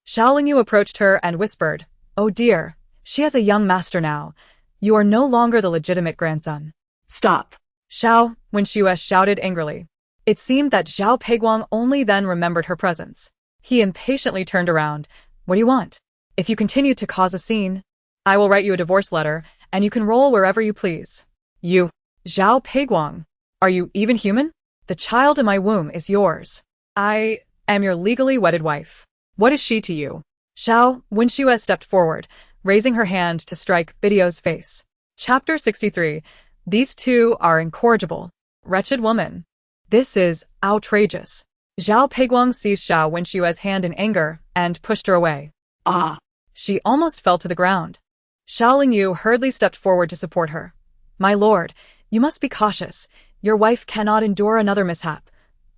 Xiao Lingyu approached her and whispered, "Oh dear, she has a young master now. You are no longer the legitimate grandson." Stop. Xiao Wenxue shouted angrily. It seemed that Zhao Peguang only then remembered her presence. He impatiently turned around. "What do you want? If you continue to cause a scene, I will write you a divorce letter, and you can roll wherever you please." "You, Zhao Peguang, are you even human? The child in my womb is yours. I am your legally wedded wife. What is she to you?" Xiao Wenxue stepped forward, raising her hand to strike Video's face. Chapter 63. These two are incorrigible. Wretched woman. This is outrageous. Zhao Peguang seized Xiao Wenxue's hand in anger and pushed her away. Ah. She almost fell to the ground. Xiao Lingyu hurriedly stepped forward to support her. "My lord, you must be cautious. Your wife cannot endure another mishap.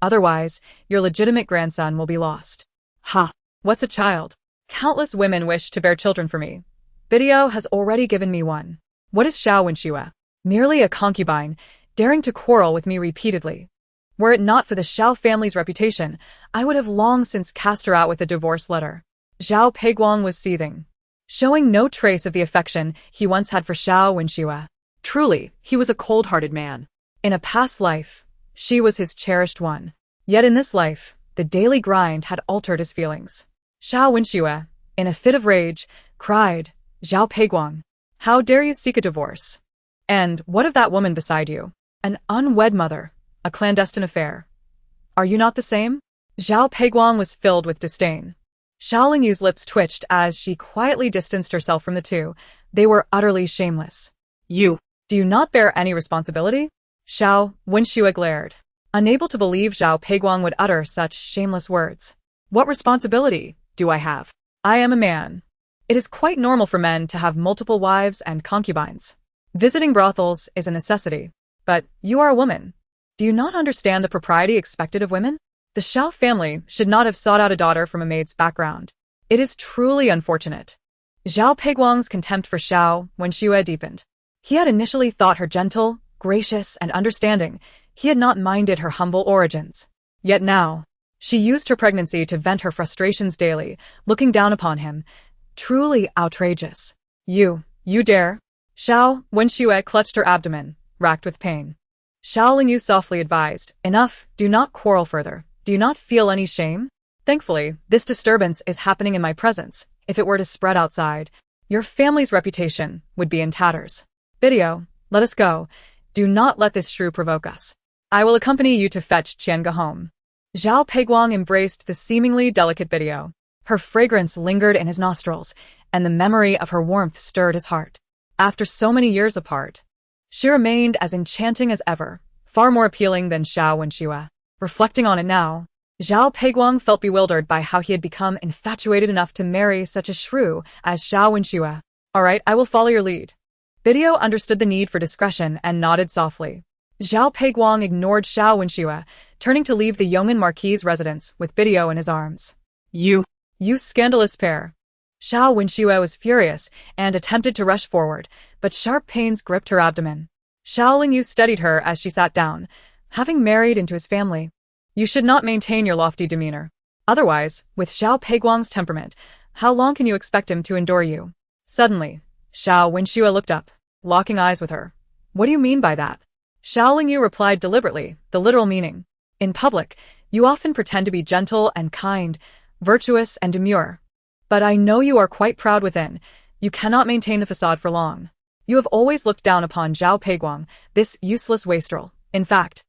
Otherwise, your legitimate grandson will be lost." Ha. "What's a child? Countless women wish to bear children for me. Video has already given me one. What is Xiao Wenxue? Merely a concubine, daring to quarrel with me repeatedly. Were it not for the Xiao family's reputation, I would have long since cast her out with a divorce letter." Zhao Peguang was seething, showing no trace of the affection he once had for Xiao Wenxue. Truly, he was a cold-hearted man. In a past life, she was his cherished one. Yet in this life, the daily grind had altered his feelings. Xiao Wenxue, in a fit of rage, cried, "Zhao Peguang, how dare you seek a divorce? And what of that woman beside you? An unwed mother, a clandestine affair. Are you not the same?" Zhao Peguang was filled with disdain. Xiao Lingyu's lips twitched as she quietly distanced herself from the two. They were utterly shameless. "You. Do you not bear any responsibility?" Xiao Wenxue glared, unable to believe Zhao Peguang would utter such shameless words. "What responsibility do I have? I am a man. It is quite normal for men to have multiple wives and concubines. Visiting brothels is a necessity. But you are a woman. Do you not understand the propriety expected of women? The Xiao family should not have sought out a daughter from a maid's background. It is truly unfortunate." Zhao Peguang's contempt for Xiao Wenxue deepened. He had initially thought her gentle, gracious, and understanding. He had not minded her humble origins. Yet now, she used her pregnancy to vent her frustrations daily, looking down upon him. Truly outrageous. You dare?" Xiao Wenxue clutched her abdomen, racked with pain. Xiao Lingyu softly advised, "Enough, do not quarrel further. Do you not feel any shame? Thankfully, this disturbance is happening in my presence. If it were to spread outside, your family's reputation would be in tatters. Video, let us go. Do not let this shrew provoke us. I will accompany you to fetch Qiange home." Zhao Peguang embraced the seemingly delicate Video. Her fragrance lingered in his nostrils, and the memory of her warmth stirred his heart. After so many years apart, she remained as enchanting as ever, far more appealing than Xiao Wenxue. Reflecting on it now, Zhao Peguang felt bewildered by how he had become infatuated enough to marry such a shrew as Xiao Wenxue. "All right, I will follow your lead." Video understood the need for discretion and nodded softly. Zhao Peguang ignored Xiao Wenxue, turning to leave the yeoman marquis's residence with Video in his arms. You scandalous pair." Xiao Wenxue was furious and attempted to rush forward, but sharp pains gripped her abdomen. Xiao Lingyu steadied her as she sat down. "Having married into his family, you should not maintain your lofty demeanor. Otherwise, with Zhao Peguang's temperament, how long can you expect him to endure you?" Suddenly, Xiao Wenxue looked up, locking eyes with her. "What do you mean by that?" Xiao Lingyu replied deliberately, the literal meaning. "In public, you often pretend to be gentle and kind, virtuous and demure. But I know you are quite proud within. You cannot maintain the facade for long. You have always looked down upon Zhao Peguang, this useless wastrel. In fact,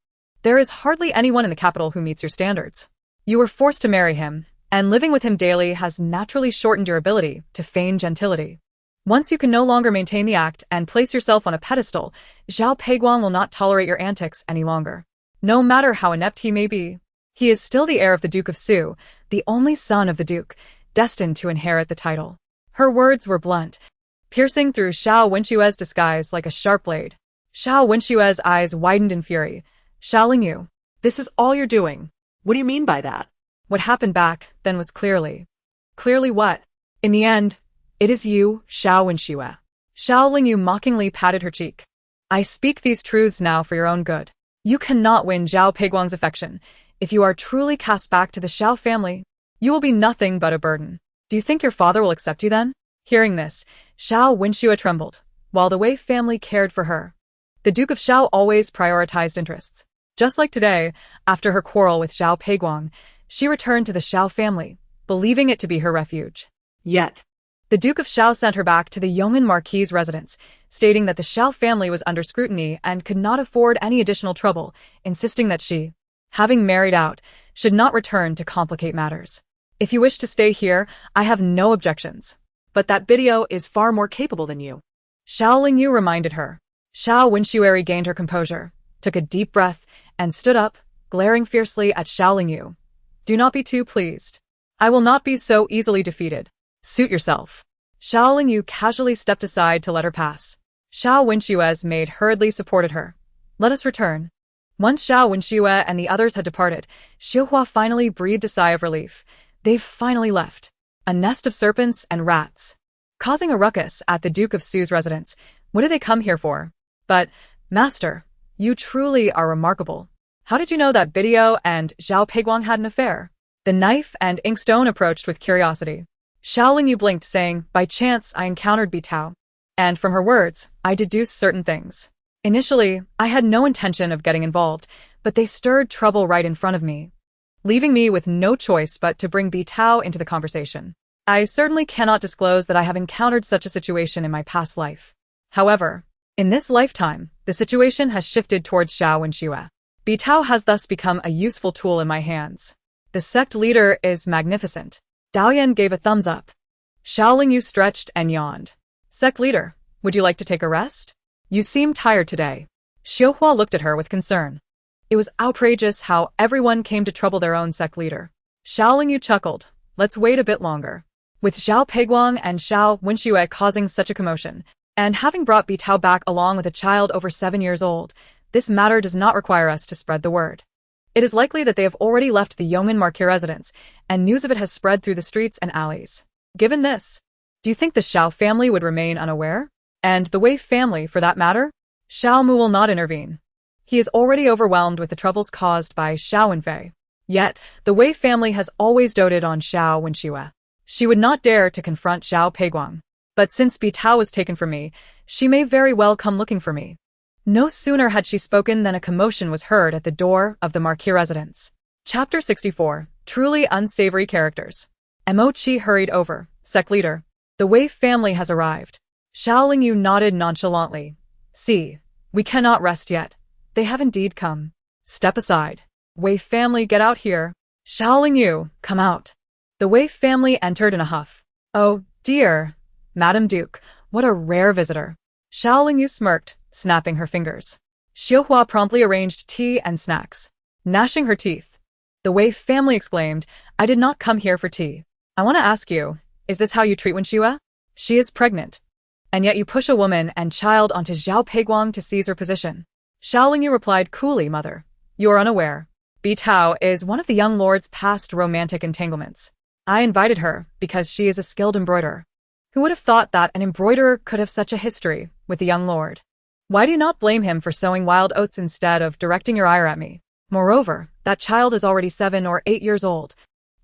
There is hardly anyone in the capital who meets your standards. You were forced to marry him, and living with him daily has naturally shortened your ability to feign gentility. Once you can no longer maintain the act and place yourself on a pedestal, Zhao Peiguang will not tolerate your antics any longer. No matter how inept he may be, he is still the heir of the Duke of Su, the only son of the Duke, destined to inherit the title. Her words were blunt, piercing through Xiao Wenxue's disguise like a sharp blade. Xiao Wenxue's eyes widened in fury. Xiao Lingyu, this is all you're doing. What do you mean by that? What happened back then was clearly. Clearly what? In the end, it is you, Xiao Wenxue. Xiao Lingyu mockingly patted her cheek. I speak these truths now for your own good. You cannot win Zhao Peiguang's affection. If you are truly cast back to the Xiao family, you will be nothing but a burden. Do you think your father will accept you then? Hearing this, Xiao Wenxue trembled, while the Wei family cared for her. The Duke of Xiao always prioritized interests. Just like today, after her quarrel with Zhao Peiguang, she returned to the Xiao family, believing it to be her refuge. Yet, the Duke of Xiao sent her back to the yeoman marquis's residence, stating that the Xiao family was under scrutiny and could not afford any additional trouble, insisting that she, having married out, should not return to complicate matters. If you wish to stay here, I have no objections. but that video is far more capable than you. Xiao Lingyu reminded her. Xiao Wenxue regained her composure, took a deep breath, and stood up, glaring fiercely at Xiao Lingyu. Do not be too pleased. I will not be so easily defeated. Suit yourself. Xiao Lingyu casually stepped aside to let her pass. Xiao Wenxue's maid hurriedly supported her. Let us return. Once Xiao Wenxue and the others had departed, Xiuhua finally breathed a sigh of relief. They've finally left. A nest of serpents and rats. Causing a ruckus at the Duke of Su's residence. What did they come here for? But, Master, you truly are remarkable. How did you know that Bidyo and Zhao Peiguang had an affair? The knife and inkstone approached with curiosity. Xiao Lingyu blinked, saying, by chance I encountered Bitao. And from her words, I deduced certain things. Initially, I had no intention of getting involved, but they stirred trouble right in front of me, leaving me with no choice but to bring Bitao into the conversation. I certainly cannot disclose that I have encountered such a situation in my past life. However, in this lifetime, the situation has shifted towards Xiao Wenxue. Bitao has thus become a useful tool in my hands. The sect leader is magnificent. Daoyan gave a thumbs up. Xiao Lingyu stretched and yawned. Sect leader, would you like to take a rest? You seem tired today. Xiuhua looked at her with concern. It was outrageous how everyone came to trouble their own sect leader. Xiao Lingyu chuckled. Let's wait a bit longer. With Zhao Peiguang and Xiao Wenxue causing such a commotion, and having brought Bitao back along with a child over 7 years old, this matter does not require us to spread the word. It is likely that they have already left the yeoman marquis residence, and news of it has spread through the streets and alleys. Given this, do you think the Xiao family would remain unaware? And the Wei family, for that matter? Xiao Mu will not intervene. He is already overwhelmed with the troubles caused by Xiao Wenfei. Yet, the Wei family has always doted on Xiao Wenxue. She would not dare to confront Zhao Peiguang. But since Bitao was taken from me, she may very well come looking for me. No sooner had she spoken than a commotion was heard at the door of the marquis residence. Chapter 64. Truly unsavory characters. Mo Qi hurried over. Sect leader. The Wei family has arrived. Xiao Lingyu nodded nonchalantly. See, we cannot rest yet. They have indeed come. Step aside. Wei family, get out here. Xiao Lingyu, come out. The Wei family entered in a huff. Oh, dear. Madam Duke, what a rare visitor. Xiao Lingyu smirked, snapping her fingers. Xiuhua promptly arranged tea and snacks. Gnashing her teeth, the Wei family exclaimed, I did not come here for tea. I want to ask you, is this how you treat Wenxue? She is pregnant. And yet you push a woman and child onto Zhao Peiguang to seize her position. Xiao Lingyu replied coolly, Mother. You are unaware. Bitao is one of the young lord's past romantic entanglements. I invited her because she is a skilled embroiderer. Who would have thought that an embroiderer could have such a history with the young lord? Why do you not blame him for sowing wild oats instead of directing your ire at me? Moreover, that child is already 7 or 8 years old,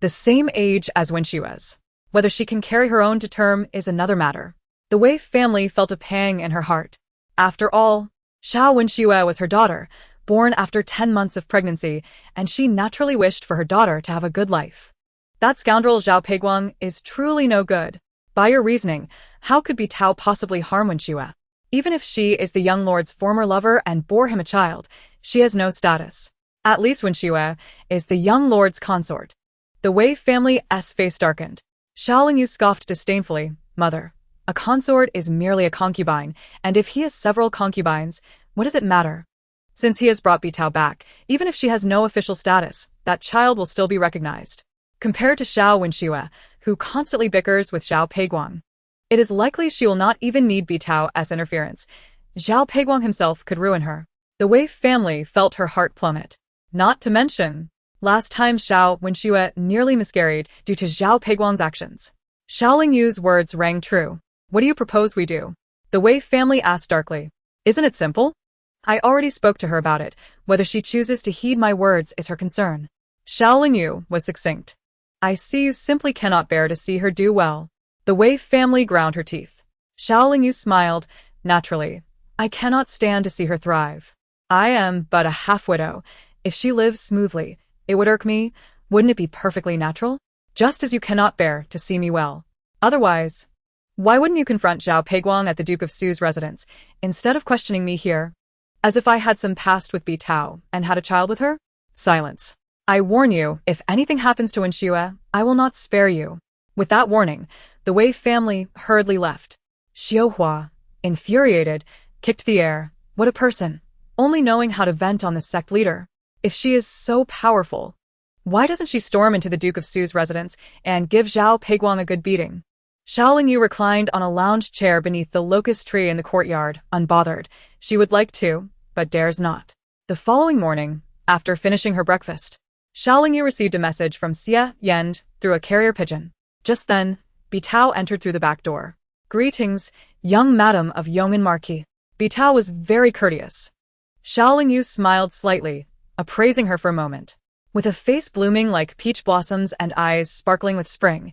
the same age as when she was. Whether she can carry her own to term is another matter. The Wei family felt a pang in her heart. After all, Xiao Wenxue was her daughter, born after 10 months of pregnancy, and she naturally wished for her daughter to have a good life. That scoundrel Zhao Peiguang is truly no good. By your reasoning, how could Bitao possibly harm Wenxue? Even if she is the young lord's former lover and bore him a child, she has no status. At least when Wenxue is the young lord's consort. The Wei family's face darkened. Xiao Lingyu scoffed disdainfully. Mother, a consort is merely a concubine, and if he has several concubines, what does it matter? Since he has brought Bitao back, even if she has no official status, that child will still be recognized. Compared to Xiao Wenxue, who constantly bickers with Zhao Peiguang, it is likely she will not even need Bitao's interference. Zhao Peiguang himself could ruin her. The Wei family felt her heart plummet. Not to mention, last time Xiao Wenxue nearly miscarried due to Zhao Peiguang's actions. Xiao Lingyu's words rang true. What do you propose we do? The Wei family asked darkly. Isn't it simple? I already spoke to her about it. Whether she chooses to heed my words is her concern. Xiao Lingyu was succinct. I see you simply cannot bear to see her do well. The Wei family ground her teeth. Xiao Lingyu smiled. Naturally, I cannot stand to see her thrive. I am but a half-widow. If she lives smoothly, it would irk me. Wouldn't it be perfectly natural? Just as you cannot bear to see me well. Otherwise, why wouldn't you confront Zhao Peiguang at the Duke of Su's residence, instead of questioning me here? As if I had some past with Bitao and had a child with her? Silence. I warn you, if anything happens to Wenxue, I will not spare you. With that warning, the Wei family hurriedly left. Xiaohua, infuriated, kicked the air. What a person. Only knowing how to vent on the sect leader. If she is so powerful, why doesn't she storm into the Duke of Su's residence and give Zhao Peiguang a good beating? Xiao Lingyu reclined on a lounge chair beneath the locust tree in the courtyard, unbothered. She would like to, but dares not. The following morning, after finishing her breakfast, Xiao Lingyu received a message from Xie Yan through a carrier pigeon. Just then, Bitao entered through the back door. Greetings, young madam of Yong'an Marquis. Bitao was very courteous. Xiao Lingyu smiled slightly, appraising her for a moment. With a face blooming like peach blossoms and eyes sparkling with spring,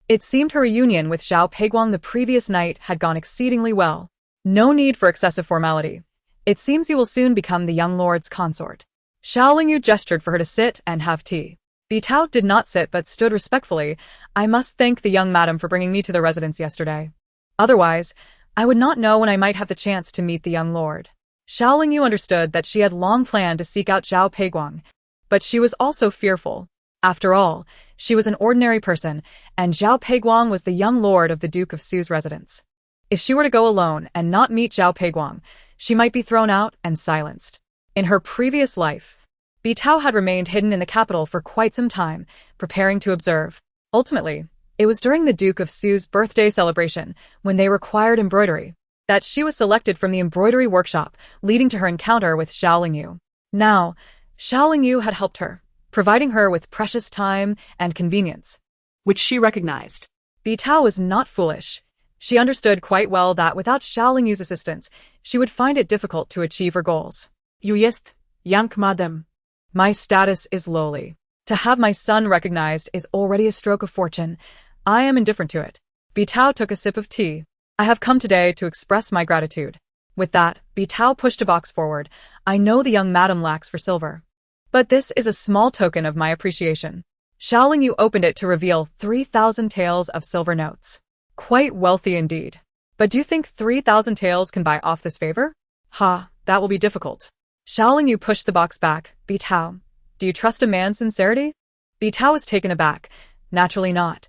it seemed her reunion with Zhao Peiguang the previous night had gone exceedingly well. No need for excessive formality. It seems you will soon become the young lord's consort. Xiao Lingyu gestured for her to sit and have tea. Bitao did not sit but stood respectfully. I must thank the young madam for bringing me to the residence yesterday. Otherwise, I would not know when I might have the chance to meet the young lord. Xiao Lingyu understood that she had long planned to seek out Zhao Peiguang, but she was also fearful. After all, she was an ordinary person, and Zhao Peiguang was the young lord of the Duke of Su's residence. If she were to go alone and not meet Zhao Peiguang, she might be thrown out and silenced. In her previous life, Bitao had remained hidden in the capital for quite some time, preparing to observe. Ultimately, it was during the Duke of Su's birthday celebration, when they required embroidery, that she was selected from the embroidery workshop, leading to her encounter with Xiao Lingyu. Now, Xiao Lingyu had helped her, providing her with precious time and convenience, which she recognized. Bitao was not foolish. She understood quite well that without Xiao Lingyu's assistance, she would find it difficult to achieve her goals. You jest, young madam. My status is lowly. To have my son recognized is already a stroke of fortune. I am indifferent to it. Bitao took a sip of tea. I have come today to express my gratitude. With that, Bitao pushed a box forward. I know the young madam lacks for silver, but this is a small token of my appreciation. Xiao Lingyu opened it to reveal 3,000 taels of silver notes. Quite wealthy indeed. But do you think 3,000 taels can buy off this favor? Ha, that will be difficult. Xiao Lingyu pushed the box back. Bitao, do you trust a man's sincerity? Bitao was taken aback. Naturally not.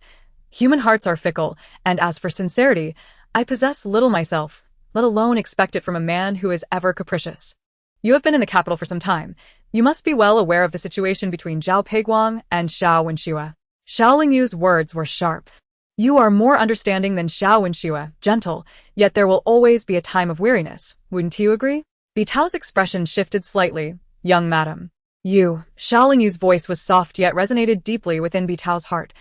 Human hearts are fickle, and as for sincerity, I possess little myself, let alone expect it from a man who is ever capricious. You have been in the capital for some time. You must be well aware of the situation between Zhao Peiguang and Xiao Wenxue. Xiao Lingyu's words were sharp. You are more understanding than Xiao Wenxue, gentle, yet there will always be a time of weariness, wouldn't you agree? Bitao's expression shifted slightly. Young madam. You, Xiao Lingyu's voice was soft yet resonated deeply within Bitao's heart.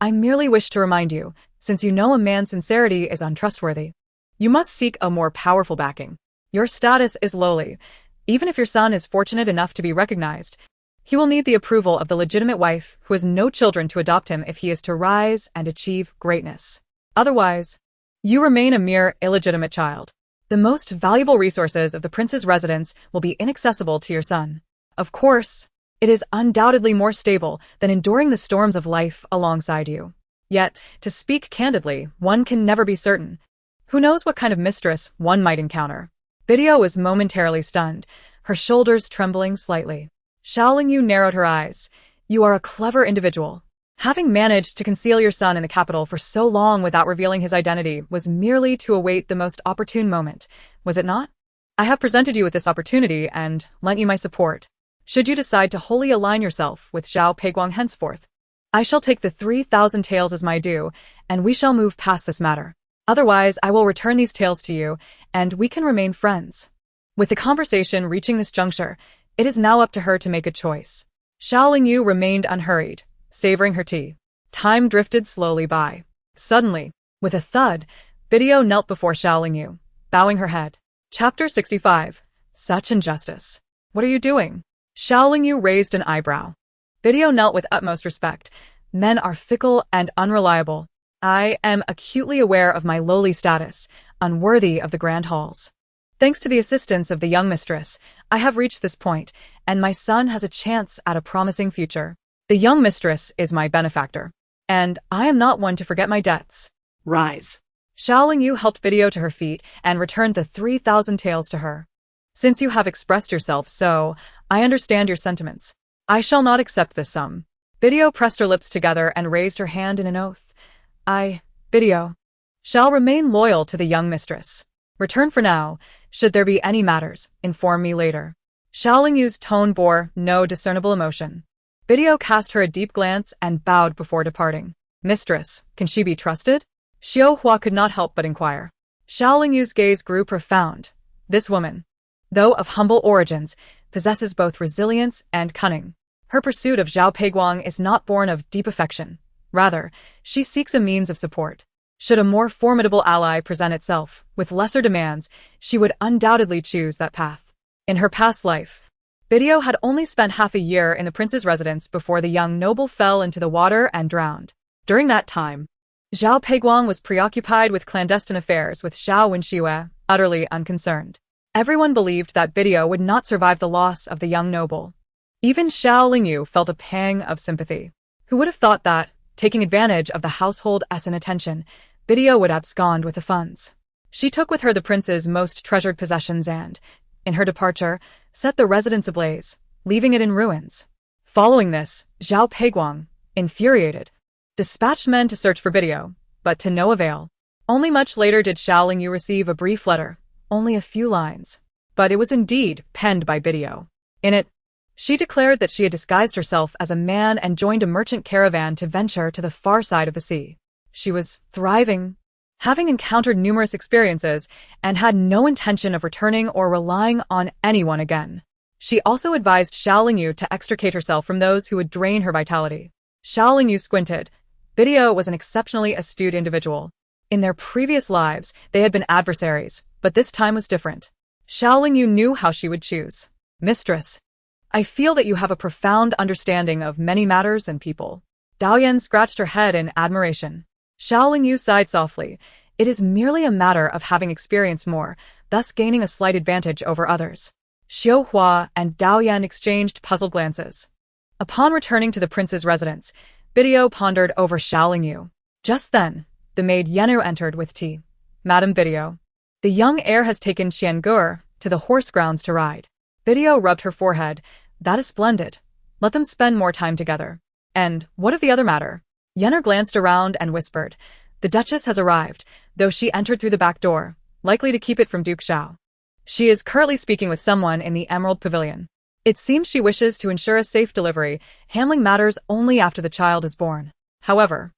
I merely wish to remind you, since you know a man's sincerity is untrustworthy, you must seek a more powerful backing. Your status is lowly. Even if your son is fortunate enough to be recognized, he will need the approval of the legitimate wife who has no children to adopt him if he is to rise and achieve greatness. Otherwise, you remain a mere illegitimate child. The most valuable resources of the prince's residence will be inaccessible to your son. Of course, it is undoubtedly more stable than enduring the storms of life alongside you. Yet, to speak candidly, one can never be certain. Who knows what kind of mistress one might encounter? Video was momentarily stunned, her shoulders trembling slightly. Xiao Lingyu narrowed her eyes. You are a clever individual. Having managed to conceal your son in the capital for so long without revealing his identity was merely to await the most opportune moment, was it not? I have presented you with this opportunity and lent you my support. Should you decide to wholly align yourself with Zhao Peiguang henceforth, I shall take the 3,000 taels as my due, and we shall move past this matter. Otherwise, I will return these taels to you, and we can remain friends. With the conversation reaching this juncture, it is now up to her to make a choice. Xiao Lingyu remained unhurried, savoring her tea. Time drifted slowly by. Suddenly, with a thud, Video knelt before Xiao Lingyu, bowing her head. Chapter 65. Such injustice. What are you doing? Xiao Lingyu raised an eyebrow. Video knelt with utmost respect. Men are fickle and unreliable. I am acutely aware of my lowly status, unworthy of the grand halls. Thanks to the assistance of the young mistress, I have reached this point, and my son has a chance at a promising future. The young mistress is my benefactor, and I am not one to forget my debts. Rise. Xiao Lingyu helped Video to her feet and returned the 3,000 taels to her. Since you have expressed yourself so, I understand your sentiments. I shall not accept this sum. Video pressed her lips together and raised her hand in an oath. Video, shall remain loyal to the young mistress. Return for now. Should there be any matters, inform me later. Xiao Lingyu's tone bore no discernible emotion. Video cast her a deep glance and bowed before departing. Mistress, can she be trusted? Xiao Hua could not help but inquire. Xiao Lingyu's gaze grew profound. This woman, though of humble origins, possesses both resilience and cunning. Her pursuit of Zhao Peiguang is not born of deep affection. Rather, she seeks a means of support. Should a more formidable ally present itself, with lesser demands, she would undoubtedly choose that path. In her past life, Video had only spent half a year in the prince's residence before the young noble fell into the water and drowned. During that time, Zhao Peiguang was preoccupied with clandestine affairs with Xiao Wenxue, utterly unconcerned. Everyone believed that Video would not survive the loss of the young noble. Even Xiao Lingyu felt a pang of sympathy. Who would have thought that, taking advantage of the household's inattention, Video would abscond with the funds. She took with her the prince's most treasured possessions and, in her departure, set the residence ablaze, leaving it in ruins. Following this, Zhao Peiguang, infuriated, dispatched men to search for Video, but to no avail. Only much later did Xiao Lingyu receive a brief letter, only a few lines. But it was indeed penned by Video. In it, she declared that she had disguised herself as a man and joined a merchant caravan to venture to the far side of the sea. She was thriving, having encountered numerous experiences, and had no intention of returning or relying on anyone again. She also advised Xiao Lingyu to extricate herself from those who would drain her vitality. Xiao Lingyu squinted. Video was an exceptionally astute individual. In their previous lives, they had been adversaries, but this time was different. Xiao Lingyu knew how she would choose. Mistress, I feel that you have a profound understanding of many matters and people. Daoyan scratched her head in admiration. Xiao Lingyu sighed softly. It is merely a matter of having experienced more, thus gaining a slight advantage over others. Xiao Hua and Daoyan exchanged puzzled glances. Upon returning to the prince's residence, Video pondered over Xiao Lingyu. Just then, the maid Yenu entered with tea. Madam Video, the young heir has taken Qiangur to the horse grounds to ride. Video rubbed her forehead. That is splendid. Let them spend more time together. And what of the other matter? Yenner glanced around and whispered, the Duchess has arrived, though she entered through the back door, likely to keep it from Duke Xiao. She is currently speaking with someone in the Emerald Pavilion. It seems she wishes to ensure a safe delivery, handling matters only after the child is born. However,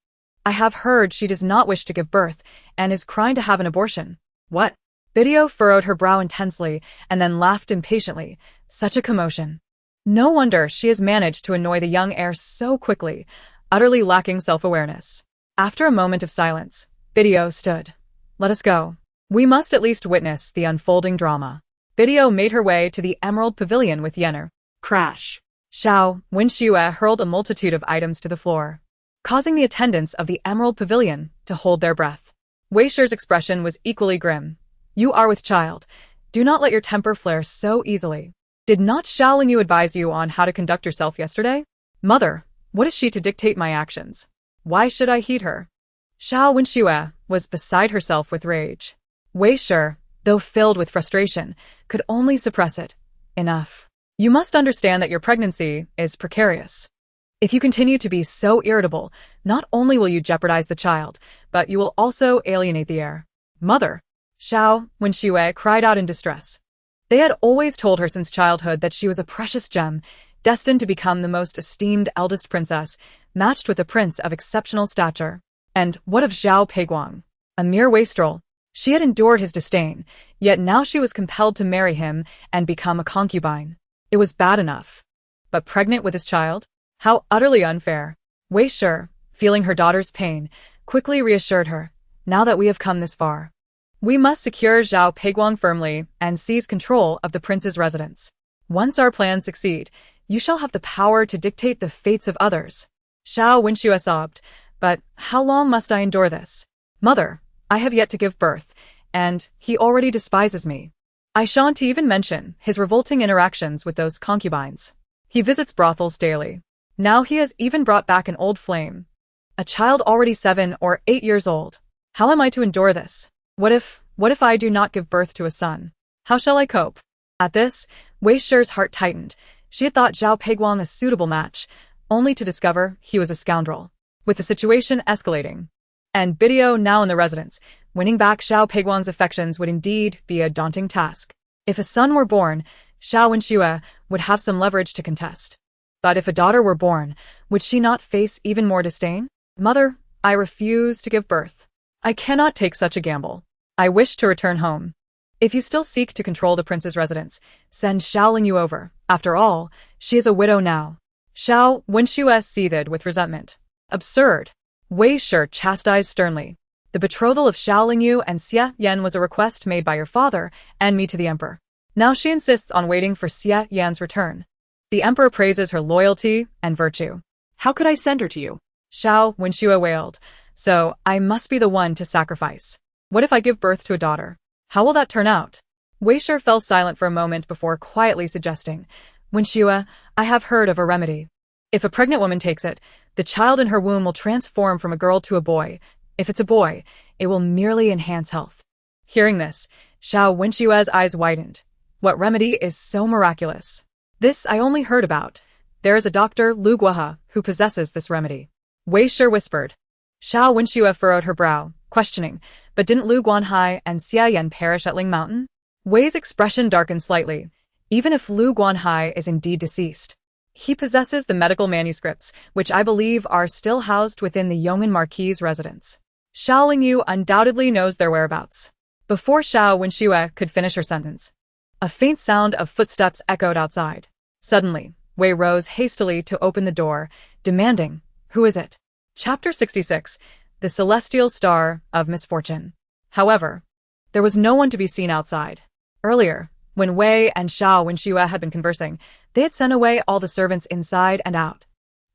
I have heard she does not wish to give birth and is crying to have an abortion. What? Video furrowed her brow intensely and then laughed impatiently. Such a commotion. No wonder she has managed to annoy the young heir so quickly, utterly lacking self-awareness. After a moment of silence, Video stood. Let us go. We must at least witness the unfolding drama. Video made her way to the Emerald Pavilion with Yenner. Crash. Xiao Wenxue hurled a multitude of items to the floor, causing the attendants of the Emerald Pavilion to hold their breath. Wei Shi's expression was equally grim. You are with child. Do not let your temper flare so easily. Did not Xiao Lingyu advise you on how to conduct yourself yesterday? Mother, what is she to dictate my actions? Why should I heed her? Xiao Wenxue was beside herself with rage. Wei Shi, though filled with frustration, could only suppress it. Enough. You must understand that your pregnancy is precarious. If you continue to be so irritable, not only will you jeopardize the child, but you will also alienate the heir. Mother. Xiao Wenxue cried out in distress. They had always told her since childhood that she was a precious gem, destined to become the most esteemed eldest princess, matched with a prince of exceptional stature. And what of Zhao Peiguang? A mere wastrel. She had endured his disdain, yet now she was compelled to marry him and become a concubine. It was bad enough. But pregnant with his child? How utterly unfair. Wei Shi, feeling her daughter's pain, quickly reassured her. Now that we have come this far, we must secure Zhao Peiguang firmly and seize control of the prince's residence. Once our plans succeed, you shall have the power to dictate the fates of others. Xiao Wenxue sobbed. But how long must I endure this? Mother, I have yet to give birth, and he already despises me. I shan't even mention his revolting interactions with those concubines. He visits brothels daily. Now he has even brought back an old flame. A child already 7 or 8 years old. How am I to endure this? What if I do not give birth to a son? How shall I cope? At this, Wei Shi's heart tightened. She had thought Zhao Peiguang a suitable match, only to discover he was a scoundrel. With the situation escalating, and Bideo now in the residence, winning back Zhao Peiguang's affections would indeed be a daunting task. If a son were born, Xiao Wenxue would have some leverage to contest. But if a daughter were born, would she not face even more disdain? Mother, I refuse to give birth. I cannot take such a gamble. I wish to return home. If you still seek to control the prince's residence, send Xiaoling over. After all, she is a widow now. Xiao Wenxue seethed with resentment. Absurd. Wei Shi chastised sternly. The betrothal of Xiao Lingyu and Xie Yan was a request made by your father and me to the emperor. Now she insists on waiting for Xie Yan's return. The emperor praises her loyalty and virtue. How could I send her to you? Xiao Wenxue wailed. So I must be the one to sacrifice. What if I give birth to a daughter? How will that turn out? Wei Shi fell silent for a moment before quietly suggesting, Wenxue, I have heard of a remedy. If a pregnant woman takes it, the child in her womb will transform from a girl to a boy. If it's a boy, it will merely enhance health. Hearing this, Xiao Wenxue's eyes widened. What remedy is so miraculous? This I only heard about. There is a doctor, Lu Guohe, who possesses this remedy. Wei Shi whispered. Xiao Wenxue furrowed her brow, questioning, but didn't Lu Guanhai and Xie Yan perish at Ling Mountain? Wei's expression darkened slightly. Even if Lu Guanhai is indeed deceased, he possesses the medical manuscripts, which I believe are still housed within the Yong'an Marquis' residence. Xiao Lingyu undoubtedly knows their whereabouts. Before Xiao Wenxue could finish her sentence, a faint sound of footsteps echoed outside. Suddenly, Wei rose hastily to open the door, demanding, Who is it? Chapter 66, The Celestial Star of Misfortune. However, there was no one to be seen outside. Earlier, when Wei and Xiao Wenxue had been conversing, they had sent away all the servants inside and out.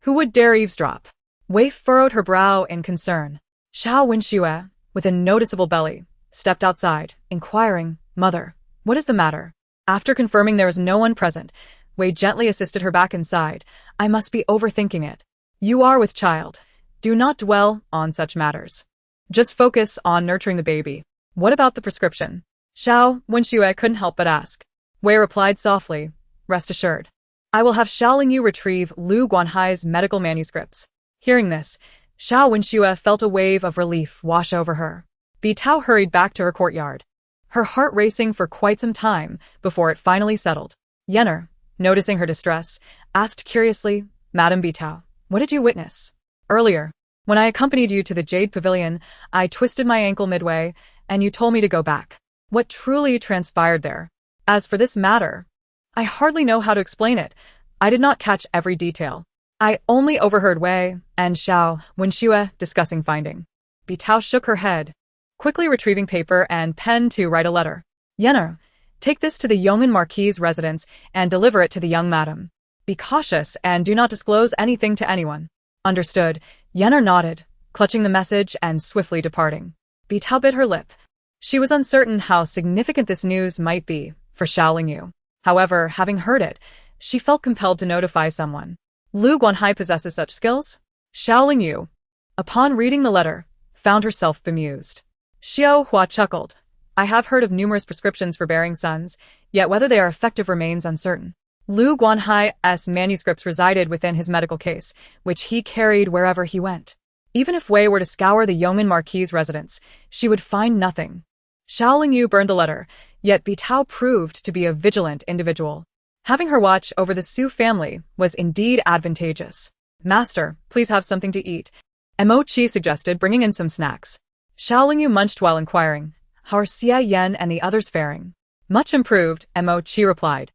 Who would dare eavesdrop? Wei furrowed her brow in concern. Xiao Wenxue, with a noticeable belly, stepped outside, inquiring, Mother, what is the matter? After confirming there was no one present, Wei gently assisted her back inside. I must be overthinking it. You are with child. Do not dwell on such matters. Just focus on nurturing the baby. What about the prescription? Xiao Wenxue couldn't help but ask. Wei replied softly, Rest assured. I will have Xiao Lingyu retrieve Lu Guanhai's medical manuscripts. Hearing this, Xiao Wenxue felt a wave of relief wash over her. Bi Tao hurried back to her courtyard, her heart racing for quite some time before it finally settled. Yenner, noticing her distress, asked curiously, Madame Bi Tao, what did you witness? Earlier, when I accompanied you to the Jade Pavilion, I twisted my ankle midway, and you told me to go back. What truly transpired there? As for this matter, I hardly know how to explain it. I did not catch every detail. I only overheard Wei and Xiao Wenxue discussing finding. Bi Tao shook her head, quickly retrieving paper and pen to write a letter. Yenner, take this to the Yong'an Marquis' residence and deliver it to the young madam. Be cautious and do not disclose anything to anyone. Understood. Yenner nodded, clutching the message and swiftly departing. Bi Tao bit her lip. She was uncertain how significant this news might be for Xiao Lingyu. However, having heard it, she felt compelled to notify someone. Lu Guanhai possesses such skills? Xiao Lingyu, upon reading the letter, found herself bemused. Xiao Hua chuckled. I have heard of numerous prescriptions for bearing sons, yet whether they are effective remains uncertain. Lu Guanhai's manuscripts resided within his medical case, which he carried wherever he went. Even if Wei were to scour the Yong'an Marquis' residence, she would find nothing. Xiao Lingyu burned the letter, yet Bitao proved to be a vigilant individual. Having her watch over the Su family was indeed advantageous. Master, please have something to eat. Mo Qi suggested, bringing in some snacks. Xiao Lingyu munched while inquiring, how are Xia Yan and the others faring? Much improved, Mo Qi replied.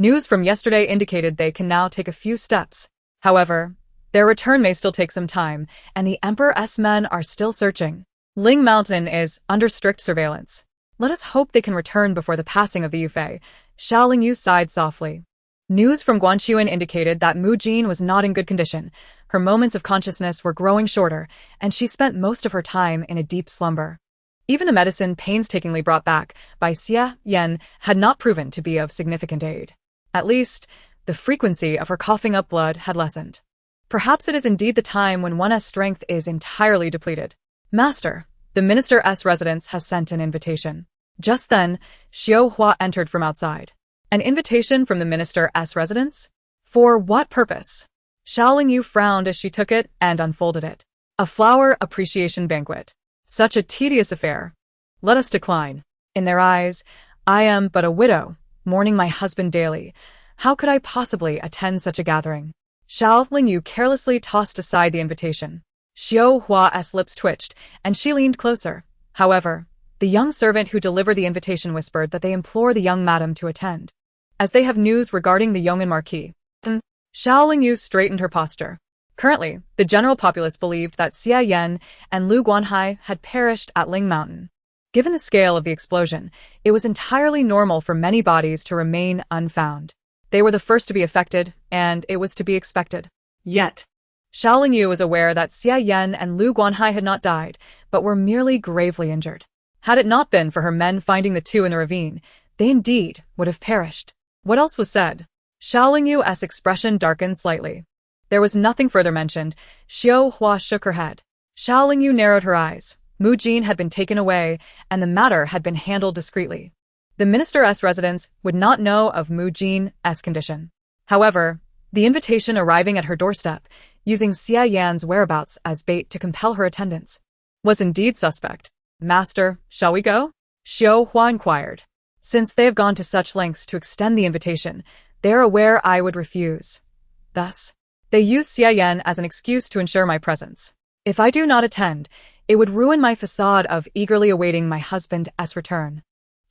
News from yesterday indicated they can now take a few steps. However, their return may still take some time, and the Emperor's men are still searching. Ling Mountain is under strict surveillance. Let us hope they can return before the passing of the Yufei. Xiao Lingyu sighed softly. News from Guanchuan indicated that Mu Jin was not in good condition. Her moments of consciousness were growing shorter, and she spent most of her time in a deep slumber. Even the medicine painstakingly brought back by Xia Yan had not proven to be of significant aid. At least, the frequency of her coughing up blood had lessened. Perhaps it is indeed the time when one's strength is entirely depleted. Master, the minister's residence has sent an invitation. Just then, Xiao Hua entered from outside. An invitation from the minister's residence? For what purpose? Xiao Lingyu frowned as she took it and unfolded it. A flower appreciation banquet. Such a tedious affair. Let us decline. In their eyes, I am but a widow, mourning my husband daily. How could I possibly attend such a gathering? Xiao Lingyu carelessly tossed aside the invitation. Xiao Hua's lips twitched, and she leaned closer. However, the young servant who delivered the invitation whispered that they implore the young madam to attend, as they have news regarding the Yong'an Marquis. Xiao Lingyu straightened her posture. Currently, the general populace believed that Xia Yan and Lu Guanhai had perished at Ling Mountain. Given the scale of the explosion, it was entirely normal for many bodies to remain unfound. They were the first to be affected, and it was to be expected. Yet, Xiao Lingyu was aware that Xia Yan and Lu Guanhai had not died, but were merely gravely injured. Had it not been for her men finding the two in the ravine, they indeed would have perished. What else was said? Xiao Lingyu's expression darkened slightly. There was nothing further mentioned. Xiao Hua shook her head. Xiao Lingyu narrowed her eyes. Mu Jin had been taken away, and the matter had been handled discreetly. The minister's residence would not know of Mu Jin's condition. However, the invitation arriving at her doorstep, using Xia Yan's whereabouts as bait to compel her attendance, was indeed suspect. Master, shall we go? Xiao Hua inquired. Since they have gone to such lengths to extend the invitation, they are aware I would refuse. Thus, they use Xia Yan as an excuse to ensure my presence. If I do not attend, it would ruin my facade of eagerly awaiting my husband's return.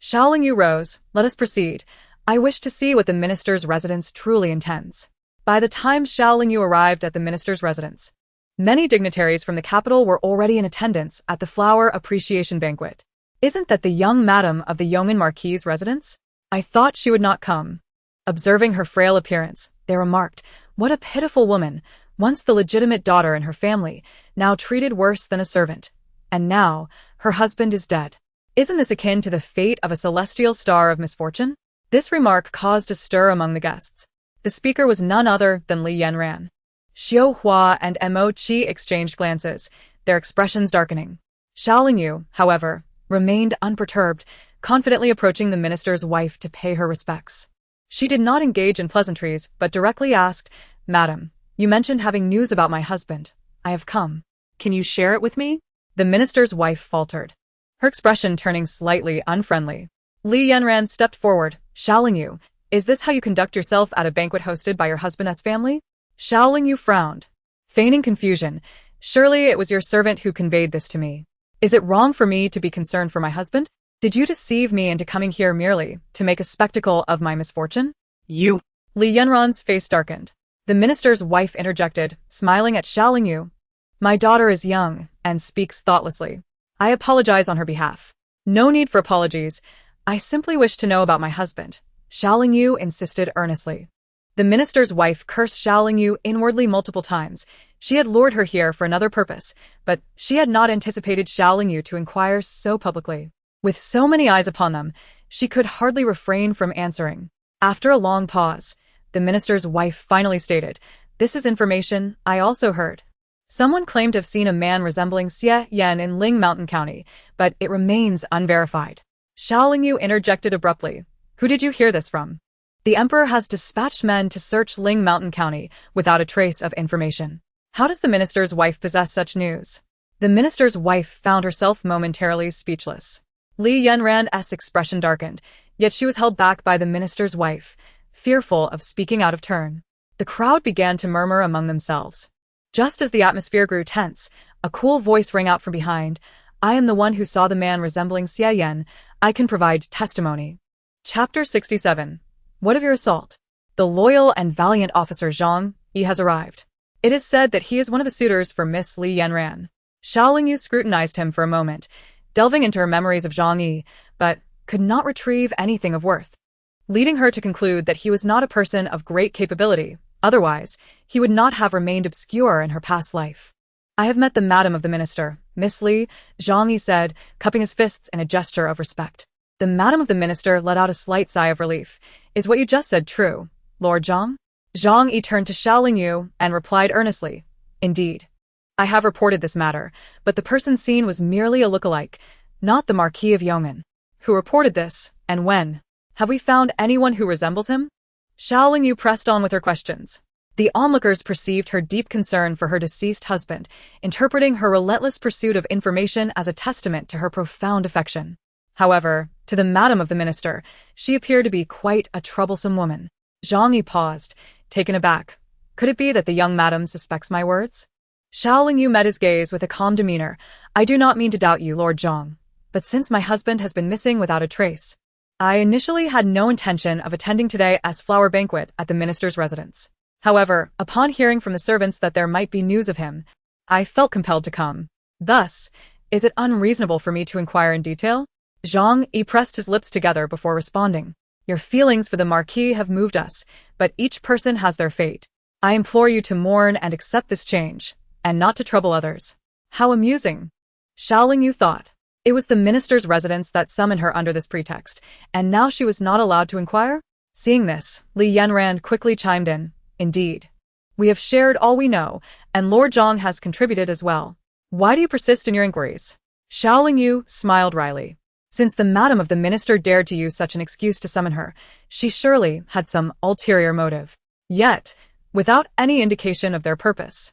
Xiao Lingyu rose. Let us proceed. I wish to see what the minister's residence truly intends. By the time Xiao Lingyu arrived at the minister's residence, many dignitaries from the capital were already in attendance at the flower appreciation banquet. Isn't that the young madam of the Yong'an Marquis' residence? I thought she would not come. Observing her frail appearance, they remarked, what a pitiful woman, once the legitimate daughter in her family, now treated worse than a servant. And now, her husband is dead. Isn't this akin to the fate of a celestial star of misfortune? This remark caused a stir among the guests. The speaker was none other than Li Yanran. Xiao Hua and Mo Qi exchanged glances, their expressions darkening. Xiao Lingyu, however, remained unperturbed, confidently approaching the minister's wife to pay her respects. She did not engage in pleasantries, but directly asked, Madam, you mentioned having news about my husband. I have come. Can you share it with me? The minister's wife faltered, her expression turning slightly unfriendly. Li Yanran stepped forward. Xiao Lingyu, is this how you conduct yourself at a banquet hosted by your husband's family? Xiao Lingyu frowned, feigning confusion. Surely it was your servant who conveyed this to me. Is it wrong for me to be concerned for my husband? Did you deceive me into coming here merely to make a spectacle of my misfortune? You. Li Yanran's face darkened. The minister's wife interjected, smiling at Xiao Lingyu. My daughter is young and speaks thoughtlessly. I apologize on her behalf. No need for apologies. I simply wish to know about my husband. Xiao Lingyu insisted earnestly. The minister's wife cursed Xiao Lingyu inwardly multiple times. She had lured her here for another purpose, but she had not anticipated Xiao Lingyu to inquire so publicly. With so many eyes upon them, she could hardly refrain from answering. After a long pause, the minister's wife finally stated, This is information I also heard. Someone claimed to have seen a man resembling Xia Yan in Ling Mountain County, but it remains unverified. Xiao Lingyu interjected abruptly. Who did you hear this from? The emperor has dispatched men to search Ling Mountain County without a trace of information. How does the minister's wife possess such news? The minister's wife found herself momentarily speechless. Li Yanran's expression darkened, yet she was held back by the minister's wife, fearful of speaking out of turn. The crowd began to murmur among themselves. Just as the atmosphere grew tense, a cool voice rang out from behind. I am the one who saw the man resembling Xie Yan. I can provide testimony. Chapter 67. What of your assault? The loyal and valiant officer Zhang Yi has arrived. It is said that he is one of the suitors for Miss Li Yanran. Xiao Lingyu scrutinized him for a moment, delving into her memories of Zhang Yi, but could not retrieve anything of worth, leading her to conclude that he was not a person of great capability. Otherwise, he would not have remained obscure in her past life. I have met the madam of the minister, Miss Li, Zhang Yi said, cupping his fists in a gesture of respect. The madam of the minister let out a slight sigh of relief. Is what you just said true, Lord Zhang? Zhang Yi turned to Xiao Lingyu and replied earnestly, Indeed. I have reported this matter, but the person seen was merely a look-alike, not the Marquis of Yong'an. Who reported this, and when? Have we found anyone who resembles him? Xiao Lingyu pressed on with her questions. The onlookers perceived her deep concern for her deceased husband, interpreting her relentless pursuit of information as a testament to her profound affection. However, to the madam of the minister, she appeared to be quite a troublesome woman. Zhang Yi paused, taken aback. Could it be that the young madam suspects my words? Xiao Lingyu met his gaze with a calm demeanor. I do not mean to doubt you, Lord Zhang, but since my husband has been missing without a trace, I initially had no intention of attending today's flower banquet at the minister's residence. However, upon hearing from the servants that there might be news of him, I felt compelled to come. Thus, is it unreasonable for me to inquire in detail? Zhang Yi pressed his lips together before responding. Your feelings for the Marquis have moved us, but each person has their fate. I implore you to mourn and accept this change, and not to trouble others. How amusing. Xiao Lingyu thought. It was the minister's residence that summoned her under this pretext, and now she was not allowed to inquire? Seeing this, Li Yanran quickly chimed in. Indeed. We have shared all we know, and Lord Zhang has contributed as well. Why do you persist in your inquiries? Xiao Lingyu smiled wryly. Since the madam of the minister dared to use such an excuse to summon her, she surely had some ulterior motive. Yet, without any indication of their purpose,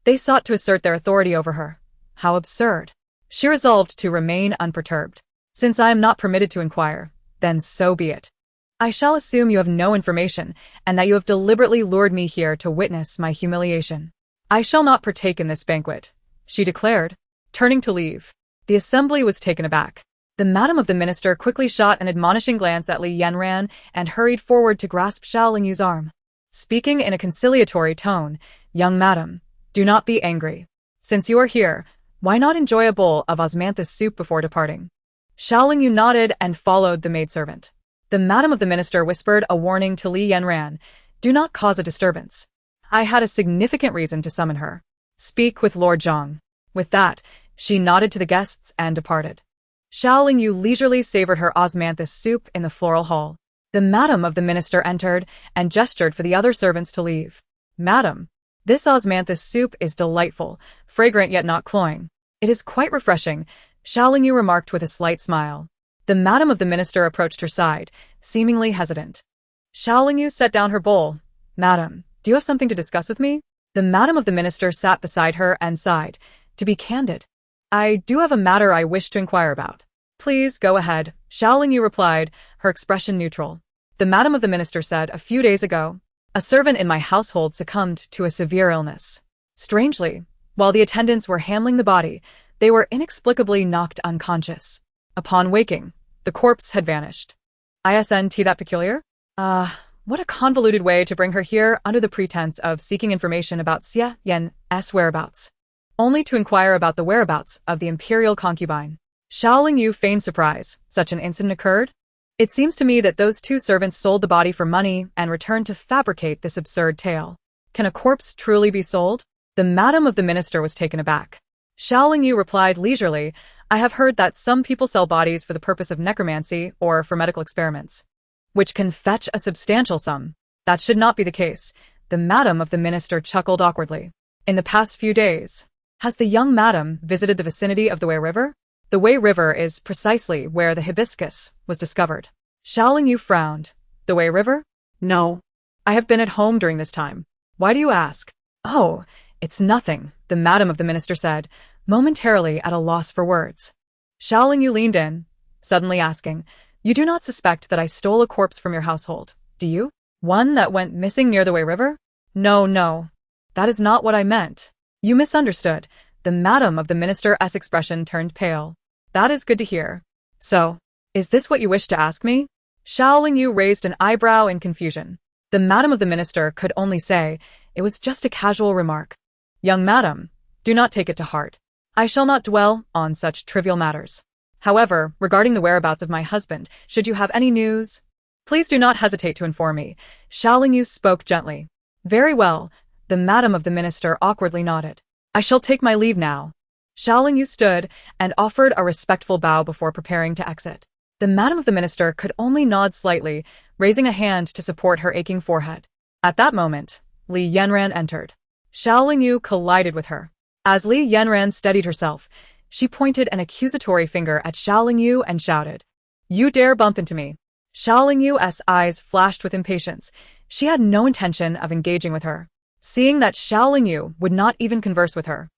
they sought to assert their authority over her. How absurd. She resolved to remain unperturbed. Since I am not permitted to inquire, then so be it. I shall assume you have no information, and that you have deliberately lured me here to witness my humiliation. I shall not partake in this banquet, she declared, turning to leave. The assembly was taken aback. The madam of the minister quickly shot an admonishing glance at Li Yanran and hurried forward to grasp Xiao Lingyu's arm. Speaking in a conciliatory tone, Young madam, do not be angry. Since you are here, why not enjoy a bowl of osmanthus soup before departing? Xiao Lingyu nodded and followed the maidservant. The madam of the minister whispered a warning to Li Yanran. Do not cause a disturbance. I had a significant reason to summon her. Speak with Lord Zhang. With that, she nodded to the guests and departed. Xiao Lingyu leisurely savored her osmanthus soup in the floral hall. The madam of the minister entered and gestured for the other servants to leave. Madam, this osmanthus soup is delightful, fragrant yet not cloying. It is quite refreshing, Xiao Lingyu remarked with a slight smile. The madam of the minister approached her side, seemingly hesitant. Xiao Lingyu set down her bowl. Madam, do you have something to discuss with me? The madam of the minister sat beside her and sighed. To be candid, I do have a matter I wish to inquire about. Please go ahead, Xiao Lingyu replied, her expression neutral. The madam of the minister said a few days ago, a servant in my household succumbed to a severe illness. Strangely, while the attendants were handling the body, they were inexplicably knocked unconscious. Upon waking, the corpse had vanished. Isn't that peculiar? What a convoluted way to bring her here under the pretense of seeking information about Xie Yan's whereabouts, only to inquire about the whereabouts of the imperial concubine. Xiao Lingyu feigned surprise. Such an incident occurred? It seems to me that those two servants sold the body for money and returned to fabricate this absurd tale. Can a corpse truly be sold? The madam of the minister was taken aback. Xiao Lingyu replied leisurely, I have heard that some people sell bodies for the purpose of necromancy or for medical experiments, which can fetch a substantial sum. That should not be the case. The madam of the minister chuckled awkwardly. In the past few days, has the young madam visited the vicinity of the Wei River? The Wei River is precisely where the hibiscus was discovered. Xiao Lingyu frowned. The Wei River? No. I have been at home during this time. Why do you ask? Oh, it's nothing, the madam of the minister said, momentarily at a loss for words. Xiaoling Yu leaned in, suddenly asking, You do not suspect that I stole a corpse from your household, do you? One that went missing near the Wei River? No, no. That is not what I meant. You misunderstood. The madam of the minister's expression turned pale. That is good to hear. So, is this what you wish to ask me? Xiaoling Yu raised an eyebrow in confusion. The madam of the minister could only say, it was just a casual remark. Young madam, do not take it to heart. I shall not dwell on such trivial matters. However, regarding the whereabouts of my husband, should you have any news, please do not hesitate to inform me. Xiaoling Yu spoke gently. Very well, the madam of the minister awkwardly nodded. I shall take my leave now. Xiaoling Yu stood and offered a respectful bow before preparing to exit. The madam of the minister could only nod slightly, raising a hand to support her aching forehead. At that moment, Li Yanran entered. Xiaoling Yu collided with her. As Li Yanran steadied herself, she pointed an accusatory finger at Xiaoling Yu and shouted, You dare bump into me. Xiaoling Yu's eyes flashed with impatience. She had no intention of engaging with her. Seeing that Xiaoling Yu would not even converse with her,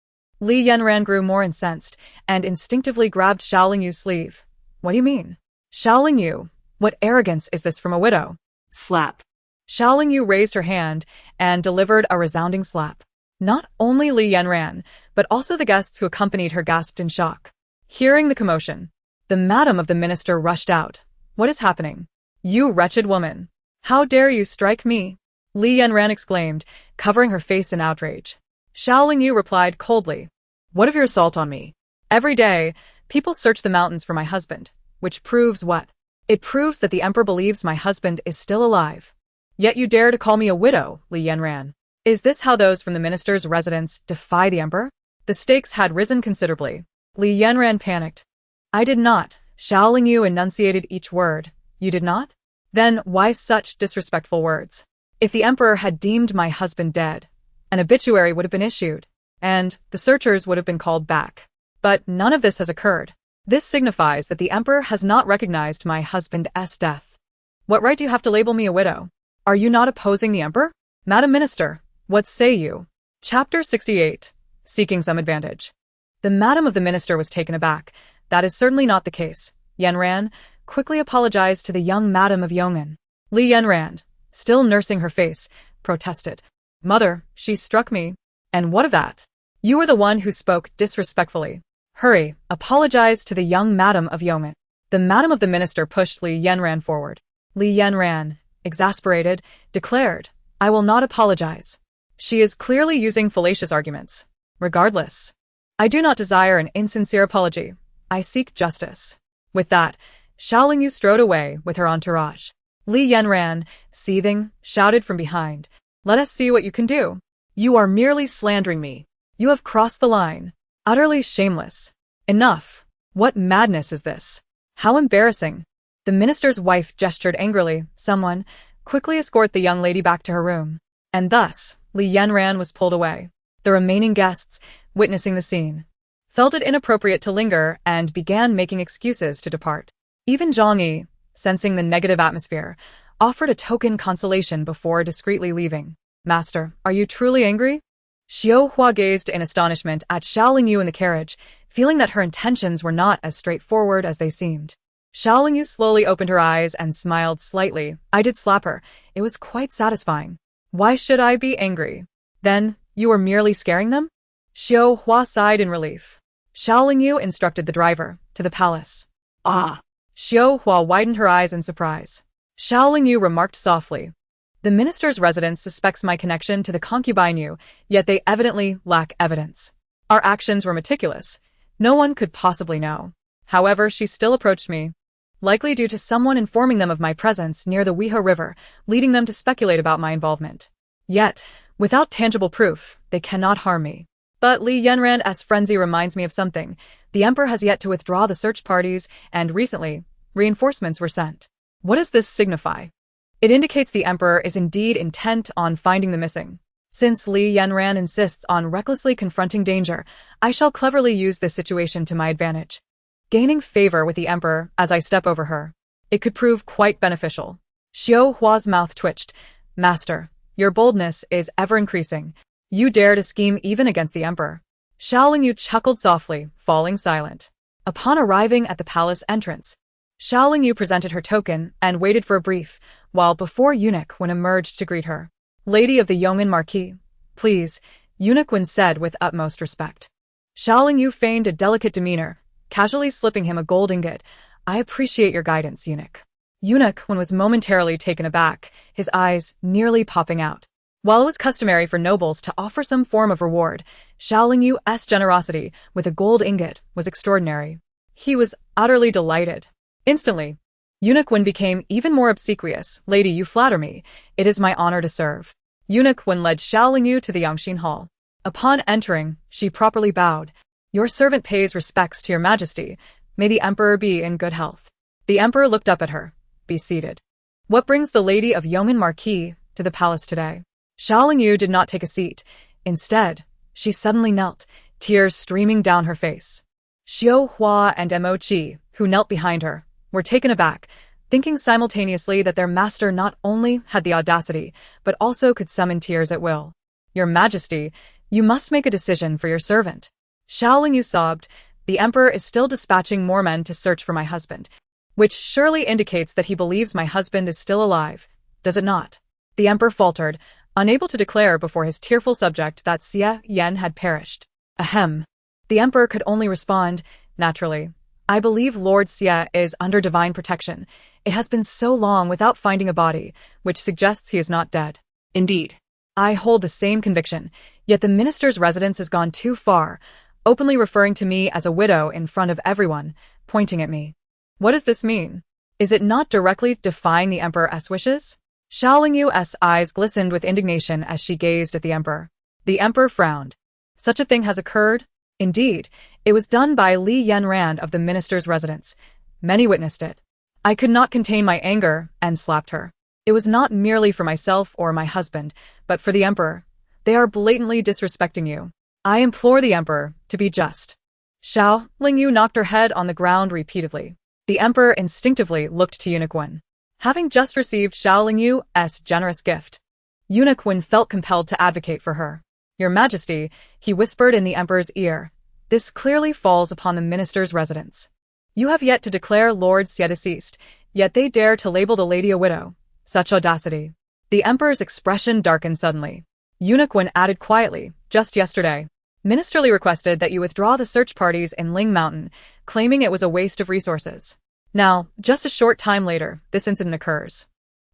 Li Yanran grew more incensed and instinctively grabbed Xiaoling Yu's sleeve. What do you mean? Xiaoling Yu, what arrogance is this from a widow? Slap. Xiaoling Yu raised her hand and delivered a resounding slap. Not only Li Yanran, but also the guests who accompanied her gasped in shock. Hearing the commotion, the madam of the minister rushed out. What is happening? You wretched woman! How dare you strike me? Li Yanran exclaimed, covering her face in outrage. Xiaoling Yu replied coldly. What of your assault on me? Every day, people search the mountains for my husband, which proves what? It proves that the emperor believes my husband is still alive. Yet you dare to call me a widow, Li Yanran. Is this how those from the minister's residence defy the emperor? The stakes had risen considerably. Li Yanran panicked. I did not. Xiaoling Yu enunciated each word. You did not? Then why such disrespectful words? If the emperor had deemed my husband dead, an obituary would have been issued, and the searchers would have been called back. But none of this has occurred. This signifies that the emperor has not recognized my husband's death. What right do you have to label me a widow? Are you not opposing the emperor? Madam Minister, what say you? Chapter 68. Seeking some advantage. The madam of the minister was taken aback. That is certainly not the case. Yanran quickly apologized to the young madam of Yong'an. Li Yanran, still nursing her face, protested. Mother, she struck me. And what of that? You were the one who spoke disrespectfully. Hurry, apologize to the young madam of Yong'an. The madam of the minister pushed Li Yanran forward. Li Yanran, exasperated, declared, I will not apologize. She is clearly using fallacious arguments. Regardless, I do not desire an insincere apology. I seek justice. With that, Xiaoling Yu strode away with her entourage. Li Yanran, seething, shouted from behind, Let us see what you can do. You are merely slandering me. You have crossed the line. Utterly shameless. Enough. What madness is this? How embarrassing. The minister's wife gestured angrily. Someone, quickly escort the young lady back to her room. And thus, Li Yanran was pulled away. The remaining guests, witnessing the scene, felt it inappropriate to linger and began making excuses to depart. Even Zhang Yi, sensing the negative atmosphere, offered a token consolation before discreetly leaving. Master, are you truly angry? Xiao Hua gazed in astonishment at Xiaoling Yu in the carriage, feeling that her intentions were not as straightforward as they seemed. Xiaoling Yu slowly opened her eyes and smiled slightly. I did slap her. It was quite satisfying. Why should I be angry? Then, you were merely scaring them? Xiao Hua sighed in relief. Xiaoling Yu instructed the driver, to the palace. Ah. Xiao Hua widened her eyes in surprise. Xiaoling Yu remarked softly. The minister's residence suspects my connection to the concubine Yu, yet they evidently lack evidence. Our actions were meticulous. No one could possibly know. However, she still approached me, likely due to someone informing them of my presence near the Weihe River, leading them to speculate about my involvement. Yet, without tangible proof, they cannot harm me. But Li Yanran's frenzy reminds me of something. The emperor has yet to withdraw the search parties, and recently, reinforcements were sent. What does this signify? It indicates the emperor is indeed intent on finding the missing. Since Li Yanran insists on recklessly confronting danger, I shall cleverly use this situation to my advantage, gaining favor with the emperor as I step over her. It could prove quite beneficial. Xiao Hua's mouth twitched. Master, your boldness is ever increasing. You dare to scheme even against the emperor. Xiao Lingyu chuckled softly, falling silent. Upon arriving at the palace entrance, Xiao Lingyu presented her token and waited for a brief, while before eunuch Wen emerged to greet her. Lady of the Yong'an Marquis, please, eunuch Wen said with utmost respect. Xiao Lingyu feigned a delicate demeanor, casually slipping him a gold ingot. I appreciate your guidance, eunuch. Eunuch Wen was momentarily taken aback, his eyes nearly popping out. While it was customary for nobles to offer some form of reward, Xiao Lingyu's generosity with a gold ingot was extraordinary. He was utterly delighted. Instantly, eunuch Wen became even more obsequious. Lady, you flatter me. It is my honor to serve. Eunuch Wen led Xiao Lingyu to the Yangxin Hall. Upon entering, she properly bowed. Your servant pays respects to your majesty. May the emperor be in good health. The emperor looked up at her. Be seated. What brings the lady of Yong'an Marquis to the palace today? Xiao Lingyu did not take a seat. Instead, she suddenly knelt, tears streaming down her face. Xiao Hua and Mo Qi, who knelt behind her, were taken aback, thinking simultaneously that their master not only had the audacity, but also could summon tears at will. Your Majesty, you must make a decision for your servant. Xiao Lingyu sobbed. The emperor is still dispatching more men to search for my husband, which surely indicates that he believes my husband is still alive, does it not? The emperor faltered, unable to declare before his tearful subject that Xie Yan had perished. Ahem. The emperor could only respond, naturally. I believe Lord Xie is under divine protection. It has been so long without finding a body, which suggests he is not dead. Indeed. I hold the same conviction, yet the minister's residence has gone too far, openly referring to me as a widow in front of everyone, pointing at me. What does this mean? Is it not directly defying the emperor's wishes? Xiao Lingyu's eyes glistened with indignation as she gazed at the emperor. The emperor frowned. Such a thing has occurred? Indeed, it was done by Li Yanran of the minister's residence. Many witnessed it. I could not contain my anger and slapped her. It was not merely for myself or my husband, but for the emperor. They are blatantly disrespecting you. I implore the emperor to be just. Xiao Lingyu knocked her head on the ground repeatedly. The emperor instinctively looked to eunuch Wen. Having just received Xiao Lingyu's generous gift, eunuch Wen felt compelled to advocate for her. Your Majesty, he whispered in the emperor's ear, this clearly falls upon the minister's residence. You have yet to declare Lord Xie deceased, yet they dare to label the lady a widow. Such audacity. The emperor's expression darkened suddenly. Eunuch Wen added quietly, just yesterday, Ministerly requested that you withdraw the search parties in Ling Mountain, claiming it was a waste of resources. Now, just a short time later, this incident occurs.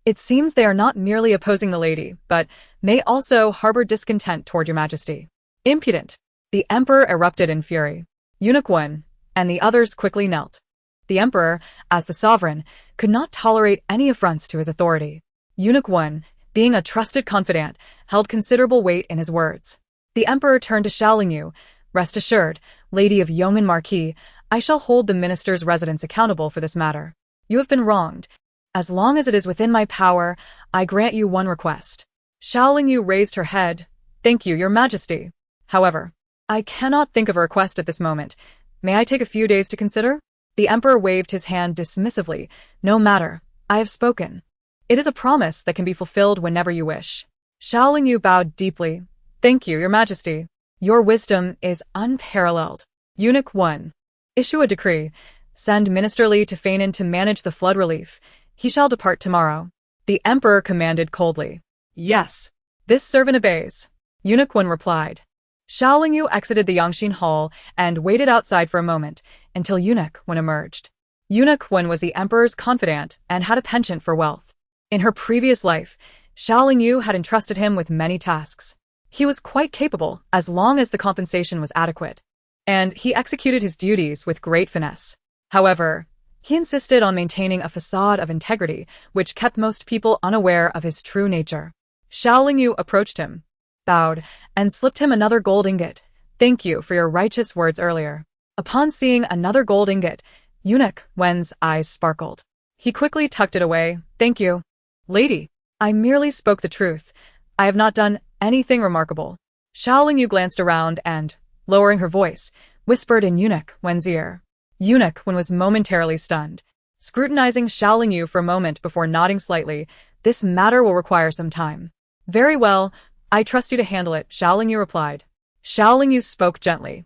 It seems they are not merely opposing the lady, but may also harbor discontent toward your Majesty. Impudent! The emperor erupted in fury. Eunuch Wen and the others quickly knelt. The emperor, as the sovereign, could not tolerate any affronts to his authority. Eunuch Wen, being a trusted confidant, held considerable weight in his words. The emperor turned to Xiao Lingyu. Rest assured, Lady of Yong'an Marquis, I shall hold the minister's residence accountable for this matter. You have been wronged. As long as it is within my power, I grant you one request. Xiao Lingyu raised her head. Thank you, your Majesty. However, I cannot think of a request at this moment. May I take a few days to consider? The emperor waved his hand dismissively. No matter. I have spoken. It is a promise that can be fulfilled whenever you wish. Xiao Lingyu bowed deeply. Thank you, your Majesty. Your wisdom is unparalleled. Eunuch 1. Issue a decree. Send Minister Li to Feinin to manage the flood relief. He shall depart tomorrow. The emperor commanded coldly. Yes. This servant obeys. Eunuch 1 replied. Xiao Lingyu exited the Yangxin Hall and waited outside for a moment until Eunuch 1 emerged. Eunuch 1 was the emperor's confidant and had a penchant for wealth. In her previous life, Xiao Lingyu had entrusted him with many tasks. He was quite capable as long as the compensation was adequate, and he executed his duties with great finesse. However, he insisted on maintaining a facade of integrity which kept most people unaware of his true nature. Xiao Lingyu approached him, bowed, and slipped him another gold ingot. Thank you for your righteous words earlier. Upon seeing another gold ingot, Eunuch Wen's eyes sparkled. He quickly tucked it away. Thank you. Lady, I merely spoke the truth. I have not done anything remarkable. Xiao Lingyu glanced around and, lowering her voice, whispered in Eunuch Wen's ear. Eunuch Wen was momentarily stunned. scrutinizing Xiao Lingyu for a moment before nodding slightly. This matter will require some time. Very well, I trust you to handle it, Xiao Lingyu replied. Xiao Lingyu spoke gently.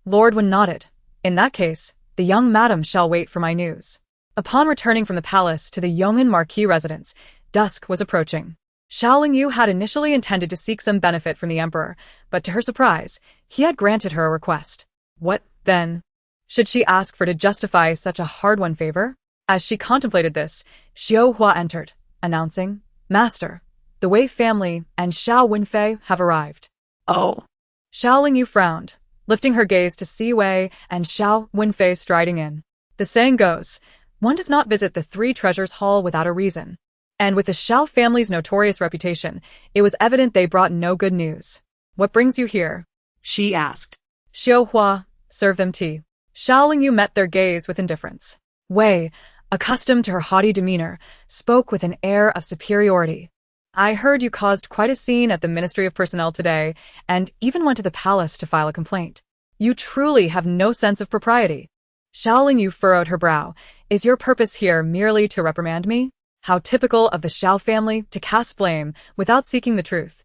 Lord Wen nodded. In that case, the young madam shall wait for my news. Upon returning from the palace to the Yong'an Marquis residence, dusk was approaching. Xiao Lingyu had initially intended to seek some benefit from the emperor, but to her surprise, he had granted her a request. What, then, should she ask for to justify such a hard-won favor? As she contemplated this, Xiao Hua entered, announcing, Master, the Wei family and Xiao Wenfei have arrived. Oh. Xiao Lingyu frowned, lifting her gaze to see Wei and Xiao Wenfei striding in. The saying goes, one does not visit the Three Treasures Hall without a reason. And with the Xiao family's notorious reputation, it was evident they brought no good news. What brings you here? She asked. Xiao Hua, serve them tea. Xiao Lingyu met their gaze with indifference. Wei, accustomed to her haughty demeanor, spoke with an air of superiority. I heard you caused quite a scene at the Ministry of Personnel today, and even went to the palace to file a complaint. You truly have no sense of propriety. Xiao Lingyu furrowed her brow. Is your purpose here merely to reprimand me? How typical of the Xiao family to cast blame without seeking the truth.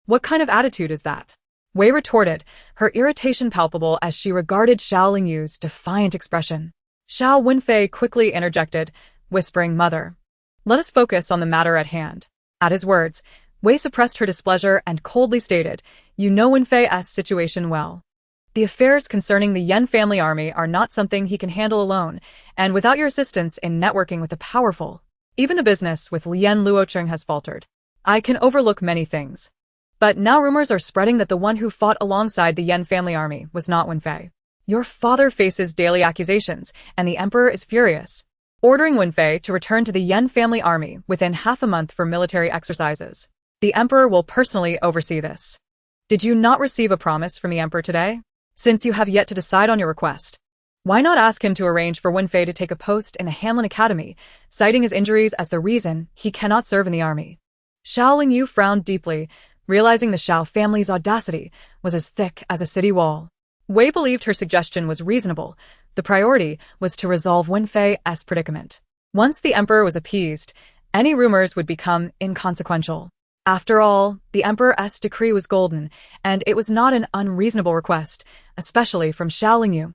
What kind of attitude is that? Wei retorted, her irritation palpable as she regarded Xiao Lingyu's defiant expression. Xiao Wenfei quickly interjected, whispering, Mother, let us focus on the matter at hand. At his words, Wei suppressed her displeasure and coldly stated, You know Wenfei's situation well. The affairs concerning the Yan family army are not something he can handle alone, and without your assistance in networking with the powerful, even the business with Lian Luocheng has faltered. I can overlook many things. But now rumors are spreading that the one who fought alongside the Yan family army was not Wenfei. Your father faces daily accusations, and the emperor is furious, ordering Wenfei to return to the Yan family army within half a month for military exercises. The emperor will personally oversee this. Did you not receive a promise from the emperor today? Since you have yet to decide on your request, why not ask him to arrange for Wenfei to take a post in the Hanlin Academy, citing his injuries as the reason he cannot serve in the army? Xiao Lingyu frowned deeply, realizing the Xiao family's audacity was as thick as a city wall. Wei believed her suggestion was reasonable. The priority was to resolve Wenfei's predicament. Once the emperor was appeased, any rumors would become inconsequential. After all, the emperor's decree was golden, and it was not an unreasonable request, especially from Xiao Lingyu,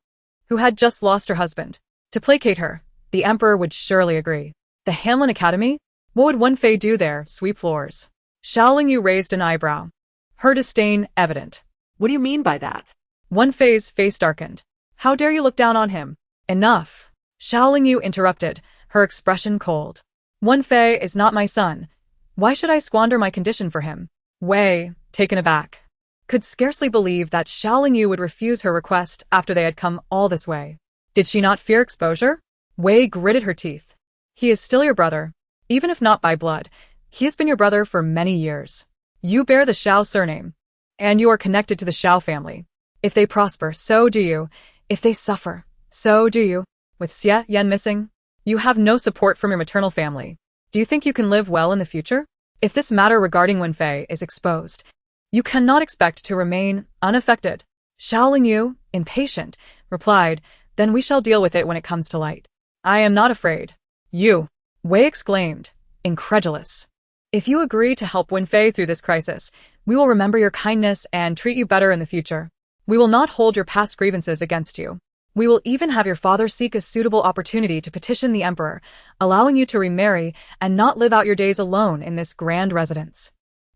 who had just lost her husband. To placate her, the emperor would surely agree. The Hanlin Academy? What would Wenfei do there, sweep floors? Xiao Lingyu raised an eyebrow, her disdain evident. What do you mean by that? Wenfei's face darkened. How dare you look down on him? Enough. Xiao Lingyu interrupted, her expression cold. Wenfei is not my son. Why should I squander my condition for him? Wei, taken aback, could scarcely believe that Xiao Lingyu would refuse her request after they had come all this way. Did she not fear exposure? Wei gritted her teeth. He is still your brother. Even if not by blood, he has been your brother for many years. You bear the Xiao surname, and you are connected to the Xiao family. If they prosper, so do you. If they suffer, so do you. With Xie Yan missing, you have no support from your maternal family. Do you think you can live well in the future? If this matter regarding Wenfei is exposed, you cannot expect to remain unaffected. Xiao Lingyu, impatient, replied, Then we shall deal with it when it comes to light. I am not afraid. You, Wei exclaimed, incredulous. If you agree to help Wenfei through this crisis, we will remember your kindness and treat you better in the future. We will not hold your past grievances against you. We will even have your father seek a suitable opportunity to petition the emperor, allowing you to remarry and not live out your days alone in this grand residence.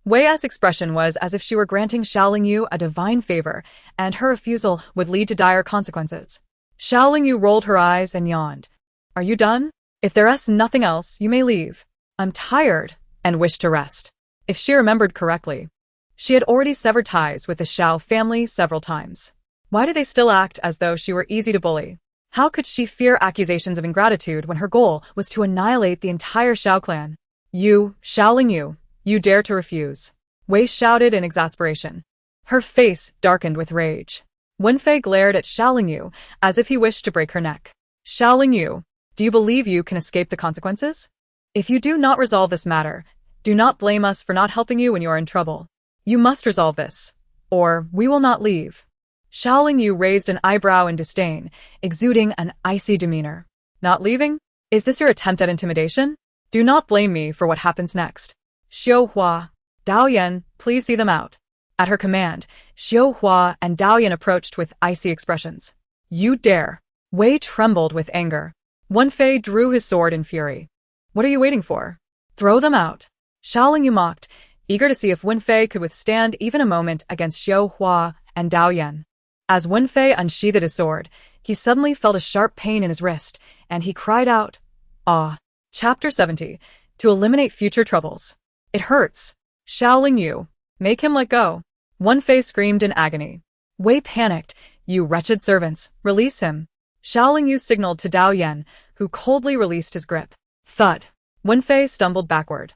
Wei's expression was as if she were granting Xiao Lingyu a divine favor, and her refusal would lead to dire consequences. Xiao Lingyu rolled her eyes and yawned. Are you done? If there's nothing else, you may leave. I'm tired and wish to rest. If she remembered correctly, she had already severed ties with the Xiao family several times. Why did they still act as though she were easy to bully? How could she fear accusations of ingratitude when her goal was to annihilate the entire Xiao clan? You, Xiao Lingyu, you dare to refuse. Wei shouted in exasperation. Her face darkened with rage. Wenfei glared at Xiao Lingyu as if he wished to break her neck. Xiao Lingyu, do you believe you can escape the consequences? If you do not resolve this matter, do not blame us for not helping you when you are in trouble. You must resolve this, or we will not leave. Xiao Lingyu raised an eyebrow in disdain, exuding an icy demeanor. Not leaving? Is this your attempt at intimidation? Do not blame me for what happens next. Xiao Hua, Dao Yan, please see them out. At her command, Xiao Hua and Dao Yan approached with icy expressions. You dare. Wei trembled with anger. Wen Fei drew his sword in fury. What are you waiting for? Throw them out. Xiaolingyu mocked, eager to see if Wen Fei could withstand even a moment against Xiao Hua and Dao Yan. As Wen Fei unsheathed his sword, he suddenly felt a sharp pain in his wrist, and he cried out, Ah! Chapter 70. To eliminate future troubles. It hurts. Xiaolingyu, make him let go. Wen Fei screamed in agony. Wei panicked. You wretched servants, release him. Xiaolingyu signaled to Dao Yan, who coldly released his grip. Thud. Wen Fei stumbled backward,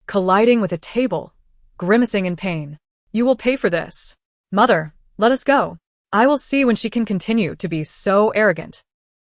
colliding with a table, grimacing in pain. You will pay for this. Mother, let us go. I will see when she can continue to be so arrogant.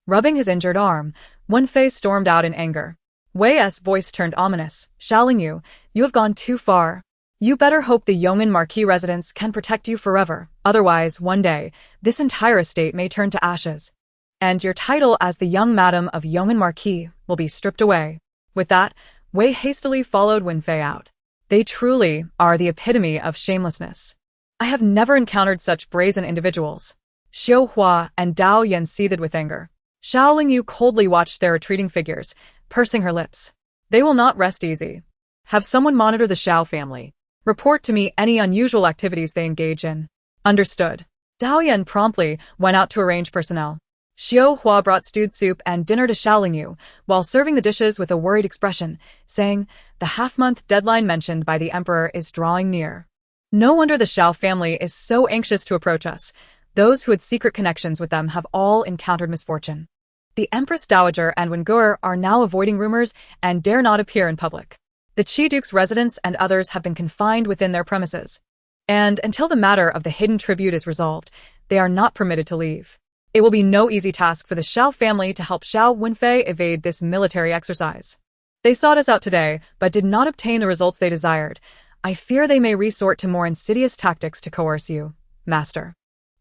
Rubbing his injured arm, Wen Fei stormed out in anger. Wei's voice turned ominous. Xiaolingyu, you have gone too far. You better hope the Yong'an Marquis residence can protect you forever, otherwise, one day, this entire estate may turn to ashes. And your title as the young madam of Yong'an Marquis will be stripped away. With that, Wei hastily followed Wen Fei out. They truly are the epitome of shamelessness. I have never encountered such brazen individuals. Xiao Hua and Dao Yan seethed with anger. Xiaolingyu coldly watched their retreating figures, pursing her lips. They will not rest easy. Have someone monitor the Xiao family. Report to me any unusual activities they engage in. Understood. Dao Yan promptly went out to arrange personnel. Xiao Hua brought stewed soup and dinner to Xiaolingyu, while serving the dishes with a worried expression, saying, The half-month deadline mentioned by the Emperor is drawing near. No wonder the Xiao family is so anxious to approach us. Those who had secret connections with them have all encountered misfortune. The Empress Dowager and Wengur are now avoiding rumors and dare not appear in public. The Qi Duke's residents and others have been confined within their premises. And until the matter of the hidden tribute is resolved, they are not permitted to leave. It will be no easy task for the Xiao family to help Xiao Wenfei evade this military exercise. They sought us out today, but did not obtain the results they desired. I fear they may resort to more insidious tactics to coerce you, Master.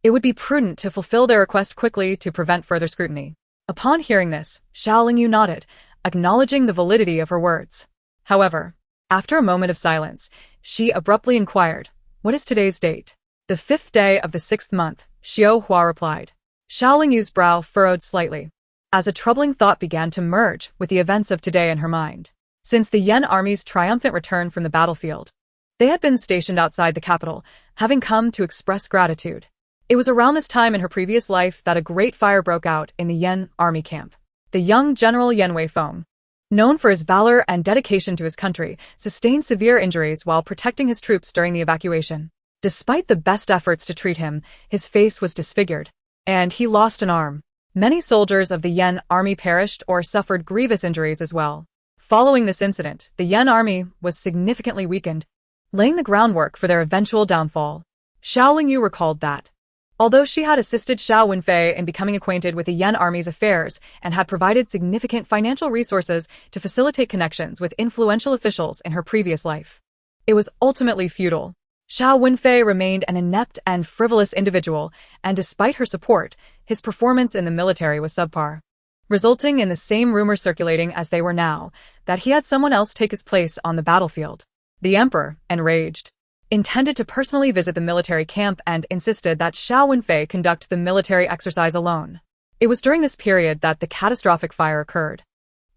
It would be prudent to fulfill their request quickly to prevent further scrutiny. Upon hearing this, Xiaolingyu nodded, acknowledging the validity of her words. However, after a moment of silence, she abruptly inquired, What is today's date? The 5th day of the 6th month, Xiao Hua replied. Xiaolingyu's brow furrowed slightly, as a troubling thought began to merge with the events of today in her mind. Since the Yan army's triumphant return from the battlefield, they had been stationed outside the capital, having come to express gratitude. It was around this time in her previous life that a great fire broke out in the Yan army camp. The young General Yan Weifeng, known for his valor and dedication to his country, sustained severe injuries while protecting his troops during the evacuation. Despite the best efforts to treat him, his face was disfigured, and he lost an arm. Many soldiers of the Yan army perished or suffered grievous injuries as well. Following this incident, the Yan army was significantly weakened, laying the groundwork for their eventual downfall. Xiaolingyu recalled that, although she had assisted Xiao Wenfei in becoming acquainted with the Yan army's affairs and had provided significant financial resources to facilitate connections with influential officials in her previous life, it was ultimately futile. Xiao Wenfei remained an inept and frivolous individual, and despite her support, his performance in the military was subpar, resulting in the same rumors circulating as they were now, that he had someone else take his place on the battlefield. The Emperor, enraged, intended to personally visit the military camp and insisted that Xiao Wenfei conduct the military exercise alone. It was during this period that the catastrophic fire occurred.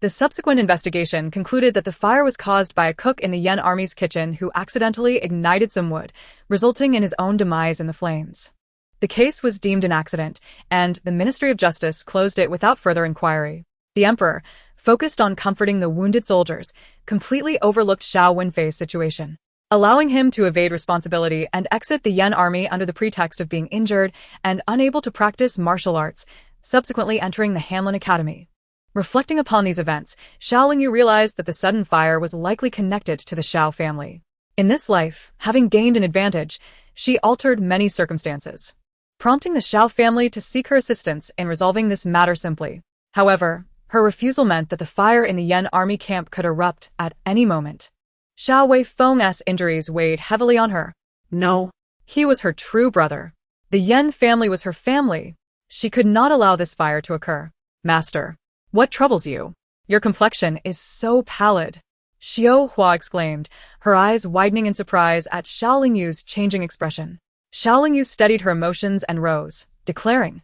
The subsequent investigation concluded that the fire was caused by a cook in the Yan army's kitchen who accidentally ignited some wood, resulting in his own demise in the flames. The case was deemed an accident, and the Ministry of Justice closed it without further inquiry. The Emperor, focused on comforting the wounded soldiers, completely overlooked Xiao Wenfei's situation, allowing him to evade responsibility and exit the Yan army under the pretext of being injured and unable to practice martial arts, subsequently entering the Hanlin Academy. Reflecting upon these events, Xiaolingyu realized that the sudden fire was likely connected to the Xiao family. In this life, having gained an advantage, she altered many circumstances, prompting the Xiao family to seek her assistance in resolving this matter simply. However, her refusal meant that the fire in the Yan army camp could erupt at any moment. Xiao Weifeng's injuries weighed heavily on her. No, he was her true brother. The Yan family was her family. She could not allow this fire to occur. Master, what troubles you? Your complexion is so pallid. Xiao Hua exclaimed, her eyes widening in surprise at Xiao Lingyu's changing expression. Xiao Lingyu steadied her emotions and rose, declaring,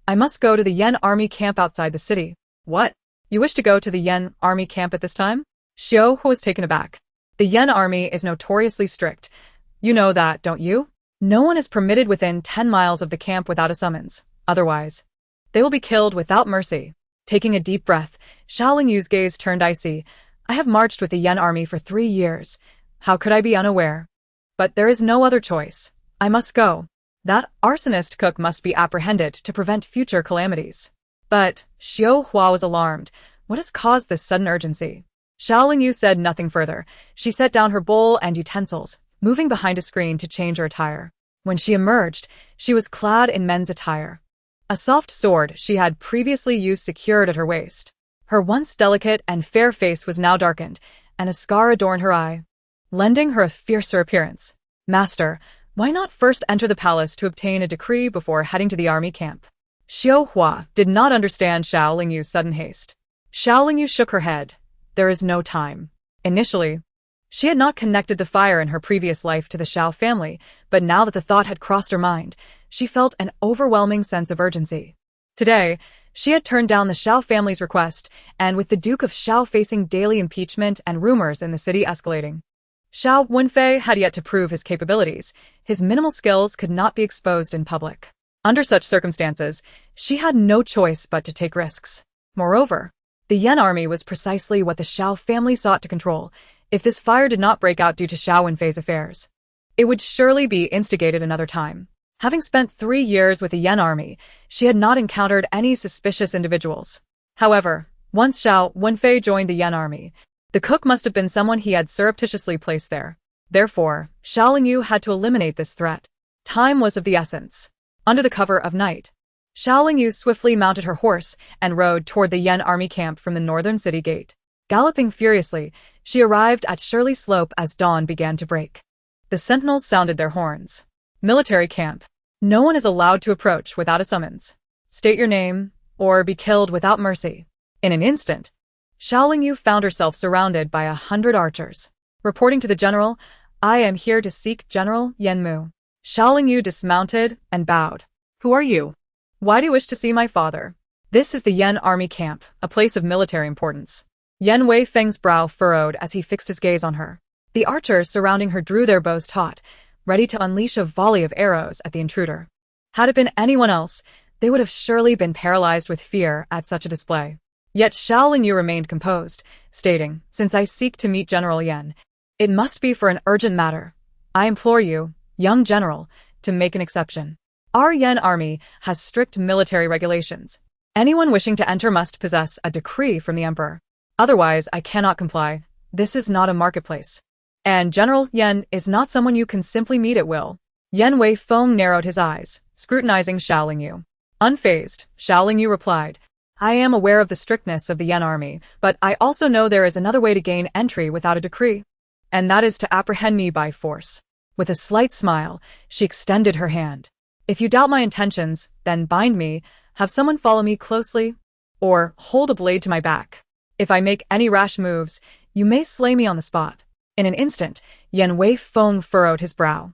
I must go to the Yen army camp outside the city. What? You wish to go to the Yen army camp at this time? Xiao Hua was taken aback. The Yen army is notoriously strict. You know that, don't you? No one is permitted within 10 miles of the camp without a summons. Otherwise, they will be killed without mercy. Taking a deep breath, Xiao Lingyu's gaze turned icy. I have marched with the Yen army for 3 years. How could I be unaware? But there is no other choice. I must go. That arsonist cook must be apprehended to prevent future calamities. But Xiao Hua was alarmed. What has caused this sudden urgency? Xiao Lingyu said nothing further. She set down her bowl and utensils, moving behind a screen to change her attire. When she emerged, she was clad in men's attire. A soft sword she had previously used secured at her waist. Her once delicate and fair face was now darkened, and a scar adorned her eye, lending her a fiercer appearance. Master, why not first enter the palace to obtain a decree before heading to the army camp? Xiao Hua did not understand Xiao Lingyu's sudden haste. Xiao Lingyu shook her head. There is no time. Initially, she had not connected the fire in her previous life to the Xiao family, but now that the thought had crossed her mind, she felt an overwhelming sense of urgency. Today, she had turned down the Xiao family's request, and with the Duke of Xiao facing daily impeachment and rumors in the city escalating, Xiao Wenfei had yet to prove his capabilities. His minimal skills could not be exposed in public. Under such circumstances, she had no choice but to take risks. Moreover, the Yen army was precisely what the Xiao family sought to control. If this fire did not break out due to Xiao Wenfei's affairs, it would surely be instigated another time. Having spent 3 years with the Yen army, she had not encountered any suspicious individuals. However, once Xiao Wenfei joined the Yen army, the cook must have been someone he had surreptitiously placed there. Therefore, Xiao Lingyu had to eliminate this threat. Time was of the essence. Under the cover of night, Xiao Lingyu swiftly mounted her horse and rode toward the Yen army camp from the northern city gate. Galloping furiously, she arrived at Shirley Slope as dawn began to break. The sentinels sounded their horns. Military camp. No one is allowed to approach without a summons. State your name, or be killed without mercy. In an instant, Xiao Lingyu found herself surrounded by 100 archers. Reporting to the general, I am here to seek General Yenmu. Xiao Lingyu dismounted and bowed. Who are you? Why do you wish to see my father? This is the Yen army camp, a place of military importance. Yen Wei Feng's brow furrowed as he fixed his gaze on her. The archers surrounding her drew their bows taut, ready to unleash a volley of arrows at the intruder. Had it been anyone else, they would have surely been paralyzed with fear at such a display. Yet Xiao Lingyu remained composed, stating, Since I seek to meet General Yen, it must be for an urgent matter. I implore you, young general, to make an exception. Our Yen army has strict military regulations. Anyone wishing to enter must possess a decree from the emperor. Otherwise, I cannot comply. This is not a marketplace. And General Yen is not someone you can simply meet at will. Yen Wei Feng narrowed his eyes, scrutinizing Xiao Lingyu. Unfazed, Xiao Lingyu replied, I am aware of the strictness of the Yen army, but I also know there is another way to gain entry without a decree. And that is to apprehend me by force. With a slight smile, she extended her hand. If you doubt my intentions, then bind me, have someone follow me closely, or hold a blade to my back. If I make any rash moves, you may slay me on the spot. In an instant, Yen Wei Feng furrowed his brow.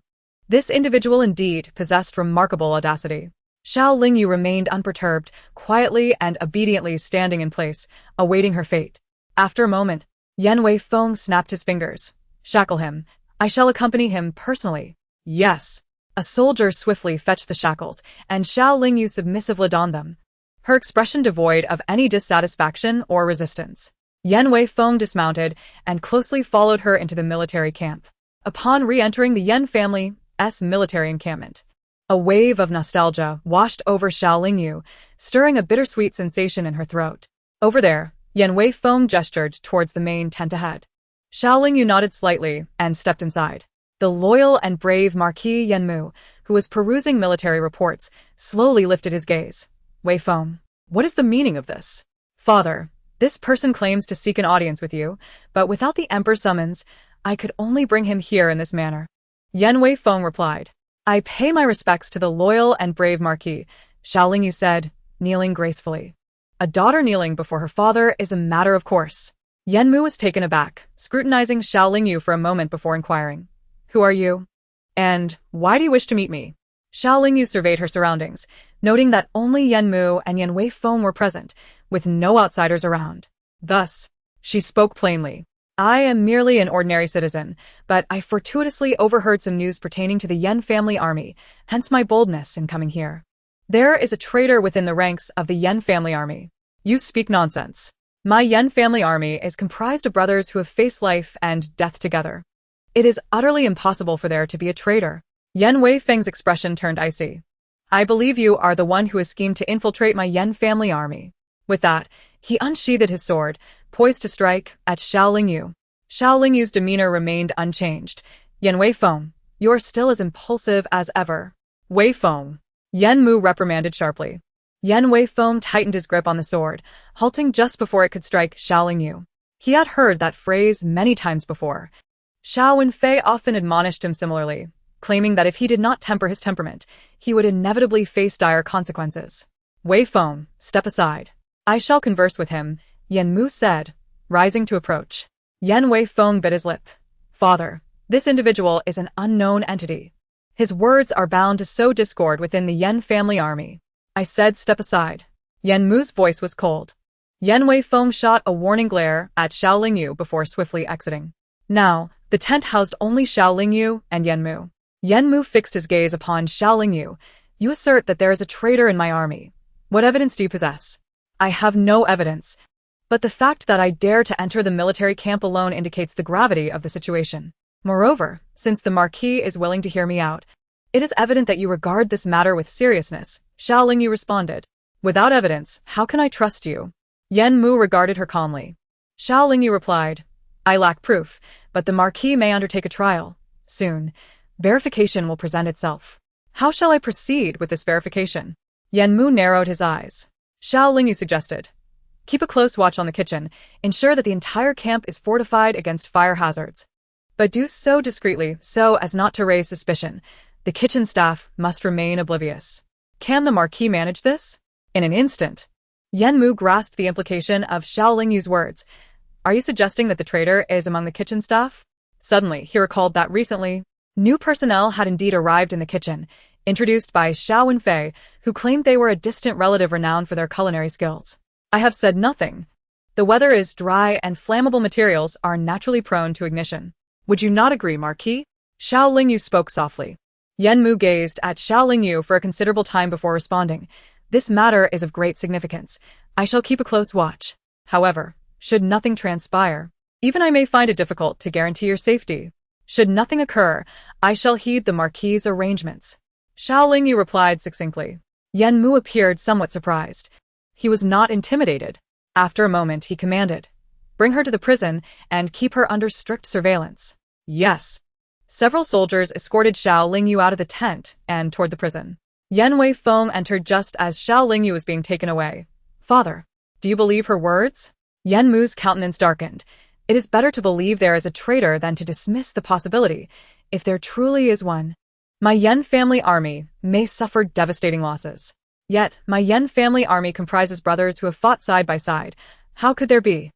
This individual indeed possessed remarkable audacity. Xiao Lingyu remained unperturbed, quietly and obediently standing in place, awaiting her fate. After a moment, Yen Wei Feng snapped his fingers. Shackle him. I shall accompany him personally. Yes. A soldier swiftly fetched the shackles, and Xiao Lingyu submissively donned them, her expression devoid of any dissatisfaction or resistance. Yen Wei Feng dismounted and closely followed her into the military camp. Upon re-entering the Yen family's military encampment, a wave of nostalgia washed over Xiao Lingyu, stirring a bittersweet sensation in her throat. Over there, Yen Wei Feng gestured towards the main tent ahead. Xiao Lingyu nodded slightly and stepped inside. The loyal and brave Marquis Yenmu, who was perusing military reports, slowly lifted his gaze. Wei Feng, what is the meaning of this? Father, this person claims to seek an audience with you, but without the emperor's summons, I could only bring him here in this manner. Yen Wei Feng replied. I pay my respects to the loyal and brave Marquis, Xiao Lingyu said, kneeling gracefully. A daughter kneeling before her father is a matter of course. Yenmu was taken aback, scrutinizing Xiao Lingyu for a moment before inquiring. Who are you? And why do you wish to meet me? Xiao Lingyu surveyed her surroundings, noting that only Yenmu and Yan Weifeng were present, with no outsiders around. Thus, she spoke plainly. I am merely an ordinary citizen, but I fortuitously overheard some news pertaining to the Yen family army, hence my boldness in coming here. There is a traitor within the ranks of the Yen family army. You speak nonsense. My Yen family army is comprised of brothers who have faced life and death together. It is utterly impossible for there to be a traitor. Yan Weifeng's expression turned icy. I believe you are the one who has schemed to infiltrate my Yen family army. With that, he unsheathed his sword, poised to strike at Xiao Lingyu. Xiao Lingyu's demeanor remained unchanged. Yan Weifeng, you are still as impulsive as ever. Weifeng. Yenmu reprimanded sharply. Yan Weifeng tightened his grip on the sword, halting just before it could strike Xiao Lingyu. He had heard that phrase many times before. Xiao Wenfei often admonished him similarly, claiming that if he did not temper his temperament, he would inevitably face dire consequences. Weifeng, step aside. I shall converse with him, Yenmu said, rising to approach. Yan Weifeng bit his lip. Father, this individual is an unknown entity. His words are bound to sow discord within the Yen family army. I said step aside. Yenmu's voice was cold. Yan Weifeng shot a warning glare at Xiao Lingyu before swiftly exiting. Now, the tent housed only Xiao Lingyu and Yenmu. Yenmu fixed his gaze upon Xiao Lingyu. You assert that there is a traitor in my army. What evidence do you possess? I have no evidence. But the fact that I dare to enter the military camp alone indicates the gravity of the situation. Moreover, since the Marquis is willing to hear me out, it is evident that you regard this matter with seriousness, Xiao Lingyu responded. Without evidence, how can I trust you? Yenmu regarded her calmly. Xiao Lingyu replied, I lack proof, but the Marquis may undertake a trial. Soon, verification will present itself. How shall I proceed with this verification? Yenmu narrowed his eyes. Xiao Lingyu suggested, keep a close watch on the kitchen, ensure that the entire camp is fortified against fire hazards. But do so discreetly so as not to raise suspicion. The kitchen staff must remain oblivious. Can the Marquis manage this? In an instant. Yenmu grasped the implication of Xiao Lingyu's words. Are you suggesting that the traitor is among the kitchen staff? Suddenly, he recalled that recently, new personnel had indeed arrived in the kitchen, introduced by Xiao Wenfei, who claimed they were a distant relative renowned for their culinary skills. I have said nothing. The weather is dry and flammable materials are naturally prone to ignition. Would you not agree, Marquis? Xiao Lingyu spoke softly. Yenmu gazed at Xiao Lingyu for a considerable time before responding. This matter is of great significance. I shall keep a close watch. However, should nothing transpire, even I may find it difficult to guarantee your safety. Should nothing occur, I shall heed the Marquis's arrangements. Xiao Lingyu replied succinctly. Yenmu appeared somewhat surprised. He was not intimidated. After a moment, he commanded, bring her to the prison and keep her under strict surveillance. Yes. Several soldiers escorted Xiao Lingyu out of the tent and toward the prison. Yan Weifeng entered just as Xiao Lingyu was being taken away. Father, do you believe her words? Yenmu's countenance darkened. It is better to believe there is a traitor than to dismiss the possibility, if there truly is one. My Yen family army may suffer devastating losses. Yet, my Yen family army comprises brothers who have fought side by side. How could there be?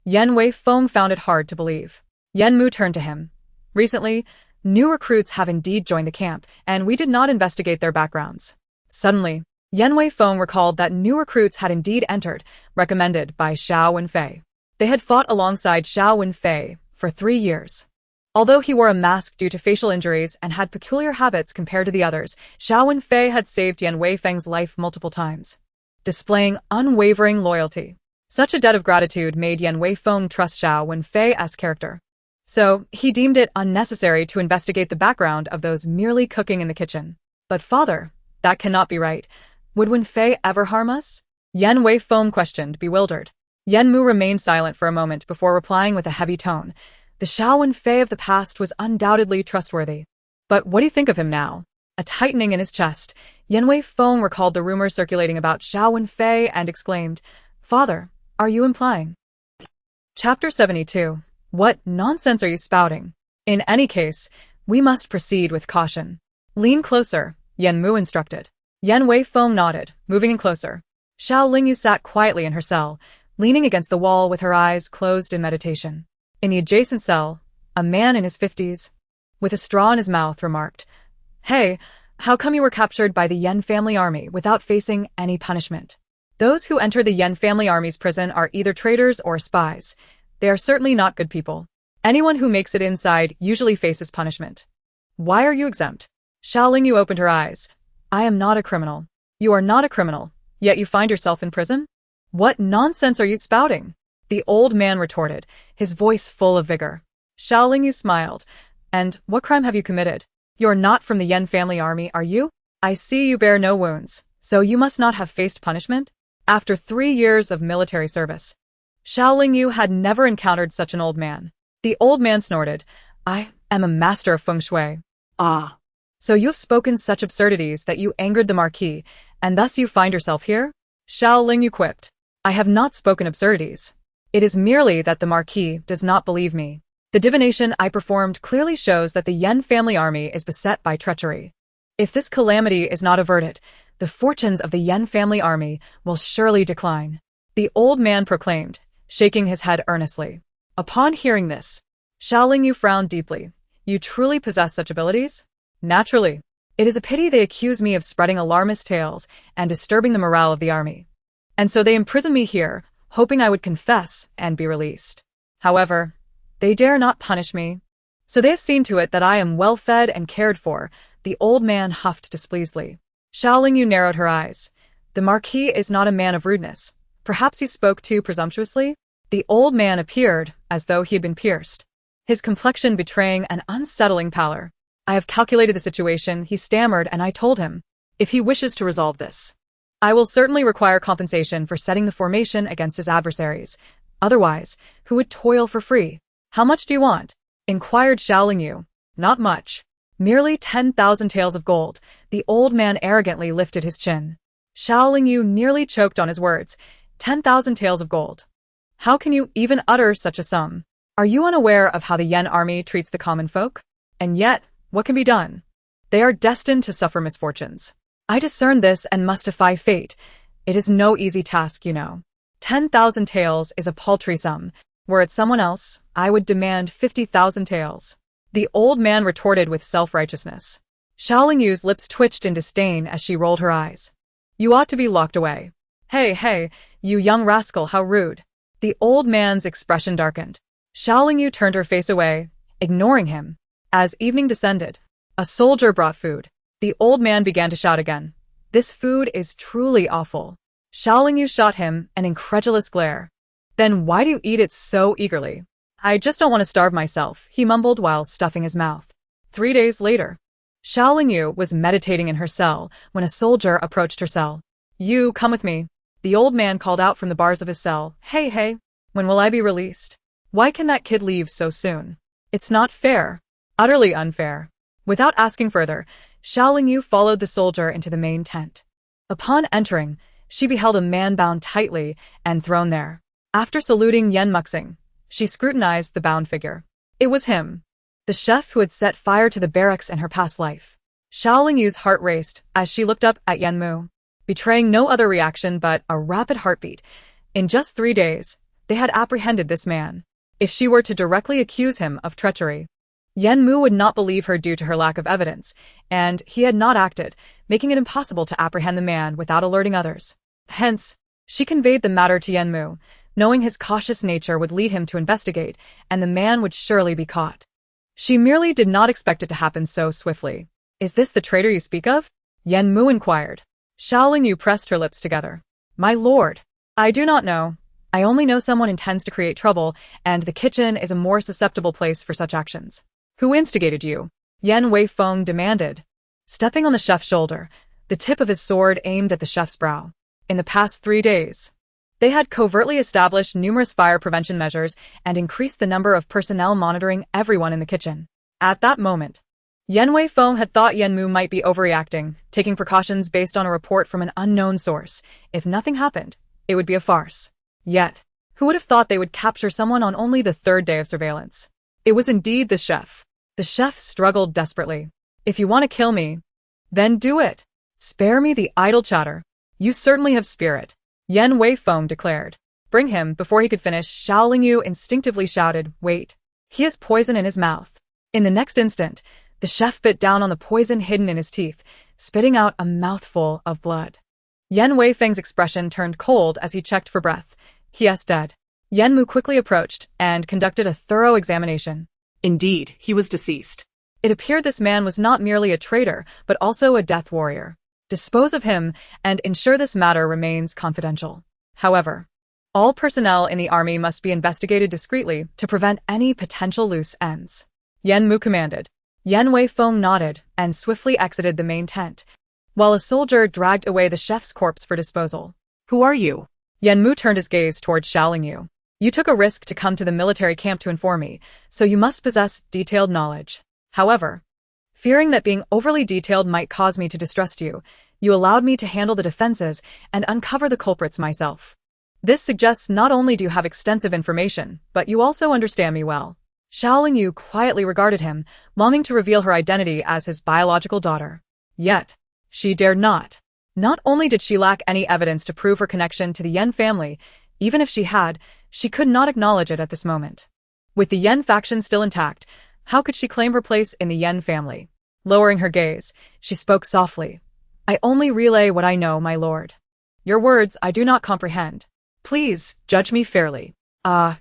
Yan Weifeng found it hard to believe. Yenmu turned to him. Recently, new recruits have indeed joined the camp, and we did not investigate their backgrounds. Suddenly, Yan Weifeng recalled that new recruits had indeed entered, recommended by Xiao Wenfei. They had fought alongside Xiao Wenfei for 3 years. Although he wore a mask due to facial injuries and had peculiar habits compared to the others, Xiao Wenfei had saved Yan Weifeng's life multiple times, displaying unwavering loyalty. Such a debt of gratitude made Yan Weifeng trust Xiao Wenfei's character. So, he deemed it unnecessary to investigate the background of those merely cooking in the kitchen. But father, that cannot be right. Would Wenfei ever harm us? Yan Weifeng questioned, bewildered. Yenmu remained silent for a moment before replying with a heavy tone. The Xiao Wenfei of the past was undoubtedly trustworthy. But what do you think of him now? A tightening in his chest, Yan Weifeng recalled the rumors circulating about Xiao Wenfei and exclaimed, Father, are you implying? Chapter 72. What nonsense are you spouting? In any case, we must proceed with caution. Lean closer, Yenmu instructed. Yan Weifeng nodded, moving in closer. Xiao Lingyu sat quietly in her cell, leaning against the wall with her eyes closed in meditation. In the adjacent cell, a man in his 50s, with a straw in his mouth, remarked, "Hey, how come you were captured by the Yen family army without facing any punishment? Those who enter the Yen family army's prison are either traitors or spies. They are certainly not good people. Anyone who makes it inside usually faces punishment. Why are you exempt?" Xiao Lingyu opened her eyes. "I am not a criminal." "You are not a criminal, yet you find yourself in prison? What nonsense are you spouting?" the old man retorted, his voice full of vigor. Xiao Lingyu smiled. "And what crime have you committed? You're not from the Yen family army, are you? I see you bear no wounds, so you must not have faced punishment?" After 3 years of military service, Xiao Lingyu had never encountered such an old man. The old man snorted. "I am a master of feng shui." Ah. "So you have spoken such absurdities that you angered the Marquis, and thus you find yourself here?" Xiao Lingyu quipped. "I have not spoken absurdities. It is merely that the Marquis does not believe me. The divination I performed clearly shows that the Yen family army is beset by treachery. If this calamity is not averted, the fortunes of the Yen family army will surely decline," the old man proclaimed, shaking his head earnestly. Upon hearing this, Xiao Lingyu frowned deeply. "You truly possess such abilities?" "Naturally. It is a pity they accuse me of spreading alarmist tales and disturbing the morale of the army. And so they imprison me here, hoping I would confess and be released. However, they dare not punish me. So they have seen to it that I am well fed and cared for," the old man huffed displeasedly. Xiao Lingyu narrowed her eyes. "The Marquis is not a man of rudeness. Perhaps you spoke too presumptuously?" The old man appeared as though he had been pierced, his complexion betraying an unsettling pallor. "I have calculated the situation," he stammered, "and I told him, if he wishes to resolve this, I will certainly require compensation for setting the formation against his adversaries. Otherwise, who would toil for free?" "How much do you want?" inquired Xiao Lingyu. "Not much. Merely 10,000 taels of gold." The old man arrogantly lifted his chin. Xiao Lingyu nearly choked on his words. 10,000 taels of gold. How can you even utter such a sum? Are you unaware of how the Yen army treats the common folk? And yet, what can be done? They are destined to suffer misfortunes. I discern this and must defy fate. It is no easy task, you know. 10,000 taels is a paltry sum. Were it someone else, I would demand 50,000 taels. The old man retorted with self-righteousness. Xiao Lingyu's lips twitched in disdain as she rolled her eyes. "You ought to be locked away." Hey, you young rascal, how rude." The old man's expression darkened. Xiao Lingyu turned her face away, ignoring him. As evening descended, a soldier brought food. The old man began to shout again. "This food is truly awful." Xiao Lingyu shot him an incredulous glare. "Then why do you eat it so eagerly?" "I just don't want to starve myself," he mumbled while stuffing his mouth. 3 days later, Xiao Lingyu was meditating in her cell when a soldier approached her cell. "You, come with me." The old man called out from the bars of his cell. Hey, when will I be released? Why can that kid leave so soon? It's not fair. Utterly unfair." Without asking further, Xiao Lingyu followed the soldier into the main tent. Upon entering, she beheld a man bound tightly and thrown there. After saluting Yen Muxing, she scrutinized the bound figure. It was him, the chef who had set fire to the barracks in her past life. Xiao Lingyu's heart raced as she looked up at Yen Mu, betraying no other reaction but a rapid heartbeat. In just 3 days, they had apprehended this man. If she were to directly accuse him of treachery, Yen Mu would not believe her due to her lack of evidence, and he had not acted, making it impossible to apprehend the man without alerting others. Hence, she conveyed the matter to Yen Mu, knowing his cautious nature would lead him to investigate, and the man would surely be caught. She merely did not expect it to happen so swiftly. "Is this the traitor you speak of?" Yen Mu inquired. Xiao Lingyu pressed her lips together. "My lord, I do not know. I only know someone intends to create trouble, and the kitchen is a more susceptible place for such actions." "Who instigated you?" Yen Weifeng demanded. Stepping on the chef's shoulder, the tip of his sword aimed at the chef's brow. "In the past 3 days, they had covertly established numerous fire prevention measures and increased the number of personnel monitoring everyone in the kitchen." At that moment, Yen Weifeng had thought Yen Mu might be overreacting, taking precautions based on a report from an unknown source. If nothing happened, it would be a farce. Yet, who would have thought they would capture someone on only the 3rd day of surveillance? It was indeed the chef. The chef struggled desperately. "If you want to kill me, then do it. Spare me the idle chatter. You certainly have spirit." Yan Weifeng declared. Bring him. Before he could finish, Xiao Lingyu instinctively shouted, wait. He has poison in his mouth. In the next instant, the chef bit down on the poison hidden in his teeth, spitting out a mouthful of blood. Yan Weifeng's expression turned cold as he checked for breath. He is dead. Yan Mu quickly approached and conducted a thorough examination. Indeed, he was deceased. It appeared this man was not merely a traitor, but also a death warrior. Dispose of him and ensure this matter remains confidential. However, all personnel in the army must be investigated discreetly to prevent any potential loose ends. Yan Mu commanded. Yan Weifeng nodded and swiftly exited the main tent, while a soldier dragged away the chef's corpse for disposal. Who are you? Yan Mu turned his gaze towards Xiao Lingyu. You took a risk to come to the military camp to inform me, so you must possess detailed knowledge. However, fearing that being overly detailed might cause me to distrust you, you allowed me to handle the defenses and uncover the culprits myself. This suggests not only do you have extensive information, but you also understand me well. Xiao Lingyu quietly regarded him, longing to reveal her identity as his biological daughter. Yet, she dared not. Not only did she lack any evidence to prove her connection to the Yan family, even if she had, she could not acknowledge it at this moment. With the Yan faction still intact, how could she claim her place in the Yan family? Lowering her gaze, she spoke softly. I only relay what I know, my lord. Your words I do not comprehend. Please, judge me fairly.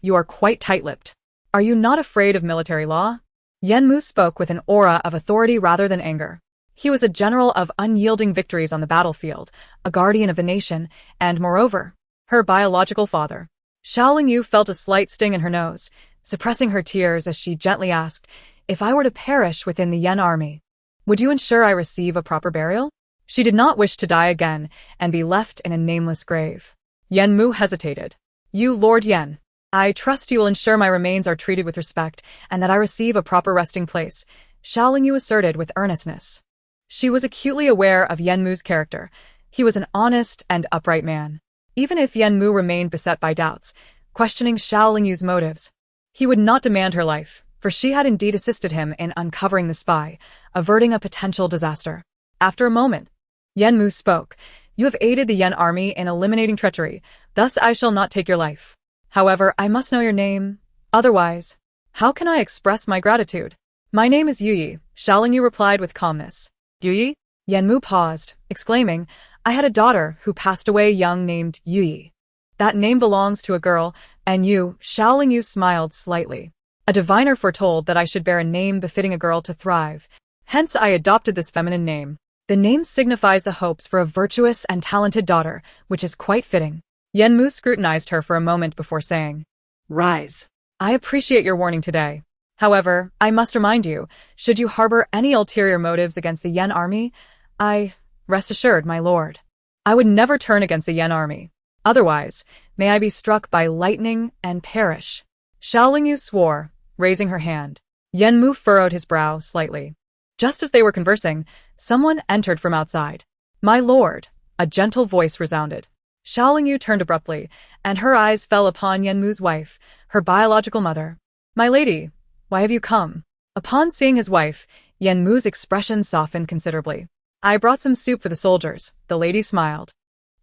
You are quite tight-lipped. Are you not afraid of military law? Yan Mu spoke with an aura of authority rather than anger. He was a general of unyielding victories on the battlefield, a guardian of the nation, and moreover, her biological father. Xiao Lingyu felt a slight sting in her nose, suppressing her tears as she gently asked, if I were to perish within the Yan army, would you ensure I receive a proper burial? She did not wish to die again and be left in a nameless grave. Yan Mu hesitated. You, Lord Yan, I trust you will ensure my remains are treated with respect and that I receive a proper resting place, Xiao Lingyu asserted with earnestness. She was acutely aware of Yan Mu's character. He was an honest and upright man. Even if Yan Mu remained beset by doubts, questioning Xiao Lingyu's motives, he would not demand her life, for she had indeed assisted him in uncovering the spy, averting a potential disaster. After a moment, Yan Mu spoke. You have aided the Yan army in eliminating treachery, thus I shall not take your life. However, I must know your name. Otherwise, how can I express my gratitude? My name is Yuyi, Xiao Lingyu replied with calmness. Yuyi? Yan Mu paused, exclaiming, I had a daughter who passed away young named Yuyi. That name belongs to a girl, and you, Xiao Lingyu smiled slightly. A diviner foretold that I should bear a name befitting a girl to thrive. Hence I adopted this feminine name. The name signifies the hopes for a virtuous and talented daughter, which is quite fitting. Yan Mu scrutinized her for a moment before saying, Rise. I appreciate your warning today. However, I must remind you, should you harbor any ulterior motives against the Yan army, rest assured, my lord, I would never turn against the Yan army. Otherwise, may I be struck by lightning and perish. Xiao Lingyu swore, raising her hand. Yan Mu furrowed his brow slightly. Just as they were conversing, someone entered from outside. My lord, a gentle voice resounded. Xiao Lingyu turned abruptly, and her eyes fell upon Yan Mu's wife, her biological mother. My lady, why have you come? Upon seeing his wife, Yan Mu's expression softened considerably. I brought some soup for the soldiers, the lady smiled.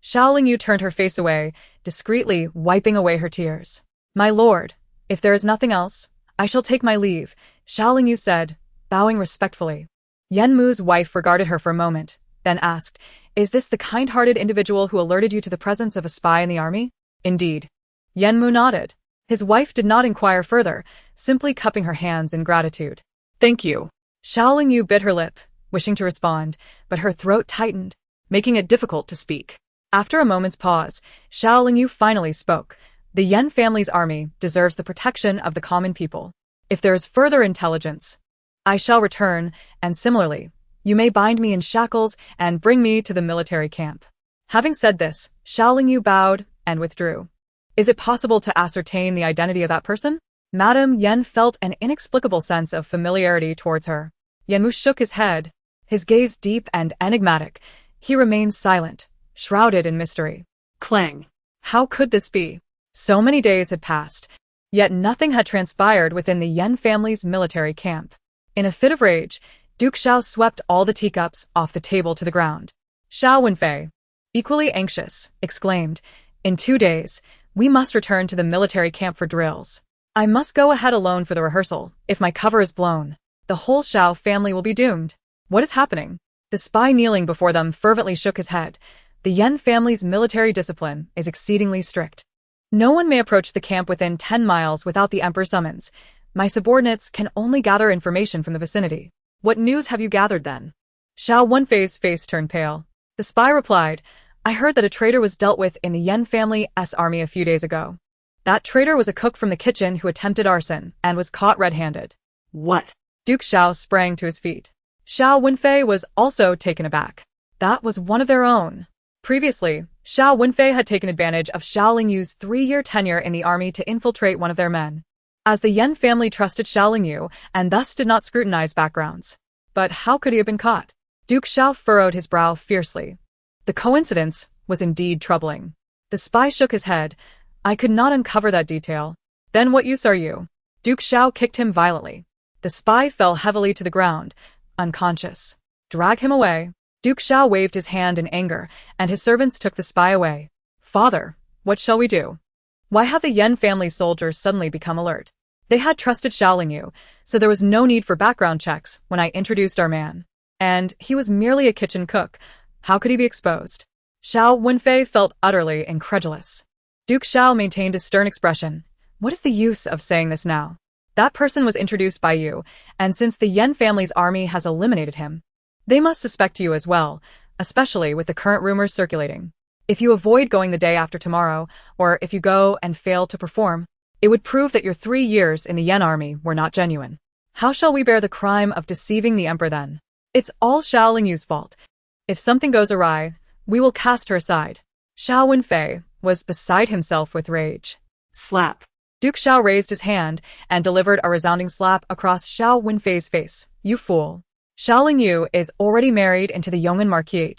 Xiao Lingyu turned her face away, discreetly wiping away her tears. My lord, if there is nothing else, I shall take my leave, Xiao Lingyu said, bowing respectfully. Yan Mu's wife regarded her for a moment, then asked, Is this the kind-hearted individual who alerted you to the presence of a spy in the army? Indeed. Yan Mu nodded. His wife did not inquire further, simply cupping her hands in gratitude. Thank you. Xiao Lingyu bit her lip, wishing to respond, but her throat tightened, making it difficult to speak. After a moment's pause, Xiao Lingyu finally spoke. The Yan family's army deserves the protection of the common people. If there is further intelligence, I shall return, and similarly, you may bind me in shackles and bring me to the military camp. Having said this, Xiao Lingyu bowed and withdrew. Is it possible to ascertain the identity of that person? Madame Yan felt an inexplicable sense of familiarity towards her. Yan Mu shook his head, his gaze deep and enigmatic. He remained silent, shrouded in mystery. Clang. How could this be? So many days had passed, yet nothing had transpired within the Yan family's military camp. In a fit of rage, Duke Xiao swept all the teacups off the table to the ground. Xiao Wenfei, equally anxious, exclaimed, In 2 days, we must return to the military camp for drills. I must go ahead alone for the rehearsal. If my cover is blown, the whole Shao family will be doomed. What is happening? The spy kneeling before them fervently shook his head. The Yen family's military discipline is exceedingly strict. No one may approach the camp within 10 miles without the Emperor's summons. My subordinates can only gather information from the vicinity. What news have you gathered then? Xiao Wenfei's face turned pale. The spy replied, I heard that a traitor was dealt with in the Yen family's army a few days ago. That traitor was a cook from the kitchen who attempted arson and was caught red-handed. What? Duke Xiao sprang to his feet. Xiao Wenfei was also taken aback. That was one of their own. Previously, Xiao Wenfei had taken advantage of Xiao Lingyu's 3-year tenure in the army to infiltrate one of their men. As the Yen family trusted Xiao Lingyu and thus did not scrutinize backgrounds. But how could he have been caught? Duke Xiao furrowed his brow fiercely. The coincidence was indeed troubling. The spy shook his head. I could not uncover that detail. Then what use are you? Duke Xiao kicked him violently. The spy fell heavily to the ground, unconscious. Drag him away. Duke Xiao waved his hand in anger, and his servants took the spy away. Father, what shall we do? Why have the Yen family's soldiers suddenly become alert? They had trusted Xiao Lingyu, so there was no need for background checks when I introduced our man. And he was merely a kitchen cook. How could he be exposed? Xiao Wenfei felt utterly incredulous. Duke Xiao maintained a stern expression. What is the use of saying this now? That person was introduced by you, and since the Yen family's army has eliminated him, they must suspect you as well, especially with the current rumors circulating. If you avoid going the day after tomorrow, or if you go and fail to perform, it would prove that your 3 years in the Yen army were not genuine. How shall we bear the crime of deceiving the emperor then? It's all Xiao Lingyu's fault. If something goes awry, we will cast her aside. Xiao Wenfei was beside himself with rage. Slap. Duke Xiao raised his hand and delivered a resounding slap across Xiao Wenfei's face. You fool. Xiao Lingyu is already married into the Yong'an Marquis.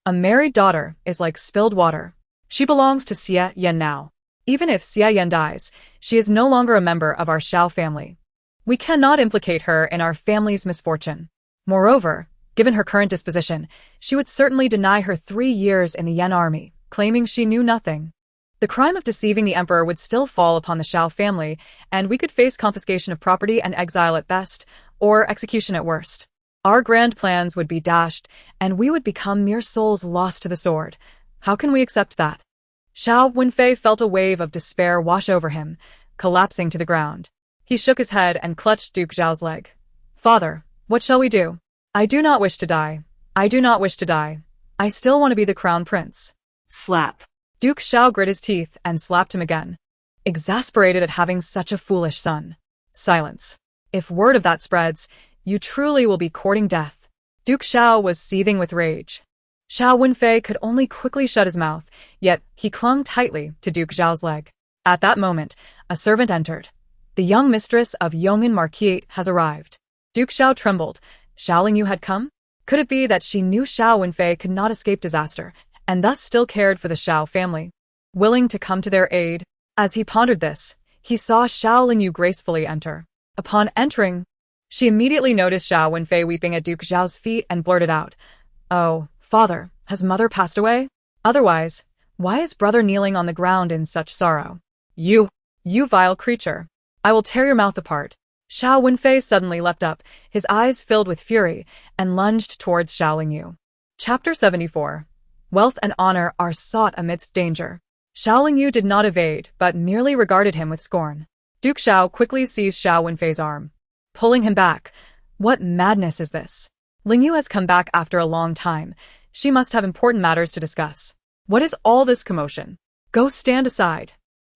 A married daughter is like spilled water. She belongs to Xie Yan now. Even if Xie Yan dies, she is no longer a member of our Xiao family. We cannot implicate her in our family's misfortune. Moreover, given her current disposition, she would certainly deny her 3 years in the Yen army, claiming she knew nothing. The crime of deceiving the emperor would still fall upon the Xiao family, and we could face confiscation of property and exile at best, or execution at worst. Our grand plans would be dashed, and we would become mere souls lost to the sword. How can we accept that? Xiao Wenfei felt a wave of despair wash over him, collapsing to the ground. He shook his head and clutched Duke Xiao's leg. Father, what shall we do? I do not wish to die. I do not wish to die. I still want to be the crown prince. Slap. Duke Xiao grit his teeth and slapped him again. Exasperated at having such a foolish son. Silence. If word of that spreads, you truly will be courting death. Duke Xiao was seething with rage. Xiao Wenfei could only quickly shut his mouth, yet he clung tightly to Duke Xiao's leg. At that moment, a servant entered. The young mistress of Yong'an Marquis has arrived. Duke Xiao trembled. Xiao Lingyu had come? Could it be that she knew Xiao Wenfei could not escape disaster, and thus still cared for the Xiao family? Willing to come to their aid? As he pondered this, he saw Xiao Lingyu gracefully enter. Upon entering, she immediately noticed Xiao Wenfei weeping at Duke Xiao's feet and blurted out, Oh, father, has mother passed away? Otherwise, why is brother kneeling on the ground in such sorrow? You vile creature. I will tear your mouth apart. Xiao Wenfei suddenly leapt up, his eyes filled with fury, and lunged towards Xiao Lingyu. Chapter 74. Wealth and honor are sought amidst danger. Xiao Lingyu did not evade, but merely regarded him with scorn. Duke Xiao quickly seized Xiao Wenfei's arm, pulling him back. What madness is this? Lingyu has come back after a long time. She must have important matters to discuss. What is all this commotion? Go stand aside.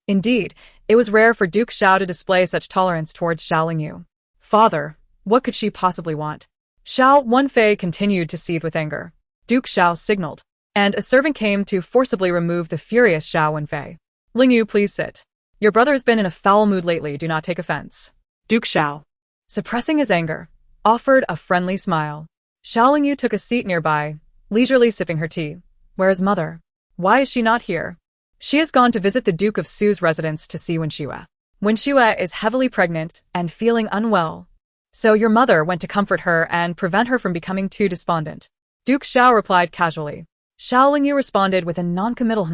Indeed, it was rare for Duke Xiao to display such tolerance towards Xiao Lingyu. Father, what could she possibly want? Xiao Wenfei continued to seethe with anger. Duke Xiao signaled, and a servant came to forcibly remove the furious Xiao Wenfei. Lingyu, please sit. Your brother has been in a foul mood lately, do not take offense. Duke Xiao, suppressing his anger, offered a friendly smile. Xiao Lingyu took a seat nearby, leisurely sipping her tea. Where is mother? Why is she not here? She has gone to visit the Duke of Su's residence to see Wenxue. Wenxue is heavily pregnant and feeling unwell. So your mother went to comfort her and prevent her from becoming too despondent. Duke Xiao replied casually. Xiao Lingyu responded with a non-committal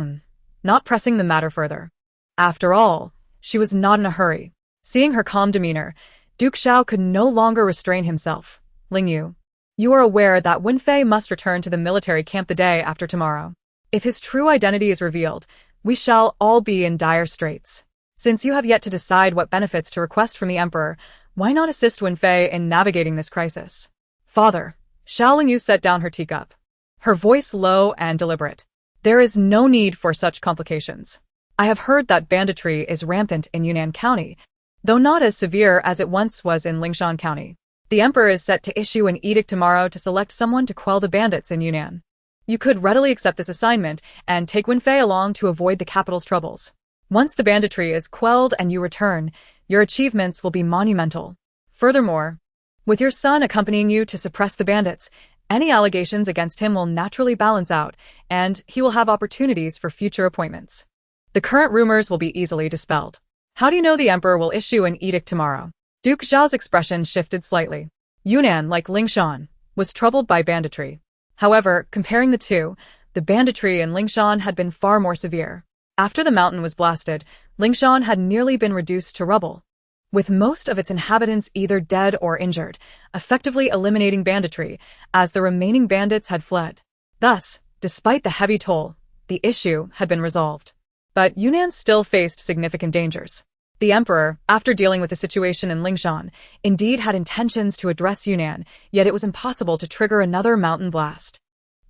not pressing the matter further. After all, she was not in a hurry. Seeing her calm demeanor, Duke Xiao could no longer restrain himself. Lingyu, you are aware that Wenfei must return to the military camp the day after tomorrow. If his true identity is revealed, we shall all be in dire straits. Since you have yet to decide what benefits to request from the Emperor, why not assist Wenfei in navigating this crisis? Father, Xiao Lingyu set down her teacup, her voice low and deliberate. There is no need for such complications. I have heard that banditry is rampant in Yunnan County, though not as severe as it once was in Lingshan County. The Emperor is set to issue an edict tomorrow to select someone to quell the bandits in Yunnan. You could readily accept this assignment and take Wenfei along to avoid the capital's troubles. Once the banditry is quelled and you return, your achievements will be monumental. Furthermore, with your son accompanying you to suppress the bandits, any allegations against him will naturally balance out, and he will have opportunities for future appointments. The current rumors will be easily dispelled. How do you know the Emperor will issue an edict tomorrow? Duke Xiao's expression shifted slightly. Yunnan, like Lingshan, was troubled by banditry. However, comparing the two, the banditry in Lingshan had been far more severe. After the mountain was blasted, Lingshan had nearly been reduced to rubble, with most of its inhabitants either dead or injured, effectively eliminating banditry, as the remaining bandits had fled. Thus, despite the heavy toll, the issue had been resolved. But Yunnan still faced significant dangers. The Emperor, after dealing with the situation in Lingshan, indeed had intentions to address Yunnan, yet it was impossible to trigger another mountain blast.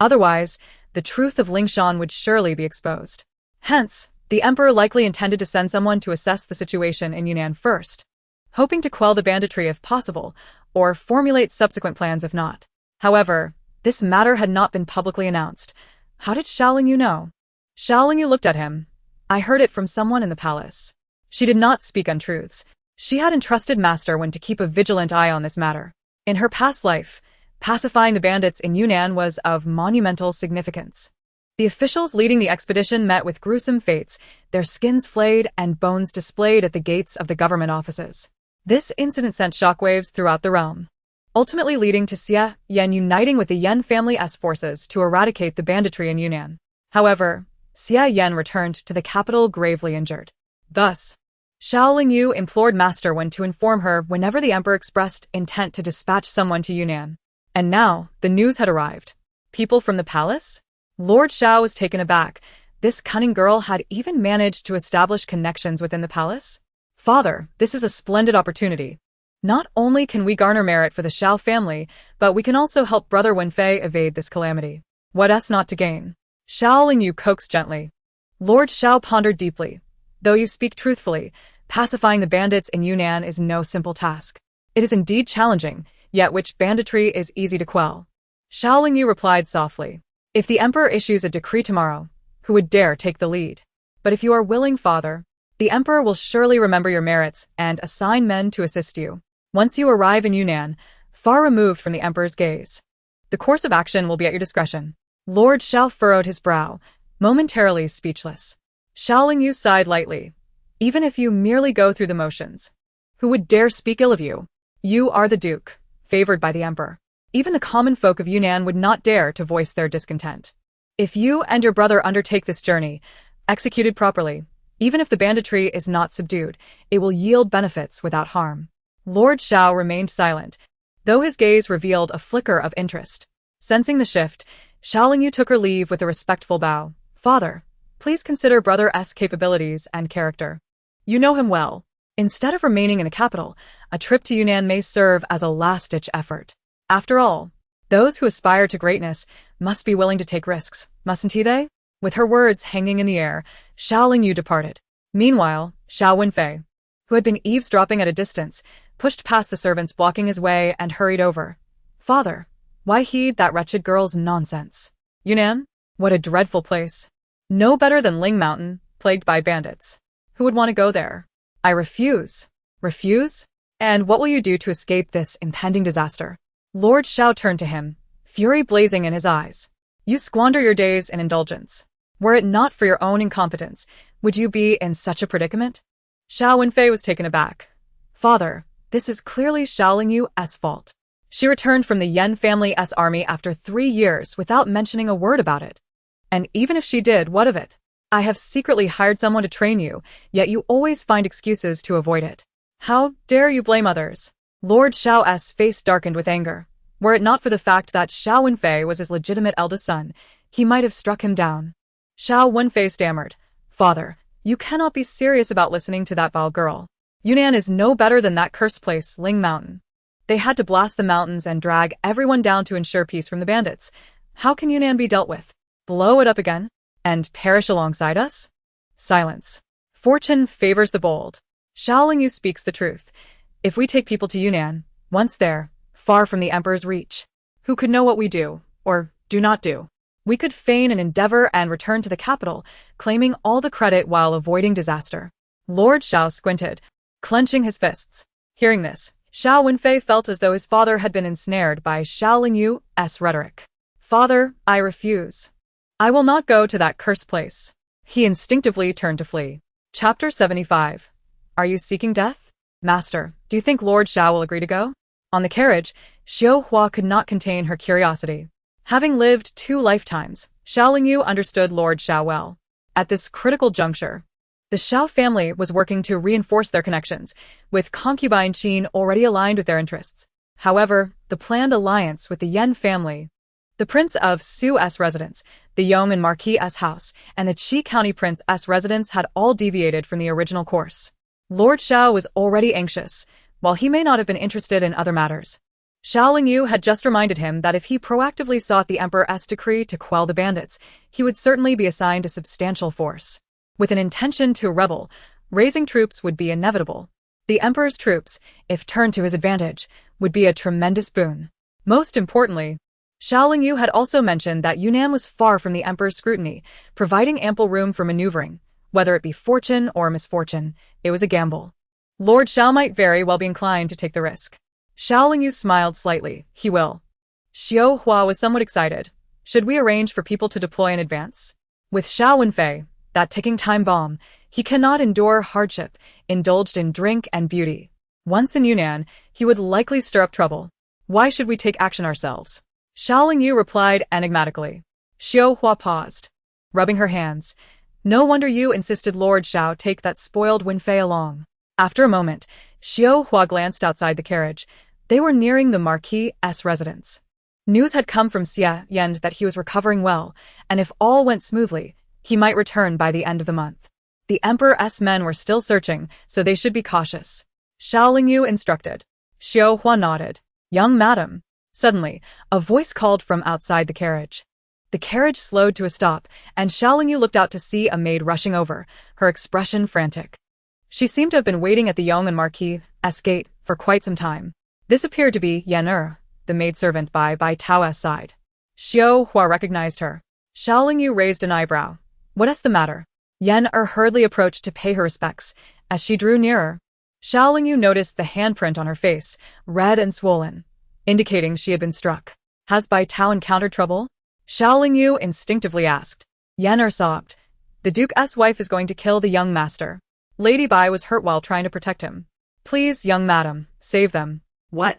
Otherwise, the truth of Lingshan would surely be exposed. Hence, the Emperor likely intended to send someone to assess the situation in Yunnan first, hoping to quell the banditry if possible, or formulate subsequent plans if not. However, this matter had not been publicly announced. How did Xiao Lingyu know? Xiao Lingyu looked at him. I heard it from someone in the palace. She did not speak untruths. She had entrusted Master Wen to keep a vigilant eye on this matter. In her past life, pacifying the bandits in Yunnan was of monumental significance. The officials leading the expedition met with gruesome fates, their skins flayed and bones displayed at the gates of the government offices. This incident sent shockwaves throughout the realm, ultimately leading to Xia Yan uniting with the Yan family's forces to eradicate the banditry in Yunnan. However, Xia Yan returned to the capital gravely injured. Thus, Xiao Lingyu implored Master Wen to inform her whenever the Emperor expressed intent to dispatch someone to Yunnan. And now, the news had arrived. People from the palace? Lord Xiao was taken aback. This cunning girl had even managed to establish connections within the palace? Father, this is a splendid opportunity. Not only can we garner merit for the Xiao family, but we can also help Brother Wenfei evade this calamity. What else not to gain? Xiao Lingyu coaxed gently. Lord Xiao pondered deeply. Though you speak truthfully, pacifying the bandits in Yunnan is no simple task. It is indeed challenging, yet which banditry is easy to quell. Xiao Lingyu replied softly. If the Emperor issues a decree tomorrow, who would dare take the lead? But if you are willing, Father, the Emperor will surely remember your merits and assign men to assist you. Once you arrive in Yunnan, far removed from the Emperor's gaze, the course of action will be at your discretion. Lord Xiao furrowed his brow, momentarily speechless. Xiao Lingyu sighed lightly. Even if you merely go through the motions, who would dare speak ill of you? You are the Duke, favored by the Emperor. Even the common folk of Yunnan would not dare to voice their discontent. If you and your brother undertake this journey, executed properly, even if the banditry is not subdued, it will yield benefits without harm. Lord Xiao remained silent, though his gaze revealed a flicker of interest. Sensing the shift, Xiao Lingyu took her leave with a respectful bow. Father, please consider Brother's capabilities and character. You know him well. Instead of remaining in the capital, a trip to Yunnan may serve as a last-ditch effort. After all, those who aspire to greatness must be willing to take risks, mustn't they? With her words hanging in the air, Xiao Lingyu departed. Meanwhile, Xiao Wenfei, who had been eavesdropping at a distance, pushed past the servants blocking his way and hurried over. Father, why heed that wretched girl's nonsense? Yunnan? What a dreadful place. No better than Ling Mountain, plagued by bandits. Who would want to go there? I refuse. Refuse? And what will you do to escape this impending disaster? Lord Xiao turned to him, fury blazing in his eyes. You squander your days in indulgence. Were it not for your own incompetence, would you be in such a predicament? Xiao Wenfei was taken aback. Father, this is clearly Xiao Lingyu's fault. She returned from the Yan family's army after 3 years without mentioning a word about it. And even if she did, what of it? I have secretly hired someone to train you, yet you always find excuses to avoid it. How dare you blame others? Lord Xiao's face darkened with anger. Were it not for the fact that Xiao Wenfei was his legitimate eldest son, he might have struck him down. Xiao Wenfei stammered, "Father, you cannot be serious about listening to that vile girl. Yunnan is no better than that cursed place, Ling Mountain. They had to blast the mountains and drag everyone down to ensure peace from the bandits. How can Yunnan be dealt with? Blow it up again? And perish alongside us?" Silence. Fortune favors the bold. Xiao Lingyu speaks the truth. If we take people to Yunnan, once there, far from the Emperor's reach, who could know what we do, or do not do? We could feign an endeavor and return to the capital, claiming all the credit while avoiding disaster. Lord Xiao squinted, clenching his fists. Hearing this, Xiao Wenfei felt as though his father had been ensnared by Xiao Lingyu's rhetoric. "Father, I refuse. I will not go to that cursed place." He instinctively turned to flee. Chapter 75. Are you seeking death? Master, do you think Lord Xiao will agree to go? On the carriage, Xiao Hua could not contain her curiosity. Having lived 2 lifetimes, Xiao Lingyu understood Lord Xiao well. At this critical juncture, the Xiao family was working to reinforce their connections, with concubine Qin already aligned with their interests. However, the planned alliance with the Yan family, the Prince of Su's residence, the Yong and Marquis's house, and the Qi County Prince's residence had all deviated from the original course. Lord Xiao was already anxious, while he may not have been interested in other matters. Xiao Lingyu had just reminded him that if he proactively sought the Emperor's decree to quell the bandits, he would certainly be assigned a substantial force. With an intention to rebel, raising troops would be inevitable. The Emperor's troops, if turned to his advantage, would be a tremendous boon. Most importantly, Xiao Lingyu had also mentioned that Yunnan was far from the Emperor's scrutiny, providing ample room for maneuvering. Whether it be fortune or misfortune, it was a gamble. Lord Xiao might very well be inclined to take the risk. Xiao Lingyu smiled slightly. He will. Xiao Hua was somewhat excited. Should we arrange for people to deploy in advance? With Xiao Wenfei, that ticking time bomb, he cannot endure hardship, indulged in drink and beauty. Once in Yunnan, he would likely stir up trouble. Why should we take action ourselves? Xiao Lingyu replied enigmatically. Xiao Hua paused, rubbing her hands. No wonder you insisted Lord Xiao take that spoiled Wenfei along. After a moment, Xiao Hua glanced outside the carriage. They were nearing the Marquis's residence. News had come from Xia Yan that he was recovering well, and if all went smoothly, he might return by the end of the month. The Emperor's men were still searching, so they should be cautious. Xiao Lingyu instructed. Xiao Hua nodded. Young madam. Suddenly, a voice called from outside the carriage. The carriage slowed to a stop, and Xiao Lingyu looked out to see a maid rushing over, her expression frantic. She seemed to have been waiting at the Yong and Marquis's gate for quite some time. This appeared to be Yan the maidservant by Tao's side. Xiao Hua recognized her. Xiao Lingyu raised an eyebrow. What is the matter? Yan hurriedly approached to pay her respects. As she drew nearer, Xiao Lingyu noticed the handprint on her face, red and swollen, indicating she had been struck. Has Bai Tao encountered trouble? Xiao Lingyu instinctively asked. Yan sobbed. The Duke's wife is going to kill the young master. Lady Bai was hurt while trying to protect him. Please, young madam, save them. What?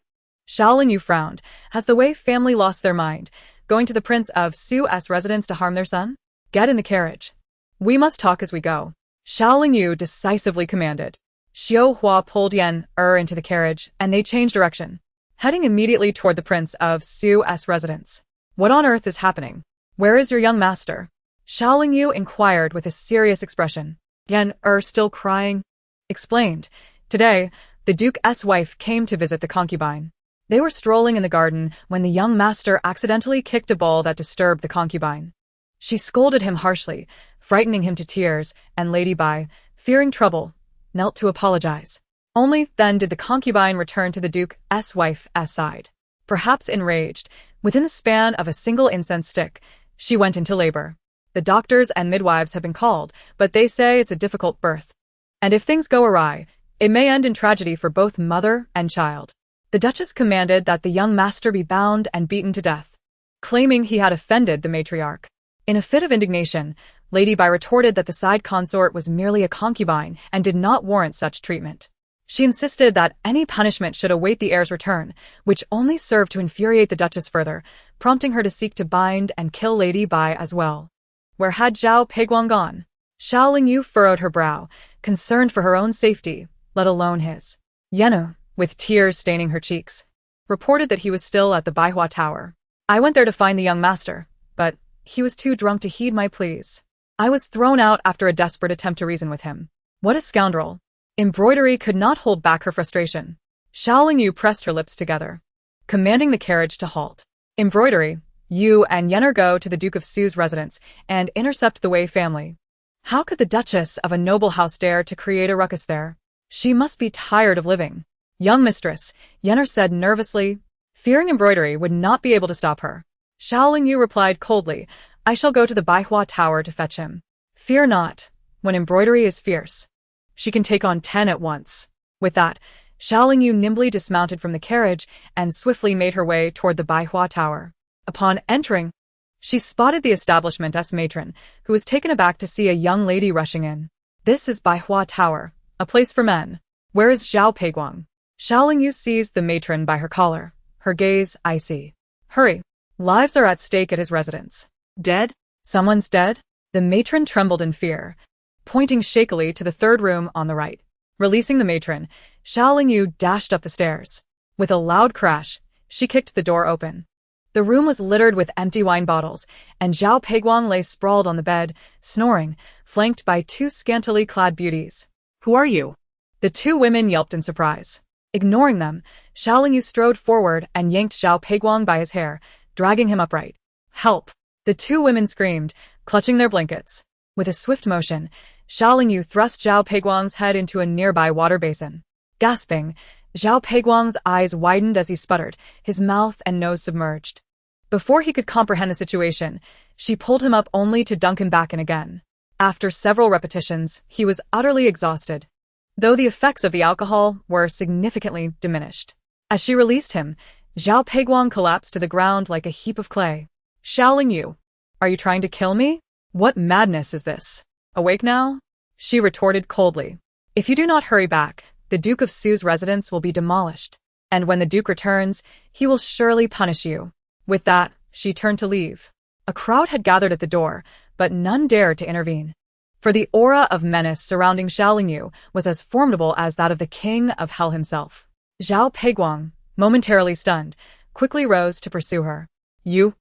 Xiao Lingyu frowned. Has the Wei family lost their mind, going to the Prince of Su's residence to harm their son? Get in the carriage. We must talk as we go. Xiao Lingyu decisively commanded. Xiao Hua pulled Yan into the carriage, and they changed direction, heading immediately toward the Prince of Su's residence. What on earth is happening? Where is your young master? Xiao Lingyu inquired with a serious expression. Yan still crying? Explained. Today, the Duke's wife came to visit the concubine. They were strolling in the garden when the young master accidentally kicked a ball that disturbed the concubine. She scolded him harshly, frightening him to tears, and Lady Bai, fearing trouble, knelt to apologize. Only then did the concubine return to the Duke's wife's side. Perhaps enraged, within the span of a single incense stick, she went into labor. The doctors and midwives have been called, but they say it's a difficult birth. And if things go awry, it may end in tragedy for both mother and child. The Duchess commanded that the young master be bound and beaten to death, claiming he had offended the matriarch. In a fit of indignation, Lady Bai retorted that the side consort was merely a concubine and did not warrant such treatment. She insisted that any punishment should await the heir's return, which only served to infuriate the Duchess further, prompting her to seek to bind and kill Lady Bai as well. Where had Zhao Peiguang gone? Xiao Yu furrowed her brow, concerned for her own safety, let alone his. Yenu, with tears staining her cheeks, reported that he was still at the Baihua Tower. I went there to find the young master, but he was too drunk to heed my pleas. I was thrown out after a desperate attempt to reason with him. What a scoundrel! Embroidery could not hold back her frustration. Xiao Yu pressed her lips together, commanding the carriage to halt. Embroidery, you and Yenner go to the Duke of Su's residence and intercept the Wei family. How could the Duchess of a noble house dare to create a ruckus there? She must be tired of living. Young mistress, Yenner said nervously, fearing embroidery would not be able to stop her. Xiao Yu replied coldly, I shall go to the Baihua Tower to fetch him. Fear not, when embroidery is fierce. She can take on 10 at once. With that, Xiao Yu nimbly dismounted from the carriage and swiftly made her way toward the Baihua Tower. Upon entering, she spotted the establishment's matron, who was taken aback to see a young lady rushing in. This is Baihua Tower, a place for men. Where is Zhao Peiguang? Xiao Yu seized the matron by her collar, her gaze icy. Hurry. Lives are at stake at his residence. Dead? Someone's dead? The matron trembled in fear, pointing shakily to the third room on the right. Releasing the matron, Xiao Yu dashed up the stairs. With a loud crash, she kicked the door open. The room was littered with empty wine bottles, and Zhao Peiguang lay sprawled on the bed, snoring, flanked by 2 scantily clad beauties. Who are you? The 2 women yelped in surprise. Ignoring them, Xiao Yu strode forward and yanked Zhao Peiguang by his hair, dragging him upright. Help! The 2 women screamed, clutching their blankets. With a swift motion, Xiao Yu thrust Zhao Peiguang's head into a nearby water basin. Gasping, Zhao Peiguang's eyes widened as he sputtered, his mouth and nose submerged. Before he could comprehend the situation, she pulled him up only to dunk him back in again. After several repetitions, he was utterly exhausted, though the effects of the alcohol were significantly diminished. As she released him, Zhao Peiguang collapsed to the ground like a heap of clay. Xiao Yu, are you trying to kill me? What madness is this? Awake now? She retorted coldly. If you do not hurry back, the Duke of Su's residence will be demolished, and when the Duke returns, he will surely punish you. With that, she turned to leave. A crowd had gathered at the door, but none dared to intervene. For the aura of menace surrounding Xiao Yu was as formidable as that of the King of Hell himself. Zhao Peiguang, momentarily stunned, quickly rose to pursue her. You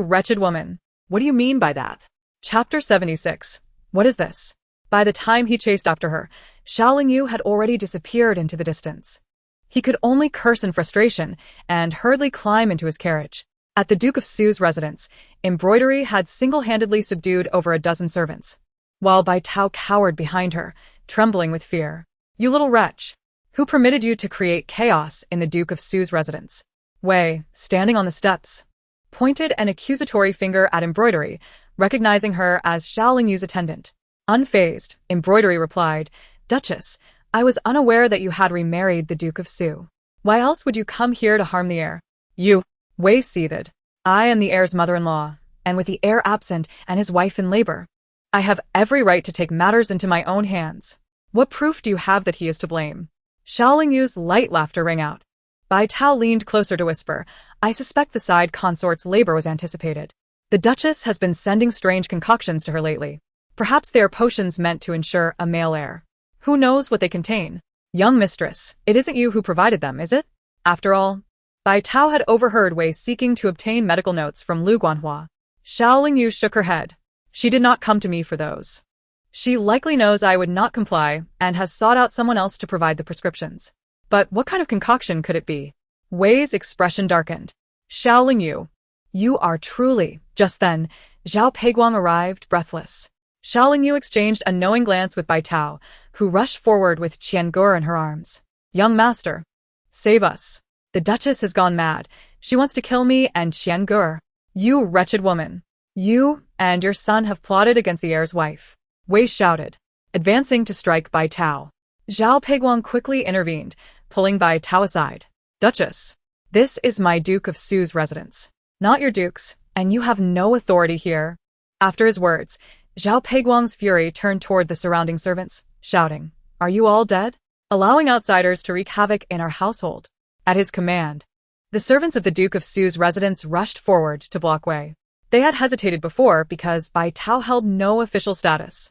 wretched woman. What do you mean by that? Chapter 76. What is this? By the time he chased after her, Xiao Yu had already disappeared into the distance. He could only curse in frustration and hurriedly climb into his carriage. At the Duke of Su's residence, embroidery had single-handedly subdued over a dozen servants, while Bai Tao cowered behind her, trembling with fear. You little wretch! Who permitted you to create chaos in the Duke of Su's residence? Wei, standing on the steps, pointed an accusatory finger at embroidery, recognizing her as Xiao Yu's attendant. Unfazed, embroidery replied, Duchess, I was unaware that you had remarried the Duke of Su. Why else would you come here to harm the heir? You, Wei seethed. I am the heir's mother-in-law, and with the heir absent and his wife in labor, I have every right to take matters into my own hands. What proof do you have that he is to blame? Xiao Yu's light laughter rang out. Bai Tao leaned closer to whisper, I suspect the side consort's labor was anticipated. The Duchess has been sending strange concoctions to her lately. Perhaps they are potions meant to ensure a male heir. Who knows what they contain? Young mistress, it isn't you who provided them, is it? After all, Bai Tao had overheard Wei seeking to obtain medical notes from Lu Guanhua. Xiao Yu shook her head. She did not come to me for those. She likely knows I would not comply and has sought out someone else to provide the prescriptions. But what kind of concoction could it be? Wei's expression darkened. Xiao Yu, you are truly. Just then, Zhao Peiguang arrived, breathless. Xiao Yu exchanged a knowing glance with Bai Tao, who rushed forward with Qian Gur in her arms. Young master, save us. The Duchess has gone mad. She wants to kill me and Qian Gur. You wretched woman. You and your son have plotted against the heir's wife. Wei shouted, advancing to strike Bai Tao. Zhao Peiguang quickly intervened, pulling Bai Tao aside. Duchess, this is my Duke of Su's residence, not your duke's, and you have no authority here. After his words, Zhao Peiguang's fury turned toward the surrounding servants, shouting, Are you all dead? Allowing outsiders to wreak havoc in our household. At his command, the servants of the Duke of Su's residence rushed forward to block Wei. They had hesitated before because Bai Tao held no official status.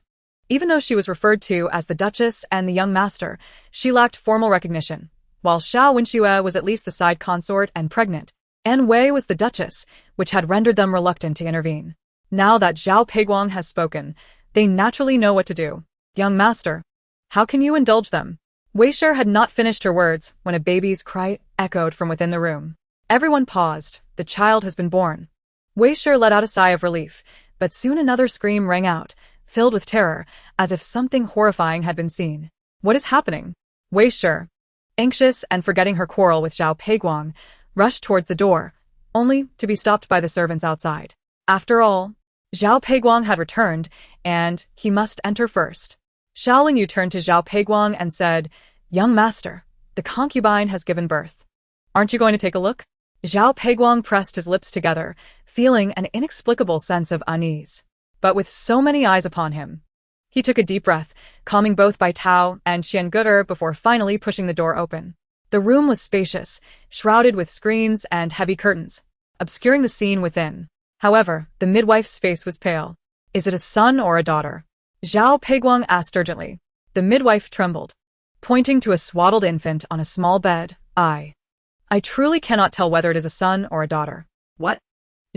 Even though she was referred to as the Duchess and the young master, she lacked formal recognition. While Xiao Wenxue was at least the side consort and pregnant, An Wei was the Duchess, which had rendered them reluctant to intervene. Now that Zhao Peiguang has spoken, they naturally know what to do. Young master, how can you indulge them? Wei Shi had not finished her words when a baby's cry echoed from within the room. Everyone paused. The child has been born. Wei Shi let out a sigh of relief, but soon another scream rang out, filled with terror, as if something horrifying had been seen. What is happening? Wei Shi, anxious and forgetting her quarrel with Zhao Peiguang, rushed towards the door, only to be stopped by the servants outside. After all, Zhao Peiguang had returned, and he must enter first. Xiao Lingyu turned to Zhao Peiguang and said, "Young master, the concubine has given birth. Aren't you going to take a look?" Zhao Peiguang pressed his lips together, feeling an inexplicable sense of unease. But with so many eyes upon him, he took a deep breath, calming both Bai Tao and Qian Guder before finally pushing the door open. The room was spacious, shrouded with screens and heavy curtains, obscuring the scene within. However, the midwife's face was pale. "Is it a son or a daughter?" Zhao Peiguang asked urgently. The midwife trembled, pointing to a swaddled infant on a small bed. I truly cannot tell whether it is a son or a daughter." What?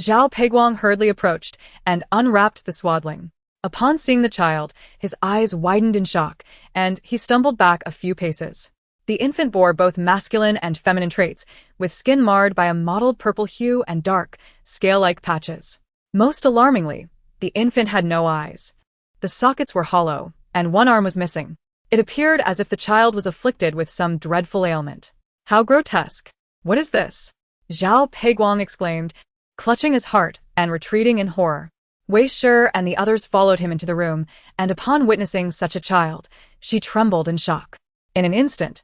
Zhao Peiguang hurriedly approached and unwrapped the swaddling. Upon seeing the child, his eyes widened in shock, and he stumbled back a few paces. The infant bore both masculine and feminine traits, with skin marred by a mottled purple hue and dark, scale-like patches. Most alarmingly, the infant had no eyes. The sockets were hollow, and one arm was missing. It appeared as if the child was afflicted with some dreadful ailment. How grotesque! What is this? Zhao Peiguang exclaimed, clutching his heart and retreating in horror. Wei Shi and the others followed him into the room, and upon witnessing such a child, she trembled in shock. In an instant,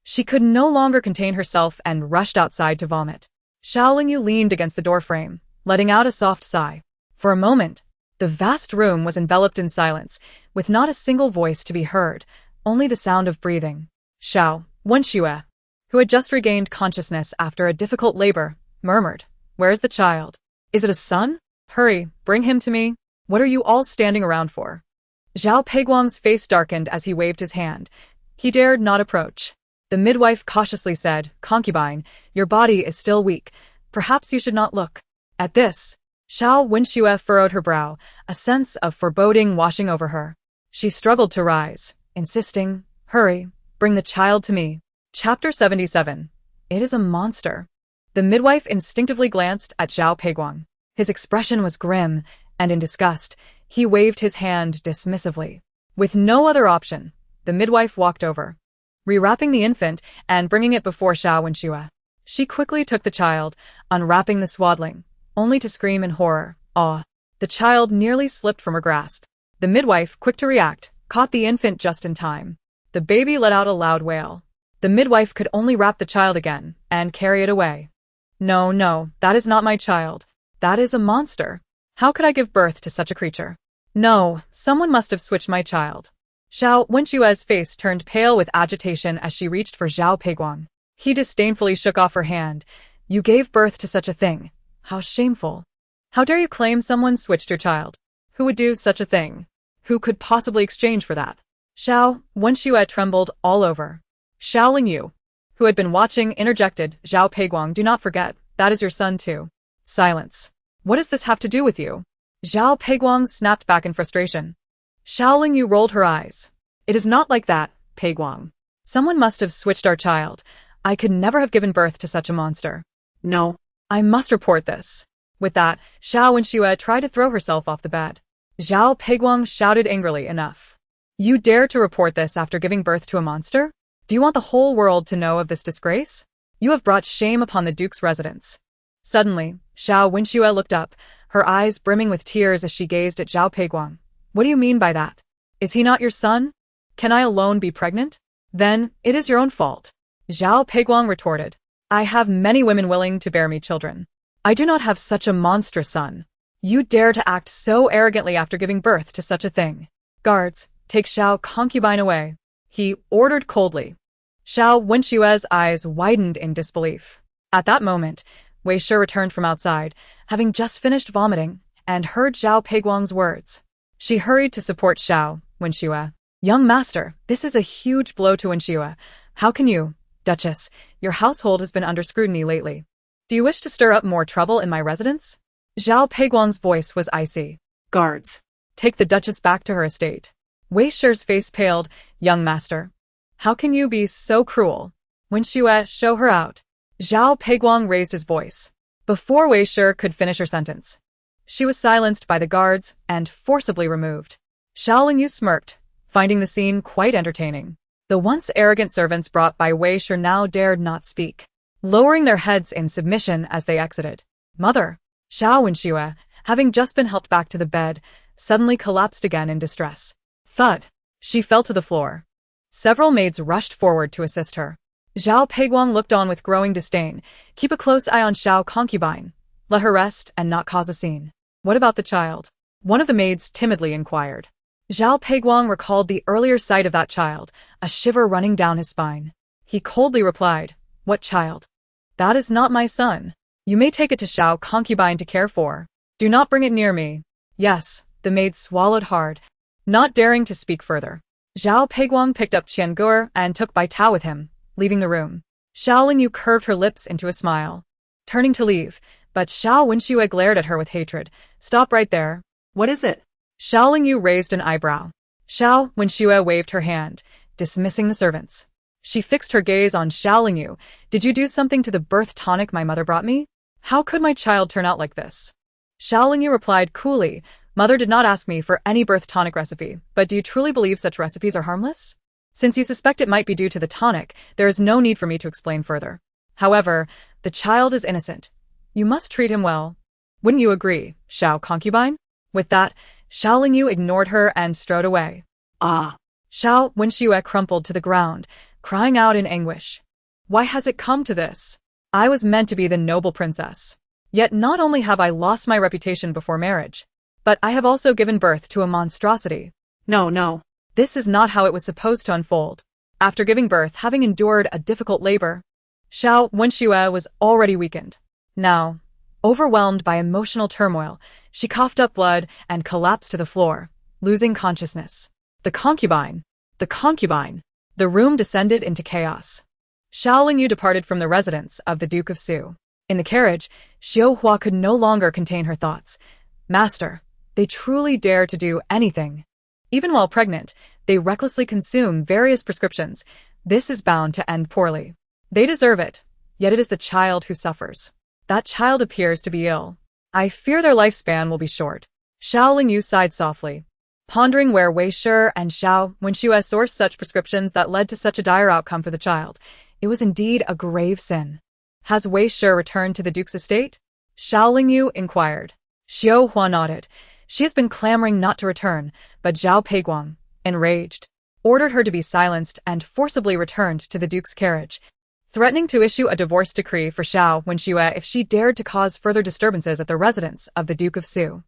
she could no longer contain herself and rushed outside to vomit. Xiao Lingyu leaned against the doorframe, letting out a soft sigh. For a moment, the vast room was enveloped in silence, with not a single voice to be heard, only the sound of breathing. Xiao Wenxue, who had just regained consciousness after a difficult labor, murmured, "Where is the child? Is it a son? Hurry, bring him to me. What are you all standing around for?" Zhao Peiguang's face darkened as he waved his hand. He dared not approach. The midwife cautiously said, "Concubine, your body is still weak. Perhaps you should not look." At this, Xiao Wenxue furrowed her brow, a sense of foreboding washing over her. She struggled to rise, insisting, "Hurry, bring the child to me." Chapter 77. It is a monster. The midwife instinctively glanced at Zhao Peiguang. His expression was grim, and in disgust, he waved his hand dismissively. With no other option, the midwife walked over, rewrapping the infant and bringing it before Xiao Wenxue. She quickly took the child, unwrapping the swaddling, only to scream in horror. The child nearly slipped from her grasp. The midwife, quick to react, caught the infant just in time. The baby let out a loud wail. The midwife could only wrap the child again and carry it away. No, that is not my child. That is a monster. How could I give birth to such a creature? No, someone must have switched my child." Xiao Wenxue's face turned pale with agitation as she reached for Zhao Peiguang. He disdainfully shook off her hand. "You gave birth to such a thing. How shameful. How dare you claim someone switched your child? Who would do such a thing? Who could possibly exchange for that?" Xiao Wenxue trembled all over. Xiao Lingyu, who had been watching, interjected, "Zhao Peiguang, do not forget, that is your son too." Silence. What does this have to do with you? Zhao Peiguang snapped back in frustration. Xiao Lingyu rolled her eyes. "It is not like that, Peiguang. Someone must have switched our child. I could never have given birth to such a monster." No. "I must report this." With that, Xiao Wenxue tried to throw herself off the bed. Zhao Peiguang shouted angrily, "Enough. You dare to report this after giving birth to a monster? Do you want the whole world to know of this disgrace? You have brought shame upon the Duke's residence." Suddenly, Xiao Wenxue looked up, her eyes brimming with tears as she gazed at Zhao Peiguang. "What do you mean by that? Is he not your son? Can I alone be pregnant? Then, it is your own fault." Zhao Peiguang retorted, "I have many women willing to bear me children. I do not have such a monstrous son. You dare to act so arrogantly after giving birth to such a thing. Guards, take Xiao concubine away," he ordered coldly. Xiao Wenxue's eyes widened in disbelief. At that moment, Wei Shi returned from outside, having just finished vomiting, and heard Zhao Peiguang's words. She hurried to support Xiao, Wenxue. Young master, this is a huge blow to Wenxue. How can you, Duchess, your household has been under scrutiny lately. Do you wish to stir up more trouble in my residence? Zhao Peiguang's voice was icy. Guards. Take the Duchess back to her estate. Wei Shi's face paled. Young master. How can you be so cruel? Wenxue, show her out. Zhao Peiguang raised his voice. Before Wei Shi could finish her sentence, she was silenced by the guards and forcibly removed. Xiao Lingyu smirked, finding the scene quite entertaining. The once arrogant servants brought by Wei Shi now dared not speak, lowering their heads in submission as they exited. Mother, Xiao Wenxue, having just been helped back to the bed, suddenly collapsed again in distress. Thud. She fell to the floor. Several maids rushed forward to assist her. Zhao Peiguang looked on with growing disdain. Keep a close eye on Xiao concubine. Let her rest and not cause a scene. What about the child? One of the maids timidly inquired. Zhao Peiguang recalled the earlier sight of that child, a shiver running down his spine. He coldly replied, What child? That is not my son. You may take it to Xiao concubine to care for. Do not bring it near me. Yes, the maid swallowed hard, not daring to speak further. Zhao Peiguang picked up Qian Gur and took Bai Tao with him, leaving the room. Xiao Lingyu curved her lips into a smile, turning to leave, but Xiao Wenxue glared at her with hatred. Stop right there. What is it? Xiao Lingyu raised an eyebrow. Xiao Wenxue waved her hand, dismissing the servants. She fixed her gaze on Xiao Lingyu. Did you do something to the birth tonic my mother brought me? How could my child turn out like this? Xiao Lingyu replied coolly, Mother did not ask me for any birth tonic recipe, but do you truly believe such recipes are harmless? Since you suspect it might be due to the tonic, there is no need for me to explain further. However, the child is innocent. You must treat him well. Wouldn't you agree, Xiao concubine? With that, Xiao Lingyu ignored her and strode away. Ah. Xiao Wenxue crumpled to the ground, crying out in anguish. Why has it come to this? I was meant to be the noble princess. Yet not only have I lost my reputation before marriage, but I have also given birth to a monstrosity. No. This is not how it was supposed to unfold. After giving birth, having endured a difficult labor, Xiao Wenxue was already weakened. Now, overwhelmed by emotional turmoil, she coughed up blood and collapsed to the floor, losing consciousness. The concubine! The room descended into chaos. Xiao Lingyu departed from the residence of the Duke of Su. In the carriage, Xiao Hua could no longer contain her thoughts. Master, they truly dare to do anything. Even while pregnant, they recklessly consume various prescriptions. This is bound to end poorly. They deserve it, yet it is the child who suffers. That child appears to be ill. I fear their lifespan will be short. Xiao Lingyu sighed softly, pondering where Wei Shi and Xiao Wenxue sourced such prescriptions that led to such a dire outcome for the child. It was indeed a grave sin. Has Wei Shi returned to the Duke's estate? Xiao Lingyu inquired. Xiao Hua nodded. She has been clamoring not to return, but Zhao Peiguang, enraged, ordered her to be silenced and forcibly returned to the Duke's carriage, threatening to issue a divorce decree for Xiao Wenxue if she dared to cause further disturbances at the residence of the Duke of Su.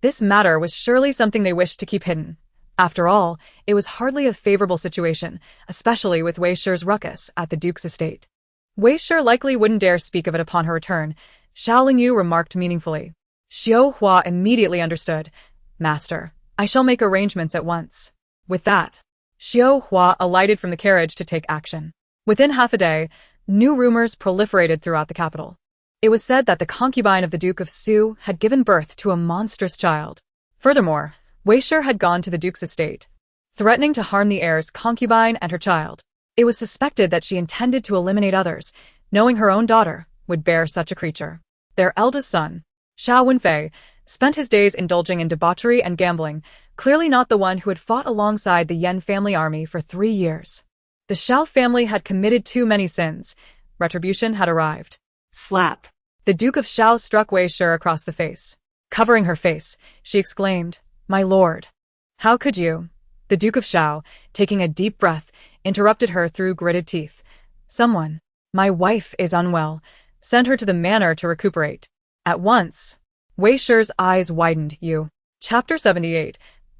This matter was surely something they wished to keep hidden. After all, it was hardly a favorable situation, especially with Wei Shi's ruckus at the Duke's estate. Wei Shi likely wouldn't dare speak of it upon her return, Xiao Lingyu remarked meaningfully. Xiao Hua immediately understood. Master, I shall make arrangements at once. With that, Xiao Hua alighted from the carriage to take action. Within half a day, new rumors proliferated throughout the capital. It was said that the concubine of the Duke of Su had given birth to a monstrous child. Furthermore, Wei Shi had gone to the Duke's estate, threatening to harm the heir's concubine and her child. It was suspected that she intended to eliminate others, knowing her own daughter would bear such a creature. Their eldest son, Xiao Wenfei, spent his days indulging in debauchery and gambling, clearly not the one who had fought alongside the Yan family army for 3 years. The Xiao family had committed too many sins. Retribution had arrived. Slap. The Duke of Xiao struck Wei Shi across the face. Covering her face, she exclaimed, My lord. How could you? The Duke of Xiao, taking a deep breath, interrupted her through gritted teeth. Someone. My wife is unwell. Send her to the manor to recuperate. At once. Wei Shi's eyes widened. You. Chapter 78.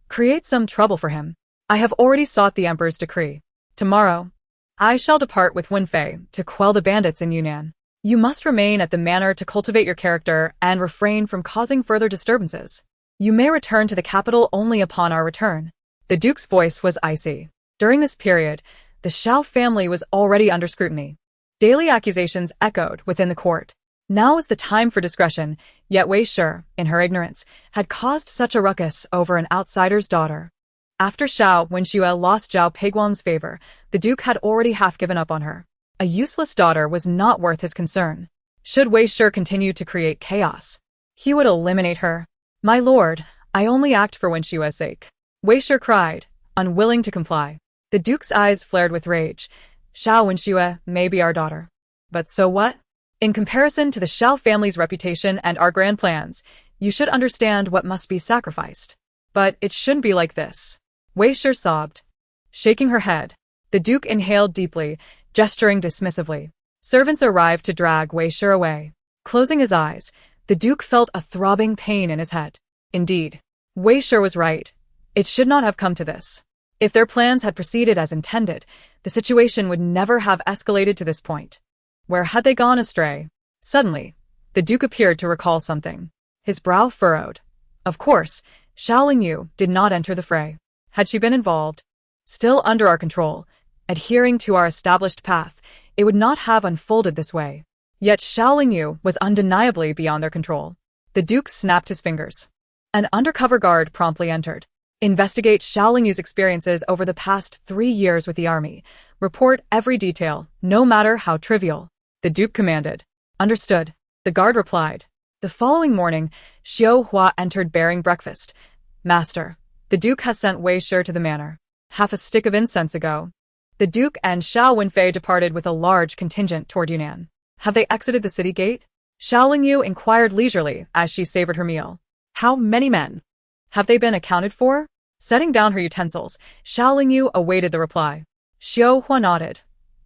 Create some trouble for him. I have already sought the Emperor's decree. Tomorrow, I shall depart with Wenfei to quell the bandits in Yunnan. You must remain at the manor to cultivate your character and refrain from causing further disturbances. You may return to the capital only upon our return. The Duke's voice was icy. During this period, the Xiao family was already under scrutiny. Daily accusations echoed within the court. Now was the time for discretion, yet Wei Shi, in her ignorance, had caused such a ruckus over an outsider's daughter. After Xiao Wenxue lost Zhao Peiguan's favor, the Duke had already half given up on her. A useless daughter was not worth his concern. Should Wei Shi continue to create chaos, he would eliminate her. My lord, I only act for Wenxue's sake. Wei Shi cried, unwilling to comply. The Duke's eyes flared with rage. Xiao Wenxue may be our daughter. But so what? In comparison to the Xiao family's reputation and our grand plans, you should understand what must be sacrificed. But it shouldn't be like this. Wei Shi sobbed. Shaking her head, the Duke inhaled deeply, gesturing dismissively. Servants arrived to drag Wei Shi away. Closing his eyes, the Duke felt a throbbing pain in his head. Indeed, Wei Shi was right. It should not have come to this. If their plans had proceeded as intended, the situation would never have escalated to this point. Where had they gone astray? Suddenly, the Duke appeared to recall something. His brow furrowed. Of course, Xiao Yu did not enter the fray. Had she been involved, still under our control, adhering to our established path, it would not have unfolded this way. Yet Xiao Yu was undeniably beyond their control. The Duke snapped his fingers. An undercover guard promptly entered. Investigate Xiao Yu's experiences over the past 3 years with the army. Report every detail, no matter how trivial. The Duke commanded. Understood. The guard replied. The following morning, Xiao Hua entered bearing breakfast. Master, the Duke has sent Wei Shi to the manor. Half a stick of incense ago. The Duke and Xiao Wenfei departed with a large contingent toward Yunnan. Have they exited the city gate? Xiao Yu inquired leisurely as she savored her meal. How many men? Have they been accounted for? Setting down her utensils, Xiao Yu awaited the reply. Xiao Hua nodded.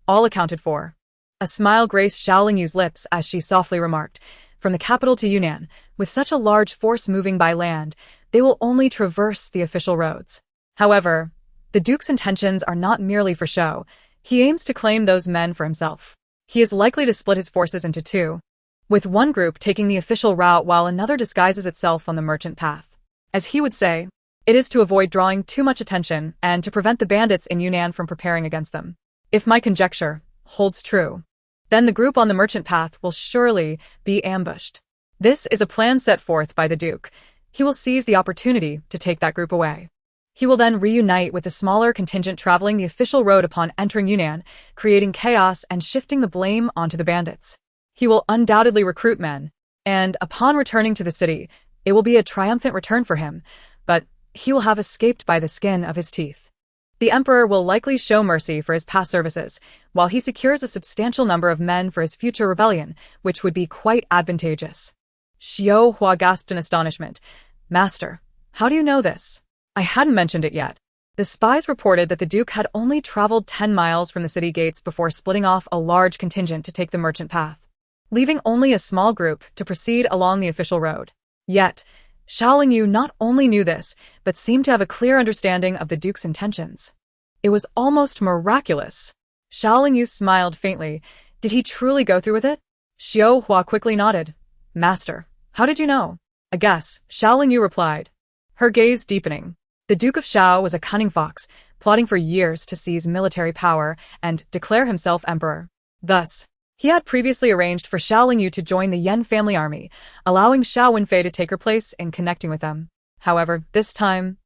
All accounted for. A smile graced Xiao Yu's lips as she softly remarked, from the capital to Yunnan, with such a large force moving by land, they will only traverse the official roads. However, the Duke's intentions are not merely for show. He aims to claim those men for himself. He is likely to split his forces into two, with one group taking the official route while another disguises itself on the merchant path. As he would say, it is to avoid drawing too much attention and to prevent the bandits in Yunnan from preparing against them. If my conjecture holds true, then the group on the merchant path will surely be ambushed. This is a plan set forth by the Duke. He will seize the opportunity to take that group away. He will then reunite with the smaller contingent traveling the official road upon entering Yunnan, creating chaos and shifting the blame onto the bandits. He will undoubtedly recruit men, and upon returning to the city, it will be a triumphant return for him, but he will have escaped by the skin of his teeth. The Emperor will likely show mercy for his past services, while he secures a substantial number of men for his future rebellion, which would be quite advantageous. Xiao Hua gasped in astonishment. Master, how do you know this? I hadn't mentioned it yet. The spies reported that the Duke had only traveled 10 miles from the city gates before splitting off a large contingent to take the merchant path, leaving only a small group to proceed along the official road. Yet, Xiao Yu not only knew this, but seemed to have a clear understanding of the Duke's intentions. It was almost miraculous. Xiao Yu smiled faintly. Did he truly go through with it? Xiao Hua quickly nodded. Master, how did you know? A guess, Xiao Yu replied, her gaze deepening. The Duke of Xiao was a cunning fox, plotting for years to seize military power and declare himself emperor. Thus, he had previously arranged for Xiao Yu to join the Yan family army, allowing Xiao Wenfei to take her place in connecting with them. However, this time,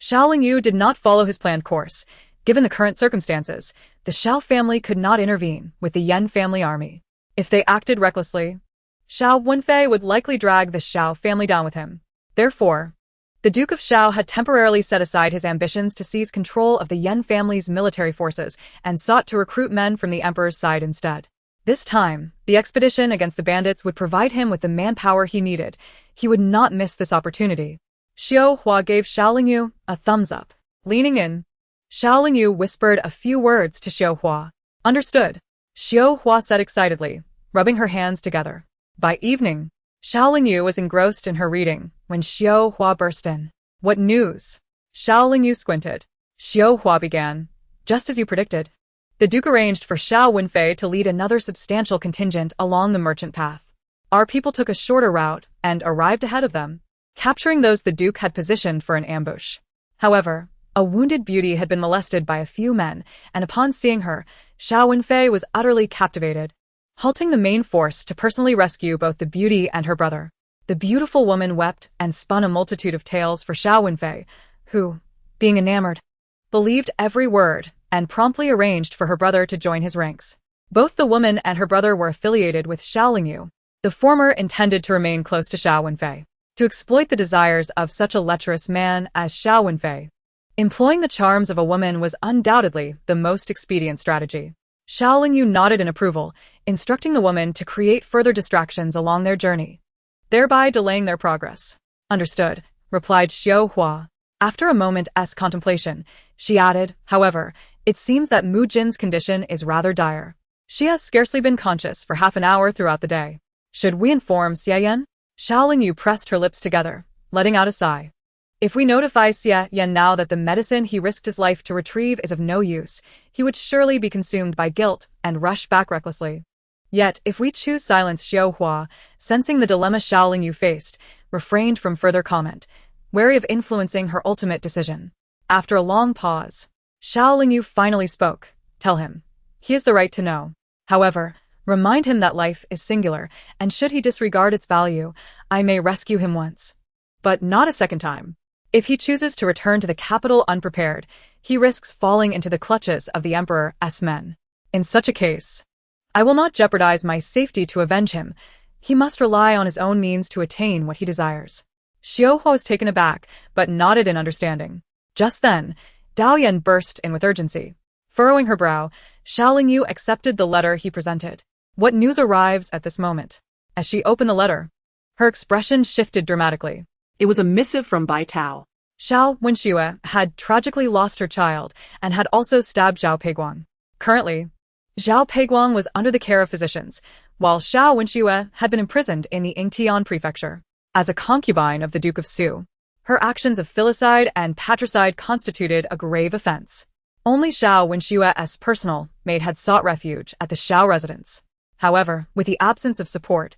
Xiao Yu did not follow his planned course. Given the current circumstances, the Xiao family could not intervene with the Yan family army. If they acted recklessly, Xiao Wenfei would likely drag the Xiao family down with him. Therefore, the Duke of Xiao had temporarily set aside his ambitions to seize control of the Yan family's military forces and sought to recruit men from the emperor's side instead. This time, the expedition against the bandits would provide him with the manpower he needed. He would not miss this opportunity. Xiao Hua gave Xiao Yu a thumbs up. Leaning in, Xiao Yu whispered a few words to Xiao Hua. Understood, Xiao Hua said excitedly, rubbing her hands together. By evening, Xiao Yu was engrossed in her reading when Xiao Hua burst in. What news? Xiao Yu squinted. Xiao Hua began. Just as you predicted. The Duke arranged for Xiao Wenfei to lead another substantial contingent along the merchant path. Our people took a shorter route and arrived ahead of them, capturing those the Duke had positioned for an ambush. However, A wounded beauty had been molested by a few men, and upon seeing her, Xiao Wenfei was utterly captivated, halting the main force to personally rescue both the beauty and her brother. The beautiful woman wept and spun a multitude of tales for Xiao Wenfei, who, being enamored, believed every word and promptly arranged for her brother to join his ranks. Both the woman and her brother were affiliated with Xiao Lingyu. The former intended to remain close to Xiao Wenfei, to exploit the desires of such a lecherous man as Xiao Wenfei. Employing the charms of a woman was undoubtedly the most expedient strategy. Xiao Lingyu nodded in approval, instructing the woman to create further distractions along their journey, thereby delaying their progress. Understood, replied Xiao Hua. After a moment's contemplation, she added, however, it seems that Mu Jin's condition is rather dire. She has scarcely been conscious for half an hour throughout the day. Should we inform Xie Yan? Xiao Lingyu pressed her lips together, letting out a sigh. If we notify Xie Yan now that the medicine he risked his life to retrieve is of no use, he would surely be consumed by guilt and rush back recklessly. Yet, if we choose silence, Xiao Hua, sensing the dilemma Xiao Lingyu faced, refrained from further comment, wary of influencing her ultimate decision. After a long pause, Xiao Lingyu finally spoke. Tell him. He has the right to know. However, remind him that life is singular, and should he disregard its value, I may rescue him once, but not a second time. If he chooses to return to the capital unprepared, he risks falling into the clutches of the Emperor's men. In such a case, I will not jeopardize my safety to avenge him. He must rely on his own means to attain what he desires. Xiao Hua was taken aback, but nodded in understanding. Just then, Dao Yan burst in with urgency. Furrowing her brow, Xiao Lingyu accepted the letter he presented. What news arrives at this moment? As she opened the letter, her expression shifted dramatically. It was a missive from Bai Tao. Xiao Wenxue had tragically lost her child and had also stabbed Zhao Peiguang. Currently, Zhao Peiguang was under the care of physicians, while Xiao Wenxue had been imprisoned in the Yingtian prefecture. As a concubine of the Duke of Su, her actions of filicide and patricide constituted a grave offense. Only Xiao Wenxue's personal maid had sought refuge at the Xiao residence. However, with the absence of support,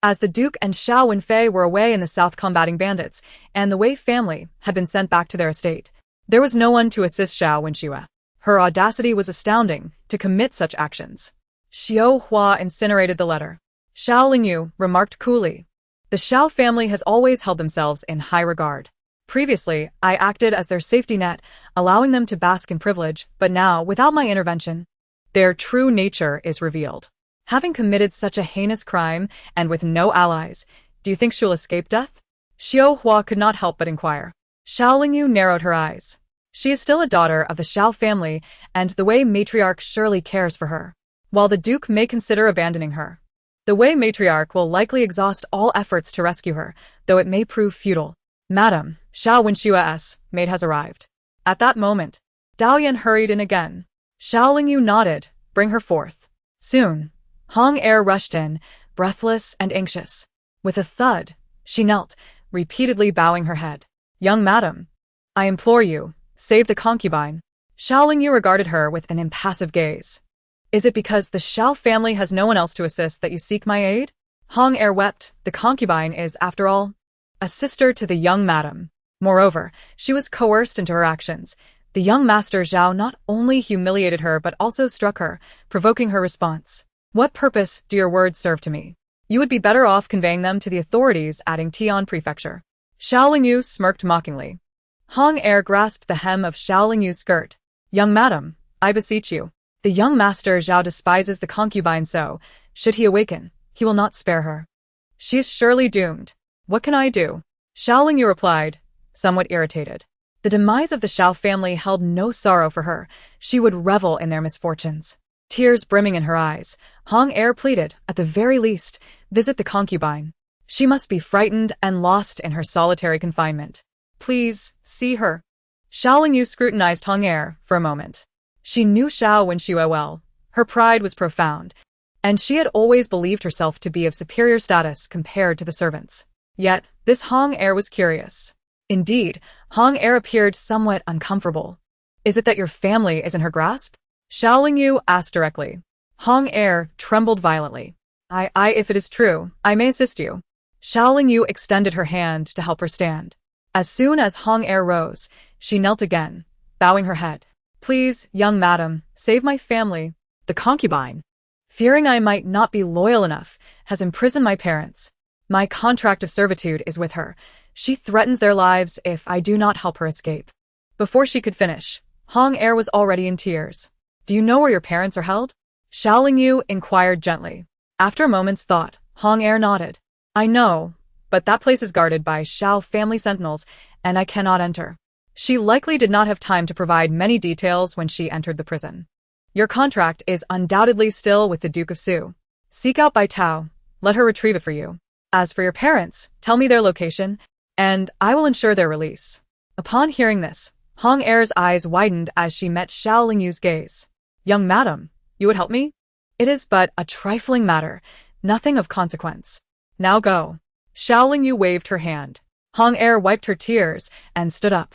as the Duke and Xiao Wenfei were away in the south combating bandits, and the Wei family had been sent back to their estate, there was no one to assist Xiao Wenxue. Her audacity was astounding to commit such actions. Xiao Hua incinerated the letter. Xiao Lingyu remarked coolly, the Xiao family has always held themselves in high regard. Previously, I acted as their safety net, allowing them to bask in privilege, but now, without my intervention, their true nature is revealed. Having committed such a heinous crime, and with no allies, do you think she'll escape death? Xiao Hua could not help but inquire. Xiao Lingyu narrowed her eyes. She is still a daughter of the Xiao family, and the Wei matriarch surely cares for her. While the Duke may consider abandoning her, the Wei matriarch will likely exhaust all efforts to rescue her, though it may prove futile. Madam, Xiao Wenxue's maid has arrived. At that moment, Dao Yan hurried in again. Xiao Lingyu nodded. Bring her forth. Soon, Hong Er rushed in, breathless and anxious. With a thud, she knelt, repeatedly bowing her head. Young madam, I implore you, save the concubine. Xiao Lingyu regarded her with an impassive gaze. Is it because the Xiao family has no one else to assist that you seek my aid? Hong Er wept. The concubine is, after all, a sister to the young madam. Moreover, she was coerced into her actions. The young master Zhao not only humiliated her but also struck her, provoking her response. What purpose do your words serve to me? You would be better off conveying them to the authorities at Yingtian prefecture. Xiao Lingyu smirked mockingly. Hong Er grasped the hem of Xiao Lingyu's skirt. Young madam, I beseech you. The young master Zhao despises the concubine, so, should he awaken, he will not spare her. She is surely doomed. What can I do? Xiao Lingyu replied, somewhat irritated. The demise of the Xiao family held no sorrow for her. She would revel in their misfortunes. Tears brimming in her eyes, Hong Er pleaded, at the very least, visit the concubine. She must be frightened and lost in her solitary confinement. Please, see her. Xiao Lingyu scrutinized Hong Er for a moment. She knew Xiao Wenxue well. Her pride was profound, and she had always believed herself to be of superior status compared to the servants. Yet, this Hong Er was curious. Indeed, Hong Er appeared somewhat uncomfortable. Is it that your family is in her grasp? Xiao Lingyu asked directly. Hong Er trembled violently. If it is true, I may assist you. Xiao Lingyu extended her hand to help her stand. As soon as Hong Er rose, she knelt again, bowing her head. Please, young madam, save my family. The concubine. Fearing I might not be loyal enough, has imprisoned my parents. My contract of servitude is with her. She threatens their lives if I do not help her escape. Before she could finish, Hong Er was already in tears. Do you know where your parents are held? Xiao Lingyu inquired gently. After a moment's thought, Hong Er nodded. I know, but that place is guarded by Xiao family sentinels, and I cannot enter. She likely did not have time to provide many details when she entered the prison. Your contract is undoubtedly still with the Duke of Su. Seek out Bai Tao. Let her retrieve it for you. As for your parents, tell me their location, and I will ensure their release. Upon hearing this, Hong Er's eyes widened as she met Xiao Lingyu's gaze. Young madam, you would help me? It is but a trifling matter, nothing of consequence. Now go. Xiao Lingyu waved her hand. Hong Er wiped her tears and stood up,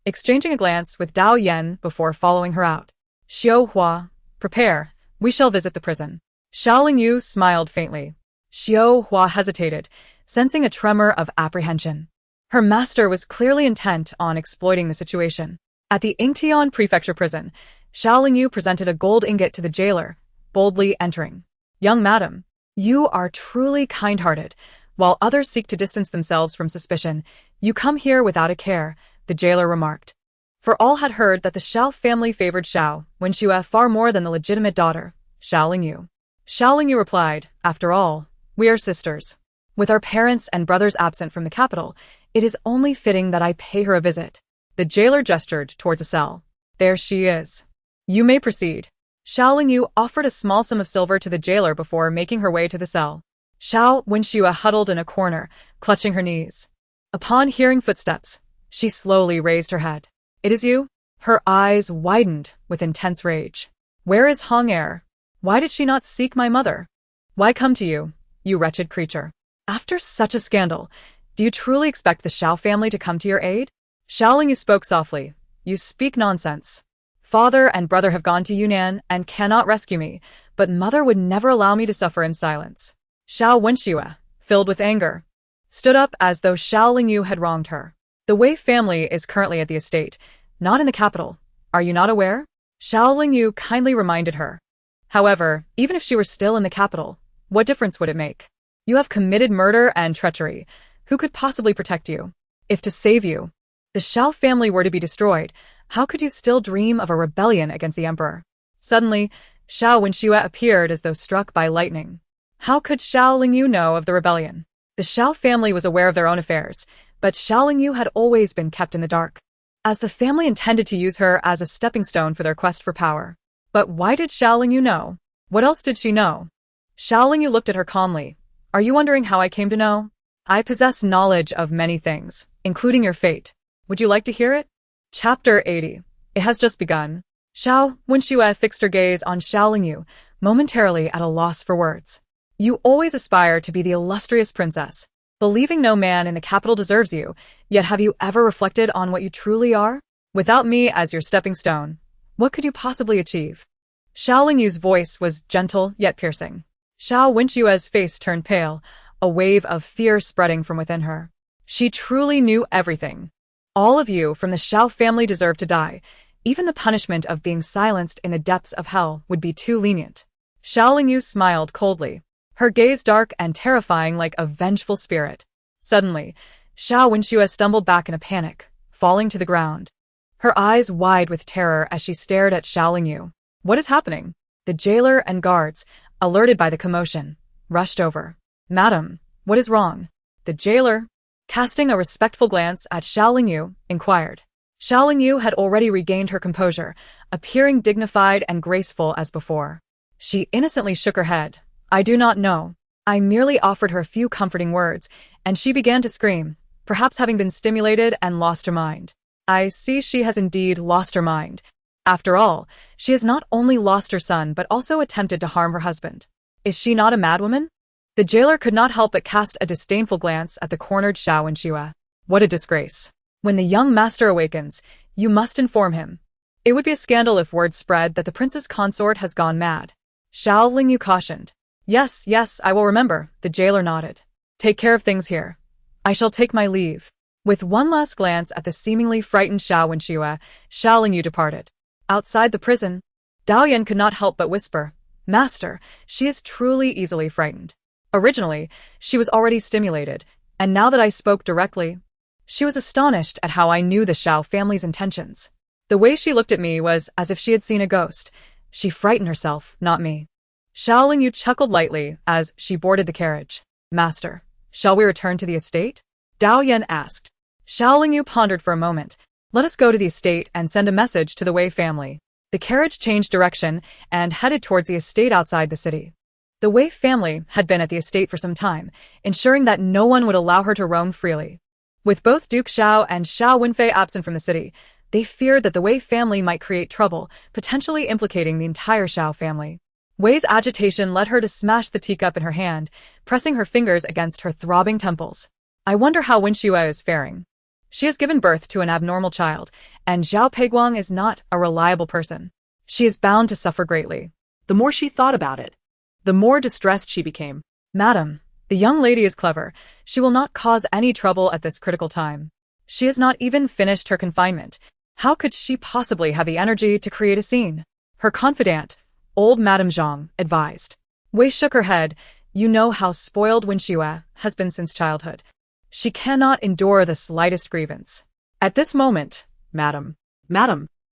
exchanging a glance with Dao Yen before following her out. Xiao Hua, prepare, we shall visit the prison. Xiao Lingyu smiled faintly. Xiao Hua hesitated, sensing a tremor of apprehension. Her master was clearly intent on exploiting the situation. At the Yingtian prefecture prison, Xiao Lingyu presented a gold ingot to the jailer, boldly entering. Young madam, you are truly kind-hearted. While others seek to distance themselves from suspicion, you come here without a care, the jailer remarked. For all had heard that the Xiao family favored Xiao Wenxue far more than the legitimate daughter, Xiao Lingyu. Xiao Lingyu replied, after all, we are sisters. With our parents and brothers absent from the capital, it is only fitting that I pay her a visit. The jailer gestured towards a cell. There she is. You may proceed. Xiao Lingyu offered a small sum of silver to the jailer before making her way to the cell. Xiao Wenxue huddled in a corner, clutching her knees. Upon hearing footsteps, she slowly raised her head. It is you? Her eyes widened with intense rage. Where is Hong Er? Why did she not seek my mother? Why come to you, you wretched creature? After such a scandal, do you truly expect the Xiao family to come to your aid? Xiao Lingyu spoke softly. You speak nonsense. Father and brother have gone to Yunnan and cannot rescue me, but mother would never allow me to suffer in silence. Xiao Wenxue, filled with anger, stood up as though Xiao Lingyu had wronged her. The Wei family is currently at the estate, not in the capital. Are you not aware? Xiao Lingyu kindly reminded her. However, even if she were still in the capital, what difference would it make? You have committed murder and treachery. Who could possibly protect you? If to save you, the Xiao family were to be destroyed, how could you still dream of a rebellion against the emperor? Suddenly, Xiao Wenxue appeared as though struck by lightning. How could Xiao Lingyu know of the rebellion? The Xiao family was aware of their own affairs, but Xiao Lingyu had always been kept in the dark, as the family intended to use her as a stepping stone for their quest for power. But why did Xiao Lingyu know? What else did she know? Xiao Lingyu looked at her calmly. Are you wondering how I came to know? I possess knowledge of many things, including your fate. Would you like to hear it? Chapter 80. It has just begun. Xiao Wenxue fixed her gaze on Xiao Lingyu, momentarily at a loss for words. You always aspire to be the illustrious princess, believing no man in the capital deserves you, yet have you ever reflected on what you truly are? Without me as your stepping stone, what could you possibly achieve? Xiao Lingyu's voice was gentle yet piercing. Xiao Wenxue's face turned pale, a wave of fear spreading from within her. She truly knew everything. All of you from the Xiao family deserve to die. Even the punishment of being silenced in the depths of hell would be too lenient. Xiao Lingyu smiled coldly, her gaze dark and terrifying like a vengeful spirit. Suddenly, Xiao Wenxue stumbled back in a panic, falling to the ground, her eyes wide with terror as she stared at Xiao Lingyu. What is happening? The jailer and guards, alerted by the commotion, rushed over. Madam, what is wrong? The jailer, casting a respectful glance at Xiao Lingyu, inquired. Xiao Lingyu had already regained her composure, appearing dignified and graceful as before. She innocently shook her head. I do not know. I merely offered her a few comforting words, and she began to scream, perhaps having been stimulated and lost her mind. I see she has indeed lost her mind. After all, she has not only lost her son but also attempted to harm her husband. Is she not a madwoman? The jailer could not help but cast a disdainful glance at the cornered Xiao Wenxue. What a disgrace. When the young master awakens, you must inform him. It would be a scandal if word spread that the Princess Consort has gone mad. Xiao Lingyu cautioned. Yes, I will remember, the jailer nodded. Take care of things here. I shall take my leave. With one last glance at the seemingly frightened Xiao Wenxue, Xiao Lingyu departed. Outside the prison, Daoyan could not help but whisper, "Master, she is truly easily frightened." Originally, she was already stimulated, and now that I spoke directly, she was astonished at how I knew the Xiao family's intentions. The way she looked at me was as if she had seen a ghost. She frightened herself, not me. Xiao Lingyu chuckled lightly as she boarded the carriage. "Master, shall we return to the estate?" Dao Yan asked. Xiao Lingyu pondered for a moment. "Let us go to the estate and send a message to the Wei family." The carriage changed direction and headed towards the estate outside the city. The Wei family had been at the estate for some time, ensuring that no one would allow her to roam freely. With both Duke Xiao and Xiao Wenfei absent from the city, they feared that the Wei family might create trouble, potentially implicating the entire Xiao family. Wei's agitation led her to smash the teacup in her hand, pressing her fingers against her throbbing temples. I wonder how Wenxue is faring. She has given birth to an abnormal child, and Zhao Peiguang is not a reliable person. She is bound to suffer greatly. The more she thought about it, the more distressed she became. Madam, the young lady is clever. She will not cause any trouble at this critical time. She has not even finished her confinement. How could she possibly have the energy to create a scene? Her confidant, old Madame Zhang, advised. Wei shook her head. You know how spoiled Wenxue has been since childhood. She cannot endure the slightest grievance. At this moment, Madam,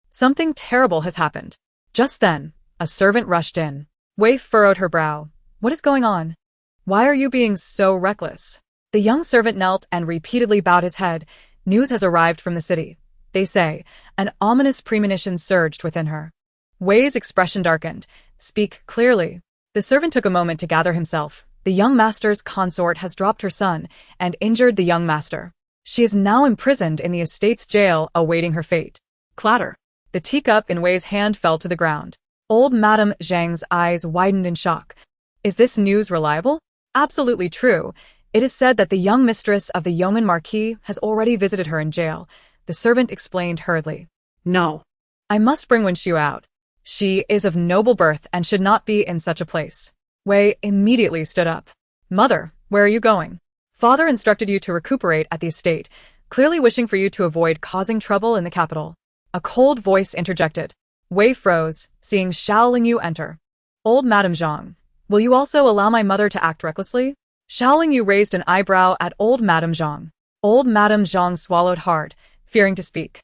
something terrible has happened. Just then, a servant rushed in. Wei furrowed her brow. What is going on? Why are you being so reckless? The young servant knelt and repeatedly bowed his head. News has arrived from the city. They say, an ominous premonition surged within her. Wei's expression darkened. Speak clearly. The servant took a moment to gather himself. The young master's consort has dropped her son and injured the young master. She is now imprisoned in the estate's jail, awaiting her fate. Clatter. The teacup in Wei's hand fell to the ground. Old Madame Zhang's eyes widened in shock. Is this news reliable? Absolutely true. It is said that the young mistress of the yeoman marquis has already visited her in jail. The servant explained hurriedly. No. I must bring Wenxue out. She is of noble birth and should not be in such a place. Wei immediately stood up. Mother, where are you going? Father instructed you to recuperate at the estate, clearly wishing for you to avoid causing trouble in the capital. A cold voice interjected. Wei froze, seeing Xiao Lingyu enter. Old Madame Zhang, will you also allow my mother to act recklessly? Xiao Lingyu raised an eyebrow at old Madame Zhang. Old Madame Zhang swallowed hard, fearing to speak.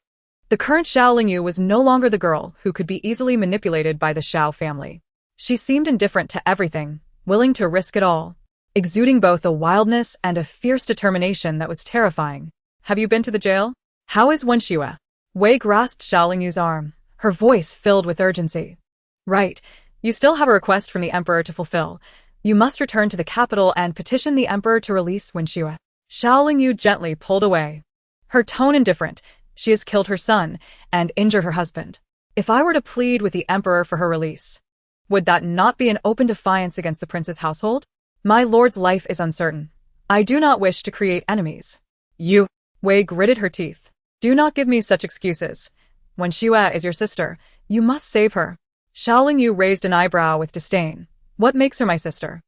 The current Xiao Lingyu was no longer the girl who could be easily manipulated by the Xiao family. She seemed indifferent to everything, willing to risk it all, exuding both a wildness and a fierce determination that was terrifying. Have you been to the jail? How is Wenxue? Wei grasped Xiao Lingyu's arm, her voice filled with urgency. Right. You still have a request from the emperor to fulfill. You must return to the capital and petition the emperor to release Wenxue. Xiao Lingyu gently pulled away. Her tone indifferent. She has killed her son and injured her husband. If I were to plead with the emperor for her release, would that not be an open defiance against the prince's household? My lord's life is uncertain. I do not wish to create enemies. You, Wei gritted her teeth. Do not give me such excuses. Wenxue is your sister. You must save her. Xiao Lingyu raised an eyebrow with disdain. What makes her my sister?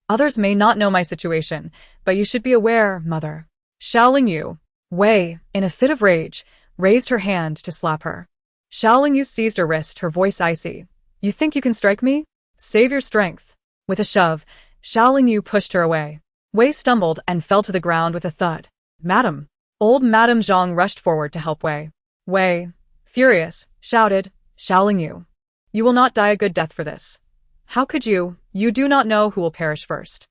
Others may not know my situation, but you should be aware, mother. Xiao Lingyu. Wei, in a fit of rage, raised her hand to slap her. Xiao Lingyu seized her wrist, her voice icy. You think you can strike me? Save your strength. With a shove, Xiao Lingyu pushed her away. Wei stumbled and fell to the ground with a thud. Madam. Old Madame Zhang rushed forward to help Wei. Wei, furious, shouted, Xiao Lingyu. You will not die a good death for this. How could you? You do not know who will perish first.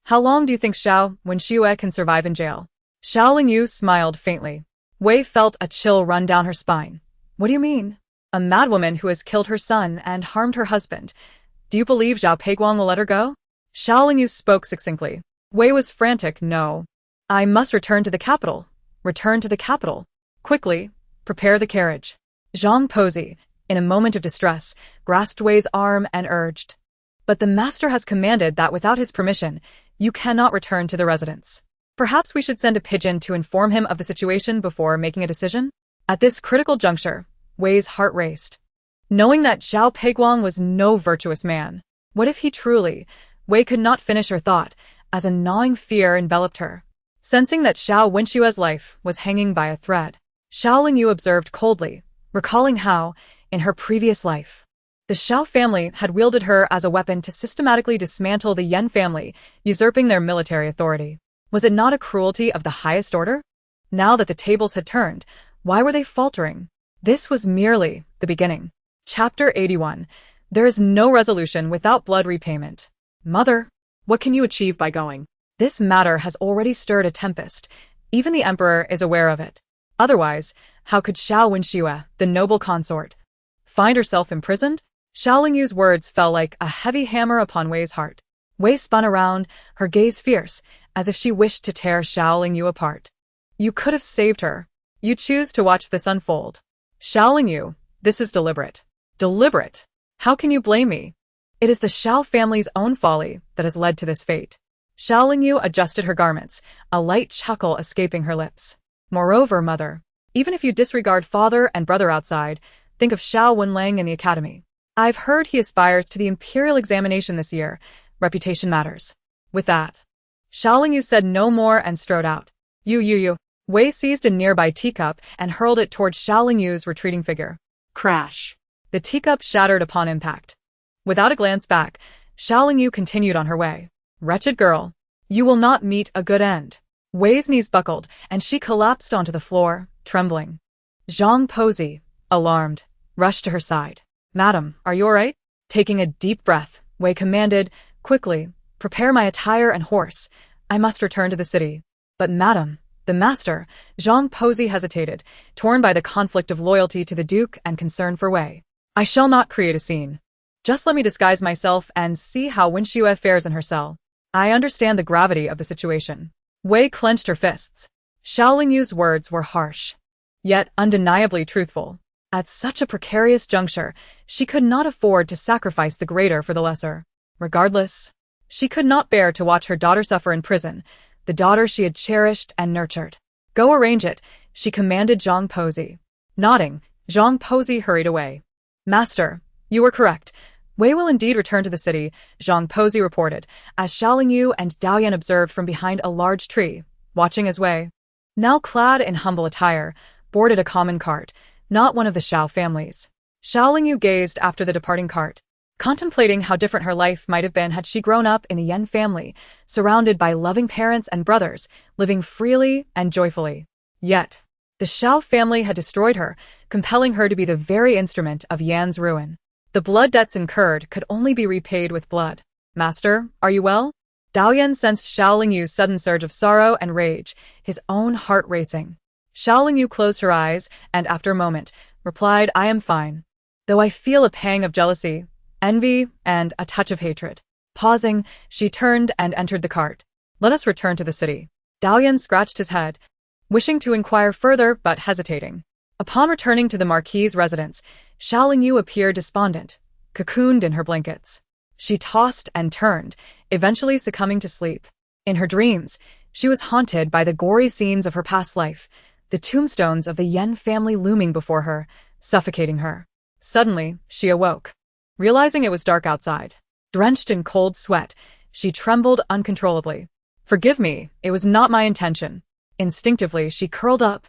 How long do you think Xiao Wenxue can survive in jail? Xiao Lingyu smiled faintly. Wei felt a chill run down her spine. What do you mean? A madwoman who has killed her son and harmed her husband. Do you believe Zhao Peiguang will let her go? Xiao Lingyu spoke succinctly. Wei was frantic. No. I must return to the capital. Return to the capital. Quickly, prepare the carriage. Zhang Pozi, in a moment of distress, grasped Wei's arm and urged. But the master has commanded that without his permission, you cannot return to the residence. Perhaps we should send a pigeon to inform him of the situation before making a decision? At this critical juncture, Wei's heart raced. Knowing that Zhao Peiguang was no virtuous man, what if he truly? Wei could not finish her thought, as a gnawing fear enveloped her. Sensing that Xiao Wenxue's life was hanging by a thread, Xiao Lingyu observed coldly, recalling how, in her previous life, the Xiao family had wielded her as a weapon to systematically dismantle the Yan family, usurping their military authority. Was it not a cruelty of the highest order? Now that the tables had turned, why were they faltering? This was merely the beginning. Chapter 81. There is no resolution without blood repayment. Mother, What can you achieve by going? this matter has already stirred a tempest. Even the emperor is aware of it. Otherwise, how could Xiao Wenxue, the noble consort, find herself imprisoned? Xiao Lingyu's words fell like a heavy hammer upon Wei's heart. Wei spun around, her gaze fierce, as if she wished to tear Xiao Lingyu apart. You could have saved her. You choose to watch this unfold. Xiao Lingyu, this is deliberate. Deliberate? How can you blame me? It is the Xiao family's own folly that has led to this fate. Xiao Lingyu adjusted her garments, a light chuckle escaping her lips. Moreover, mother, even if you disregard father and brother outside, think of Xiao Wenlang in the academy. I've heard he aspires to the imperial examination this year. Reputation matters. With that, Xiao Lingyu said no more and strode out. You. Wei seized a nearby teacup and hurled it towards Xiao Lingyu's retreating figure. Crash. The teacup shattered upon impact. Without a glance back, Xiao Lingyu continued on her way. Wretched girl, you will not meet a good end. Wei's knees buckled, and she collapsed onto the floor, trembling. Zhang Pozi, alarmed, rushed to her side. Madam, are you all right? Taking a deep breath, Wei commanded, quickly, prepare my attire and horse. I must return to the city. But madam, the master, Zhang Pozi hesitated, torn by the conflict of loyalty to the duke and concern for Wei. I shall not create a scene. Just let me disguise myself and see how Wenxue fares in her cell. I understand the gravity of the situation. Wei clenched her fists. Xiao Lingyu's words were harsh, yet undeniably truthful. At such a precarious juncture, she could not afford to sacrifice the greater for the lesser. Regardless, she could not bear to watch her daughter suffer in prison, the daughter she had cherished and nurtured. Go arrange it, she commanded Zhang Pozi. Nodding, Zhang Pozi hurried away. Master, you were correct. Wei will indeed return to the city, Zhang Pozi reported, as Xiao Lingyu and Daoyan observed from behind a large tree, watching as Wei, now clad in humble attire, boarded a common cart, not one of the Xiao families. Xiao Lingyu gazed after the departing cart, contemplating how different her life might have been had she grown up in the Yan family, surrounded by loving parents and brothers, living freely and joyfully. Yet, the Xiao family had destroyed her, compelling her to be the very instrument of Yan's ruin. The blood debts incurred could only be repaid with blood. Master, are you well? Daoyan sensed Xiao Lingyu's sudden surge of sorrow and rage, his own heart racing. Xiao Lingyu closed her eyes and, after a moment, replied, I am fine, though I feel a pang of jealousy, envy, and a touch of hatred. Pausing, she turned and entered the cart. Let us return to the city. Daoyan scratched his head, wishing to inquire further but hesitating. Upon returning to the Marquis's residence, Xiao Lingyu appeared despondent, cocooned in her blankets. She tossed and turned, eventually succumbing to sleep. In her dreams, she was haunted by the gory scenes of her past life, the tombstones of the Yan family looming before her, suffocating her. Suddenly, she awoke, realizing it was dark outside. Drenched in cold sweat, she trembled uncontrollably. Forgive me, it was not my intention. Instinctively, she curled up,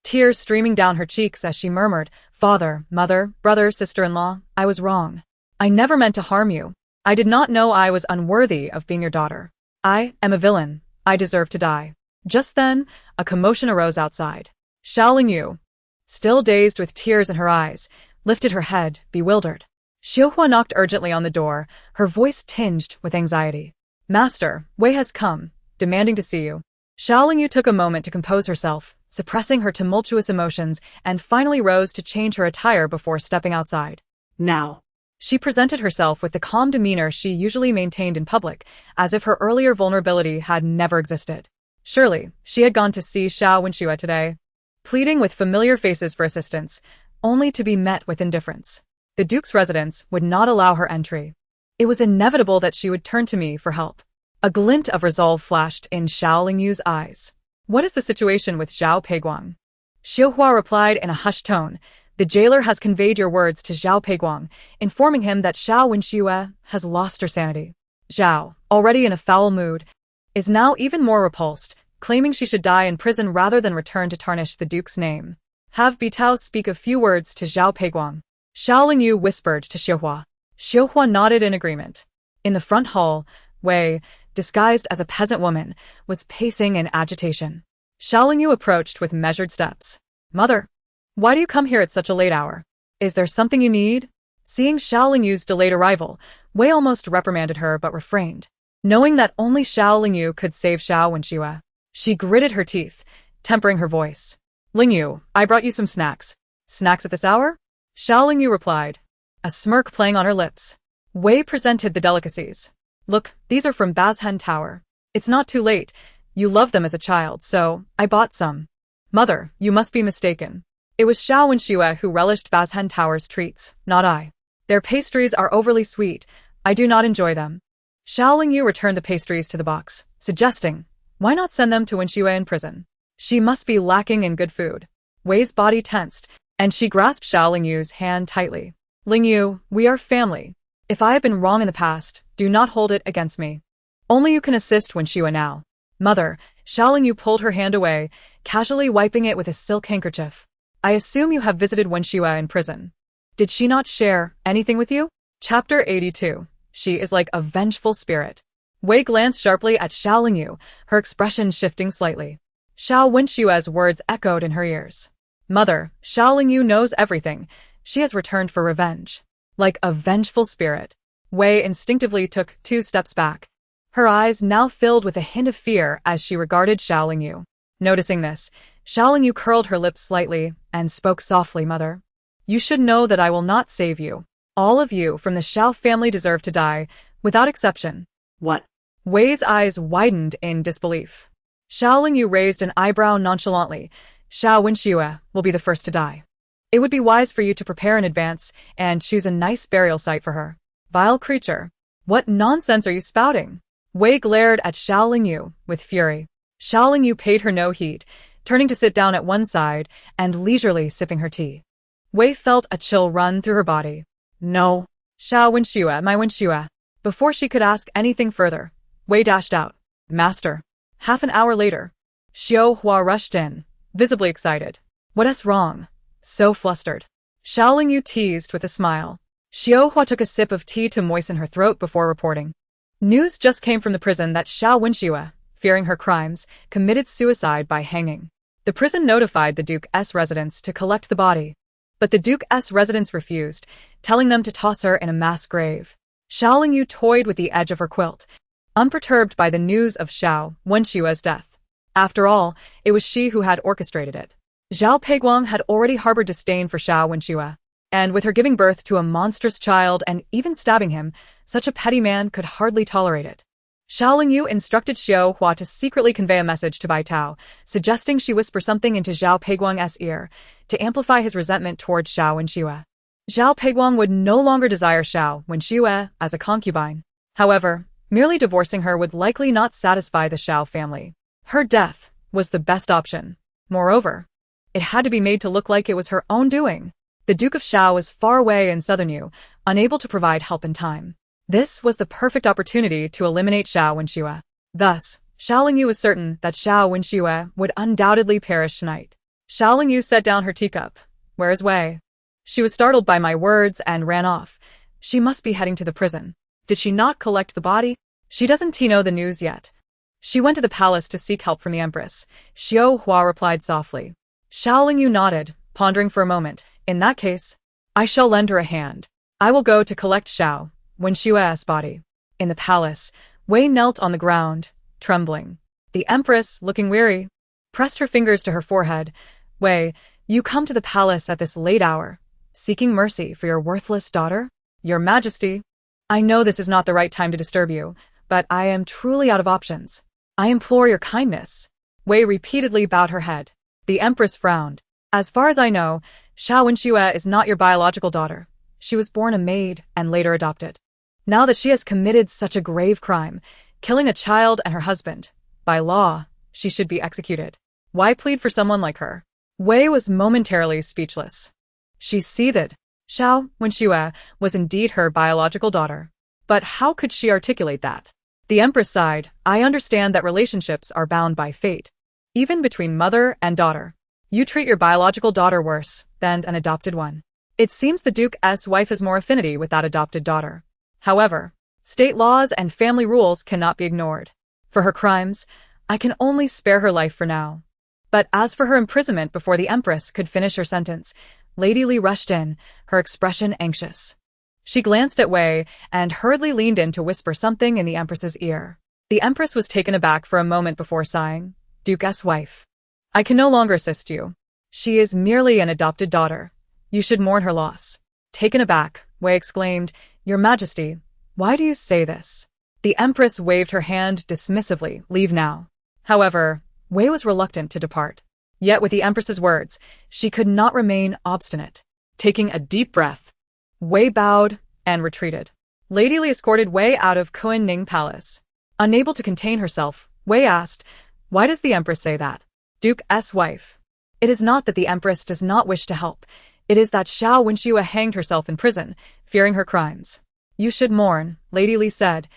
tears streaming down her cheeks as she murmured, Father, mother, brother, sister-in-law, I was wrong. I never meant to harm you. I did not know I was unworthy of being your daughter. I am a villain. I deserve to die. Just then, a commotion arose outside. Xiao Lingyu, still dazed with tears in her eyes, lifted her head, bewildered. Xiuhua knocked urgently on the door, her voice tinged with anxiety. Master, Wei has come, demanding to see you. Xiao Lingyu took a moment to compose herself, suppressing her tumultuous emotions, and finally rose to change her attire before stepping outside. Now. She presented herself with the calm demeanor she usually maintained in public, as if her earlier vulnerability had never existed. Surely, she had gone to see Xiao Wenxue today, pleading with familiar faces for assistance, only to be met with indifference. The Duke's residence would not allow her entry. It was inevitable that she would turn to me for help. A glint of resolve flashed in Xiao Lingyu's eyes. What is the situation with Zhao Peiguang? Xiuhua replied in a hushed tone. The jailer has conveyed your words to Zhao Peiguang, informing him that Xiao Wenxue has lost her sanity. Zhao, already in a foul mood, is now even more repulsed, claiming she should die in prison rather than return to tarnish the duke's name. Have Bitao speak a few words to Zhao Peiguang. Xiao Lingyu whispered to Xiuhua. Xiuhua nodded in agreement. In the front hall, Wei, disguised as a peasant woman, was pacing in agitation. Xiao Lingyu approached with measured steps. Mother, why do you come here at such a late hour? Is there something you need? Seeing Xiao Lingyu's delayed arrival, Wei almost reprimanded her but refrained. Knowing that only Xiao Lingyu could save Xiao Wenxue, she gritted her teeth, tempering her voice. Lingyu, I brought you some snacks. Snacks at this hour? Xiao Lingyu replied, a smirk playing on her lips. Wei presented the delicacies. Look, these are from Bazhen Tower. It's not too late. You loved them as a child, so I bought some. Mother, you must be mistaken. It was Xiao Wenxue who relished Bazhen Tower's treats, not I. Their pastries are overly sweet. I do not enjoy them. Xiao Lingyu returned the pastries to the box, suggesting, why not send them to Wenxue in prison? She must be lacking in good food. Wei's body tensed, and she grasped Xiao Lingyu's hand tightly. Lingyu, we are family. If I have been wrong in the past, do not hold it against me. Only you can assist Wenxue now. Mother, Xiao Lingyu pulled her hand away, casually wiping it with a silk handkerchief. I assume you have visited Wenxue in prison. Did she not share anything with you? Chapter 82. She is like a vengeful spirit. Wei glanced sharply at Xiao Lingyu, her expression shifting slightly. Xiao Wenxue's words echoed in her ears. Mother, Xiao Lingyu knows everything. She has returned for revenge. Like a vengeful spirit. Wei instinctively took 2 steps back. Her eyes now filled with a hint of fear as she regarded Xiao Lingyu. Noticing this, Xiao Lingyu curled her lips slightly and spoke softly, Mother. You should know that I will not save you. All of you from the Xiao family deserve to die, without exception. What? Wei's eyes widened in disbelief. Xiao Lingyu raised an eyebrow nonchalantly. Xiao Wenxue will be the first to die. It would be wise for you to prepare in advance and choose a nice burial site for her. Vile creature. What nonsense are you spouting? Wei glared at Xiao Lingyu with fury. Xiao Lingyu paid her no heed, turning to sit down at one side and leisurely sipping her tea. Wei felt a chill run through her body. No. Xiao Wenxue, my Wenxue. Before she could ask anything further, Wei dashed out. Master. Half an hour later, Xiuhua rushed in, visibly excited. What's wrong? So flustered. Xiao Lingyu teased with a smile. Xiuhua took a sip of tea to moisten her throat before reporting. News just came from the prison that Xiao Wenxue, fearing her crimes, committed suicide by hanging. The prison notified the Duke's residents to collect the body. But the Duke's residents refused, telling them to toss her in a mass grave. Xiao Lingyu toyed with the edge of her quilt, unperturbed by the news of Xiao Wenxue's death. After all, it was she who had orchestrated it. Zhao Peiguang had already harbored disdain for Xiao Wenxue, and with her giving birth to a monstrous child and even stabbing him, such a petty man could hardly tolerate it. Xiao Lingyu instructed Xiuhua to secretly convey a message to Bai Tao, suggesting she whisper something into Zhao Peiguang's ear to amplify his resentment toward Xiao Wenxue. Zhao Peiguang would no longer desire Xiao Wenxue as a concubine. However, merely divorcing her would likely not satisfy the Xiao family. Her death was the best option. Moreover, it had to be made to look like it was her own doing. The Duke of Xiao was far away in southern Yu, unable to provide help in time. This was the perfect opportunity to eliminate Xiao Wenxue. Thus, Xiao Lingyu was certain that Xiao Wenxue would undoubtedly perish tonight. Xiao Lingyu set down her teacup. Where is Wei? She was startled by my words and ran off. She must be heading to the prison. Did she not collect the body? She doesn't know the news yet. She went to the palace to seek help from the Empress. Xiuhua replied softly. Xiao Lingyu nodded, pondering for a moment. In that case, I shall lend her a hand. I will go to collect Xiao Wenxue's body. In the palace, Wei knelt on the ground, trembling. The Empress, looking weary, pressed her fingers to her forehead. Wei, you come to the palace at this late hour, seeking mercy for your worthless daughter? Your Majesty, I know this is not the right time to disturb you, but I am truly out of options. I implore your kindness. Wei repeatedly bowed her head. The Empress frowned. As far as I know, Xiao Wenxue is not your biological daughter. She was born a maid and later adopted. Now that she has committed such a grave crime, killing a child and her husband, by law, she should be executed. Why plead for someone like her? Wei was momentarily speechless. She seethed. Xiao Wenxue was indeed her biological daughter. But how could she articulate that? The Empress sighed. I understand that relationships are bound by fate, even between mother and daughter. You treat your biological daughter worse than an adopted one. It seems the Duke's wife has more affinity with that adopted daughter. However, state laws and family rules cannot be ignored. For her crimes, I can only spare her life for now. But as for her imprisonment before the Empress could finish her sentence, Lady Li rushed in, her expression anxious. She glanced at Wei and hurriedly leaned in to whisper something in the Empress's ear. The Empress was taken aback for a moment before sighing. Duke's wife. I can no longer assist you. She is merely an adopted daughter. You should mourn her loss. Taken aback, Wei exclaimed, Your Majesty, why do you say this? The Empress waved her hand dismissively, leave now. However, Wei was reluctant to depart. Yet with the Empress's words, she could not remain obstinate. Taking a deep breath, Wei bowed and retreated. Lady Li escorted Wei out of Kuan Ning Palace. Unable to contain herself, Wei asked, Why does the Empress say that? Duke's wife. It is not that the Empress does not wish to help. It is that Xiao Wenxue hanged herself in prison, fearing her crimes. You should mourn, Lady Li said,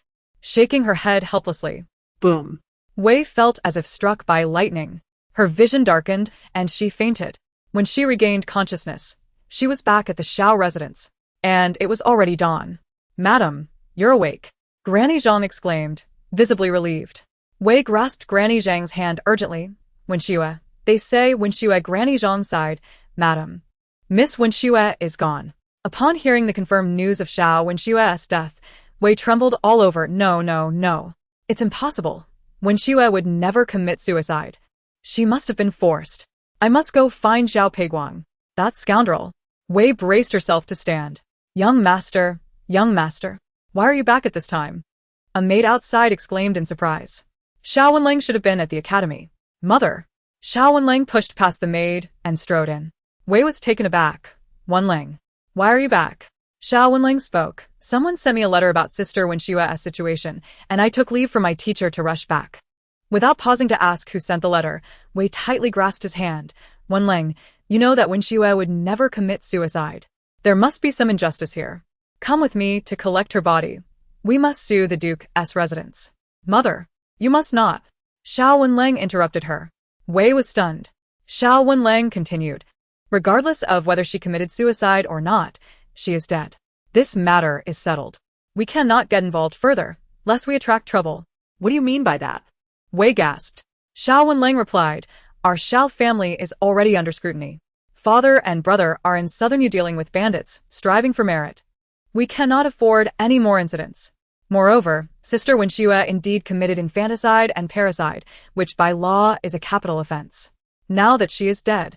shaking her head helplessly. Boom. Wei felt as if struck by lightning. Her vision darkened, and she fainted. When she regained consciousness, she was back at the Xiao residence, and it was already dawn. Madam, you're awake, Granny Zhang exclaimed, visibly relieved. Wei grasped Granny Zhang's hand urgently. Wenxue, they say Wenxue. Granny Zhang sighed. Madam, Miss Wenxue is gone. Upon hearing the confirmed news of Xiao Wenxue's death, Wei trembled all over. No. It's impossible. Wenxue would never commit suicide. She must have been forced. I must go find Zhao Peiguang. That scoundrel. Wei braced herself to stand. Young master, why are you back at this time? A maid outside exclaimed in surprise. Xiao Wenlang should have been at the academy. Mother. Xiao Wenlang pushed past the maid and strode in. Wei was taken aback. Wenlang, why are you back? Xiao Wenlang spoke. Someone sent me a letter about Sister Wenshue's situation, and I took leave from my teacher to rush back. Without pausing to ask who sent the letter, Wei tightly grasped his hand. Wenlang, you know that Wenxue would never commit suicide. There must be some injustice here. Come with me to collect her body. We must sue the Duke's residence. Mother, you must not. Xiao Wenlang interrupted her. Wei was stunned. Xiao Wenlang continued. Regardless of whether she committed suicide or not, she is dead. This matter is settled. We cannot get involved further, lest we attract trouble. What do you mean by that? Wei gasped. Xiao Wenlang replied, Our Xiao family is already under scrutiny. Father and brother are in southern Yu dealing with bandits, striving for merit. We cannot afford any more incidents. Moreover, Sister Wenxue indeed committed infanticide and parricide, which by law is a capital offense. Now that she is dead,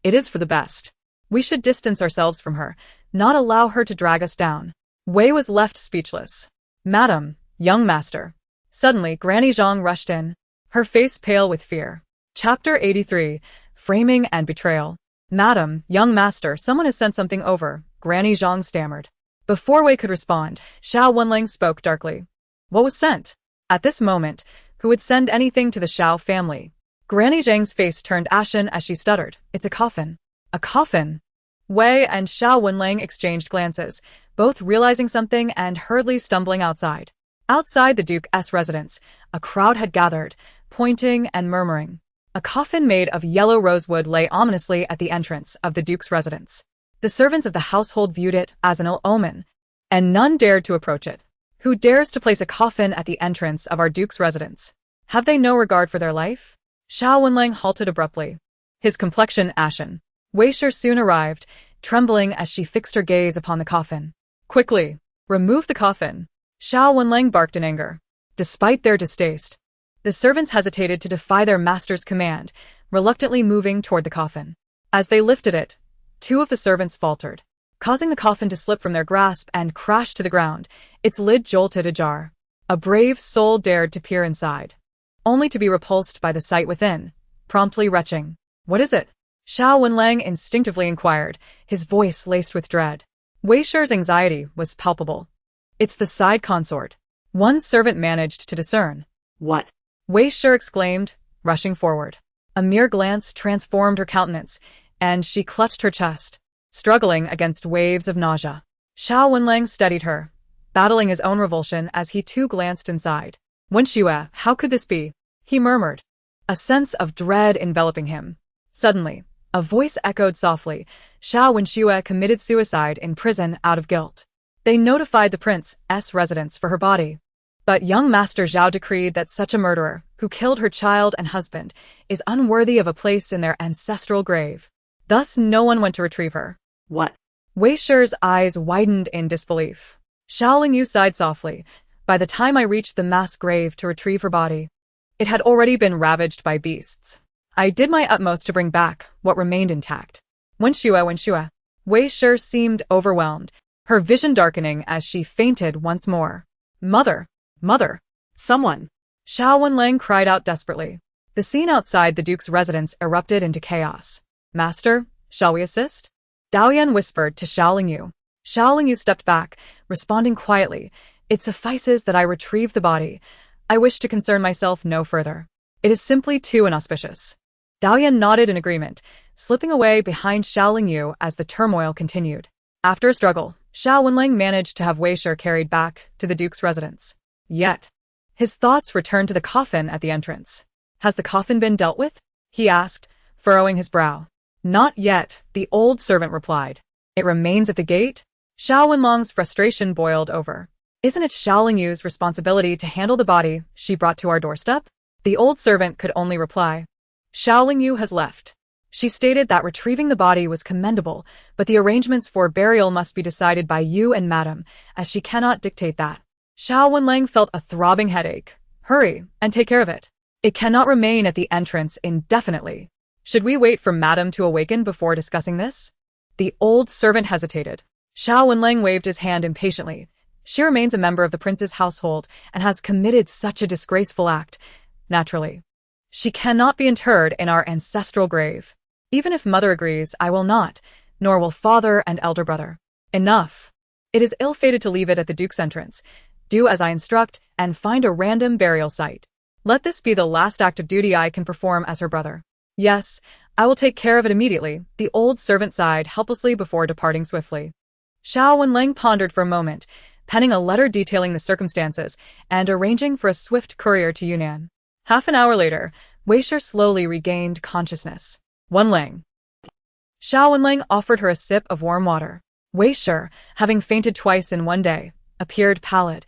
it is for the best. We should distance ourselves from her, not allow her to drag us down. Wei was left speechless. Madam, young master. Suddenly, Granny Zhang rushed in, her face pale with fear. Chapter 83, Framing and Betrayal. Madam, young master, someone has sent something over, Granny Zhang stammered. Before Wei could respond, Xiao Wenlang spoke darkly. What was sent? At this moment, who would send anything to the Xiao family? Granny Zhang's face turned ashen as she stuttered. It's a coffin. A coffin. Wei and Xiao Wenlang exchanged glances, both realizing something and hurriedly stumbling outside. Outside the Duke's residence, a crowd had gathered, pointing and murmuring. A coffin made of yellow rosewood lay ominously at the entrance of the Duke's residence. The servants of the household viewed it as an ill omen, and none dared to approach it. Who dares to place a coffin at the entrance of our Duke's residence? Have they no regard for their life? Xiao Wenlang halted abruptly, his complexion ashen. Wei Shi soon arrived, trembling as she fixed her gaze upon the coffin. Quickly, remove the coffin. Xiao Wenlang barked in anger. Despite their distaste, the servants hesitated to defy their master's command, reluctantly moving toward the coffin. As they lifted it, two of the servants faltered, causing the coffin to slip from their grasp and crash to the ground. Its lid jolted ajar. A brave soul dared to peer inside, only to be repulsed by the sight within, promptly retching. What is it? Xiao Wenlang instinctively inquired, his voice laced with dread. Wei Shi's anxiety was palpable. It's the side consort. One servant managed to discern. What? Wei Shi exclaimed, rushing forward. A mere glance transformed her countenance, and she clutched her chest, struggling against waves of nausea. Xiao Wenlang steadied her, battling his own revulsion as he too glanced inside. Wenxue, how could this be? He murmured, a sense of dread enveloping him. Suddenly, a voice echoed softly, Xiao Wenxue committed suicide in prison out of guilt. They notified the prince's residence for her body. But young Master Zhao decreed that such a murderer, who killed her child and husband, is unworthy of a place in their ancestral grave. Thus no one went to retrieve her. What? Wei Shi's eyes widened in disbelief. Xiao Lingyu sighed softly. By the time I reached the mass grave to retrieve her body, it had already been ravaged by beasts. I did my utmost to bring back what remained intact. Wenxue. Wei Shi seemed overwhelmed, her vision darkening as she fainted once more. Mother! Someone! Xiao Wenlang cried out desperately. The scene outside the Duke's residence erupted into chaos. Master, shall we assist? Daoyan whispered to Xiao Lingyu. Xiao Lingyu stepped back, responding quietly. It suffices that I retrieve the body. I wish to concern myself no further. It is simply too inauspicious. Daoyan nodded in agreement, slipping away behind Xiao Lingyu as the turmoil continued. After a struggle, Xiao Wenlang managed to have Wei Shi carried back to the Duke's residence. Yet, his thoughts returned to the coffin at the entrance. Has the coffin been dealt with? He asked, furrowing his brow. Not yet, the old servant replied. It remains at the gate? Xiao Wenlang's frustration boiled over. Isn't it Xiao Lingyu's responsibility to handle the body she brought to our doorstep? The old servant could only reply. Xiao Lingyu has left. She stated that retrieving the body was commendable, but the arrangements for burial must be decided by you and Madam, as she cannot dictate that. Xiao Wenlang felt a throbbing headache. Hurry, and take care of it. It cannot remain at the entrance indefinitely. Should we wait for Madam to awaken before discussing this? The old servant hesitated. Xiao Wenlang waved his hand impatiently. She remains a member of the prince's household and has committed such a disgraceful act. Naturally, she cannot be interred in our ancestral grave. Even if Mother agrees, I will not, nor will Father and elder brother. Enough. It is ill-fated to leave it at the Duke's entrance. Do as I instruct and find a random burial site. Let this be the last act of duty I can perform as her brother. Yes, I will take care of it immediately, the old servant sighed helplessly before departing swiftly. Xiao Wenlang pondered for a moment, penning a letter detailing the circumstances and arranging for a swift courier to Yunnan. Half an hour later, Wei Shi slowly regained consciousness. Wenlang. Xiao Wenlang offered her a sip of warm water. Wei Shi, having fainted twice in one day, appeared pallid,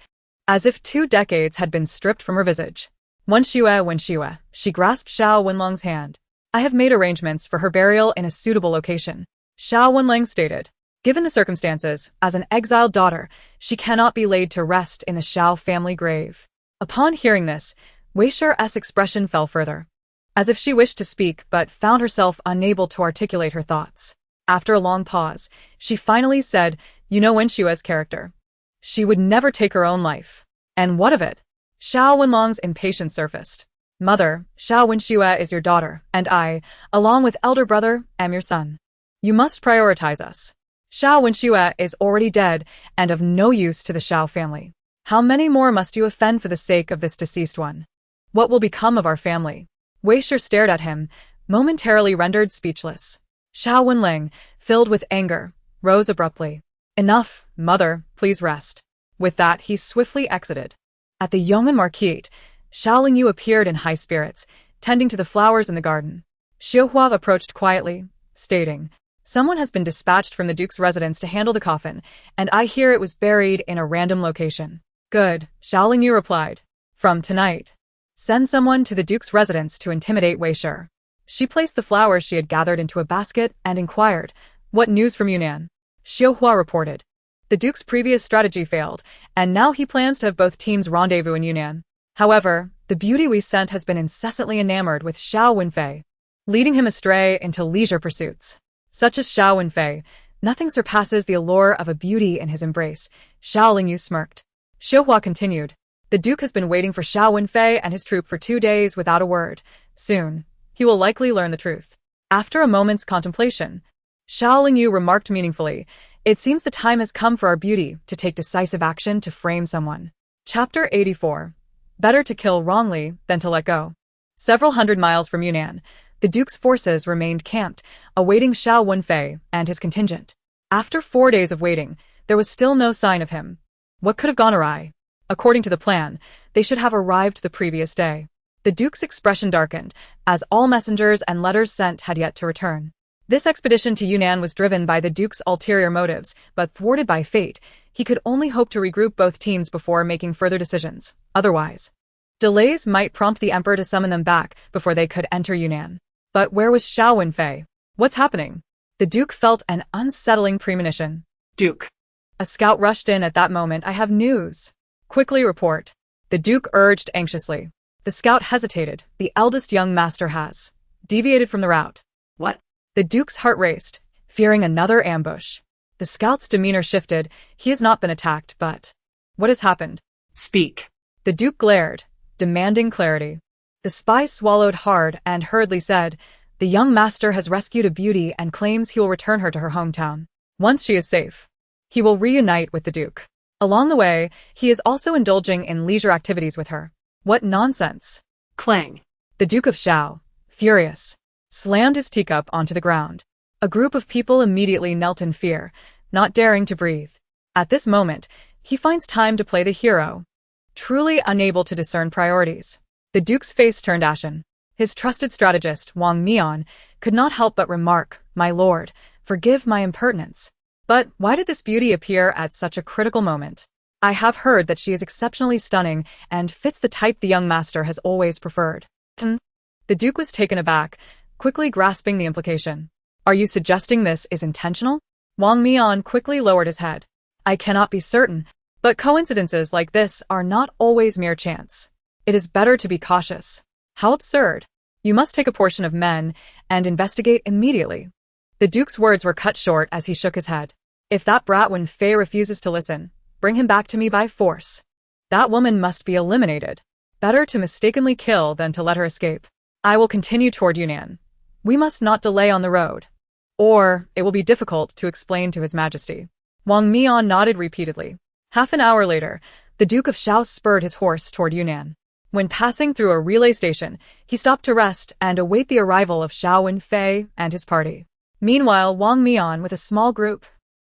as if 2 decades had been stripped from her visage. Wenxue, she grasped Xiao Wenlang's hand. I have made arrangements for her burial in a suitable location, Xiao Wenlang stated. Given the circumstances, as an exiled daughter, she cannot be laid to rest in the Xiao family grave. Upon hearing this, Wei Shi's expression fell further, as if she wished to speak but found herself unable to articulate her thoughts. After a long pause, she finally said, You know Wenshue's character. She would never take her own life. And what of it? Xiao Wenlang's impatience surfaced. Mother, Xiao Wenxue is your daughter, and I, along with elder brother, am your son. You must prioritize us. Xiao Wenxue is already dead and of no use to the Xiao family. How many more must you offend for the sake of this deceased one? What will become of our family? Wei Shi stared at him, momentarily rendered speechless. Xiao Wenlang, filled with anger, rose abruptly. Enough, mother, please rest. With that, he swiftly exited. At the Yong'an Marquette, Xiao Lingyu appeared in high spirits, tending to the flowers in the garden. Xiuhua approached quietly, stating, Someone has been dispatched from the Duke's residence to handle the coffin, and I hear it was buried in a random location. Good, Xiao Lingyu replied. From tonight, send someone to the Duke's residence to intimidate Wei Shi. She placed the flowers she had gathered into a basket and inquired, What news from Yunnan? Xiuhua reported. The Duke's previous strategy failed, and now he plans to have both teams rendezvous in Yunnan. However, the beauty we sent has been incessantly enamored with Xiao Wenfei, leading him astray into leisure pursuits. Such as Xiao Wenfei, nothing surpasses the allure of a beauty in his embrace. Xiao Lingyu smirked. Xiuhua continued. The Duke has been waiting for Xiao Wenfei and his troop for 2 days without a word. Soon, he will likely learn the truth. After a moment's contemplation, Xiao Lingyu remarked meaningfully, It seems the time has come for our beauty to take decisive action to frame someone. Chapter 84. Better to kill wrongly than to let go. Several hundred miles from Yunnan, the Duke's forces remained camped, awaiting Xiao Wenfei and his contingent. After 4 days of waiting, there was still no sign of him. What could have gone awry? According to the plan, they should have arrived the previous day. The Duke's expression darkened, as all messengers and letters sent had yet to return. This expedition to Yunnan was driven by the Duke's ulterior motives, but thwarted by fate, he could only hope to regroup both teams before making further decisions. Otherwise, delays might prompt the Emperor to summon them back before they could enter Yunnan. But where was Xiao Wenfei? What's happening? The Duke felt an unsettling premonition. Duke. A scout rushed in at that moment. I have news. Quickly report. The Duke urged anxiously. The scout hesitated. The eldest young master has deviated from the route. What? The Duke's heart raced, fearing another ambush. The scout's demeanor shifted. He has not been attacked, but what has happened? Speak. The Duke glared, demanding clarity. The spy swallowed hard and hurriedly said, the young master has rescued a beauty and claims he will return her to her hometown. Once she is safe, he will reunite with the Duke. Along the way, he is also indulging in leisure activities with her. What nonsense! Clang. The Duke of Xiao, furious, slammed his teacup onto the ground. A group of people immediately knelt in fear, not daring to breathe. At this moment, he finds time to play the hero, truly unable to discern priorities. The Duke's face turned ashen. His trusted strategist, Wang Mian, could not help but remark, my lord, forgive my impertinence. But why did this beauty appear at such a critical moment? I have heard that she is exceptionally stunning and fits the type the young master has always preferred. The Duke was taken aback, quickly grasping the implication. Are you suggesting this is intentional? Wang Mian quickly lowered his head. I cannot be certain, but coincidences like this are not always mere chance. It is better to be cautious. How absurd. You must take a portion of men and investigate immediately. The Duke's words were cut short as he shook his head. If that brat Wenfei refuses to listen, bring him back to me by force. That woman must be eliminated. Better to mistakenly kill than to let her escape. I will continue toward Yunnan. We must not delay on the road, or it will be difficult to explain to His Majesty. Wang Mian nodded repeatedly. Half an hour later, the Duke of Xiao spurred his horse toward Yunnan. When passing through a relay station, he stopped to rest and await the arrival of Xiao Wenfei and his party. Meanwhile, Wang Mian, with a small group,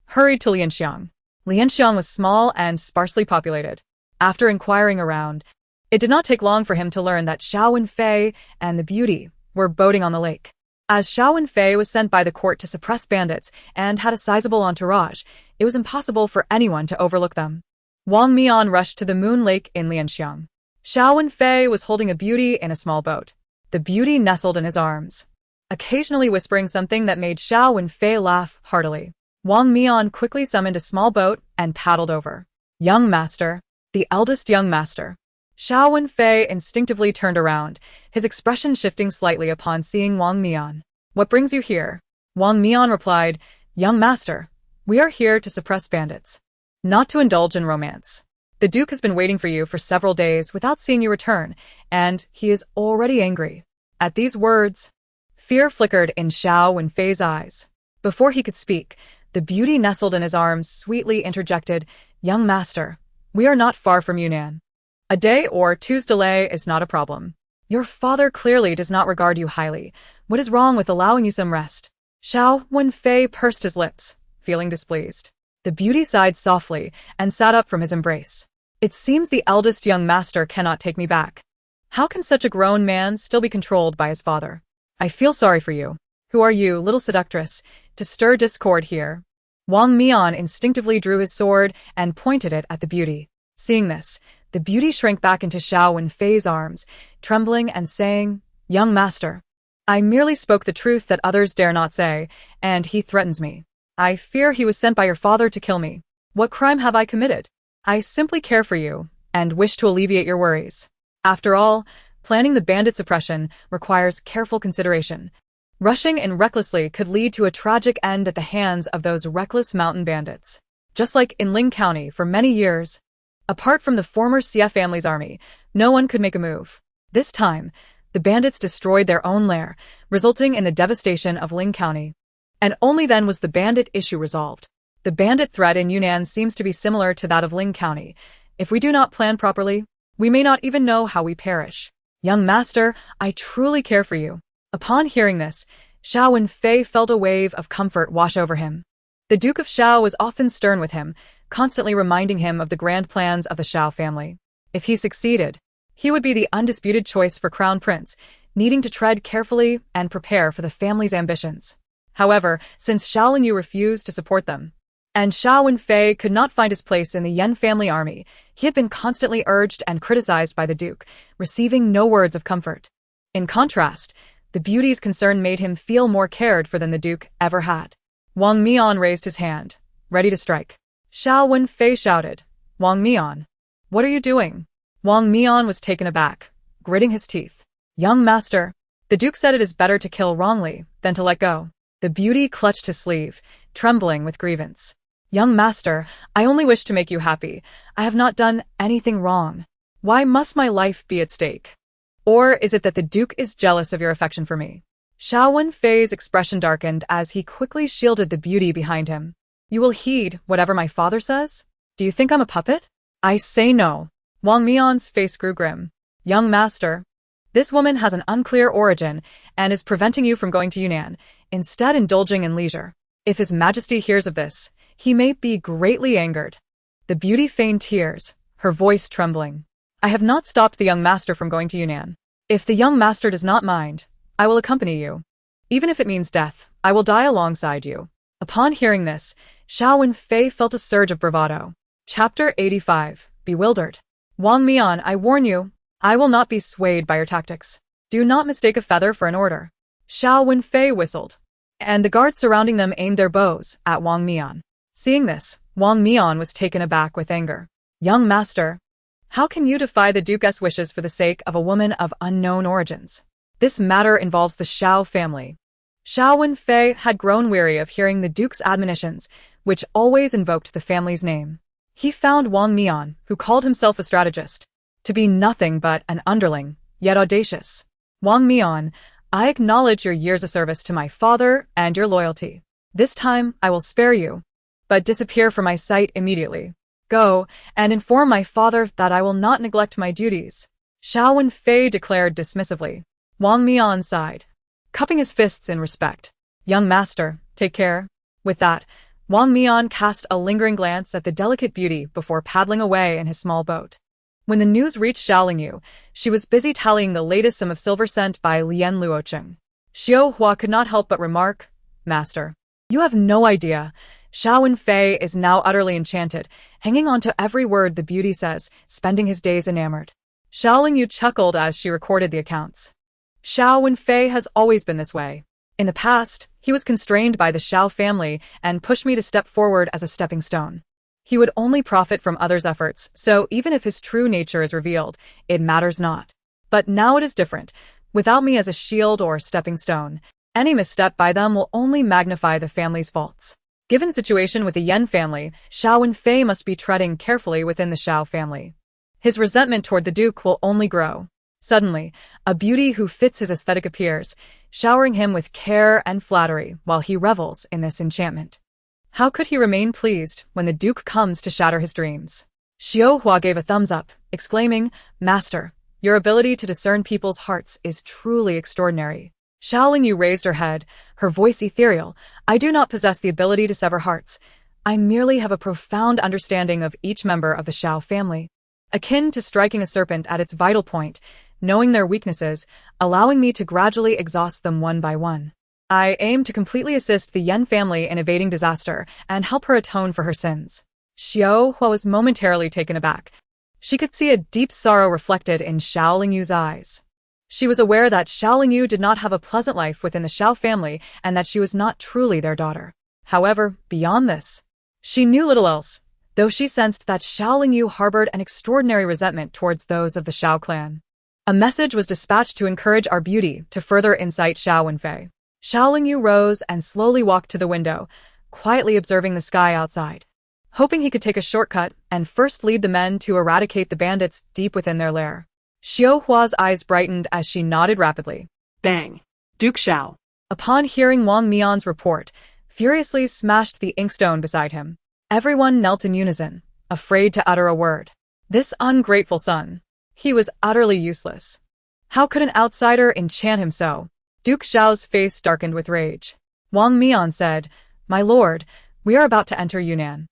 hurried to Lianxiang. Lianxiang was small and sparsely populated. After inquiring around, it did not take long for him to learn that Xiao Wenfei and the beauty were boating on the lake. As Xiao Wenfei was sent by the court to suppress bandits and had a sizable entourage, it was impossible for anyone to overlook them. Wang Mian rushed to the Moon Lake in Lianxiang. Xiao Wenfei was holding a beauty in a small boat. The beauty nestled in his arms, occasionally whispering something that made Xiao Wenfei laugh heartily. Wang Mian quickly summoned a small boat and paddled over. Young master, the eldest young master. Xiao Wenfei instinctively turned around, his expression shifting slightly upon seeing Wang Mian. What brings you here? Wang Mian replied, young master, we are here to suppress bandits, not to indulge in romance. The Duke has been waiting for you for several days without seeing you return, and he is already angry. At these words, fear flickered in Xiao Wenfei's eyes. Before he could speak, the beauty nestled in his arms sweetly interjected, young master, we are not far from Yunnan. A day or two's delay is not a problem. Your father clearly does not regard you highly. What is wrong with allowing you some rest? Xiao Wenfei pursed his lips, feeling displeased. The beauty sighed softly and sat up from his embrace. It seems the eldest young master cannot take me back. How can such a grown man still be controlled by his father? I feel sorry for you. Who are you, little seductress, to stir discord here? Wang Mian instinctively drew his sword and pointed it at the beauty. Seeing this, the beauty shrank back into Xiao Wenfei's arms, trembling and saying, young master, I merely spoke the truth that others dare not say, and he threatens me. I fear he was sent by your father to kill me. What crime have I committed? I simply care for you and wish to alleviate your worries. After all, planning the bandit suppression requires careful consideration. Rushing in recklessly could lead to a tragic end at the hands of those reckless mountain bandits. Just like in Ling County for many years, apart from the former Xia family's army, no one could make a move. This time, the bandits destroyed their own lair, resulting in the devastation of Ling County. And only then was the bandit issue resolved. The bandit threat in Yunnan seems to be similar to that of Ling County. If we do not plan properly, we may not even know how we perish. Young master, I truly care for you. Upon hearing this, Xiao Wenfei felt a wave of comfort wash over him. The Duke of Xiao was often stern with him, constantly reminding him of the grand plans of the Shao family. If he succeeded, he would be the undisputed choice for crown prince, needing to tread carefully and prepare for the family's ambitions. However, since Xiao Lingyu refused to support them, and Xiao Wenfei could not find his place in the Yan family army, he had been constantly urged and criticized by the duke, receiving no words of comfort. In contrast, the beauty's concern made him feel more cared for than the duke ever had. Wang Mian raised his hand, ready to strike. Xiao Wenfei shouted, "Wang Mian, what are you doing?" Wang Mian was taken aback, gritting his teeth. "Young master, the duke said it is better to kill wrongly than to let go." The beauty clutched his sleeve, trembling with grievance. "Young master, I only wish to make you happy. I have not done anything wrong. Why must my life be at stake? Or is it that the duke is jealous of your affection for me?" Xiao Wenfei's expression darkened as he quickly shielded the beauty behind him. "You will heed whatever my father says? Do you think I'm a puppet?" "I say no." Wang Mian's face grew grim. "Young master, this woman has an unclear origin and is preventing you from going to Yunnan, instead indulging in leisure. If His Majesty hears of this, he may be greatly angered." The beauty feigned tears, her voice trembling. "I have not stopped the young master from going to Yunnan. If the young master does not mind, I will accompany you. Even if it means death, I will die alongside you." Upon hearing this, Xiao Wenfei felt a surge of bravado. Chapter 85, Bewildered. "Wang Mian, I warn you, I will not be swayed by your tactics. Do not mistake a feather for an order." Xiao Wenfei whistled, and the guards surrounding them aimed their bows at Wang Mian. Seeing this, Wang Mian was taken aback with anger. "Young master, how can you defy the duke's wishes for the sake of a woman of unknown origins? This matter involves the Shao family." Xiao Wenfei had grown weary of hearing the duke's admonitions, which always invoked the family's name. He found Wang Mian, who called himself a strategist, to be nothing but an underling, yet audacious. "Wang Mian, I acknowledge your years of service to my father and your loyalty. This time I will spare you, but disappear from my sight immediately. Go and inform my father that I will not neglect my duties." Xiao Wenfei declared dismissively. Wang Mian sighed, cupping his fists in respect. "Young master, take care." With that, Wang Mian cast a lingering glance at the delicate beauty before paddling away in his small boat. When the news reached Xiaolingyu, she was busy tallying the latest sum of silver sent by Lian Luocheng. Xiao Hua could not help but remark, "Master, you have no idea. Xiao Wenfei is now utterly enchanted, hanging on to every word the beauty says, spending his days enamored." Xiaolingyu chuckled as she recorded the accounts. Xiao Wenfei has always been this way. In the past, he was constrained by the Shao family and pushed me to step forward as a stepping stone. He would only profit from others' efforts, so even if his true nature is revealed, it matters not. But now it is different. Without me as a shield or stepping stone, any misstep by them will only magnify the family's faults. Given the situation with the Yan family, Xiao Wenfei must be treading carefully within the Shao family. His resentment toward the duke will only grow. Suddenly, a beauty who fits his aesthetic appears, showering him with care and flattery while he revels in this enchantment. How could he remain pleased when the duke comes to shatter his dreams? Xiao Hua gave a thumbs up, exclaiming, "Master, your ability to discern people's hearts is truly extraordinary." Xiaolingyu raised her head, her voice ethereal. "I do not possess the ability to sever hearts. I merely have a profound understanding of each member of the Shao family, akin to striking a serpent at its vital point, knowing their weaknesses, allowing me to gradually exhaust them one by one. I aim to completely assist the Yan family in evading disaster and help her atone for her sins." Xiao Hua was momentarily taken aback. She could see a deep sorrow reflected in Xiaolingyu's eyes. She was aware that Xiaolingyu did not have a pleasant life within the Shao family and that she was not truly their daughter. However, beyond this, she knew little else, though she sensed that Xiaolingyu harbored an extraordinary resentment towards those of the Shao clan. A message was dispatched to encourage our beauty to further incite Xiao Wenfei. Xiaolingyu rose and slowly walked to the window, quietly observing the sky outside, hoping he could take a shortcut and first lead the men to eradicate the bandits deep within their lair. Xiao Hua's eyes brightened as she nodded rapidly. Bang! Duke Xiao, Upon hearing Wang Mian's report, furiously smashed the inkstone beside him. Everyone knelt in unison, afraid to utter a word. This ungrateful son. He was utterly useless. How could an outsider enchant him so? Duke Xiao's face darkened with rage. Wang Mian said, "My lord, we are about to enter Yunnan."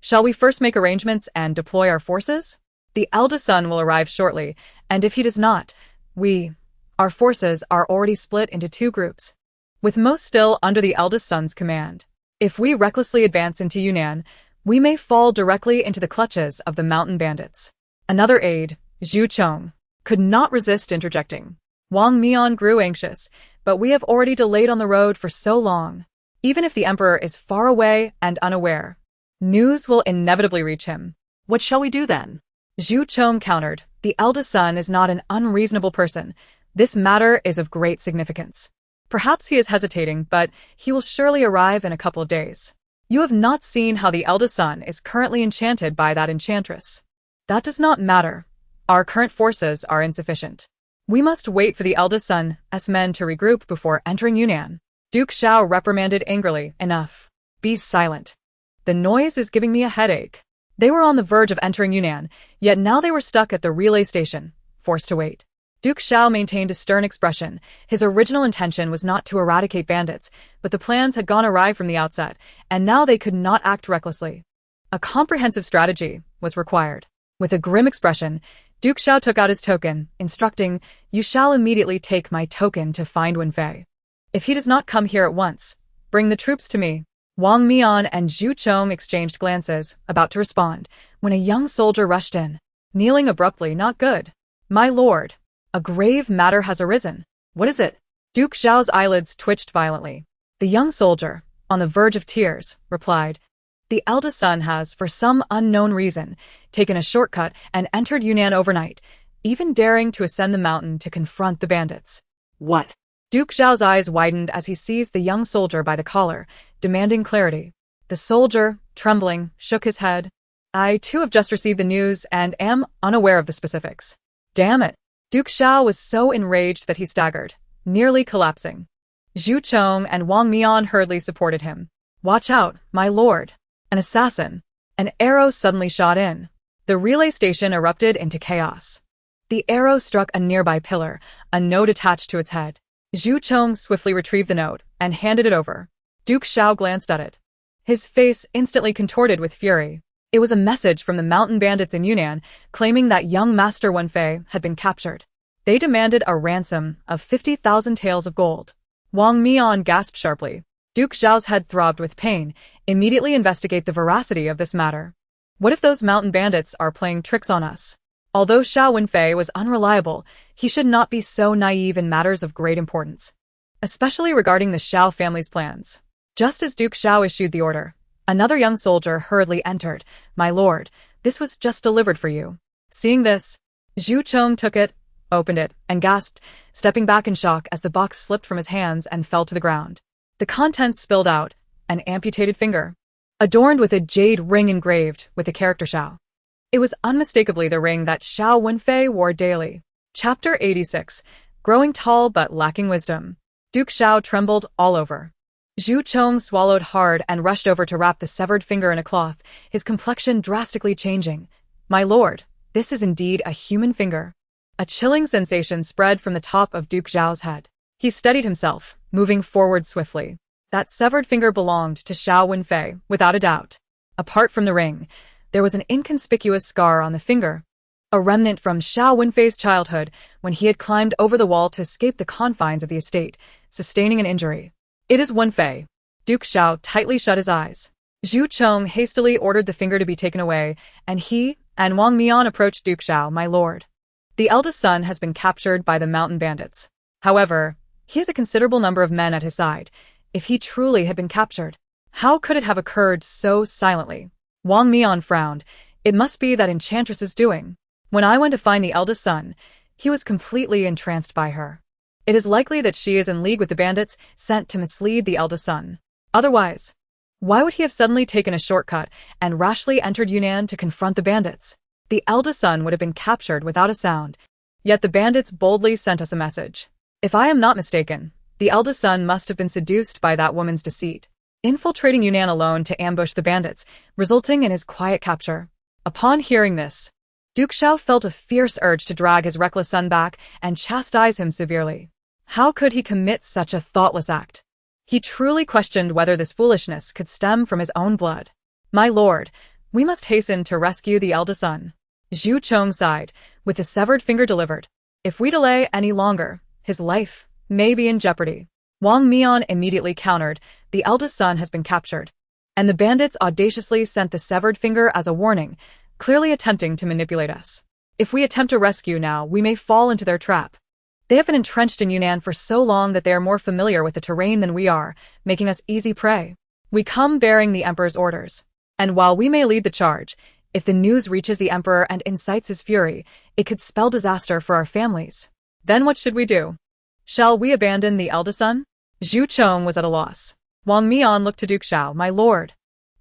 Shall we first make arrangements and deploy our forces? The eldest son will arrive shortly, and if he does not, our forces are already split into two groups, with most still under the eldest son's command. If we recklessly advance into Yunnan, we may fall directly into the clutches of the mountain bandits. Another aide, Zhu Chong, could not resist interjecting. Wang Mian grew anxious, but we have already delayed on the road for so long. Even if the emperor is far away and unaware, news will inevitably reach him. What shall we do then? Zhu Chong countered. The eldest son is not an unreasonable person. This matter is of great significance. Perhaps he is hesitating, but he will surely arrive in a couple of days. You have not seen how the eldest son is currently enchanted by that enchantress. That does not matter. Our current forces are insufficient. We must wait for the eldest son's men to regroup before entering Yunnan. Duke Xiao reprimanded angrily. Enough. Be silent. The noise is giving me a headache. They were on the verge of entering Yunnan, yet now they were stuck at the relay station, forced to wait. Duke Xiao maintained a stern expression. His original intention was not to eradicate bandits, but the plans had gone awry from the outset, and now they could not act recklessly. A comprehensive strategy was required. With a grim expression, Duke Xiao took out his token, instructing, "You shall immediately take my token to find Wenfei. If he does not come here at once, bring the troops to me." Wang Mian and Zhu Chong exchanged glances, about to respond, when a young soldier rushed in, kneeling abruptly. "Not good. My lord, a grave matter has arisen." What is it? Duke Xiao's eyelids twitched violently. The young soldier, on the verge of tears, replied, "The eldest son has, for some unknown reason, taken a shortcut and entered Yunnan overnight, even daring to ascend the mountain to confront the bandits." What? Duke Xiao's eyes widened as he seized the young soldier by the collar, demanding clarity. The soldier, trembling, shook his head. "I too have just received the news and am unaware of the specifics." "Damn it." Duke Xiao was so enraged that he staggered, nearly collapsing. Zhu Chong and Wang Mian hurriedly supported him. "Watch out, my lord. An assassin." An arrow suddenly shot in. The relay station erupted into chaos. The arrow struck a nearby pillar, a note attached to its head. Zhu Chong swiftly retrieved the note and handed it over. Duke Xiao glanced at it. His face instantly contorted with fury. It was a message from the mountain bandits in Yunnan, claiming that young Master Wenfei had been captured. They demanded a ransom of 50,000 taels of gold. Wang Mian gasped sharply. Duke Xiao's head throbbed with pain. Immediately investigate the veracity of this matter. What if those mountain bandits are playing tricks on us? Although Xiao Wenfei was unreliable, he should not be so naive in matters of great importance, especially regarding the Xiao family's plans. Just as Duke Xiao issued the order, another young soldier hurriedly entered. "My lord, this was just delivered for you." Seeing this, Zhu Chong took it, opened it, and gasped, stepping back in shock as the box slipped from his hands and fell to the ground. The contents spilled out, an amputated finger, adorned with a jade ring engraved with the character Xiao. It was unmistakably the ring that Xiao Wenfei wore daily. Chapter 86. Growing tall but lacking wisdom. Duke Xiao trembled all over. Zhu Chong swallowed hard and rushed over to wrap the severed finger in a cloth, his complexion drastically changing. "My lord, this is indeed a human finger." A chilling sensation spread from the top of Duke Xiao's head. He steadied himself, moving forward swiftly. That severed finger belonged to Xiao Wenfei, without a doubt. Apart from the ring, there was an inconspicuous scar on the finger, a remnant from Xiao Wenfei's childhood when he had climbed over the wall to escape the confines of the estate, sustaining an injury. "It is Wenfei." Duke Xiao tightly shut his eyes. Zhu Chong hastily ordered the finger to be taken away, and he and Wang Mian approached Duke Xiao. "My lord, the eldest son has been captured by the mountain bandits. However, he has a considerable number of men at his side. If he truly had been captured, how could it have occurred so silently?" Wang Mian frowned. "It must be that enchantress's doing. When I went to find the eldest son, he was completely entranced by her. It is likely that she is in league with the bandits sent to mislead the eldest son. Otherwise, why would he have suddenly taken a shortcut and rashly entered Yunnan to confront the bandits? The eldest son would have been captured without a sound, yet the bandits boldly sent us a message. If I am not mistaken, the eldest son must have been seduced by that woman's deceit, infiltrating Yunnan alone to ambush the bandits, resulting in his quiet capture." Upon hearing this, Duke Xiao felt a fierce urge to drag his reckless son back and chastise him severely. How could he commit such a thoughtless act? He truly questioned whether this foolishness could stem from his own blood. "My lord, We must hasten to rescue the eldest son. Zhu Chong sighed, with the severed finger delivered. If we delay any longer, his life may be in jeopardy. Wang Mian immediately countered, the eldest son has been captured. And the bandits audaciously sent the severed finger as a warning, clearly attempting to manipulate us. If we attempt a rescue now, we may fall into their trap. They have been entrenched in Yunnan for so long that they are more familiar with the terrain than we are, making us easy prey. We come bearing the emperor's orders. And while we may lead the charge, if the news reaches the emperor and incites his fury, it could spell disaster for our families. Then what should we do? Shall we abandon the eldest son? Zhu Chong was at a loss. Wang Mian looked to Duke Xiao, my lord.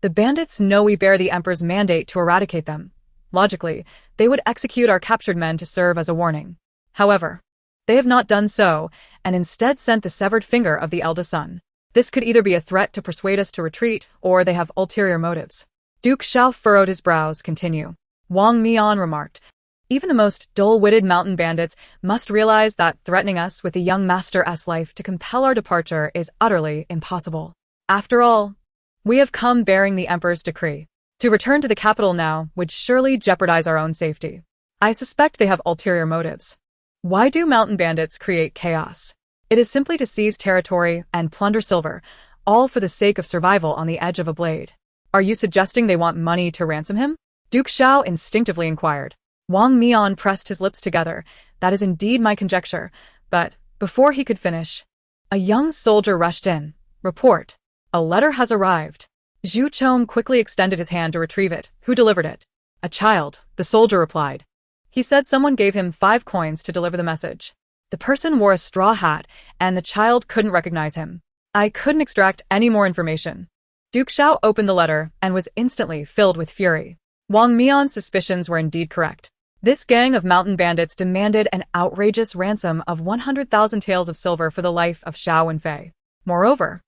The bandits know we bear the emperor's mandate to eradicate them. Logically, they would execute our captured men to serve as a warning. However, they have not done so, and instead sent the severed finger of the eldest son. This could either be a threat to persuade us to retreat, or they have ulterior motives. Duke Xiao furrowed his brows. Continue. Wang Mian remarked, even the most dull-witted mountain bandits must realize that threatening us with the young master's life to compel our departure is utterly impossible. After all, we have come bearing the emperor's decree. To return to the capital now would surely jeopardize our own safety. I suspect they have ulterior motives. Why do mountain bandits create chaos? It is simply to seize territory and plunder silver, all for the sake of survival on the edge of a blade. Are you suggesting they want money to ransom him? Duke Xiao instinctively inquired. Wang Mian pressed his lips together. That is indeed my conjecture, but before he could finish, a young soldier rushed in. Report. A letter has arrived. Zhu Chong quickly extended his hand to retrieve it. Who delivered it? A child, the soldier replied. He said someone gave him 5 coins to deliver the message. The person wore a straw hat, and the child couldn't recognize him. I couldn't extract any more information. Duke Xiao opened the letter and was instantly filled with fury. Wang Mian's suspicions were indeed correct. This gang of mountain bandits demanded an outrageous ransom of 100,000 taels of silver for the life of Xiao Wenfei. Moreover,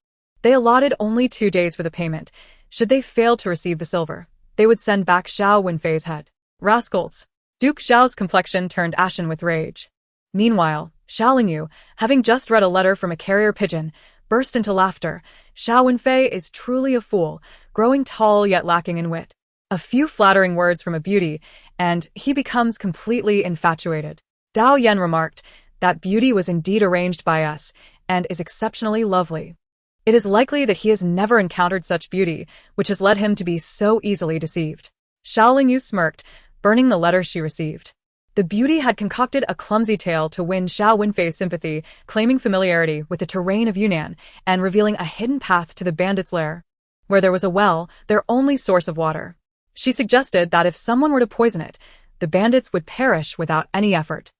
they allotted only 2 days for the payment. Should they fail to receive the silver, they would send back Xiao Wenfei's head. Rascals! Duke Xiao's complexion turned ashen with rage. Meanwhile, Xiao Lingyu, having just read a letter from a carrier pigeon, burst into laughter. Xiao Wenfei is truly a fool, growing tall yet lacking in wit. A few flattering words from a beauty, and he becomes completely infatuated. Dao Yan remarked, that beauty was indeed arranged by us, and is exceptionally lovely. It is likely that he has never encountered such beauty, which has led him to be so easily deceived. Xiao Lingyu smirked, burning the letter she received. The beauty had concocted a clumsy tale to win Xiao Wenfei's sympathy, claiming familiarity with the terrain of Yunnan, and revealing a hidden path to the bandits' lair, where there was a well, their only source of water. She suggested that if someone were to poison it, the bandits would perish without any effort.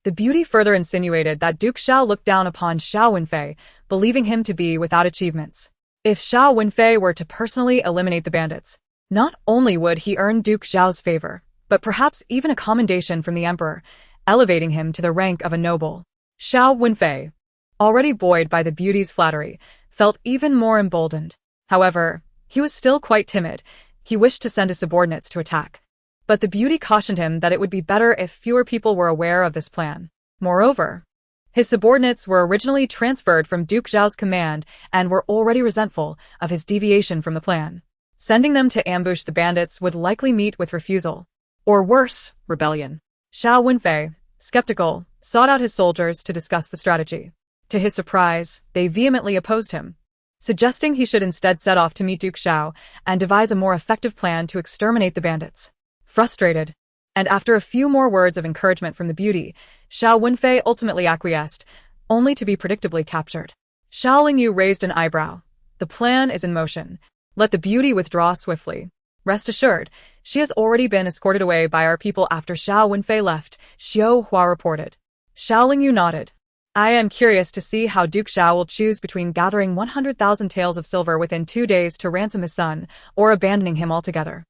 The beauty further insinuated that Duke Xiao looked down upon Xiao Wenfei, believing him to be without achievements. If Xiao Wenfei were to personally eliminate the bandits, not only would he earn Duke Xiao's favor, but perhaps even a commendation from the emperor, elevating him to the rank of a noble. Xiao Wenfei, already buoyed by the beauty's flattery, felt even more emboldened. However, he was still quite timid. He wished to send his subordinates to attack. But the beauty cautioned him that it would be better if fewer people were aware of this plan. Moreover, his subordinates were originally transferred from Duke Xiao's command and were already resentful of his deviation from the plan. Sending them to ambush the bandits would likely meet with refusal. Or worse, rebellion. Xiao Wenfei, skeptical, sought out his soldiers to discuss the strategy. To his surprise, they vehemently opposed him, suggesting he should instead set off to meet Duke Xiao and devise a more effective plan to exterminate the bandits. Frustrated, and after a few more words of encouragement from the beauty, Xiao Wenfei ultimately acquiesced, only to be predictably captured. Xiao Lingyu raised an eyebrow. The plan is in motion. Let the beauty withdraw swiftly. Rest assured, she has already been escorted away by our people after Xiao Wenfei left, Xiao Hua reported. Xiao Lingyu nodded. I am curious to see how Duke Xiao will choose between gathering 100,000 taels of silver within 2 days to ransom his son, or abandoning him altogether.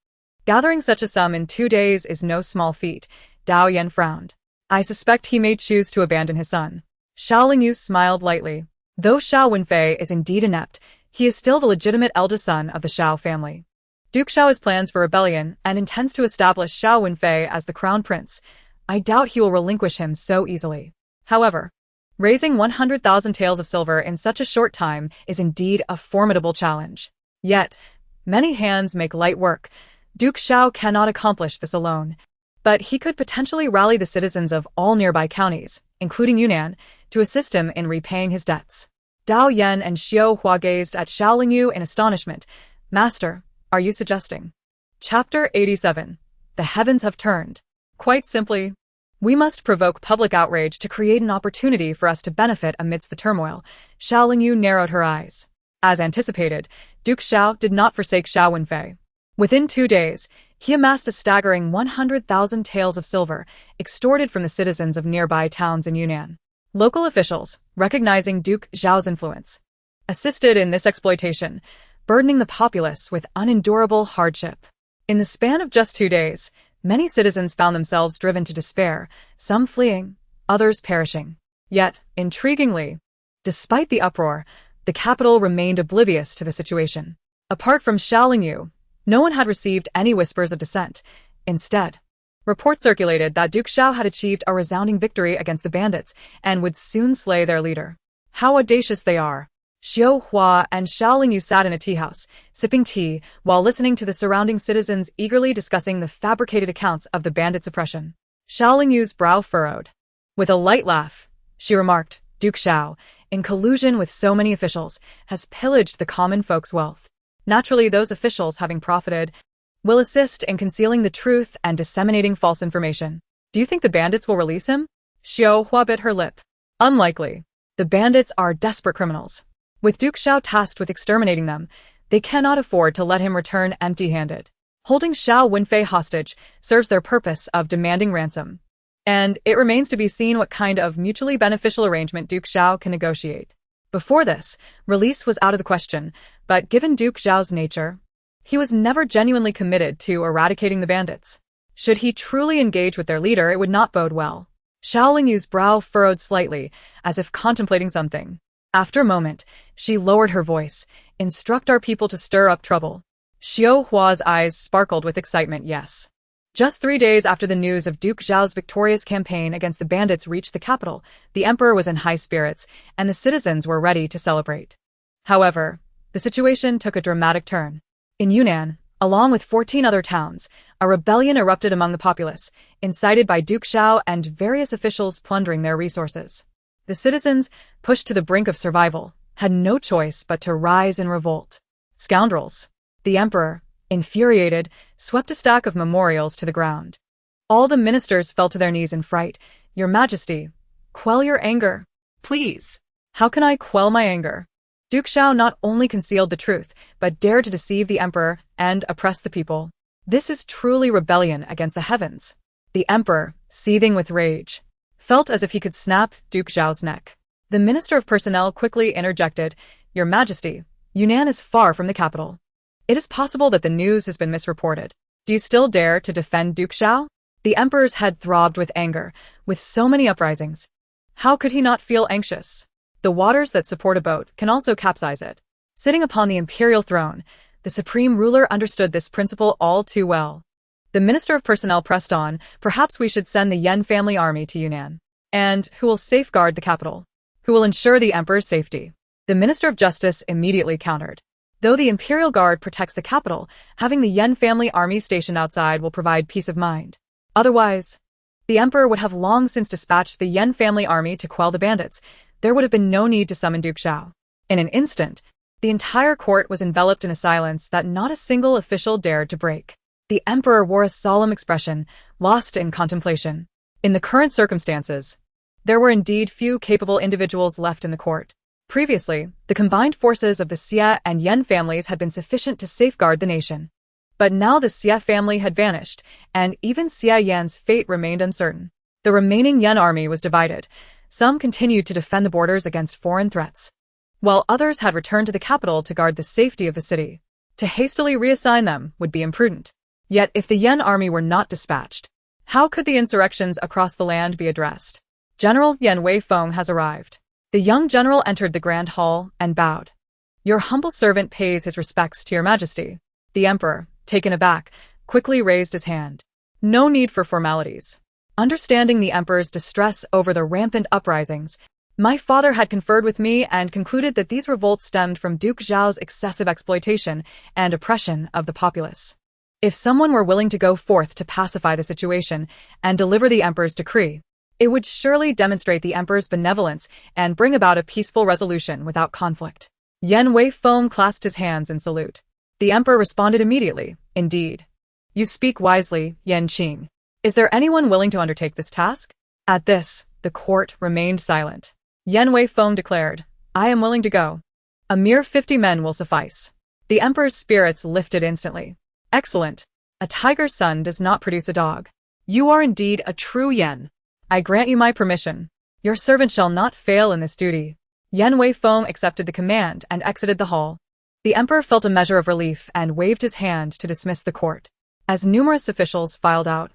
Gathering such a sum in 2 days is no small feat. Dao Yan frowned. I suspect he may choose to abandon his son. Xiao Lingyu smiled lightly. Though Xiao Wenfei is indeed inept, he is still the legitimate eldest son of the Xiao family. Duke Xiao has plans for rebellion and intends to establish Xiao Wenfei as the crown prince. I doubt he will relinquish him so easily. However, raising 100,000 taels of silver in such a short time is indeed a formidable challenge. Yet, many hands make light work. Duke Xiao cannot accomplish this alone, but he could potentially rally the citizens of all nearby counties, including Yunnan, to assist him in repaying his debts. Dao Yan and Xiao Hua gazed at Xiao Lingyu in astonishment. Master, are you suggesting? Chapter 87. The heavens have turned. Quite simply, we must provoke public outrage to create an opportunity for us to benefit amidst the turmoil. Xiao Lingyu narrowed her eyes. As anticipated, Duke Xiao did not forsake Xiao Wenfei. Within 2 days, he amassed a staggering 100,000 taels of silver, extorted from the citizens of nearby towns in Yunnan. Local officials, recognizing Duke Xiao's influence, assisted in this exploitation, burdening the populace with unendurable hardship. In the span of just 2 days, many citizens found themselves driven to despair, some fleeing, others perishing. Yet, intriguingly, despite the uproar, the capital remained oblivious to the situation. Apart from Xiao Lingyu, no one had received any whispers of dissent. Instead, reports circulated that Duke Xiao had achieved a resounding victory against the bandits and would soon slay their leader. How audacious they are! Xiao Hua and Xiao Lingyu sat in a tea house, sipping tea, while listening to the surrounding citizens eagerly discussing the fabricated accounts of the bandits' oppression. Xiao Lingyu's brow furrowed. With a light laugh, she remarked, Duke Xiao, in collusion with so many officials, has pillaged the common folk's wealth. Naturally, those officials, having profited, will assist in concealing the truth and disseminating false information. Do you think the bandits will release him? Xiao Hua bit her lip. Unlikely. The bandits are desperate criminals. With Duke Xiao tasked with exterminating them, they cannot afford to let him return empty-handed. Holding Xiao Wenfei hostage serves their purpose of demanding ransom. And it remains to be seen what kind of mutually beneficial arrangement Duke Xiao can negotiate. Before this, release was out of the question, but given Duke Xiao's nature, he was never genuinely committed to eradicating the bandits. Should he truly engage with their leader, it would not bode well. Xiao Lingyu's brow furrowed slightly, as if contemplating something. After a moment, she lowered her voice. Instruct our people to stir up trouble. Xiao Hua's eyes sparkled with excitement. Yes. Just 3 days after the news of Duke Xiao's victorious campaign against the bandits reached the capital, the emperor was in high spirits, and the citizens were ready to celebrate. However, the situation took a dramatic turn. In Yunnan, along with 14 other towns, a rebellion erupted among the populace, incited by Duke Xiao and various officials plundering their resources. The citizens, pushed to the brink of survival, had no choice but to rise in revolt. Scoundrels! The emperor, infuriated, swept a stack of memorials to the ground. All the ministers fell to their knees in fright. Your Majesty, quell your anger. Please. How can I quell my anger? Duke Xiao not only concealed the truth, but dared to deceive the emperor and oppress the people. This is truly rebellion against the heavens. The emperor, seething with rage, felt as if he could snap Duke Xiao's neck. The Minister of Personnel quickly interjected, Your Majesty, Yunnan is far from the capital. It is possible that the news has been misreported. Do you still dare to defend Duke Xiao? The emperor's head throbbed with anger. With so many uprisings, how could he not feel anxious? The waters that support a boat can also capsize it. Sitting upon the imperial throne, the supreme ruler understood this principle all too well. The Minister of Personnel pressed on, perhaps we should send the Yan family army to Yunnan. And who will safeguard the capital? Who will ensure the emperor's safety? The Minister of Justice immediately countered. Though the Imperial Guard protects the capital, having the Yan family army stationed outside will provide peace of mind. Otherwise, the emperor would have long since dispatched the Yan family army to quell the bandits. There would have been no need to summon Duke Xiao. In an instant, the entire court was enveloped in a silence that not a single official dared to break. The emperor wore a solemn expression, lost in contemplation. In the current circumstances, there were indeed few capable individuals left in the court. Previously, the combined forces of the Xia and Yan families had been sufficient to safeguard the nation. But now the Xia family had vanished, and even Xia Yan's fate remained uncertain. The remaining Yan army was divided. Some continued to defend the borders against foreign threats, while others had returned to the capital to guard the safety of the city. To hastily reassign them would be imprudent. Yet if the Yan army were not dispatched, how could the insurrections across the land be addressed? General Yan Weifeng has arrived. The young general entered the grand hall and bowed. Your humble servant pays his respects to your majesty. The emperor, taken aback, quickly raised his hand. No need for formalities. Understanding the emperor's distress over the rampant uprisings, my father had conferred with me and concluded that these revolts stemmed from Duke Xiao's excessive exploitation and oppression of the populace. If someone were willing to go forth to pacify the situation and deliver the emperor's decree, it would surely demonstrate the emperor's benevolence and bring about a peaceful resolution without conflict. Yan Weifeng clasped his hands in salute. The emperor responded immediately, "Indeed. You speak wisely, Yan Qing. Is there anyone willing to undertake this task?" At this, the court remained silent. Yan Weifeng declared, "I am willing to go. A mere 50 men will suffice." The emperor's spirits lifted instantly. "Excellent. A tiger's son does not produce a dog. You are indeed a true Yan. I grant you my permission. Your servant shall not fail in this duty." Yan Weifeng accepted the command and exited the hall. The emperor felt a measure of relief and waved his hand to dismiss the court. As numerous officials filed out,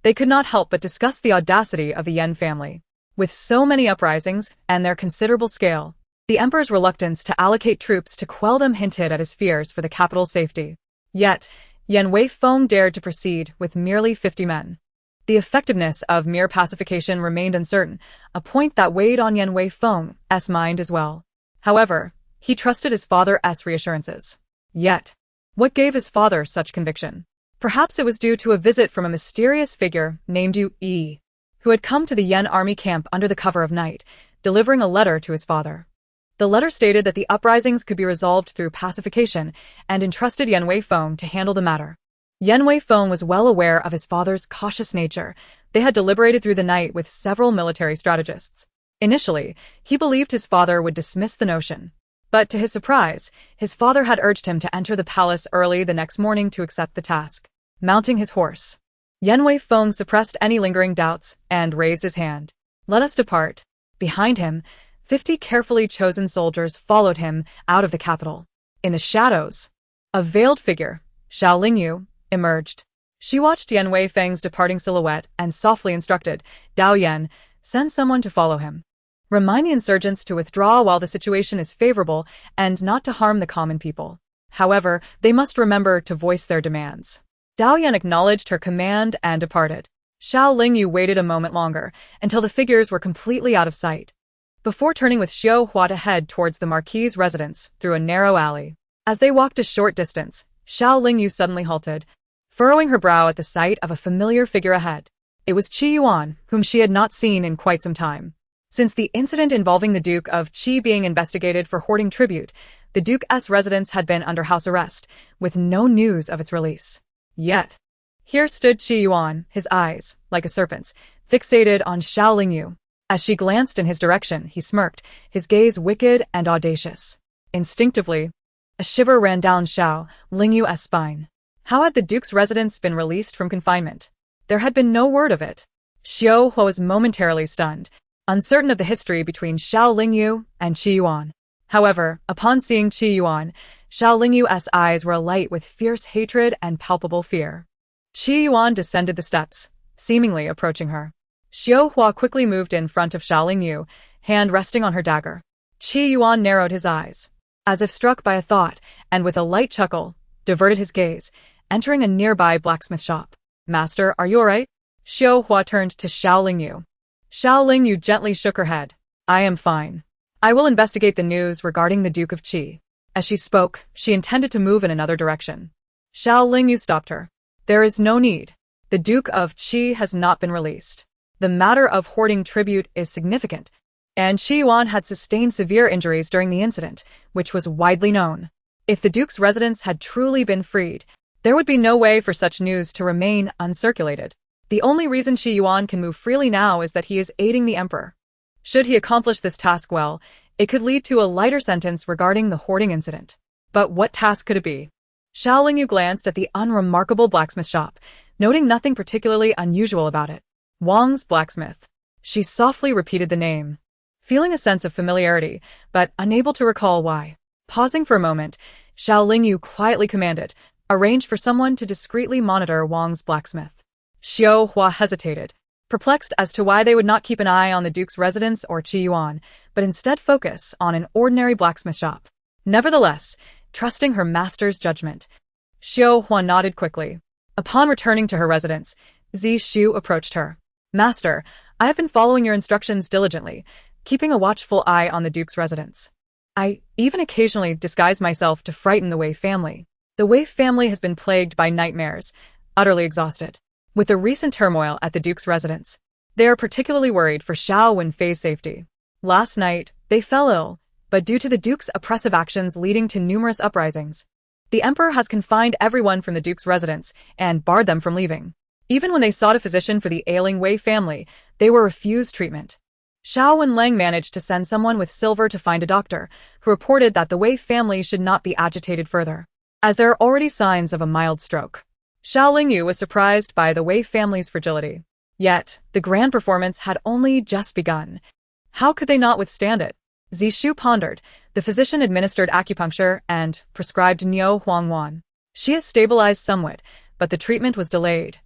they could not help but discuss the audacity of the Yan family. With so many uprisings and their considerable scale, the emperor's reluctance to allocate troops to quell them hinted at his fears for the capital's safety. Yet, Yan Weifeng dared to proceed with merely 50 men. The effectiveness of mere pacification remained uncertain, a point that weighed on Yan Weifeng's mind as well. However, he trusted his father's reassurances. Yet, what gave his father such conviction? Perhaps it was due to a visit from a mysterious figure named Yu Yi, who had come to the Yan army camp under the cover of night, delivering a letter to his father. The letter stated that the uprisings could be resolved through pacification and entrusted Yan Weifeng to handle the matter. Yan Weifeng was well aware of his father's cautious nature. They had deliberated through the night with several military strategists. Initially, he believed his father would dismiss the notion. But to his surprise, his father had urged him to enter the palace early the next morning to accept the task. Mounting his horse, Yan Weifeng suppressed any lingering doubts and raised his hand. "Let us depart." Behind him, 50 carefully chosen soldiers followed him out of the capital. In the shadows, a veiled figure, Xiao Lingyu, emerged. She watched Yan Weifeng's departing silhouette and softly instructed, "Dao Yan, send someone to follow him. Remind the insurgents to withdraw while the situation is favorable and not to harm the common people. However, they must remember to voice their demands." Dao Yan acknowledged her command and departed. Xiao Lingyu waited a moment longer, until the figures were completely out of sight, before turning with Xiao Hua to head towards the Marquis's residence through a narrow alley. As they walked a short distance, Xiao Lingyu suddenly halted, furrowing her brow at the sight of a familiar figure ahead. It was Qi Yuan, whom she had not seen in quite some time. Since the incident involving the Duke of Qi being investigated for hoarding tribute, the Duke's residence had been under house arrest, with no news of its release. Yet, here stood Qi Yuan, his eyes, like a serpent's, fixated on Xiao Lingyu. As she glanced in his direction, he smirked, his gaze wicked and audacious. Instinctively, a shiver ran down Xiao Lingyu's spine. How had the Duke's residence been released from confinement? There had been no word of it. Xiao Hua was momentarily stunned, uncertain of the history between Xiao Lingyu and Qi Yuan. However, upon seeing Qi Yuan, Xiao Lingyu's eyes were alight with fierce hatred and palpable fear. Qi Yuan descended the steps, seemingly approaching her. Xiao Hua quickly moved in front of Xiao Lingyu, hand resting on her dagger. Qi Yuan narrowed his eyes, as if struck by a thought, and with a light chuckle, diverted his gaze, entering a nearby blacksmith shop. "Master, are you alright?" Xiao Hua turned to Xiao Lingyu. Xiao Lingyu gently shook her head. "I am fine. I will investigate the news regarding the Duke of Qi." As she spoke, she intended to move in another direction. Xiao Lingyu stopped her. "There is no need. The Duke of Qi has not been released. The matter of hoarding tribute is significant, and Qi Yuan had sustained severe injuries during the incident, which was widely known. If the Duke's residence had truly been freed, there would be no way for such news to remain uncirculated. The only reason Qi Yuan can move freely now is that he is aiding the emperor. Should he accomplish this task well, it could lead to a lighter sentence regarding the hoarding incident. But what task could it be? Xiao Lingyu glanced at the unremarkable blacksmith shop, noting nothing particularly unusual about it. Wang's blacksmith. She softly repeated the name, feeling a sense of familiarity, but unable to recall why. Pausing for a moment, Xiao Lingyu quietly commanded, "Arrange for someone to discreetly monitor Wang's blacksmith." Xiao Hua hesitated, perplexed as to why they would not keep an eye on the Duke's residence or Qi Yuan, but instead focus on an ordinary blacksmith shop. Nevertheless, trusting her master's judgment, Xiao Hua nodded quickly. Upon returning to her residence, Zi Shu approached her. "Master, I have been following your instructions diligently, keeping a watchful eye on the Duke's residence. I even occasionally disguise myself to frighten the Wei family." The Wei family has been plagued by nightmares, utterly exhausted. With the recent turmoil at the Duke's residence, they are particularly worried for Xiao Wenfei's safety. Last night, they fell ill, but due to the Duke's oppressive actions leading to numerous uprisings, the Emperor has confined everyone from the Duke's residence and barred them from leaving. Even when they sought a physician for the ailing Wei family, they were refused treatment. Xiao Wenlang managed to send someone with silver to find a doctor, who reported that the Wei family should not be agitated further, as there are already signs of a mild stroke. Xiao Lingyu was surprised by the Wei family's fragility. Yet, the grand performance had only just begun. How could they not withstand it? Zishu pondered. The physician administered acupuncture and prescribed Niu Huangwan. She has stabilized somewhat, but the treatment was delayed,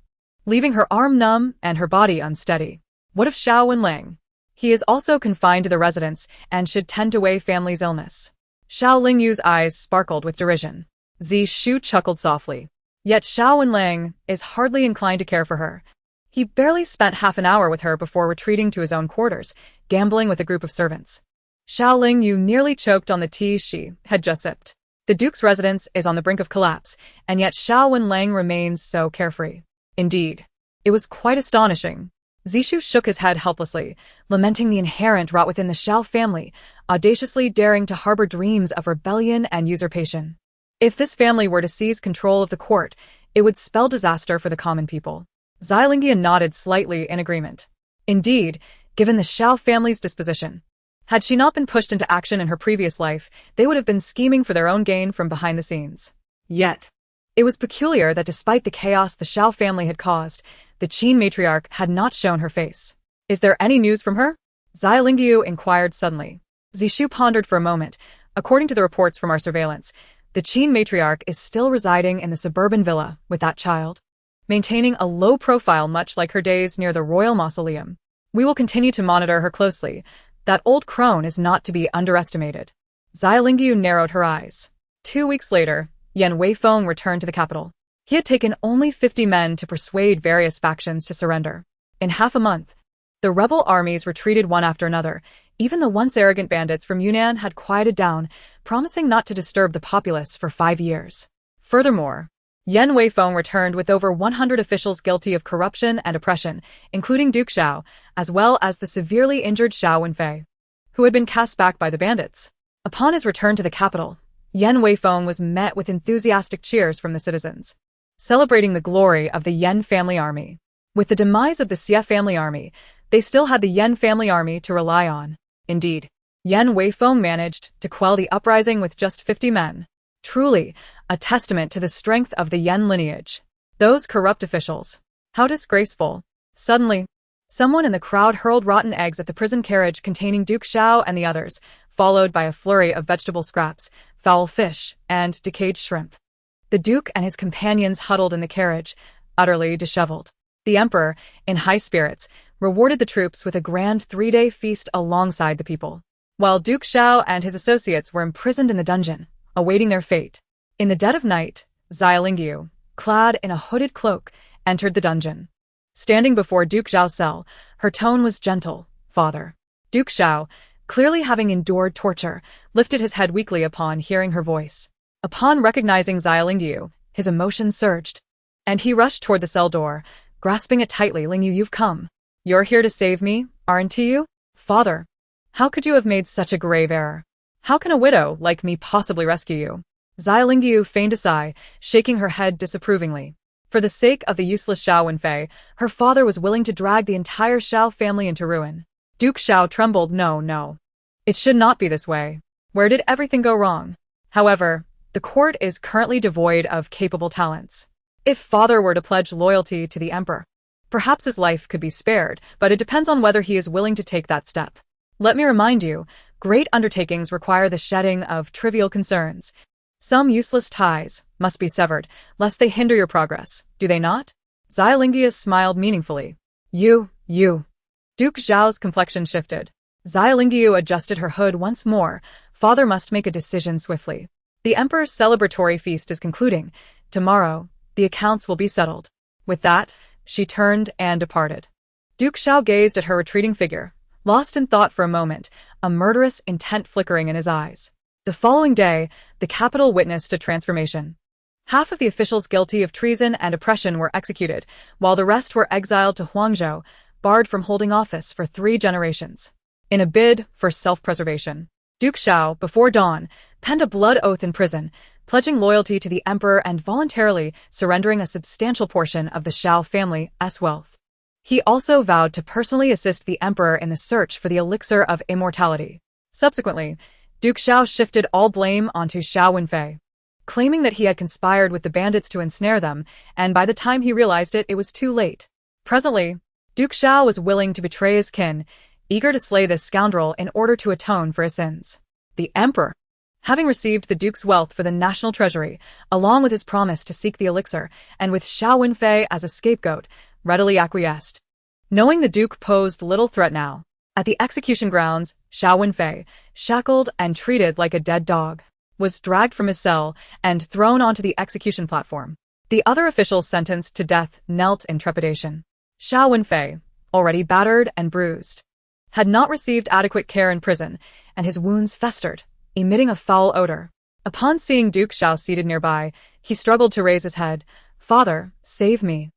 leaving her arm numb and her body unsteady. What of Xiao Wenlang? He is also confined to the residence and should tend to Wei family's illness. Xiao Lingyu's eyes sparkled with derision. Zishu chuckled softly. Yet Xiao Wenlang is hardly inclined to care for her. He barely spent half an hour with her before retreating to his own quarters, gambling with a group of servants. Xiao Lingyu nearly choked on the tea she had just sipped. The Duke's residence is on the brink of collapse, and yet Xiao Wenlang remains so carefree. Indeed, it was quite astonishing. Zishu shook his head helplessly, lamenting the inherent rot within the Xiao family, audaciously daring to harbor dreams of rebellion and usurpation. If this family were to seize control of the court, it would spell disaster for the common people. Xiaolingyan nodded slightly in agreement. Indeed, given the Xiao family's disposition, had she not been pushed into action in her previous life, they would have been scheming for their own gain from behind the scenes. Yet, it was peculiar that despite the chaos the Xiao family had caused, the Qin matriarch had not shown her face. Is there any news from her? Xiaolingyu inquired suddenly. Zishu pondered for a moment. According to the reports from our surveillance, the Qin matriarch is still residing in the suburban villa with that child, maintaining a low profile much like her days near the royal mausoleum. We will continue to monitor her closely. That old crone is not to be underestimated. Xiaolingyu narrowed her eyes. 2 weeks later, Yan Weifeng returned to the capital. He had taken only 50 men to persuade various factions to surrender. In half a month, the rebel armies retreated one after another. Even the once arrogant bandits from Yunnan had quieted down, promising not to disturb the populace for 5 years. Furthermore, Yan Weifeng returned with over 100 officials guilty of corruption and oppression, including Duke Xiao, as well as the severely injured Xiao Wenfei, who had been cast back by the bandits. Upon his return to the capital, Yan Weifeng was met with enthusiastic cheers from the citizens, celebrating the glory of the Yan family army. With the demise of the Xie family army, they still had the Yan family army to rely on. Indeed, Yan Weifeng managed to quell the uprising with just 50 men. Truly, a testament to the strength of the Yan lineage. Those corrupt officials. How disgraceful. Suddenly, someone in the crowd hurled rotten eggs at the prison carriage containing Duke Xiao and the others, followed by a flurry of vegetable scraps, foul fish, and decayed shrimp. The Duke and his companions huddled in the carriage, utterly disheveled. The Emperor, in high spirits, rewarded the troops with a grand 3-day feast alongside the people, while Duke Xiao and his associates were imprisoned in the dungeon, awaiting their fate. In the dead of night, Xiaolingyu, clad in a hooded cloak, entered the dungeon. Standing before Duke Xiao's cell, her tone was gentle. Father. Duke Xiao, clearly having endured torture, lifted his head weakly upon hearing her voice. Upon recognizing Xiaolingyu, his emotions surged, and he rushed toward the cell door, grasping it tightly. Lingyu, you've come. You're here to save me, aren't you? Father. How could you have made such a grave error? How can a widow like me possibly rescue you? Xiaolingyu feigned a sigh, shaking her head disapprovingly. For the sake of the useless Xiao Wenfei, her father was willing to drag the entire Xiao family into ruin. Duke Xiao trembled. No. It should not be this way. Where did everything go wrong? However, the court is currently devoid of capable talents. If father were to pledge loyalty to the Emperor, perhaps his life could be spared, but it depends on whether he is willing to take that step. Let me remind you, great undertakings require the shedding of trivial concerns. Some useless ties must be severed, lest they hinder your progress, do they not? Xiaolingyu smiled meaningfully. You. Duke Zhao's complexion shifted. Xiaolingyu adjusted her hood once more. Father must make a decision swiftly. The Emperor's celebratory feast is concluding. Tomorrow, the accounts will be settled. With that, she turned and departed. Duke Xiao gazed at her retreating figure, lost in thought for a moment, a murderous intent flickering in his eyes. The following day, the capital witnessed a transformation. Half of the officials guilty of treason and oppression were executed, while the rest were exiled to Huangzhou, barred from holding office for 3 generations. In a bid for self-preservation, Duke Xiao, before dawn, penned a blood oath in prison, pledging loyalty to the emperor and voluntarily surrendering a substantial portion of the Xiao family's wealth. He also vowed to personally assist the emperor in the search for the elixir of immortality. Subsequently, Duke Xiao shifted all blame onto Xiao Wenfei, claiming that he had conspired with the bandits to ensnare them, and by the time he realized it, it was too late. Presently, Duke Xiao was willing to betray his kin, eager to slay this scoundrel in order to atone for his sins. The emperor, having received the duke's wealth for the national treasury, along with his promise to seek the elixir, and with Xiao Wenfei as a scapegoat, readily acquiesced. Knowing the duke posed little threat now, at the execution grounds, Xiao Wenfei, shackled and treated like a dead dog, was dragged from his cell and thrown onto the execution platform. The other officials sentenced to death knelt in trepidation. Xiao Wenfei, already battered and bruised, had not received adequate care in prison, and his wounds festered, emitting a foul odor. Upon seeing Duke Xiao seated nearby, he struggled to raise his head. "Father, save me."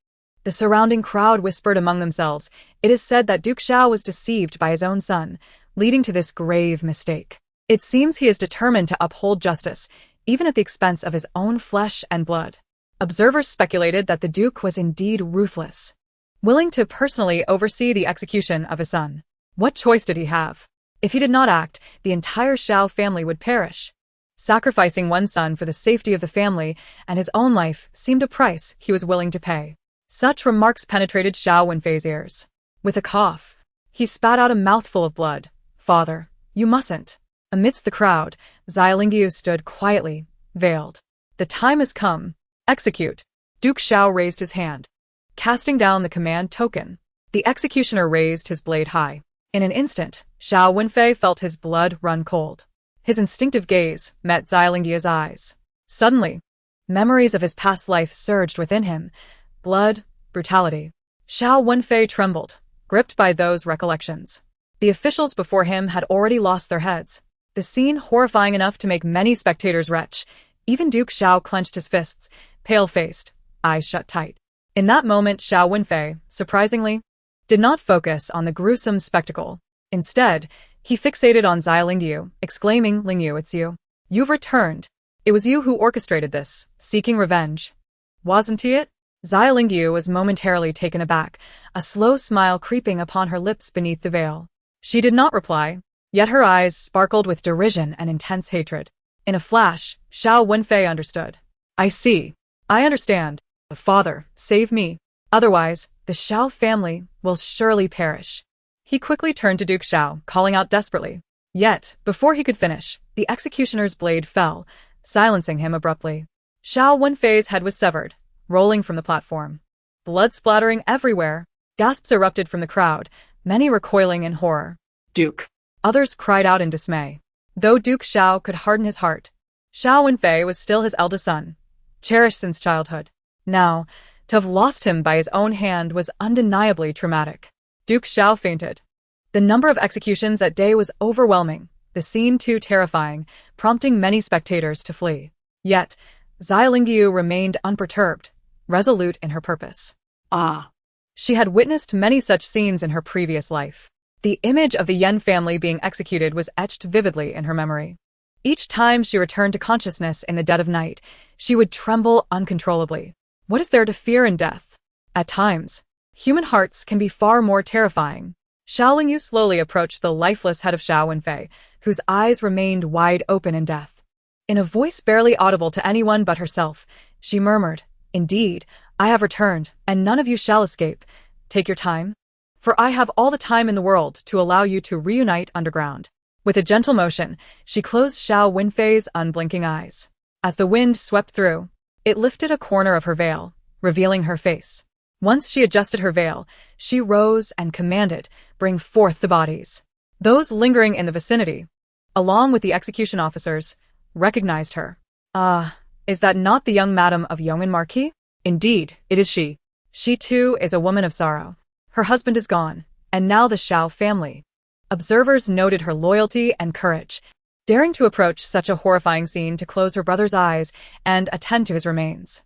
The surrounding crowd whispered among themselves. It is said that Duke Xiao was deceived by his own son, leading to this grave mistake. It seems he is determined to uphold justice, even at the expense of his own flesh and blood. Observers speculated that the Duke was indeed ruthless, willing to personally oversee the execution of his son. What choice did he have? If he did not act, the entire Xiao family would perish. Sacrificing one son for the safety of the family and his own life seemed a price he was willing to pay. Such remarks penetrated Xiao Wenfei's ears. With a cough, he spat out a mouthful of blood. "Father, you mustn't." Amidst the crowd, Xia Lingyu stood quietly, veiled. "The time has come. Execute." Duke Xiao raised his hand, casting down the command token. The executioner raised his blade high. In an instant, Xiao Wenfei felt his blood run cold. His instinctive gaze met Xia Lingyu's eyes. Suddenly, memories of his past life surged within him. Blood, brutality. Xiao Wenfei trembled, gripped by those recollections. The officials before him had already lost their heads, the scene horrifying enough to make many spectators retch. Even Duke Xiao clenched his fists, pale-faced, eyes shut tight. In that moment, Xiao Wenfei, surprisingly, did not focus on the gruesome spectacle. Instead, he fixated on Xia Lingyu, exclaiming, "Lingyu, it's you. You've returned. It was you who orchestrated this, seeking revenge. Wasn't it?" Xia Lingyu was momentarily taken aback, a slow smile creeping upon her lips beneath the veil. She did not reply, yet her eyes sparkled with derision and intense hatred. In a flash, Xiao Wenfei understood. "I see. I understand. Father, save me. Otherwise, the Xiao family will surely perish." He quickly turned to Duke Xiao, calling out desperately. Yet, before he could finish, the executioner's blade fell, silencing him abruptly. Xiao Wenfei's head was severed, rolling from the platform. Blood splattering everywhere. Gasps erupted from the crowd, many recoiling in horror. "Duke." Others cried out in dismay. Though Duke Xiao could harden his heart, Xiao Wenfei was still his eldest son, cherished since childhood. Now, to have lost him by his own hand was undeniably traumatic. Duke Xiao fainted. The number of executions that day was overwhelming, the scene too terrifying, prompting many spectators to flee. Yet, Xia Lingyu remained unperturbed, resolute in her purpose. She had witnessed many such scenes in her previous life. The image of the Yen family being executed was etched vividly in her memory. Each time she returned to consciousness in the dead of night, she would tremble uncontrollably. What is there to fear in death? At times, human hearts can be far more terrifying. Xiao Lingyu slowly approached the lifeless head of Xiao Wenfei, whose eyes remained wide open in death. In a voice barely audible to anyone but herself, she murmured, "Indeed, I have returned, and none of you shall escape. Take your time, for I have all the time in the world to allow you to reunite underground." With a gentle motion, she closed Xiao Wenfei's unblinking eyes. As the wind swept through, it lifted a corner of her veil, revealing her face. Once she adjusted her veil, she rose and commanded, "Bring forth the bodies." Those lingering in the vicinity, along with the execution officers, recognized her. "Ah, is that not the young madam of Yong'an Marquis?" "Indeed, it is she. She too is a woman of sorrow. Her husband is gone, and now the Xiao family." Observers noted her loyalty and courage, daring to approach such a horrifying scene to close her brother's eyes and attend to his remains.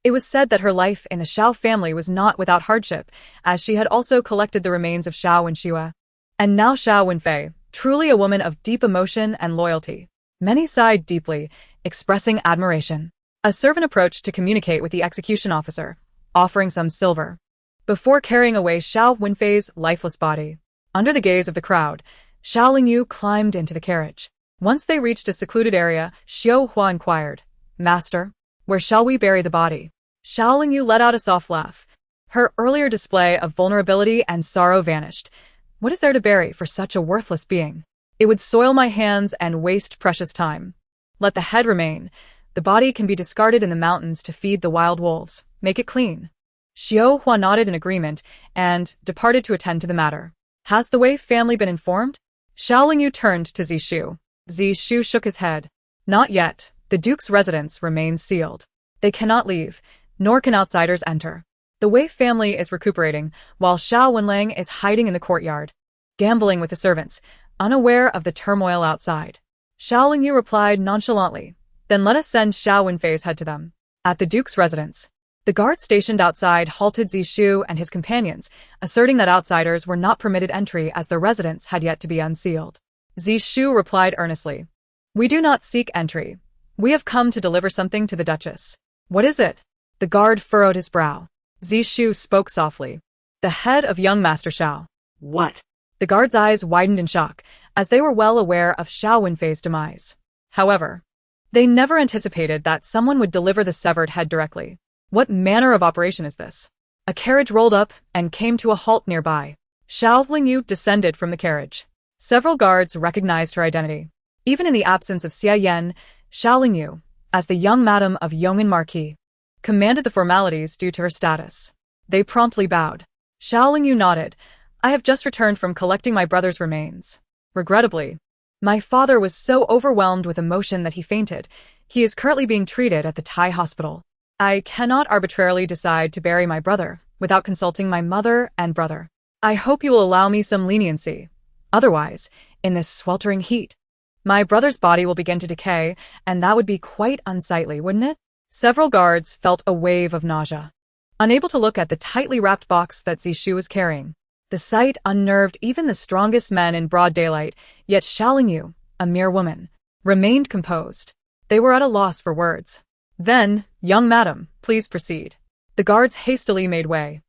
It was said that her life in the Shao family was not without hardship, as she had also collected the remains of Shao Wenxue. And now Shao Wenfei, truly a woman of deep emotion and loyalty. Many sighed deeply, expressing admiration. A servant approached to communicate with the execution officer, offering some silver, before carrying away Shao Wenfei's lifeless body. Under the gaze of the crowd, Xiao Lingyu climbed into the carriage. Once they reached a secluded area, Xiao Hua inquired, "Master, where shall we bury the body?" Xiao Lingyu let out a soft laugh. Her earlier display of vulnerability and sorrow vanished. "What is there to bury for such a worthless being? It would soil my hands and waste precious time. Let the head remain. The body can be discarded in the mountains to feed the wild wolves. Make it clean." Xiao Hua nodded in agreement and departed to attend to the matter. "Has the Wei family been informed?" Xiao Lingyu turned to Zishu. Zishu shook his head. "Not yet. The Duke's residence remains sealed. They cannot leave, nor can outsiders enter. The Wei family is recuperating, while Xiao Wenlang is hiding in the courtyard, gambling with the servants, unaware of the turmoil outside." Xiao Lingyu replied nonchalantly, "Then let us send Xiao Wenfei's head to them." At the Duke's residence, the guard stationed outside halted Zishu and his companions, asserting that outsiders were not permitted entry as their residence had yet to be unsealed. Zishu replied earnestly, "We do not seek entry. We have come to deliver something to the Duchess." "What is it?" The guard furrowed his brow. Zishu spoke softly. "The head of young Master Xiao." What? The guard's eyes widened in shock, as they were well aware of Xiao Wenfei's demise. However, they never anticipated that someone would deliver the severed head directly. What manner of operation is this? A carriage rolled up and came to a halt nearby. Xiao Lingyu descended from the carriage. Several guards recognized her identity. Even in the absence of Xia Yan, Xiao Lingyu, as the young madam of Yong'an Marquis, commanded the formalities due to her status. They promptly bowed. Xiao Lingyu nodded. "I have just returned from collecting my brother's remains. Regrettably, my father was so overwhelmed with emotion that he fainted. He is currently being treated at the Thai hospital. I cannot arbitrarily decide to bury my brother without consulting my mother and brother. I hope you will allow me some leniency. Otherwise, in this sweltering heat, my brother's body will begin to decay, and that would be quite unsightly, wouldn't it?" Several guards felt a wave of nausea, unable to look at the tightly wrapped box that Zishu was carrying. The sight unnerved even the strongest men in broad daylight, yet Xiao Lingyu, a mere woman, remained composed. They were at a loss for words. "Then, young madam, please proceed." The guards hastily made way.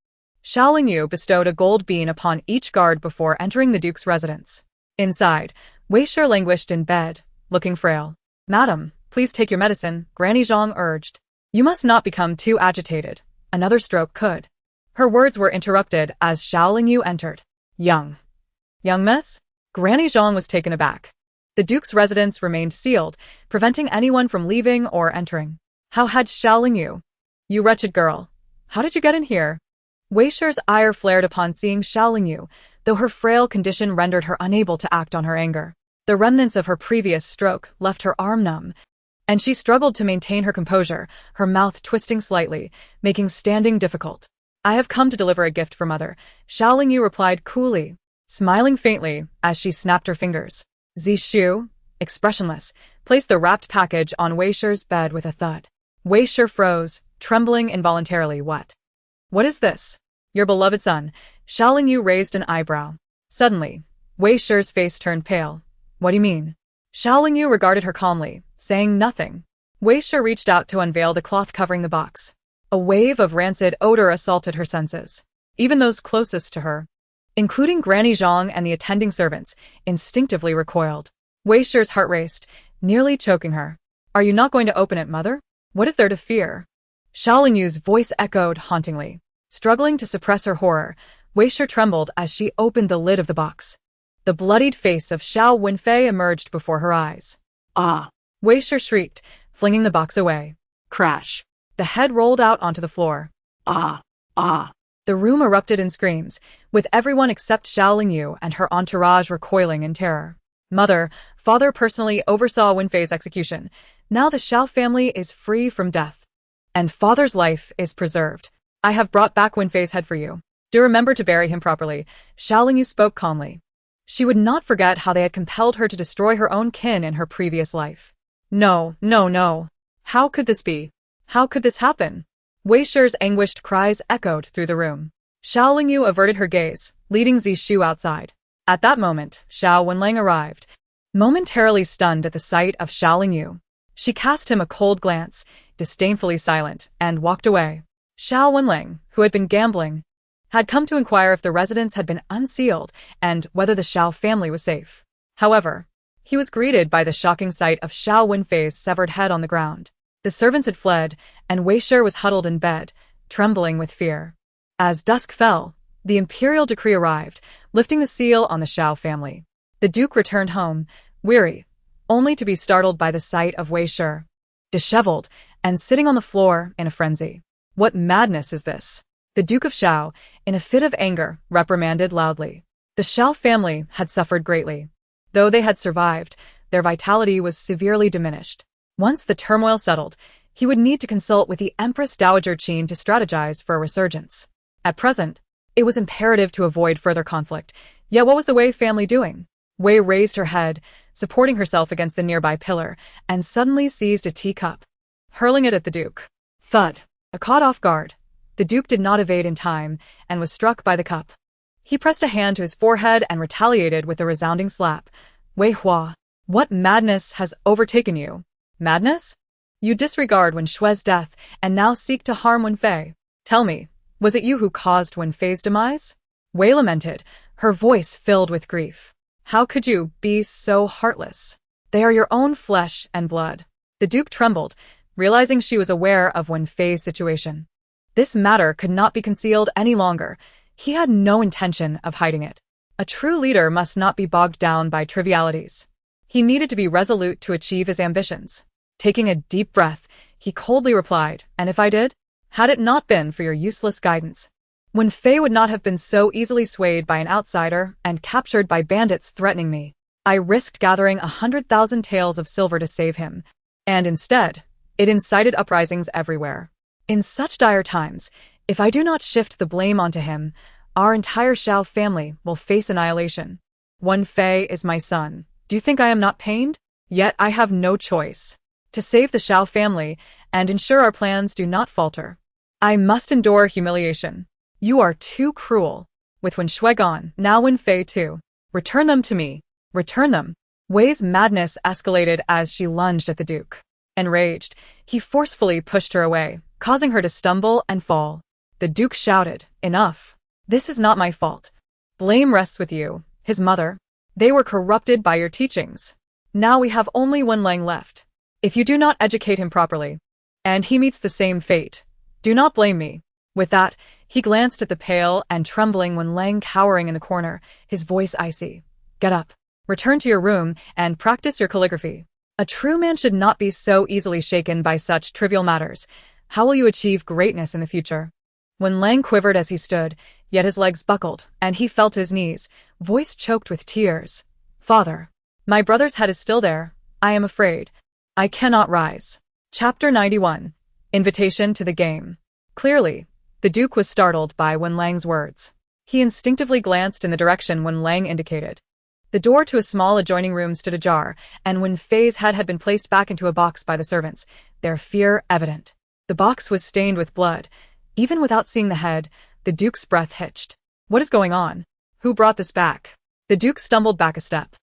Xiao Lingyu bestowed a gold bean upon each guard before entering the Duke's residence. Inside, Wei Shi languished in bed, looking frail. "Madam, please take your medicine," Granny Zhang urged. "You must not become too agitated. Another stroke could." Her words were interrupted as Xiao Lingyu entered. Young miss?" Granny Zhang was taken aback. The Duke's residence remained sealed, preventing anyone from leaving or entering. How had Xiao Lingyu? "You wretched girl. How did you get in here?" Wei Shi's ire flared upon seeing Xiao Lingyu, though her frail condition rendered her unable to act on her anger. The remnants of her previous stroke left her arm numb, and she struggled to maintain her composure, her mouth twisting slightly, making standing difficult. "I have come to deliver a gift for Mother," Xiao Lingyu replied coolly, smiling faintly as she snapped her fingers. Zishu, expressionless, placed the wrapped package on Wei Shi's bed with a thud. Wei Shi froze, trembling involuntarily. What is this?" "Your beloved son." Xiao Lingyu raised an eyebrow. Suddenly, Wei Shi's face turned pale. "What do you mean?" Xiao Lingyu regarded her calmly, saying nothing. Wei Shi reached out to unveil the cloth covering the box. A wave of rancid odor assaulted her senses. Even those closest to her, including Granny Zhang and the attending servants, instinctively recoiled. Wei Shi's heart raced, nearly choking her. "Are you not going to open it, Mother? What is there to fear?" Xiao Lingyu's voice echoed hauntingly. Struggling to suppress her horror, Wei Shi trembled as she opened the lid of the box. The bloodied face of Xiao Wenfei emerged before her eyes. "Ah!" Wei Shi shrieked, flinging the box away. Crash. The head rolled out onto the floor. "Ah! Ah!" The room erupted in screams, with everyone except Xiao Lingyu and her entourage recoiling in terror. Father personally oversaw Wenfei's execution. Now the Xiao family is free from death. And father's life is preserved. I have brought back Wenfei's head for you. Do remember to bury him properly. Xiao Lingyu spoke calmly. She would not forget how they had compelled her to destroy her own kin in her previous life. No, no, no. How could this be? How could this happen? Wei Shi's anguished cries echoed through the room. Xiao Lingyu averted her gaze, leading Zishu outside. At that moment, Xiao Wenlang arrived, momentarily stunned at the sight of Xiao Lingyu. She cast him a cold glance, disdainfully silent, and walked away. Xiao Wenlang, who had been gambling, had come to inquire if the residence had been unsealed and whether the Xiao family was safe. However, he was greeted by the shocking sight of Xiao Wenfei's severed head on the ground. The servants had fled, and Wei Shi was huddled in bed, trembling with fear. As dusk fell, the imperial decree arrived, lifting the seal on the Xiao family. The duke returned home, weary, only to be startled by the sight of Wei Shi, disheveled and sitting on the floor in a frenzy. What madness is this? The Duke of Xiao, in a fit of anger, reprimanded loudly. The Xiao family had suffered greatly. Though they had survived, their vitality was severely diminished. Once the turmoil settled, he would need to consult with the Empress Dowager Qin to strategize for a resurgence. At present, it was imperative to avoid further conflict. Yet what was the Wei family doing? Wei raised her head, supporting herself against the nearby pillar, and suddenly seized a teacup, hurling it at the Duke. Thud. Caught off guard, the Duke did not evade in time and was struck by the cup. He pressed a hand to his forehead and retaliated with a resounding slap. Wei Hua, what madness has overtaken you? Madness? You disregard Wen Shui's death and now seek to harm Wen Fei. Tell me, was it you who caused Wen Fei's demise? Wei lamented, her voice filled with grief. How could you be so heartless? They are your own flesh and blood. The Duke trembled, realizing she was aware of Wen Fei's situation. This matter could not be concealed any longer. He had no intention of hiding it. A true leader must not be bogged down by trivialities. He needed to be resolute to achieve his ambitions. Taking a deep breath, he coldly replied, "And if I did? Had it not been for your useless guidance, Wen Fei would not have been so easily swayed by an outsider and captured by bandits threatening me. I risked gathering 100,000 taels of silver to save him, and instead, it incited uprisings everywhere. In such dire times, if I do not shift the blame onto him, our entire Xiao family will face annihilation. Wen Fei is my son. Do you think I am not pained? Yet I have no choice. To save the Xiao family and ensure our plans do not falter, I must endure humiliation. You are too cruel. With Wen Shui gone, now Wen Fei too. Return them to me. Return them." Wei's madness escalated as she lunged at the Duke. Enraged, he forcefully pushed her away, causing her to stumble and fall. The Duke shouted, "Enough. This is not my fault. Blame rests with you, his mother. They were corrupted by your teachings. Now we have only Wen Lang left. If you do not educate him properly, and he meets the same fate, do not blame me." With that, he glanced at the pale and trembling Wen Lang cowering in the corner, his voice icy. "Get up. Return to your room and practice your calligraphy. A true man should not be so easily shaken by such trivial matters. How will you achieve greatness in the future?" Wen Lang quivered as he stood, yet his legs buckled, and he fell to his knees, voice choked with tears. "Father, my brother's head is still there. I am afraid. I cannot rise." Chapter 91. Invitation to the Game. Clearly, the Duke was startled by Wen Lang's words. He instinctively glanced in the direction Wen Lang indicated. The door to a small adjoining room stood ajar, and Wen Fei's head had been placed back into a box by the servants, their fear evident. The box was stained with blood. Even without seeing the head, the Duke's breath hitched. "What is going on? Who brought this back?" The Duke stumbled back a step.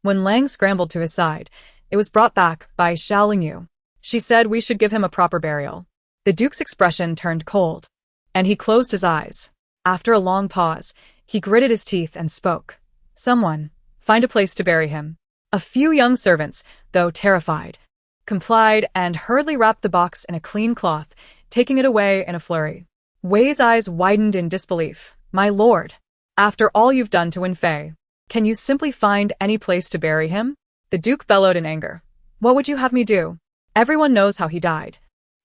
Wen Lang scrambled to his side. It was brought back by Xiao Lingyu. She said we should give him a proper burial. The Duke's expression turned cold, and he closed his eyes. After a long pause, he gritted his teeth and spoke. "Someone, find a place to bury him." A few young servants, though terrified, complied and hurriedly wrapped the box in a clean cloth, taking it away in a flurry. Wei's eyes widened in disbelief. "My lord, after all you've done to Wen Fei, can you simply find any place to bury him?" The Duke bellowed in anger. "What would you have me do? Everyone knows how he died.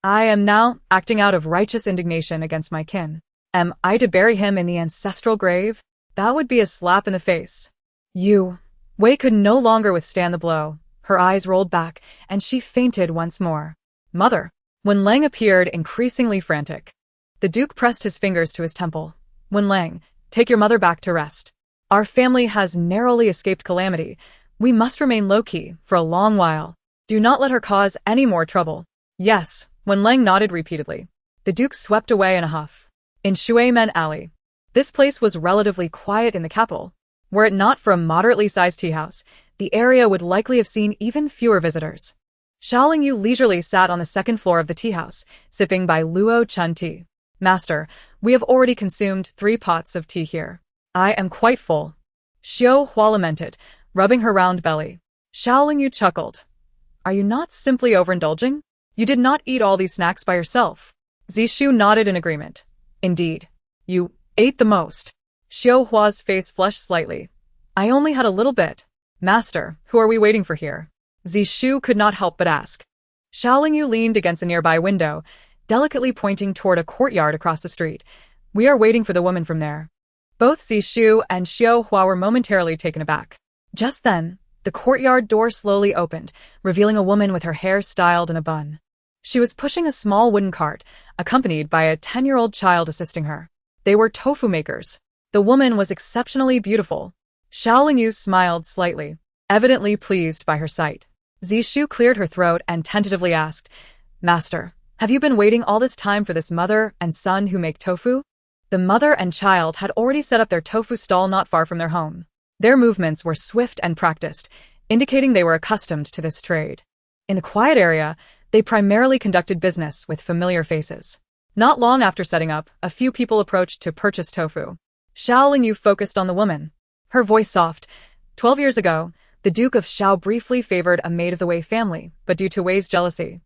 I am now acting out of righteous indignation against my kin. Am I to bury him in the ancestral grave? That would be a slap in the face." Wei could no longer withstand the blow. Her eyes rolled back, and she fainted once more. "Mother." Wen Lang appeared increasingly frantic. The Duke pressed his fingers to his temple. "Wen Lang, take your mother back to rest. Our family has narrowly escaped calamity. We must remain low-key for a long while. Do not let her cause any more trouble. Yes, when Lang nodded repeatedly. The Duke swept away in a huff. In Shuimen Alley. This place was relatively quiet in the capital. Were it not for a moderately sized tea house, the area would likely have seen even fewer visitors. Xiaoling Yu leisurely sat on the second floor of the tea house, sipping by Luo Chun tea. Master, we have already consumed 3 pots of tea here. I am quite full. Xiao Hua lamented, rubbing her round belly. Xiaoling Yu chuckled. Are you not simply overindulging? You did not eat all these snacks by yourself. Zishu nodded in agreement. Indeed. You ate the most. Xiao Hua's face flushed slightly. I only had a little bit. Master, who are we waiting for here? Zishu could not help but ask. Xiaoling Yu leaned against a nearby window, delicately pointing toward a courtyard across the street. We are waiting for the woman from there. Both Zishu and Xiao Hua were momentarily taken aback. Just then, the courtyard door slowly opened, revealing a woman with her hair styled in a bun. She was pushing a small wooden cart, accompanied by a 10-year-old child assisting her. They were tofu makers. The woman was exceptionally beautiful. Xiaoling Yu smiled slightly, evidently pleased by her sight. Zishu cleared her throat and tentatively asked, Master, have you been waiting all this time for this mother and son who make tofu? The mother and child had already set up their tofu stall not far from their home. Their movements were swift and practiced, indicating they were accustomed to this trade. In the quiet area, they primarily conducted business with familiar faces. Not long after setting up, a few people approached to purchase tofu. Xiaoling Yu focused on the woman. Her voice soft. 12 years ago, the Duke of Xiao briefly favored a maid of the Wei family, but due to Wei's jealousy,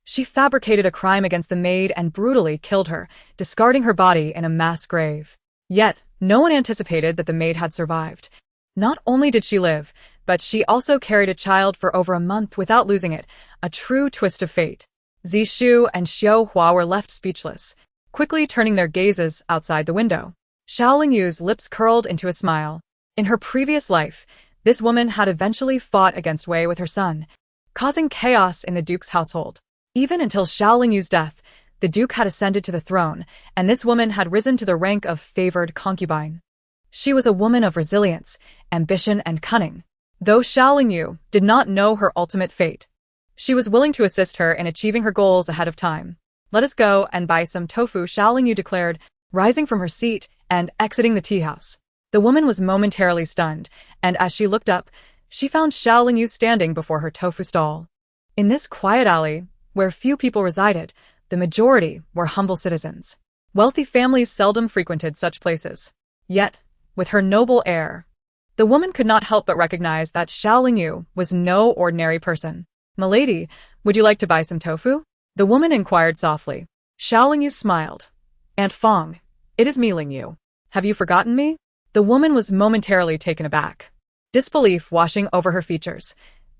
she fabricated a crime against the maid and brutally killed her, discarding her body in a mass grave. Yet, no one anticipated that the maid had survived. Not only did she live, but she also carried a child for over a month without losing it, a true twist of fate. Zishu and Xiao Hua were left speechless, quickly turning their gazes outside the window. Xiaoling Yu's lips curled into a smile. In her previous life, this woman had eventually fought against Wei with her son, causing chaos in the Duke's household. Even until Xiaoling Yu's death, the Duke had ascended to the throne, and this woman had risen to the rank of favored concubine. She was a woman of resilience, ambition, and cunning. Though Xiaoling Yu did not know her ultimate fate, she was willing to assist her in achieving her goals ahead of time. Let us go and buy some tofu, Xiaoling Yu declared, rising from her seat and exiting the tea house. The woman was momentarily stunned, and as she looked up, she found Xiaoling Yu standing before her tofu stall. In this quiet alley, where few people resided, the majority were humble citizens. Wealthy families seldom frequented such places. Yet, with her noble air, the woman could not help but recognize that Xiaoling Yu was no ordinary person. Milady, would you like to buy some tofu? The woman inquired softly. Xiaoling Yu smiled. Aunt Fong, it is me, Ling Yu. Have you forgotten me? The woman was momentarily taken aback, disbelief washing over her features.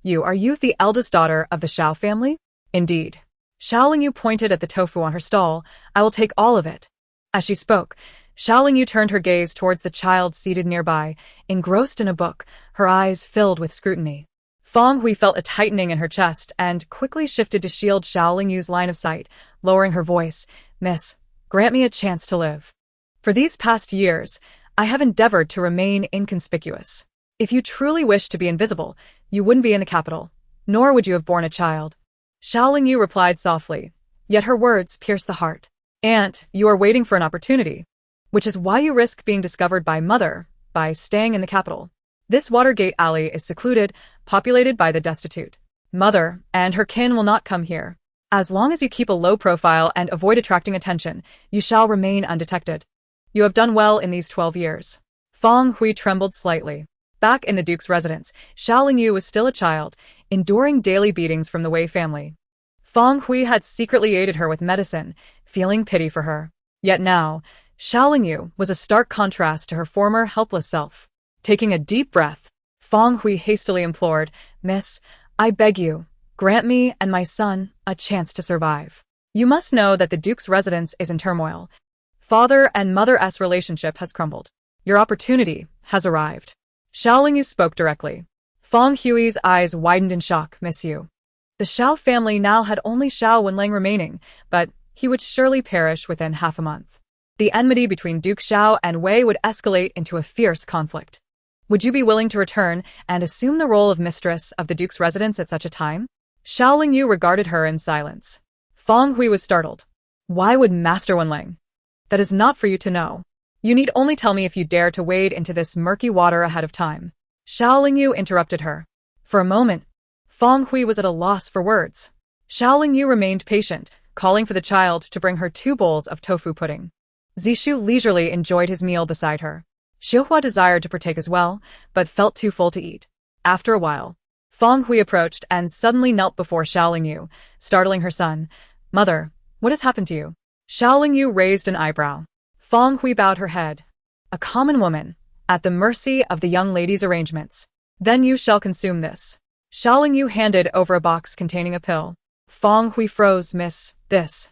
Are you the eldest daughter of the Xiao family? Indeed. Xiaoling Yu pointed at the tofu on her stall. I will take all of it. As she spoke, Xiaoling Yu turned her gaze towards the child seated nearby, engrossed in a book, her eyes filled with scrutiny. Fong Hui felt a tightening in her chest and quickly shifted to shield Xiaoling Yu's line of sight, lowering her voice. Miss, grant me a chance to live. For these past years, I have endeavored to remain inconspicuous. If you truly wish to be invisible, you wouldn't be in the capital, nor would you have borne a child. Xiaoling Yu replied softly, yet her words pierced the heart. Aunt, you are waiting for an opportunity, which is why you risk being discovered by Mother by staying in the capital. This Watergate alley is secluded, populated by the destitute. Mother and her kin will not come here. As long as you keep a low profile and avoid attracting attention, you shall remain undetected. You have done well in these 12 years. Fong Hui trembled slightly. Back in the Duke's residence, Xiaoling Yu was still a child, enduring daily beatings from the Wei family. Fong Hui had secretly aided her with medicine, feeling pity for her. Yet now, Xiaoling Yu was a stark contrast to her former helpless self. Taking a deep breath, Fong Hui hastily implored, Miss, I beg you, grant me and my son a chance to survive. You must know that the Duke's residence is in turmoil. Father and mother-s relationship has crumbled. Your opportunity has arrived. Xiaoling Yu spoke directly. Fong Hui's eyes widened in shock. Miss Yu. The Xiao family now had only Xiao Wenlang remaining, but he would surely perish within half a month. The enmity between Duke Xiao and Wei would escalate into a fierce conflict. Would you be willing to return and assume the role of mistress of the duke's residence at such a time? Xiao Lingyu regarded her in silence. Feng Hui was startled. Why would Master Wenling? That is not for you to know. You need only tell me if you dare to wade into this murky water ahead of time. Xiao Lingyu interrupted her. For a moment, Feng Hui was at a loss for words. Xiao Lingyu remained patient, calling for the child to bring her 2 bowls of tofu pudding. Zishu leisurely enjoyed his meal beside her. Xiuhua desired to partake as well, but felt too full to eat. After a while, Feng Hui approached and suddenly knelt before Xiao Lingyu, startling her son. Mother, what has happened to you? Xiao Lingyu raised an eyebrow. Feng Hui bowed her head. A common woman, at the mercy of the young lady's arrangements. Then you shall consume this. Xiao Lingyu handed over a box containing a pill. Feng Hui froze. Miss, this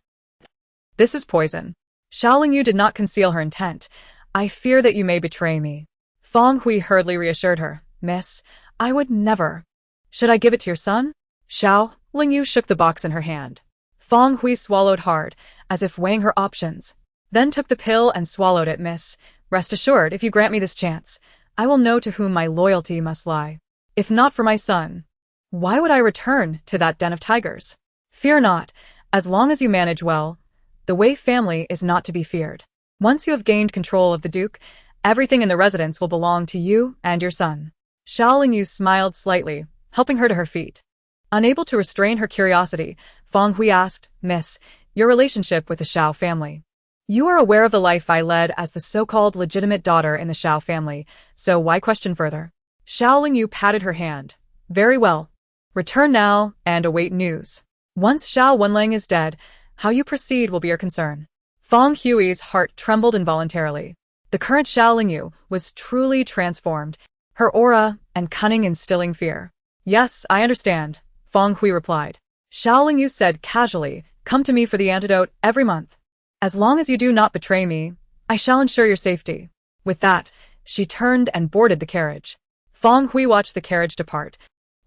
is poison. Xiao Lingyu did not conceal her intent. I fear that you may betray me. Feng Hui hurriedly reassured her. Miss, I would never. Should I give it to your son? Xiao Lingyu shook the box in her hand. Feng Hui swallowed hard, as if weighing her options, then took the pill and swallowed it. Miss, rest assured, if you grant me this chance, I will know to whom my loyalty must lie. If not for my son, why would I return to that den of tigers? Fear not, as long as you manage well, the Wei family is not to be feared. Once you have gained control of the Duke, everything in the residence will belong to you and your son. Xiao Lingyu smiled slightly, helping her to her feet. Unable to restrain her curiosity, Feng Hui asked, Miss, your relationship with the Xiao family. You are aware of the life I led as the so-called legitimate daughter in the Xiao family, so why question further? Xiao Lingyu patted her hand. Very well. Return now and await news. Once Xiao Wenling is dead, how you proceed will be your concern. Feng Hui's heart trembled involuntarily. The current Xiao Lingyu was truly transformed, her aura and cunning instilling fear. Yes, I understand, Feng Hui replied. Xiao Lingyu said casually, come to me for the antidote every month. As long as you do not betray me, I shall ensure your safety. With that, she turned and boarded the carriage. Feng Hui watched the carriage depart,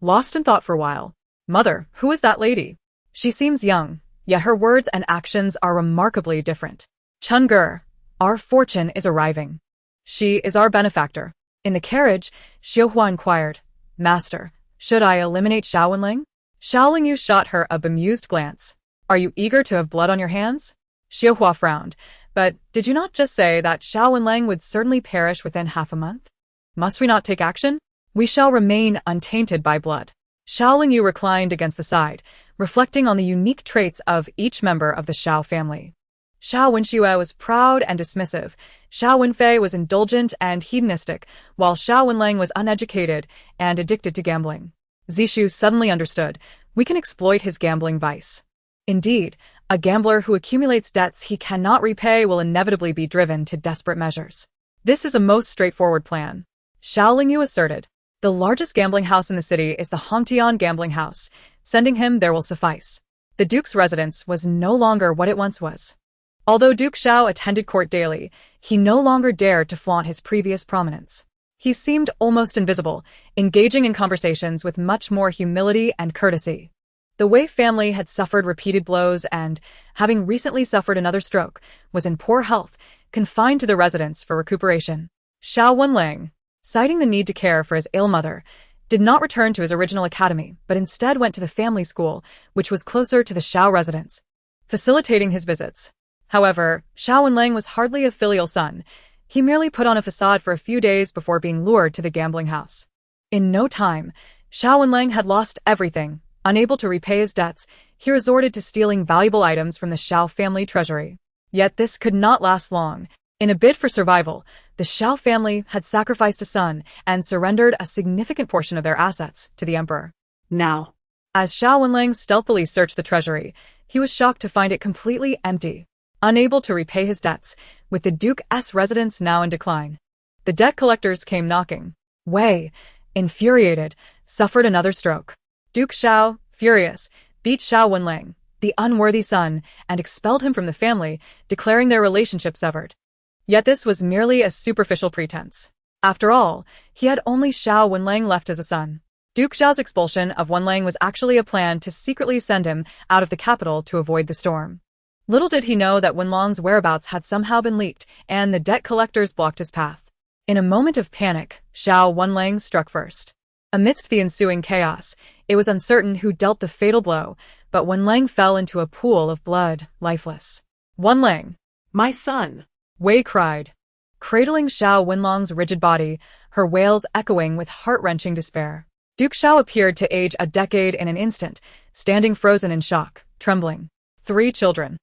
lost in thought for a while. Mother, who is that lady? She seems young, yet her words and actions are remarkably different. Cheng'e, our fortune is arriving. She is our benefactor. In the carriage, Xiuhua inquired, Master, should I eliminate Xiao Wenling? Xiao Lingyu shot her a bemused glance. Are you eager to have blood on your hands? Xiuhua frowned. But did you not just say that Xiao Wenling would certainly perish within half a month? Must we not take action? We shall remain untainted by blood. Xiao Lingyu reclined against the side, reflecting on the unique traits of each member of the Xiao family. Xiao Wenxue was proud and dismissive, Xiao Wenfei was indulgent and hedonistic, while Xiao Wenling was uneducated and addicted to gambling. Zishu suddenly understood, we can exploit his gambling vice. Indeed, a gambler who accumulates debts he cannot repay will inevitably be driven to desperate measures. This is a most straightforward plan. Xiao Lingyu asserted. The largest gambling house in the city is the Hongtian gambling house. Sending him there will suffice. The Duke's residence was no longer what it once was. Although Duke Xiao attended court daily, he no longer dared to flaunt his previous prominence. He seemed almost invisible, engaging in conversations with much more humility and courtesy. The Wei family had suffered repeated blows and, having recently suffered another stroke, was in poor health, confined to the residence for recuperation. Xiao Wenling, citing the need to care for his ill mother, did not return to his original academy, but instead went to the family school, which was closer to the Xiao residence, facilitating his visits. However, Xiao Wenling was hardly a filial son. He merely put on a facade for a few days before being lured to the gambling house. In no time, Xiao Wenling had lost everything. Unable to repay his debts, he resorted to stealing valuable items from the Xiao family treasury. Yet this could not last long. In a bid for survival, the Xiao family had sacrificed a son and surrendered a significant portion of their assets to the emperor. Now, As Xiao Wenling stealthily searched the treasury, he was shocked to find it completely empty. Unable to repay his debts, with the Duke's residence now in decline, the debt collectors came knocking. Wei, infuriated, suffered another stroke. Duke Xiao, furious, beat Xiao Wenling, the unworthy son, and expelled him from the family, declaring their relationship severed. Yet this was merely a superficial pretense. After all, he had only Xiao Wenling left as a son. Duke Xiao's expulsion of Wenling was actually a plan to secretly send him out of the capital to avoid the storm. Little did he know that Wenlong's whereabouts had somehow been leaked, and the debt collectors blocked his path. In a moment of panic, Xiao Wenlang struck first. Amidst the ensuing chaos, it was uncertain who dealt the fatal blow, but Wenlang fell into a pool of blood, lifeless. Wenlang! My son! Wei cried, cradling Xiao Wenlang's rigid body, her wails echoing with heart-wrenching despair. Duke Xiao appeared to age a decade in an instant, standing frozen in shock, trembling. 3 children.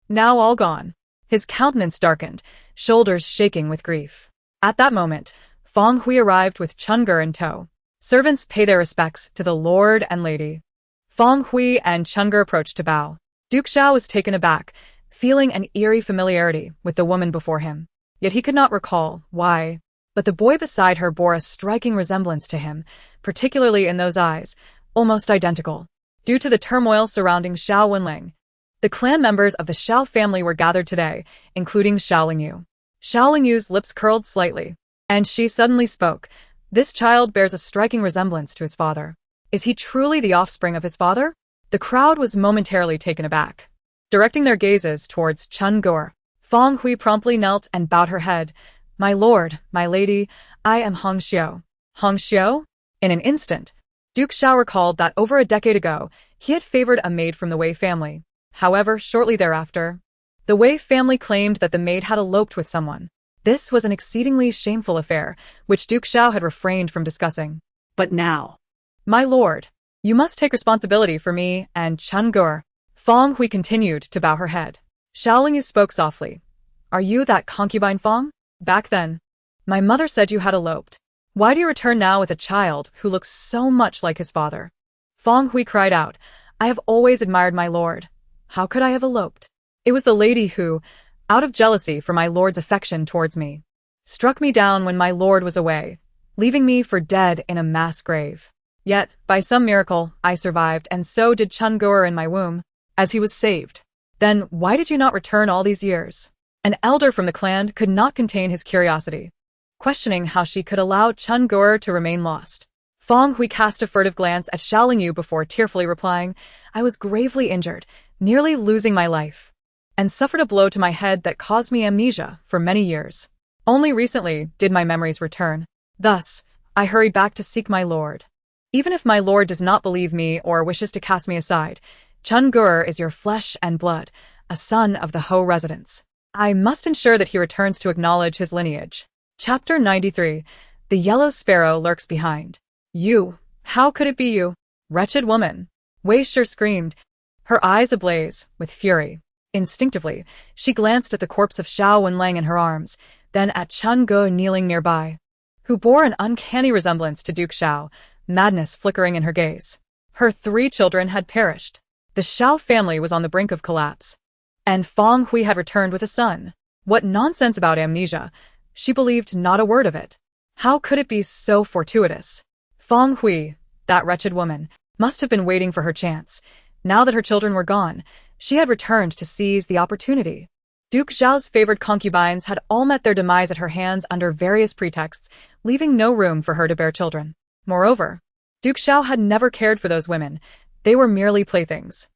Now all gone. His countenance darkened, shoulders shaking with grief. At that moment, Feng Hui arrived with Chang'e in tow. Servants pay their respects to the lord and lady. Feng Hui and Chang'e approached to bow. Duke Xiao was taken aback, feeling an eerie familiarity with the woman before him. Yet he could not recall why. But the boy beside her bore a striking resemblance to him, particularly in those eyes, almost identical. Due to the turmoil surrounding Xiao Wenlang, the clan members of the Xiao family were gathered today, including Xiao Lingyu. Xiao Lingyu's lips curled slightly, and she suddenly spoke. This child bears a striking resemblance to his father. Is he truly the offspring of his father? The crowd was momentarily taken aback. Directing their gazes towards Chang'e, Feng Hui promptly knelt and bowed her head. My lord, my lady, I am Hong Xiao. Hong Xiao? In an instant, Duke Xiao recalled that over a decade ago, he had favored a maid from the Wei family. However, shortly thereafter, the Wei family claimed that the maid had eloped with someone. This was an exceedingly shameful affair, which Duke Xiao had refrained from discussing. But now, My lord, you must take responsibility for me and Chang'e. Feng Hui continued to bow her head. Xiao Lingyu spoke softly. Are you that concubine Feng? Back then, my mother said you had eloped. Why do you return now with a child who looks so much like his father? Feng Hui cried out. I have always admired my lord. How could I have eloped? It was the lady who, out of jealousy for my lord's affection towards me, struck me down when my lord was away, leaving me for dead in a mass grave. Yet, by some miracle, I survived, and so did Chang'e in my womb, as he was saved. Then why did you not return all these years? An elder from the clan could not contain his curiosity, questioning how she could allow Chang'e to remain lost. Feng Hui cast a furtive glance at Xiao Lingyu before tearfully replying, I was gravely injured, nearly losing my life, and suffered a blow to my head that caused me amnesia for many years. Only recently did my memories return. Thus, I hurried back to seek my lord. Even if my lord does not believe me or wishes to cast me aside, Chang'e is your flesh and blood, a son of the Ho residence. I must ensure that he returns to acknowledge his lineage. Chapter 93. The Yellow Sparrow Lurks Behind. You, how could it be you? Wretched woman. Wei Shi screamed, her eyes ablaze with fury. Instinctively, she glanced at the corpse of Xiao Wenlang in her arms, then at Chang'e kneeling nearby, who bore an uncanny resemblance to Duke Xiao, madness flickering in her gaze. Her 3 children had perished. The Xiao family was on the brink of collapse. And Feng Hui had returned with a son. What nonsense about amnesia! She believed not a word of it. How could it be so fortuitous? Feng Hui, that wretched woman, must have been waiting for her chance. Now that her children were gone, she had returned to seize the opportunity. Duke Xiao's favored concubines had all met their demise at her hands under various pretexts, leaving no room for her to bear children. Moreover, Duke Xiao had never cared for those women. They were merely playthings.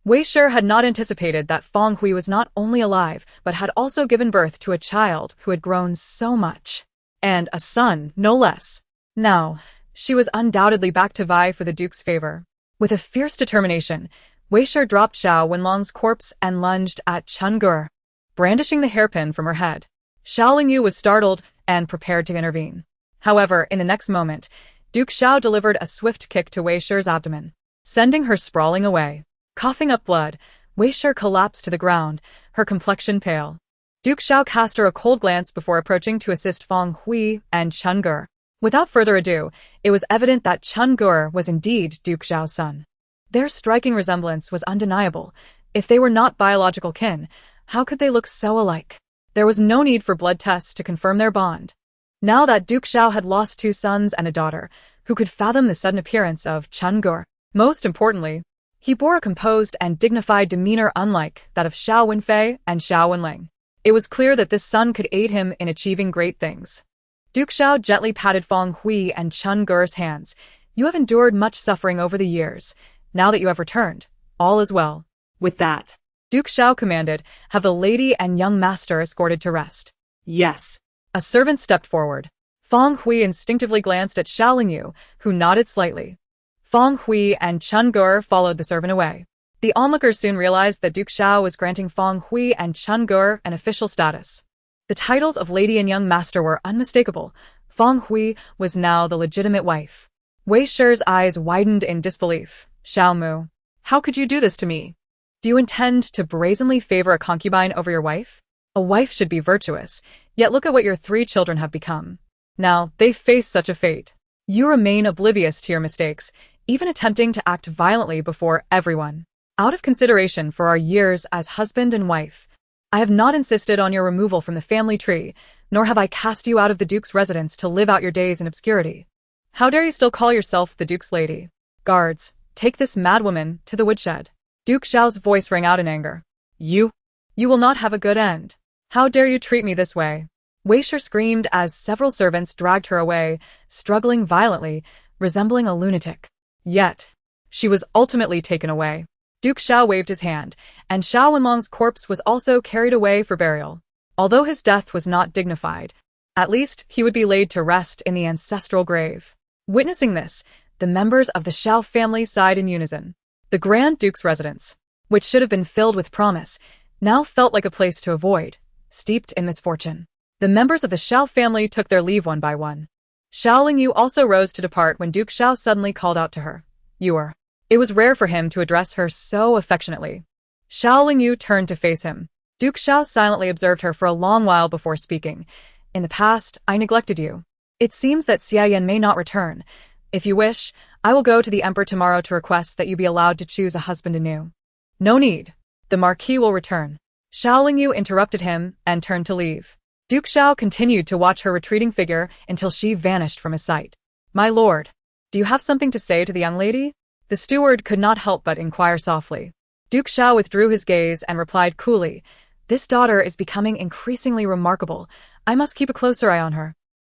Wei Shi had not anticipated that Feng Hui was not only alive, but had also given birth to a child who had grown so much. And a son, no less. Now, she was undoubtedly back to vie for the Duke's favor. With a fierce determination, Wei Shi dropped Xiao Wenlang's corpse and lunged at Chang'e, brandishing the hairpin from her head. Xiao Lingyu was startled and prepared to intervene. However, in the next moment, Duke Xiao delivered a swift kick to Wei Shi's abdomen, sending her sprawling away. Coughing up blood, Wei Shi collapsed to the ground, her complexion pale. Duke Xiao cast her a cold glance before approaching to assist Feng Hui and Chang'e. Without further ado, it was evident that Chang'e was indeed Duke Xiao's son. Their striking resemblance was undeniable. If they were not biological kin, how could they look so alike? There was no need for blood tests to confirm their bond. Now that Duke Xiao had lost 2 sons and a daughter, who could fathom the sudden appearance of Chang'e? Most importantly, he bore a composed and dignified demeanor unlike that of Xiao Wenfei and Xiao Wenling. It was clear that this son could aid him in achieving great things. Duke Xiao gently patted Feng Hui and Chang'e's hands. You have endured much suffering over the years. Now that you have returned, all is well. with that, Duke Xiao commanded, have the lady and young master escorted to rest. yes. A servant stepped forward. Feng Hui instinctively glanced at Xiao Lingyu, who nodded slightly. Feng Hui and Chen Gur followed the servant away. The onlookers soon realized that Duke Xiao was granting Feng Hui and Chen Gur an official status. The titles of lady and young master were unmistakable. Feng Hui was now the legitimate wife. Wei Shi's eyes widened in disbelief. Xiao Mu, how could you do this to me? Do you intend to brazenly favor a concubine over your wife? A wife should be virtuous, yet look at what your 3 children have become. Now, they face such a fate. You remain oblivious to your mistakes, even attempting to act violently before everyone. Out of consideration for our years as husband and wife, I have not insisted on your removal from the family tree, nor have I cast you out of the Duke's residence to live out your days in obscurity. How dare you still call yourself the Duke's lady? Guards, take this madwoman to the woodshed. Duke Xiao's voice rang out in anger. You will not have a good end. How dare you treat me this way? Wei Shi screamed as several servants dragged her away, struggling violently, resembling a lunatic. Yet, she was ultimately taken away. Duke Xiao waved his hand, and Xiao Wenlong's corpse was also carried away for burial. Although his death was not dignified, at least he would be laid to rest in the ancestral grave. Witnessing this, the members of the Xiao family sighed in unison. The Grand Duke's residence, which should have been filled with promise, now felt like a place to avoid, steeped in misfortune. The members of the Xiao family took their leave one by one. Xiao Lingyu also rose to depart when Duke Xiao suddenly called out to her. You are. It was rare for him to address her so affectionately. Xiao Lingyu turned to face him. Duke Xiao silently observed her for a long while before speaking. In the past, I neglected you. It seems that Xia Yan may not return. If you wish, I will go to the Emperor tomorrow to request that you be allowed to choose a husband anew. No need. The Marquis will return. Xiao Lingyu interrupted him and turned to leave. Duke Xiao continued to watch her retreating figure until she vanished from his sight. My lord, do you have something to say to the young lady? The steward could not help but inquire softly. Duke Xiao withdrew his gaze and replied coolly, This daughter is becoming increasingly remarkable. I must keep a closer eye on her,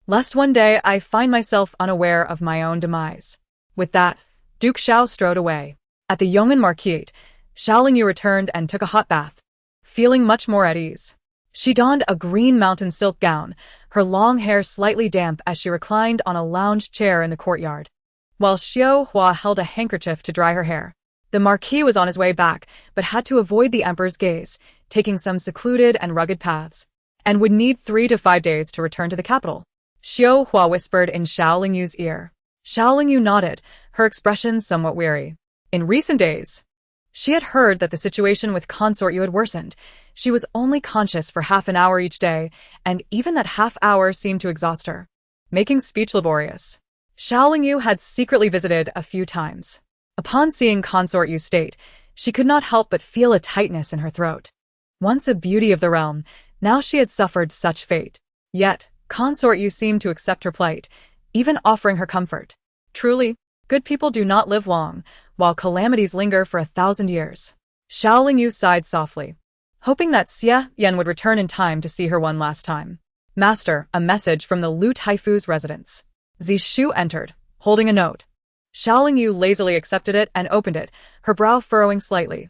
lest one day I find myself unaware of my own demise. With that, Duke Xiao strode away. At the Yong'an Marquis, Xiao Lingyu returned and took a hot bath, feeling much more at ease. She donned a green mountain silk gown, her long hair slightly damp as she reclined on a lounge chair in the courtyard, while Xiao Hua held a handkerchief to dry her hair. The Marquis was on his way back, but had to avoid the Emperor's gaze, taking some secluded and rugged paths, and would need 3 to 5 days to return to the capital. Xiao Hua whispered in Xiao Lingyu's ear. Xiao Lingyu nodded, her expression somewhat weary. In recent days, she had heard that the situation with Consort Yu had worsened. She was only conscious for half an hour each day, and even that half hour seemed to exhaust her, making speech laborious. Xiao Lingyu had secretly visited a few times. Upon seeing Consort Yu's state, she could not help but feel a tightness in her throat. Once a beauty of the realm, now she had suffered such fate. Yet, Consort Yu seemed to accept her plight, even offering her comfort. Truly, good people do not live long, while calamities linger for 1,000 years. Xiao Lingyu sighed softly, hoping that Xia Yan would return in time to see her one last time. Master, a message from the Lu Taifu's residence. Zishu entered, holding a note. Xiao Lingyu lazily accepted it and opened it, her brow furrowing slightly.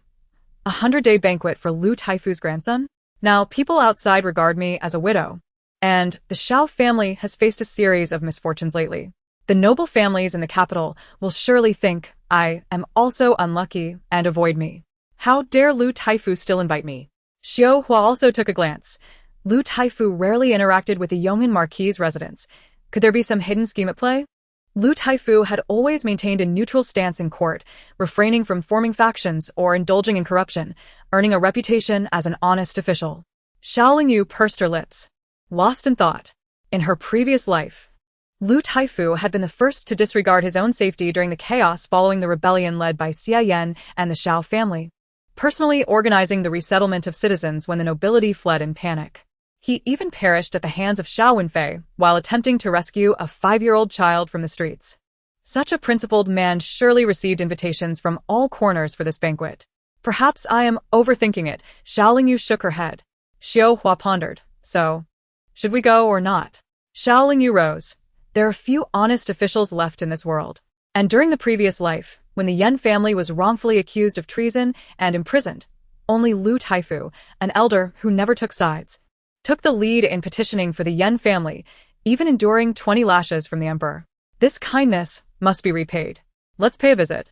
100-day banquet for Lu Taifu's grandson? Now, people outside regard me as a widow, and the Xiao family has faced a series of misfortunes lately. The noble families in the capital will surely think I am also unlucky and avoid me. How dare Lu Taifu still invite me? Xiao Hua also took a glance. Lu Taifu rarely interacted with the Yong'an Marquis' residence. Could there be some hidden scheme at play? Lu Taifu had always maintained a neutral stance in court, refraining from forming factions or indulging in corruption, earning a reputation as an honest official. Xiao Lingyu pursed her lips, lost in thought. In her previous life, Lu Taifu had been the first to disregard his own safety during the chaos following the rebellion led by Xia Yan and the Xiao family, personally organizing the resettlement of citizens when the nobility fled in panic. He even perished at the hands of Xiao Wenfei while attempting to rescue a 5-year-old child from the streets. Such a principled man surely received invitations from all corners for this banquet. Perhaps I am overthinking it. Xiao Lingyu shook her head. Xiao Hua pondered. So, should we go or not? Xiao Lingyu rose. There are few honest officials left in this world. And during the previous life, when the Yan family was wrongfully accused of treason and imprisoned, only Lu Taifu, an elder who never took sides, took the lead in petitioning for the Yan family, even enduring 20 lashes from the emperor. This kindness must be repaid. Let's pay a visit.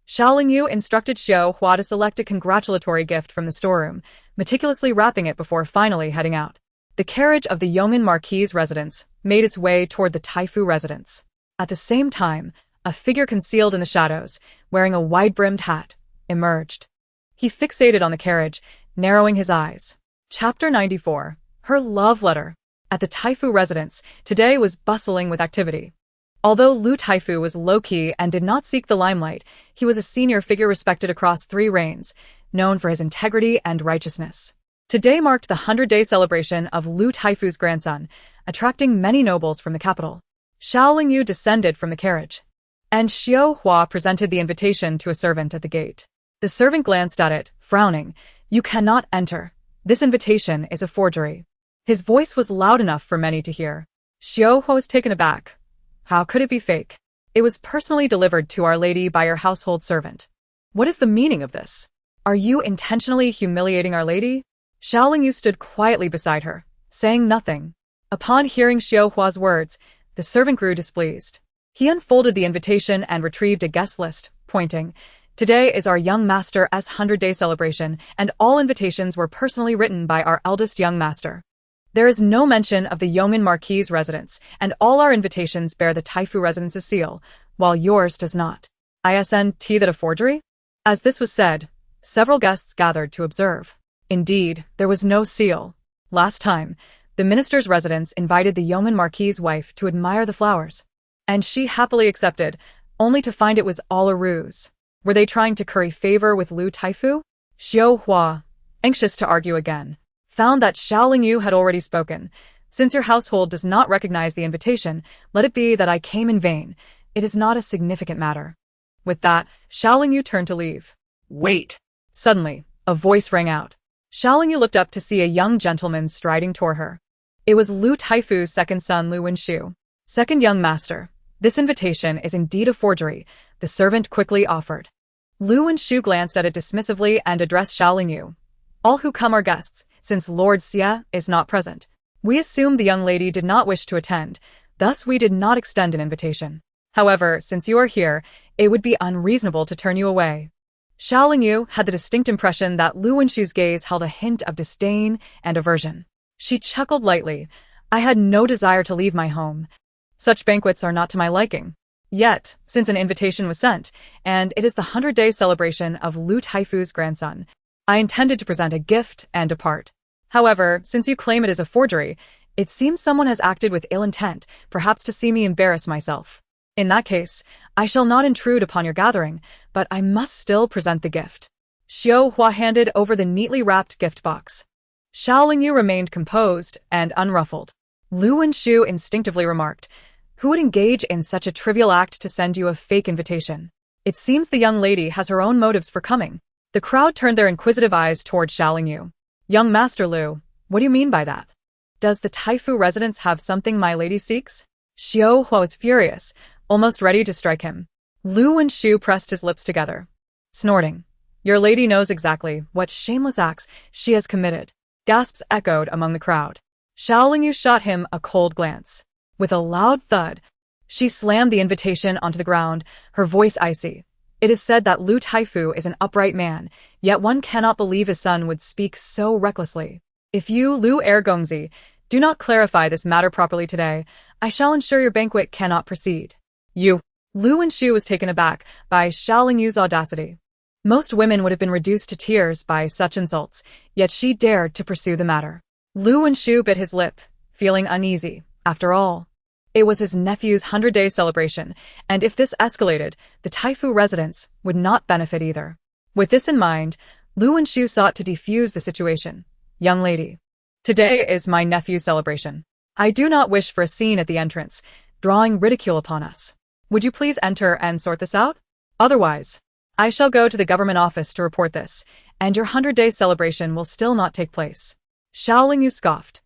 Xiao Yu instructed Xiao Hua to select a congratulatory gift from the storeroom, meticulously wrapping it before finally heading out. The carriage of the Yongin Marquis' residence made its way toward the Taifu residence. At the same time, a figure concealed in the shadows, wearing a wide-brimmed hat, emerged. He fixated on the carriage, narrowing his eyes. Chapter 94. Her Love Letter. At the Taifu residence, today was bustling with activity. Although Lu Taifu was low-key and did not seek the limelight, he was a senior figure respected across 3 reigns, known for his integrity and righteousness. Today marked the 100-day celebration of Lu Taifu's grandson, attracting many nobles from the capital. Xiao Yu descended from the carriage, and Xiao Hua presented the invitation to a servant at the gate. The servant glanced at it, frowning. "You cannot enter. This invitation is a forgery." His voice was loud enough for many to hear. Xiao Hua was taken aback. How could it be fake? It was personally delivered to Our Lady by your household servant. What is the meaning of this? Are you intentionally humiliating Our Lady? Xiao Yu stood quietly beside her, saying nothing. Upon hearing Xiao Hua's words, the servant grew displeased. He unfolded the invitation and retrieved a guest list, pointing, "Today is our young master's 100-day celebration, and all invitations were personally written by our eldest young master. There is no mention of the Yongin Marquis' residence, and all our invitations bear the Taifu residence's seal, while yours does not. Isn't that a forgery?" As this was said, several guests gathered to observe. Indeed, there was no seal. Last time, the minister's residence invited the Yongin Marquis' wife to admire the flowers, and she happily accepted, only to find it was all a ruse. Were they trying to curry favor with Lu Taifu? Xiao Hua, anxious to argue again, found that Xiao Yu had already spoken. "Since your household does not recognize the invitation, let it be that I came in vain. It is not a significant matter." With that, Xiao Yu turned to leave. Wait. Suddenly, a voice rang out. Xiao Yu looked up to see a young gentleman striding toward her. It was Lu Taifu's second son, Lu Wenshu. "Second young master, this invitation is indeed a forgery," the servant quickly offered. Lu Wenshu glanced at it dismissively and addressed Xiao Yu. "All who come are guests, since Lord Xia is not present. We assumed the young lady did not wish to attend, thus we did not extend an invitation. However, since you are here, it would be unreasonable to turn you away." Xiao Yu had the distinct impression that Lu Wenshu's gaze held a hint of disdain and aversion. She chuckled lightly. "I had no desire to leave my home. Such banquets are not to my liking. Yet, since an invitation was sent, and it is the 100-day celebration of Lu Taifu's grandson, I intended to present a gift and depart. However, since you claim it is a forgery, it seems someone has acted with ill intent, perhaps to see me embarrass myself. In that case, I shall not intrude upon your gathering, but I must still present the gift." Xiao Hua handed over the neatly wrapped gift box. Xiao Yu remained composed and unruffled. Lu Wenshu instinctively remarked, "Who would engage in such a trivial act to send you a fake invitation? It seems the young lady has her own motives for coming." The crowd turned their inquisitive eyes toward Xiao Yu. "Young Master Lu, what do you mean by that? Does the Taifu residence have something my lady seeks?" Xiao Hua was furious, almost ready to strike him. Lu Wenshu pressed his lips together, snorting. "Your lady knows exactly what shameless acts she has committed." Gasps echoed among the crowd. Xiao Yu shot him a cold glance. With a loud thud, she slammed the invitation onto the ground, her voice icy. "It is said that Lu Taifu is an upright man, yet one cannot believe his son would speak so recklessly. If you, Lu Ergongzi, do not clarify this matter properly today, I shall ensure your banquet cannot proceed." "You." Lu Wenshu was taken aback by Xiao Yu's audacity. Most women would have been reduced to tears by such insults, yet she dared to pursue the matter. Lu Wenshu bit his lip, feeling uneasy. After all, it was his nephew's 100-day celebration, and if this escalated, the Taifu residence would not benefit either. With this in mind, Lu Wenshu sought to defuse the situation. "Young lady, today is my nephew's celebration. I do not wish for a scene at the entrance, drawing ridicule upon us. Would you please enter and sort this out? Otherwise, I shall go to the government office to report this, and your 100-day celebration will still not take place." Xiao Yu scoffed,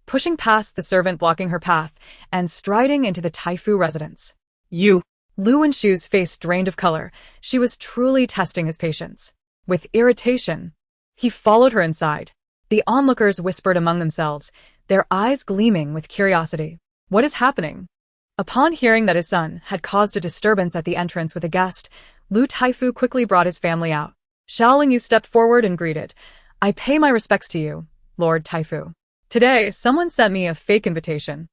pushing past the servant blocking her path and striding into the Taifu residence. "You." Lu Wenshu's face drained of color. She was truly testing his patience. With irritation, he followed her inside. The onlookers whispered among themselves, their eyes gleaming with curiosity. What is happening? Upon hearing that his son had caused a disturbance at the entrance with a guest, Lu Taifu quickly brought his family out. Xiao Lingyu stepped forward and greeted. I pay my respects to you, Lord Taifu. Today, someone sent me a fake invitation,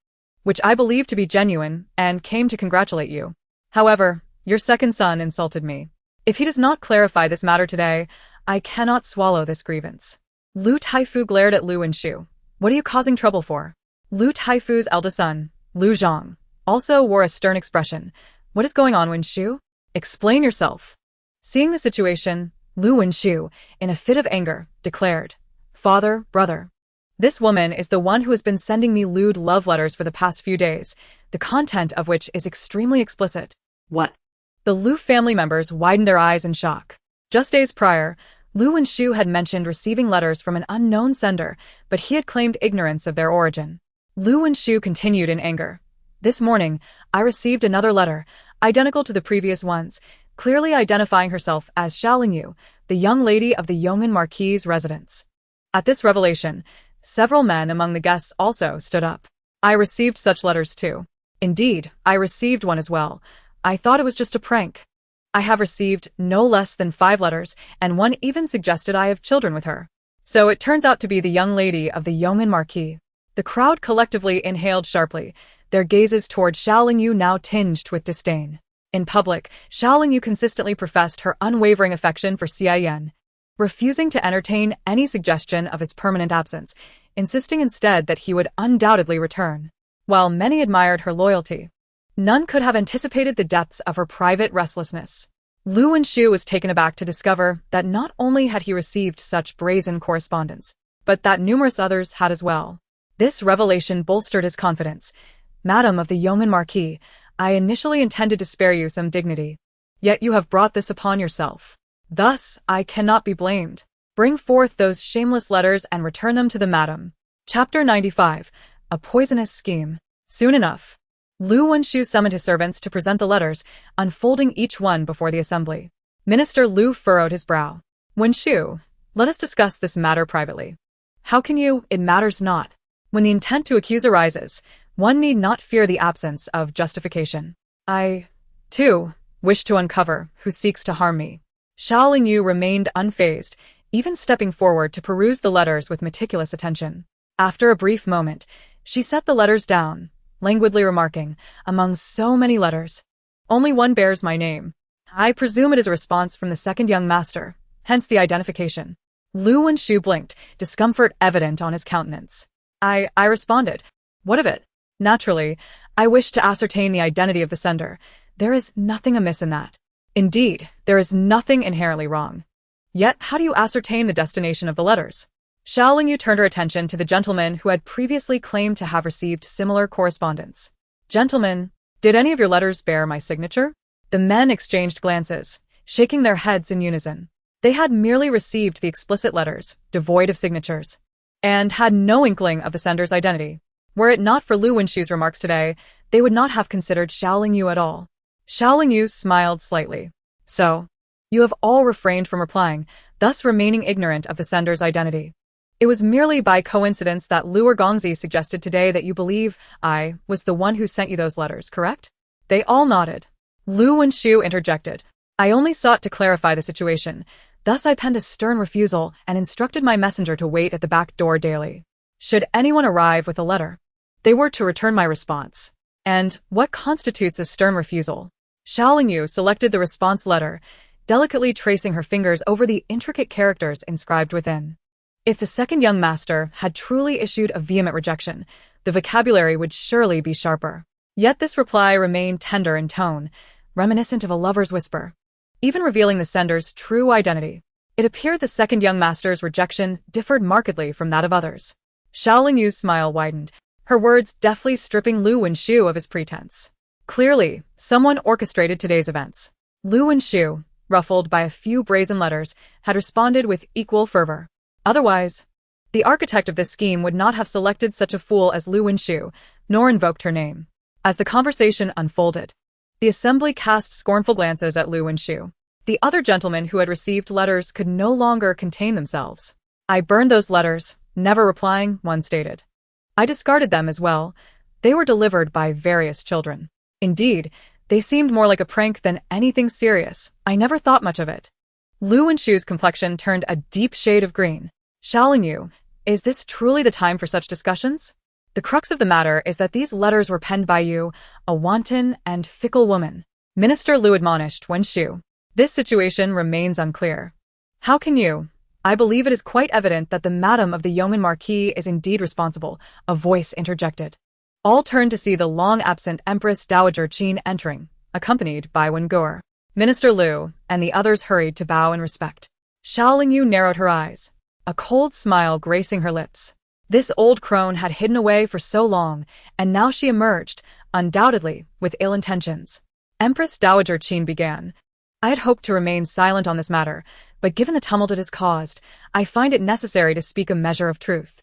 which I believe to be genuine, and came to congratulate you. However, your second son insulted me. If he does not clarify this matter today, I cannot swallow this grievance. Lu Taifu glared at Lu Wenshu. What are you causing trouble for? Lu Taifu's eldest son, Lu Zhang, also wore a stern expression. What is going on, Wenshu? Explain yourself. Seeing the situation, Lu Wenshu, in a fit of anger, declared, Father, brother. This woman is the one who has been sending me lewd love letters for the past few days, the content of which is extremely explicit. What? The Lu family members widened their eyes in shock. Just days prior, Lu Wenshu had mentioned receiving letters from an unknown sender, but he had claimed ignorance of their origin. Lu Wenshu continued in anger. This morning, I received another letter, identical to the previous ones, clearly identifying herself as Xiao Lingyu, the young lady of the Yong'an Marquis' residence. At this revelation, several men among the guests also stood up. I received such letters too. Indeed, I received one as well. I thought it was just a prank. I have received no less than 5 letters, and one even suggested I have children with her. So it turns out to be the young lady of the Yong'an Marquis. The crowd collectively inhaled sharply, their gazes toward Xiao Lingyu now tinged with disdain. In public, Xiao Lingyu consistently professed her unwavering affection for Xia Yan, refusing to entertain any suggestion of his permanent absence, insisting instead that he would undoubtedly return. While many admired her loyalty, none could have anticipated the depths of her private restlessness. Lu Wenshu was taken aback to discover that not only had he received such brazen correspondence, but that numerous others had as well. This revelation bolstered his confidence. Madam of the Yong'an Marquis, I initially intended to spare you some dignity. Yet you have brought this upon yourself. Thus, I cannot be blamed. Bring forth those shameless letters and return them to the madam. Chapter 95. A Poisonous Scheme. Soon enough, Lu Wenshu summoned his servants to present the letters, unfolding each one before the assembly. Minister Lu furrowed his brow. Wenshu, let us discuss this matter privately. How can you? It matters not. When the intent to accuse arises, one need not fear the absence of justification. I, too, wish to uncover who seeks to harm me. Xiao Lingyu remained unfazed, even stepping forward to peruse the letters with meticulous attention. After a brief moment, she set the letters down, languidly remarking, among so many letters, only one bears my name. I presume it is a response from the second young master, hence the identification. Lu Wenshu blinked, discomfort evident on his countenance. I responded. What of it? Naturally, I wish to ascertain the identity of the sender. There is nothing amiss in that. Indeed, there is nothing inherently wrong. Yet, how do you ascertain the destination of the letters? Xiao Lingyu turned her attention to the gentleman who had previously claimed to have received similar correspondence. Gentlemen, did any of your letters bear my signature? The men exchanged glances, shaking their heads in unison. They had merely received the explicit letters, devoid of signatures, and had no inkling of the sender's identity. Were it not for Lu Wenshu's remarks today, they would not have considered Xiao Lingyu at all. Xiao Lingyu smiled slightly. So, you have all refrained from replying, thus remaining ignorant of the sender's identity. It was merely by coincidence that Lu Ergongzi suggested today that you believe I was the one who sent you those letters, correct? They all nodded. Lu Wenshu interjected. I only sought to clarify the situation. Thus I penned a stern refusal and instructed my messenger to wait at the back door daily. Should anyone arrive with a letter, they were to return my response. And what constitutes a stern refusal? Xiao Lingyu selected the response letter, delicately tracing her fingers over the intricate characters inscribed within. If the second young master had truly issued a vehement rejection, the vocabulary would surely be sharper. Yet this reply remained tender in tone, reminiscent of a lover's whisper, even revealing the sender's true identity. It appeared the second young master's rejection differed markedly from that of others. Xiao Lingyu's smile widened, her words deftly stripping Lu Wenshu of his pretense. Clearly, someone orchestrated today's events. Lu Wenshu, ruffled by a few brazen letters, had responded with equal fervor. Otherwise, the architect of this scheme would not have selected such a fool as Lu Wenshu, nor invoked her name. As the conversation unfolded, the assembly cast scornful glances at Lu Wenshu. The other gentlemen who had received letters could no longer contain themselves. I burned those letters, never replying, one stated. I discarded them as well. They were delivered by various children. Indeed, they seemed more like a prank than anything serious. I never thought much of it. Lu Wenshu's complexion turned a deep shade of green. Xiaolingyu, is this truly the time for such discussions? The crux of the matter is that these letters were penned by you, a wanton and fickle woman. Minister Lu admonished Wenshu. This situation remains unclear. How can you? I believe it is quite evident that the madam of the yeoman marquis is indeed responsible, a voice interjected. All turned to see the long-absent Empress Dowager Qin entering, accompanied by Wengur. Minister Lu and the others hurried to bow in respect. Xiaolingyu narrowed her eyes, a cold smile gracing her lips. This old crone had hidden away for so long, and now she emerged, undoubtedly, with ill intentions. Empress Dowager Qin began. I had hoped to remain silent on this matter, but given the tumult it has caused, I find it necessary to speak a measure of truth.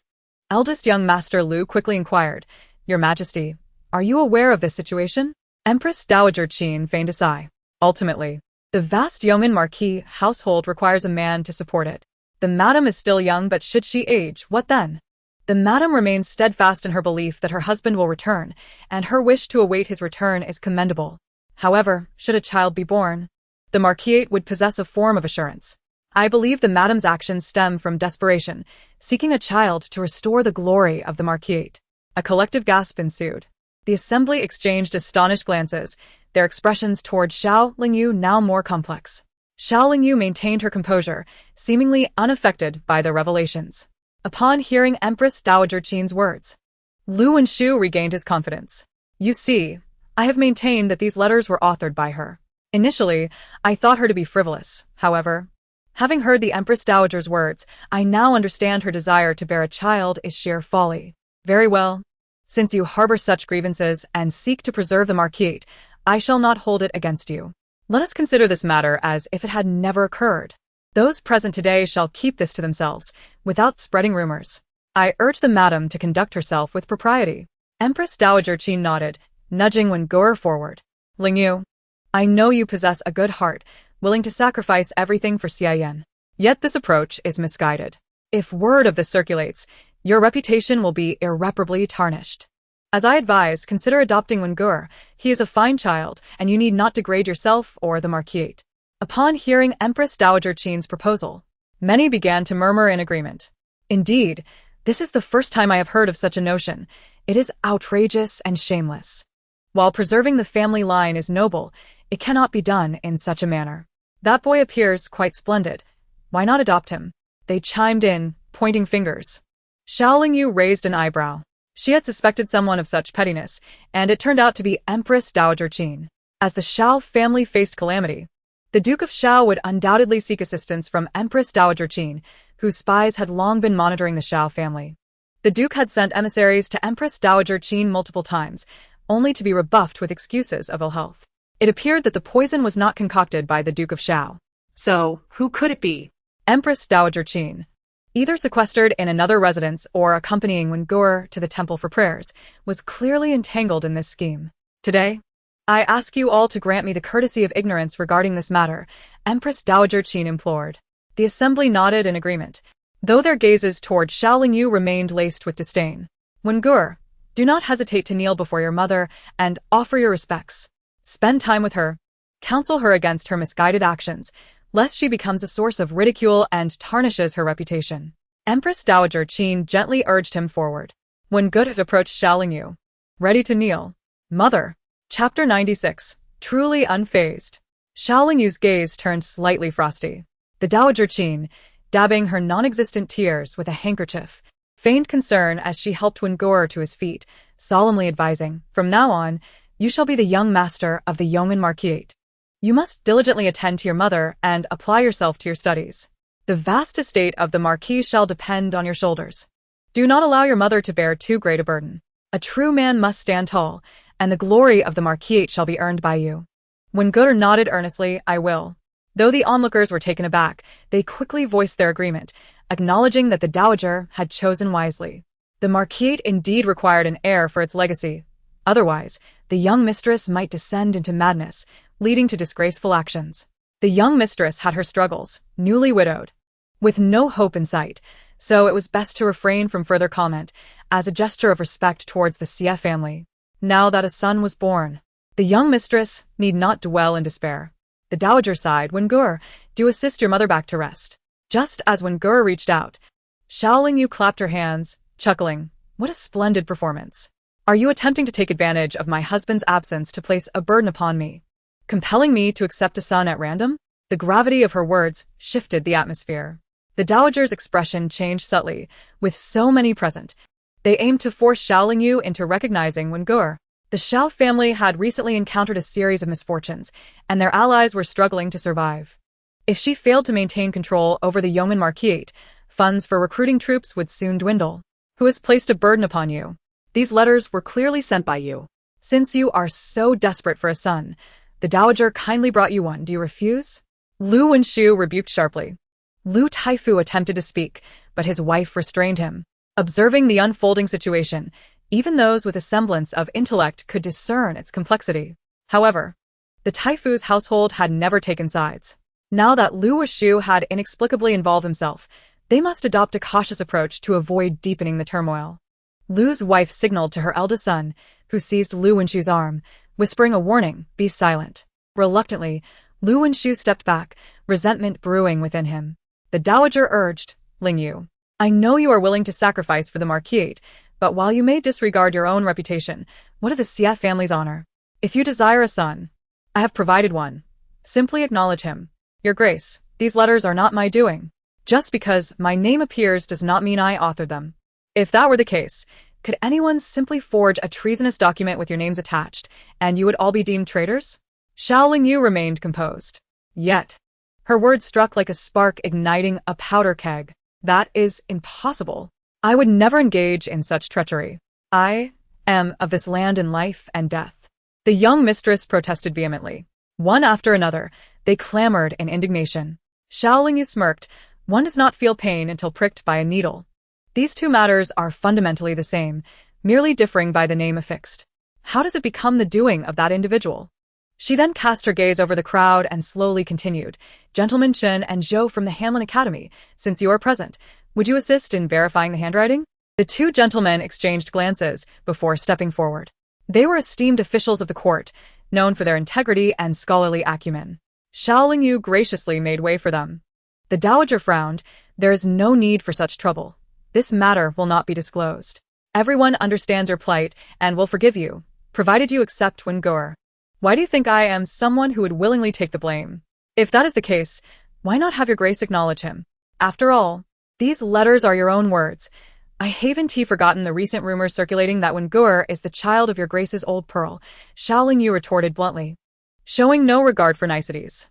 Eldest young Master Lu quickly inquired, Your Majesty, are you aware of this situation? Empress Dowager Qin feigned a sigh. Ultimately, the vast yeoman marquis household requires a man to support it. The madam is still young, but should she age, what then? The madam remains steadfast in her belief that her husband will return, and her wish to await his return is commendable. However, should a child be born, the marquisate would possess a form of assurance. I believe the madam's actions stem from desperation, seeking a child to restore the glory of the marquisate. A collective gasp ensued. The assembly exchanged astonished glances, their expressions toward Xiaolingyu now more complex. Xiaolingyu maintained her composure, seemingly unaffected by the revelations. Upon hearing Empress Dowager Qin's words, Lu Wenshu regained his confidence. You see, I have maintained that these letters were authored by her. Initially, I thought her to be frivolous, however. Having heard the Empress Dowager's words, I now understand her desire to bear a child is sheer folly. Very well. Since you harbor such grievances and seek to preserve the marquisate, I shall not hold it against you. Let us consider this matter as if it had never occurred. Those present today shall keep this to themselves, without spreading rumors. I urge the madam to conduct herself with propriety. Empress Dowager Qin nodded, nudging Wengur forward. Lingyu, I know you possess a good heart, willing to sacrifice everything for Xiaoyan. Yet this approach is misguided. If word of this circulates, your reputation will be irreparably tarnished. As I advise, consider adopting Wengur. He is a fine child, and you need not degrade yourself or the marquisate. Upon hearing Empress Dowager Qin's proposal, many began to murmur in agreement. Indeed, this is the first time I have heard of such a notion. It is outrageous and shameless. While preserving the family line is noble, it cannot be done in such a manner. That boy appears quite splendid. Why not adopt him? They chimed in, pointing fingers. Xiaolingyu raised an eyebrow. She had suspected someone of such pettiness, and it turned out to be Empress Dowager Qin. As the Xiao family faced calamity, the Duke of Xiao would undoubtedly seek assistance from Empress Dowager Qin, whose spies had long been monitoring the Xiao family. The Duke had sent emissaries to Empress Dowager Qin multiple times, only to be rebuffed with excuses of ill health. It appeared that the poison was not concocted by the Duke of Xiao. So, who could it be? Empress Dowager Qin, either sequestered in another residence or accompanying Wengur to the temple for prayers, was clearly entangled in this scheme. Today, I ask you all to grant me the courtesy of ignorance regarding this matter, Empress Dowager Qin implored. The assembly nodded in agreement, though their gazes toward Xiaolingyu remained laced with disdain. Wengur, do not hesitate to kneel before your mother and offer your respects. Spend time with her. Counsel her against her misguided actions, lest she becomes a source of ridicule and tarnishes her reputation. Empress Dowager Qin gently urged him forward. Wengur approached Xiaolingyu, ready to kneel. Mother. Chapter 96. Truly unfazed. Xiaolingyu's gaze turned slightly frosty. The Dowager Qin, dabbing her non-existent tears with a handkerchief, feigned concern as she helped Wengur to his feet, solemnly advising, from now on, you shall be the young master of the yeoman marquisate. You must diligently attend to your mother and apply yourself to your studies. The vast estate of the marquis shall depend on your shoulders. Do not allow your mother to bear too great a burden. A true man must stand tall, and the glory of the marquisate shall be earned by you. When Wengur nodded earnestly, I will. Though the onlookers were taken aback, they quickly voiced their agreement, acknowledging that the dowager had chosen wisely. The marquisate indeed required an heir for its legacy. Otherwise, the young mistress might descend into madness, leading to disgraceful actions. The young mistress had her struggles, newly widowed, with no hope in sight, so it was best to refrain from further comment, as a gesture of respect towards the Xie family. now that a son was born. The young mistress need not dwell in despair. The dowager sighed when Gur, do assist your mother back to rest. Just as when Gur reached out, Xiao Yu clapped her hands, chuckling. What a splendid performance. Are you attempting to take advantage of my husband's absence to place a burden upon me, compelling me to accept a son at random? The gravity of her words shifted the atmosphere. The dowager's expression changed subtly, with so many present. They aimed to force Xiao Yu into recognizing when Gur. The Xiao family had recently encountered a series of misfortunes, and their allies were struggling to survive. If she failed to maintain control over the yeoman marquise, funds for recruiting troops would soon dwindle. Who has placed a burden upon you? These letters were clearly sent by you. Since you are so desperate for a son, the dowager kindly brought you one. Do you refuse? Lu Wenshu rebuked sharply. Lu Taifu attempted to speak, but his wife restrained him. Observing the unfolding situation, even those with a semblance of intellect could discern its complexity. However, the Taifu's household had never taken sides. Now that Lu Wenshu had inexplicably involved himself, they must adopt a cautious approach to avoid deepening the turmoil. Lu's wife signaled to her eldest son, who seized Lu Wenshu's arm, whispering a warning, be silent. Reluctantly, Lu Wenshu stepped back, resentment brewing within him. The dowager urged, Ling Yu, I know you are willing to sacrifice for the marquise, but while you may disregard your own reputation, what of the Xie family's honor? If you desire a son, I have provided one. Simply acknowledge him. Your Grace, these letters are not my doing. Just because my name appears does not mean I authored them. If that were the case, could anyone simply forge a treasonous document with your names attached, and you would all be deemed traitors? Xiao Yu remained composed. Yet, her words struck like a spark igniting a powder keg. That is impossible. I would never engage in such treachery. I am of this land in life and death. The young mistress protested vehemently. One after another, they clamored in indignation. Xiao Yu smirked. One does not feel pain until pricked by a needle. These two matters are fundamentally the same, merely differing by the name affixed. How does it become the doing of that individual? She then cast her gaze over the crowd and slowly continued. Gentlemen Chen and Zhou from the Hanlin Academy, since you are present, would you assist in verifying the handwriting? The two gentlemen exchanged glances before stepping forward. They were esteemed officials of the court, known for their integrity and scholarly acumen. Xiao Yu graciously made way for them. The dowager frowned. There is no need for such trouble. This matter will not be disclosed. Everyone understands your plight and will forgive you, provided you accept Wen Gur. Why do you think I am someone who would willingly take the blame? If that is the case, why not have your grace acknowledge him? After all, these letters are your own words. I haven't forgotten the recent rumors circulating that Wen Gur is the child of your grace's old pearl, Xiao Yu retorted bluntly, showing no regard for niceties.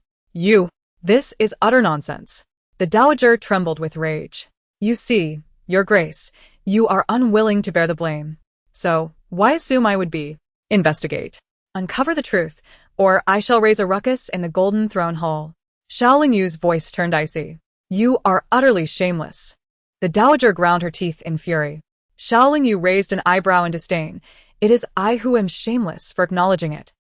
This is utter nonsense. The dowager trembled with rage. You see, your grace, you are unwilling to bear the blame. So, why assume I would be? Investigate. Uncover the truth, or I shall raise a ruckus in the Golden Throne Hall. Xiao Yu's voice turned icy. You are utterly shameless. The dowager ground her teeth in fury. Xiao Yu raised an eyebrow in disdain. It is I who am shameless for acknowledging it.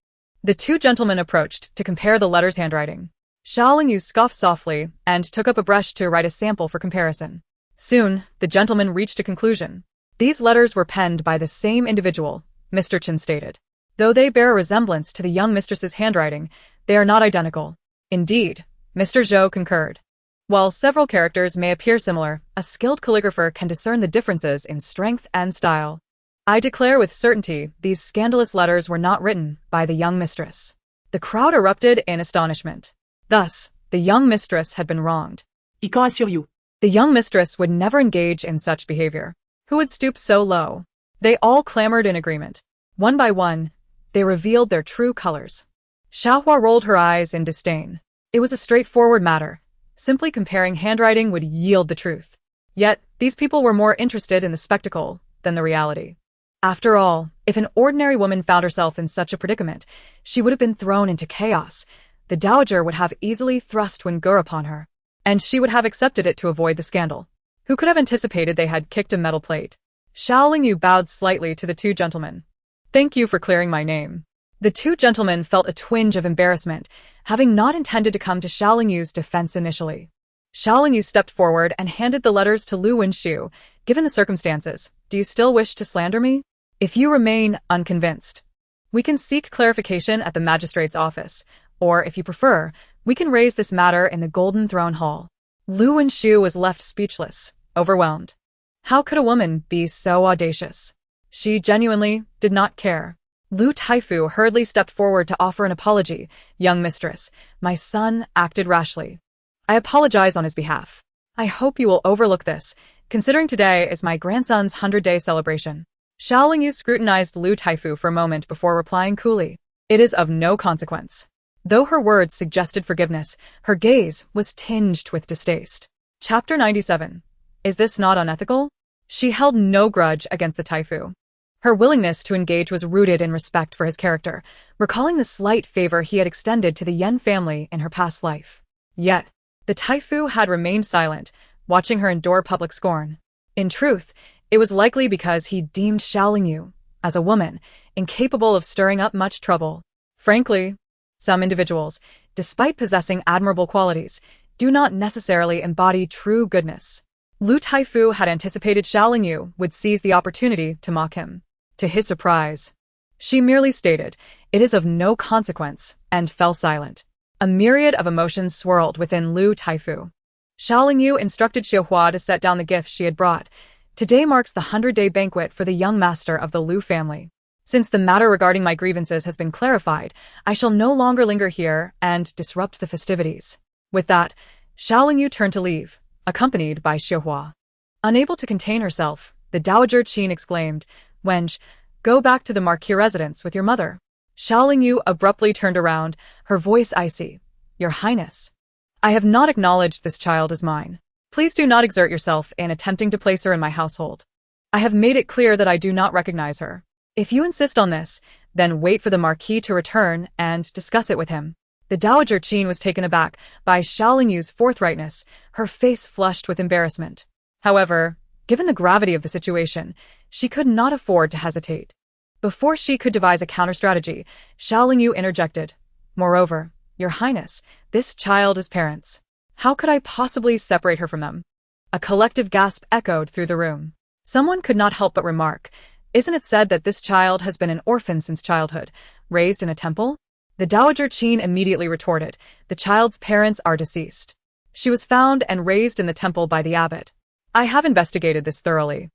The two gentlemen approached to compare the letter's handwriting. Xiao Yu scoffed softly and took up a brush to write a sample for comparison. Soon, the gentleman reached a conclusion. These letters were penned by the same individual, Mr. Chen stated. Though they bear a resemblance to the young mistress's handwriting, they are not identical. Indeed, Mr. Zhou concurred. While several characters may appear similar, a skilled calligrapher can discern the differences in strength and style. I declare with certainty these scandalous letters were not written by the young mistress. The crowd erupted in astonishment. Thus, the young mistress had been wronged. I quand assure you. The young mistress would never engage in such behavior. Who would stoop so low? They all clamored in agreement. One by one, they revealed their true colors. Xiaohua rolled her eyes in disdain. It was a straightforward matter. Simply comparing handwriting would yield the truth. Yet, these people were more interested in the spectacle than the reality. After all, if an ordinary woman found herself in such a predicament, she would have been thrown into chaos. The dowager would have easily thrust Wen Gur upon her, and she would have accepted it to avoid the scandal. Who could have anticipated they had kicked a metal plate? Xiao Yu bowed slightly to the two gentlemen. Thank you for clearing my name. The two gentlemen felt a twinge of embarrassment, having not intended to come to Xiao Yu's defense initially. Xiao Yu stepped forward and handed the letters to Lu Wenshu. Given the circumstances, do you still wish to slander me? If you remain unconvinced, we can seek clarification at the magistrate's office, or if you prefer, we can raise this matter in the Golden Throne Hall. Lu Wenshu was left speechless, overwhelmed. How could a woman be so audacious? She genuinely did not care. Lu Taifu hurriedly stepped forward to offer an apology. Young mistress, my son acted rashly. I apologize on his behalf. I hope you will overlook this, considering today is my grandson's 100-day celebration. Xiao Lingyu scrutinized Lu Taifu for a moment before replying coolly. It is of no consequence. Though her words suggested forgiveness, her gaze was tinged with distaste. Chapter 97. Is this not unethical? She held no grudge against the Taifu. Her willingness to engage was rooted in respect for his character, recalling the slight favor he had extended to the Yen family in her past life. Yet, the Taifu had remained silent, watching her endure public scorn. In truth, it was likely because he deemed Xiao Lingyu, as a woman, incapable of stirring up much trouble. Frankly, some individuals, despite possessing admirable qualities, do not necessarily embody true goodness. Lu Taifu had anticipated Xiao Lingyu would seize the opportunity to mock him. To his surprise, she merely stated, "It is of no consequence," and fell silent. A myriad of emotions swirled within Lu Taifu. Xiao Lingyu instructed Xiuhua to set down the gifts she had brought. Today marks the 100-day banquet for the young master of the Lu family. Since the matter regarding my grievances has been clarified, I shall no longer linger here and disrupt the festivities. With that, Xiao Lingyu turned to leave, accompanied by Xiuhua. Unable to contain herself, the Dowager Qin exclaimed, "Wenj, go back to the marquis residence with your mother." Xiao Lingyu abruptly turned around, her voice icy. "Your Highness, I have not acknowledged this child as mine. Please do not exert yourself in attempting to place her in my household. I have made it clear that I do not recognize her. If you insist on this, then wait for the marquis to return and discuss it with him." The Dowager Qin was taken aback by Xiao Lingyu's forthrightness, her face flushed with embarrassment. However, given the gravity of the situation, she could not afford to hesitate. Before she could devise a counter-strategy, Xiao Lingyu interjected, "Moreover, Your Highness, this child is parents. How could I possibly separate her from them?" A collective gasp echoed through the room. Someone could not help but remark, "Isn't it said that this child has been an orphan since childhood, raised in a temple?" The Dowager Qin immediately retorted, "The child's parents are deceased. She was found and raised in the temple by the abbot. I have investigated this thoroughly.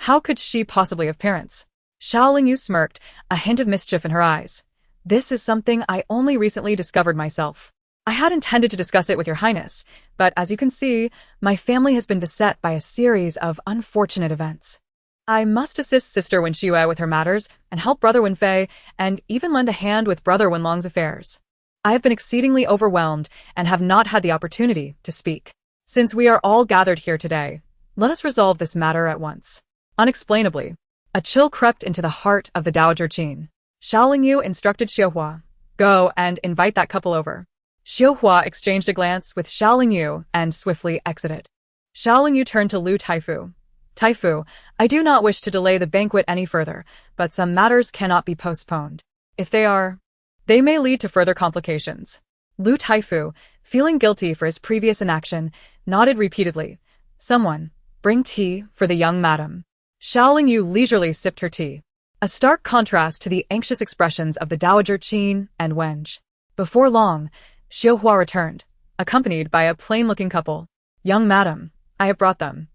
How could she possibly have parents?" Xiao Lingyu smirked, a hint of mischief in her eyes. "This is something I only recently discovered myself. I had intended to discuss it with your highness, but as you can see, my family has been beset by a series of unfortunate events. I must assist Sister Wenxue with her matters, and help Brother Wenfei, and even lend a hand with Brother Wenlong's affairs. I have been exceedingly overwhelmed and have not had the opportunity to speak. Since we are all gathered here today, let us resolve this matter at once." Unexplainably, a chill crept into the heart of the Dowager Qin. Xiao Lingyu instructed Xiuhua, "Go and invite that couple over." Xiuhua exchanged a glance with Xiao Lingyu and swiftly exited. Xiao Lingyu turned to Lu Taifu. "Taifu, I do not wish to delay the banquet any further, but some matters cannot be postponed. If they are, they may lead to further complications." Lu Taifu, feeling guilty for his previous inaction, nodded repeatedly. "Someone, bring tea for the young madam." Xiao Lingyu leisurely sipped her tea, a stark contrast to the anxious expressions of the Dowager Qin and Wenj. Before long, Xiuhua returned, accompanied by a plain-looking couple. "Young madam, I have brought them,"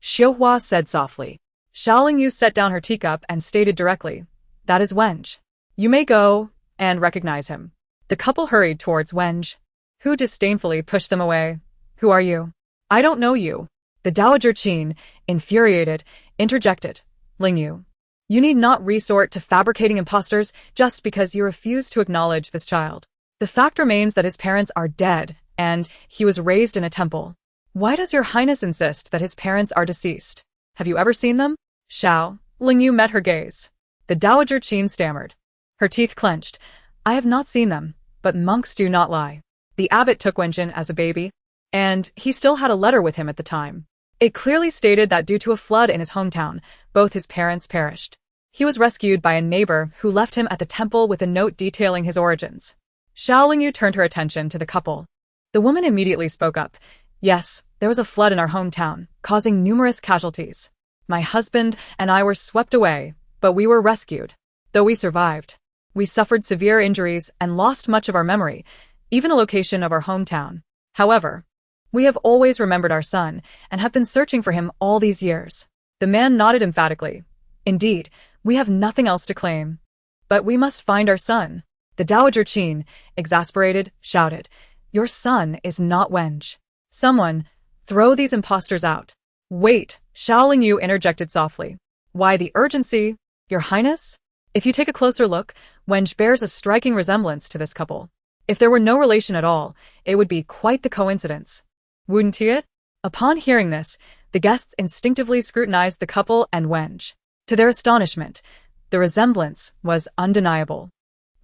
Xiuhua said softly. Xiao Lingyu set down her teacup and stated directly, "That is Wenj. You may go and recognize him." The couple hurried towards Wenj, who disdainfully pushed them away. "Who are you?" "I don't know you." The Dowager Qin, infuriated, interjected, "Lingyu, you need not resort to fabricating imposters just because you refuse to acknowledge this child. The fact remains that his parents are dead, and he was raised in a temple. Why does your highness insist that his parents are deceased? Have you ever seen them?" Xiao Lingyu met her gaze. The Dowager Qin stammered, her teeth clenched. "I have not seen them, but monks do not lie. The abbot took Wenjin as a baby, and he still had a letter with him at the time. It clearly stated that due to a flood in his hometown, both his parents perished. He was rescued by a neighbor who left him at the temple with a note detailing his origins." Xiao Lingyu turned her attention to the couple. The woman immediately spoke up. "Yes, there was a flood in our hometown, causing numerous casualties. My husband and I were swept away, But we were rescued. Though we survived, we suffered severe injuries and lost much of our memory, even the location of our hometown. However, we have always remembered our son and have been searching for him all these years. The man nodded emphatically. Indeed, we have nothing else to claim. But we must find our son. The Dowager Qin, exasperated, shouted, "Your son is not Wenj. Someone, throw these impostors out." "Wait," Xiaoling Yu interjected softly. "Why the urgency, Your Highness? If you take a closer look, Wenj bears a striking resemblance to this couple. If there were no relation at all, it would be quite the coincidence. Wouldn't it?" Upon hearing this, the guests instinctively scrutinized the couple and Wenj. To their astonishment, the resemblance was undeniable.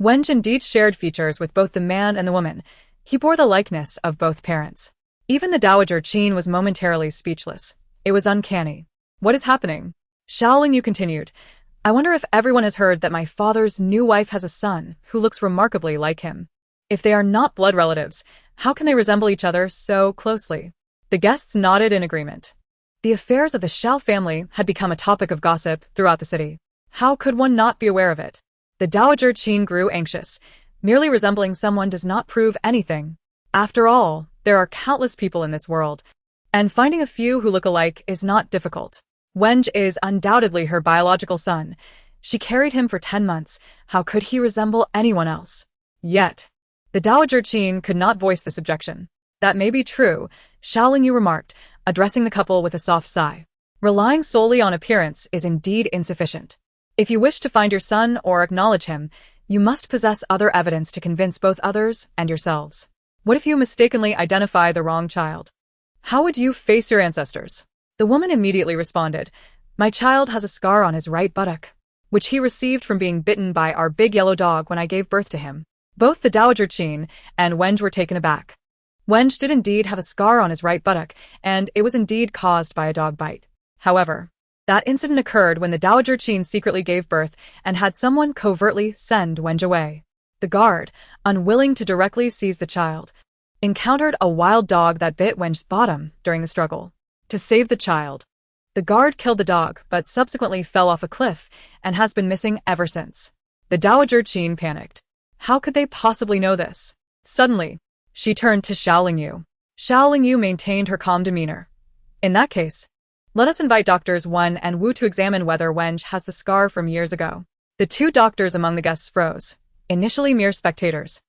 Wenj indeed shared features with both the man and the woman. He bore the likeness of both parents. Even the Dowager Qin was momentarily speechless. It was uncanny. "What is happening?" Xiaoling Yu continued. "I wonder if everyone has heard that my father's new wife has a son who looks remarkably like him. If they are not blood relatives, how can they resemble each other so closely?" The guests nodded in agreement. The affairs of the Xiao family had become a topic of gossip throughout the city. How could one not be aware of it? The Dowager Qin grew anxious. Merely resembling someone does not prove anything. After all, there are countless people in this world, and finding a few who look alike is not difficult. Wenj is undoubtedly her biological son. She carried him for 10 months. How could he resemble anyone else? Yet, the Dowager Qin could not voice this objection. "That may be true," Xiaoling Yu remarked, addressing the couple with a soft sigh. "Relying solely on appearance is indeed insufficient. If you wish to find your son or acknowledge him, you must possess other evidence to convince both others and yourselves. What if you mistakenly identify the wrong child? How would you face your ancestors?" The woman immediately responded, "My child has a scar on his right buttock, which he received from being bitten by our big yellow dog when I gave birth to him." Both the Dowager Qin and Wenj were taken aback. Wenj did indeed have a scar on his right buttock, and it was indeed caused by a dog bite. However, that incident occurred when the Dowager Qin secretly gave birth and had someone covertly send Wenj away. The guard, unwilling to directly seize the child, encountered a wild dog that bit Wenj's bottom during the struggle. To save the child, the guard killed the dog but subsequently fell off a cliff and has been missing ever since. The Dowager Qin panicked. How could they possibly know this? Suddenly, she turned to Xiaoling Yu. Xiaoling Yu maintained her calm demeanor. "In that case, let us invite Doctors Wen and Wu to examine whether Wenj has the scar from years ago." The two doctors among the guests froze, initially mere spectators,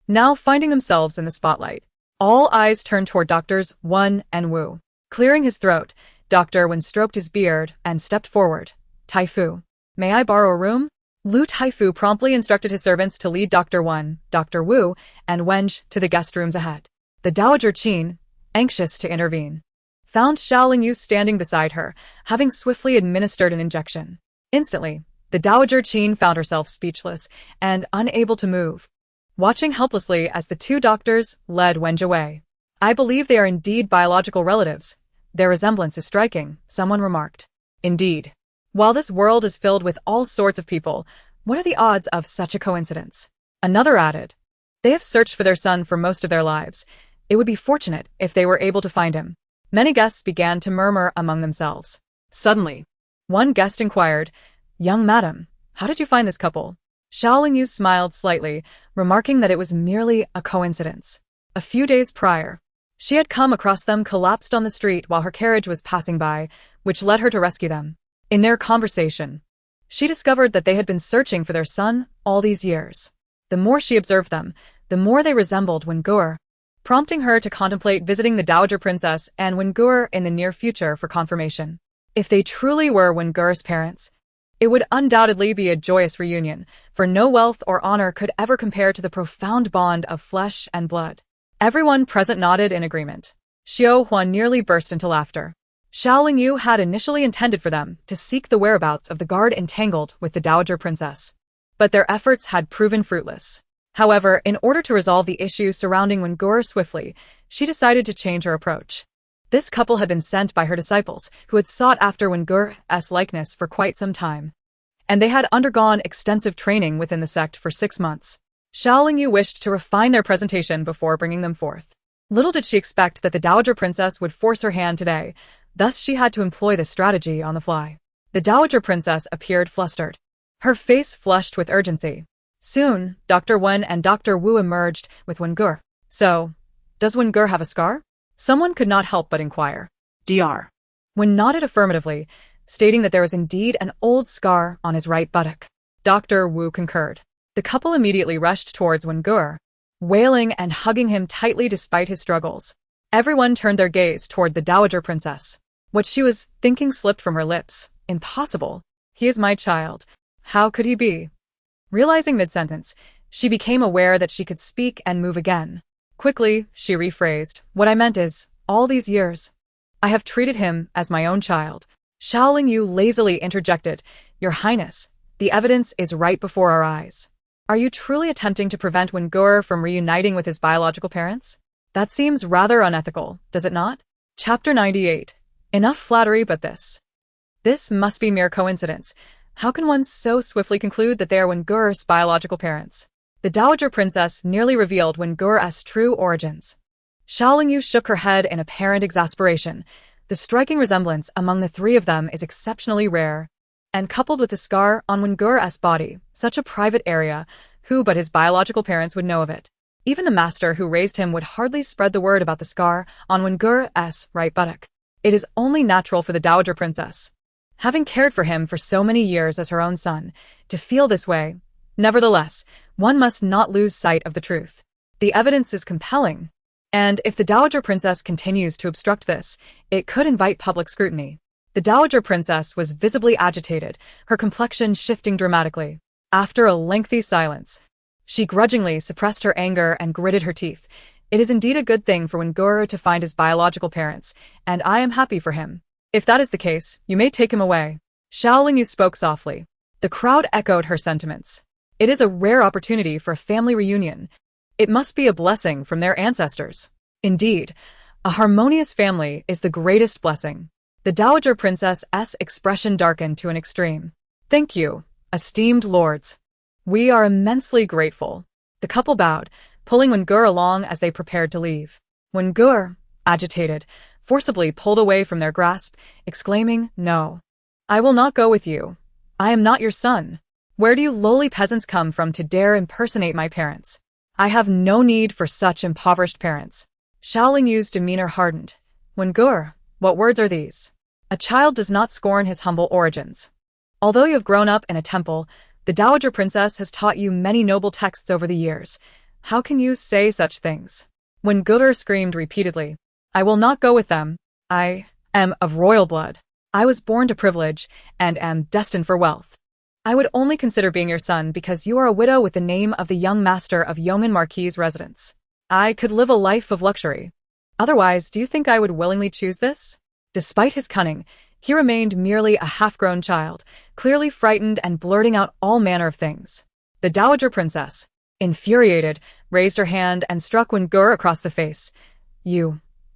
now finding themselves in the spotlight. All eyes turned toward Doctors Wen and Wu. Clearing his throat, Dr. Wen stroked his beard and stepped forward. "Taifu, may I borrow a room?" Lu Taifu promptly instructed his servants to lead Dr. Wen, Dr. Wu, and Wenj to the guest rooms ahead. The Dowager Qin, anxious to intervene, found Xiaoling Yu standing beside her, having swiftly administered an injection. Instantly, the Dowager Qin found herself speechless and unable to move, watching helplessly as the two doctors led Wenj away. "I believe they are indeed biological relatives. Their resemblance is striking," someone remarked. Indeed. While this world is filled with all sorts of people, what are the odds of such a coincidence? Another added. They have searched for their son for most of their lives. It would be fortunate if they were able to find him. Many guests began to murmur among themselves. Suddenly, one guest inquired, "Young madam, how did you find this couple?" Xiaoling Yu smiled slightly, remarking that it was merely a coincidence. A few days prior, she had come across them collapsed on the street while her carriage was passing by, which led her to rescue them. In their conversation, she discovered that they had been searching for their son all these years. The more she observed them, the more they resembled Wengur, prompting her to contemplate visiting the Dowager Princess and Wengur in the near future for confirmation. If they truly were Wengur's parents, it would undoubtedly be a joyous reunion, for no wealth or honor could ever compare to the profound bond of flesh and blood. Everyone present nodded in agreement. Xiao Huan nearly burst into laughter. Xiaoling Yu had initially intended for them to seek the whereabouts of the guard entangled with the Dowager Princess, but their efforts had proven fruitless. However, in order to resolve the issues surrounding Wengur swiftly, she decided to change her approach. This couple had been sent by her disciples, who had sought after Wengur's likeness for quite some time, and they had undergone extensive training within the sect for 6 months. Xiaoling Yu wished to refine their presentation before bringing them forth. Little did she expect that the Dowager Princess would force her hand today, thus she had to employ this strategy on the fly. The Dowager Princess appeared flustered. Her face flushed with urgency. Soon, Dr. Wen and Dr. Wu emerged with Wengur. So, does Wengur have a scar? Someone could not help but inquire. Dr. Wen nodded affirmatively, stating that there was indeed an old scar on his right buttock. Dr. Wu concurred. The couple immediately rushed towards Wengur, wailing and hugging him tightly despite his struggles. Everyone turned their gaze toward the Dowager Princess. What she was thinking slipped from her lips. Impossible. He is my child. How could he be? Realizing mid-sentence, she became aware that she could speak and move again. Quickly, she rephrased, what I meant is, all these years, I have treated him as my own child. Xiao Lingyu lazily interjected, Your Highness, the evidence is right before our eyes. Are you truly attempting to prevent Wengur from reuniting with his biological parents? That seems rather unethical, does it not? Chapter 98. Enough flattery but this. This must be mere coincidence. How can one so swiftly conclude that they are Wengur's biological parents? The Dowager Princess nearly revealed Wengur's true origins. Xiao Lingyu shook her head in apparent exasperation. The striking resemblance among the three of them is exceptionally rare. And coupled with the scar on Wengur's body, such a private area, who but his biological parents would know of it? Even the master who raised him would hardly spread the word about the scar on Wengur's right buttock. It is only natural for the Dowager Princess, having cared for him for so many years as her own son, to feel this way. Nevertheless, one must not lose sight of the truth. The evidence is compelling, and if the Dowager Princess continues to obstruct this, it could invite public scrutiny. The Dowager Princess was visibly agitated, her complexion shifting dramatically. After a lengthy silence, she grudgingly suppressed her anger and gritted her teeth. It is indeed a good thing for Wengur to find his biological parents, and I am happy for him. If that is the case, you may take him away. Xiao Lingyu spoke softly. The crowd echoed her sentiments. It is a rare opportunity for a family reunion. It must be a blessing from their ancestors. Indeed, a harmonious family is the greatest blessing. The Dowager Princess's expression darkened to an extreme. Thank you, esteemed lords. We are immensely grateful. The couple bowed, pulling Wengur along as they prepared to leave. Wengur, agitated, forcibly pulled away from their grasp, exclaiming, No. I will not go with you. I am not your son. Where do you lowly peasants come from to dare impersonate my parents? I have no need for such impoverished parents. Xiao Lingyu's demeanor hardened. Wengur, what words are these? A child does not scorn his humble origins. Although you have grown up in a temple, the Dowager Princess has taught you many noble texts over the years. How can you say such things? Wengur screamed repeatedly. I will not go with them. I am of royal blood. I was born to privilege and am destined for wealth. I would only consider being your son because you are a widow with the name of the young master of Yeoman Marquis' residence. I could live a life of luxury. Otherwise, do you think I would willingly choose this? Despite his cunning, he remained merely a half-grown child, clearly frightened and blurting out all manner of things. The Dowager Princess, infuriated, raised her hand and struck Wengur across the face.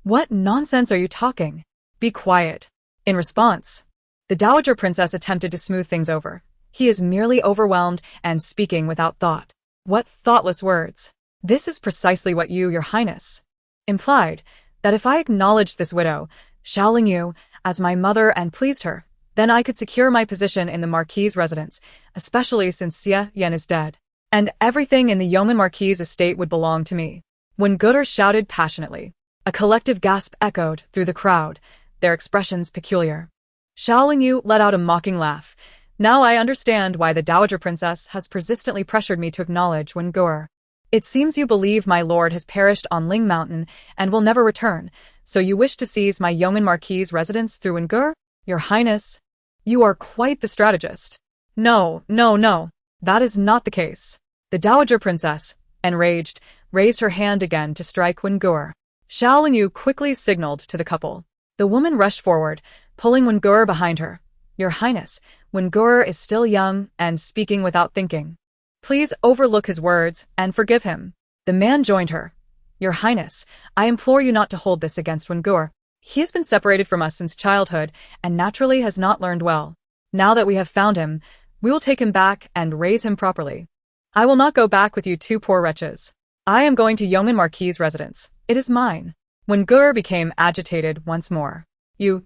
What nonsense are you talking? Be quiet. In response, the Dowager Princess attempted to smooth things over. He is merely overwhelmed and speaking without thought. What thoughtless words. This is precisely what you, your highness, implied, that if I acknowledged this widow, Xiao Lingyu, as my mother and pleased her, then I could secure my position in the Marquis' residence, especially since Xie Yan is dead, and everything in the Yeoman Marquis' estate would belong to me. Wengur shouted passionately. A collective gasp echoed through the crowd, their expressions peculiar. Xiao Lingyu let out a mocking laugh. Now I understand why the Dowager Princess has persistently pressured me to acknowledge Wengur. It seems you believe my lord has perished on Ling Mountain and will never return, so you wish to seize my Yeoman Marquis' residence through Wengur? Your Highness, you are quite the strategist. No. That is not the case. The Dowager Princess, enraged, raised her hand again to strike Wengur. Xiao Lingyu quickly signaled to the couple. The woman rushed forward, pulling Wengur behind her. Your Highness, Wengur is still young and speaking without thinking. Please overlook his words and forgive him. The man joined her. Your Highness, I implore you not to hold this against Wengur. He has been separated from us since childhood and naturally has not learned well. Now that we have found him, we will take him back and raise him properly. I will not go back with you two poor wretches. I am going to Yeoman Marquis' residence. It is mine. Wengur became agitated once more. You.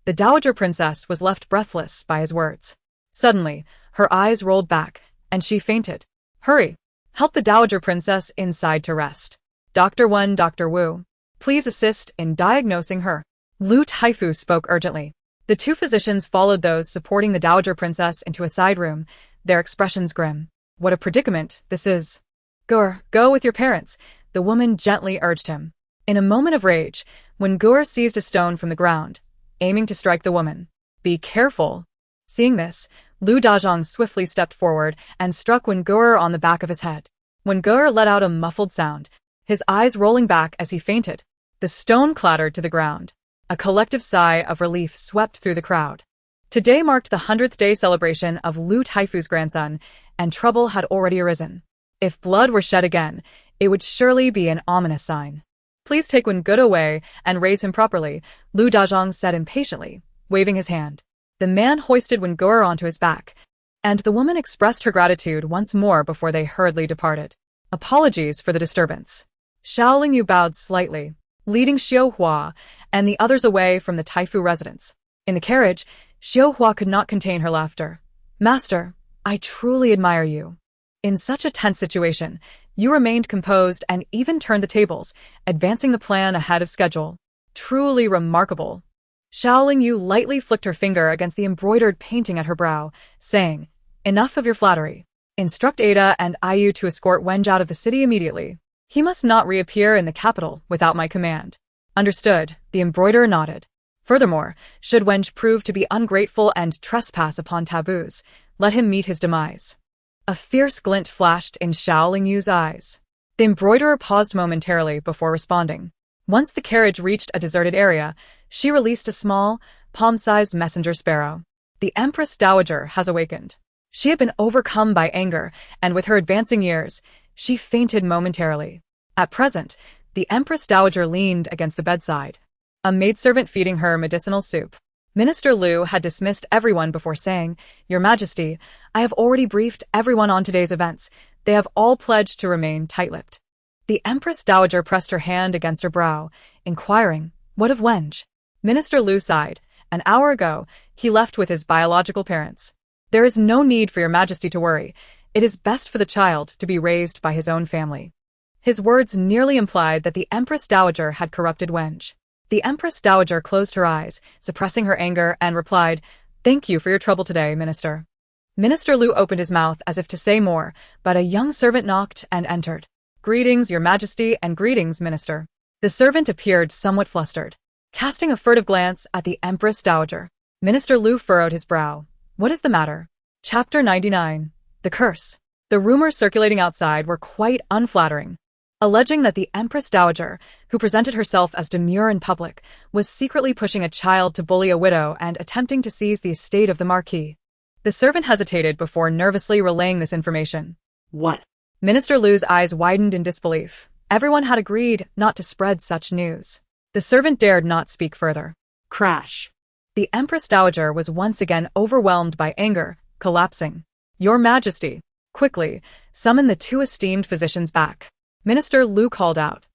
The Dowager Princess was left breathless by his words. Suddenly, Her eyes rolled back, and she fainted. Hurry! Help the Dowager Princess inside to rest. Dr. Wen, Dr. Wu. Please assist in diagnosing her. Lu Taifu spoke urgently. The two physicians followed those supporting the Dowager Princess into a side room, their expressions grim. What a predicament this is. Go with your parents, the woman gently urged him. In a moment of rage, when Gur seized a stone from the ground, aiming to strike the woman. Be careful. Seeing this, Lu Dazhong swiftly stepped forward and struck Wen Gur on the back of his head. Wen Gur let out a muffled sound, his eyes rolling back as he fainted. The stone clattered to the ground. A collective sigh of relief swept through the crowd. Today marked the 100th day celebration of Lu Taifu's grandson, and trouble had already arisen. If blood were shed again, it would surely be an ominous sign. Please take Wen Gur away and raise him properly, Lu Dazhong said impatiently, waving his hand. The man hoisted Wen Gur onto his back, and the woman expressed her gratitude once more before they hurriedly departed. Apologies for the disturbance. Xiao Lingyu bowed slightly, leading Xiao Hua and the others away from the Taifu residence. In the carriage, Xiao Hua could not contain her laughter. Master, I truly admire you. In such a tense situation, you remained composed and even turned the tables, advancing the plan ahead of schedule. Truly remarkable. Xiao Lingyu lightly flicked her finger against the embroidered painting at her brow, saying, Enough of your flattery. Instruct Ada and Ayu to escort Wenj out of the city immediately. He must not reappear in the capital without my command. Understood, the embroiderer nodded. Furthermore, should Wenj prove to be ungrateful and trespass upon taboos, let him meet his demise. A fierce glint flashed in Xiao Lingyu's eyes. The embroiderer paused momentarily before responding. Once the carriage reached a deserted area, she released a small, palm-sized messenger sparrow. The Empress Dowager has awakened. She had been overcome by anger, and with her advancing years, she fainted momentarily. At present, the Empress Dowager leaned against the bedside, a maidservant feeding her medicinal soup. Minister Liu had dismissed everyone before saying, Your Majesty, I have already briefed everyone on today's events. They have all pledged to remain tight-lipped. The Empress Dowager pressed her hand against her brow, inquiring, What of Wenj? Minister Liu sighed. An hour ago, he left with his biological parents. There is no need for your Majesty to worry. It is best for the child to be raised by his own family. His words nearly implied that the Empress Dowager had corrupted Wenj. The Empress Dowager closed her eyes, suppressing her anger, and replied, Thank you for your trouble today, Minister. Minister Liu opened his mouth as if to say more, but a young servant knocked and entered. Greetings, Your Majesty, and greetings, Minister. The servant appeared somewhat flustered. Casting a furtive glance at the Empress Dowager, Minister Liu furrowed his brow. What is the matter? Chapter 99. The Curse. The rumors circulating outside were quite unflattering, alleging that the Empress Dowager, who presented herself as demure in public, was secretly pushing a child to bully a widow and attempting to seize the estate of the Marquis. The servant hesitated before nervously relaying this information. What? Minister Liu's eyes widened in disbelief. Everyone had agreed not to spread such news. The servant dared not speak further. Crash. The Empress Dowager was once again overwhelmed by anger, collapsing. Your Majesty, quickly, summon the two esteemed physicians back. Minister Liu called out.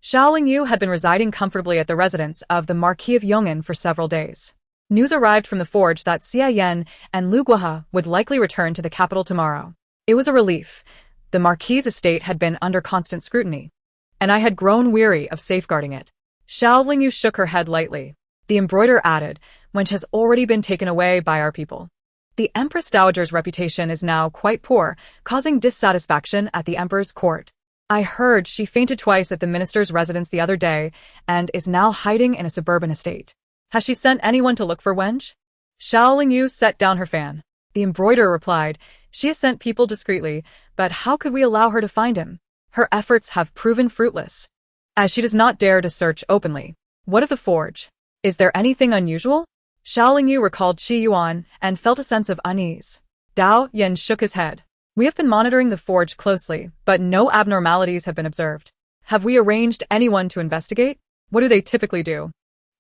Xiao Lingyu had been residing comfortably at the residence of the Marquis of Yong'an for several days. News arrived from the forge that Xia Yan and Lu Guohe would likely return to the capital tomorrow. It was a relief. The Marquis's estate had been under constant scrutiny, and I had grown weary of safeguarding it. Xiao Lingyu shook her head lightly. The embroiderer added, Wenj has already been taken away by our people. The Empress Dowager's reputation is now quite poor, causing dissatisfaction at the Emperor's court. I heard she fainted twice at the minister's residence the other day and is now hiding in a suburban estate. Has she sent anyone to look for Wenj? Xiao Lingyu set down her fan. The embroiderer replied, She has sent people discreetly, but how could we allow her to find him? Her efforts have proven fruitless, as she does not dare to search openly. What of the forge? Is there anything unusual? Xiao Lingyu recalled Qi Yuan and felt a sense of unease. Dao Yan shook his head. We have been monitoring the forge closely, but no abnormalities have been observed. Have we arranged anyone to investigate? What do they typically do?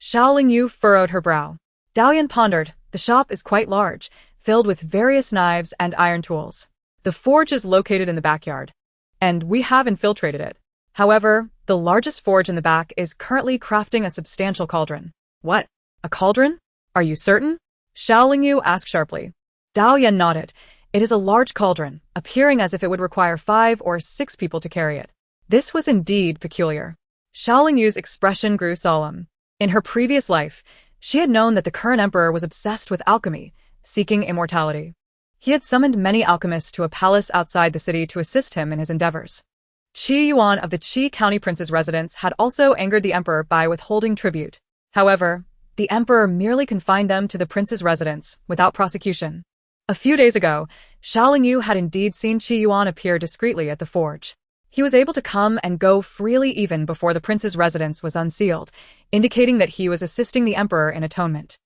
Xiao Lingyu furrowed her brow. Dao Yan pondered. The shop is quite large, filled with various knives and iron tools. The forge is located in the backyard, and we have infiltrated it. However, the largest forge in the back is currently crafting a substantial cauldron. What? A cauldron? Are you certain? Xiao Lingyu asked sharply. Dao Yan nodded. It is a large cauldron, appearing as if it would require 5 or 6 people to carry it. This was indeed peculiar. Xiaolingyu's expression grew solemn. In her previous life, she had known that the current emperor was obsessed with alchemy, seeking immortality. He had summoned many alchemists to a palace outside the city to assist him in his endeavors. Qi Yuan of the Qi County Prince's residence had also angered the emperor by withholding tribute. However, the emperor merely confined them to the prince's residence, without prosecution. A few days ago, Xiaolingyu had indeed seen Qi Yuan appear discreetly at the forge. He was able to come and go freely even before the prince's residence was unsealed, indicating that he was assisting the emperor in atonement.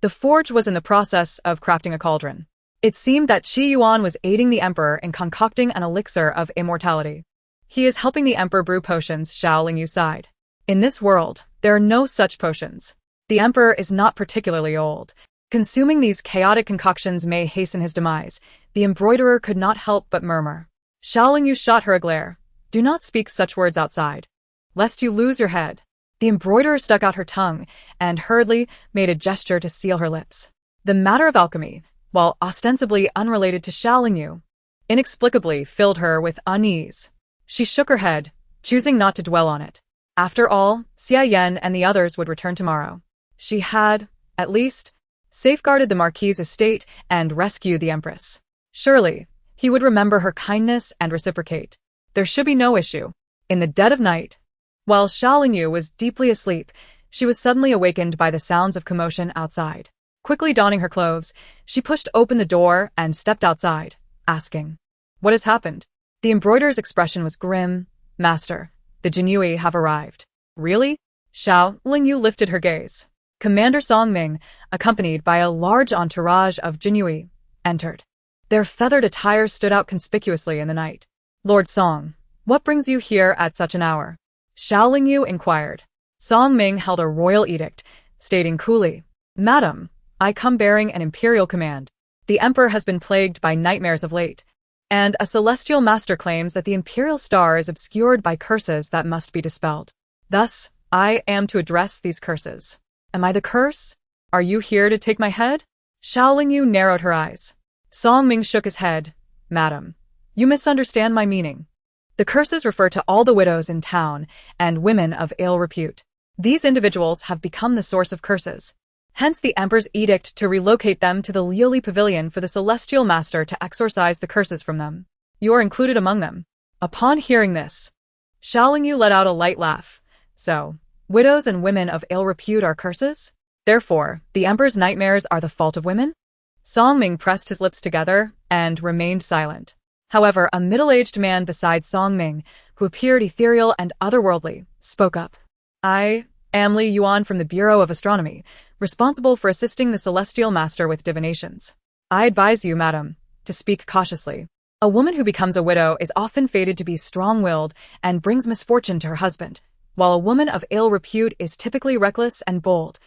The forge was in the process of crafting a cauldron. It seemed that Qi Yuan was aiding the emperor in concocting an elixir of immortality. He is helping the emperor brew potions, Xiaolingyu sighed. In this world, there are no such potions. The emperor is not particularly old. Consuming these chaotic concoctions may hasten his demise. The embroiderer could not help but murmur. Xiaolingyu shot her a glare. Do not speak such words outside, lest you lose your head. The embroiderer stuck out her tongue and hurriedly made a gesture to seal her lips. The matter of alchemy, while ostensibly unrelated to Xiaolingyu, inexplicably filled her with unease. She shook her head, choosing not to dwell on it. After all, Xia Yan and the others would return tomorrow. She had, at least, safeguarded the Marquis's estate and rescued the Empress. Surely, he would remember her kindness and reciprocate. There should be no issue. In the dead of night, while Xiaolingyu was deeply asleep, she was suddenly awakened by the sounds of commotion outside. Quickly donning her clothes, she pushed open the door and stepped outside, asking, "What has happened?" The embroiderer's expression was grim. "Master, the Jinhui have arrived." "Really?" Xiaolingyu lifted her gaze. Commander Song Ming, accompanied by a large entourage of Jinhui, entered. Their feathered attire stood out conspicuously in the night. "Lord Song, what brings you here at such an hour?" Xiaolingyu inquired. Song Ming held a royal edict, stating coolly, "Madam, I come bearing an imperial command. The emperor has been plagued by nightmares of late, and a celestial master claims that the imperial star is obscured by curses that must be dispelled. Thus, I am to address these curses. Am I the curse? Are you here to take my head?" Xiaolingyu narrowed her eyes. Song Ming shook his head. "Madam, you misunderstand my meaning. The curses refer to all the widows in town and women of ill repute. These individuals have become the source of curses. Hence the emperor's edict to relocate them to the Lioli Pavilion for the celestial master to exorcise the curses from them. You are included among them." Upon hearing this, Xiaolingyu let out a light laugh. "So, widows and women of ill repute are curses? Therefore, the emperor's nightmares are the fault of women?" Song Ming pressed his lips together and remained silent. However, a middle-aged man beside Song Ming, who appeared ethereal and otherworldly, spoke up. "I am Li Yuan from the Bureau of Astronomy, responsible for assisting the Celestial Master with divinations. I advise you, madam, to speak cautiously. A woman who becomes a widow is often fated to be strong-willed and brings misfortune to her husband, while a woman of ill repute is typically reckless and bold,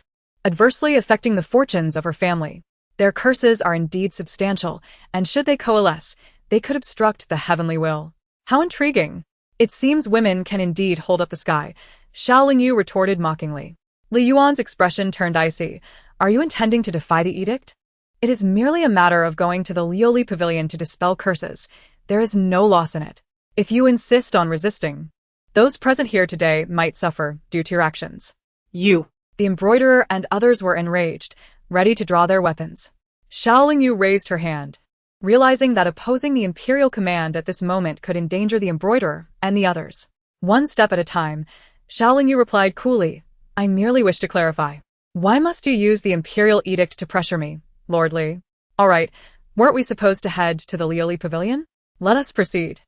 adversely affecting the fortunes of her family. Their curses are indeed substantial, and should they coalesce, they could obstruct the heavenly will." "How intriguing. It seems women can indeed hold up the sky," Xiaolingyu retorted mockingly. Li Yuan's expression turned icy. "Are you intending to defy the edict? It is merely a matter of going to the Lioli Pavilion to dispel curses. There is no loss in it. If you insist on resisting, those present here today might suffer due to your actions." "You." The embroiderer and others were enraged, ready to draw their weapons. Xiaolingyu raised her hand. Realizing that opposing the imperial command at this moment could endanger the embroiderer and the others. One step at a time, Xiaolingyu replied coolly, "I merely wish to clarify. Why must you use the imperial edict to pressure me, Lord Li? All right, weren't we supposed to head to the Lioli Pavilion? Let us proceed."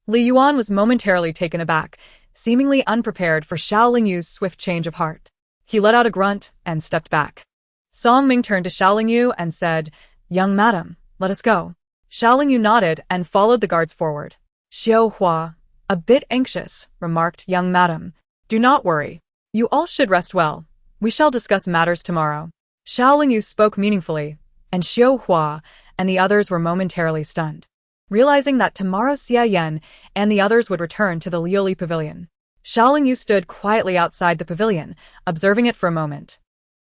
Li Yuan was momentarily taken aback, seemingly unprepared for Xiaolingyu's swift change of heart. He let out a grunt and stepped back. Song Ming turned to Xiaolingyu and said, "Young madam, let us go." Xiaolingyu nodded and followed the guards forward. "Xiao Hua, a bit anxious," remarked young madam. "Do not worry. You all should rest well. We shall discuss matters tomorrow." Xiaolingyu spoke meaningfully, and Xiao Hua and the others were momentarily stunned. Realizing that tomorrow Xia Yan and the others would return to the Lioli Pavilion, Xiaolingyu stood quietly outside the pavilion, observing it for a moment.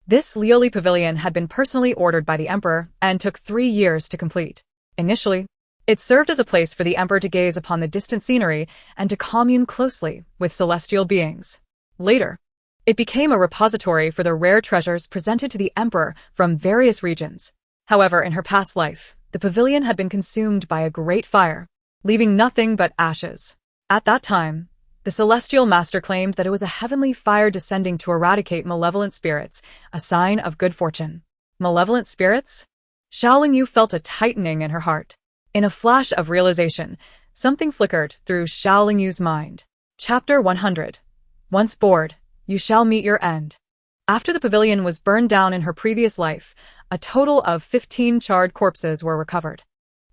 This Lioli Pavilion had been personally ordered by the emperor and took 3 years to complete. Initially, It served as a place for the emperor to gaze upon the distant scenery and to commune closely with celestial beings. Later, it became a repository for the rare treasures presented to the emperor from various regions. However, in her past life, the pavilion had been consumed by a great fire, leaving nothing but ashes. At that time, the celestial master claimed that it was a heavenly fire descending to eradicate malevolent spirits, a sign of good fortune. Malevolent spirits? Xiao Lingyu felt a tightening in her heart. In a flash of realization, something flickered through Xiao Lingyu's mind. Chapter 100. Once bored, you shall meet your end. After the pavilion was burned down in her previous life, a total of 15 charred corpses were recovered.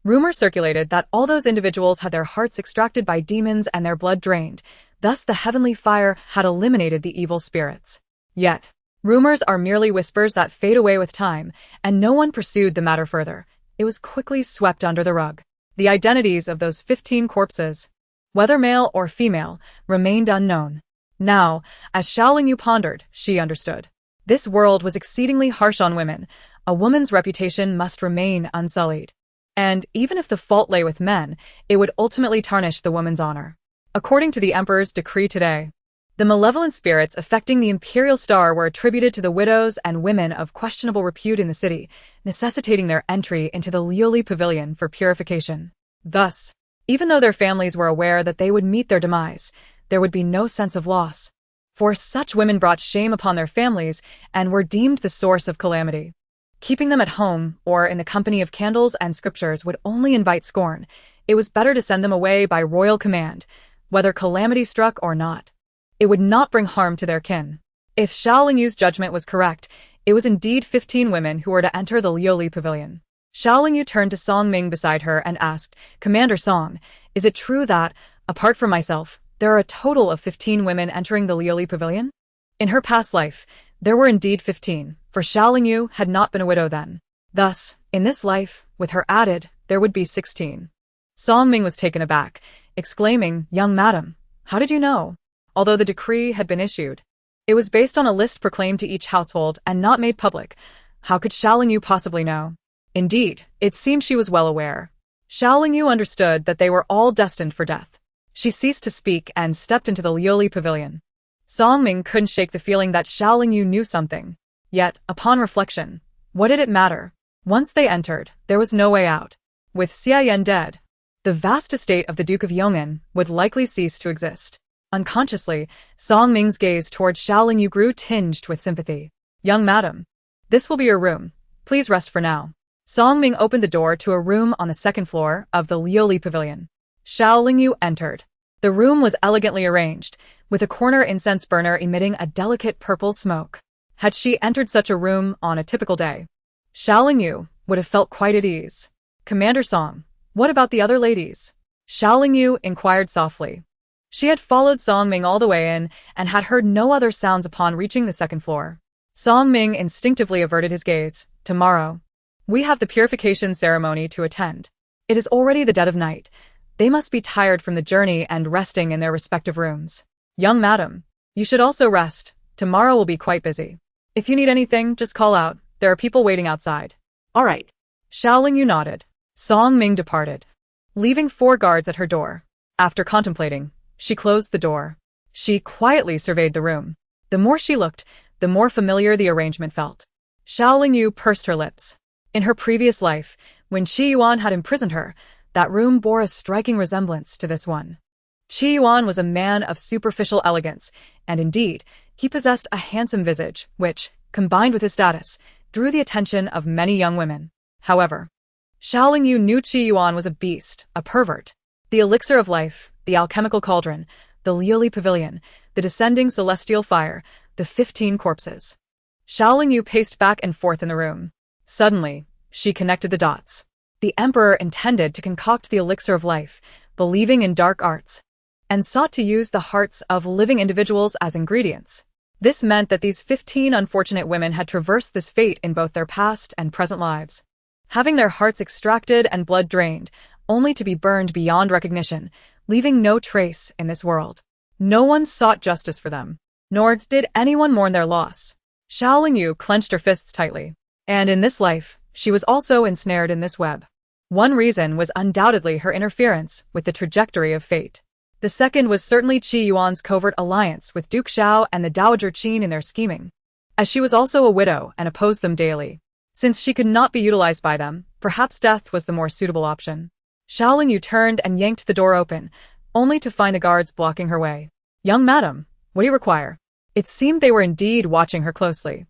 Rumors circulated that all those individuals had their hearts extracted by demons and their blood drained, thus the heavenly fire had eliminated the evil spirits. Yet, rumors are merely whispers that fade away with time, and no one pursued the matter further. It was quickly swept under the rug. The identities of those 15 corpses, whether male or female, remained unknown. Now, as Xiao Lingyu pondered, she understood. This world was exceedingly harsh on women. A woman's reputation must remain unsullied. And even if the fault lay with men, it would ultimately tarnish the woman's honor. According to the emperor's decree today, the malevolent spirits affecting the imperial star were attributed to the widows and women of questionable repute in the city, necessitating their entry into the Lioli pavilion for purification. Thus, even though their families were aware that they would meet their demise, there would be no sense of loss. For such women brought shame upon their families and were deemed the source of calamity. Keeping them at home or in the company of candles and scriptures would only invite scorn. It was better to send them away by royal command, whether calamity struck or not. It would not bring harm to their kin. If Xiao Lingyu's judgment was correct, it was indeed 15 women who were to enter the Lioli pavilion. Xiao Lingyu turned to Song Ming beside her and asked, "Commander Song, is it true that, apart from myself, there are a total of 15 women entering the Lioli pavilion?" In her past life, there were indeed 15, for Xiao Lingyu had not been a widow then. Thus, in this life, with her added, there would be 16. Song Ming was taken aback, exclaiming, "Young madam, how did you know?" Although the decree had been issued, it was based on a list proclaimed to each household and not made public. How could Xiao Lingyu possibly know? Indeed, it seemed she was well aware. Xiao Lingyu understood that they were all destined for death. She ceased to speak and stepped into the Lioli pavilion. Song Ming couldn't shake the feeling that Xiao Lingyu knew something. Yet, upon reflection, what did it matter? Once they entered, there was no way out. With Xia Yan dead, the vast estate of the Duke of Yong'an would likely cease to exist. Unconsciously, Song Ming's gaze toward Xiao Lingyu grew tinged with sympathy. "Young madam, this will be your room. Please rest for now." Song Ming opened the door to a room on the second floor of the Lioli pavilion. Xiao Lingyu entered. The room was elegantly arranged, with a corner incense burner emitting a delicate purple smoke. Had she entered such a room on a typical day, Xiao Lingyu would have felt quite at ease. "Commander Song, what about the other ladies?" Xiao Lingyu inquired softly. She had followed Song Ming all the way in and had heard no other sounds upon reaching the second floor. Song Ming instinctively averted his gaze. "Tomorrow, we have the purification ceremony to attend. It is already the dead of night. They must be tired from the journey and resting in their respective rooms. Young madam, you should also rest. Tomorrow will be quite busy. If you need anything, just call out. There are people waiting outside." All right. Xiao Lingyu nodded. Song Ming departed, leaving 4 guards at her door. After contemplating, she closed the door. She quietly surveyed the room. The more she looked, the more familiar the arrangement felt. Xiao Lingyu pursed her lips. In her previous life, when Qi Yuan had imprisoned her, that room bore a striking resemblance to this one. Qi Yuan was a man of superficial elegance, and indeed, he possessed a handsome visage, which, combined with his status, drew the attention of many young women. However, Xiao Lingyu knew Qi Yuan was a beast, a pervert. The elixir of life, the alchemical cauldron, the Lioli pavilion, the descending celestial fire, the 15 corpses. Xiao Lingyu paced back and forth in the room. Suddenly, she connected the dots. The emperor intended to concoct the elixir of life, believing in dark arts, and sought to use the hearts of living individuals as ingredients. This meant that these 15 unfortunate women had traversed this fate in both their past and present lives, having their hearts extracted and blood drained, only to be burned beyond recognition, leaving no trace in this world. No one sought justice for them, nor did anyone mourn their loss. Xiao Lingyu clenched her fists tightly. And in this life, she was also ensnared in this web. One reason was undoubtedly her interference with the trajectory of fate. The second was certainly Qi Yuan's covert alliance with Duke Xiao and the Dowager Qin in their scheming, as she was also a widow and opposed them daily. Since she could not be utilized by them, perhaps death was the more suitable option. Xiao Lingyu turned and yanked the door open, only to find the guards blocking her way. "Young madam, what do you require?" It seemed they were indeed watching her closely.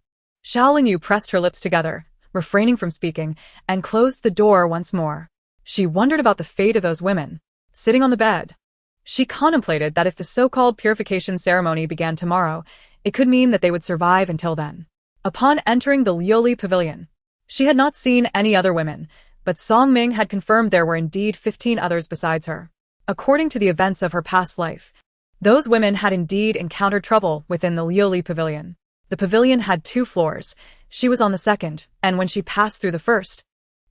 Xiao Lingyu pressed her lips together, refraining from speaking, and closed the door once more. She wondered about the fate of those women, sitting on the bed. She contemplated that if the so-called purification ceremony began tomorrow, it could mean that they would survive until then. Upon entering the Liuli pavilion, she had not seen any other women, but Song Ming had confirmed there were indeed 15 others besides her. According to the events of her past life, those women had indeed encountered trouble within the Liuli pavilion. The pavilion had 2 floors. She was on the second, and when she passed through the first,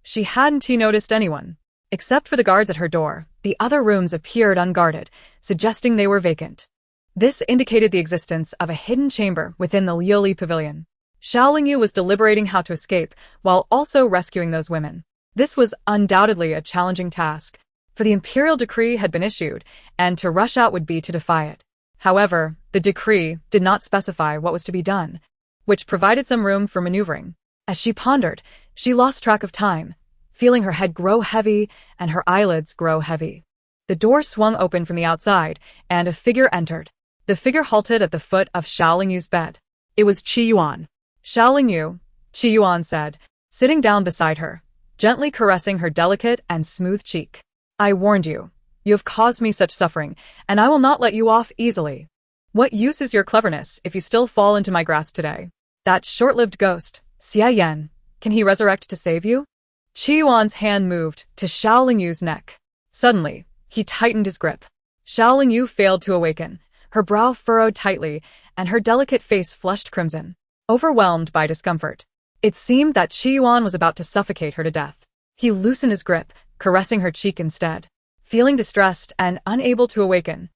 she hadn't noticed anyone. Except for the guards at her door, the other rooms appeared unguarded, suggesting they were vacant. This indicated the existence of a hidden chamber within the Liuli pavilion. Xiao Lingyu was deliberating how to escape, while also rescuing those women. This was undoubtedly a challenging task, for the imperial decree had been issued, and to rush out would be to defy it. However, the decree did not specify what was to be done, which provided some room for maneuvering. As she pondered, she lost track of time, feeling her head grow heavy and her eyelids grow heavy. The door swung open from the outside, and a figure entered. The figure halted at the foot of Xiao Lingyu's bed. It was Qi Yuan. "Xiao Lingyu," Qi Yuan said, sitting down beside her, gently caressing her delicate and smooth cheek. "I warned you. You have caused me such suffering, and I will not let you off easily. What use is your cleverness if you still fall into my grasp today? That short-lived ghost, Xia Yan, can he resurrect to save you?" Qi Yuan's hand moved to Xiao Lingyu's neck. Suddenly, he tightened his grip. Xiao Lingyu failed to awaken, her brow furrowed tightly, and her delicate face flushed crimson, overwhelmed by discomfort. It seemed that Qi Yuan was about to suffocate her to death. He loosened his grip, caressing her cheek instead. Feeling distressed and unable to awaken.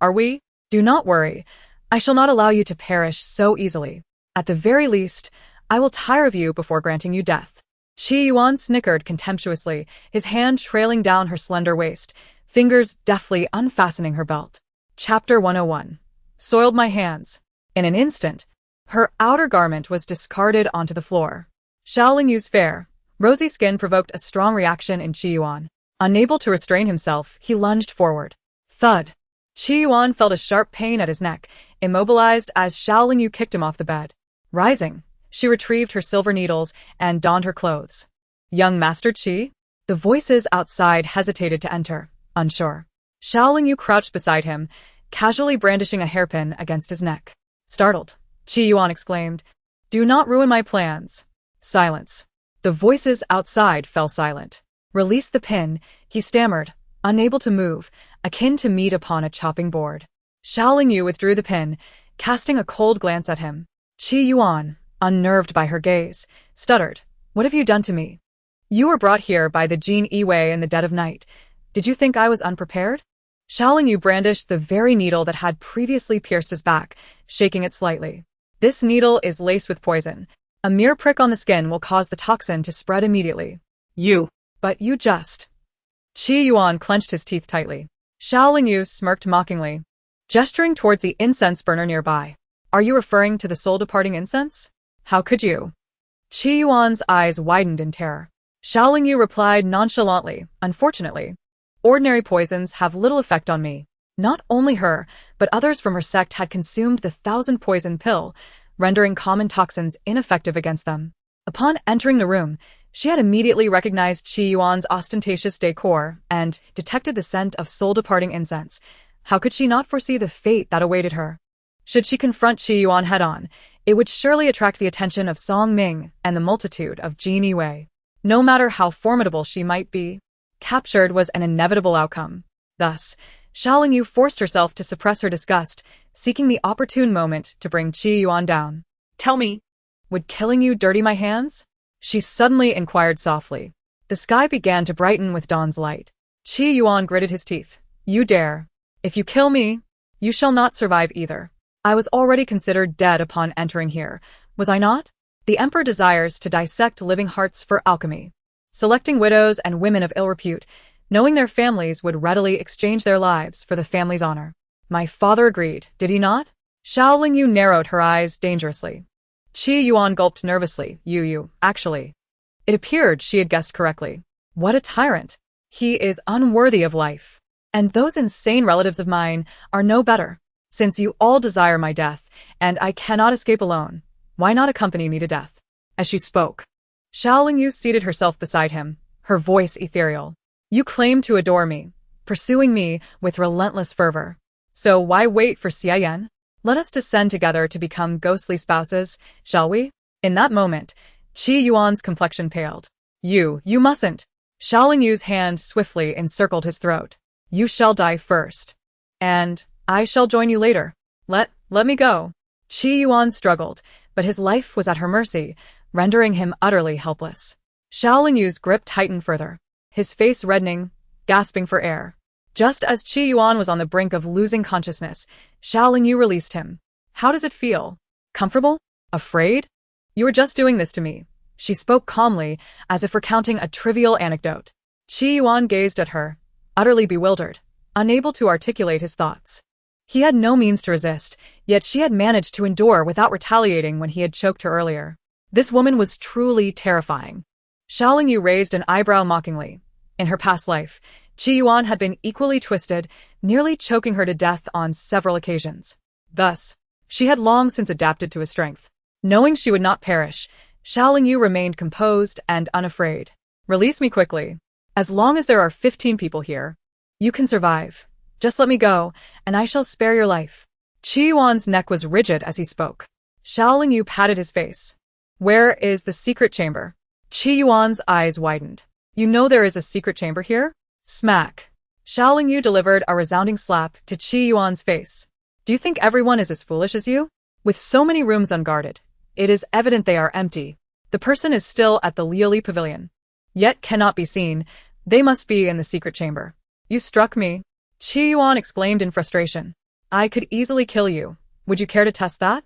"Are we? Do not worry. I shall not allow you to perish so easily. At the very least, I will tire of you before granting you death." Qi Yuan snickered contemptuously, his hand trailing down her slender waist, fingers deftly unfastening her belt. Chapter 101. Soiled my hands. In an instant, her outer garment was discarded onto the floor. Xiao Lingyu's fair, rosy skin provoked a strong reaction in Qi Yuan. Unable to restrain himself, he lunged forward. Thud. Qi Yuan felt a sharp pain at his neck, immobilized as Xiao Lingyu kicked him off the bed. Rising, she retrieved her silver needles and donned her clothes. "Young Master Qi?" The voices outside hesitated to enter, unsure. Xiao Lingyu crouched beside him, casually brandishing a hairpin against his neck. Startled, Qi Yuan exclaimed, "Do not ruin my plans." Silence. The voices outside fell silent. "Release the pin," he stammered, unable to move, akin to meat upon a chopping board. Xiao Lingyu withdrew the pin, casting a cold glance at him. Qi Yuan, unnerved by her gaze, stuttered, "What have you done to me? You were brought here by the Jin Yiwei in the dead of night. Did you think I was unprepared?" Xiao Lingyu brandished the very needle that had previously pierced his back, shaking it slightly. "This needle is laced with poison. A mere prick on the skin will cause the toxin to spread immediately." But you just... Qi Yuan clenched his teeth tightly. Xiao Lingyu smirked mockingly, gesturing towards the incense burner nearby. "Are you referring to the soul-departing incense? How could you?" Qi Yuan's eyes widened in terror. Xiao Lingyu replied nonchalantly, "Unfortunately, ordinary poisons have little effect on me." Not only her, but others from her sect had consumed the 1,000-poison pill, rendering common toxins ineffective against them. Upon entering the room, she had immediately recognized Qi Yuan's ostentatious decor and detected the scent of soul-departing incense. How could she not foresee the fate that awaited her? Should she confront Qi Yuan head-on, it would surely attract the attention of Song Ming and the multitude of Jin Yiwei. No matter how formidable she might be, captured was an inevitable outcome. Thus, Xiao Lingyu forced herself to suppress her disgust, seeking the opportune moment to bring Qi Yuan down. "Tell me, would killing you dirty my hands?" she suddenly inquired softly. The sky began to brighten with dawn's light. Qi Yuan gritted his teeth. "You dare. If you kill me, you shall not survive either. I was already considered dead upon entering here, was I not? The Emperor desires to dissect living hearts for alchemy. selecting widows and women of ill repute, knowing their families would readily exchange their lives for the family's honor. My father agreed, did he not? Xiao Lingyu narrowed her eyes dangerously. Qi Yuan gulped nervously. Actually. It appeared she had guessed correctly. What a tyrant. He is unworthy of life. And those insane relatives of mine are no better. Since you all desire my death, and I cannot escape alone, why not accompany me to death? As she spoke, Xiao Lingyu seated herself beside him, her voice ethereal. You claim to adore me, pursuing me with relentless fervor. So why wait for Xie Yan? Let us descend together to become ghostly spouses, shall we? In that moment, Qi Yuan's complexion paled. You mustn't. Xiao Lingyu's hand swiftly encircled his throat. You shall die first. And I shall join you later. Let me go. Qi Yuan struggled, but his life was at her mercy, rendering him utterly helpless. Xiao Lingyu's grip tightened further, his face reddening, gasping for air. Just as Qi Yuan was on the brink of losing consciousness, Xiao Lingyu released him. How does it feel? Comfortable? Afraid? You were just doing this to me. She spoke calmly, as if recounting a trivial anecdote. Qi Yuan gazed at her, utterly bewildered, unable to articulate his thoughts. He had no means to resist, yet she had managed to endure without retaliating when he had choked her earlier. This woman was truly terrifying. Xiao Lingyu raised an eyebrow mockingly. In her past life, Qi Yuan had been equally twisted, nearly choking her to death on several occasions. Thus, she had long since adapted to his strength. Knowing she would not perish, Xiao Lingyu remained composed and unafraid. Release me quickly. As long as there are 15 people here, you can survive. Just let me go, and I shall spare your life. Qi Yuan's neck was rigid as he spoke. Xiao Lingyu patted his face. Where is the secret chamber? Qi Yuan's eyes widened. You know there is a secret chamber here? Smack. Xiao Lingyu delivered a resounding slap to Qi Yuan's face. Do you think everyone is as foolish as you? With so many rooms unguarded, it is evident they are empty. The person is still at the Lioli Pavilion, yet cannot be seen. They must be in the secret chamber. You struck me. Qi Yuan exclaimed in frustration. I could easily kill you. Would you care to test that?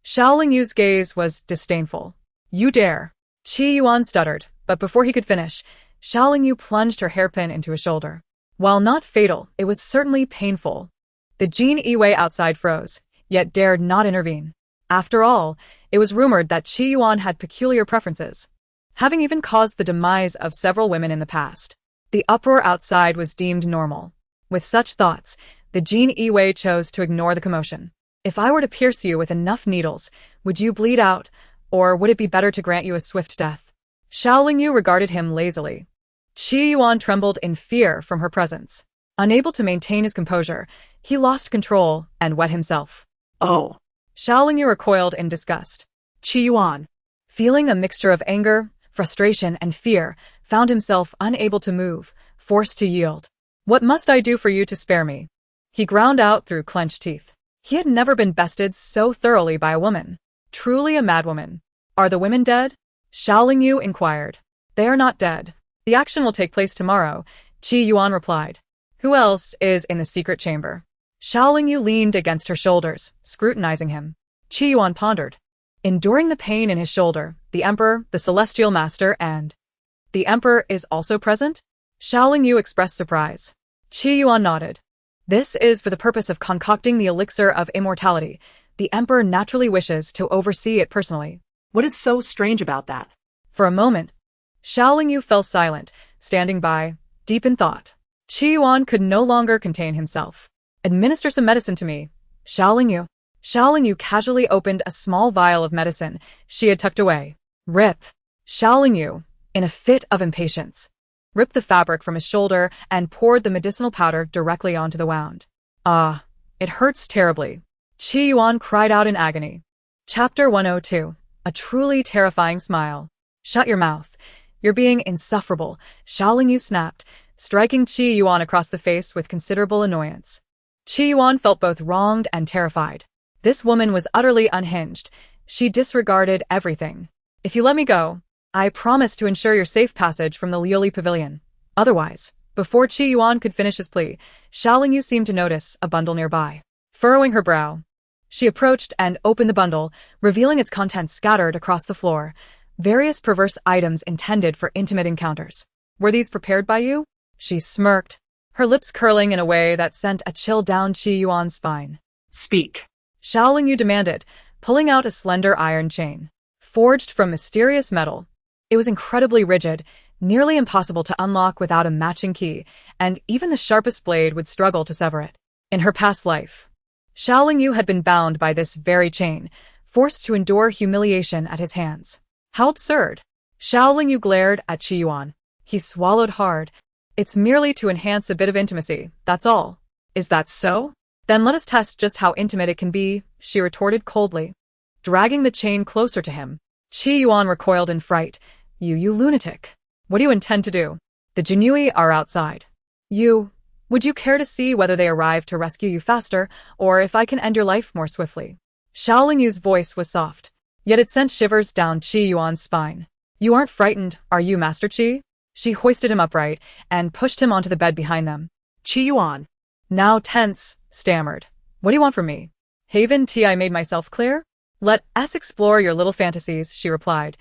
Xiao Lingyu's gaze was disdainful. You dare. Qi Yuan stuttered, but before he could finish, Xiao Lingyu plunged her hairpin into his shoulder. While not fatal, it was certainly painful. The Jin Yiwei outside froze, yet dared not intervene. After all, it was rumored that Qi Yuan had peculiar preferences, having even caused the demise of several women in the past. The uproar outside was deemed normal. With such thoughts, the Jin Yiwei chose to ignore the commotion. If I were to pierce you with enough needles, would you bleed out, or would it be better to grant you a swift death? Xiao Lingyu regarded him lazily. Qi Yuan trembled in fear from her presence. Unable to maintain his composure, he lost control and wet himself. Oh. Xiao Lingyu recoiled in disgust. Qi Yuan, feeling a mixture of anger, frustration, and fear, found himself unable to move, forced to yield. What must I do for you to spare me? He ground out through clenched teeth. He had never been bested so thoroughly by a woman. Truly a madwoman. Are the women dead? Xiao Lingyu inquired. They are not dead. The action will take place tomorrow, Qi Yuan replied. Who else is in the secret chamber? Xiao Lingyu leaned against her shoulders, scrutinizing him. Qi Yuan pondered. Enduring the pain in his shoulder, the Emperor, the Celestial Master, and... The Emperor is also present? Xiao Lingyu expressed surprise. Qi Yuan nodded. This is for the purpose of concocting the elixir of immortality. The Emperor naturally wishes to oversee it personally. what is so strange about that? For a moment, Xiao Lingyu fell silent, standing by, deep in thought. Qi Yuan could no longer contain himself. Administer some medicine to me, Xiao Lingyu. Xiao Lingyu casually opened a small vial of medicine she had tucked away. Rip. Xiao Lingyu, in a fit of impatience, ripped the fabric from his shoulder and poured the medicinal powder directly onto the wound. Ah, it hurts terribly. Qi Yuan cried out in agony. Chapter 102. A truly terrifying smile. Shut your mouth. You're being insufferable, Xiao Lingyu snapped, striking Qi Yuan across the face with considerable annoyance. Qi Yuan felt both wronged and terrified. This woman was utterly unhinged. She disregarded everything. If you let me go, I promise to ensure your safe passage from the Lioli Pavilion. Otherwise, before Qi Yuan could finish his plea, Xiao Lingyu seemed to notice a bundle nearby. Furrowing her brow, she approached and opened the bundle, revealing its contents scattered across the floor. various perverse items intended for intimate encounters. Were these prepared by you? She smirked, her lips curling in a way that sent a chill down Qi Yuan's spine. Speak. Xiao Lingyu demanded, pulling out a slender iron chain. Forged from mysterious metal. It was incredibly rigid, nearly impossible to unlock without a matching key, and even the sharpest blade would struggle to sever it. In her past life, Xiao Lingyu had been bound by this very chain, forced to endure humiliation at his hands. How absurd! Xiao Lingyu glared at Qi Yuan. He swallowed hard. It's merely to enhance a bit of intimacy, that's all. Is that so? Then let us test just how intimate it can be, she retorted coldly. Dragging the chain closer to him, Qi Yuan recoiled in fright. You lunatic. What do you intend to do? The Jinui are outside. Would you care to see whether they arrive to rescue you faster, or if I can end your life more swiftly? Xiao Lingyu's voice was soft, yet it sent shivers down Qi Yuan's spine. You aren't frightened, are you, Master Qi? She hoisted him upright and pushed him onto the bed behind them. Qi Yuan, now tense, stammered. What do you want from me? Haven T, I made myself clear? Let us explore your little fantasies, she replied,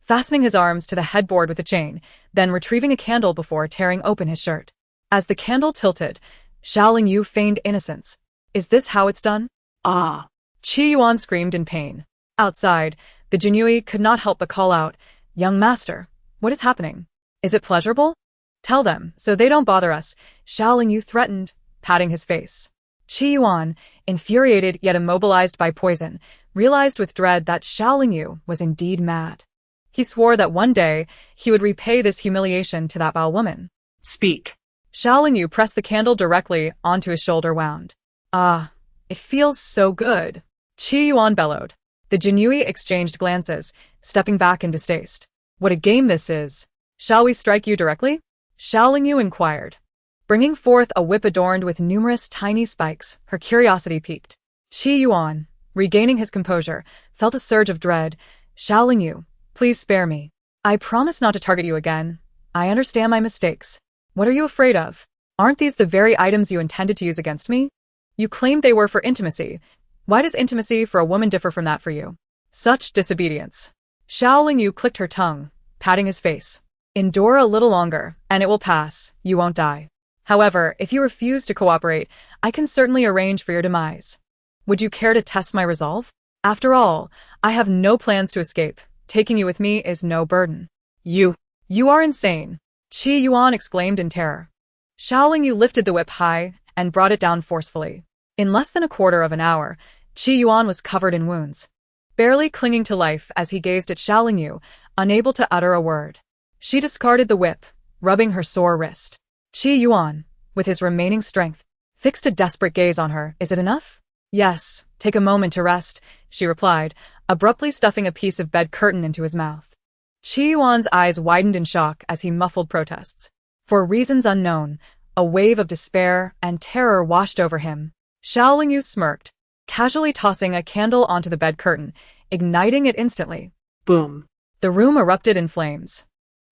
fastening his arms to the headboard with a chain, then retrieving a candle before tearing open his shirt. As the candle tilted, Xiao Lingyu feigned innocence. Is this how it's done? Ah. Qi Yuan screamed in pain. Outside, the Jinui could not help but call out, Young master, what is happening? Is it pleasurable? Tell them, so they don't bother us, Xiao Lingyu threatened, patting his face. Qi Yuan, infuriated yet immobilized by poison, realized with dread that Xiao Lingyu was indeed mad. He swore that one day he would repay this humiliation to that foul woman. Speak. Xiao Lingyu pressed the candle directly onto his shoulder wound. Ah, it feels so good. Qi Yuan bellowed. The Jinui exchanged glances, stepping back in distaste. What a game this is. Shall we strike you directly? Xiao Lingyu inquired. Bringing forth a whip adorned with numerous tiny spikes, her curiosity piqued. Qi Yuan, regaining his composure, felt a surge of dread. Xiao Lingyu, please spare me. I promise not to target you again. I understand my mistakes. What are you afraid of? Aren't these the very items you intended to use against me? You claimed they were for intimacy. Why does intimacy for a woman differ from that for you? Such disobedience. Xiao Lingyu clicked her tongue, patting his face. Endure a little longer, and it will pass. You won't die. However, if you refuse to cooperate, I can certainly arrange for your demise. Would you care to test my resolve? After all, I have no plans to escape. Taking you with me is no burden. You are insane. Qi Yuan exclaimed in terror. Xiao Lingyu lifted the whip high and brought it down forcefully. In less than a quarter of an hour, Qi Yuan was covered in wounds, barely clinging to life as he gazed at Xiao Lingyu, unable to utter a word. She discarded the whip, rubbing her sore wrist. Qi Yuan, with his remaining strength, fixed a desperate gaze on her. Is it enough? Yes, take a moment to rest, she replied, abruptly stuffing a piece of bed curtain into his mouth. Qi Yuan's eyes widened in shock as he muffled protests. For reasons unknown, a wave of despair and terror washed over him. Xiao Lingyu smirked, casually tossing a candle onto the bed curtain, igniting it instantly. Boom. The room erupted in flames.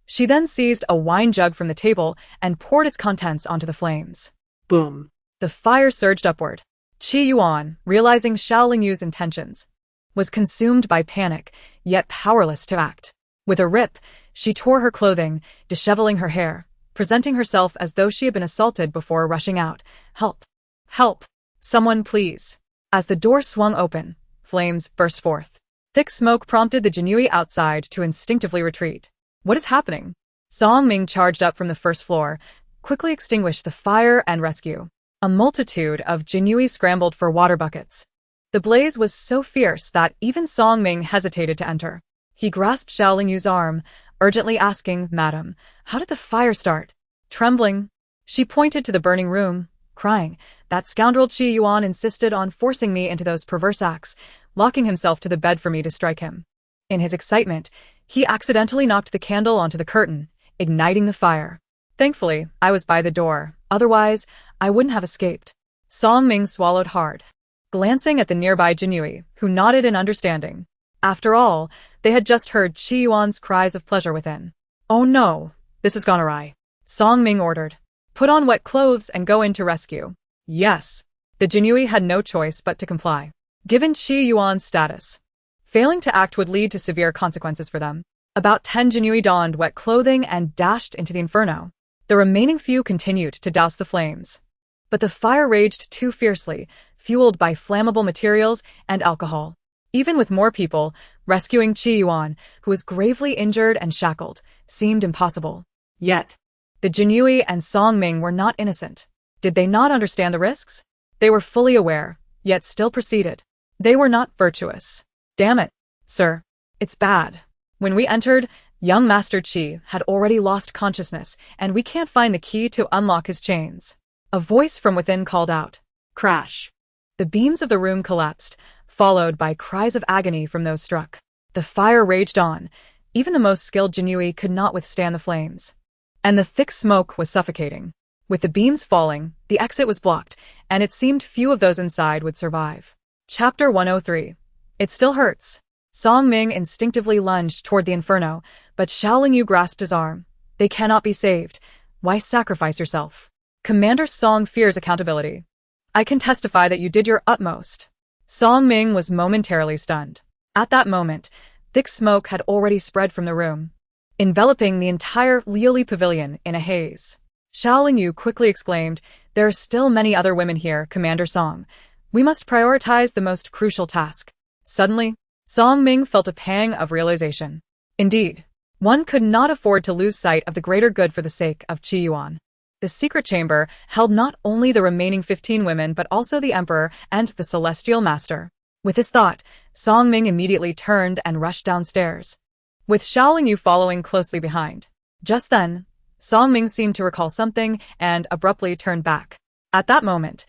She then seized a wine jug from the table and poured its contents onto the flames. Boom. The fire surged upward. Qi Yuan, realizing Xiao Lingyu's intentions, was consumed by panic, yet powerless to act. With a rip, she tore her clothing, disheveling her hair, presenting herself as though she had been assaulted before rushing out. Help! Help! Someone please! As the door swung open, flames burst forth. Thick smoke prompted the Jinui outside to instinctively retreat. What is happening? Song Ming charged up from the first floor, quickly extinguished the fire and rescue. A multitude of Jinui scrambled for water buckets. The blaze was so fierce that even Song Ming hesitated to enter. He grasped Xiao Lingyu's arm, urgently asking, Madam, how did the fire start? Trembling, she pointed to the burning room, crying, That scoundrel Qi Yuan insisted on forcing me into those perverse acts, locking himself to the bed for me to strike him. In his excitement, he accidentally knocked the candle onto the curtain, igniting the fire. Thankfully, I was by the door, otherwise, I wouldn't have escaped. Song Ming swallowed hard, glancing at the nearby Jinui, who nodded in understanding. After all, they had just heard Qi Yuan's cries of pleasure within. Oh no, this has gone awry. Song Ming ordered. Put on wet clothes and go in to rescue. Yes. The Jinui had no choice but to comply. Given Qi Yuan's status, failing to act would lead to severe consequences for them. About 10 Jinui donned wet clothing and dashed into the inferno. The remaining few continued to douse the flames. But the fire raged too fiercely, fueled by flammable materials and alcohol. Even with more people, rescuing Qi Yuan, who was gravely injured and shackled, seemed impossible. Yet, The Jinui and Song Ming were not innocent. Did they not understand the risks? They were fully aware, yet still proceeded. They were not virtuous. Damn it, sir. It's bad. When we entered, young Master Qi had already lost consciousness, and we can't find the key to unlock his chains. A voice from within called out. crash. The beams of the room collapsed, followed by cries of agony from those struck. The fire raged on. Even the most skilled Jinui could not withstand the flames. And the thick smoke was suffocating. With the beams falling, the exit was blocked, and it seemed few of those inside would survive. Chapter 103. It still hurts. Song Ming instinctively lunged toward the inferno, but Xiaoling Yu grasped his arm. They cannot be saved. Why sacrifice yourself? Commander Song fears accountability. I can testify that you did your utmost. Song Ming was momentarily stunned. At that moment, thick smoke had already spread from the room, enveloping the entire Liuli pavilion in a haze. Xiaoling Yu quickly exclaimed, "There are still many other women here, Commander Song. We must prioritize the most crucial task." Suddenly, Song Ming felt a pang of realization. Indeed, one could not afford to lose sight of the greater good for the sake of Qi Yuan. The secret chamber held not only the remaining 15 women but also the Emperor and the Celestial Master. With this thought, Song Ming immediately turned and rushed downstairs, with Xiaoling Yu following closely behind. Just then, Song Ming seemed to recall something and abruptly turned back. At that moment,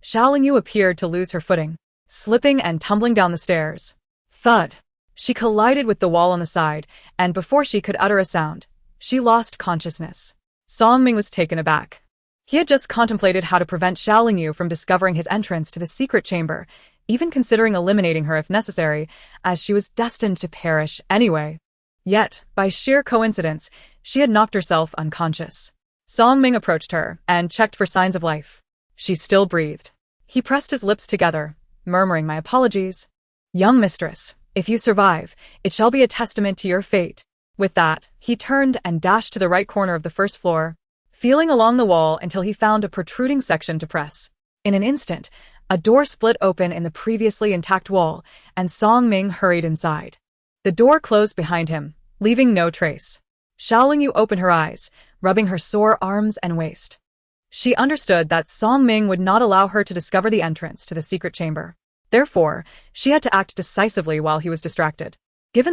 Xiaoling Yu appeared to lose her footing, slipping and tumbling down the stairs. Thud! She collided with the wall on the side, and before she could utter a sound, she lost consciousness. Song Ming was taken aback. He had just contemplated how to prevent Xiaoling Yu from discovering his entrance to the secret chamber, even considering eliminating her if necessary, as she was destined to perish anyway. Yet, by sheer coincidence, she had knocked herself unconscious. Song Ming approached her and checked for signs of life. She still breathed. He pressed his lips together, murmuring, "My apologies. Young mistress, if you survive, it shall be a testament to your fate." With that, he turned and dashed to the right corner of the first floor, feeling along the wall until he found a protruding section to press. In an instant, a door split open in the previously intact wall, and Song Ming hurried inside. The door closed behind him, leaving no trace. Xiaoling Yu opened her eyes, rubbing her sore arms and waist. She understood that Song Ming would not allow her to discover the entrance to the secret chamber. Therefore, she had to act decisively while he was distracted. Given the